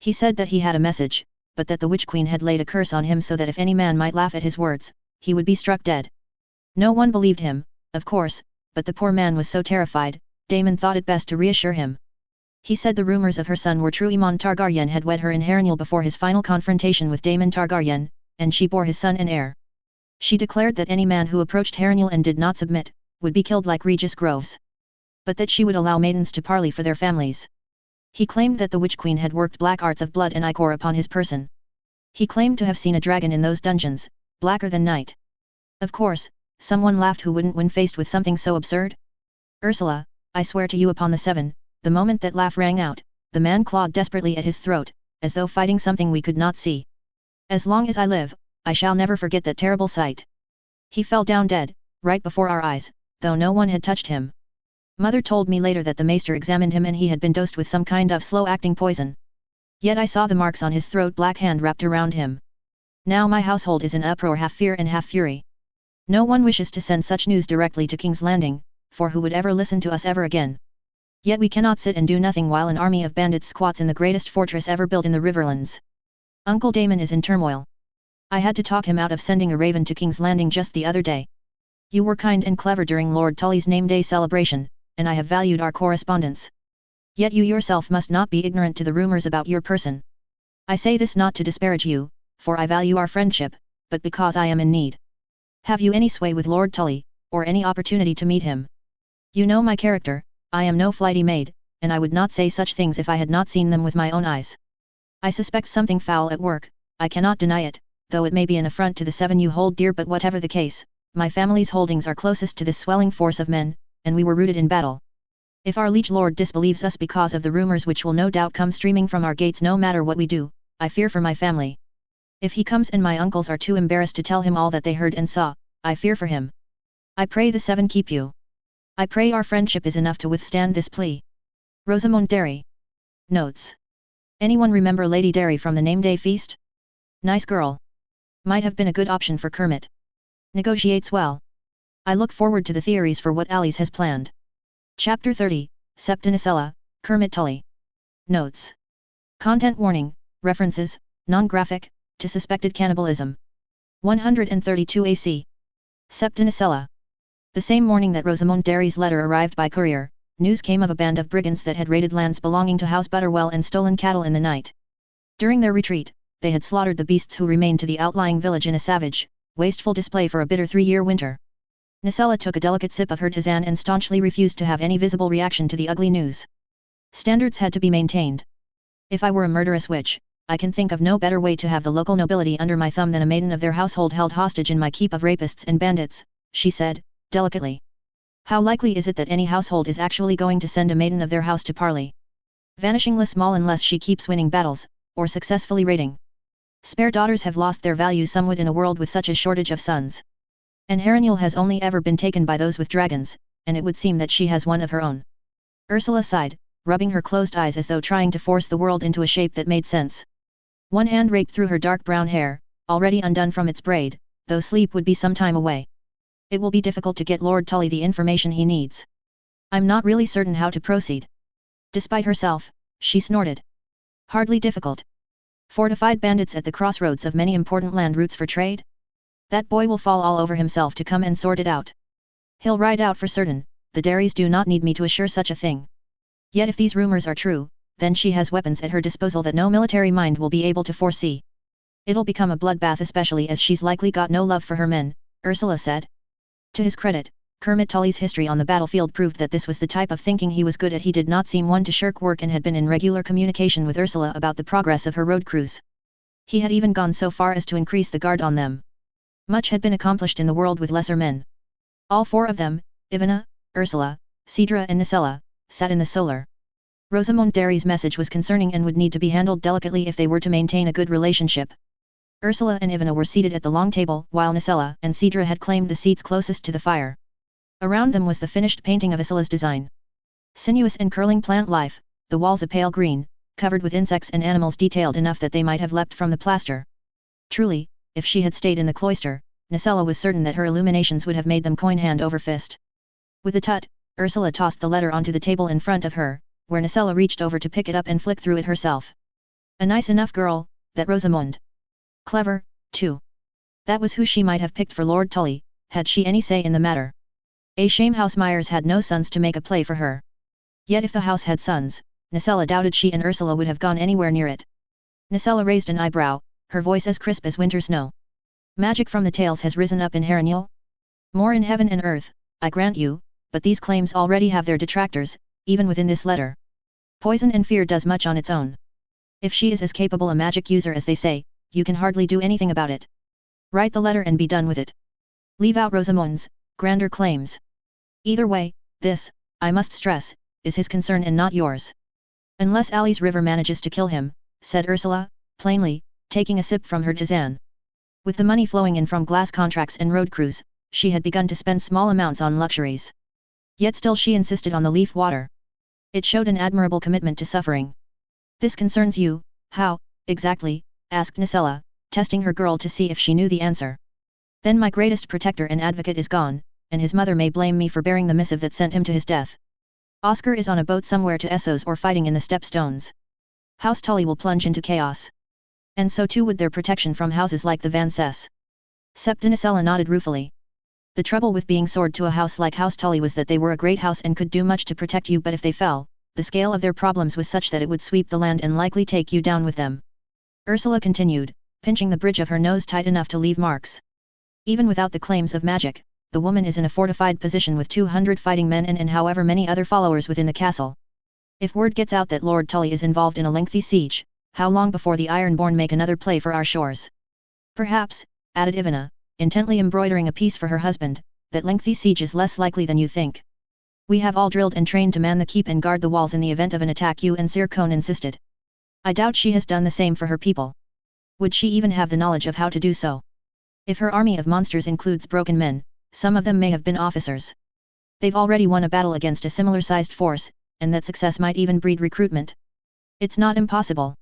He said that he had a message, but that the Witch Queen had laid a curse on him so that if any man might laugh at his words, he would be struck dead. No one believed him, of course, but the poor man was so terrified, Daemon thought it best to reassure him. He said the rumors of her son were true. Aemon Targaryen had wed her in Harrenhal before his final confrontation with Daemon Targaryen, and she bore his son and heir. She declared that any man who approached Harrenhal and did not submit, would be killed like Regis Groves. But that she would allow maidens to parley for their families. He claimed that the Witch Queen had worked black arts of blood and ichor upon his person. He claimed to have seen a dragon in those dungeons, blacker than night. Of course, someone laughed who wouldn't when faced with something so absurd? Ursula, I swear to you upon the seven, the moment that laugh rang out, the man clawed desperately at his throat, as though fighting something we could not see. As long as I live, I shall never forget that terrible sight. He fell down dead, right before our eyes, though no one had touched him. Mother told me later that the maester examined him and he had been dosed with some kind of slow-acting poison. Yet I saw the marks on his throat, black hand wrapped around him. Now my household is in uproar, half fear and half fury. No one wishes to send such news directly to King's Landing, for who would ever listen to us ever again? Yet we cannot sit and do nothing while an army of bandits squats in the greatest fortress ever built in the Riverlands. Uncle Daemon is in turmoil. I had to talk him out of sending a raven to King's Landing just the other day. You were kind and clever during Lord Tully's name day celebration, and I have valued our correspondence. Yet you yourself must not be ignorant to the rumors about your person. I say this not to disparage you, for I value our friendship, but because I am in need. Have you any sway with Lord Tully, or any opportunity to meet him? You know my character, I am no flighty maid, and I would not say such things if I had not seen them with my own eyes. I suspect something foul at work, I cannot deny it, though it may be an affront to the seven you hold dear, but whatever the case, my family's holdings are closest to this swelling force of men, and we were rooted in battle. If our liege lord disbelieves us because of the rumors which will no doubt come streaming from our gates no matter what we do, I fear for my family. If he comes and my uncles are too embarrassed to tell him all that they heard and saw, I fear for him. I pray the seven keep you. I pray our friendship is enough to withstand this plea. Rosamund Derry. Notes. Anyone remember Lady Derry from the name day feast? Nice girl. Might have been a good option for Kermit. Negotiates well. I look forward to the theories for what Alice has planned. Chapter 30, Septinicella, Kermit Tully. Notes. Content warning, references, non-graphic, to suspected cannibalism. 132 AC. Septinicella. The same morning that Rosamund Derry's letter arrived by courier, news came of a band of brigands that had raided lands belonging to House Butterwell and stolen cattle in the night. During their retreat, they had slaughtered the beasts who remained to the outlying village in a savage, wasteful display for a bitter 3-year winter. Nicella took a delicate sip of her tisane and staunchly refused to have any visible reaction to the ugly news. Standards had to be maintained. If I were a murderous witch, I can think of no better way to have the local nobility under my thumb than a maiden of their household held hostage in my keep of rapists and bandits, she said, delicately. How likely is it that any household is actually going to send a maiden of their house to parley? Vanishingly small unless she keeps winning battles, or successfully raiding. Spare daughters have lost their value somewhat in a world with such a shortage of sons. And Harrenhal has only ever been taken by those with dragons, and it would seem that she has one of her own. Ursula sighed, rubbing her closed eyes as though trying to force the world into a shape that made sense. One hand raked through her dark brown hair, already undone from its braid, though sleep would be some time away. It will be difficult to get Lord Tully the information he needs. I'm not really certain how to proceed. Despite herself, she snorted. Hardly difficult. Fortified bandits at the crossroads of many important land routes for trade? That boy will fall all over himself to come and sort it out. He'll ride out for certain, the Derrys do not need me to assure such a thing. Yet if these rumors are true, then she has weapons at her disposal that no military mind will be able to foresee. It'll become a bloodbath, especially as she's likely got no love for her men, Ursula said. To his credit, Kermit Tully's history on the battlefield proved that this was the type of thinking he was good at. He did not seem one to shirk work and had been in regular communication with Ursula about the progress of her road crews. He had even gone so far as to increase the guard on them. Much had been accomplished in the world with lesser men. All four of them, Ivana, Ursula, Cedra and Nicella, sat in the solar. Rosamond Derry's message was concerning and would need to be handled delicately if they were to maintain a good relationship. Ursula and Ivana were seated at the long table, while Nicella and Cedra had claimed the seats closest to the fire. Around them was the finished painting of Ursula's design. Sinuous and curling plant life, the walls a pale green, covered with insects and animals detailed enough that they might have leapt from the plaster. Truly, if she had stayed in the cloister, Nicella was certain that her illuminations would have made them coin hand over fist. With a tut, Ursula tossed the letter onto the table in front of her, where Nicella reached over to pick it up and flick through it herself. A nice enough girl, that Rosamond. Clever, too. That was who she might have picked for Lord Tully, had she any say in the matter. A shame House Myers had no sons to make a play for her. Yet if the house had sons, Nicella doubted she and Ursula would have gone anywhere near it. Nicella raised an eyebrow, her voice as crisp as winter snow. Magic from the tales has risen up in Harrenhal? More in heaven and earth, I grant you, but these claims already have their detractors, even within this letter. Poison and fear does much on its own. If she is as capable a magic user as they say, you can hardly do anything about it. Write the letter and be done with it. Leave out Rosamond's grander claims. Either way, this, I must stress, is his concern and not yours. Unless Ali's River manages to kill him, said Ursula, plainly, taking a sip from her tisane. With the money flowing in from glass contracts and road crews, she had begun to spend small amounts on luxuries. Yet still she insisted on the leaf water. It showed an admirable commitment to suffering. This concerns you, how, exactly? Asked Nicella, testing her girl to see if she knew the answer. Then my greatest protector and advocate is gone, and his mother may blame me for bearing the missive that sent him to his death. Oscar is on a boat somewhere to Essos or fighting in the Stepstones. House Tully will plunge into chaos. And so too would their protection from houses like the Van Cess. Nicella nodded ruefully. The trouble with being sword to a house like House Tully was that they were a great house and could do much to protect you, but if they fell, the scale of their problems was such that it would sweep the land and likely take you down with them. Ursula continued, pinching the bridge of her nose tight enough to leave marks. Even without the claims of magic, the woman is in a fortified position with 200 fighting men and however many other followers within the castle. If word gets out that Lord Tully is involved in a lengthy siege, how long before the Ironborn make another play for our shores? Perhaps, added Ivana, intently embroidering a piece for her husband, that lengthy siege is less likely than you think. We have all drilled and trained to man the keep and guard the walls in the event of an attack, you and Sir Cone insisted. I doubt she has done the same for her people. Would she even have the knowledge of how to do so? If her army of monsters includes broken men, some of them may have been officers. They've already won a battle against a similar-sized force, and that success might even breed recruitment. It's not impossible.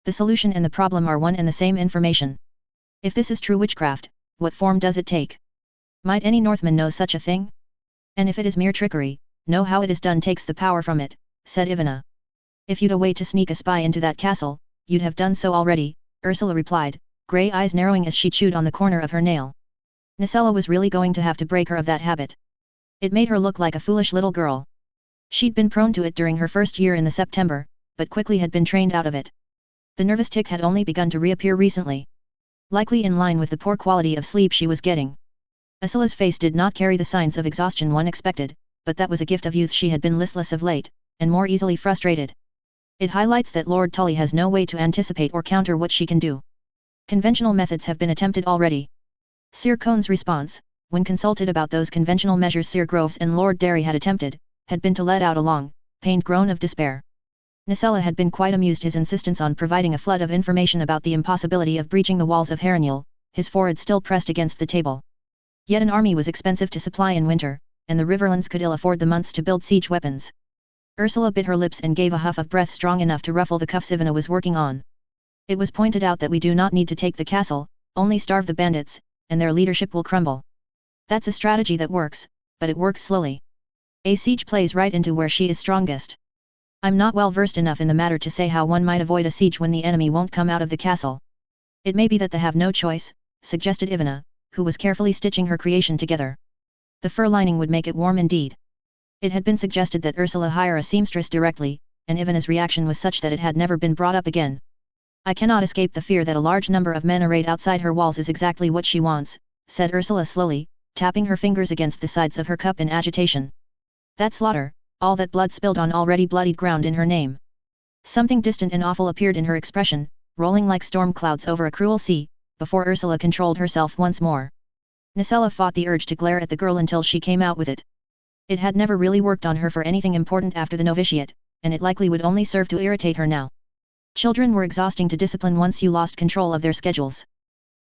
The solution and the problem are one and the same information. If this is true witchcraft, what form does it take? Might any Northman know such a thing? And if it is mere trickery, know how it is done takes the power from it, said Ivana. If you'd a way to sneak a spy into that castle, you'd have done so already, Ursula replied, grey eyes narrowing as she chewed on the corner of her nail. Nicella was really going to have to break her of that habit. It made her look like a foolish little girl. She'd been prone to it during her first year in the September, but quickly had been trained out of it. The nervous tic had only begun to reappear recently. Likely in line with the poor quality of sleep she was getting. Ursula's face did not carry the signs of exhaustion one expected, but that was a gift of youth. She had been listless of late, and more easily frustrated. It highlights that Lord Tully has no way to anticipate or counter what she can do. Conventional methods have been attempted already. Sir Cone's response, when consulted about those conventional measures Sir Groves and Lord Derry had attempted, had been to let out a long, pained groan of despair. Nicella had been quite amused his insistence on providing a flood of information about the impossibility of breaching the walls of Harrenhal, his forehead still pressed against the table. Yet an army was expensive to supply in winter, and the Riverlands could ill afford the months to build siege weapons. Ursula bit her lips and gave a huff of breath strong enough to ruffle the cuffs Ivana was working on. It was pointed out that we do not need to take the castle, only starve the bandits, and their leadership will crumble. That's a strategy that works, but it works slowly. A siege plays right into where she is strongest. I'm not well versed enough in the matter to say how one might avoid a siege when the enemy won't come out of the castle. It may be that they have no choice, suggested Ivana, who was carefully stitching her creation together. The fur lining would make it warm indeed. It had been suggested that Ursula hire a seamstress directly, and Ivana's reaction was such that it had never been brought up again. I cannot escape the fear that a large number of men arrayed outside her walls is exactly what she wants, said Ursula slowly, tapping her fingers against the sides of her cup in agitation. That slaughter, all that blood spilled on already bloodied ground in her name. Something distant and awful appeared in her expression, rolling like storm clouds over a cruel sea, before Ursula controlled herself once more. Nicella fought the urge to glare at the girl until she came out with it. It had never really worked on her for anything important after the novitiate, and it likely would only serve to irritate her now. Children were exhausting to discipline once you lost control of their schedules.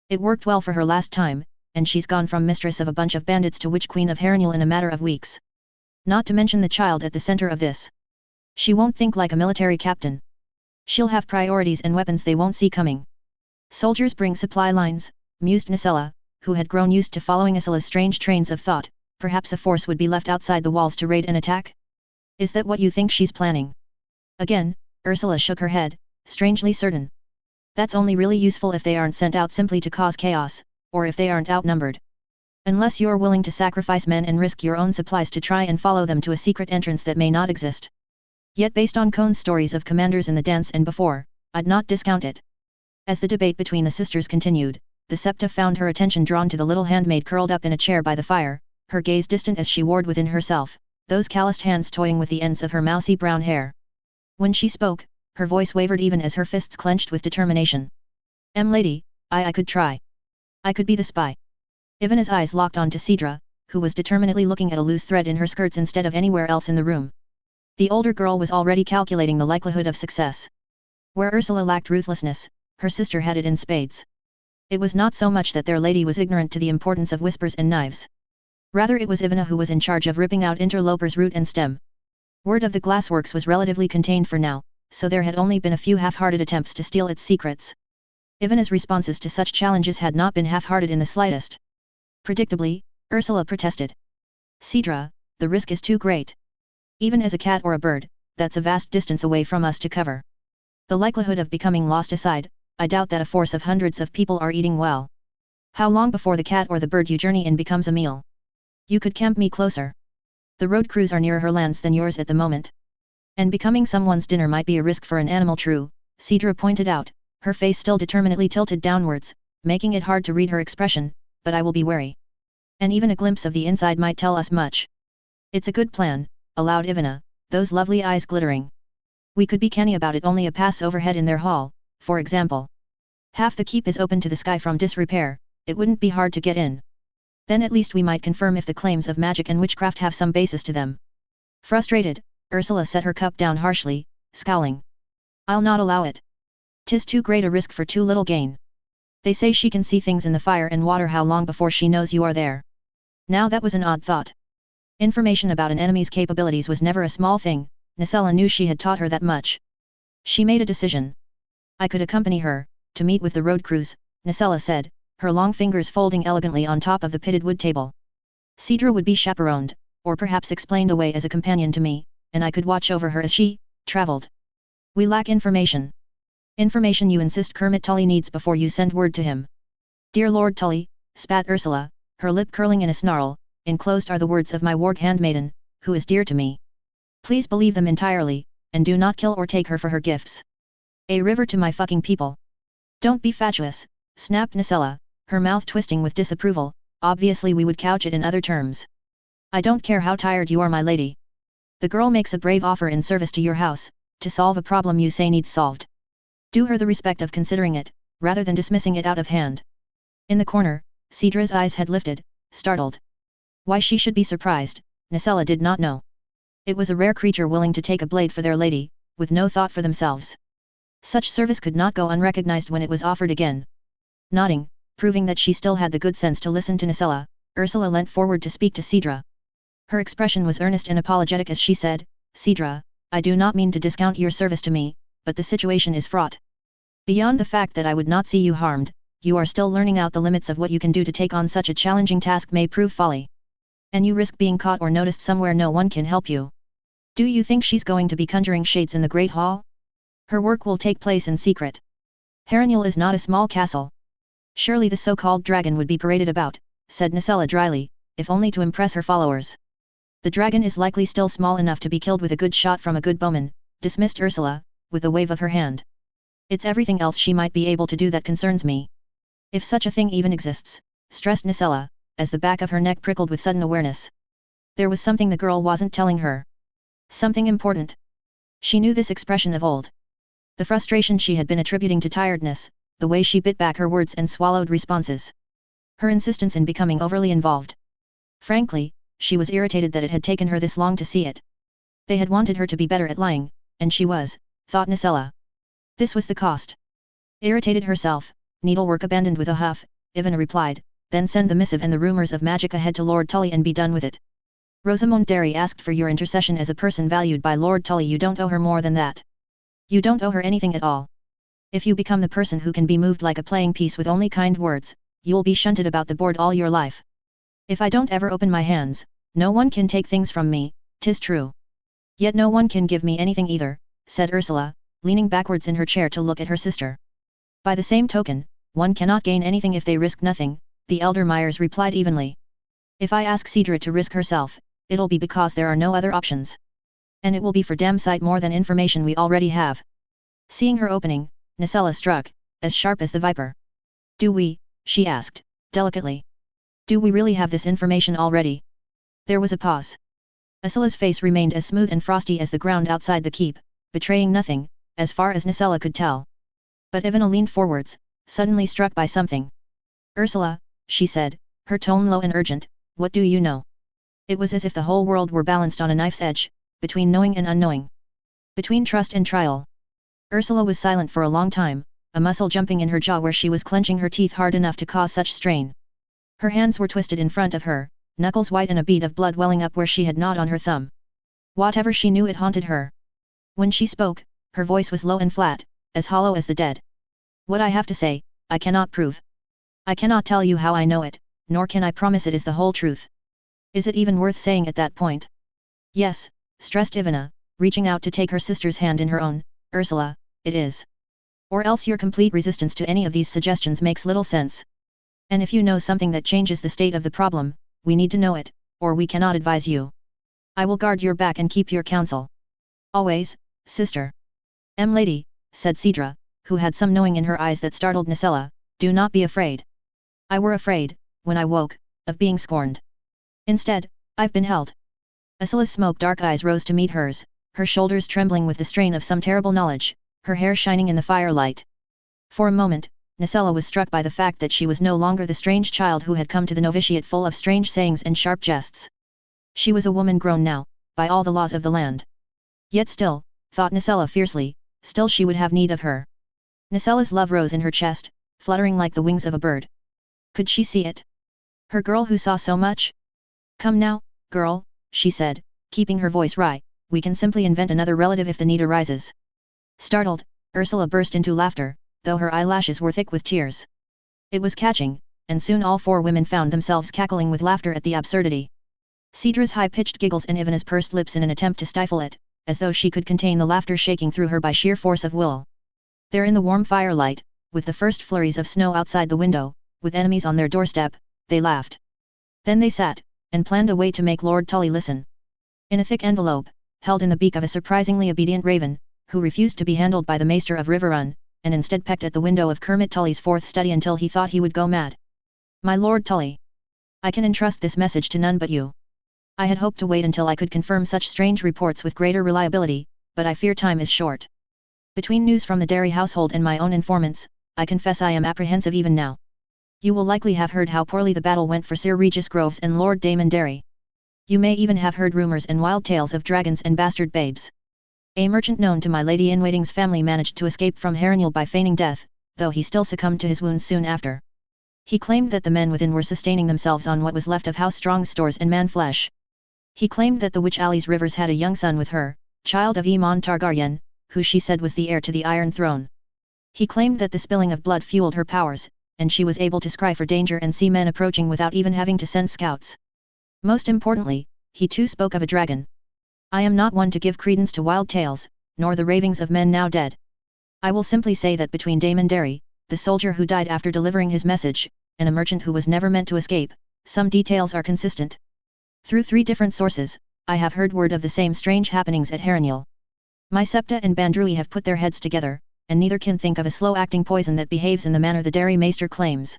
It worked well for her last time, and she's gone from mistress of a bunch of bandits to witch queen of Harrenhal in a matter of weeks. Not to mention the child at the center of this. She won't think like a military captain. She'll have priorities and weapons they won't see coming. Soldiers bring supply lines, mused Nicella, who had grown used to following Ursula's strange trains of thought. Perhaps a force would be left outside the walls to raid and attack? Is that what you think she's planning? Again, Ursula shook her head, strangely certain. That's only really useful if they aren't sent out simply to cause chaos, or if they aren't outnumbered. Unless you're willing to sacrifice men and risk your own supplies to try and follow them to a secret entrance that may not exist. Yet based on Cohn's stories of commanders in the dance and before, I'd not discount it. As the debate between the sisters continued, the Septa found her attention drawn to the little handmaid curled up in a chair by the fire, her gaze distant as she warred within herself, those calloused hands toying with the ends of her mousy brown hair. When she spoke, her voice wavered even as her fists clenched with determination. Lady, I could try. I could be the spy. Ivana's eyes locked on to Sidra, who was determinedly looking at a loose thread in her skirts instead of anywhere else in the room. The older girl was already calculating the likelihood of success. Where Ursula lacked ruthlessness, her sister had it in spades. It was not so much that their lady was ignorant to the importance of whispers and knives. Rather it was Ivana who was in charge of ripping out interlopers root and stem. Word of the glassworks was relatively contained for now, so there had only been a few half-hearted attempts to steal its secrets. Ivana's responses to such challenges had not been half-hearted in the slightest. Predictably, Ursula protested. Sidra, the risk is too great. Even as a cat or a bird, that's a vast distance away from us to cover. The likelihood of becoming lost aside, I doubt that a force of hundreds of people are eating well. How long before the cat or the bird you journey in becomes a meal? You could camp me closer. The road crews are nearer her lands than yours at the moment. And becoming someone's dinner might be a risk for an animal true, Sidra pointed out, her face still determinedly tilted downwards, making it hard to read her expression, but I will be wary. And even a glimpse of the inside might tell us much. It's a good plan, allowed Ivana, those lovely eyes glittering. We could be canny about it, only a pass overhead in their hall, for example. Half the keep is open to the sky from disrepair, it wouldn't be hard to get in. Then at least we might confirm if the claims of magic and witchcraft have some basis to them. Frustrated, Ursula set her cup down harshly, scowling. I'll not allow it. 'Tis too great a risk for too little gain. They say she can see things in the fire and water. How long before she knows you are there? Now that was an odd thought. Information about an enemy's capabilities was never a small thing, Nicella knew she had taught her that much. She made a decision. I could accompany her, to meet with the road crews, Nicella said, her long fingers folding elegantly on top of the pitted wood table. Sidra would be chaperoned, or perhaps explained away as a companion to me, and I could watch over her as she traveled. We lack information. Information you insist Kermit Tully needs before you send word to him. Dear Lord Tully, spat Ursula, her lip curling in a snarl, enclosed are the words of my warg handmaiden, who is dear to me. Please believe them entirely, and do not kill or take her for her gifts. A river to my fucking people. Don't be fatuous, snapped Nicella, her mouth twisting with disapproval, obviously we would couch it in other terms. I don't care how tired you are, my lady. The girl makes a brave offer in service to your house, to solve a problem you say needs solved. Do her the respect of considering it, rather than dismissing it out of hand. In the corner, Sidra's eyes had lifted, startled. Why she should be surprised, Nicella did not know. It was a rare creature willing to take a blade for their lady, with no thought for themselves. Such service could not go unrecognized when it was offered again. Nodding, proving that she still had the good sense to listen to Nicella, Ursula leant forward to speak to Sidra. Her expression was earnest and apologetic as she said, Sidra, I do not mean to discount your service to me, but the situation is fraught. Beyond the fact that I would not see you harmed, you are still learning out the limits of what you can do to take on such a challenging task may prove folly. And you risk being caught or noticed somewhere no one can help you. Do you think she's going to be conjuring shades in the Great Hall? Her work will take place in secret. Laughingnell is not a small castle. Surely the so-called dragon would be paraded about, said Nicella dryly, if only to impress her followers. The dragon is likely still small enough to be killed with a good shot from a good bowman, dismissed Ursula, with a wave of her hand. It's everything else she might be able to do that concerns me. If such a thing even exists, stressed Nicella, as the back of her neck prickled with sudden awareness. There was something the girl wasn't telling her. Something important. She knew this expression of old. The frustration she had been attributing to tiredness, the way she bit back her words and swallowed responses. Her insistence in becoming overly involved. Frankly, she was irritated that it had taken her this long to see it. They had wanted her to be better at lying, and she was, thought Nicella. This was the cost. Irritated herself, needlework abandoned with a huff, Ivana replied, then send the missive and the rumors of magic ahead to Lord Tully and be done with it. Rosamond Derry asked for your intercession as a person valued by Lord Tully. You don't owe her more than that. You don't owe her anything at all. If you become the person who can be moved like a playing piece with only kind words, you'll be shunted about the board all your life. If I don't ever open my hands, no one can take things from me, 'tis true. Yet no one can give me anything either, said Ursula, leaning backwards in her chair to look at her sister. By the same token, one cannot gain anything if they risk nothing, the elder Myers replied evenly. If I ask Cedra to risk herself, it'll be because there are no other options. And it will be for damn sight more than information we already have. Seeing her opening, Nicella struck, as sharp as the viper. Do we, she asked, delicately. Do we really have this information already? There was a pause. Ursula's face remained as smooth and frosty as the ground outside the keep, betraying nothing, as far as Nicella could tell. But Ivana leaned forwards, suddenly struck by something. Ursula, she said, her tone low and urgent, what do you know? It was as if the whole world were balanced on a knife's edge, between knowing and unknowing. Between trust and trial. Ursula was silent for a long time, a muscle jumping in her jaw where she was clenching her teeth hard enough to cause such strain. Her hands were twisted in front of her, knuckles white and a bead of blood welling up where she had gnawed on her thumb. Whatever she knew, it haunted her. When she spoke, her voice was low and flat, as hollow as the dead. What I have to say, I cannot prove. I cannot tell you how I know it, nor can I promise it is the whole truth. Is it even worth saying at that point? Yes, stressed Ivana, reaching out to take her sister's hand in her own. Ursula, it is. Or else your complete resistance to any of these suggestions makes little sense. And if you know something that changes the state of the problem, we need to know it, or we cannot advise you. I will guard your back and keep your counsel. Always, sister. Lady, said Cedra, who had some knowing in her eyes that startled Nicella, do not be afraid. I were afraid, when I woke, of being scorned. Instead, I've been held. Ursula's smoke-dark eyes rose to meet hers, her shoulders trembling with the strain of some terrible knowledge, her hair shining in the firelight. For a moment, Nicella was struck by the fact that she was no longer the strange child who had come to the novitiate full of strange sayings and sharp jests. She was a woman grown now, by all the laws of the land. Yet still, thought Nicella fiercely, still she would have need of her. Nicella's love rose in her chest, fluttering like the wings of a bird. Could she see it? Her girl who saw so much? Come now, girl, she said, keeping her voice right, we can simply invent another relative if the need arises. Startled, Ursula burst into laughter, though her eyelashes were thick with tears. It was catching, and soon all four women found themselves cackling with laughter at the absurdity. Cedra's high-pitched giggles and Ivana's pursed lips in an attempt to stifle it, as though she could contain the laughter shaking through her by sheer force of will. There in the warm firelight, with the first flurries of snow outside the window, with enemies on their doorstep, they laughed. Then they sat, and planned a way to make Lord Tully listen. In a thick envelope, held in the beak of a surprisingly obedient raven, who refused to be handled by the Maester of Riverrun, and instead pecked at the window of Kermit Tully's fourth study until he thought he would go mad. My Lord Tully. I can entrust this message to none but you. I had hoped to wait until I could confirm such strange reports with greater reliability, but I fear time is short. Between news from the Derry household and my own informants, I confess I am apprehensive even now. You will likely have heard how poorly the battle went for Sir Regis Groves and Lord Damon Derry. You may even have heard rumours and wild tales of dragons and bastard babes. A merchant known to my lady-in-waiting's family managed to escape from Laughingnell by feigning death, though he still succumbed to his wounds soon after. He claimed that the men within were sustaining themselves on what was left of House Strong's stores and man-flesh. He claimed that the witch Alice Rivers had a young son with her, child of Aemon Targaryen, who she said was the heir to the Iron Throne. He claimed that the spilling of blood fueled her powers, and she was able to scry for danger and see men approaching without even having to send scouts. Most importantly, he too spoke of a dragon. I am not one to give credence to wild tales, nor the ravings of men now dead. I will simply say that between Damon Derry, the soldier who died after delivering his message, and a merchant who was never meant to escape, some details are consistent. Through 3 different sources, I have heard word of the same strange happenings at Harenul. My Septa and Bandrui have put their heads together, and neither can think of a slow-acting poison that behaves in the manner the Derry Maester claims.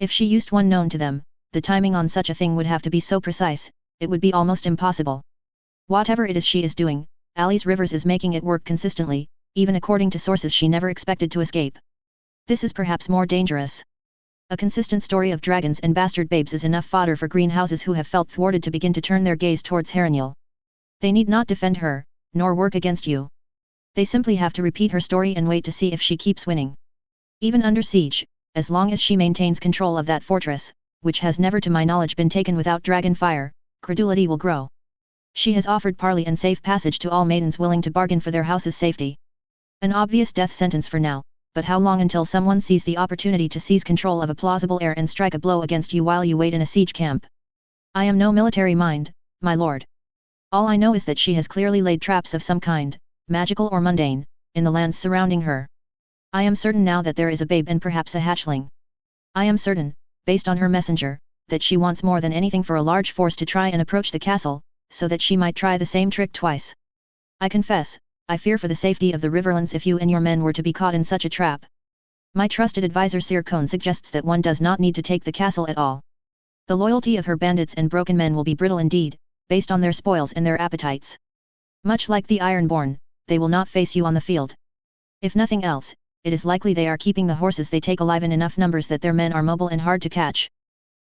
If she used one known to them, the timing on such a thing would have to be so precise, it would be almost impossible. Whatever it is she is doing, Alice Rivers is making it work consistently, even according to sources she never expected to escape. This is perhaps more dangerous. A consistent story of dragons and bastard babes is enough fodder for greenhouses who have felt thwarted to begin to turn their gaze towards Harenul. They need not defend her, nor work against you. They simply have to repeat her story and wait to see if she keeps winning. Even under siege, as long as she maintains control of that fortress, which has never to my knowledge been taken without dragon fire, credulity will grow. She has offered parley and safe passage to all maidens willing to bargain for their house's safety. An obvious death sentence for now, but how long until someone sees the opportunity to seize control of a plausible heir and strike a blow against you while you wait in a siege camp? I am no military mind, my lord. All I know is that she has clearly laid traps of some kind, magical or mundane, in the lands surrounding her. I am certain now that there is a babe and perhaps a hatchling. I am certain, based on her messenger, that she wants more than anything for a large force to try and approach the castle, so that she might try the same trick twice. I confess, I fear for the safety of the Riverlands if you and your men were to be caught in such a trap. My trusted advisor Sir Cone suggests that one does not need to take the castle at all. The loyalty of her bandits and broken men will be brittle indeed, based on their spoils and their appetites. Much like the Ironborn, they will not face you on the field. If nothing else, it is likely they are keeping the horses they take alive in enough numbers that their men are mobile and hard to catch.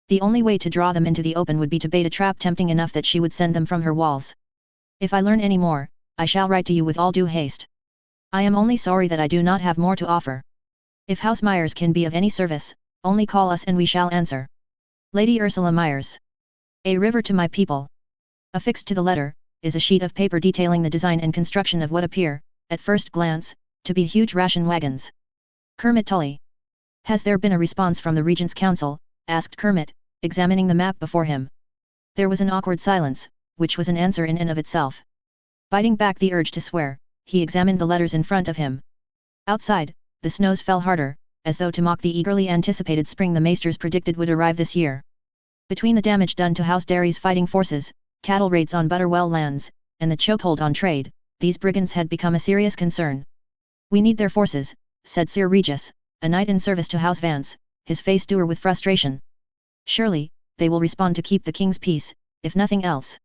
The only way to draw them into the open would be to bait a trap tempting enough that she would send them from her walls. If I learn any more, I shall write to you with all due haste. I am only sorry that I do not have more to offer. If House Myers can be of any service, only call us and we shall answer. Lady Ursula Myers. A river to my people. Affixed to the letter, is a sheet of paper detailing the design and construction of what appear, at first glance, to be huge ration wagons. Kermit Tully. Has there been a response from the Regent's Council? Asked Kermit, examining the map before him. There was an awkward silence, which was an answer in and of itself. Biting back the urge to swear, he examined the letters in front of him. Outside, the snows fell harder, as though to mock the eagerly anticipated spring the Maesters predicted would arrive this year. Between the damage done to House Derry's fighting forces, cattle raids on Butterwell lands, and the chokehold on trade, these brigands had become a serious concern. We need their forces, said Sir Regis, a knight in service to House Vance, his face dour with frustration. Surely, they will respond to keep the king's peace, if nothing else.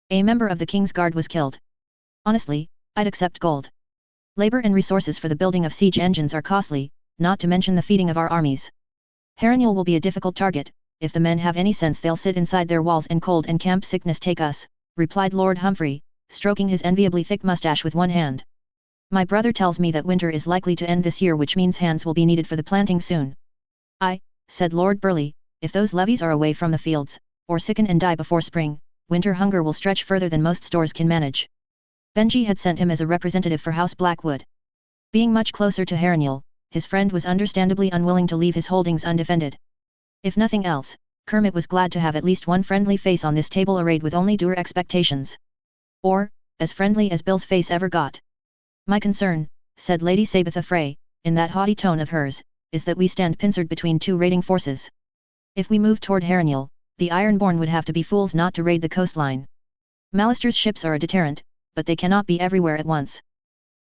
A member of the king's guard was killed. Honestly, I'd accept gold. Labor and resources for the building of siege engines are costly, not to mention the feeding of our armies. Harenul will be a difficult target. If the men have any sense they'll sit inside their walls and cold and camp sickness take us, replied Lord Humphrey, stroking his enviably thick moustache with one hand. My brother tells me that winter is likely to end this year, which means hands will be needed for the planting soon. Said Lord Burleigh, if those levies are away from the fields, or sicken and die before spring, winter hunger will stretch further than most stores can manage. Benji had sent him as a representative for House Blackwood. Being much closer to Harenul, his friend was understandably unwilling to leave his holdings undefended. If nothing else, Kermit was glad to have at least one friendly face on this table arrayed with only dour expectations. Or, as friendly as Bill's face ever got. My concern, said Lady Sabitha Frey, in that haughty tone of hers, is that we stand pincered between 2 raiding forces. If we move toward Harenul, the Ironborn would have to be fools not to raid the coastline. Malister's ships are a deterrent, but they cannot be everywhere at once.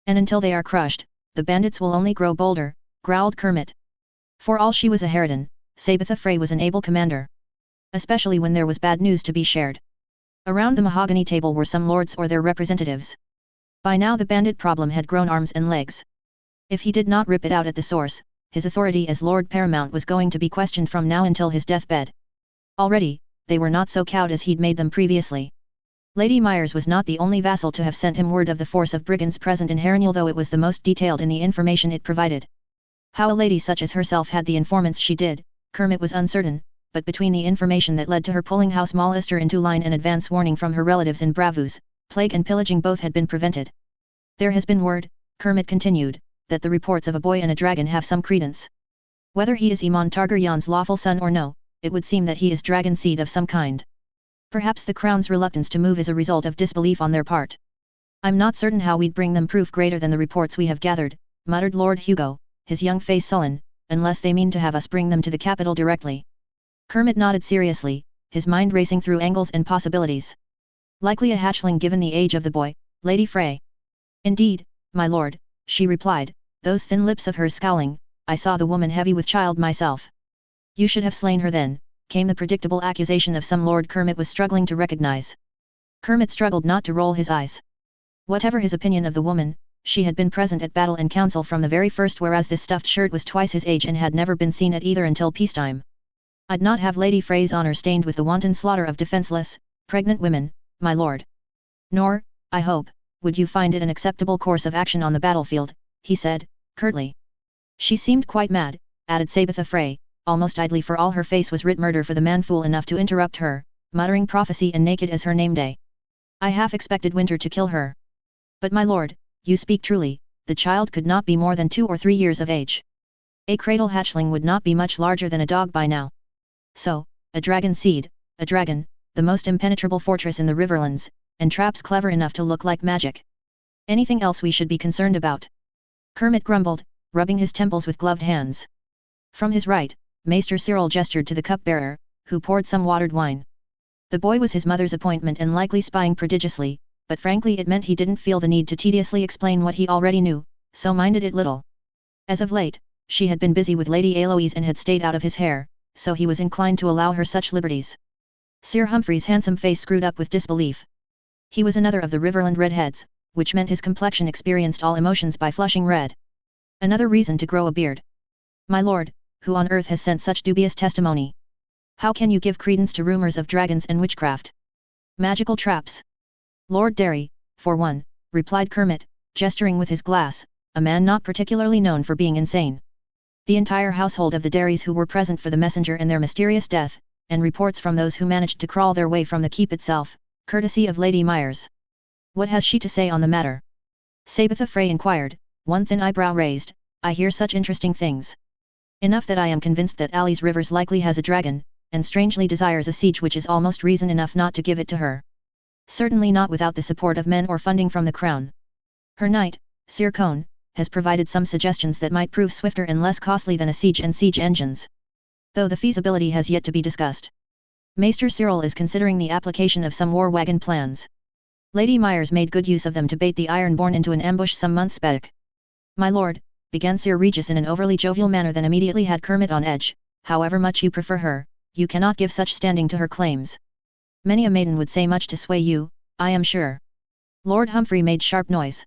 And until they are crushed, the bandits will only grow bolder, growled Kermit. For all she was a harridan, Sabitha Frey was an able commander. Especially when there was bad news to be shared. Around the mahogany table were some lords or their representatives. By now the bandit problem had grown arms and legs. If he did not rip it out at the source, his authority as Lord Paramount was going to be questioned from now until his deathbed. Already, they were not so cowed as he'd made them previously. Lady Myers was not the only vassal to have sent him word of the force of brigands present in Harenul, though it was the most detailed in the information it provided. How a lady such as herself had the informants she did, Kermit was uncertain, but between the information that led to her pulling House Mallister into line and advance warning from her relatives in Bravus, plague and pillaging both had been prevented. There has been word, Kermit continued, that the reports of a boy and a dragon have some credence. Whether he is Imam Targaryen's lawful son or no, it would seem that he is dragon seed of some kind. Perhaps the crown's reluctance to move is a result of disbelief on their part. I'm not certain how we'd bring them proof greater than the reports we have gathered, muttered Lord Hugo, his young face sullen, unless they mean to have us bring them to the capital directly. Kermit nodded seriously, his mind racing through angles and possibilities. Likely a hatchling given the age of the boy, Lady Frey. Indeed, my lord, she replied, those thin lips of hers scowling, I saw the woman heavy with child myself. You should have slain her then, came the predictable accusation of some lord Kermit was struggling to recognize. Kermit struggled not to roll his eyes. Whatever his opinion of the woman, she had been present at battle and council from the very first, whereas this stuffed shirt was twice his age and had never been seen at either until peacetime. I'd not have Lady Frey's honor stained with the wanton slaughter of defenseless, pregnant women, my lord. Nor, I hope, would you find it an acceptable course of action on the battlefield, he said, curtly. She seemed quite mad, added Sabitha Frey, almost idly, for all her face was writ murder for the man fool enough to interrupt her, muttering prophecy and naked as her name day. I half expected winter to kill her. But my lord, you speak truly, the child could not be more than 2 or 3 years of age. A cradle hatchling would not be much larger than a dog by now. So, a dragon seed, a dragon, the most impenetrable fortress in the Riverlands, and traps clever enough to look like magic. Anything else we should be concerned about? Kermit grumbled, rubbing his temples with gloved hands. From his right, Maester Cyril gestured to the cupbearer, who poured some watered wine. The boy was his mother's appointment and likely spying prodigiously, but frankly it meant he didn't feel the need to tediously explain what he already knew, so minded it little. As of late, she had been busy with Lady Eloise and had stayed out of his hair, so he was inclined to allow her such liberties. Sir Humphrey's handsome face screwed up with disbelief. He was another of the Riverland redheads, which meant his complexion experienced all emotions by flushing red. Another reason to grow a beard. My lord, who on earth has sent such dubious testimony? How can you give credence to rumors of dragons and witchcraft? Magical traps. Lord Derry, for one, replied Kermit, gesturing with his glass, a man not particularly known for being insane. The entire household of the Derrys who were present for the messenger and their mysterious death, and reports from those who managed to crawl their way from the keep itself, courtesy of Lady Myers. What has she to say on the matter? Sabitha Frey inquired, one thin eyebrow raised. I hear such interesting things. Enough that I am convinced that Alice Rivers likely has a dragon, and strangely desires a siege, which is almost reason enough not to give it to her. Certainly not without the support of men or funding from the crown. Her knight, Sir Cone, has provided some suggestions that might prove swifter and less costly than a siege and siege engines. Though the feasibility has yet to be discussed. Maester Cyril is considering the application of some war wagon plans. Lady Myers made good use of them to bait the Ironborn into an ambush some months back. My lord, began Sir Regis in an overly jovial manner, then immediately had Kermit on edge, however much you prefer her, you cannot give such standing to her claims. Many a maiden would say much to sway you, I am sure. Lord Humphrey made sharp noise.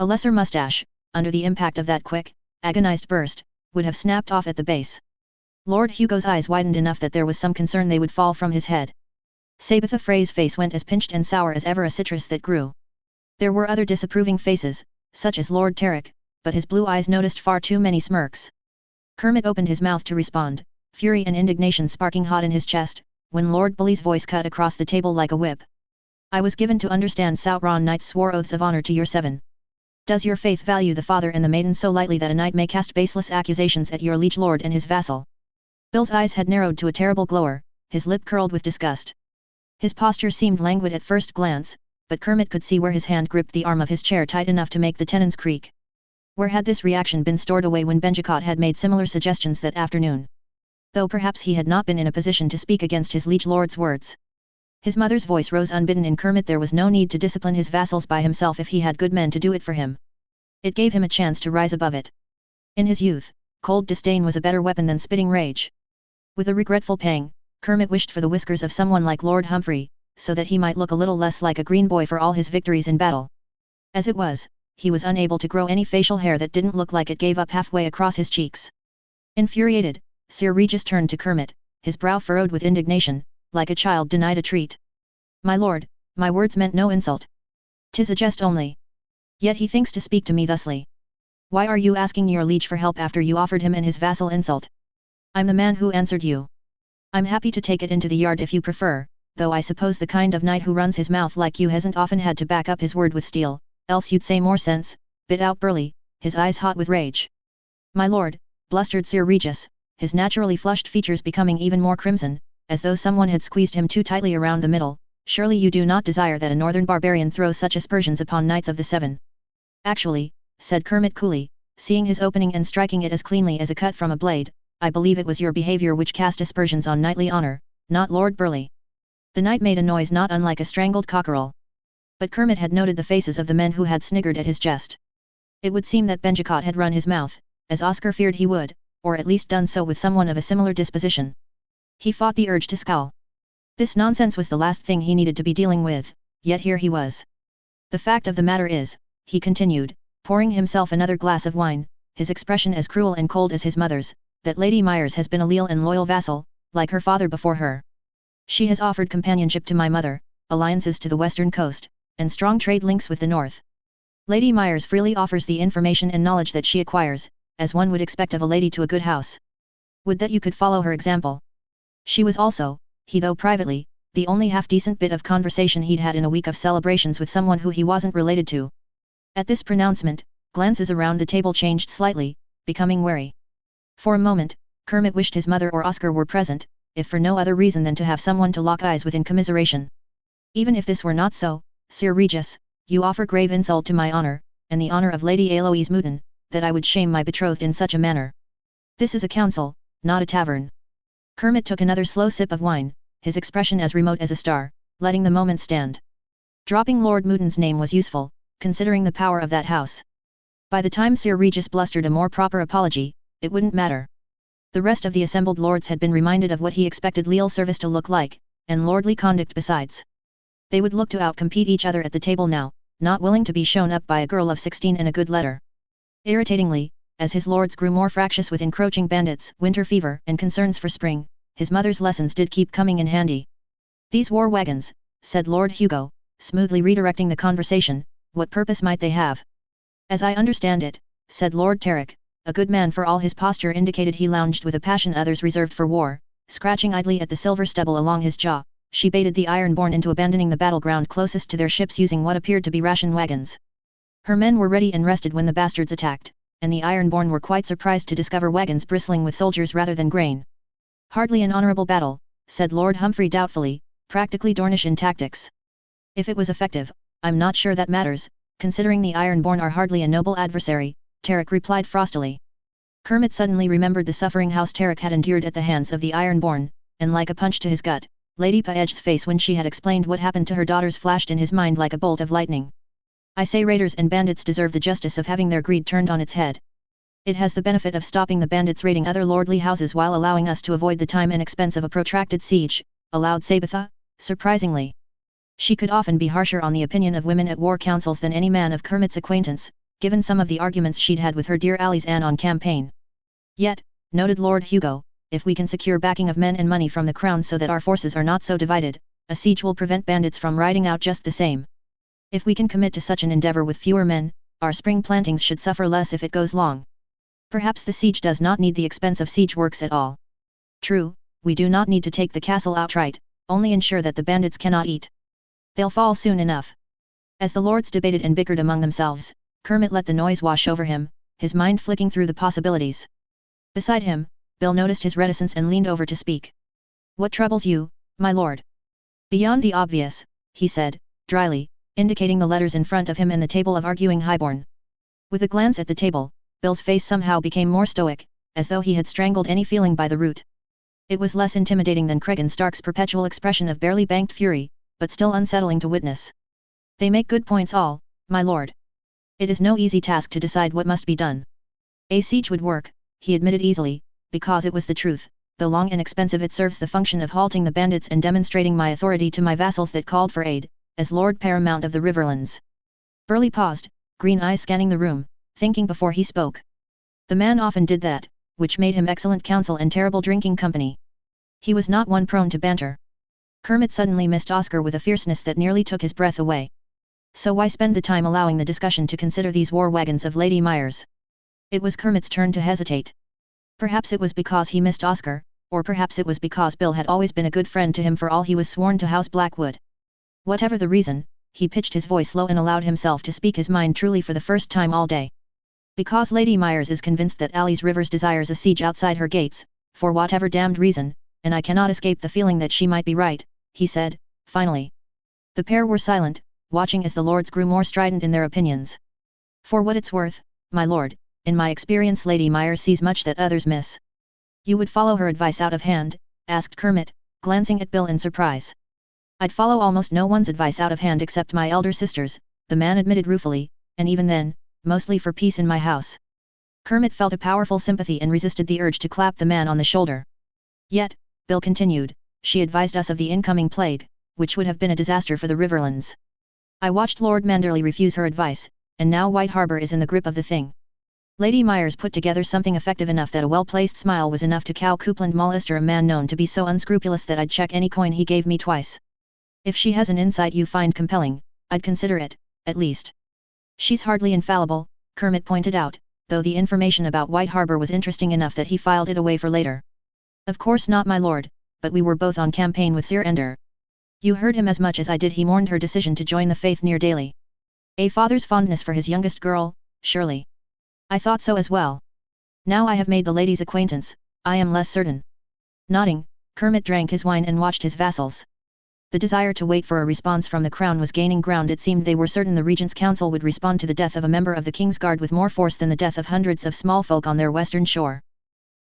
A lesser moustache, under the impact of that quick, agonized burst, would have snapped off at the base. Lord Hugo's eyes widened enough that there was some concern they would fall from his head. Sabitha Frey's face went as pinched and sour as ever a citrus that grew. There were other disapproving faces, such as Lord Terrick, but his blue eyes noticed far too many smirks. Kermit opened his mouth to respond, fury and indignation sparking hot in his chest, when Lord Bully's voice cut across the table like a whip. I was given to understand Sauron knights swore oaths of honor to your 7. Does your faith value the father and the maiden so lightly that a knight may cast baseless accusations at your liege lord and his vassal? Bill's eyes had narrowed to a terrible glower, his lip curled with disgust. His posture seemed languid at first glance, but Kermit could see where his hand gripped the arm of his chair tight enough to make the tenons creak. Where had this reaction been stored away when Benjicot had made similar suggestions that afternoon? Though perhaps he had not been in a position to speak against his liege lord's words. His mother's voice rose unbidden in Kermit. There was no need to discipline his vassals by himself if he had good men to do it for him. It gave him a chance to rise above it. In his youth, cold disdain was a better weapon than spitting rage. With a regretful pang, Kermit wished for the whiskers of someone like Lord Humphrey, so that he might look a little less like a green boy for all his victories in battle. As it was, he was unable to grow any facial hair that didn't look like it gave up halfway across his cheeks. Infuriated, Sir Regis turned to Kermit, his brow furrowed with indignation, like a child denied a treat. My lord, my words meant no insult. 'Tis a jest only. Yet he thinks to speak to me thusly. Why are you asking your liege for help after you offered him and his vassal insult? I'm the man who answered you. I'm happy to take it into the yard if you prefer, though I suppose the kind of knight who runs his mouth like you hasn't often had to back up his word with steel, else you'd say more sense, bit out Burly, his eyes hot with rage. My lord, blustered Sir Regis, his naturally flushed features becoming even more crimson, as though someone had squeezed him too tightly around the middle. Surely you do not desire that a northern barbarian throw such aspersions upon Knights of the Seven. Actually, said Kermit coolly, seeing his opening and striking it as cleanly as a cut from a blade, I believe it was your behavior which cast aspersions on knightly honor, not Lord Burleigh. The knight made a noise not unlike a strangled cockerel. But Kermit had noted the faces of the men who had sniggered at his jest. It would seem that Benjicot had run his mouth, as Oscar feared he would, or at least done so with someone of a similar disposition. He fought the urge to scowl. This nonsense was the last thing he needed to be dealing with, yet here he was. The fact of the matter is, he continued, pouring himself another glass of wine, his expression as cruel and cold as his mother's, that Lady Myers has been a leal and loyal vassal, like her father before her. She has offered companionship to my mother, alliances to the western coast, and strong trade links with the north. Lady Myers freely offers the information and knowledge that she acquires, as one would expect of a lady to a good house. Would that you could follow her example. She was also, he though privately, the only half-decent bit of conversation he'd had in a week of celebrations with someone who he wasn't related to. At this pronouncement, glances around the table changed slightly, becoming wary. For a moment, Kermit wished his mother or Oscar were present, if for no other reason than to have someone to lock eyes with in commiseration. Even if this were not so, Sir Regis, you offer grave insult to my honor, and the honor of Lady Eloise Mouton, that I would shame my betrothed in such a manner. This is a council, not a tavern. Kermit took another slow sip of wine, his expression as remote as a star, letting the moment stand. Dropping Lord Mouton's name was useful, considering the power of that house. By the time Sir Regis blustered a more proper apology, it wouldn't matter. The rest of the assembled lords had been reminded of what he expected leal service to look like, and lordly conduct besides. They would look to outcompete each other at the table now, not willing to be shown up by a girl of 16 and a good letter. Irritatingly, as his lords grew more fractious with encroaching bandits, winter fever, and concerns for spring, his mother's lessons did keep coming in handy. These war wagons, said Lord Hugo, smoothly redirecting the conversation, what purpose might they have? As I understand it, said Lord Terrick, a good man for all his posture indicated he lounged with a passion others reserved for war, scratching idly at the silver stubble along his jaw, she baited the Ironborn into abandoning the battleground closest to their ships using what appeared to be ration wagons. Her men were ready and rested when the bastards attacked, and the Ironborn were quite surprised to discover wagons bristling with soldiers rather than grain. Hardly an honourable battle, said Lord Humphrey doubtfully, practically Dornish in tactics. If it was effective, I'm not sure that matters, considering the Ironborn are hardly a noble adversary, Terrick replied frostily. Kermit suddenly remembered the suffering House Terrick had endured at the hands of the Ironborn, and like a punch to his gut, Lady Paedge's face when she had explained what happened to her daughters flashed in his mind like a bolt of lightning. I say raiders and bandits deserve the justice of having their greed turned on its head. It has the benefit of stopping the bandits raiding other lordly houses while allowing us to avoid the time and expense of a protracted siege, allowed Sabitha, surprisingly. She could often be harsher on the opinion of women at war councils than any man of Kermit's acquaintance, given some of the arguments she'd had with her dear allies Anne on campaign. Yet, noted Lord Hugo, if we can secure backing of men and money from the crown so that our forces are not so divided, a siege will prevent bandits from riding out just the same. If we can commit to such an endeavour with fewer men, our spring plantings should suffer less if it goes long. Perhaps the siege does not need the expense of siege works at all. True, we do not need to take the castle outright, only ensure that the bandits cannot eat. They'll fall soon enough. As the lords debated and bickered among themselves, Kermit let the noise wash over him, his mind flicking through the possibilities. Beside him, Bill noticed his reticence and leaned over to speak. What troubles you, my lord? Beyond the obvious, he said, dryly, indicating the letters in front of him and the table of arguing highborn. With a glance at the table, Bill's face somehow became more stoic, as though he had strangled any feeling by the root. It was less intimidating than Cregan Stark's perpetual expression of barely banked fury, but still unsettling to witness. They make good points all, my lord. It is no easy task to decide what must be done. A siege would work, he admitted easily, because it was the truth, though long and expensive it serves the function of halting the bandits and demonstrating my authority to my vassals that called for aid, as Lord Paramount of the Riverlands. Burleigh paused, green eyes scanning the room, thinking before he spoke. The man often did that, which made him excellent counsel and terrible drinking company. He was not one prone to banter. Kermit suddenly missed Oscar with a fierceness that nearly took his breath away. So why spend the time allowing the discussion to consider these war wagons of Lady Myers? It was Kermit's turn to hesitate. Perhaps it was because he missed Oscar, or perhaps it was because Bill had always been a good friend to him for all he was sworn to House Blackwood. Whatever the reason, he pitched his voice low and allowed himself to speak his mind truly for the first time all day. Because Lady Myers is convinced that Alice Rivers desires a siege outside her gates, for whatever damned reason, and I cannot escape the feeling that she might be right, he said, finally. The pair were silent, watching as the lords grew more strident in their opinions. For what it's worth, my lord, in my experience Lady Myers sees much that others miss. You would follow her advice out of hand? Asked Kermit, glancing at Bill in surprise. I'd follow almost no one's advice out of hand except my elder sister's, the man admitted ruefully, and even then, mostly for peace in my house. Kermit felt a powerful sympathy and resisted the urge to clap the man on the shoulder. Yet, Bill continued, she advised us of the incoming plague, which would have been a disaster for the Riverlands. I watched Lord Manderley refuse her advice, and now White Harbor is in the grip of the thing. Lady Myers put together something effective enough that a well-placed smile was enough to cow Coupland Mollister, a man known to be so unscrupulous that I'd check any coin he gave me twice. If she has an insight you find compelling, I'd consider it, at least. She's hardly infallible, Kermit pointed out, though the information about White Harbor was interesting enough that he filed it away for later. Of course not, my lord, but we were both on campaign with Sir Ender. You heard him as much as I did. He mourned her decision to join the faith near daily. A father's fondness for his youngest girl, surely. I thought so as well. Now I have made the lady's acquaintance, I am less certain. Nodding, Kermit drank his wine and watched his vassals. The desire to wait for a response from the crown was gaining ground. It seemed they were certain the Regent's Council would respond to the death of a member of the King's Guard with more force than the death of hundreds of small folk on their western shore.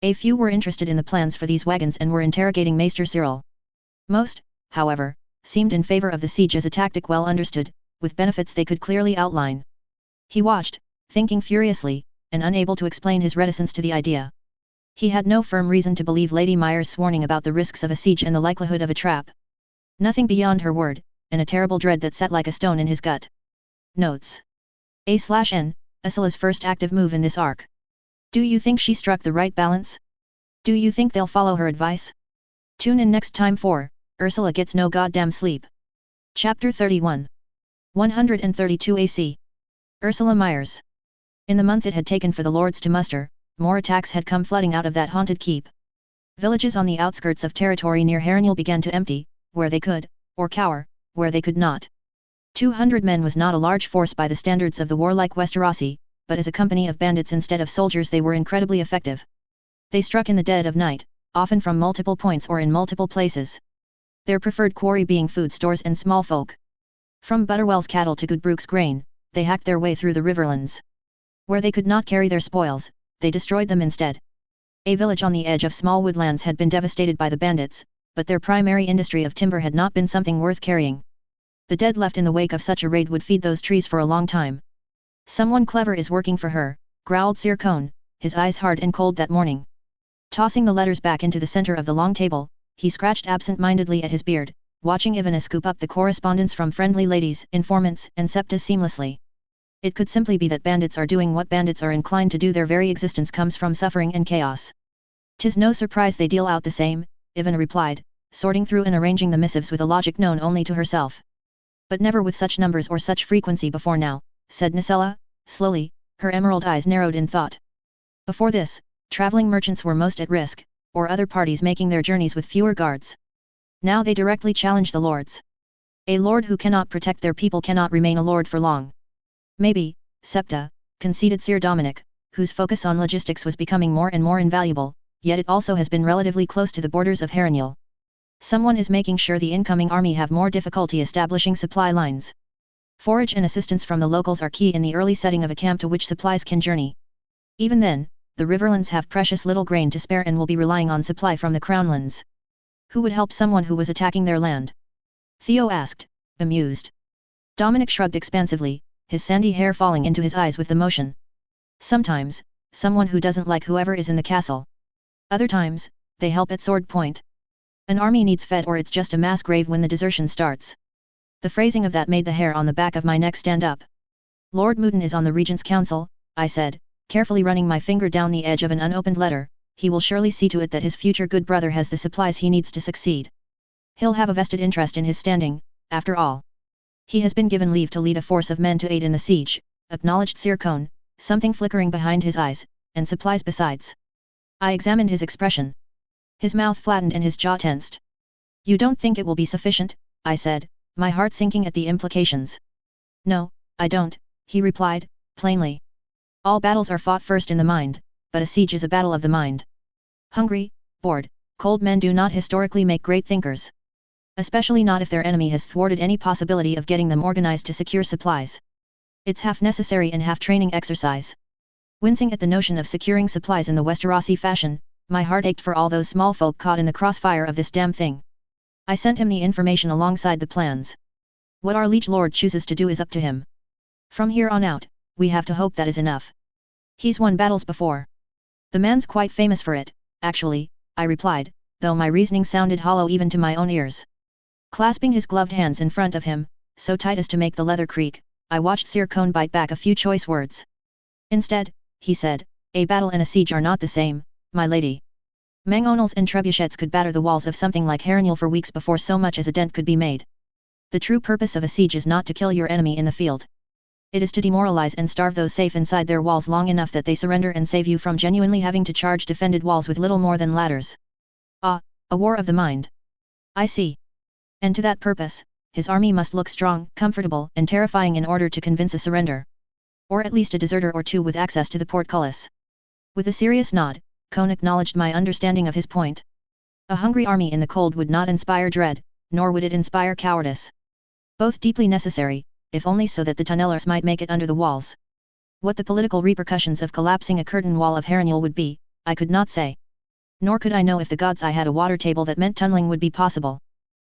A few were interested in the plans for these wagons and were interrogating Maester Cyril. Most, however, seemed in favor of the siege as a tactic well understood, with benefits they could clearly outline. He watched, thinking furiously, and unable to explain his reticence to the idea. He had no firm reason to believe Lady Myers' warning about the risks of a siege and the likelihood of a trap. Nothing beyond her word, and a terrible dread that sat like a stone in his gut. Notes. A/N, Ursula's first active move in this arc. Do you think she struck the right balance? Do you think they'll follow her advice? Tune in next time for Ursula Gets No Goddamn Sleep. Chapter 31. 132 AC. Ursula Myers. In the month it had taken for the lords to muster, more attacks had come flooding out of that haunted keep. Villages on the outskirts of territory near Harrenhal began to empty, where they could, or cower, where they could not. 200 men was not a large force by the standards of the warlike Westerosi, but as a company of bandits instead of soldiers they were incredibly effective. They struck in the dead of night, often from multiple points or in multiple places. Their preferred quarry being food stores and small folk. From Butterwell's cattle to Goodbrook's grain, they hacked their way through the Riverlands. Where they could not carry their spoils, they destroyed them instead. A village on the edge of small woodlands had been devastated by the bandits, but their primary industry of timber had not been something worth carrying. The dead left in the wake of such a raid would feed those trees for a long time. Someone clever is working for her, growled Sir Cone, his eyes hard and cold that morning. Tossing the letters back into the center of the long table, he scratched absent-mindedly at his beard, watching Ivana scoop up the correspondence from friendly ladies, informants, and septas seamlessly. It could simply be that bandits are doing what bandits are inclined to do. Their very existence comes from suffering and chaos. 'Tis no surprise they deal out the same, Ivana replied, sorting through and arranging the missives with a logic known only to herself. But never with such numbers or such frequency before now, said Nicella, slowly, her emerald eyes narrowed in thought. Before this, traveling merchants were most at risk, or other parties making their journeys with fewer guards. Now they directly challenge the lords. A lord who cannot protect their people cannot remain a lord for long. Maybe, Septa, conceded Sir Dominic, whose focus on logistics was becoming more and more invaluable, yet it also has been relatively close to the borders of Harrenhal. Someone is making sure the incoming army have more difficulty establishing supply lines. Forage and assistance from the locals are key in the early setting of a camp to which supplies can journey. Even then, the Riverlands have precious little grain to spare and will be relying on supply from the Crownlands. Who would help someone who was attacking their land? Theo asked, bemused. Dominic shrugged expansively, his sandy hair falling into his eyes with the motion. Sometimes, someone who doesn't like whoever is in the castle. Other times, they help at sword point. An army needs fed or it's just a mass grave when the desertion starts. The phrasing of that made the hair on the back of my neck stand up. Lord Mouton is on the Regent's Council, I said, carefully running my finger down the edge of an unopened letter. He will surely see to it that his future good brother has the supplies he needs to succeed. He'll have a vested interest in his standing, after all. He has been given leave to lead a force of men to aid in the siege, acknowledged Sir Cone, something flickering behind his eyes, and supplies besides. I examined his expression. His mouth flattened and his jaw tensed. You don't think it will be sufficient, I said, my heart sinking at the implications. No, I don't, he replied, plainly. All battles are fought first in the mind, but a siege is a battle of the mind. Hungry, bored, cold men do not historically make great thinkers. Especially not if their enemy has thwarted any possibility of getting them organized to secure supplies. It's half necessary and half training exercise. Wincing at the notion of securing supplies in the Westerosi fashion, my heart ached for all those small folk caught in the crossfire of this damn thing. I sent him the information alongside the plans. What our liege lord chooses to do is up to him. From here on out, we have to hope that is enough. He's won battles before. The man's quite famous for it, actually, I replied, though my reasoning sounded hollow even to my own ears. Clasping his gloved hands in front of him, so tight as to make the leather creak, I watched Sir Cone bite back a few choice words. Instead, he said, a battle and a siege are not the same, my lady. Mangonels and trebuchets could batter the walls of something like Harrenhal for weeks before so much as a dent could be made. The true purpose of a siege is not to kill your enemy in the field. It is to demoralize and starve those safe inside their walls long enough that they surrender and save you from genuinely having to charge defended walls with little more than ladders. Ah, a war of the mind. I see. And to that purpose, his army must look strong, comfortable, and terrifying in order to convince a surrender. Or at least a deserter or two with access to the portcullis. With a serious nod, Cone acknowledged my understanding of his point. A hungry army in the cold would not inspire dread, nor would it inspire cowardice. Both deeply necessary, if only so that the tunnelers might make it under the walls. What the political repercussions of collapsing a curtain wall of Harrenhal would be, I could not say. Nor could I know if the gods I had a water table that meant tunneling would be possible.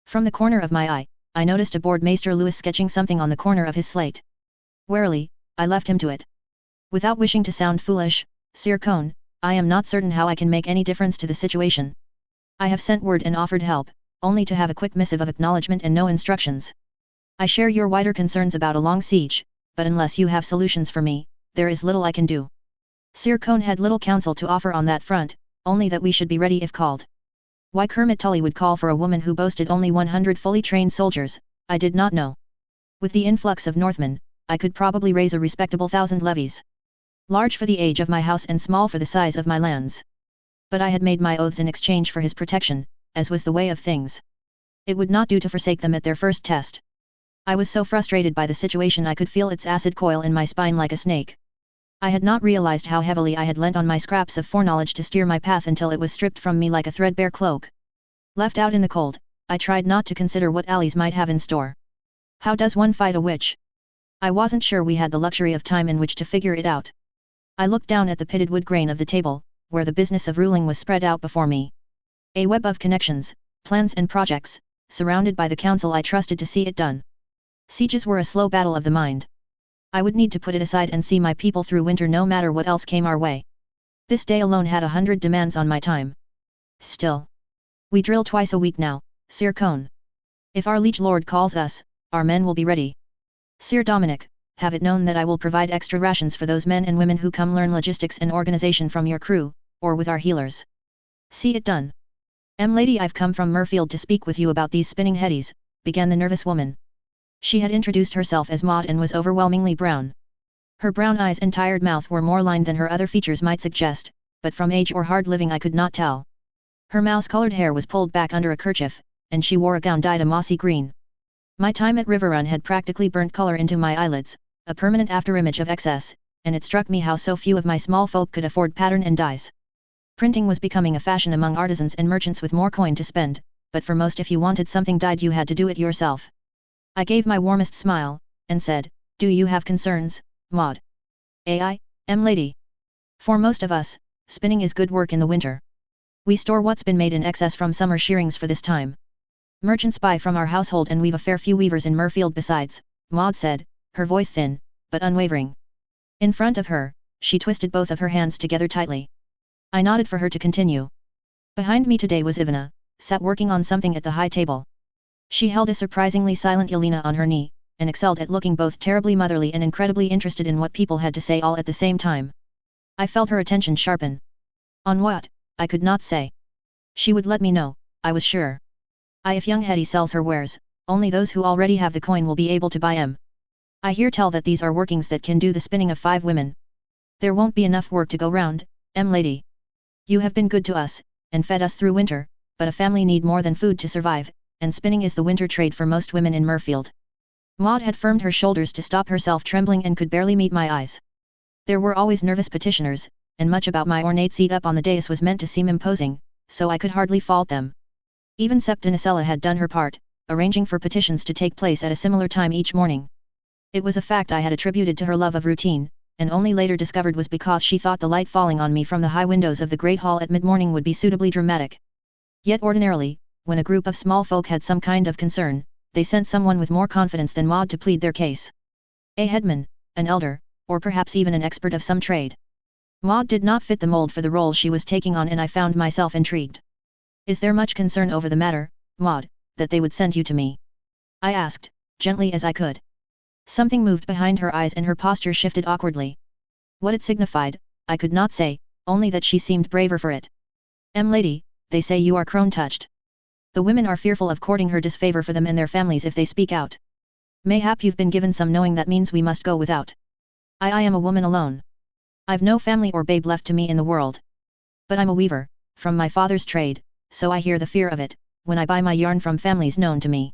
From the corner of my eye, I noticed aboard Maester Lewis sketching something on the corner of his slate. Warily, I left him to it. Without wishing to sound foolish, Sir Cone, I am not certain how I can make any difference to the situation. I have sent word and offered help, only to have a quick missive of acknowledgement and no instructions. I share your wider concerns about a long siege, but unless you have solutions for me, there is little I can do. Sir Cone had little counsel to offer on that front, only that we should be ready if called. Why Kermit Tully would call for a woman who boasted only 100 fully trained soldiers, I did not know. With the influx of Northmen, I could probably raise a respectable 1,000 levies. Large for the age of my house and small for the size of my lands. But I had made my oaths in exchange for his protection, as was the way of things. It would not do to forsake them at their first test. I was so frustrated by the situation I could feel its acid coil in my spine like a snake. I had not realized how heavily I had lent on my scraps of foreknowledge to steer my path until it was stripped from me like a threadbare cloak. Left out in the cold, I tried not to consider what allies might have in store. How does one fight a witch? I wasn't sure we had the luxury of time in which to figure it out. I looked down at the pitted wood grain of the table, where the business of ruling was spread out before me. A web of connections, plans and projects, surrounded by the council I trusted to see it done. Sieges were a slow battle of the mind. I would need to put it aside and see my people through winter no matter what else came our way. This day alone had 100 demands on my time. Still. We drill twice a week now, Sir Cone. If our liege lord calls us, our men will be ready. Sir Dominic, have it known that I will provide extra rations for those men and women who come learn logistics and organization from your crew, or with our healers. See it done. Lady, I've come from Murfield to speak with you about these spinning headies, began the nervous woman. She had introduced herself as Maud and was overwhelmingly brown. Her brown eyes and tired mouth were more lined than her other features might suggest, but from age or hard living I could not tell. Her mouse-colored hair was pulled back under a kerchief, and she wore a gown dyed a mossy green. My time at Riverrun had practically burnt color into my eyelids, a permanent afterimage of excess, and it struck me how so few of my small folk could afford pattern and dyes. Printing was becoming a fashion among artisans and merchants with more coin to spend, but for most if you wanted something dyed you had to do it yourself. I gave my warmest smile, and said, do you have concerns, Maud? I am lady. For most of us, spinning is good work in the winter. We store what's been made in excess from summer shearings for this time. Merchants buy from our household and we've a fair few weavers in Murfield besides, Maud said, her voice thin, but unwavering. In front of her, she twisted both of her hands together tightly. I nodded for her to continue. Behind me today was Ivana, sat working on something at the high table. She held a surprisingly silent Yelena on her knee, and excelled at looking both terribly motherly and incredibly interested in what people had to say all at the same time. I felt her attention sharpen. On what, I could not say. She would let me know, I was sure. If young Hetty sells her wares, only those who already have the coin will be able to buy 'em. I hear tell that these are workings that can do the spinning of 5 women. There won't be enough work to go round, lady. You have been good to us, and fed us through winter, but a family need more than food to survive, and spinning is the winter trade for most women in Murfield. Maud had firmed her shoulders to stop herself trembling and could barely meet my eyes. There were always nervous petitioners, and much about my ornate seat up on the dais was meant to seem imposing, so I could hardly fault them. Even Septinicella had done her part, arranging for petitions to take place at a similar time each morning. It was a fact I had attributed to her love of routine, and only later discovered was because she thought the light falling on me from the high windows of the great hall at mid-morning would be suitably dramatic. Yet ordinarily, when a group of small folk had some kind of concern, they sent someone with more confidence than Maud to plead their case. A headman, an elder, or perhaps even an expert of some trade. Maud did not fit the mold for the role she was taking on, and I found myself intrigued. Is there much concern over the matter, Maud, that they would send you to me? I asked, gently as I could. Something moved behind her eyes and her posture shifted awkwardly. What it signified, I could not say, only that she seemed braver for it. Lady, they say you are crone-touched. The women are fearful of courting her disfavor for them and their families if they speak out. Mayhap you've been given some knowing that means we must go without. I am a woman alone. I've no family or babe left to me in the world. But I'm a weaver, from my father's trade, so I hear the fear of it, when I buy my yarn from families known to me.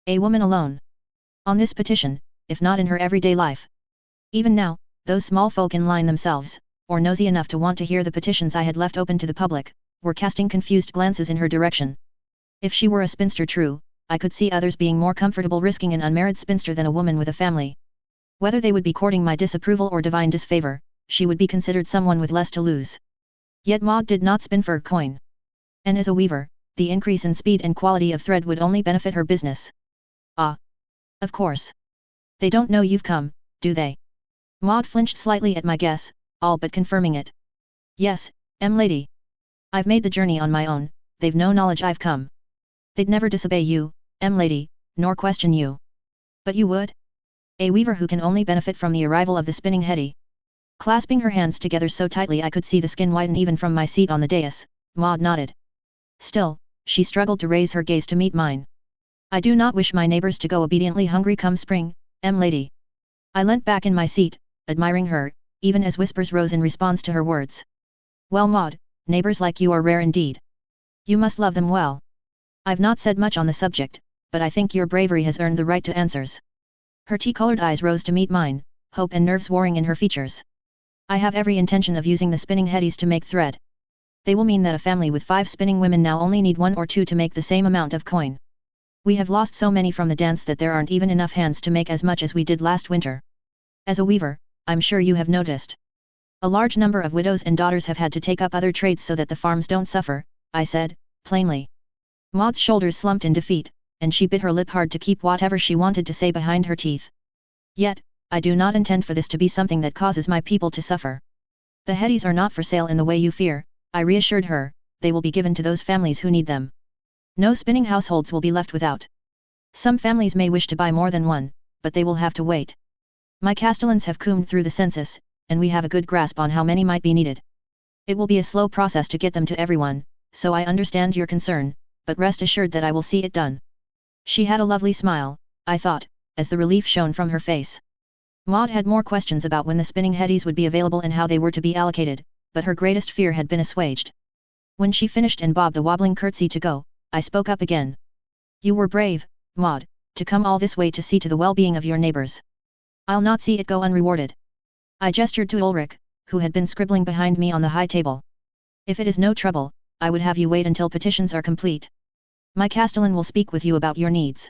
A woman alone. On this petition, if not in her everyday life. Even now, those small folk in line themselves, or nosy enough to want to hear the petitions I had left open to the public, were casting confused glances in her direction. If she were a spinster true, I could see others being more comfortable risking an unmarried spinster than a woman with a family. Whether they would be courting my disapproval or divine disfavor, she would be considered someone with less to lose. Yet Maud did not spin for coin. And as a weaver, the increase in speed and quality of thread would only benefit her business. Ah! Of course. They don't know you've come, do they? Maud flinched slightly at my guess, all but confirming it. Yes, lady. I've made the journey on my own, they've no knowledge I've come. They'd never disobey you, lady, nor question you. But you would? A weaver who can only benefit from the arrival of the spinning Hetty. Clasping her hands together so tightly I could see the skin whiten even from my seat on the dais, Maud nodded. Still, she struggled to raise her gaze to meet mine. I do not wish my neighbors to go obediently hungry come spring, lady. I leant back in my seat, admiring her, even as whispers rose in response to her words. Well Maud, neighbors like you are rare indeed. You must love them well. I've not said much on the subject, but I think your bravery has earned the right to answers. Her tea-colored eyes rose to meet mine, hope and nerves warring in her features. I have every intention of using the spinning Hetties to make thread. They will mean that a family with 5 spinning women now only need 1 or 2 to make the same amount of coin. We have lost so many from the dance that there aren't even enough hands to make as much as we did last winter. As a weaver, I'm sure you have noticed. A large number of widows and daughters have had to take up other trades so that the farms don't suffer, I said, plainly. Maud's shoulders slumped in defeat, and she bit her lip hard to keep whatever she wanted to say behind her teeth. Yet, I do not intend for this to be something that causes my people to suffer. The Hetties are not for sale in the way you fear, I reassured her, they will be given to those families who need them. No spinning households will be left without. Some families may wish to buy more than one, but they will have to wait. My castellans have combed through the census, and we have a good grasp on how many might be needed. It will be a slow process to get them to everyone, so I understand your concern, but rest assured that I will see it done. She had a lovely smile, I thought, as the relief shone from her face. Maud had more questions about when the spinning Hetties would be available and how they were to be allocated, but her greatest fear had been assuaged. When she finished and bobbed a wobbling curtsy to go, I spoke up again. You were brave, Maud, to come all this way to see to the well-being of your neighbors. I'll not see it go unrewarded. I gestured to Ulrich, who had been scribbling behind me on the high table. If it is no trouble, I would have you wait until petitions are complete. My castellan will speak with you about your needs.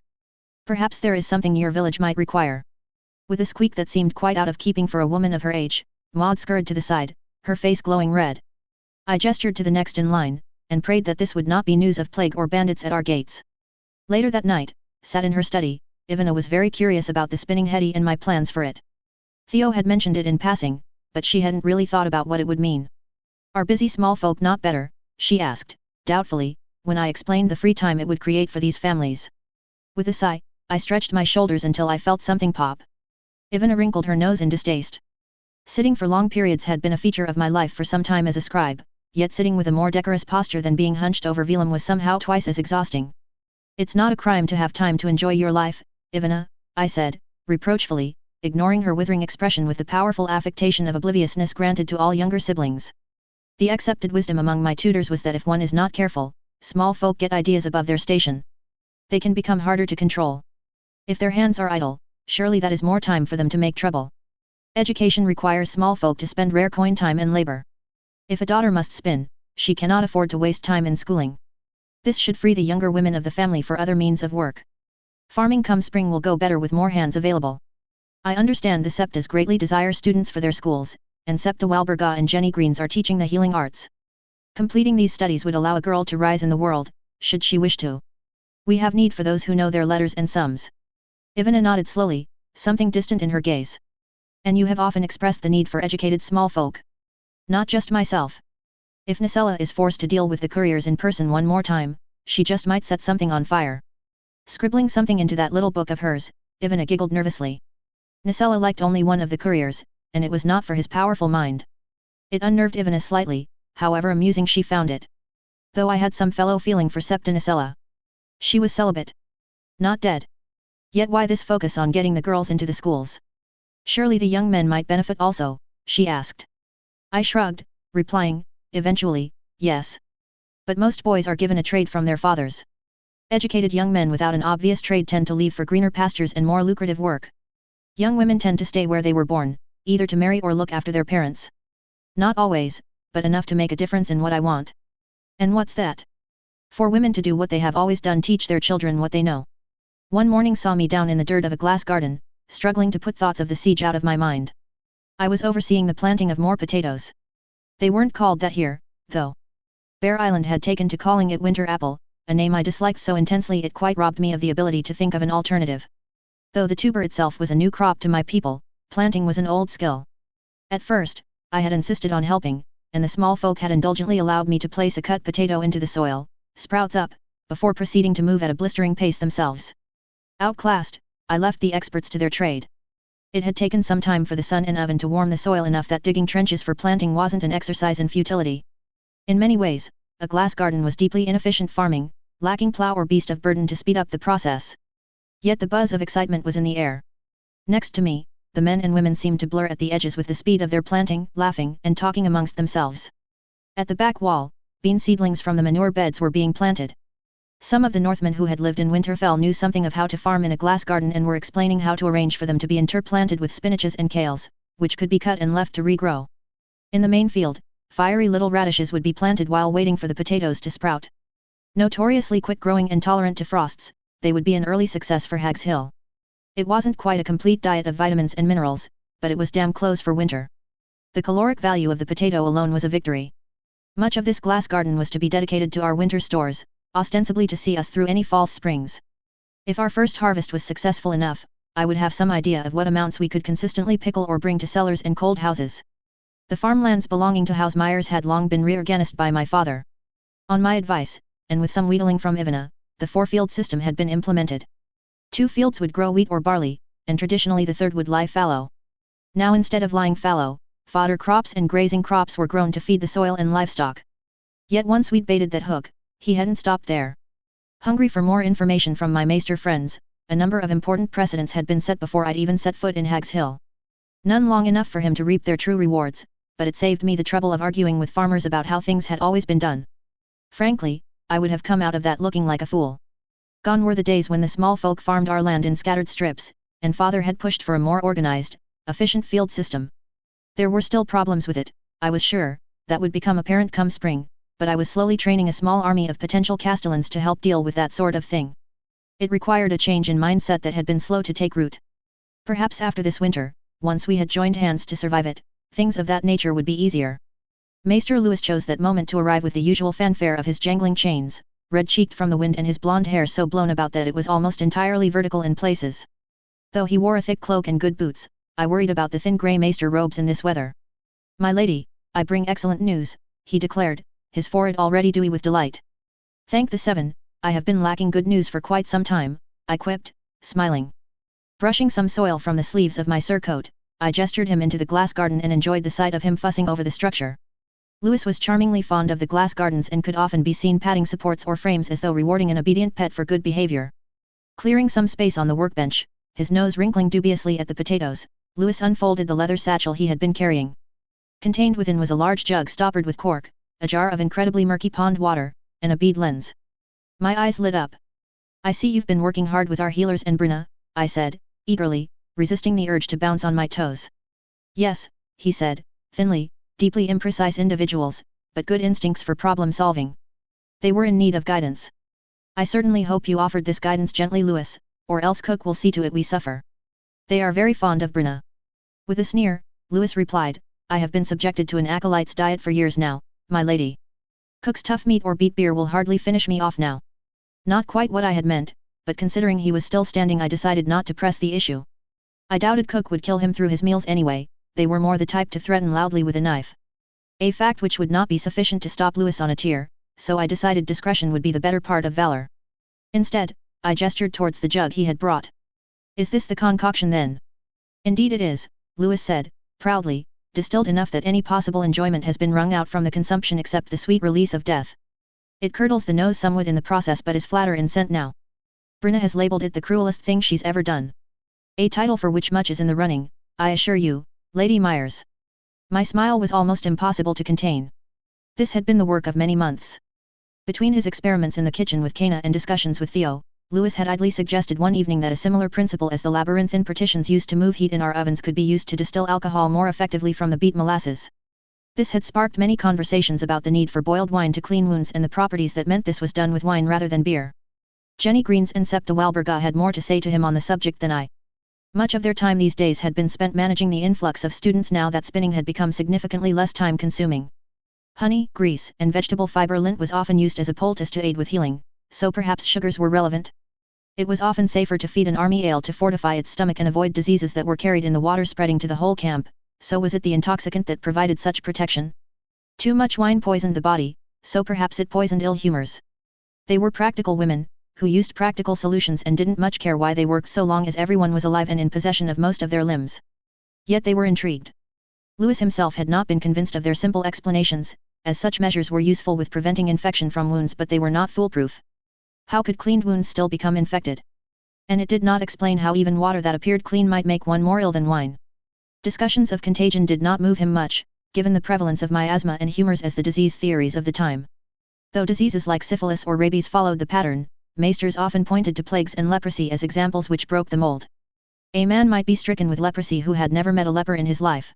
Perhaps there is something your village might require. With a squeak that seemed quite out of keeping for a woman of her age, Maud scurried to the side, her face glowing red. I gestured to the next in line, and prayed that this would not be news of plague or bandits at our gates. Later that night, sat in her study, Ivana was very curious about the spinning Hetty and my plans for it. Theo had mentioned it in passing, but she hadn't really thought about what it would mean. Are busy small folk not better, she asked, doubtfully, when I explained the free time it would create for these families. With a sigh, I stretched my shoulders until I felt something pop. Ivana wrinkled her nose in distaste. Sitting for long periods had been a feature of my life for some time as a scribe, yet sitting with a more decorous posture than being hunched over vellum was somehow twice as exhausting. It's not a crime to have time to enjoy your life, Ivana, I said, reproachfully, ignoring her withering expression with the powerful affectation of obliviousness granted to all younger siblings. The accepted wisdom among my tutors was that if one is not careful, small folk get ideas above their station. They can become harder to control. If their hands are idle, surely that is more time for them to make trouble. Education requires small folk to spend rare coin time and labor. If a daughter must spin, she cannot afford to waste time in schooling. This should free the younger women of the family for other means of work. Farming come spring will go better with more hands available. I understand the Septas greatly desire students for their schools, and Septa Walburga and Jenny Greens are teaching the healing arts. Completing these studies would allow a girl to rise in the world, should she wish to. We have need for those who know their letters and sums. Ivana nodded slowly, something distant in her gaze. And you have often expressed the need for educated small folk. Not just myself. If Nicela is forced to deal with the couriers in person one more time, she just might set something on fire. Scribbling something into that little book of hers, Ivana giggled nervously. Nicela liked only one of the couriers, and it was not for his powerful mind. It unnerved Ivana slightly, however amusing she found it. Though I had some fellow feeling for Septa Nicela. She was celibate. Not dead. Yet why this focus on getting the girls into the schools? Surely the young men might benefit also, she asked. I shrugged, replying, eventually, yes. But most boys are given a trade from their fathers. Educated young men without an obvious trade tend to leave for greener pastures and more lucrative work. Young women tend to stay where they were born, either to marry or look after their parents. Not always, but enough to make a difference in what I want. And what's that? For women to do what they have always done, teach their children what they know. One morning saw me down in the dirt of a glass garden, struggling to put thoughts of the siege out of my mind. I was overseeing the planting of more potatoes. They weren't called that here, though. Bear Island had taken to calling it winter apple, a name I disliked so intensely it quite robbed me of the ability to think of an alternative. Though the tuber itself was a new crop to my people, planting was an old skill. At first, I had insisted on helping, and the small folk had indulgently allowed me to place a cut potato into the soil, sprouts up, before proceeding to move at a blistering pace themselves. Outclassed, I left the experts to their trade. It had taken some time for the sun and oven to warm the soil enough that digging trenches for planting wasn't an exercise in futility. In many ways, a glass garden was deeply inefficient farming, lacking plow or beast of burden to speed up the process. Yet the buzz of excitement was in the air. Next to me, the men and women seemed to blur at the edges with the speed of their planting, laughing and talking amongst themselves. At the back wall, bean seedlings from the manure beds were being planted. Some of the Northmen who had lived in Winterfell knew something of how to farm in a glass garden and were explaining how to arrange for them to be interplanted with spinaches and kales, which could be cut and left to regrow. In the main field, fiery little radishes would be planted while waiting for the potatoes to sprout. Notoriously quick-growing and tolerant to frosts, they would be an early success for Hag's Hill. It wasn't quite a complete diet of vitamins and minerals, but it was damn close for winter. The caloric value of the potato alone was a victory. Much of this glass garden was to be dedicated to our winter stores, ostensibly to see us through any false springs. If our first harvest was successful enough, I would have some idea of what amounts we could consistently pickle or bring to cellars and cold houses. The farmlands belonging to House Myers had long been reorganized by my father. On my advice, and with some wheedling from Ivana, the four-field system had been implemented. 2 fields would grow wheat or barley, and traditionally the third would lie fallow. Now instead of lying fallow, fodder crops and grazing crops were grown to feed the soil and livestock. Yet once we'd baited that hook, he hadn't stopped there. Hungry for more information from my maester friends, a number of important precedents had been set before I'd even set foot in Hag's Hill. None long enough for him to reap their true rewards, but it saved me the trouble of arguing with farmers about how things had always been done. Frankly, I would have come out of that looking like a fool. Gone were the days when the small folk farmed our land in scattered strips, and father had pushed for a more organized, efficient field system. There were still problems with it, I was sure, that would become apparent come spring, but I was slowly training a small army of potential castellans to help deal with that sort of thing. It required a change in mindset that had been slow to take root. Perhaps after this winter, once we had joined hands to survive it, things of that nature would be easier. Maester Lewis chose that moment to arrive with the usual fanfare of his jangling chains, red-cheeked from the wind and his blonde hair so blown about that it was almost entirely vertical in places. Though he wore a thick cloak and good boots, I worried about the thin grey maester robes in this weather. "My lady, I bring excellent news," he declared, his forehead already dewy with delight. "Thank the seven, I have been lacking good news for quite some time," I quipped, smiling. Brushing some soil from the sleeves of my surcoat, I gestured him into the glass garden and enjoyed the sight of him fussing over the structure. Lewis was charmingly fond of the glass gardens and could often be seen patting supports or frames as though rewarding an obedient pet for good behavior. Clearing some space on the workbench, his nose wrinkling dubiously at the potatoes, Lewis unfolded the leather satchel he had been carrying. Contained within was a large jug stoppered with cork, a jar of incredibly murky pond water, and a bead lens. My eyes lit up. "I see you've been working hard with our healers and Bruna," I said, eagerly, resisting the urge to bounce on my toes. Yes, he said, thinly, deeply imprecise individuals, but good instincts for problem solving. They were in need of guidance. I certainly hope you offered this guidance gently, Louis, or else Cook will see to it we suffer. They are very fond of Brina. With a sneer, Louis replied, I have been subjected to an acolyte's diet for years now, my lady. Cook's tough meat or beet beer will hardly finish me off now. Not quite what I had meant, but considering he was still standing I decided not to press the issue. I doubted Cook would kill him through his meals anyway, they were more the type to threaten loudly with a knife. A fact which would not be sufficient to stop Louis on a tear, so I decided discretion would be the better part of valor. Instead, I gestured towards the jug he had brought. Is this the concoction then? Indeed it is, Louis said, proudly, distilled enough that any possible enjoyment has been wrung out from the consumption except the sweet release of death. It curdles the nose somewhat in the process but is flatter in scent now. Brina has labelled it the cruelest thing she's ever done. A title for which much is in the running, I assure you, Lady Myers. My smile was almost impossible to contain. This had been the work of many months. Between his experiments in the kitchen with Kana and discussions with Theo, Louis had idly suggested one evening that a similar principle as the labyrinthine partitions used to move heat in our ovens could be used to distill alcohol more effectively from the beet molasses. This had sparked many conversations about the need for boiled wine to clean wounds and the properties that meant this was done with wine rather than beer. Jenny Greens and Septa Walberga had more to say to him on the subject than I. Much of their time these days had been spent managing the influx of students now that spinning had become significantly less time-consuming. Honey, grease, and vegetable fiber lint was often used as a poultice to aid with healing, so perhaps sugars were relevant. It was often safer to feed an army ale to fortify its stomach and avoid diseases that were carried in the water spreading to the whole camp, so was it the intoxicant that provided such protection? Too much wine poisoned the body, so perhaps it poisoned ill humors. They were practical women, who used practical solutions and didn't much care why they worked so long as everyone was alive and in possession of most of their limbs. Yet they were intrigued. Louis himself had not been convinced of their simple explanations, as such measures were useful with preventing infection from wounds but they were not foolproof. How could cleaned wounds still become infected? And it did not explain how even water that appeared clean might make one more ill than wine. Discussions of contagion did not move him much, given the prevalence of miasma and humors as the disease theories of the time. Though diseases like syphilis or rabies followed the pattern, maesters often pointed to plagues and leprosy as examples which broke the mold. A man might be stricken with leprosy who had never met a leper in his life.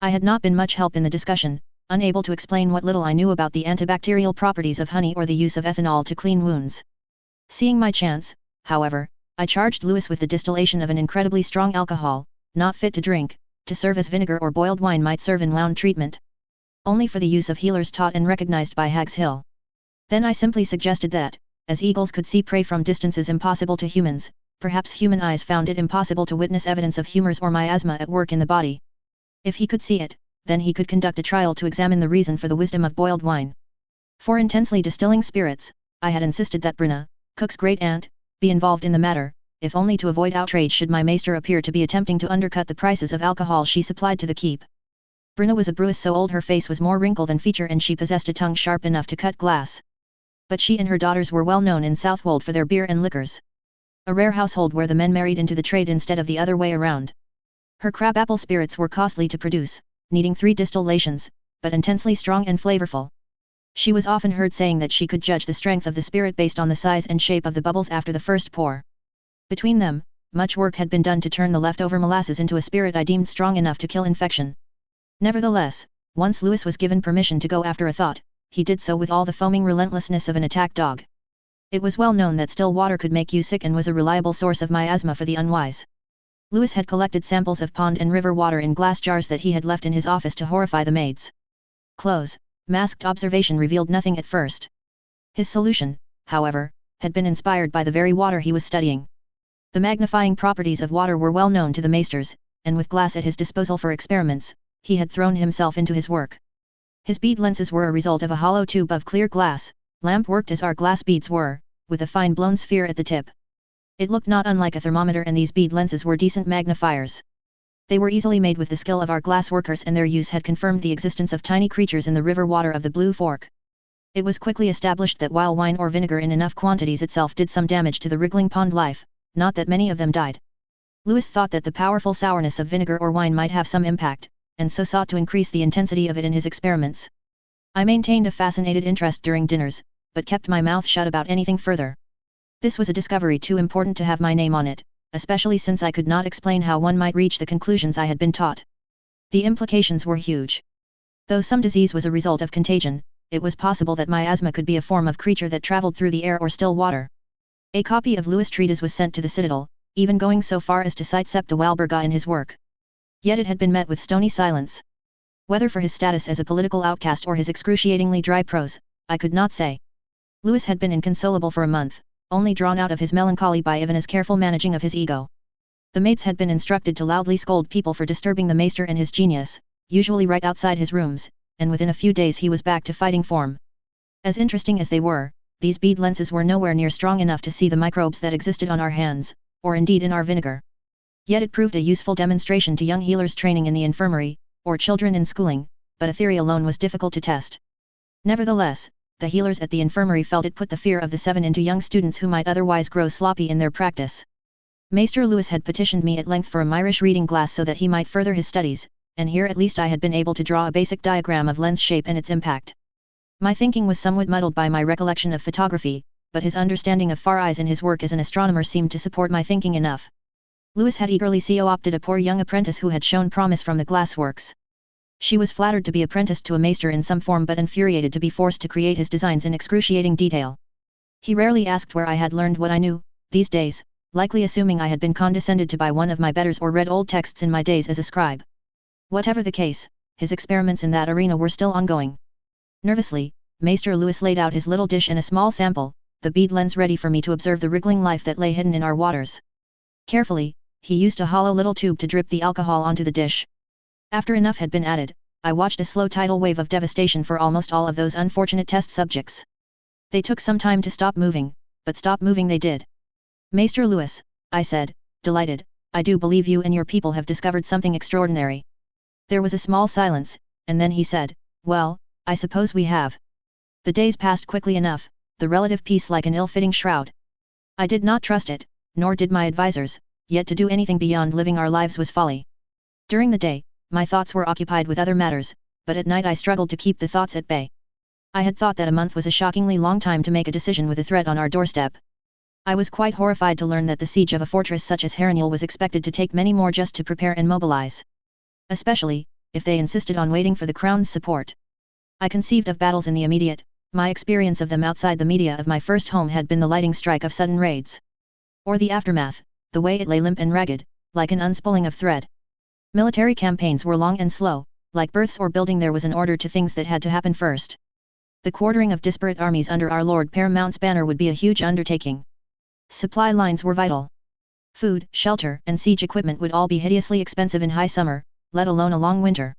I had not been much help in the discussion, unable to explain what little I knew about the antibacterial properties of honey or the use of ethanol to clean wounds. Seeing my chance, however, I charged Louis with the distillation of an incredibly strong alcohol, not fit to drink, to serve as vinegar or boiled wine might serve in wound treatment. Only for the use of healers taught and recognized by Hag's Hill. Then I simply suggested that, as eagles could see prey from distances impossible to humans, perhaps human eyes found it impossible to witness evidence of humors or miasma at work in the body. If he could see it, then he could conduct a trial to examine the reason for the wisdom of boiled wine. For intensely distilling spirits, I had insisted that Brina, Cook's great-aunt, be involved in the matter, if only to avoid outrage should my maester appear to be attempting to undercut the prices of alcohol she supplied to the keep. Brina was a Brewis so old her face was more wrinkle than feature and she possessed a tongue sharp enough to cut glass. But she and her daughters were well known in Southwold for their beer and liquors. A rare household where the men married into the trade instead of the other way around. Her crabapple spirits were costly to produce, needing 3 distillations, but intensely strong and flavorful. She was often heard saying that she could judge the strength of the spirit based on the size and shape of the bubbles after the first pour. Between them, much work had been done to turn the leftover molasses into a spirit I deemed strong enough to kill infection. Nevertheless, once Louis was given permission to go after a thought, he did so with all the foaming relentlessness of an attack dog. It was well known that still water could make you sick and was a reliable source of miasma for the unwise. Louis had collected samples of pond and river water in glass jars that he had left in his office to horrify the maids. Close, masked observation revealed nothing at first. His solution, however, had been inspired by the very water he was studying. The magnifying properties of water were well known to the maesters, and with glass at his disposal for experiments, he had thrown himself into his work. His bead lenses were a result of a hollow tube of clear glass, lamp worked as our glass beads were, with a fine blown sphere at the tip. It looked not unlike a thermometer and these bead lenses were decent magnifiers. They were easily made with the skill of our glass workers and their use had confirmed the existence of tiny creatures in the river water of the Blue Fork. It was quickly established that while wine or vinegar in enough quantities itself did some damage to the wriggling pond life, not that many of them died. Louis thought that the powerful sourness of vinegar or wine might have some impact, and so sought to increase the intensity of it in his experiments. I maintained a fascinated interest during dinners, but kept my mouth shut about anything further. This was a discovery too important to have my name on it, especially since I could not explain how one might reach the conclusions I had been taught. The implications were huge. Though some disease was a result of contagion, it was possible that miasma could be a form of creature that traveled through the air or still water. A copy of Lewis' treatise was sent to the citadel, even going so far as to cite Septa Walburga in his work. Yet it had been met with stony silence. Whether for his status as a political outcast or his excruciatingly dry prose, I could not say. Lewis had been inconsolable for a month, only drawn out of his melancholy by Ivana's careful managing of his ego. The mates had been instructed to loudly scold people for disturbing the maester and his genius, usually right outside his rooms, and within a few days he was back to fighting form. As interesting as they were, these bead lenses were nowhere near strong enough to see the microbes that existed on our hands, or indeed in our vinegar. Yet it proved a useful demonstration to young healers training in the infirmary, or children in schooling, but a theory alone was difficult to test. Nevertheless, the healers at the infirmary felt it put the fear of the seven into young students who might otherwise grow sloppy in their practice. Maester Lewis had petitioned me at length for a Myrish reading glass so that he might further his studies, and here at least I had been able to draw a basic diagram of lens shape and its impact. My thinking was somewhat muddled by my recollection of photography, but his understanding of far eyes in his work as an astronomer seemed to support my thinking enough. Lewis had eagerly co-opted a poor young apprentice who had shown promise from the glassworks. She was flattered to be apprenticed to a maester in some form but infuriated to be forced to create his designs in excruciating detail. He rarely asked where I had learned what I knew, these days, likely assuming I had been condescended to by one of my betters or read old texts in my days as a scribe. Whatever the case, his experiments in that arena were still ongoing. Nervously, Maester Lewis laid out his little dish and a small sample, the bead lens ready for me to observe the wriggling life that lay hidden in our waters. Carefully, he used a hollow little tube to drip the alcohol onto the dish. After enough had been added, I watched a slow tidal wave of devastation for almost all of those unfortunate test subjects. They took some time to stop moving, but stop moving they did. Maester Lewis, I said, delighted, I do believe you and your people have discovered something extraordinary. There was a small silence, and then he said, well, I suppose we have. The days passed quickly enough, the relative peace like an ill-fitting shroud. I did not trust it, nor did my advisers, yet to do anything beyond living our lives was folly. During the day, my thoughts were occupied with other matters, but at night I struggled to keep the thoughts at bay. I had thought that a month was a shockingly long time to make a decision with a threat on our doorstep. I was quite horrified to learn that the siege of a fortress such as Harrenhal was expected to take many more just to prepare and mobilize. Especially, if they insisted on waiting for the crown's support. I conceived of battles in the immediate, my experience of them outside the media of my first home had been the lightning strike of sudden raids. Or the aftermath, the way it lay limp and ragged, like an unspooling of thread. Military campaigns were long and slow, like births or building there was an order to things that had to happen first. The quartering of disparate armies under our Lord Paramount's banner would be a huge undertaking. Supply lines were vital. Food, shelter, and siege equipment would all be hideously expensive in high summer, let alone a long winter.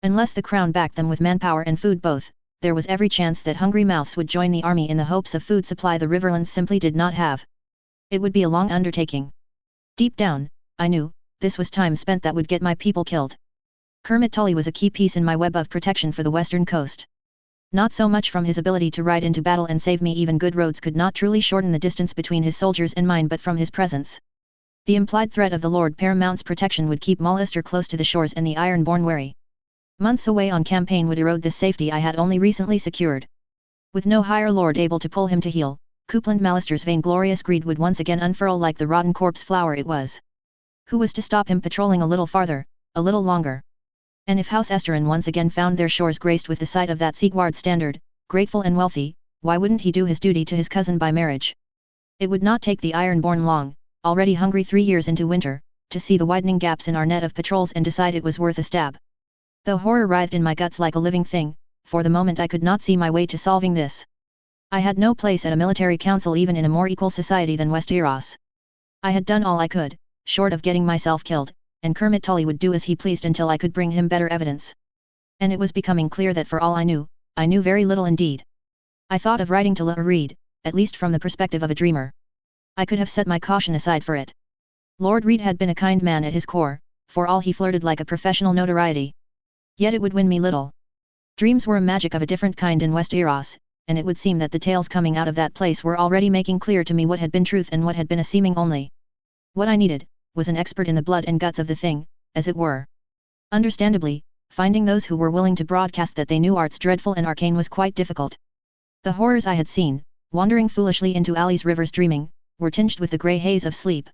Unless the crown backed them with manpower and food both, there was every chance that hungry mouths would join the army in the hopes of food supply the Riverlands simply did not have. It would be a long undertaking. Deep down, I knew, this was time spent that would get my people killed. Kermit Tully was a key piece in my web of protection for the western coast. Not so much from his ability to ride into battle and save me, even good roads could not truly shorten the distance between his soldiers and mine, but from his presence. The implied threat of the Lord Paramount's protection would keep Mollister close to the shores and the Ironborn wary. Months away on campaign would erode this safety I had only recently secured. With no higher lord able to pull him to heel, Coupland Mallister's vainglorious greed would once again unfurl like the rotten corpse flower it was. Who was to stop him patrolling a little farther, a little longer? And if House Esterin once again found their shores graced with the sight of that Sigward standard, grateful and wealthy, why wouldn't he do his duty to his cousin by marriage? It would not take the Ironborn long, already hungry 3 years into winter, to see the widening gaps in our net of patrols and decide it was worth a stab. Though horror writhed in my guts like a living thing, for the moment I could not see my way to solving this. I had no place at a military council even in a more equal society than Westeros. I had done all I could, short of getting myself killed, and Kermit Tully would do as he pleased until I could bring him better evidence. And it was becoming clear that for all I knew very little indeed. I thought of writing to Reed, at least from the perspective of a dreamer. I could have set my caution aside for it. Lord Reed had been a kind man at his core, for all he flirted like a professional notoriety. Yet it would win me little. Dreams were a magic of a different kind in Westeros, and it would seem that the tales coming out of that place were already making clear to me what had been truth and what had been a seeming only. What I needed was an expert in the blood and guts of the thing, as it were. Understandably, finding those who were willing to broadcast that they knew arts dreadful and arcane was quite difficult. The horrors I had seen, wandering foolishly into alleys, rivers, dreaming, were tinged with the grey haze of sleep.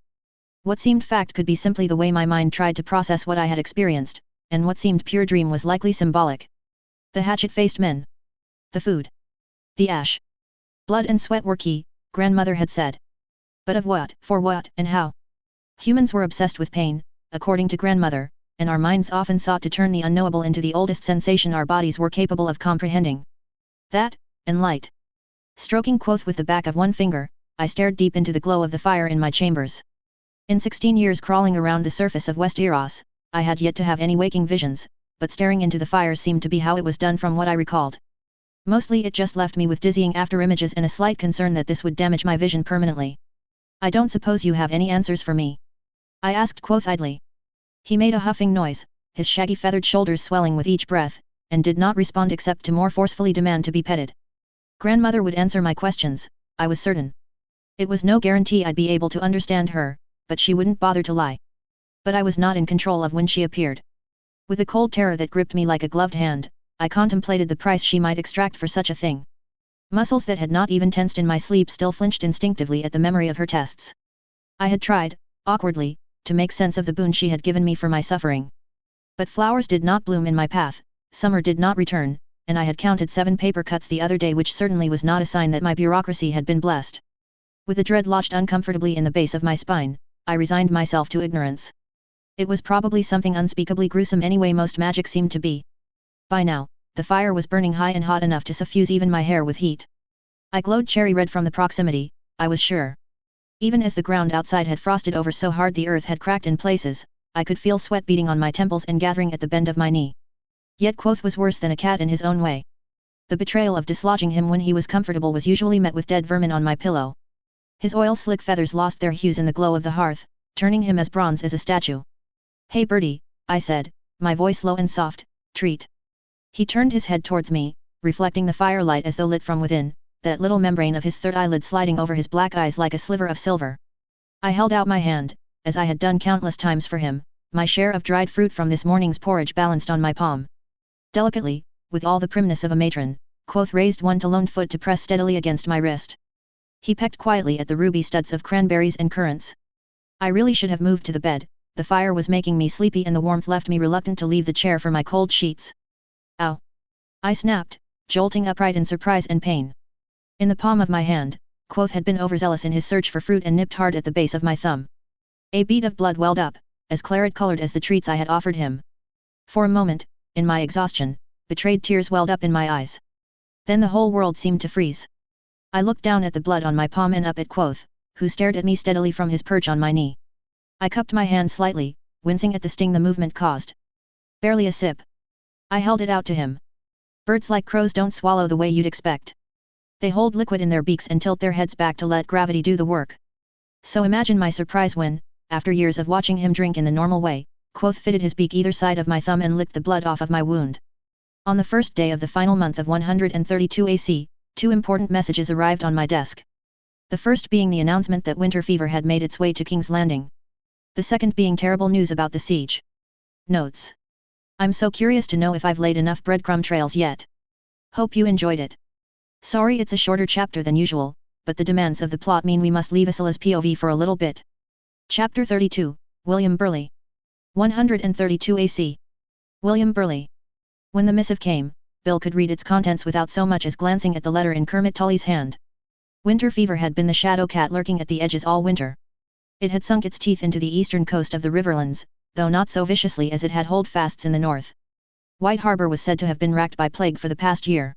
What seemed fact could be simply the way my mind tried to process what I had experienced, and what seemed pure dream was likely symbolic. The hatchet-faced men. The food. The ash. Blood and sweat were key, grandmother had said. But of what, for what, and how? Humans were obsessed with pain, according to grandmother, and our minds often sought to turn the unknowable into the oldest sensation our bodies were capable of comprehending. That, and light. Stroking Quoth with the back of one finger, I stared deep into the glow of the fire in my chambers. In 16 years crawling around the surface of West Eros, I had yet to have any waking visions, but staring into the fire seemed to be how it was done from what I recalled. Mostly it just left me with dizzying afterimages and a slight concern that this would damage my vision permanently. I don't suppose you have any answers for me? I asked Quoth idly. He made a huffing noise, his shaggy feathered shoulders swelling with each breath, and did not respond except to more forcefully demand to be petted. Grandmother would answer my questions, I was certain. It was no guarantee I'd be able to understand her, but she wouldn't bother to lie. But I was not in control of when she appeared. With a cold terror that gripped me like a gloved hand, I contemplated the price she might extract for such a thing. Muscles that had not even tensed in my sleep still flinched instinctively at the memory of her tests. I had tried, awkwardly, to make sense of the boon she had given me for my suffering. But flowers did not bloom in my path, summer did not return, and I had counted 7 paper cuts the other day, which certainly was not a sign that my bureaucracy had been blessed. With a dread lodged uncomfortably in the base of my spine, I resigned myself to ignorance. It was probably something unspeakably gruesome anyway, most magic seemed to be. By now, the fire was burning high and hot enough to suffuse even my hair with heat. I glowed cherry red from the proximity, I was sure. Even as the ground outside had frosted over so hard the earth had cracked in places, I could feel sweat beating on my temples and gathering at the bend of my knee. Yet Quoth was worse than a cat in his own way. The betrayal of dislodging him when he was comfortable was usually met with dead vermin on my pillow. His oil-slick feathers lost their hues in the glow of the hearth, turning him as bronze as a statue. Hey birdie, I said, my voice low and soft, treat. He turned his head towards me, reflecting the firelight as though lit from within, that little membrane of his third eyelid sliding over his black eyes like a sliver of silver. I held out my hand, as I had done countless times for him, my share of dried fruit from this morning's porridge balanced on my palm. Delicately, with all the primness of a matron, Quoth raised one lone foot to press steadily against my wrist. He pecked quietly at the ruby studs of cranberries and currants. I really should have moved to the bed, the fire was making me sleepy and the warmth left me reluctant to leave the chair for my cold sheets. Ow! I snapped, jolting upright in surprise and pain. In the palm of my hand, Quoth had been overzealous in his search for fruit and nipped hard at the base of my thumb. A bead of blood welled up, as claret-colored as the treats I had offered him. For a moment, in my exhaustion, betrayed tears welled up in my eyes. Then the whole world seemed to freeze. I looked down at the blood on my palm and up at Quoth, who stared at me steadily from his perch on my knee. I cupped my hand slightly, wincing at the sting the movement caused. Barely a sip. I held it out to him. Birds like crows don't swallow the way you'd expect. They hold liquid in their beaks and tilt their heads back to let gravity do the work. So imagine my surprise when, after years of watching him drink in the normal way, Quoth fitted his beak either side of my thumb and licked the blood off of my wound. On the first day of the final month of 132 AC, 2 important messages arrived on my desk. The first being the announcement that winter fever had made its way to King's Landing. The second being terrible news about the siege. Notes. I'm so curious to know if I've laid enough breadcrumb trails yet. Hope you enjoyed it. Sorry it's a shorter chapter than usual, but the demands of the plot mean we must leave Ursula's POV for a little bit. Chapter 32, William Burleigh. 132 AC. William Burleigh. When the missive came, Bill could read its contents without so much as glancing at the letter in Kermit Tully's hand. Winter fever had been the shadow cat lurking at the edges all winter. It had sunk its teeth into the eastern coast of the Riverlands, though not so viciously as it had holdfasts in the north. White Harbor was said to have been racked by plague for the past year.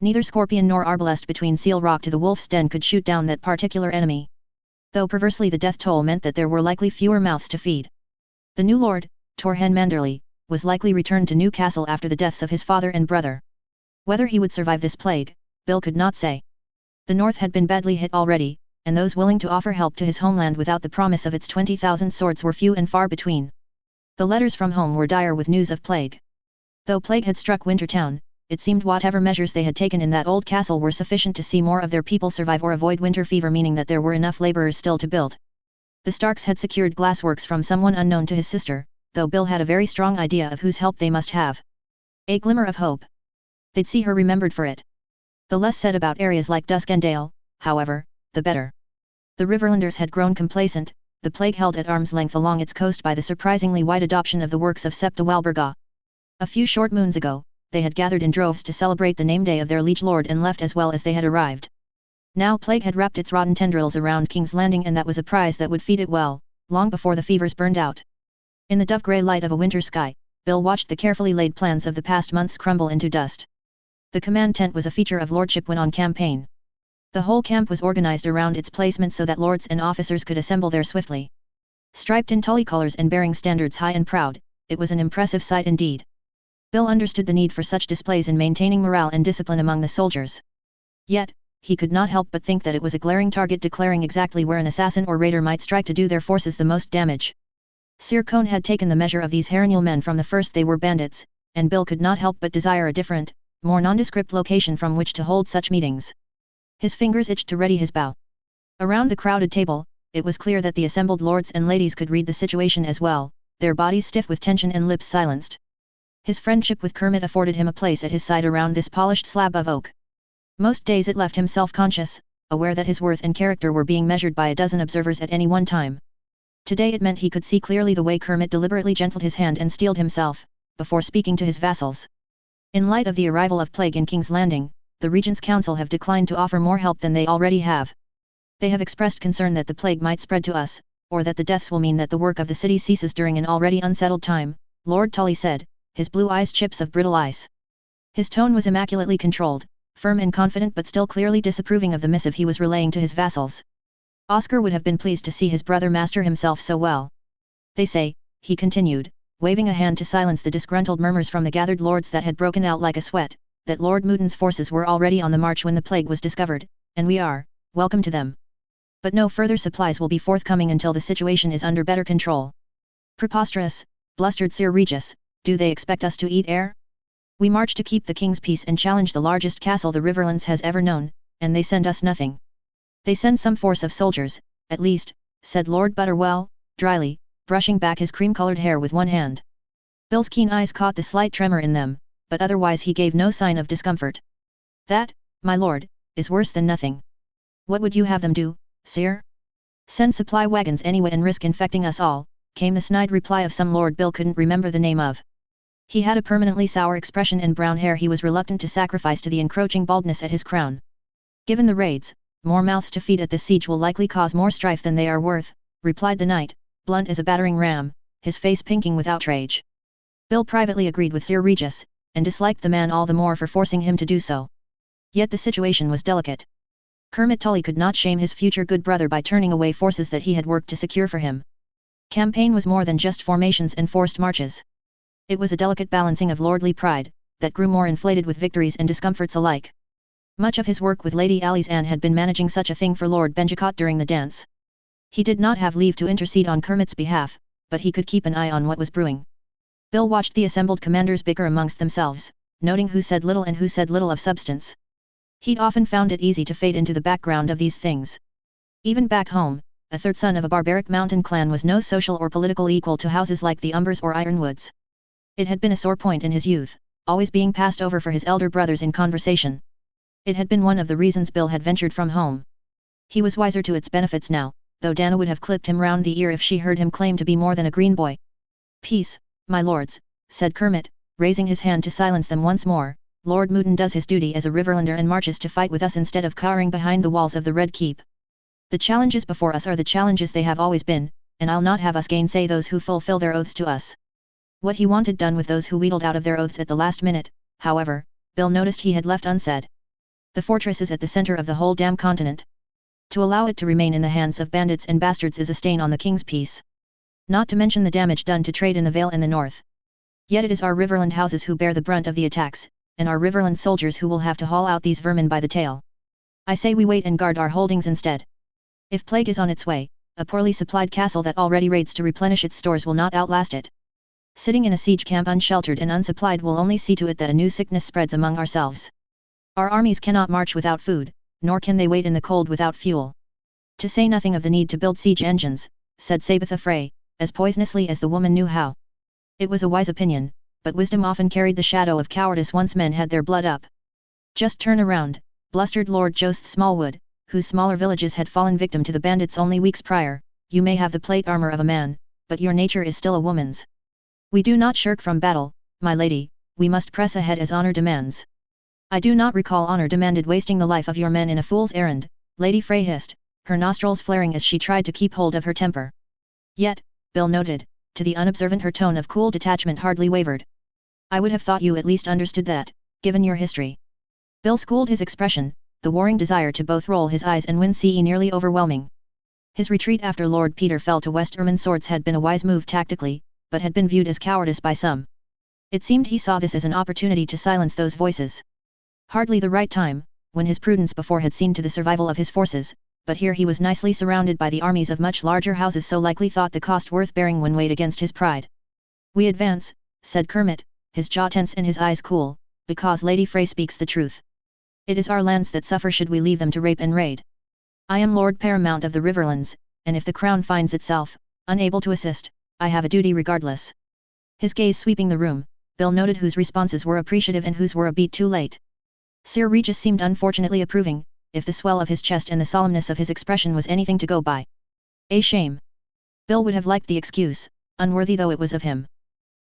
Neither scorpion nor arbalest between Seal Rock to the Wolf's Den could shoot down that particular enemy. Though perversely the death toll meant that there were likely fewer mouths to feed. The new lord, Torhen Manderley, was likely returned to Newcastle after the deaths of his father and brother. Whether he would survive this plague, Bill could not say. The north had been badly hit already, and those willing to offer help to his homeland without the promise of its 20,000 swords were few and far between. The letters from home were dire with news of plague. Though plague had struck Wintertown, it seemed whatever measures they had taken in that old castle were sufficient to see more of their people survive or avoid winter fever, meaning that there were enough laborers still to build. The Starks had secured glassworks from someone unknown to his sister, though Bill had a very strong idea of whose help they must have. A glimmer of hope. They'd see her remembered for it. The less said about areas like Duskendale, however, the better. The Riverlanders had grown complacent, the plague held at arm's length along its coast by the surprisingly wide adoption of the works of Septa Walburga, A few short moons ago, they had gathered in droves to celebrate the name day of their liege lord and left as well as they had arrived. Now plague had wrapped its rotten tendrils around King's Landing, and that was a prize that would feed it well, long before the fevers burned out. In the dove-grey light of a winter sky, Bill watched the carefully laid plans of the past months crumble into dust. The command tent was a feature of lordship when on campaign. The whole camp was organized around its placement so that lords and officers could assemble there swiftly. Striped in Tully colors and bearing standards high and proud, it was an impressive sight indeed. Bill understood the need for such displays in maintaining morale and discipline among the soldiers. Yet, he could not help but think that it was a glaring target declaring exactly where an assassin or raider might strike to do their forces the most damage. Sir Cone had taken the measure of these Harenul men from the first they were bandits, and Bill could not help but desire a different, more nondescript location from which to hold such meetings. His fingers itched to ready his bow. Around the crowded table, it was clear that the assembled lords and ladies could read the situation as well, their bodies stiff with tension and lips silenced. His friendship with Kermit afforded him a place at his side around this polished slab of oak. Most days it left him self-conscious, aware that his worth and character were being measured by a dozen observers at any one time. Today it meant he could see clearly the way Kermit deliberately gentled his hand and steeled himself, before speaking to his vassals. In light of the arrival of plague in King's Landing, the Regent's Council have declined to offer more help than they already have. They have expressed concern that the plague might spread to us, or that the deaths will mean that the work of the city ceases during an already unsettled time, Lord Tully said, his blue eyes chips of brittle ice. His tone was immaculately controlled, firm and confident but still clearly disapproving of the missive he was relaying to his vassals. Oscar would have been pleased to see his brother master himself so well. They say, he continued, waving a hand to silence the disgruntled murmurs from the gathered lords that had broken out like a sweat, that Lord Mouton's forces were already on the march when the plague was discovered, and we are, welcome to them. But no further supplies will be forthcoming until the situation is under better control. Preposterous, blustered Sir Regis, do they expect us to eat air? We march to keep the king's peace and challenge the largest castle the Riverlands has ever known, and they send us nothing. They send some force of soldiers, at least, said Lord Butterwell, dryly, brushing back his cream-colored hair with one hand. Bill's keen eyes caught the slight tremor in them, but otherwise he gave no sign of discomfort. That, my lord, is worse than nothing. What would you have them do, sire? Send supply wagons anyway and risk infecting us all, came the snide reply of some lord Bill couldn't remember the name of. He had a permanently sour expression and brown hair he was reluctant to sacrifice to the encroaching baldness at his crown. Given the raids, more mouths to feed at this siege will likely cause more strife than they are worth, replied the knight, blunt as a battering ram, his face pinking with outrage. Bill privately agreed with Sir Regis, and disliked the man all the more for forcing him to do so. Yet the situation was delicate. Kermit Tully could not shame his future good brother by turning away forces that he had worked to secure for him. Campaign was more than just formations and forced marches. It was a delicate balancing of lordly pride, that grew more inflated with victories and discomforts alike. Much of his work with Lady Alizanne had been managing such a thing for Lord Benjicot during the dance. He did not have leave to intercede on Kermit's behalf, but he could keep an eye on what was brewing. Bill watched the assembled commanders bicker amongst themselves, noting who said little and who said little of substance. He'd often found it easy to fade into the background of these things. Even back home, a third son of a barbaric mountain clan was no social or political equal to houses like the Umbers or Ironwoods. It had been a sore point in his youth, always being passed over for his elder brothers in conversation. It had been one of the reasons Bill had ventured from home. He was wiser to its benefits now, though Dana would have clipped him round the ear if she heard him claim to be more than a green boy. Peace, my lords, said Kermit, raising his hand to silence them once more. Lord Mouton does his duty as a Riverlander and marches to fight with us instead of cowering behind the walls of the Red Keep. The challenges before us are the challenges they have always been, and I'll not have us gainsay those who fulfill their oaths to us. What he wanted done with those who wheedled out of their oaths at the last minute, however, Bill noticed he had left unsaid. The fortress is at the center of the whole damn continent. To allow it to remain in the hands of bandits and bastards is a stain on the king's peace. Not to mention the damage done to trade in the Vale and the north. Yet it is our Riverland houses who bear the brunt of the attacks, and our Riverland soldiers who will have to haul out these vermin by the tail. I say we wait and guard our holdings instead. If plague is on its way, a poorly supplied castle that already raids to replenish its stores will not outlast it. Sitting in a siege camp unsheltered and unsupplied will only see to it that a new sickness spreads among ourselves. Our armies cannot march without food, nor can they wait in the cold without fuel. To say nothing of the need to build siege engines, said Sabitha Frey, as poisonously as the woman knew how. It was a wise opinion, but wisdom often carried the shadow of cowardice once men had their blood up. Just turn around, blustered Lord Jost Smallwood, whose smaller villages had fallen victim to the bandits only weeks prior. You may have the plate armor of a man, but your nature is still a woman's. We do not shirk from battle, my lady, we must press ahead as honor demands. I do not recall honor demanded wasting the life of your men in a fool's errand, Lady Frey hissed, her nostrils flaring as she tried to keep hold of her temper. Yet, Bill noted, to the unobservant her tone of cool detachment hardly wavered. I would have thought you at least understood that, given your history. Bill schooled his expression, the warring desire to both roll his eyes and win CE nearly overwhelming. His retreat after Lord Peter fell to West Ermine Swords had been a wise move tactically, but had been viewed as cowardice by some. It seemed he saw this as an opportunity to silence those voices. Hardly the right time, when his prudence before had seen to the survival of his forces, but here he was nicely surrounded by the armies of much larger houses, so likely thought the cost worth bearing when weighed against his pride. We advance, said Kermit, his jaw tense and his eyes cool, because Lady Frey speaks the truth. It is our lands that suffer should we leave them to rape and raid. I am Lord Paramount of the Riverlands, and if the crown finds itself unable to assist, I have a duty regardless. His gaze sweeping the room, Bill noted whose responses were appreciative and whose were a beat too late. Sir Regis seemed unfortunately approving, if the swell of his chest and the solemnness of his expression was anything to go by. A shame. Bill would have liked the excuse, unworthy though it was of him.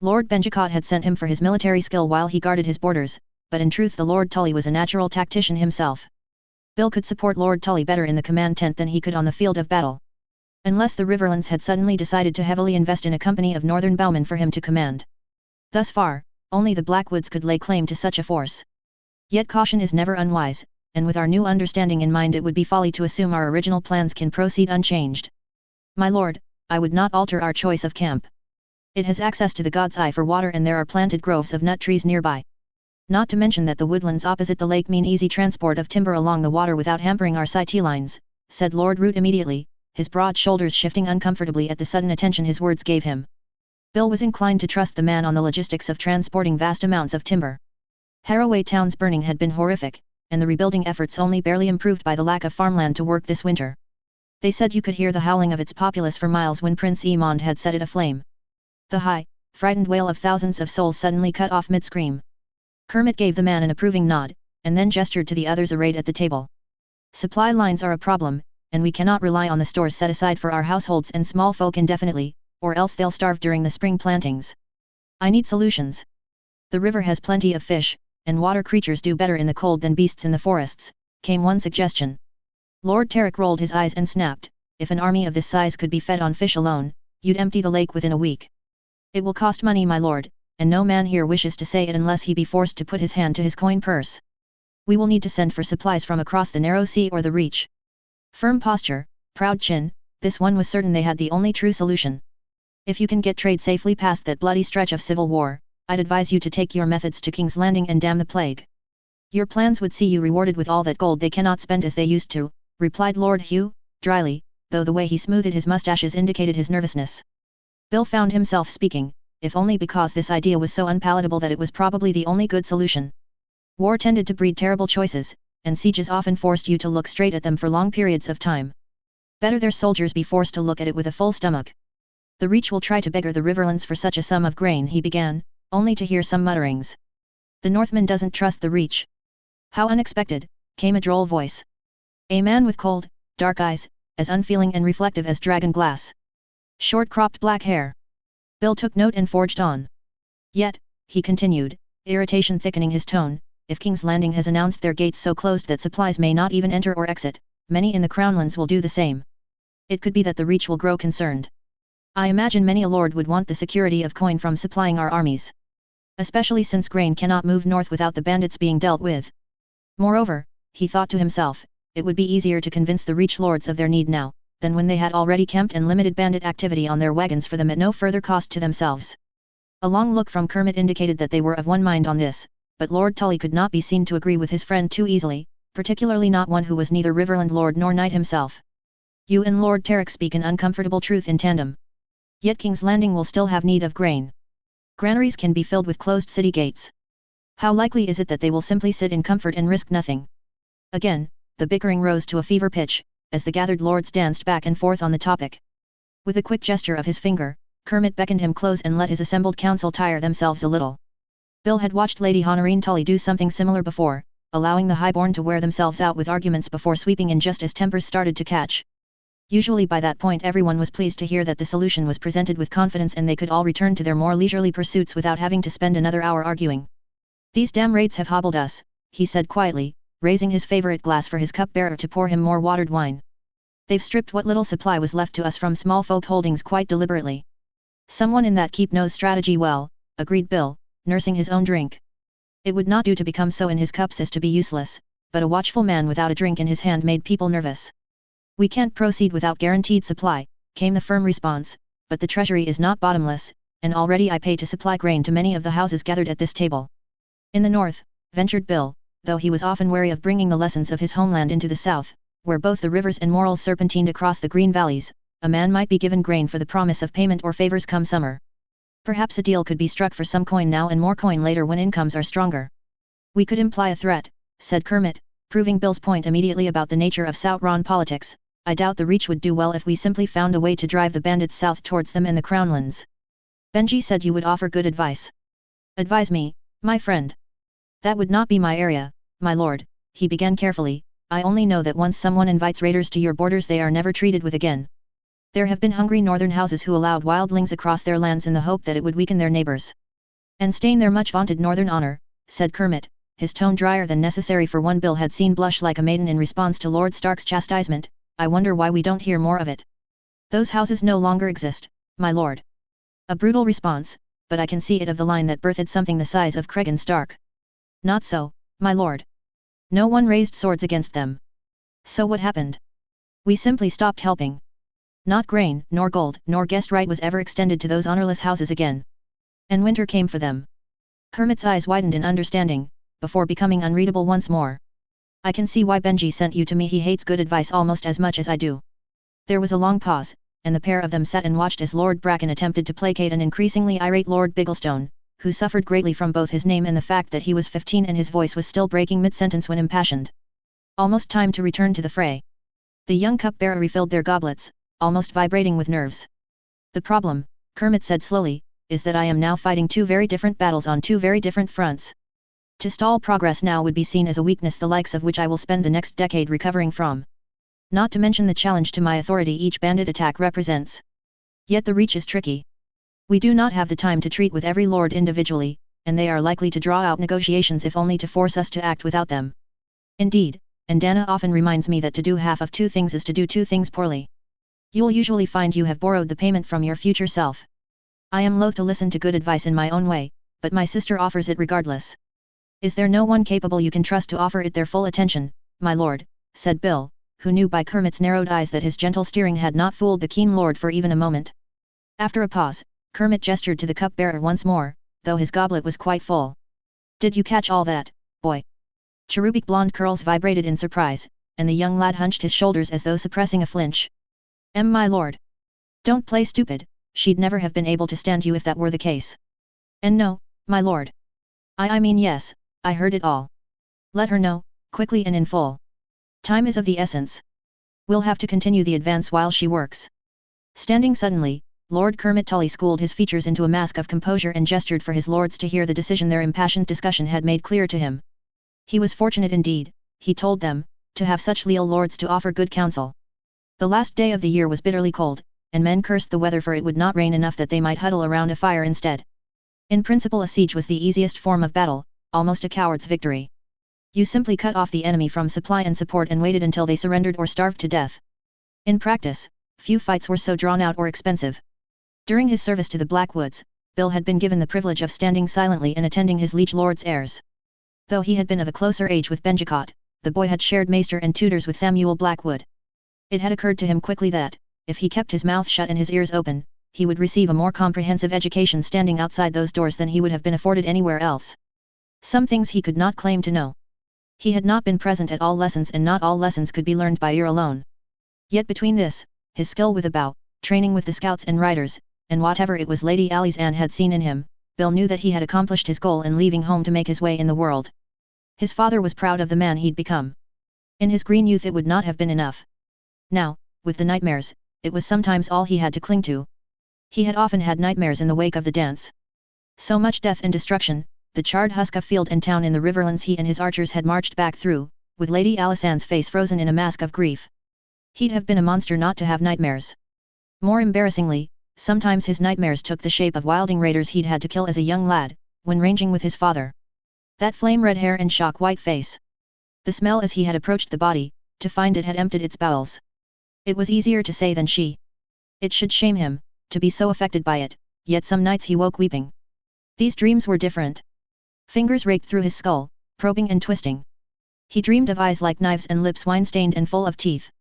Lord Benjicott had sent him for his military skill while he guarded his borders, but in truth the Lord Tully was a natural tactician himself. Bill could support Lord Tully better in the command tent than he could on the field of battle. Unless the Riverlands had suddenly decided to heavily invest in a company of northern bowmen for him to command. Thus far, only the Blackwoods could lay claim to such a force. Yet caution is never unwise, and with our new understanding in mind it would be folly to assume our original plans can proceed unchanged. My lord, I would not alter our choice of camp. It has access to the God's Eye for water and there are planted groves of nut trees nearby. Not to mention that the woodlands opposite the lake mean easy transport of timber along the water without hampering our sight lines, said Lord Root immediately, his broad shoulders shifting uncomfortably at the sudden attention his words gave him. Bill was inclined to trust the man on the logistics of transporting vast amounts of timber. Haraway Town's burning had been horrific, and the rebuilding efforts only barely improved by the lack of farmland to work this winter. They said you could hear the howling of its populace for miles when Prince Emond had set it aflame. The high, frightened wail of thousands of souls suddenly cut off mid-scream. Kermit gave the man an approving nod, and then gestured to the others arrayed at the table. Supply lines are a problem, and we cannot rely on the stores set aside for our households and small folk indefinitely, or else they'll starve during the spring plantings. I need solutions. The river has plenty of fish, and water creatures do better in the cold than beasts in the forests, came one suggestion. Lord Tarek rolled his eyes and snapped, if an army of this size could be fed on fish alone, you'd empty the lake within a week. It will cost money, my lord, and no man here wishes to say it unless he be forced to put his hand to his coin purse. We will need to send for supplies from across the narrow sea or the reach. Firm posture, proud chin, this one was certain they had the only true solution. If you can get trade safely past that bloody stretch of civil war, I'd advise you to take your methods to King's Landing and damn the plague. Your plans would see you rewarded with all that gold they cannot spend as they used to, replied Lord Hugh, dryly, though the way he smoothed his mustaches indicated his nervousness. Bill found himself speaking, if only because this idea was so unpalatable that it was probably the only good solution. War tended to breed terrible choices, and sieges often forced you to look straight at them for long periods of time. Better their soldiers be forced to look at it with a full stomach. The Reach will try to beggar the Riverlands for such a sum of grain, he began, only to hear some mutterings. The Northman doesn't trust the Reach. How unexpected, came a droll voice. A man with cold, dark eyes, as unfeeling and reflective as dragon glass. Short-cropped black hair. Bill took note and forged on. Yet, he continued, irritation thickening his tone, if King's Landing has announced their gates so closed that supplies may not even enter or exit, many in the Crownlands will do the same. It could be that the Reach will grow concerned. I imagine many a lord would want the security of coin from supplying our armies. Especially since grain cannot move north without the bandits being dealt with. Moreover, he thought to himself, it would be easier to convince the Reach lords of their need now, than when they had already camped and limited bandit activity on their wagons for them at no further cost to themselves. A long look from Kermit indicated that they were of one mind on this, but Lord Tully could not be seen to agree with his friend too easily, particularly not one who was neither Riverland lord nor knight himself. You and Lord Tarek speak an uncomfortable truth in tandem. Yet King's Landing will still have need of grain. Granaries can be filled with closed city gates. How likely is it that they will simply sit in comfort and risk nothing? Again, the bickering rose to a fever pitch, as the gathered lords danced back and forth on the topic. With a quick gesture of his finger, Kermit beckoned him close and let his assembled council tire themselves a little. Bill had watched Lady Honorine Tully do something similar before, allowing the highborn to wear themselves out with arguments before sweeping in just as tempers started to catch. Usually by that point everyone was pleased to hear that the solution was presented with confidence and they could all return to their more leisurely pursuits without having to spend another hour arguing. "These damn raids have hobbled us," he said quietly, raising his favorite glass for his cupbearer to pour him more watered wine. "They've stripped what little supply was left to us from small folk holdings quite deliberately." "Someone in that keep knows strategy well," agreed Bill, nursing his own drink. It would not do to become so in his cups as to be useless, but a watchful man without a drink in his hand made people nervous. "We can't proceed without guaranteed supply," came the firm response, "but the treasury is not bottomless, and already I pay to supply grain to many of the houses gathered at this table." "In the north," ventured Bill, though he was often wary of bringing the lessons of his homeland into the south, where both the rivers and morals serpentined across the green valleys, a man might be given grain for the promise of payment or favors come summer. Perhaps a deal could be struck for some coin now and more coin later when incomes are stronger. "We could imply a threat," said Kermit, proving Bill's point immediately about the nature of Southron politics. "I doubt the Reach would do well if we simply found a way to drive the bandits south towards them and the Crownlands." "Benji said you would offer good advice." "Advise me, my friend." "That would not be my area, my lord," he began carefully. "I only know that once someone invites raiders to your borders they are never treated with again. There have been hungry northern houses who allowed wildlings across their lands in the hope that it would weaken their neighbors and stain their much vaunted northern honor," said Kermit, his tone drier than necessary for one Bill had seen blush like a maiden in response to Lord Stark's chastisement. "I wonder why we don't hear more of it." "Those houses no longer exist, my lord." A brutal response, but I can see it of the line that birthed something the size of Cregan Stark. "Not so, my lord. No one raised swords against them." "So what happened?" "We simply stopped helping. Not grain, nor gold, nor guest right was ever extended to those honorless houses again. And winter came for them." Kermit's eyes widened in understanding, before becoming unreadable once more. "I can see why Benji sent you to me. He hates good advice almost as much as I do." There was a long pause, and the pair of them sat and watched as Lord Bracken attempted to placate an increasingly irate Lord Bigglestone, who suffered greatly from both his name and the fact that he was 15 and his voice was still breaking mid-sentence when impassioned. "Almost time to return to the fray." The young cupbearer refilled their goblets, almost vibrating with nerves. "The problem," Kermit said slowly, "is that I am now fighting two very different battles on two very different fronts. To stall progress now would be seen as a weakness the likes of which I will spend the next decade recovering from. Not to mention the challenge to my authority each bandit attack represents. Yet the Reach is tricky. We do not have the time to treat with every lord individually, and they are likely to draw out negotiations if only to force us to act without them. Indeed, and Dana often reminds me that to do half of two things is to do two things poorly. You'll usually find you have borrowed the payment from your future self. I am loath to listen to good advice in my own way, but my sister offers it regardless." "Is there no one capable you can trust to offer it their full attention, my lord?" said Bill, who knew by Kermit's narrowed eyes that his gentle steering had not fooled the keen lord for even a moment. After a pause, Kermit gestured to the cupbearer once more, though his goblet was quite full. "Did you catch all that, boy?" Cherubic blonde curls vibrated in surprise, and the young lad hunched his shoulders as though suppressing a flinch. My lord. Don't play stupid, she'd never have been able to stand you if that were the case." "And no, my lord. I mean yes, I heard it all." "Let her know, quickly and in full. Time is of the essence. We'll have to continue the advance while she works." Standing suddenly, Lord Kermit Tully schooled his features into a mask of composure and gestured for his lords to hear the decision their impassioned discussion had made clear to him. He was fortunate indeed, he told them, to have such leal lords to offer good counsel. The last day of the year was bitterly cold, and men cursed the weather for it would not rain enough that they might huddle around a fire instead. In principle a siege was the easiest form of battle, almost a coward's victory. You simply cut off the enemy from supply and support and waited until they surrendered or starved to death. In practice, few fights were so drawn out or expensive. During his service to the Blackwoods, Bill had been given the privilege of standing silently and attending his liege lord's heirs. Though he had been of a closer age with Benjicott, the boy had shared maester and tutors with Samuel Blackwood. It had occurred to him quickly that, if he kept his mouth shut and his ears open, he would receive a more comprehensive education standing outside those doors than he would have been afforded anywhere else. Some things he could not claim to know. He had not been present at all lessons and not all lessons could be learned by ear alone. Yet between this, his skill with a bow, training with the scouts and riders, and whatever it was Lady Alizanne had seen in him, Bill knew that he had accomplished his goal in leaving home to make his way in the world. His father was proud of the man he'd become. In his green youth it would not have been enough. Now, with the nightmares, it was sometimes all he had to cling to. He had often had nightmares in the wake of the dance. So much death and destruction, the charred husk of field and town in the riverlands he and his archers had marched back through, with Lady Alizanne's face frozen in a mask of grief. He'd have been a monster not to have nightmares. More embarrassingly, sometimes his nightmares took the shape of wilding raiders he'd had to kill as a young lad, when ranging with his father. That flame-red hair and shock-white face. The smell as he had approached the body, to find it had emptied its bowels. It was easier to say than she. It should shame him, to be so affected by it, yet some nights he woke weeping. These dreams were different. Fingers raked through his skull, probing and twisting. He dreamed of eyes like knives and lips wine-stained and full of teeth.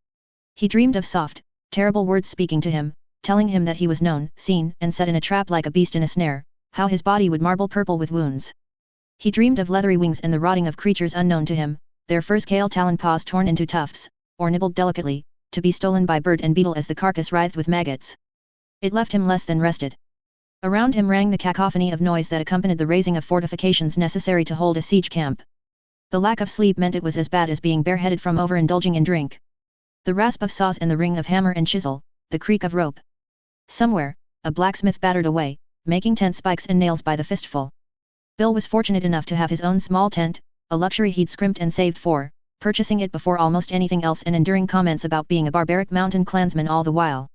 He dreamed of soft, terrible words speaking to him, telling him that he was known, seen, and set in a trap like a beast in a snare, how his body would marble purple with wounds. He dreamed of leathery wings and the rotting of creatures unknown to him, their fur scale talon paws torn into tufts, or nibbled delicately, to be stolen by bird and beetle as the carcass writhed with maggots. It left him less than rested. Around him rang the cacophony of noise that accompanied the raising of fortifications necessary to hold a siege camp. The lack of sleep meant it was as bad as being bareheaded from overindulging in drink. The rasp of saws and the ring of hammer and chisel, the creak of rope. Somewhere, a blacksmith battered away, making tent spikes and nails by the fistful. Bill was fortunate enough to have his own small tent, a luxury he'd scrimped and saved for, purchasing it before almost anything else and enduring comments about being a barbaric mountain clansman all the while.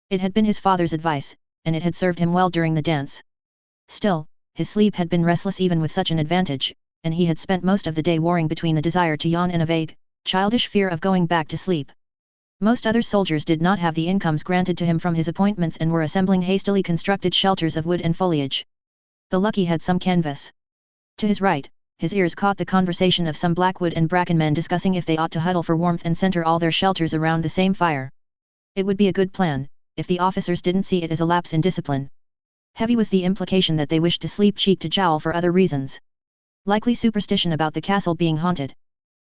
It had been his father's advice, and it had served him well during the dance. Still, his sleep had been restless even with such an advantage, and he had spent most of the day warring between the desire to yawn and a vague, childish fear of going back to sleep. Most other soldiers did not have the incomes granted to him from his appointments and were assembling hastily constructed shelters of wood and foliage. The lucky had some canvas. To his right, his ears caught the conversation of some Blackwood and Bracken men discussing if they ought to huddle for warmth and center all their shelters around the same fire. It would be a good plan, if the officers didn't see it as a lapse in discipline. Heavy was the implication that they wished to sleep cheek to jowl for other reasons. Likely superstition about the castle being haunted.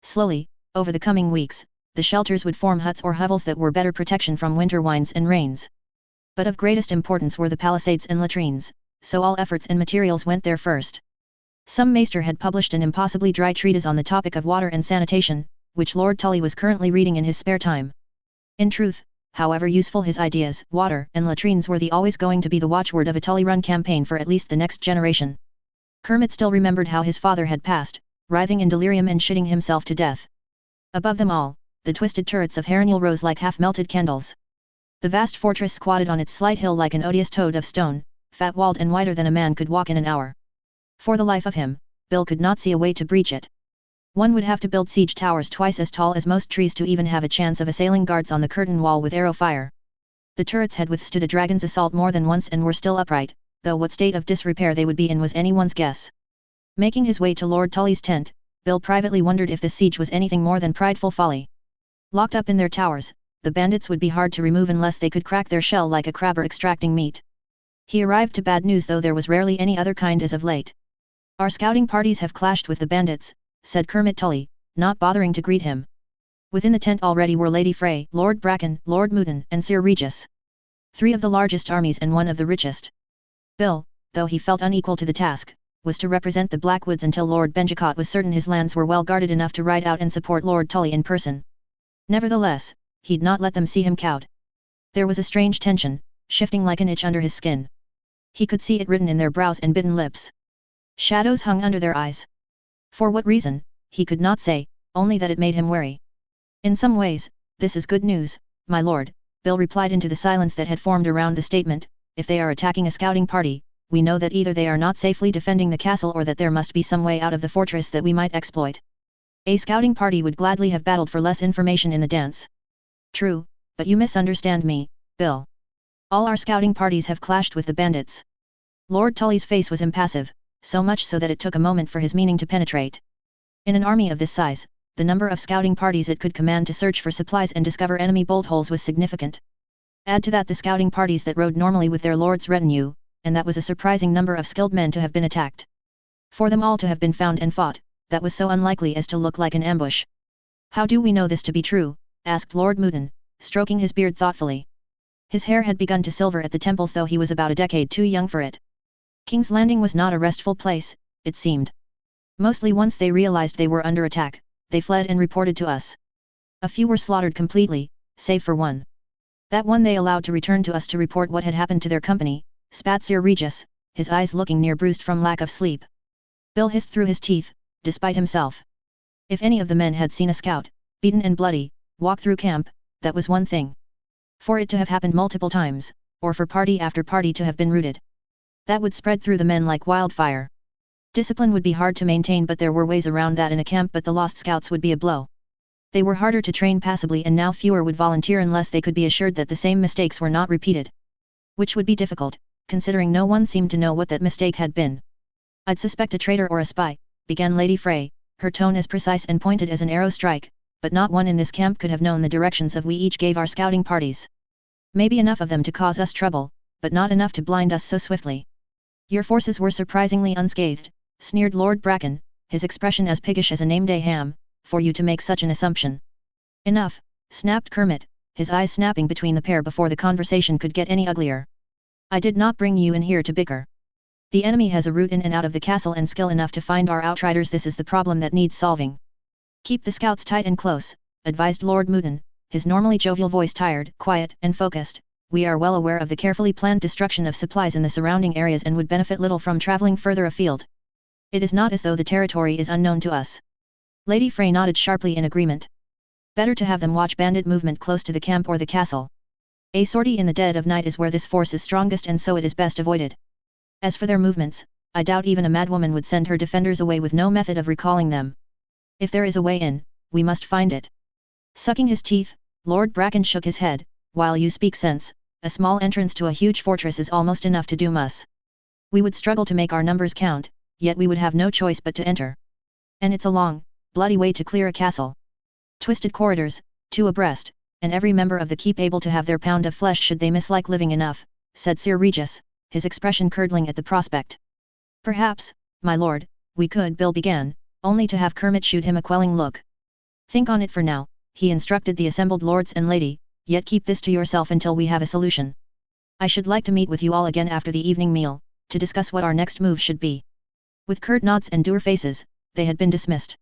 Slowly, over the coming weeks, the shelters would form huts or hovels that were better protection from winter winds and rains. But of greatest importance were the palisades and latrines, so all efforts and materials went there first. Some maester had published an impossibly dry treatise on the topic of water and sanitation, which Lord Tully was currently reading in his spare time. In truth, however useful his ideas, water and latrines were always going to be the watchword of a Tully-run campaign for at least the next generation. Kermit still remembered how his father had passed, writhing in delirium and shitting himself to death. Above them all, the twisted turrets of Harrenhal rose like half-melted candles. The vast fortress squatted on its slight hill like an odious toad of stone, fat-walled and wider than a man could walk in an hour. For the life of him, Bill could not see a way to breach it. One would have to build siege towers twice as tall as most trees to even have a chance of assailing guards on the curtain wall with arrow fire. The turrets had withstood a dragon's assault more than once and were still upright, though what state of disrepair they would be in was anyone's guess. Making his way to Lord Tully's tent, Bill privately wondered if this siege was anything more than prideful folly. Locked up in their towers, the bandits would be hard to remove unless they could crack their shell like a crabber extracting meat. He arrived to bad news, though there was rarely any other kind as of late. "Our scouting parties have clashed with the bandits," said Kermit Tully, not bothering to greet him. Within the tent already were Lady Frey, Lord Bracken, Lord Mouton, and Sir Regis. 3 of the largest armies and 1 of the richest. Bill, though he felt unequal to the task, was to represent the Blackwoods until Lord Benjicott was certain his lands were well guarded enough to ride out and support Lord Tully in person. Nevertheless, he'd not let them see him cowed. There was a strange tension, shifting like an itch under his skin. He could see it written in their brows and bitten lips. Shadows hung under their eyes. For what reason, he could not say, only that it made him wary. "In some ways, this is good news, my lord," Bill replied into the silence that had formed around the statement. "If they are attacking a scouting party, we know that either they are not safely defending the castle or that there must be some way out of the fortress that we might exploit. A scouting party would gladly have battled for less information in the dance." "True, but you misunderstand me, Bill. All our scouting parties have clashed with the bandits." Lord Tully's face was impassive, so much so that it took a moment for his meaning to penetrate. In an army of this size, the number of scouting parties it could command to search for supplies and discover enemy bolt holes was significant. Add to that the scouting parties that rode normally with their lord's retinue, and that was a surprising number of skilled men to have been attacked. For them all to have been found and fought, that was so unlikely as to look like an ambush. "How do we know this to be true?" asked Lord Mouton, stroking his beard thoughtfully. His hair had begun to silver at the temples, though he was about a decade too young for it. King's Landing was not a restful place, it seemed. Mostly once they realized they were under attack, they fled and reported to us. A few were slaughtered completely, save for one. That one they allowed to return to us to report what had happened to their company," spat Sir Regis, his eyes looking near bruised from lack of sleep. Bill hissed through his teeth, despite himself. If any of the men had seen a scout, beaten and bloody, walk through camp, that was one thing. For it to have happened multiple times, or for party after party to have been routed, that would spread through the men like wildfire. Discipline would be hard to maintain, but there were ways around that in a camp. But the lost scouts would be a blow. They were harder to train passably, and now fewer would volunteer unless they could be assured that the same mistakes were not repeated. Which would be difficult, considering no one seemed to know what that mistake had been. "I'd suspect a traitor or a spy," began Lady Frey, her tone as precise and pointed as an arrow strike, "but not one in this camp could have known the directions of we each gave our scouting parties. Maybe enough of them to cause us trouble, but not enough to blind us so swiftly." "Your forces were surprisingly unscathed," sneered Lord Bracken, his expression as piggish as a nameday ham, "for you to make such an assumption." "Enough," snapped Kermit, his eyes snapping between the pair before the conversation could get any uglier. "I did not bring you in here to bicker. The enemy has a route in and out of the castle and skill enough to find our outriders. This is the problem that needs solving." "Keep the scouts tight and close," advised Lord Mouton, his normally jovial voice tired, quiet, and focused. "We are well aware of the carefully planned destruction of supplies in the surrounding areas and would benefit little from traveling further afield. It is not as though the territory is unknown to us." Lady Frey nodded sharply in agreement. "Better to have them watch bandit movement close to the camp or the castle. A sortie in the dead of night is where this force is strongest, and so it is best avoided. As for their movements, I doubt even a madwoman would send her defenders away with no method of recalling them. If there is a way in, we must find it." Sucking his teeth, Lord Bracken shook his head. "While you speak sense, a small entrance to a huge fortress is almost enough to doom us. We would struggle to make our numbers count, yet we would have no choice but to enter. And it's a long, bloody way to clear a castle. Twisted corridors, two abreast, and every member of the keep able to have their pound of flesh should they mislike living enough," said Sir Regis, his expression curdling at the prospect. "Perhaps, my lord, we could," Bill began, only to have Kermit shoot him a quelling look. "Think on it for now," he instructed the assembled lords and lady, "yet keep this to yourself until we have a solution. I should like to meet with you all again after the evening meal, to discuss what our next move should be." With curt nods and dour faces, they had been dismissed.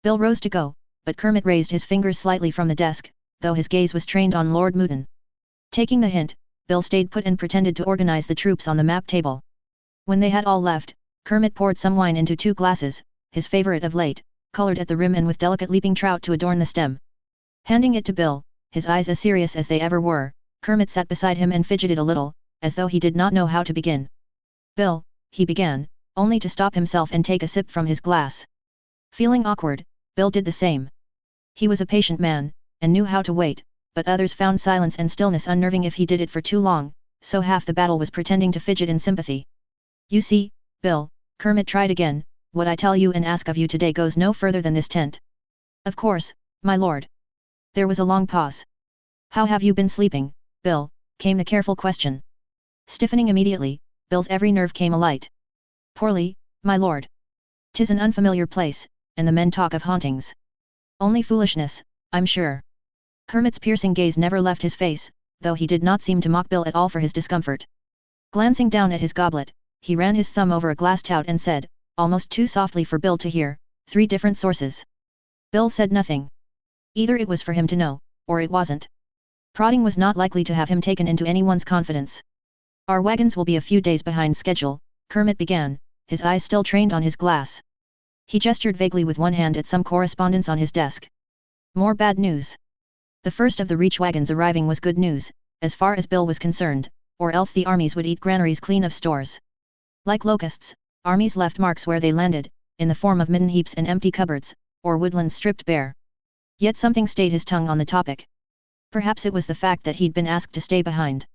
Bill rose to go, but Kermit raised his fingers slightly from the desk, though his gaze was trained on Lord Mouton. Taking the hint, Bill stayed put and pretended to organize the troops on the map table. When they had all left, Kermit poured some wine into 2 glasses, his favorite of late, colored at the rim and with delicate leaping trout to adorn the stem. Handing it to Bill, his eyes as serious as they ever were, Kermit sat beside him and fidgeted a little, as though he did not know how to begin. "Bill," he began, only to stop himself and take a sip from his glass. Feeling awkward, Bill did the same. He was a patient man, and knew how to wait, but others found silence and stillness unnerving if he did it for too long, so half the battle was pretending to fidget in sympathy. "You see, Bill," Kermit tried again, "what I tell you and ask of you today goes no further than this tent." "Of course, my lord." There was a long pause. "How have you been sleeping, Bill?" came the careful question. Stiffening immediately, Bill's every nerve came alight. "Poorly, my lord. 'Tis an unfamiliar place, and the men talk of hauntings." "Only foolishness, I'm sure." Kermit's piercing gaze never left his face, though he did not seem to mock Bill at all for his discomfort. Glancing down at his goblet, he ran his thumb over a glass tout and said, almost too softly for Bill to hear, 3 different sources." Bill said nothing. Either it was for him to know, or it wasn't. Prodding was not likely to have him taken into anyone's confidence. "Our wagons will be a few days behind schedule," Kermit began, his eyes still trained on his glass. He gestured vaguely with one hand at some correspondence on his desk. "More bad news." The first of the reach wagons arriving was good news, as far as Bill was concerned, or else the armies would eat granaries clean of stores. Like locusts, armies left marks where they landed, in the form of midden heaps and empty cupboards, or woodlands stripped bare. Yet something stayed his tongue on the topic. Perhaps it was the fact that he'd been asked to stay behind.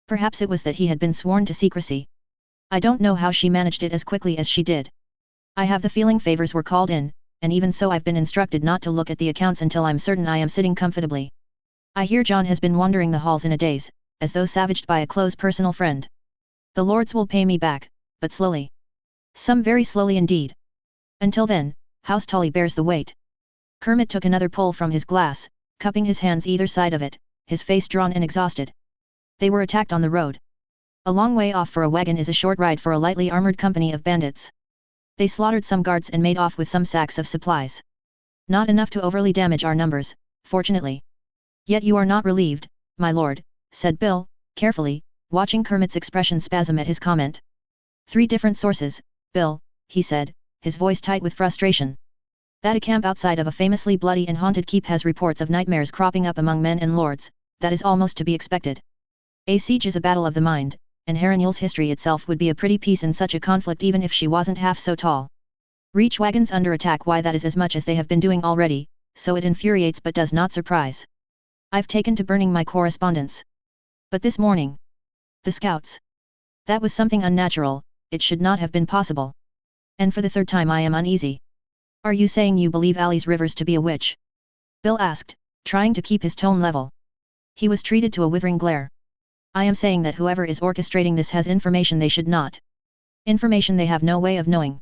Perhaps it was that he had been sworn to secrecy. "I don't know how she managed it as quickly as she did. I have the feeling favors were called in, and even so I've been instructed not to look at the accounts until I'm certain I am sitting comfortably. I hear John has been wandering the halls in a daze, as though savaged by a close personal friend. The lords will pay me back, but slowly. Some very slowly indeed. Until then, House Tully bears the weight." Kermit took another pull from his glass, cupping his hands either side of it, his face drawn and exhausted. They were attacked on the road. A long way off for a wagon is a short ride for a lightly armored company of bandits. They slaughtered some guards and made off with some sacks of supplies. Not enough to overly damage our numbers, fortunately. "Yet you are not relieved, my lord," said Bill, carefully, watching Kermit's expression spasm at his comment. "3 different sources, Bill," he said, his voice tight with frustration. That a camp outside of a famously bloody and haunted keep has reports of nightmares cropping up among men and lords, that is almost to be expected. A siege is a battle of the mind, and Harrenyl's history itself would be a pretty piece in such a conflict even if she wasn't half so tall. Reach wagons under attack, why that is as much as they have been doing already, so it infuriates but does not surprise. I've taken to burning my correspondence. But this morning, the scouts. That was something unnatural, it should not have been possible. And for the third time I am uneasy. Are you saying you believe Alice Rivers to be a witch? Bill asked, trying to keep his tone level. He was treated to a withering glare. I am saying that whoever is orchestrating this has information they should not. Information they have no way of knowing.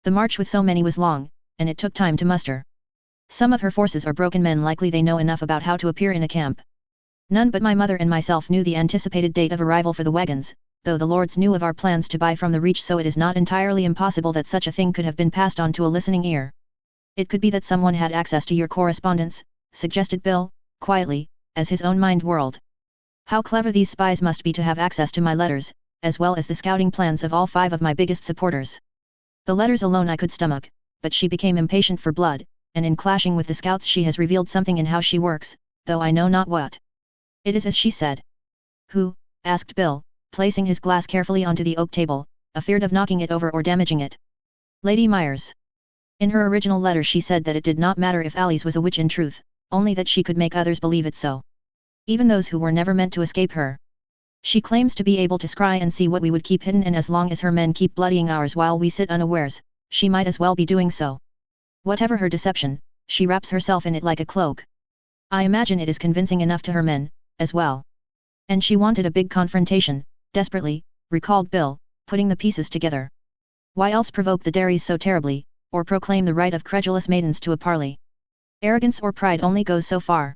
The march with so many was long, and it took time to muster. Some of her forces are broken men, likely they know enough about how to appear in a camp. None but my mother and myself knew the anticipated date of arrival for the wagons, though the lords knew of our plans to buy from the Reach, so it is not entirely impossible that such a thing could have been passed on to a listening ear. It could be that someone had access to your correspondence, suggested Bill, quietly, as his own mind whirled. How clever these spies must be to have access to my letters, as well as the scouting plans of all 5 of my biggest supporters. The letters alone I could stomach, but she became impatient for blood, and in clashing with the scouts she has revealed something in how she works, though I know not what. It is as she said. Who? Asked Bill, placing his glass carefully onto the oak table, afeard of knocking it over or damaging it. Lady Myers. In her original letter she said that it did not matter if Alice was a witch in truth, only that she could make others believe it so. Even those who were never meant to escape her. She claims to be able to scry and see what we would keep hidden, and as long as her men keep bloodying ours while we sit unawares, she might as well be doing so. Whatever her deception, she wraps herself in it like a cloak. I imagine it is convincing enough to her men, as well. And she wanted a big confrontation, desperately, recalled Bill, putting the pieces together. Why else provoke the Dairies so terribly, or proclaim the right of credulous maidens to a parley? Arrogance or pride only goes so far.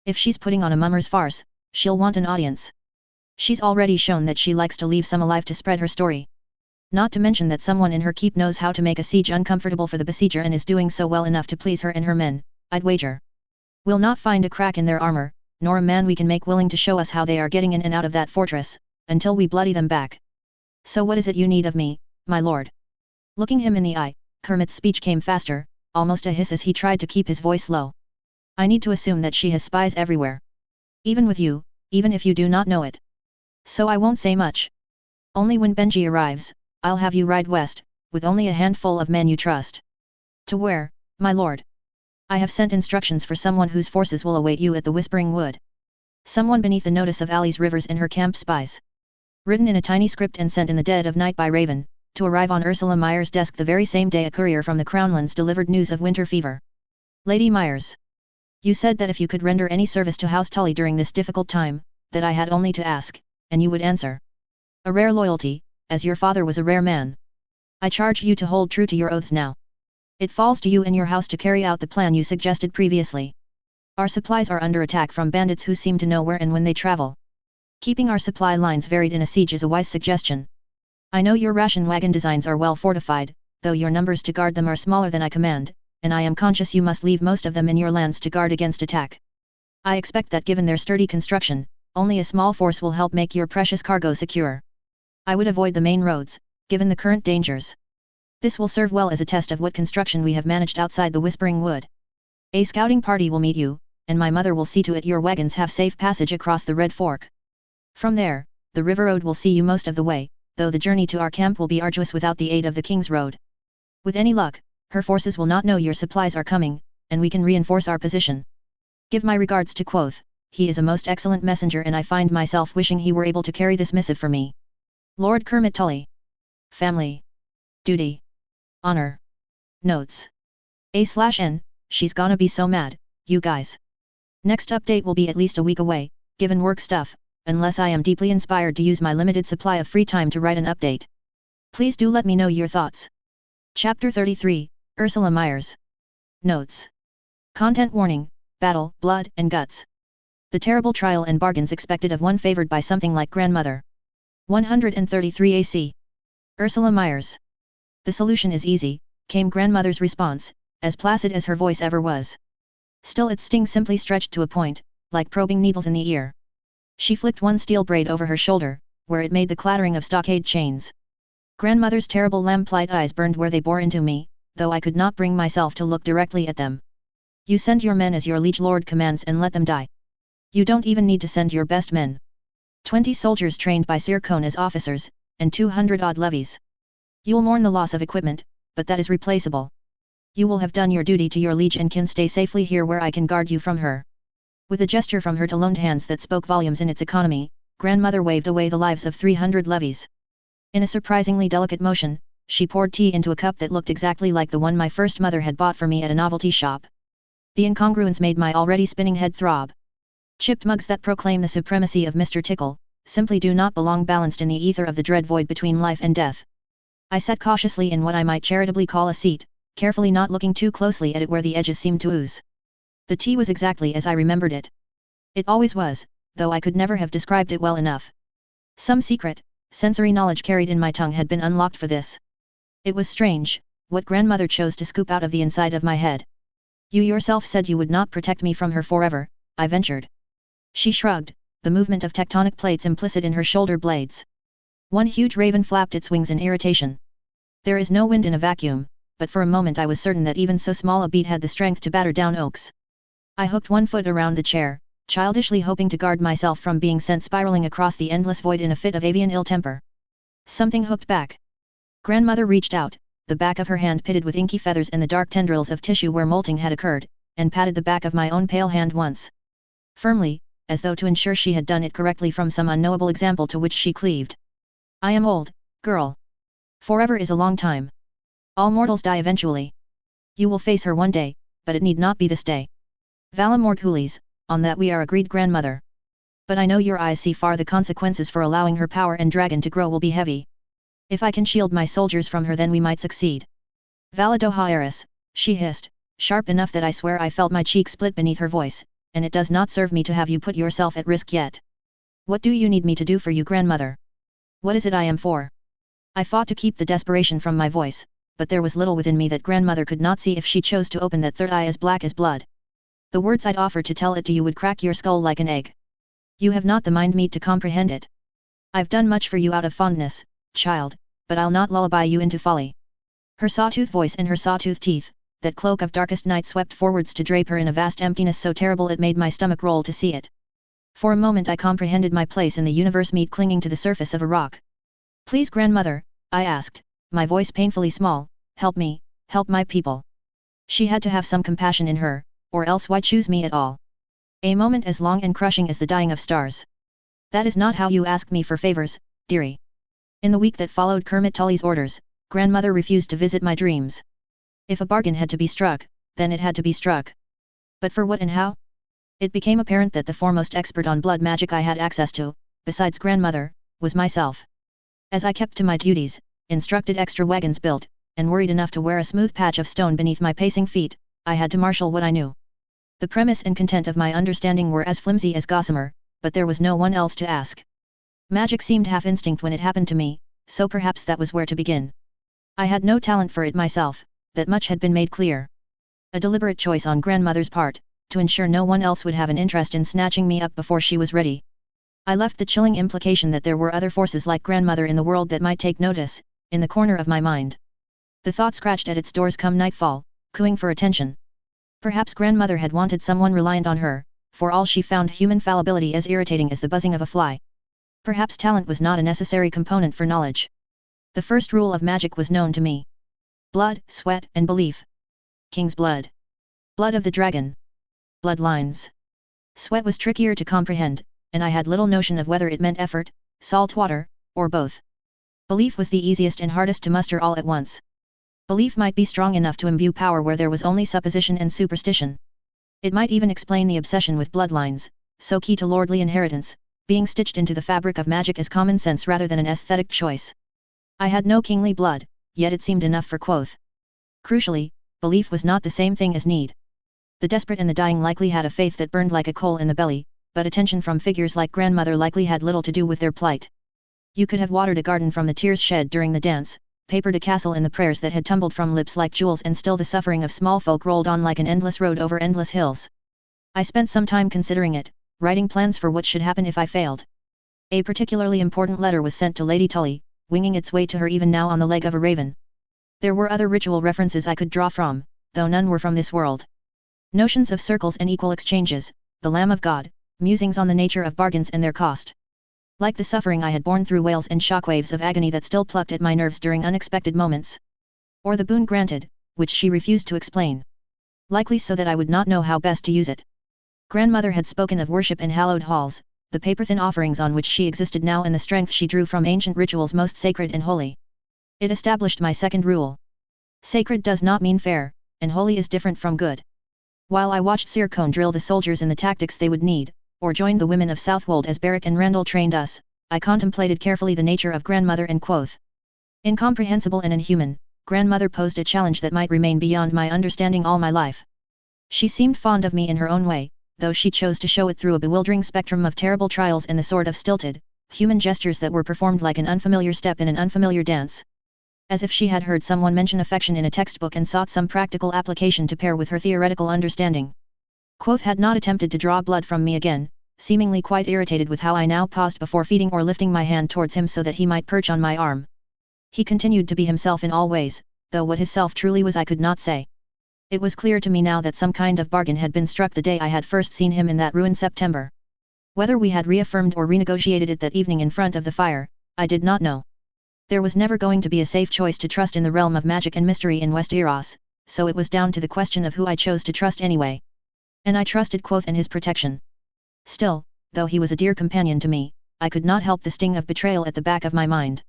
If she's putting on a mummer's farce, she'll want an audience. She's already shown that she likes to leave some alive to spread her story. Not to mention that someone in her keep knows how to make a siege uncomfortable for the besieger and is doing so well enough to please her and her men, I'd wager. We'll not find a crack in their armor, nor a man we can make willing to show us how they are getting in and out of that fortress, until we bloody them back. So what is it you need of me, my lord? Looking him in the eye, Kermit's speech came faster, almost a hiss as he tried to keep his voice low. I need to assume that she has spies everywhere. Even with you, even if you do not know it. So I won't say much. Only when Benji arrives, I'll have you ride west, with only a handful of men you trust. To where, my lord? I have sent instructions for someone whose forces will await you at the Whispering Wood. Someone beneath the notice of Alice Rivers and her camp spies. Written in a tiny script and sent in the dead of night by Raven, to arrive on Ursula Myers' desk the very same day a courier from the Crownlands delivered news of winter fever. Lady Myers. You said that if you could render any service to House Tully during this difficult time, that I had only to ask, and you would answer. A rare loyalty, as your father was a rare man. I charge you to hold true to your oaths now. It falls to you and your house to carry out the plan you suggested previously. Our supplies are under attack from bandits who seem to know where and when they travel. Keeping our supply lines varied in a siege is a wise suggestion. I know your ration wagon designs are well fortified, though your numbers to guard them are smaller than I command, and I am conscious you must leave most of them in your lands to guard against attack. I expect that given their sturdy construction, only a small force will help make your precious cargo secure. I would avoid the main roads, given the current dangers. This will serve well as a test of what construction we have managed outside the Whispering Wood. A scouting party will meet you, and my mother will see to it your wagons have safe passage across the Red Fork. From there, the River Road will see you most of the way, though the journey to our camp will be arduous without the aid of the King's Road. With any luck, her forces will not know your supplies are coming, and we can reinforce our position. Give my regards to Quoth, he is a most excellent messenger and I find myself wishing he were able to carry this missive for me. Lord Kermit Tully. Family. Duty. Honor. Notes. A/N, she's gonna be so mad, you guys. Next update will be at least a week away, given work stuff, unless I am deeply inspired to use my limited supply of free time to write an update. Please do let me know your thoughts. Chapter 33, Ursula Myers. Notes. Content warning, battle, blood and guts. The terrible trial and bargains expected of one favored by something like grandmother. 133 AC. Ursula Myers. The solution is easy, came grandmother's response, as placid as her voice ever was. Still its sting simply stretched to a point, like probing needles in the ear. She flicked one steel braid over her shoulder, where it made the clattering of stockade chains. Grandmother's terrible lamplight eyes burned where they bore into me, though I could not bring myself to look directly at them. You send your men as your liege lord commands and let them die. You don't even need to send your best men. 20 soldiers trained by Sir Khon as officers, and 200 odd levies. You'll mourn the loss of equipment, but that is replaceable. You will have done your duty to your liege and can stay safely here where I can guard you from her. With a gesture from her taloned hands that spoke volumes in its economy, grandmother waved away the lives of 300 levies. In a surprisingly delicate motion, she poured tea into a cup that looked exactly like the one my first mother had bought for me at a novelty shop. The incongruence made my already spinning head throb. Chipped mugs that proclaim the supremacy of Mr. Tickle, simply do not belong balanced in the ether of the dread void between life and death. I sat cautiously in what I might charitably call a seat, carefully not looking too closely at it where the edges seemed to ooze. The tea was exactly as I remembered it. It always was, though I could never have described it well enough. Some secret, sensory knowledge carried in my tongue had been unlocked for this. It was strange, what grandmother chose to scoop out of the inside of my head. You yourself said you would not protect me from her forever, I ventured. She shrugged, the movement of tectonic plates implicit in her shoulder blades. One huge raven flapped its wings in irritation. There is no wind in a vacuum, but for a moment I was certain that even so small a beat had the strength to batter down oaks. I hooked one foot around the chair, childishly hoping to guard myself from being sent spiraling across the endless void in a fit of avian ill temper. Something hooked back. Grandmother reached out, the back of her hand pitted with inky feathers and the dark tendrils of tissue where molting had occurred, and patted the back of my own pale hand once. Firmly, as though to ensure she had done it correctly from some unknowable example to which she cleaved. I am old, girl. Forever is a long time. All mortals die eventually. You will face her one day, but it need not be this day. Vala Morghulis, on that we are agreed, grandmother. But I know your eyes see far, the consequences for allowing her power and dragon to grow will be heavy. If I can shield my soldiers from her, then we might succeed. Vala Dohaeris, she hissed, sharp enough that I swear I felt my cheek split beneath her voice, and it does not serve me to have you put yourself at risk yet. What do you need me to do for you, grandmother? What is it I am for? I fought to keep the desperation from my voice, but there was little within me that grandmother could not see if she chose to open that third eye as black as blood. The words I'd offer to tell it to you would crack your skull like an egg. You have not the mind meat to comprehend it. I've done much for you out of fondness, child, but I'll not lullaby you into folly. Her sawtooth voice and her sawtooth teeth, that cloak of darkest night, swept forwards to drape her in a vast emptiness so terrible it made my stomach roll to see it. For a moment I comprehended my place in the universe, meat clinging to the surface of a rock. Please, grandmother, I asked, my voice painfully small, help me, help my people. She had to have some compassion in her, or else why choose me at all? A moment as long and crushing as the dying of stars. That is not how you ask me for favors, dearie. In the week that followed Kermit Tully's orders, grandmother refused to visit my dreams. If a bargain had to be struck, then it had to be struck. But for what and how? It became apparent that the foremost expert on blood magic I had access to, besides grandmother, was myself. As I kept to my duties, instructed extra wagons built, and worried enough to wear a smooth patch of stone beneath my pacing feet, I had to marshal what I knew. The premise and content of my understanding were as flimsy as gossamer, but there was no one else to ask. Magic seemed half instinct when it happened to me, so perhaps that was where to begin. I had no talent for it myself, that much had been made clear. A deliberate choice on grandmother's part, to ensure no one else would have an interest in snatching me up before she was ready. I left the chilling implication that there were other forces like grandmother in the world that might take notice, in the corner of my mind. The thought scratched at its doors come nightfall, cooing for attention. Perhaps grandmother had wanted someone reliant on her, for all she found human fallibility as irritating as the buzzing of a fly. Perhaps talent was not a necessary component for knowledge. The first rule of magic was known to me. Blood, sweat, and belief. King's blood. Blood of the dragon. Bloodlines. Sweat was trickier to comprehend, and I had little notion of whether it meant effort, salt water, or both. Belief was the easiest and hardest to muster all at once. Belief might be strong enough to imbue power where there was only supposition and superstition. It might even explain the obsession with bloodlines, so key to lordly inheritance, being stitched into the fabric of magic as common sense rather than an aesthetic choice. I had no kingly blood, yet it seemed enough for quoth. Crucially, belief was not the same thing as need. The desperate and the dying likely had a faith that burned like a coal in the belly, but attention from figures like grandmother likely had little to do with their plight. You could have watered a garden from the tears shed during the dance, papered a castle in the prayers that had tumbled from lips like jewels, and still the suffering of small folk rolled on like an endless road over endless hills. I spent some time considering it, writing plans for what should happen if I failed. A particularly important letter was sent to Lady Tully, winging its way to her even now on the leg of a raven. There were other ritual references I could draw from, though none were from this world. Notions of circles and equal exchanges, the Lamb of God, musings on the nature of bargains and their cost. Like the suffering I had borne through wails and shockwaves of agony that still plucked at my nerves during unexpected moments. Or the boon granted, which she refused to explain. Likely so that I would not know how best to use it. Grandmother had spoken of worship in hallowed halls, the paper-thin offerings on which she existed now and the strength she drew from ancient rituals most sacred and holy. It established my second rule. Sacred does not mean fair, and holy is different from good. While I watched Sir Cone drill the soldiers in the tactics they would need, or joined the women of Southwold as Barrack and Randall trained us, I contemplated carefully the nature of grandmother and quoth. Incomprehensible and inhuman, grandmother posed a challenge that might remain beyond my understanding all my life. She seemed fond of me in her own way, though she chose to show it through a bewildering spectrum of terrible trials and the sort of stilted, human gestures that were performed like an unfamiliar step in an unfamiliar dance. As if she had heard someone mention affection in a textbook and sought some practical application to pair with her theoretical understanding. Quoth had not attempted to draw blood from me again, seemingly quite irritated with how I now paused before feeding or lifting my hand towards him so that he might perch on my arm. He continued to be himself in all ways, though what his self truly was I could not say. It was clear to me now that some kind of bargain had been struck the day I had first seen him in that ruined September. Whether we had reaffirmed or renegotiated it that evening in front of the fire, I did not know. There was never going to be a safe choice to trust in the realm of magic and mystery in West Eros, so it was down to the question of who I chose to trust anyway. And I trusted Quoth and his protection. Still, though he was a dear companion to me, I could not help the sting of betrayal at the back of my mind.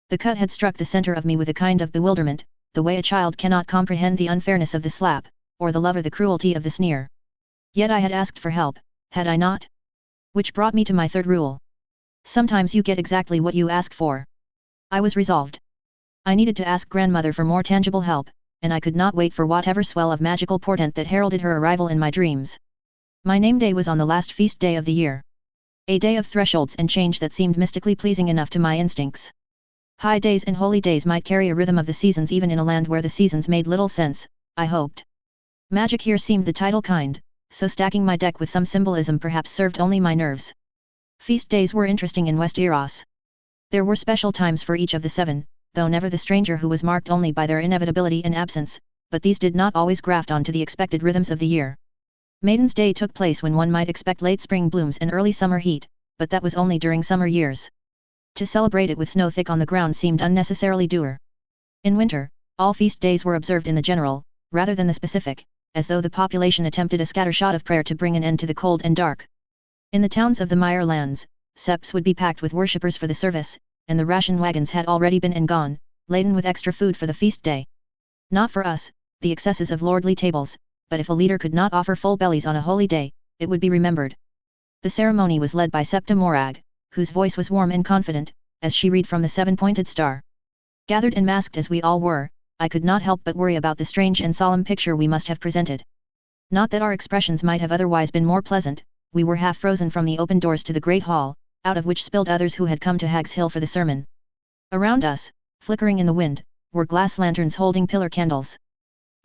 The cut had struck the center of me with a kind of bewilderment, the way a child cannot comprehend the unfairness of the slap, or the lover the cruelty of the sneer. Yet I had asked for help, had I not? Which brought me to my third rule. Sometimes you get exactly what you ask for. I was resolved. I needed to ask grandmother for more tangible help, and I could not wait for whatever swell of magical portent that heralded her arrival in my dreams. My name day was on the last feast day of the year. A day of thresholds and change that seemed mystically pleasing enough to my instincts. High days and holy days might carry a rhythm of the seasons even in a land where the seasons made little sense, I hoped. Magic here seemed the tidal kind, so stacking my deck with some symbolism perhaps served only my nerves. Feast days were interesting in West Eros. There were special times for each of the 7, though never the stranger who was marked only by their inevitability and absence, but these did not always graft onto the expected rhythms of the year. Maiden's Day took place when one might expect late spring blooms and early summer heat, but that was only during summer years. To celebrate it with snow thick on the ground seemed unnecessarily dour. In winter, all feast days were observed in the general, rather than the specific, as though the population attempted a scattershot of prayer to bring an end to the cold and dark. In the towns of the Mire lands, septs would be packed with worshippers for the service, and the ration wagons had already been and gone, laden with extra food for the feast day. Not for us, the excesses of lordly tables, but if a leader could not offer full bellies on a holy day, it would be remembered. The ceremony was led by Septa Morag, whose voice was warm and confident, as she read from the 7-pointed star. Gathered and masked as we all were, I could not help but worry about the strange and solemn picture we must have presented. Not that our expressions might have otherwise been more pleasant, we were half frozen from the open doors to the great hall, out of which spilled others who had come to Hag's Hill for the sermon. Around us, flickering in the wind, were glass lanterns holding pillar candles.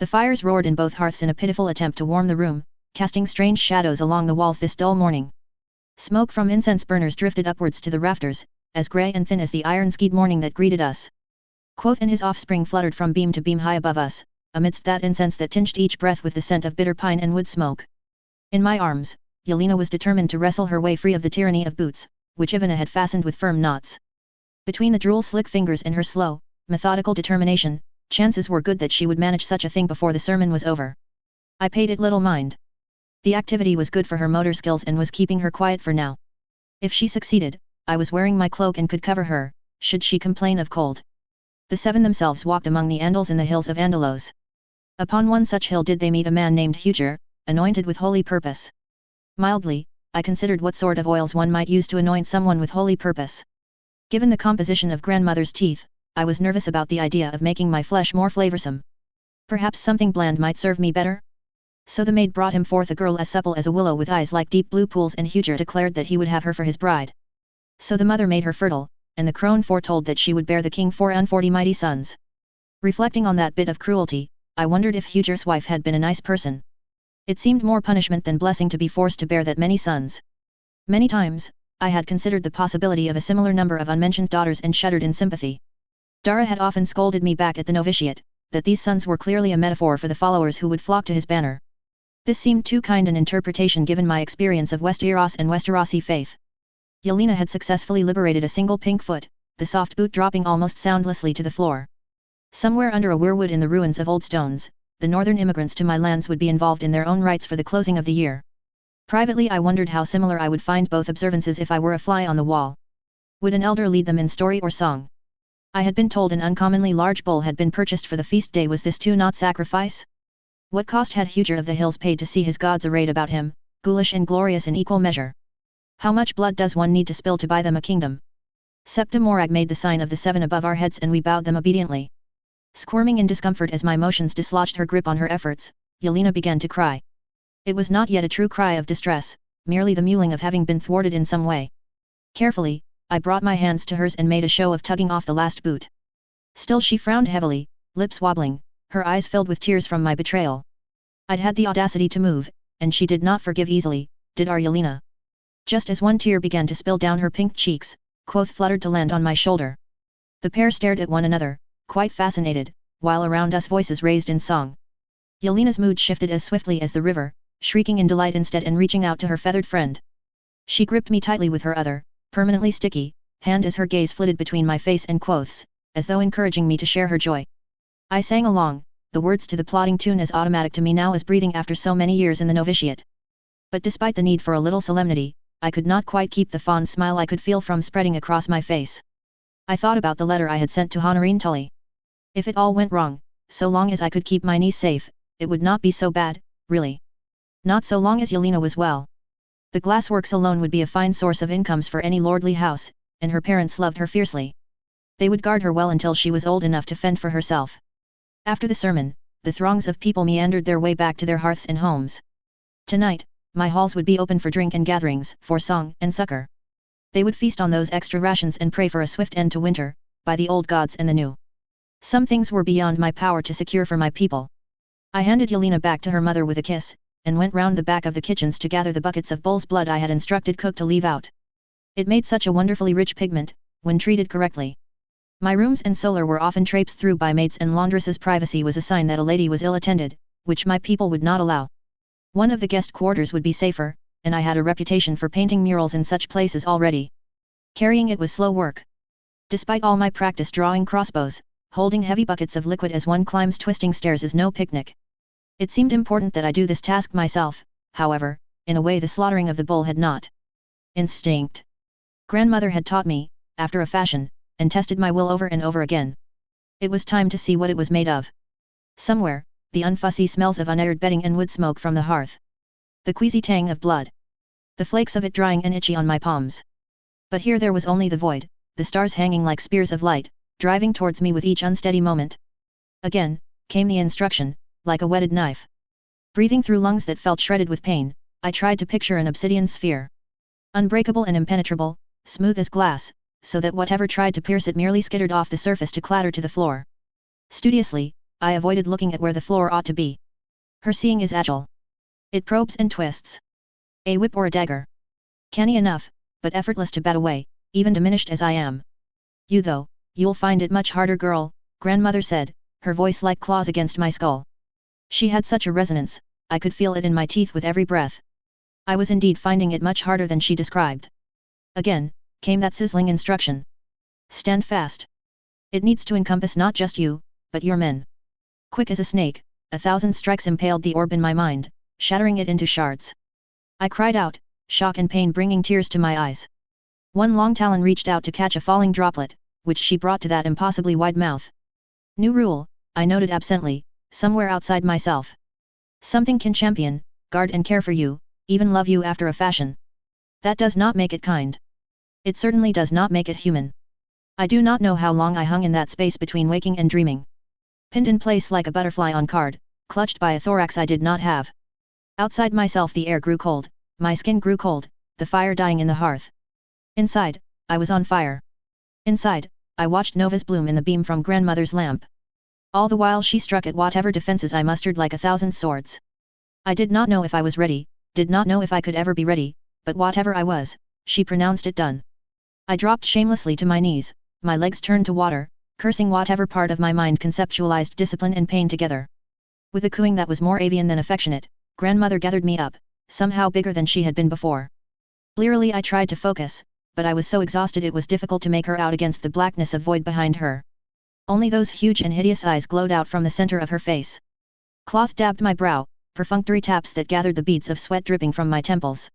The fires roared in both hearths in a pitiful attempt to warm the room, casting strange shadows along the walls this dull morning. Smoke from incense burners drifted upwards to the rafters, as grey and thin as the iron-skied morning that greeted us. Quoth and his offspring fluttered from beam to beam high above us, amidst that incense that tinged each breath with the scent of bitter pine and wood smoke. In my arms, Yelena was determined to wrestle her way free of the tyranny of boots, which Ivana had fastened with firm knots. Between the drool-slick fingers and her slow, methodical determination, chances were good that she would manage such a thing before the sermon was over. I paid it little mind. The activity was good for her motor skills and was keeping her quiet for now. If she succeeded, I was wearing my cloak and could cover her, should she complain of cold. The 7 themselves walked among the Andals in the hills of Andalos. Upon one such hill did they meet a man named Huger, anointed with holy purpose. Mildly, I considered what sort of oils one might use to anoint someone with holy purpose. Given the composition of grandmother's teeth, I was nervous about the idea of making my flesh more flavorsome. Perhaps something bland might serve me better? So the maid brought him forth a girl as supple as a willow with eyes like deep blue pools, and Huger declared that he would have her for his bride. So the mother made her fertile, and the crone foretold that she would bear the king 40 mighty sons. Reflecting on that bit of cruelty, I wondered if Huger's wife had been a nice person. It seemed more punishment than blessing to be forced to bear that many sons. Many times, I had considered the possibility of a similar number of unmentioned daughters and shuddered in sympathy. Dara had often scolded me back at the novitiate, that these sons were clearly a metaphor for the followers who would flock to his banner. This seemed too kind an interpretation given my experience of Westeros and Westerosi faith. Yelena had successfully liberated a single pink foot, the soft boot dropping almost soundlessly to the floor. Somewhere under a weirwood in the ruins of old stones, the northern immigrants to my lands would be involved in their own rites for the closing of the year. Privately I wondered how similar I would find both observances if I were a fly on the wall. Would an elder lead them in story or song? I had been told an uncommonly large bull had been purchased for the feast day. Was this too not sacrifice? What cost had Huger of the Hills paid to see his gods arrayed about him, ghoulish and glorious in equal measure? How much blood does one need to spill to buy them a kingdom? Septa Morag made the sign of the seven above our heads and we bowed them obediently. Squirming in discomfort as my motions dislodged her grip on her efforts, Yelena began to cry. It was not yet a true cry of distress, merely the mewling of having been thwarted in some way. Carefully, I brought my hands to hers and made a show of tugging off the last boot. Still she frowned heavily, lips wobbling, her eyes filled with tears from my betrayal. I'd had the audacity to move, and she did not forgive easily, did our Yelena. Just as one tear began to spill down her pink cheeks, Quoth fluttered to land on my shoulder. The pair stared at one another, quite fascinated, while around us voices raised in song. Yelena's mood shifted as swiftly as the river, shrieking in delight instead and reaching out to her feathered friend. She gripped me tightly with her other, permanently sticky, hand as her gaze flitted between my face and quoths, as though encouraging me to share her joy. I sang along, the words to the plodding tune as automatic to me now as breathing after so many years in the novitiate. But despite the need for a little solemnity, I could not quite keep the fond smile I could feel from spreading across my face. I thought about the letter I had sent to Honorine Tully. If it all went wrong, so long as I could keep my niece safe, it would not be so bad, really. Not so long as Yelena was well. The glassworks alone would be a fine source of incomes for any lordly house, and her parents loved her fiercely. They would guard her well until she was old enough to fend for herself. After the sermon, the throngs of people meandered their way back to their hearths and homes. Tonight, my halls would be open for drink and gatherings, for song and succor. They would feast on those extra rations and pray for a swift end to winter, by the old gods and the new. Some things were beyond my power to secure for my people. I handed Yelena back to her mother with a kiss, and went round the back of the kitchens to gather the buckets of bull's blood I had instructed cook to leave out. It made such a wonderfully rich pigment, when treated correctly. My rooms and solar were often traipsed through by maids, and laundresses' privacy was a sign that a lady was ill-attended, which my people would not allow. One of the guest quarters would be safer, and I had a reputation for painting murals in such places already. Carrying it was slow work. Despite all my practice drawing crossbows, holding heavy buckets of liquid as one climbs twisting stairs is no picnic. It seemed important that I do this task myself, however, in a way the slaughtering of the bull had not. Instinct. Grandmother had taught me, after a fashion, and tested my will over and over again. It was time to see what it was made of. Somewhere, the unfussy smells of unaired bedding and wood smoke from the hearth. The queasy tang of blood. The flakes of it drying and itchy on my palms. But here there was only the void, the stars hanging like spears of light, driving towards me with each unsteady moment. Again, came the instruction, like a whetted knife. Breathing through lungs that felt shredded with pain, I tried to picture an obsidian sphere. Unbreakable and impenetrable, smooth as glass, so that whatever tried to pierce it merely skittered off the surface to clatter to the floor. Studiously, I avoided looking at where the floor ought to be. Her seeing is agile. It probes and twists. A whip or a dagger. Canny enough, but effortless to bat away, even diminished as I am. You though, you'll find it much harder, girl, grandmother said, her voice like claws against my skull. She had such a resonance, I could feel it in my teeth with every breath. I was indeed finding it much harder than she described. Again, came that sizzling instruction. Stand fast. It needs to encompass not just you, but your men. Quick as a snake, 1,000 strikes impaled the orb in my mind, shattering it into shards. I cried out, shock and pain bringing tears to my eyes. One long talon reached out to catch a falling droplet, which she brought to that impossibly wide mouth. New rule, I noted absently, somewhere outside myself. Something can champion, guard and care for you, even love you after a fashion. That does not make it kind. It certainly does not make it human. I do not know how long I hung in that space between waking and dreaming. Pinned in place like a butterfly on card, clutched by a thorax I did not have. Outside myself the air grew cold, my skin grew cold, the fire dying in the hearth. Inside, I was on fire. Inside, I watched Nova's bloom in the beam from grandmother's lamp. All the while she struck at whatever defenses I mustered like 1,000 swords. I did not know if I was ready, did not know if I could ever be ready, but whatever I was, she pronounced it done. I dropped shamelessly to my knees, my legs turned to water, cursing whatever part of my mind conceptualized discipline and pain together. With a cooing that was more avian than affectionate, grandmother gathered me up, somehow bigger than she had been before. Blearily I tried to focus, but I was so exhausted it was difficult to make her out against the blackness of void behind her. Only those huge and hideous eyes glowed out from the center of her face. Cloth dabbed my brow, perfunctory taps that gathered the beads of sweat dripping from my temples.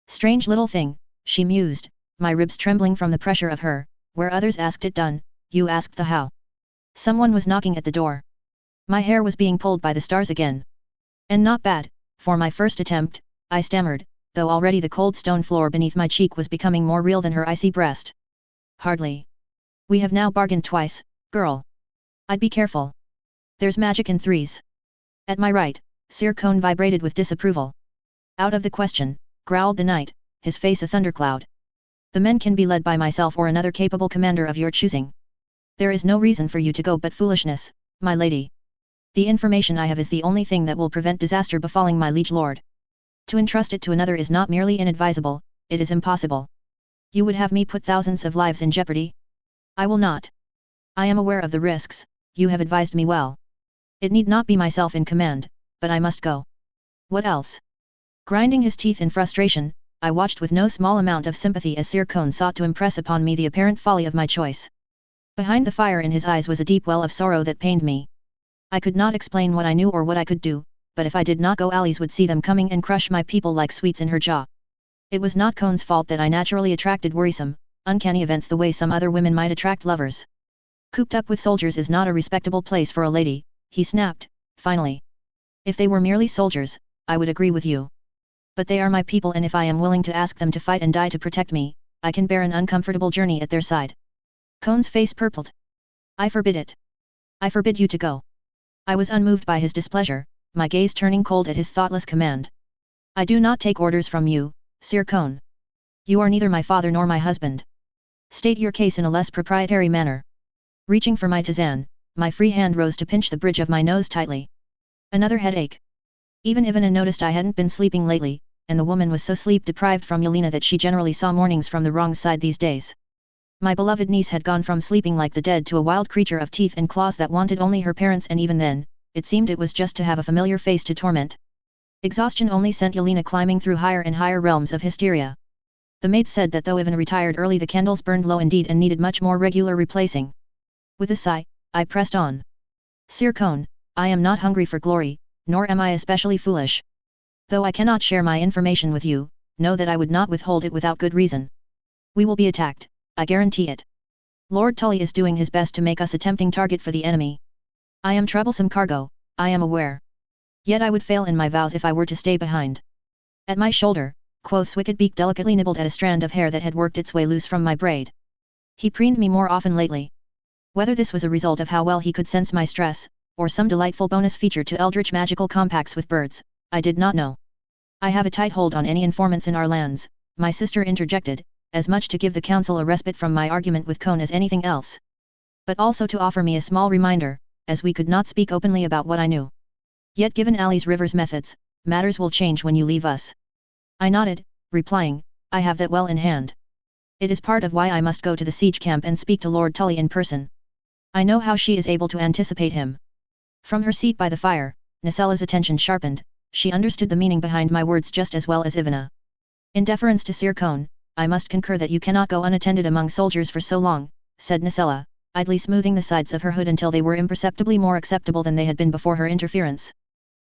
Strange little thing, she mused, my ribs trembling from the pressure of her, where others asked it done, you asked the how. Someone was knocking at the door. My hair was being pulled by the stars again. And not bad, for my first attempt, I stammered, though already the cold stone floor beneath my cheek was becoming more real than her icy breast. Hardly. We have now bargained twice, girl. I'd be careful. There's magic in threes. At my right, Sir Cone vibrated with disapproval. Out of the question, growled the knight, his face a thundercloud. The men can be led by myself or another capable commander of your choosing. There is no reason for you to go but foolishness, my lady. The information I have is the only thing that will prevent disaster befalling my liege lord. To entrust it to another is not merely inadvisable, it is impossible. You would have me put thousands of lives in jeopardy? I will not. I am aware of the risks, you have advised me well. It need not be myself in command, but I must go. What else? Grinding his teeth in frustration, I watched with no small amount of sympathy as Sir Cone sought to impress upon me the apparent folly of my choice. Behind the fire in his eyes was a deep well of sorrow that pained me. I could not explain what I knew or what I could do, but if I did not go Alice would see them coming and crush my people like sweets in her jaw. It was not Cone's fault that I naturally attracted worrisome, uncanny events the way some other women might attract lovers. Cooped up with soldiers is not a respectable place for a lady, he snapped, finally. If they were merely soldiers, I would agree with you. But they are my people and if I am willing to ask them to fight and die to protect me, I can bear an uncomfortable journey at their side. Cone's face purpled. I forbid it. I forbid you to go. I was unmoved by his displeasure, my gaze turning cold at his thoughtless command. I do not take orders from you, Sir Cone. You are neither my father nor my husband. State your case in a less proprietary manner. Reaching for my tisane, my free hand rose to pinch the bridge of my nose tightly. Another headache. Even Ivana noticed I hadn't been sleeping lately, and the woman was so sleep-deprived from Yelena that she generally saw mornings from the wrong side these days. My beloved niece had gone from sleeping like the dead to a wild creature of teeth and claws that wanted only her parents and even then, it seemed it was just to have a familiar face to torment. Exhaustion only sent Yelena climbing through higher and higher realms of hysteria. The maid said that though Ivana retired early the candles burned low indeed and needed much more regular replacing. With a sigh, I pressed on. Sir Cone, I am not hungry for glory, nor am I especially foolish. Though I cannot share my information with you, know that I would not withhold it without good reason. We will be attacked, I guarantee it. Lord Tully is doing his best to make us a tempting target for the enemy. I am troublesome cargo, I am aware. Yet I would fail in my vows if I were to stay behind. At my shoulder, Quoth's wicked beak delicately nibbled at a strand of hair that had worked its way loose from my braid. He preened me more often lately. Whether this was a result of how well he could sense my stress, or some delightful bonus feature to eldritch magical compacts with birds, I did not know. I have a tight hold on any informants in our lands, my sister interjected, as much to give the council a respite from my argument with Cone as anything else. But also to offer me a small reminder, as we could not speak openly about what I knew. Yet given Alice River's methods, matters will change when you leave us. I nodded, replying, I have that well in hand. It is part of why I must go to the siege camp and speak to Lord Tully in person. I know how she is able to anticipate him. From her seat by the fire, Nasella's attention sharpened, she understood the meaning behind my words just as well as Ivana. In deference to Sir Cone, I must concur that you cannot go unattended among soldiers for so long, said Nasella, idly smoothing the sides of her hood until they were imperceptibly more acceptable than they had been before her interference.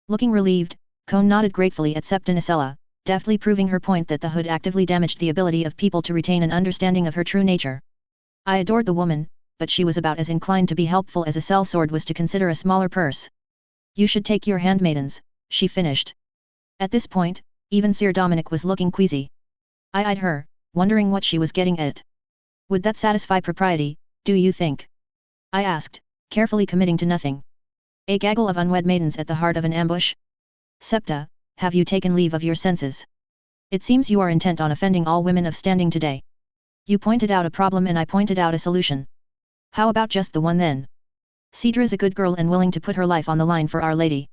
Looking relieved, Cone nodded gratefully at Septa Nasella, deftly proving her point that the hood actively damaged the ability of people to retain an understanding of her true nature. I adored the woman, but she was about as inclined to be helpful as a sellsword was to consider a smaller purse. You should take your handmaidens, she finished. At this point, even Sir Dominic was looking queasy. I eyed her, wondering what she was getting at. Would that satisfy propriety, do you think? I asked, carefully committing to nothing. A gaggle of unwed maidens at the heart of an ambush? Septa, have you taken leave of your senses? It seems you are intent on offending all women of standing today. You pointed out a problem and I pointed out a solution. How about just the one then? Cedra's a good girl and willing to put her life on the line for Our Lady.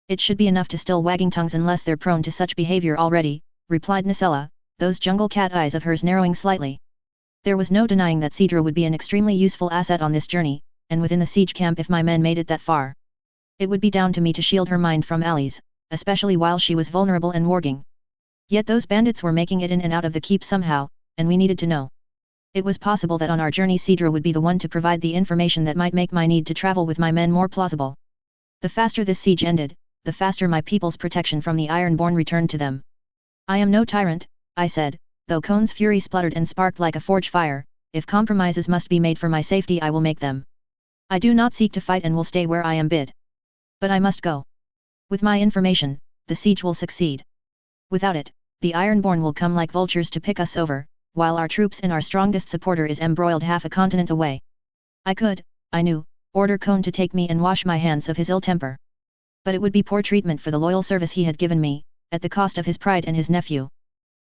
It should be enough to still wagging tongues unless they're prone to such behavior already, replied Nasella, those jungle cat eyes of hers narrowing slightly. There was no denying that Cedra would be an extremely useful asset on this journey, and within the siege camp if my men made it that far. It would be down to me to shield her mind from allies, especially while she was vulnerable and warging. Yet those bandits were making it in and out of the keep somehow, and we needed to know. It was possible that on our journey Cedra would be the one to provide the information that might make my need to travel with my men more plausible. The faster this siege ended, the faster my people's protection from the Ironborn returned to them. I am no tyrant, I said, though Kone's fury spluttered and sparked like a forge fire. If compromises must be made for my safety I will make them. I do not seek to fight and will stay where I am bid. But I must go. With my information, the siege will succeed. Without it, the Ironborn will come like vultures to pick us over, while our troops and our strongest supporter is embroiled half a continent away. I could, I knew, order Kone to take me and wash my hands of his ill temper. But it would be poor treatment for the loyal service he had given me, at the cost of his pride and his nephew.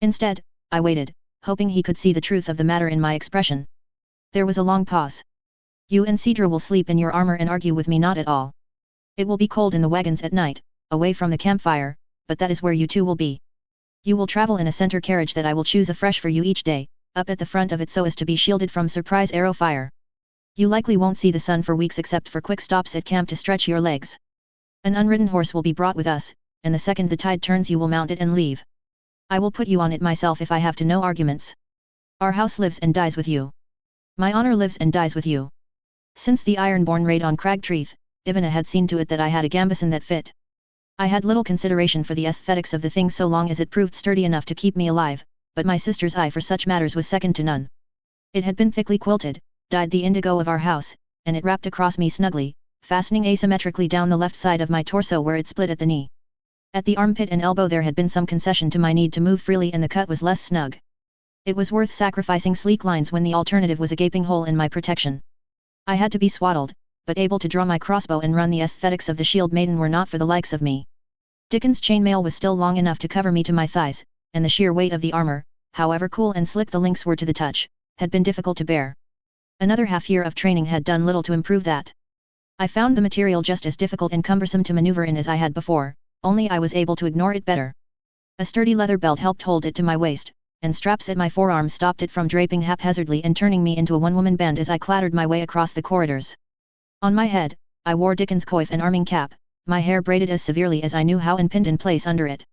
Instead, I waited, hoping he could see the truth of the matter in my expression. There was a long pause. You and Cedra will sleep in your armor and argue with me not at all. It will be cold in the wagons at night, away from the campfire, but that is where you two will be. You will travel in a center carriage that I will choose afresh for you each day, up at the front of it so as to be shielded from surprise arrow fire. You likely won't see the sun for weeks except for quick stops at camp to stretch your legs. An unridden horse will be brought with us, and the second the tide turns you will mount it and leave. I will put you on it myself if I have to, no arguments. Our house lives and dies with you. My honor lives and dies with you. Since the Ironborn raid on Cragtreath, Ivana had seen to it that I had a gambeson that fit. I had little consideration for the aesthetics of the thing so long as it proved sturdy enough to keep me alive, but my sister's eye for such matters was second to none. It had been thickly quilted, dyed the indigo of our house, and it wrapped across me snugly, fastening asymmetrically down the left side of my torso where it split at the knee. At the armpit and elbow there had been some concession to my need to move freely and the cut was less snug. It was worth sacrificing sleek lines when the alternative was a gaping hole in my protection. I had to be swaddled, but able to draw my crossbow and run. The aesthetics of the shield maiden were not for the likes of me. Dickon's chainmail was still long enough to cover me to my thighs, and the sheer weight of the armor, however cool and slick the links were to the touch, had been difficult to bear. Another half-year of training had done little to improve that. I found the material just as difficult and cumbersome to maneuver in as I had before, only I was able to ignore it better. A sturdy leather belt helped hold it to my waist, and straps at my forearms stopped it from draping haphazardly and turning me into a one-woman band as I clattered my way across the corridors. On my head, I wore Dickon's coif and arming cap, my hair braided as severely as I knew how and pinned in place under it.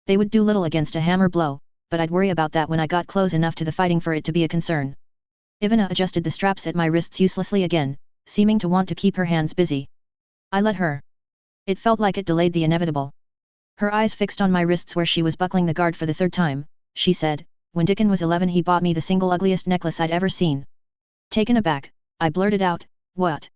They would do little against a hammer blow, but I'd worry about that when I got close enough to the fighting for it to be a concern. Ivana adjusted the straps at my wrists uselessly again, seeming to want to keep her hands busy. I let her. It felt like it delayed the inevitable. Her eyes fixed on my wrists where she was buckling the guard for the third time. She said, "When Dickon was 11 he bought me the single ugliest necklace I'd ever seen." Taken aback, I blurted out, "What?"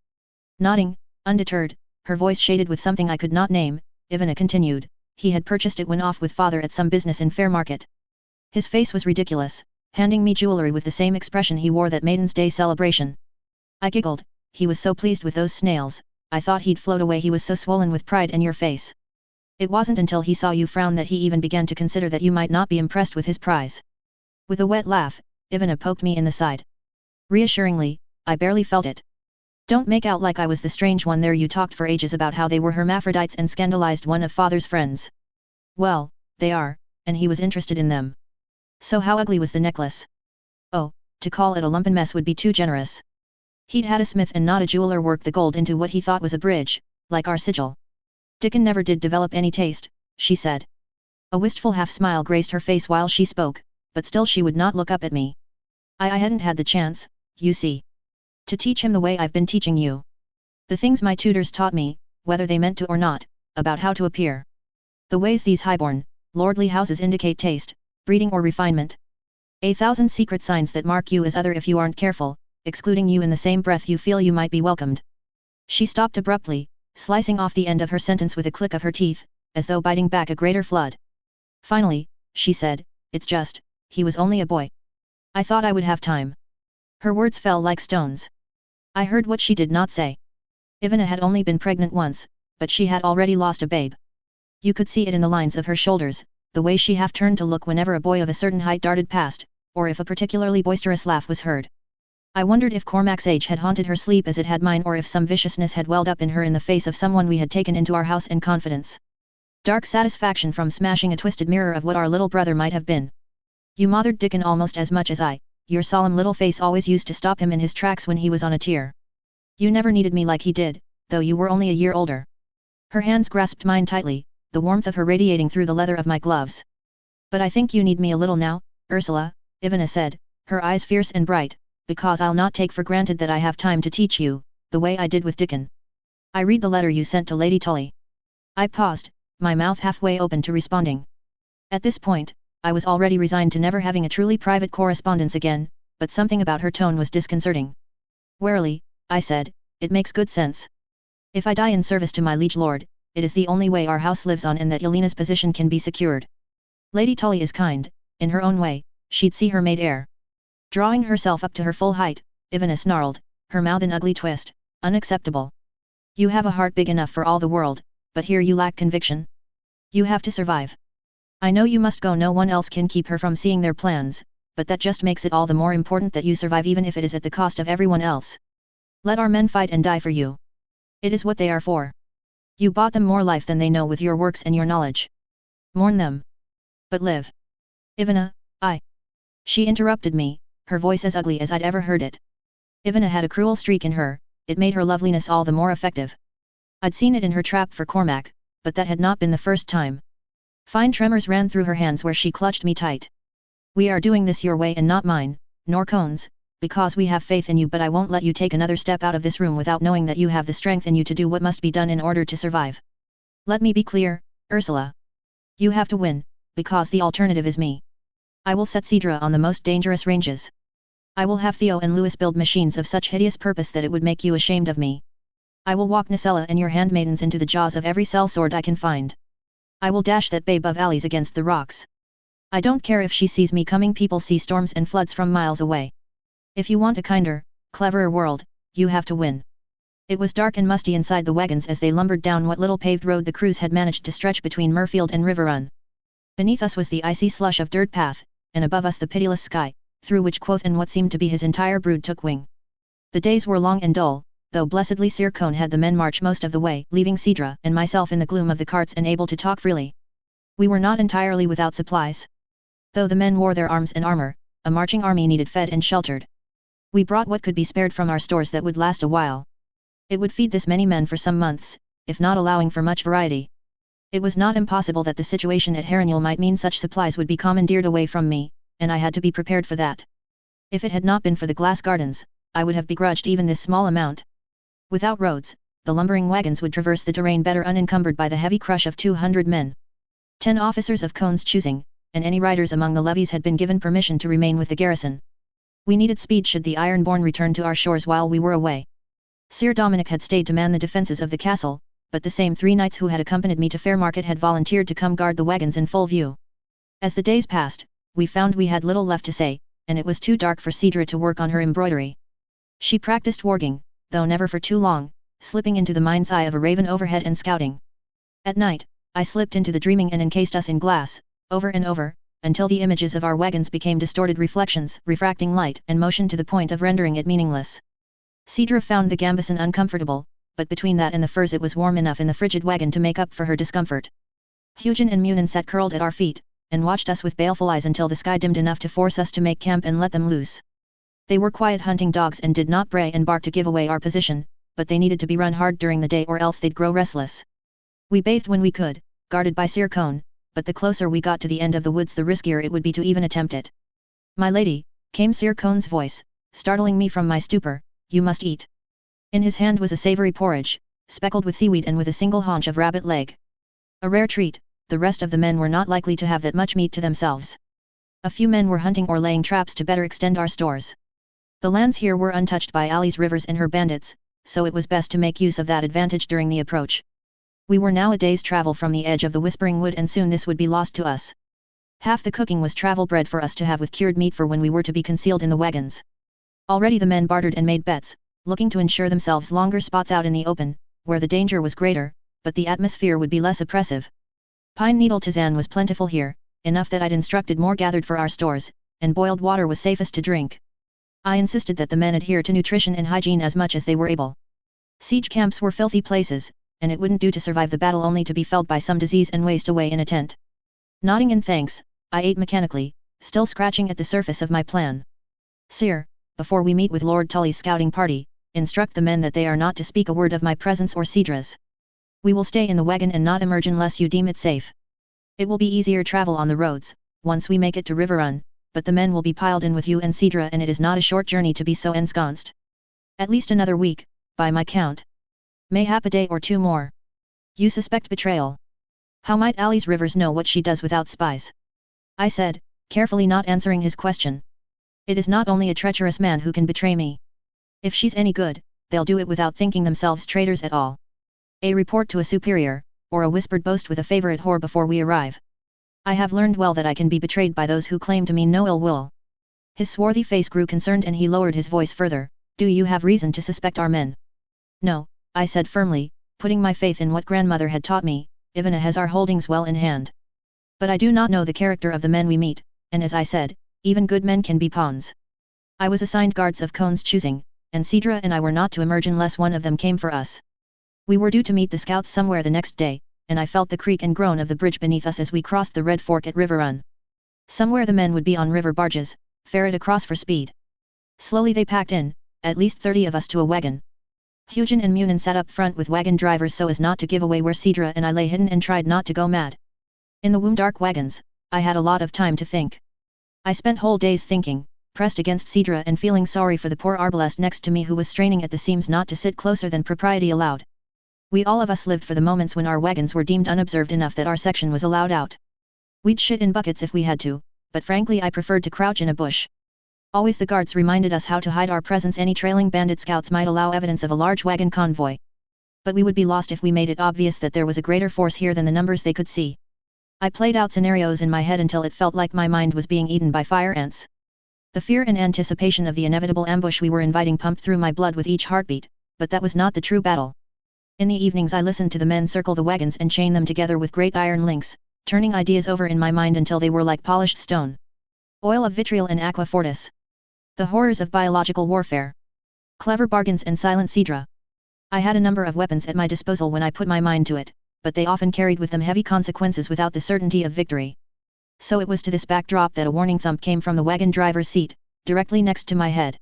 Nodding, undeterred, her voice shaded with something I could not name, Ivana continued, "He had purchased it when off with father at some business in Fairmarket. His face was ridiculous, handing me jewelry with the same expression he wore that Maiden's Day celebration. I giggled, he was so pleased with those snails, I thought he'd float away, he was so swollen with pride. And your face. It wasn't until he saw you frown that he even began to consider that you might not be impressed with his prize." With a wet laugh, Ivana poked me in the side. Reassuringly, I barely felt it. "Don't make out like I was the strange one there. You talked for ages about how they were hermaphrodites and scandalized one of father's friends. Well, they are, and he was interested in them. So how ugly was the necklace?" "Oh, to call it a lumpen mess would be too generous. He'd had a smith and not a jeweler work the gold into what he thought was a bridge, like our sigil. Dickon never did develop any taste," she said. A wistful half-smile graced her face while she spoke, but still she would not look up at me. I hadn't had the chance, you see. To teach him the way I've been teaching you. The things my tutors taught me, whether they meant to or not, about how to appear. The ways these highborn, lordly houses indicate taste, breeding or refinement. 1,000 secret signs that mark you as other if you aren't careful, excluding you in the same breath you feel you might be welcomed." She stopped abruptly, slicing off the end of her sentence with a click of her teeth, as though biting back a greater flood. Finally, she said, "It's just, he was only a boy. I thought I would have time." Her words fell like stones. I heard what she did not say. Ivana had only been pregnant once, but she had already lost a babe. You could see it in the lines of her shoulders, the way she half turned to look whenever a boy of a certain height darted past, or if a particularly boisterous laugh was heard. I wondered if Cormac's age had haunted her sleep as it had mine, or if some viciousness had welled up in her in the face of someone we had taken into our house in confidence. Dark satisfaction from smashing a twisted mirror of what our little brother might have been. "You mothered Dickon almost as much as I. Your solemn little face always used to stop him in his tracks when he was on a tear. You never needed me like he did, though you were only a year older. Her hands grasped mine tightly, the warmth of her radiating through the leather of my gloves. But I think you need me a little now, Ursula, Ivana said, her eyes fierce and bright, because I'll not take for granted that I have time to teach you, the way I did with Dickon. I read the letter you sent to Lady Tully. I paused, my mouth halfway open to responding. At this point, I was already resigned to never having a truly private correspondence again, but something about her tone was disconcerting. Warily, I said, it makes good sense. If I die in service to my liege lord, it is the only way our house lives on and that Yelena's position can be secured. Lady Tully is kind, in her own way, she'd see her made heir. Drawing herself up to her full height, Ivana snarled, her mouth an ugly twist, unacceptable. You have a heart big enough for all the world, but here you lack conviction. You have to survive. I know you must go, no one else can keep her from seeing their plans, but that just makes it all the more important that you survive even if it is at the cost of everyone else. Let our men fight and die for you. It is what they are for. You bought them more life than they know with your works and your knowledge. Mourn them. But live. Ivana, She interrupted me, her voice as ugly as I'd ever heard it. Ivana had a cruel streak in her, it made her loveliness all the more effective. I'd seen it in her trap for Cormac, but that had not been the first time. Fine tremors ran through her hands where she clutched me tight. We are doing this your way and not mine, nor Cone's, because we have faith in you, but I won't let you take another step out of this room without knowing that you have the strength in you to do what must be done in order to survive. Let me be clear, Ursula. You have to win, because the alternative is me. I will set Cedra on the most dangerous ranges. I will have Theo and Louis build machines of such hideous purpose that it would make you ashamed of me. I will walk Nacella and your handmaidens into the jaws of every sellsword I can find. I will dash that babe of Ali's against the rocks. I don't care if she sees me coming, people see storms and floods from miles away. If you want a kinder, cleverer world, you have to win. It was dark and musty inside the wagons as they lumbered down what little paved road the crews had managed to stretch between Murfield and River Run. Beneath us was the icy slush of dirt path, and above us the pitiless sky, through which Quoth and what seemed to be his entire brood took wing. The days were long and dull, though blessedly Sir Cone had the men march most of the way, leaving Cedra and myself in the gloom of the carts and able to talk freely. We were not entirely without supplies. Though the men wore their arms and armor, a marching army needed fed and sheltered. We brought what could be spared from our stores that would last a while. It would feed this many men for some months, if not allowing for much variety. It was not impossible that the situation at Harrenhal might mean such supplies would be commandeered away from me, and I had to be prepared for that. If it had not been for the glass gardens, I would have begrudged even this small amount. Without roads, the lumbering wagons would traverse the terrain better unencumbered by the heavy crush of 200 men. 10 officers of Cone's choosing, and any riders among the levies had been given permission to remain with the garrison. We needed speed should the Ironborn return to our shores while we were away. Sir Dominic had stayed to man the defences of the castle, but the same 3 knights who had accompanied me to Fairmarket had volunteered to come guard the wagons in full view. As the days passed, we found we had little left to say, and it was too dark for Cedra to work on her embroidery. She practiced warging, though never for too long, slipping into the mind's eye of a raven overhead and scouting. At night, I slipped into the dreaming and encased us in glass, over and over, until the images of our wagons became distorted reflections, refracting light and motion to the point of rendering it meaningless. Cedra found the gambeson uncomfortable, but between that and the furs it was warm enough in the frigid wagon to make up for her discomfort. Hugin and Munin sat curled at our feet, and watched us with baleful eyes until the sky dimmed enough to force us to make camp and let them loose. They were quiet hunting dogs and did not bray and bark to give away our position, but they needed to be run hard during the day or else they'd grow restless. We bathed when we could, guarded by Sir Cone, but the closer we got to the end of the woods the riskier it would be to even attempt it. "My lady," came Sir Cone's voice, startling me from my stupor, "you must eat." In his hand was a savoury porridge, speckled with seaweed and with a single haunch of rabbit leg. A rare treat, the rest of the men were not likely to have that much meat to themselves. A few men were hunting or laying traps to better extend our stores. The lands here were untouched by Ali's rivers and her bandits, so it was best to make use of that advantage during the approach. We were now a day's travel from the edge of the Whispering Wood and soon this would be lost to us. Half the cooking was travel bread for us to have with cured meat for when we were to be concealed in the wagons. Already the men bartered and made bets, looking to ensure themselves longer spots out in the open, where the danger was greater, but the atmosphere would be less oppressive. Pine needle tisane was plentiful here, enough that I'd instructed more gathered for our stores, and boiled water was safest to drink. I insisted that the men adhere to nutrition and hygiene as much as they were able. Siege camps were filthy places, and it wouldn't do to survive the battle only to be felled by some disease and waste away in a tent. Nodding in thanks, I ate mechanically, still scratching at the surface of my plan. "Sir, before we meet with Lord Tully's scouting party, instruct the men that they are not to speak a word of my presence or Sidra's. We will stay in the wagon and not emerge unless you deem it safe. It will be easier travel on the roads, once we make it to River Run, but the men will be piled in with you and Sidra and it is not a short journey to be so ensconced. At least another week, by my count. Mayhap a day or two more. You suspect betrayal. How might Ali's Rivers know what she does without spies? I said, carefully not answering his question. It is not only a treacherous man who can betray me. If she's any good, they'll do it without thinking themselves traitors at all. A report to a superior, or a whispered boast with a favorite whore before we arrive. I have learned well that I can be betrayed by those who claim to mean no ill will. His swarthy face grew concerned and he lowered his voice further. Do you have reason to suspect our men? No, I said firmly, putting my faith in what grandmother had taught me. Ivana has our holdings well in hand. But I do not know the character of the men we meet, and as I said, even good men can be pawns. I was assigned guards of Kone's choosing, and Sidra and I were not to emerge unless one of them came for us. We were due to meet the scouts somewhere the next day, and I felt the creak and groan of the bridge beneath us as we crossed the Red Fork at River Run. Somewhere the men would be on river barges, ferried across for speed. Slowly they packed in, at least 30 of us to a wagon. Hugin and Munin sat up front with wagon drivers so as not to give away where Sidra and I lay hidden and tried not to go mad. In the dark wagons, I had a lot of time to think. I spent whole days thinking, pressed against Sidra and feeling sorry for the poor arbalest next to me who was straining at the seams not to sit closer than propriety allowed. We all of us lived for the moments when our wagons were deemed unobserved enough that our section was allowed out. We'd shit in buckets if we had to, but frankly I preferred to crouch in a bush. Always the guards reminded us how to hide our presence. Any trailing bandit scouts might allow evidence of a large wagon convoy. But we would be lost if we made it obvious that there was a greater force here than the numbers they could see. I played out scenarios in my head until it felt like my mind was being eaten by fire ants. The fear and anticipation of the inevitable ambush we were inviting pumped through my blood with each heartbeat, but that was not the true battle. In the evenings I listened to the men circle the wagons and chain them together with great iron links, turning ideas over in my mind until they were like polished stone. Oil of vitriol and aqua fortis. The horrors of biological warfare. Clever bargains and silent Sidra. I had a number of weapons at my disposal when I put my mind to it, but they often carried with them heavy consequences without the certainty of victory. So it was to this backdrop that a warning thump came from the wagon driver's seat, directly next to my head.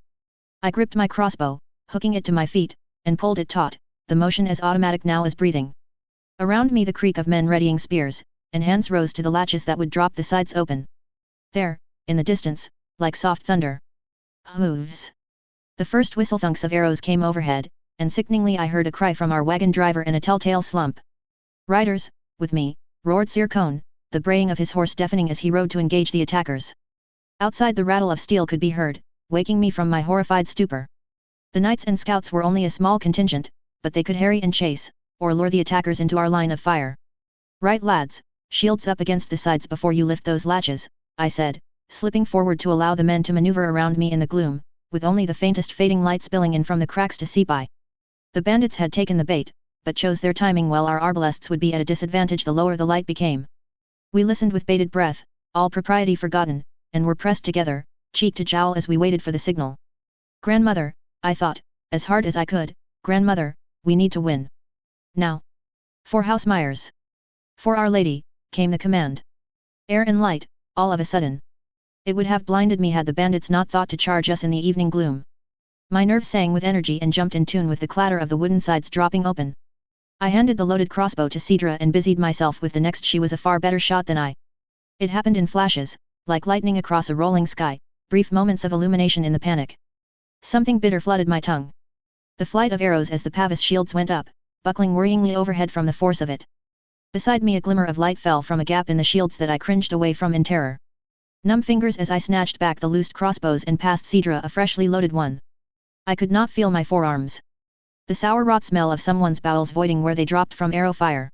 I gripped my crossbow, hooking it to my feet, and pulled it taut, the motion as automatic now as breathing. Around me the creak of men readying spears, and hands rose to the latches that would drop the sides open. There, in the distance, like soft thunder. Hooves. The first whistle thunks of arrows came overhead, and sickeningly I heard a cry from our wagon driver and a telltale slump. Riders, with me, roared Sir Kone, the braying of his horse deafening as he rode to engage the attackers. Outside the rattle of steel could be heard, waking me from my horrified stupor. The knights and scouts were only a small contingent, but they could harry and chase, or lure the attackers into our line of fire. Right lads, shields up against the sides before you lift those latches, I said, slipping forward to allow the men to maneuver around me in the gloom, with only the faintest fading light spilling in from the cracks to see by. The bandits had taken the bait, but chose their timing while our arbalests would be at a disadvantage the lower the light became. We listened with bated breath, all propriety forgotten, and were pressed together, cheek to jowl as we waited for the signal. Grandmother, I thought, as hard as I could, grandmother, we need to win. Now. For House Myers. For Our Lady, came the command. Air and light, all of a sudden. It would have blinded me had the bandits not thought to charge us in the evening gloom. My nerves sang with energy and jumped in tune with the clatter of the wooden sides dropping open. I handed the loaded crossbow to Sidra and busied myself with the next. She was a far better shot than I. It happened in flashes, like lightning across a rolling sky, brief moments of illumination in the panic. Something bitter flooded my tongue. The flight of arrows as the Pavis shields went up, buckling worryingly overhead from the force of it. Beside me a glimmer of light fell from a gap in the shields that I cringed away from in terror. Numb fingers as I snatched back the loosed crossbows and passed Sidra a freshly loaded one. I could not feel my forearms. The sour rot smell of someone's bowels voiding where they dropped from arrow fire.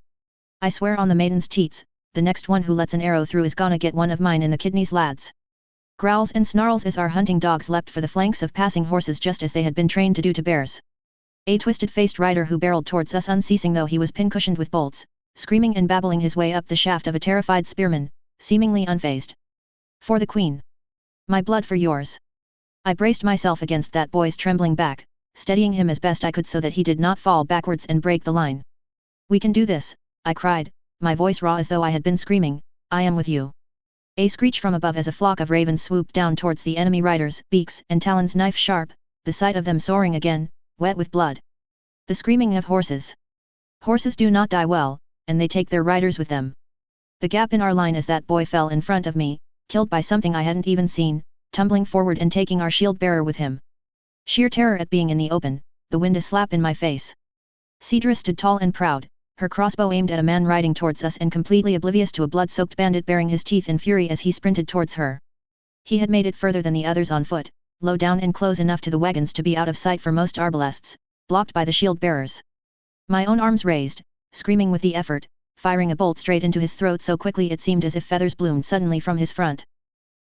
I swear on the maiden's teats, the next one who lets an arrow through is gonna get one of mine in the kidneys, lads. Growls and snarls as our hunting dogs leapt for the flanks of passing horses just as they had been trained to do to bears. A twisted-faced rider who barreled towards us unceasing though he was pin-cushioned with bolts, screaming and babbling his way up the shaft of a terrified spearman, seemingly unfazed. For the Queen. My blood for yours. I braced myself against that boy's trembling back, steadying him as best I could so that he did not fall backwards and break the line. We can do this, I cried, my voice raw as though I had been screaming, I am with you. A screech from above as a flock of ravens swooped down towards the enemy riders, beaks and talons knife-sharp, the sight of them soaring again, wet with blood. The screaming of horses. Horses do not die well, and they take their riders with them. The gap in our line as that boy fell in front of me, killed by something I hadn't even seen, tumbling forward and taking our shield bearer with him. Sheer terror at being in the open, the wind a slap in my face. Cedra stood tall and proud, her crossbow aimed at a man riding towards us and completely oblivious to a blood-soaked bandit baring his teeth in fury as he sprinted towards her. He had made it further than the others on foot, low down and close enough to the wagons to be out of sight for most arbalests, blocked by the shield bearers. My own arms raised, screaming with the effort, firing a bolt straight into his throat so quickly it seemed as if feathers bloomed suddenly from his front.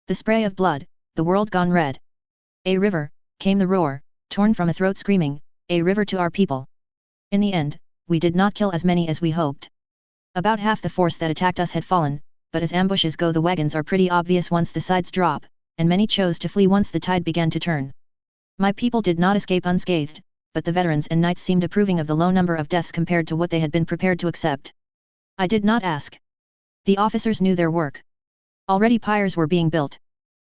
The spray of blood, the world gone red. A river, came the roar, torn from a throat screaming, a river to our people. In the end, we did not kill as many as we hoped. About half the force that attacked us had fallen, but as ambushes go the wagons are pretty obvious once the sides drop, and many chose to flee once the tide began to turn. My people did not escape unscathed, but the veterans and knights seemed approving of the low number of deaths compared to what they had been prepared to accept. I did not ask. The officers knew their work. Already pyres were being built.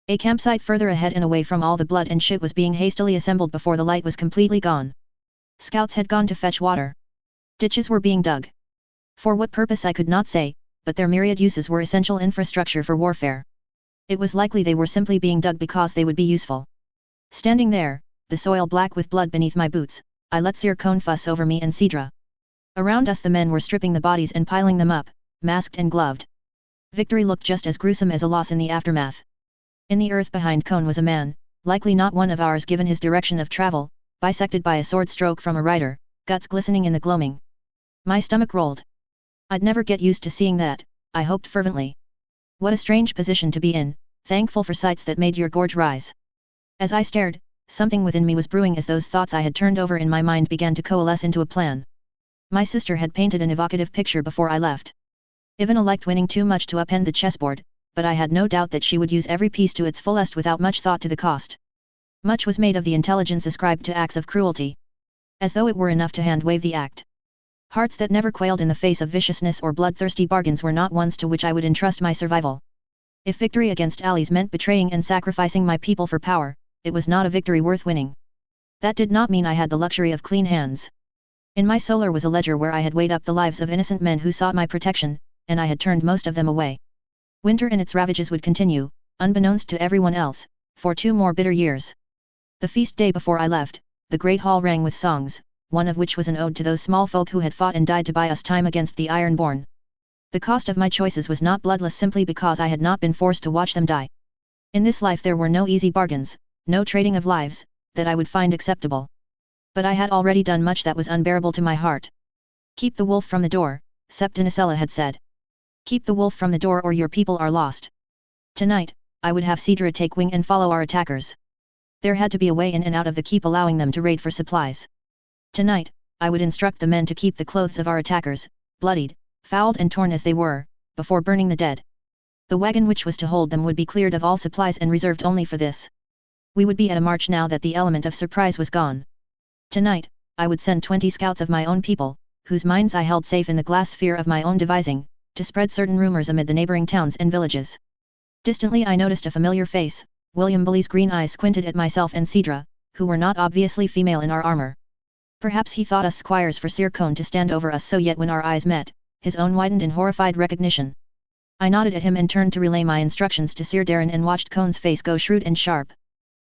A campsite further ahead and away from all the blood and shit was being hastily assembled before the light was completely gone. Scouts had gone to fetch water. Ditches were being dug. For what purpose I could not say, but their myriad uses were essential infrastructure for warfare. It was likely they were simply being dug because they would be useful. Standing there, the soil black with blood beneath my boots, I let Sir Cone fuss over me and Cedra. Around us the men were stripping the bodies and piling them up, masked and gloved. Victory looked just as gruesome as a loss in the aftermath. In the earth behind Cone was a man, likely not one of ours given his direction of travel, bisected by a sword stroke from a rider, guts glistening in the gloaming. My stomach rolled. I'd never get used to seeing that, I hoped fervently. What a strange position to be in, thankful for sights that made your gorge rise. As I stared, something within me was brewing as those thoughts I had turned over in my mind began to coalesce into a plan. My sister had painted an evocative picture before I left. Ivana liked winning too much to upend the chessboard, but I had no doubt that she would use every piece to its fullest without much thought to the cost. Much was made of the intelligence ascribed to acts of cruelty. As though it were enough to hand-wave the act. Hearts that never quailed in the face of viciousness or bloodthirsty bargains were not ones to which I would entrust my survival. If victory against allies meant betraying and sacrificing my people for power, it was not a victory worth winning. That did not mean I had the luxury of clean hands. In my solar was a ledger where I had weighed up the lives of innocent men who sought my protection, and I had turned most of them away. Winter and its ravages would continue, unbeknownst to everyone else, for 2 more bitter years. The feast day before I left, the great hall rang with songs, one of which was an ode to those small folk who had fought and died to buy us time against the Ironborn. The cost of my choices was not bloodless simply because I had not been forced to watch them die. In this life there were no easy bargains, no trading of lives, that I would find acceptable. But I had already done much that was unbearable to my heart. Keep the wolf from the door, Septinicella had said. Keep the wolf from the door or your people are lost. Tonight, I would have Cedra take wing and follow our attackers. There had to be a way in and out of the keep allowing them to raid for supplies. Tonight, I would instruct the men to keep the clothes of our attackers, bloodied, fouled and torn as they were, before burning the dead. The wagon which was to hold them would be cleared of all supplies and reserved only for this. We would be at a march now that the element of surprise was gone. Tonight, I would send 20 scouts of my own people, whose minds I held safe in the glass sphere of my own devising, to spread certain rumors amid the neighboring towns and villages. Distantly I noticed a familiar face. William Bully's green eyes squinted at myself and Cedra, who were not obviously female in our armor. Perhaps he thought us squires for Sir Cone to stand over us, so yet when our eyes met, his own widened in horrified recognition. I nodded at him and turned to relay my instructions to Sir Darren and watched Cone's face go shrewd and sharp.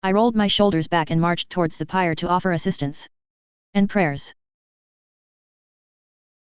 I rolled my shoulders back and marched towards the pyre to offer assistance. And prayers.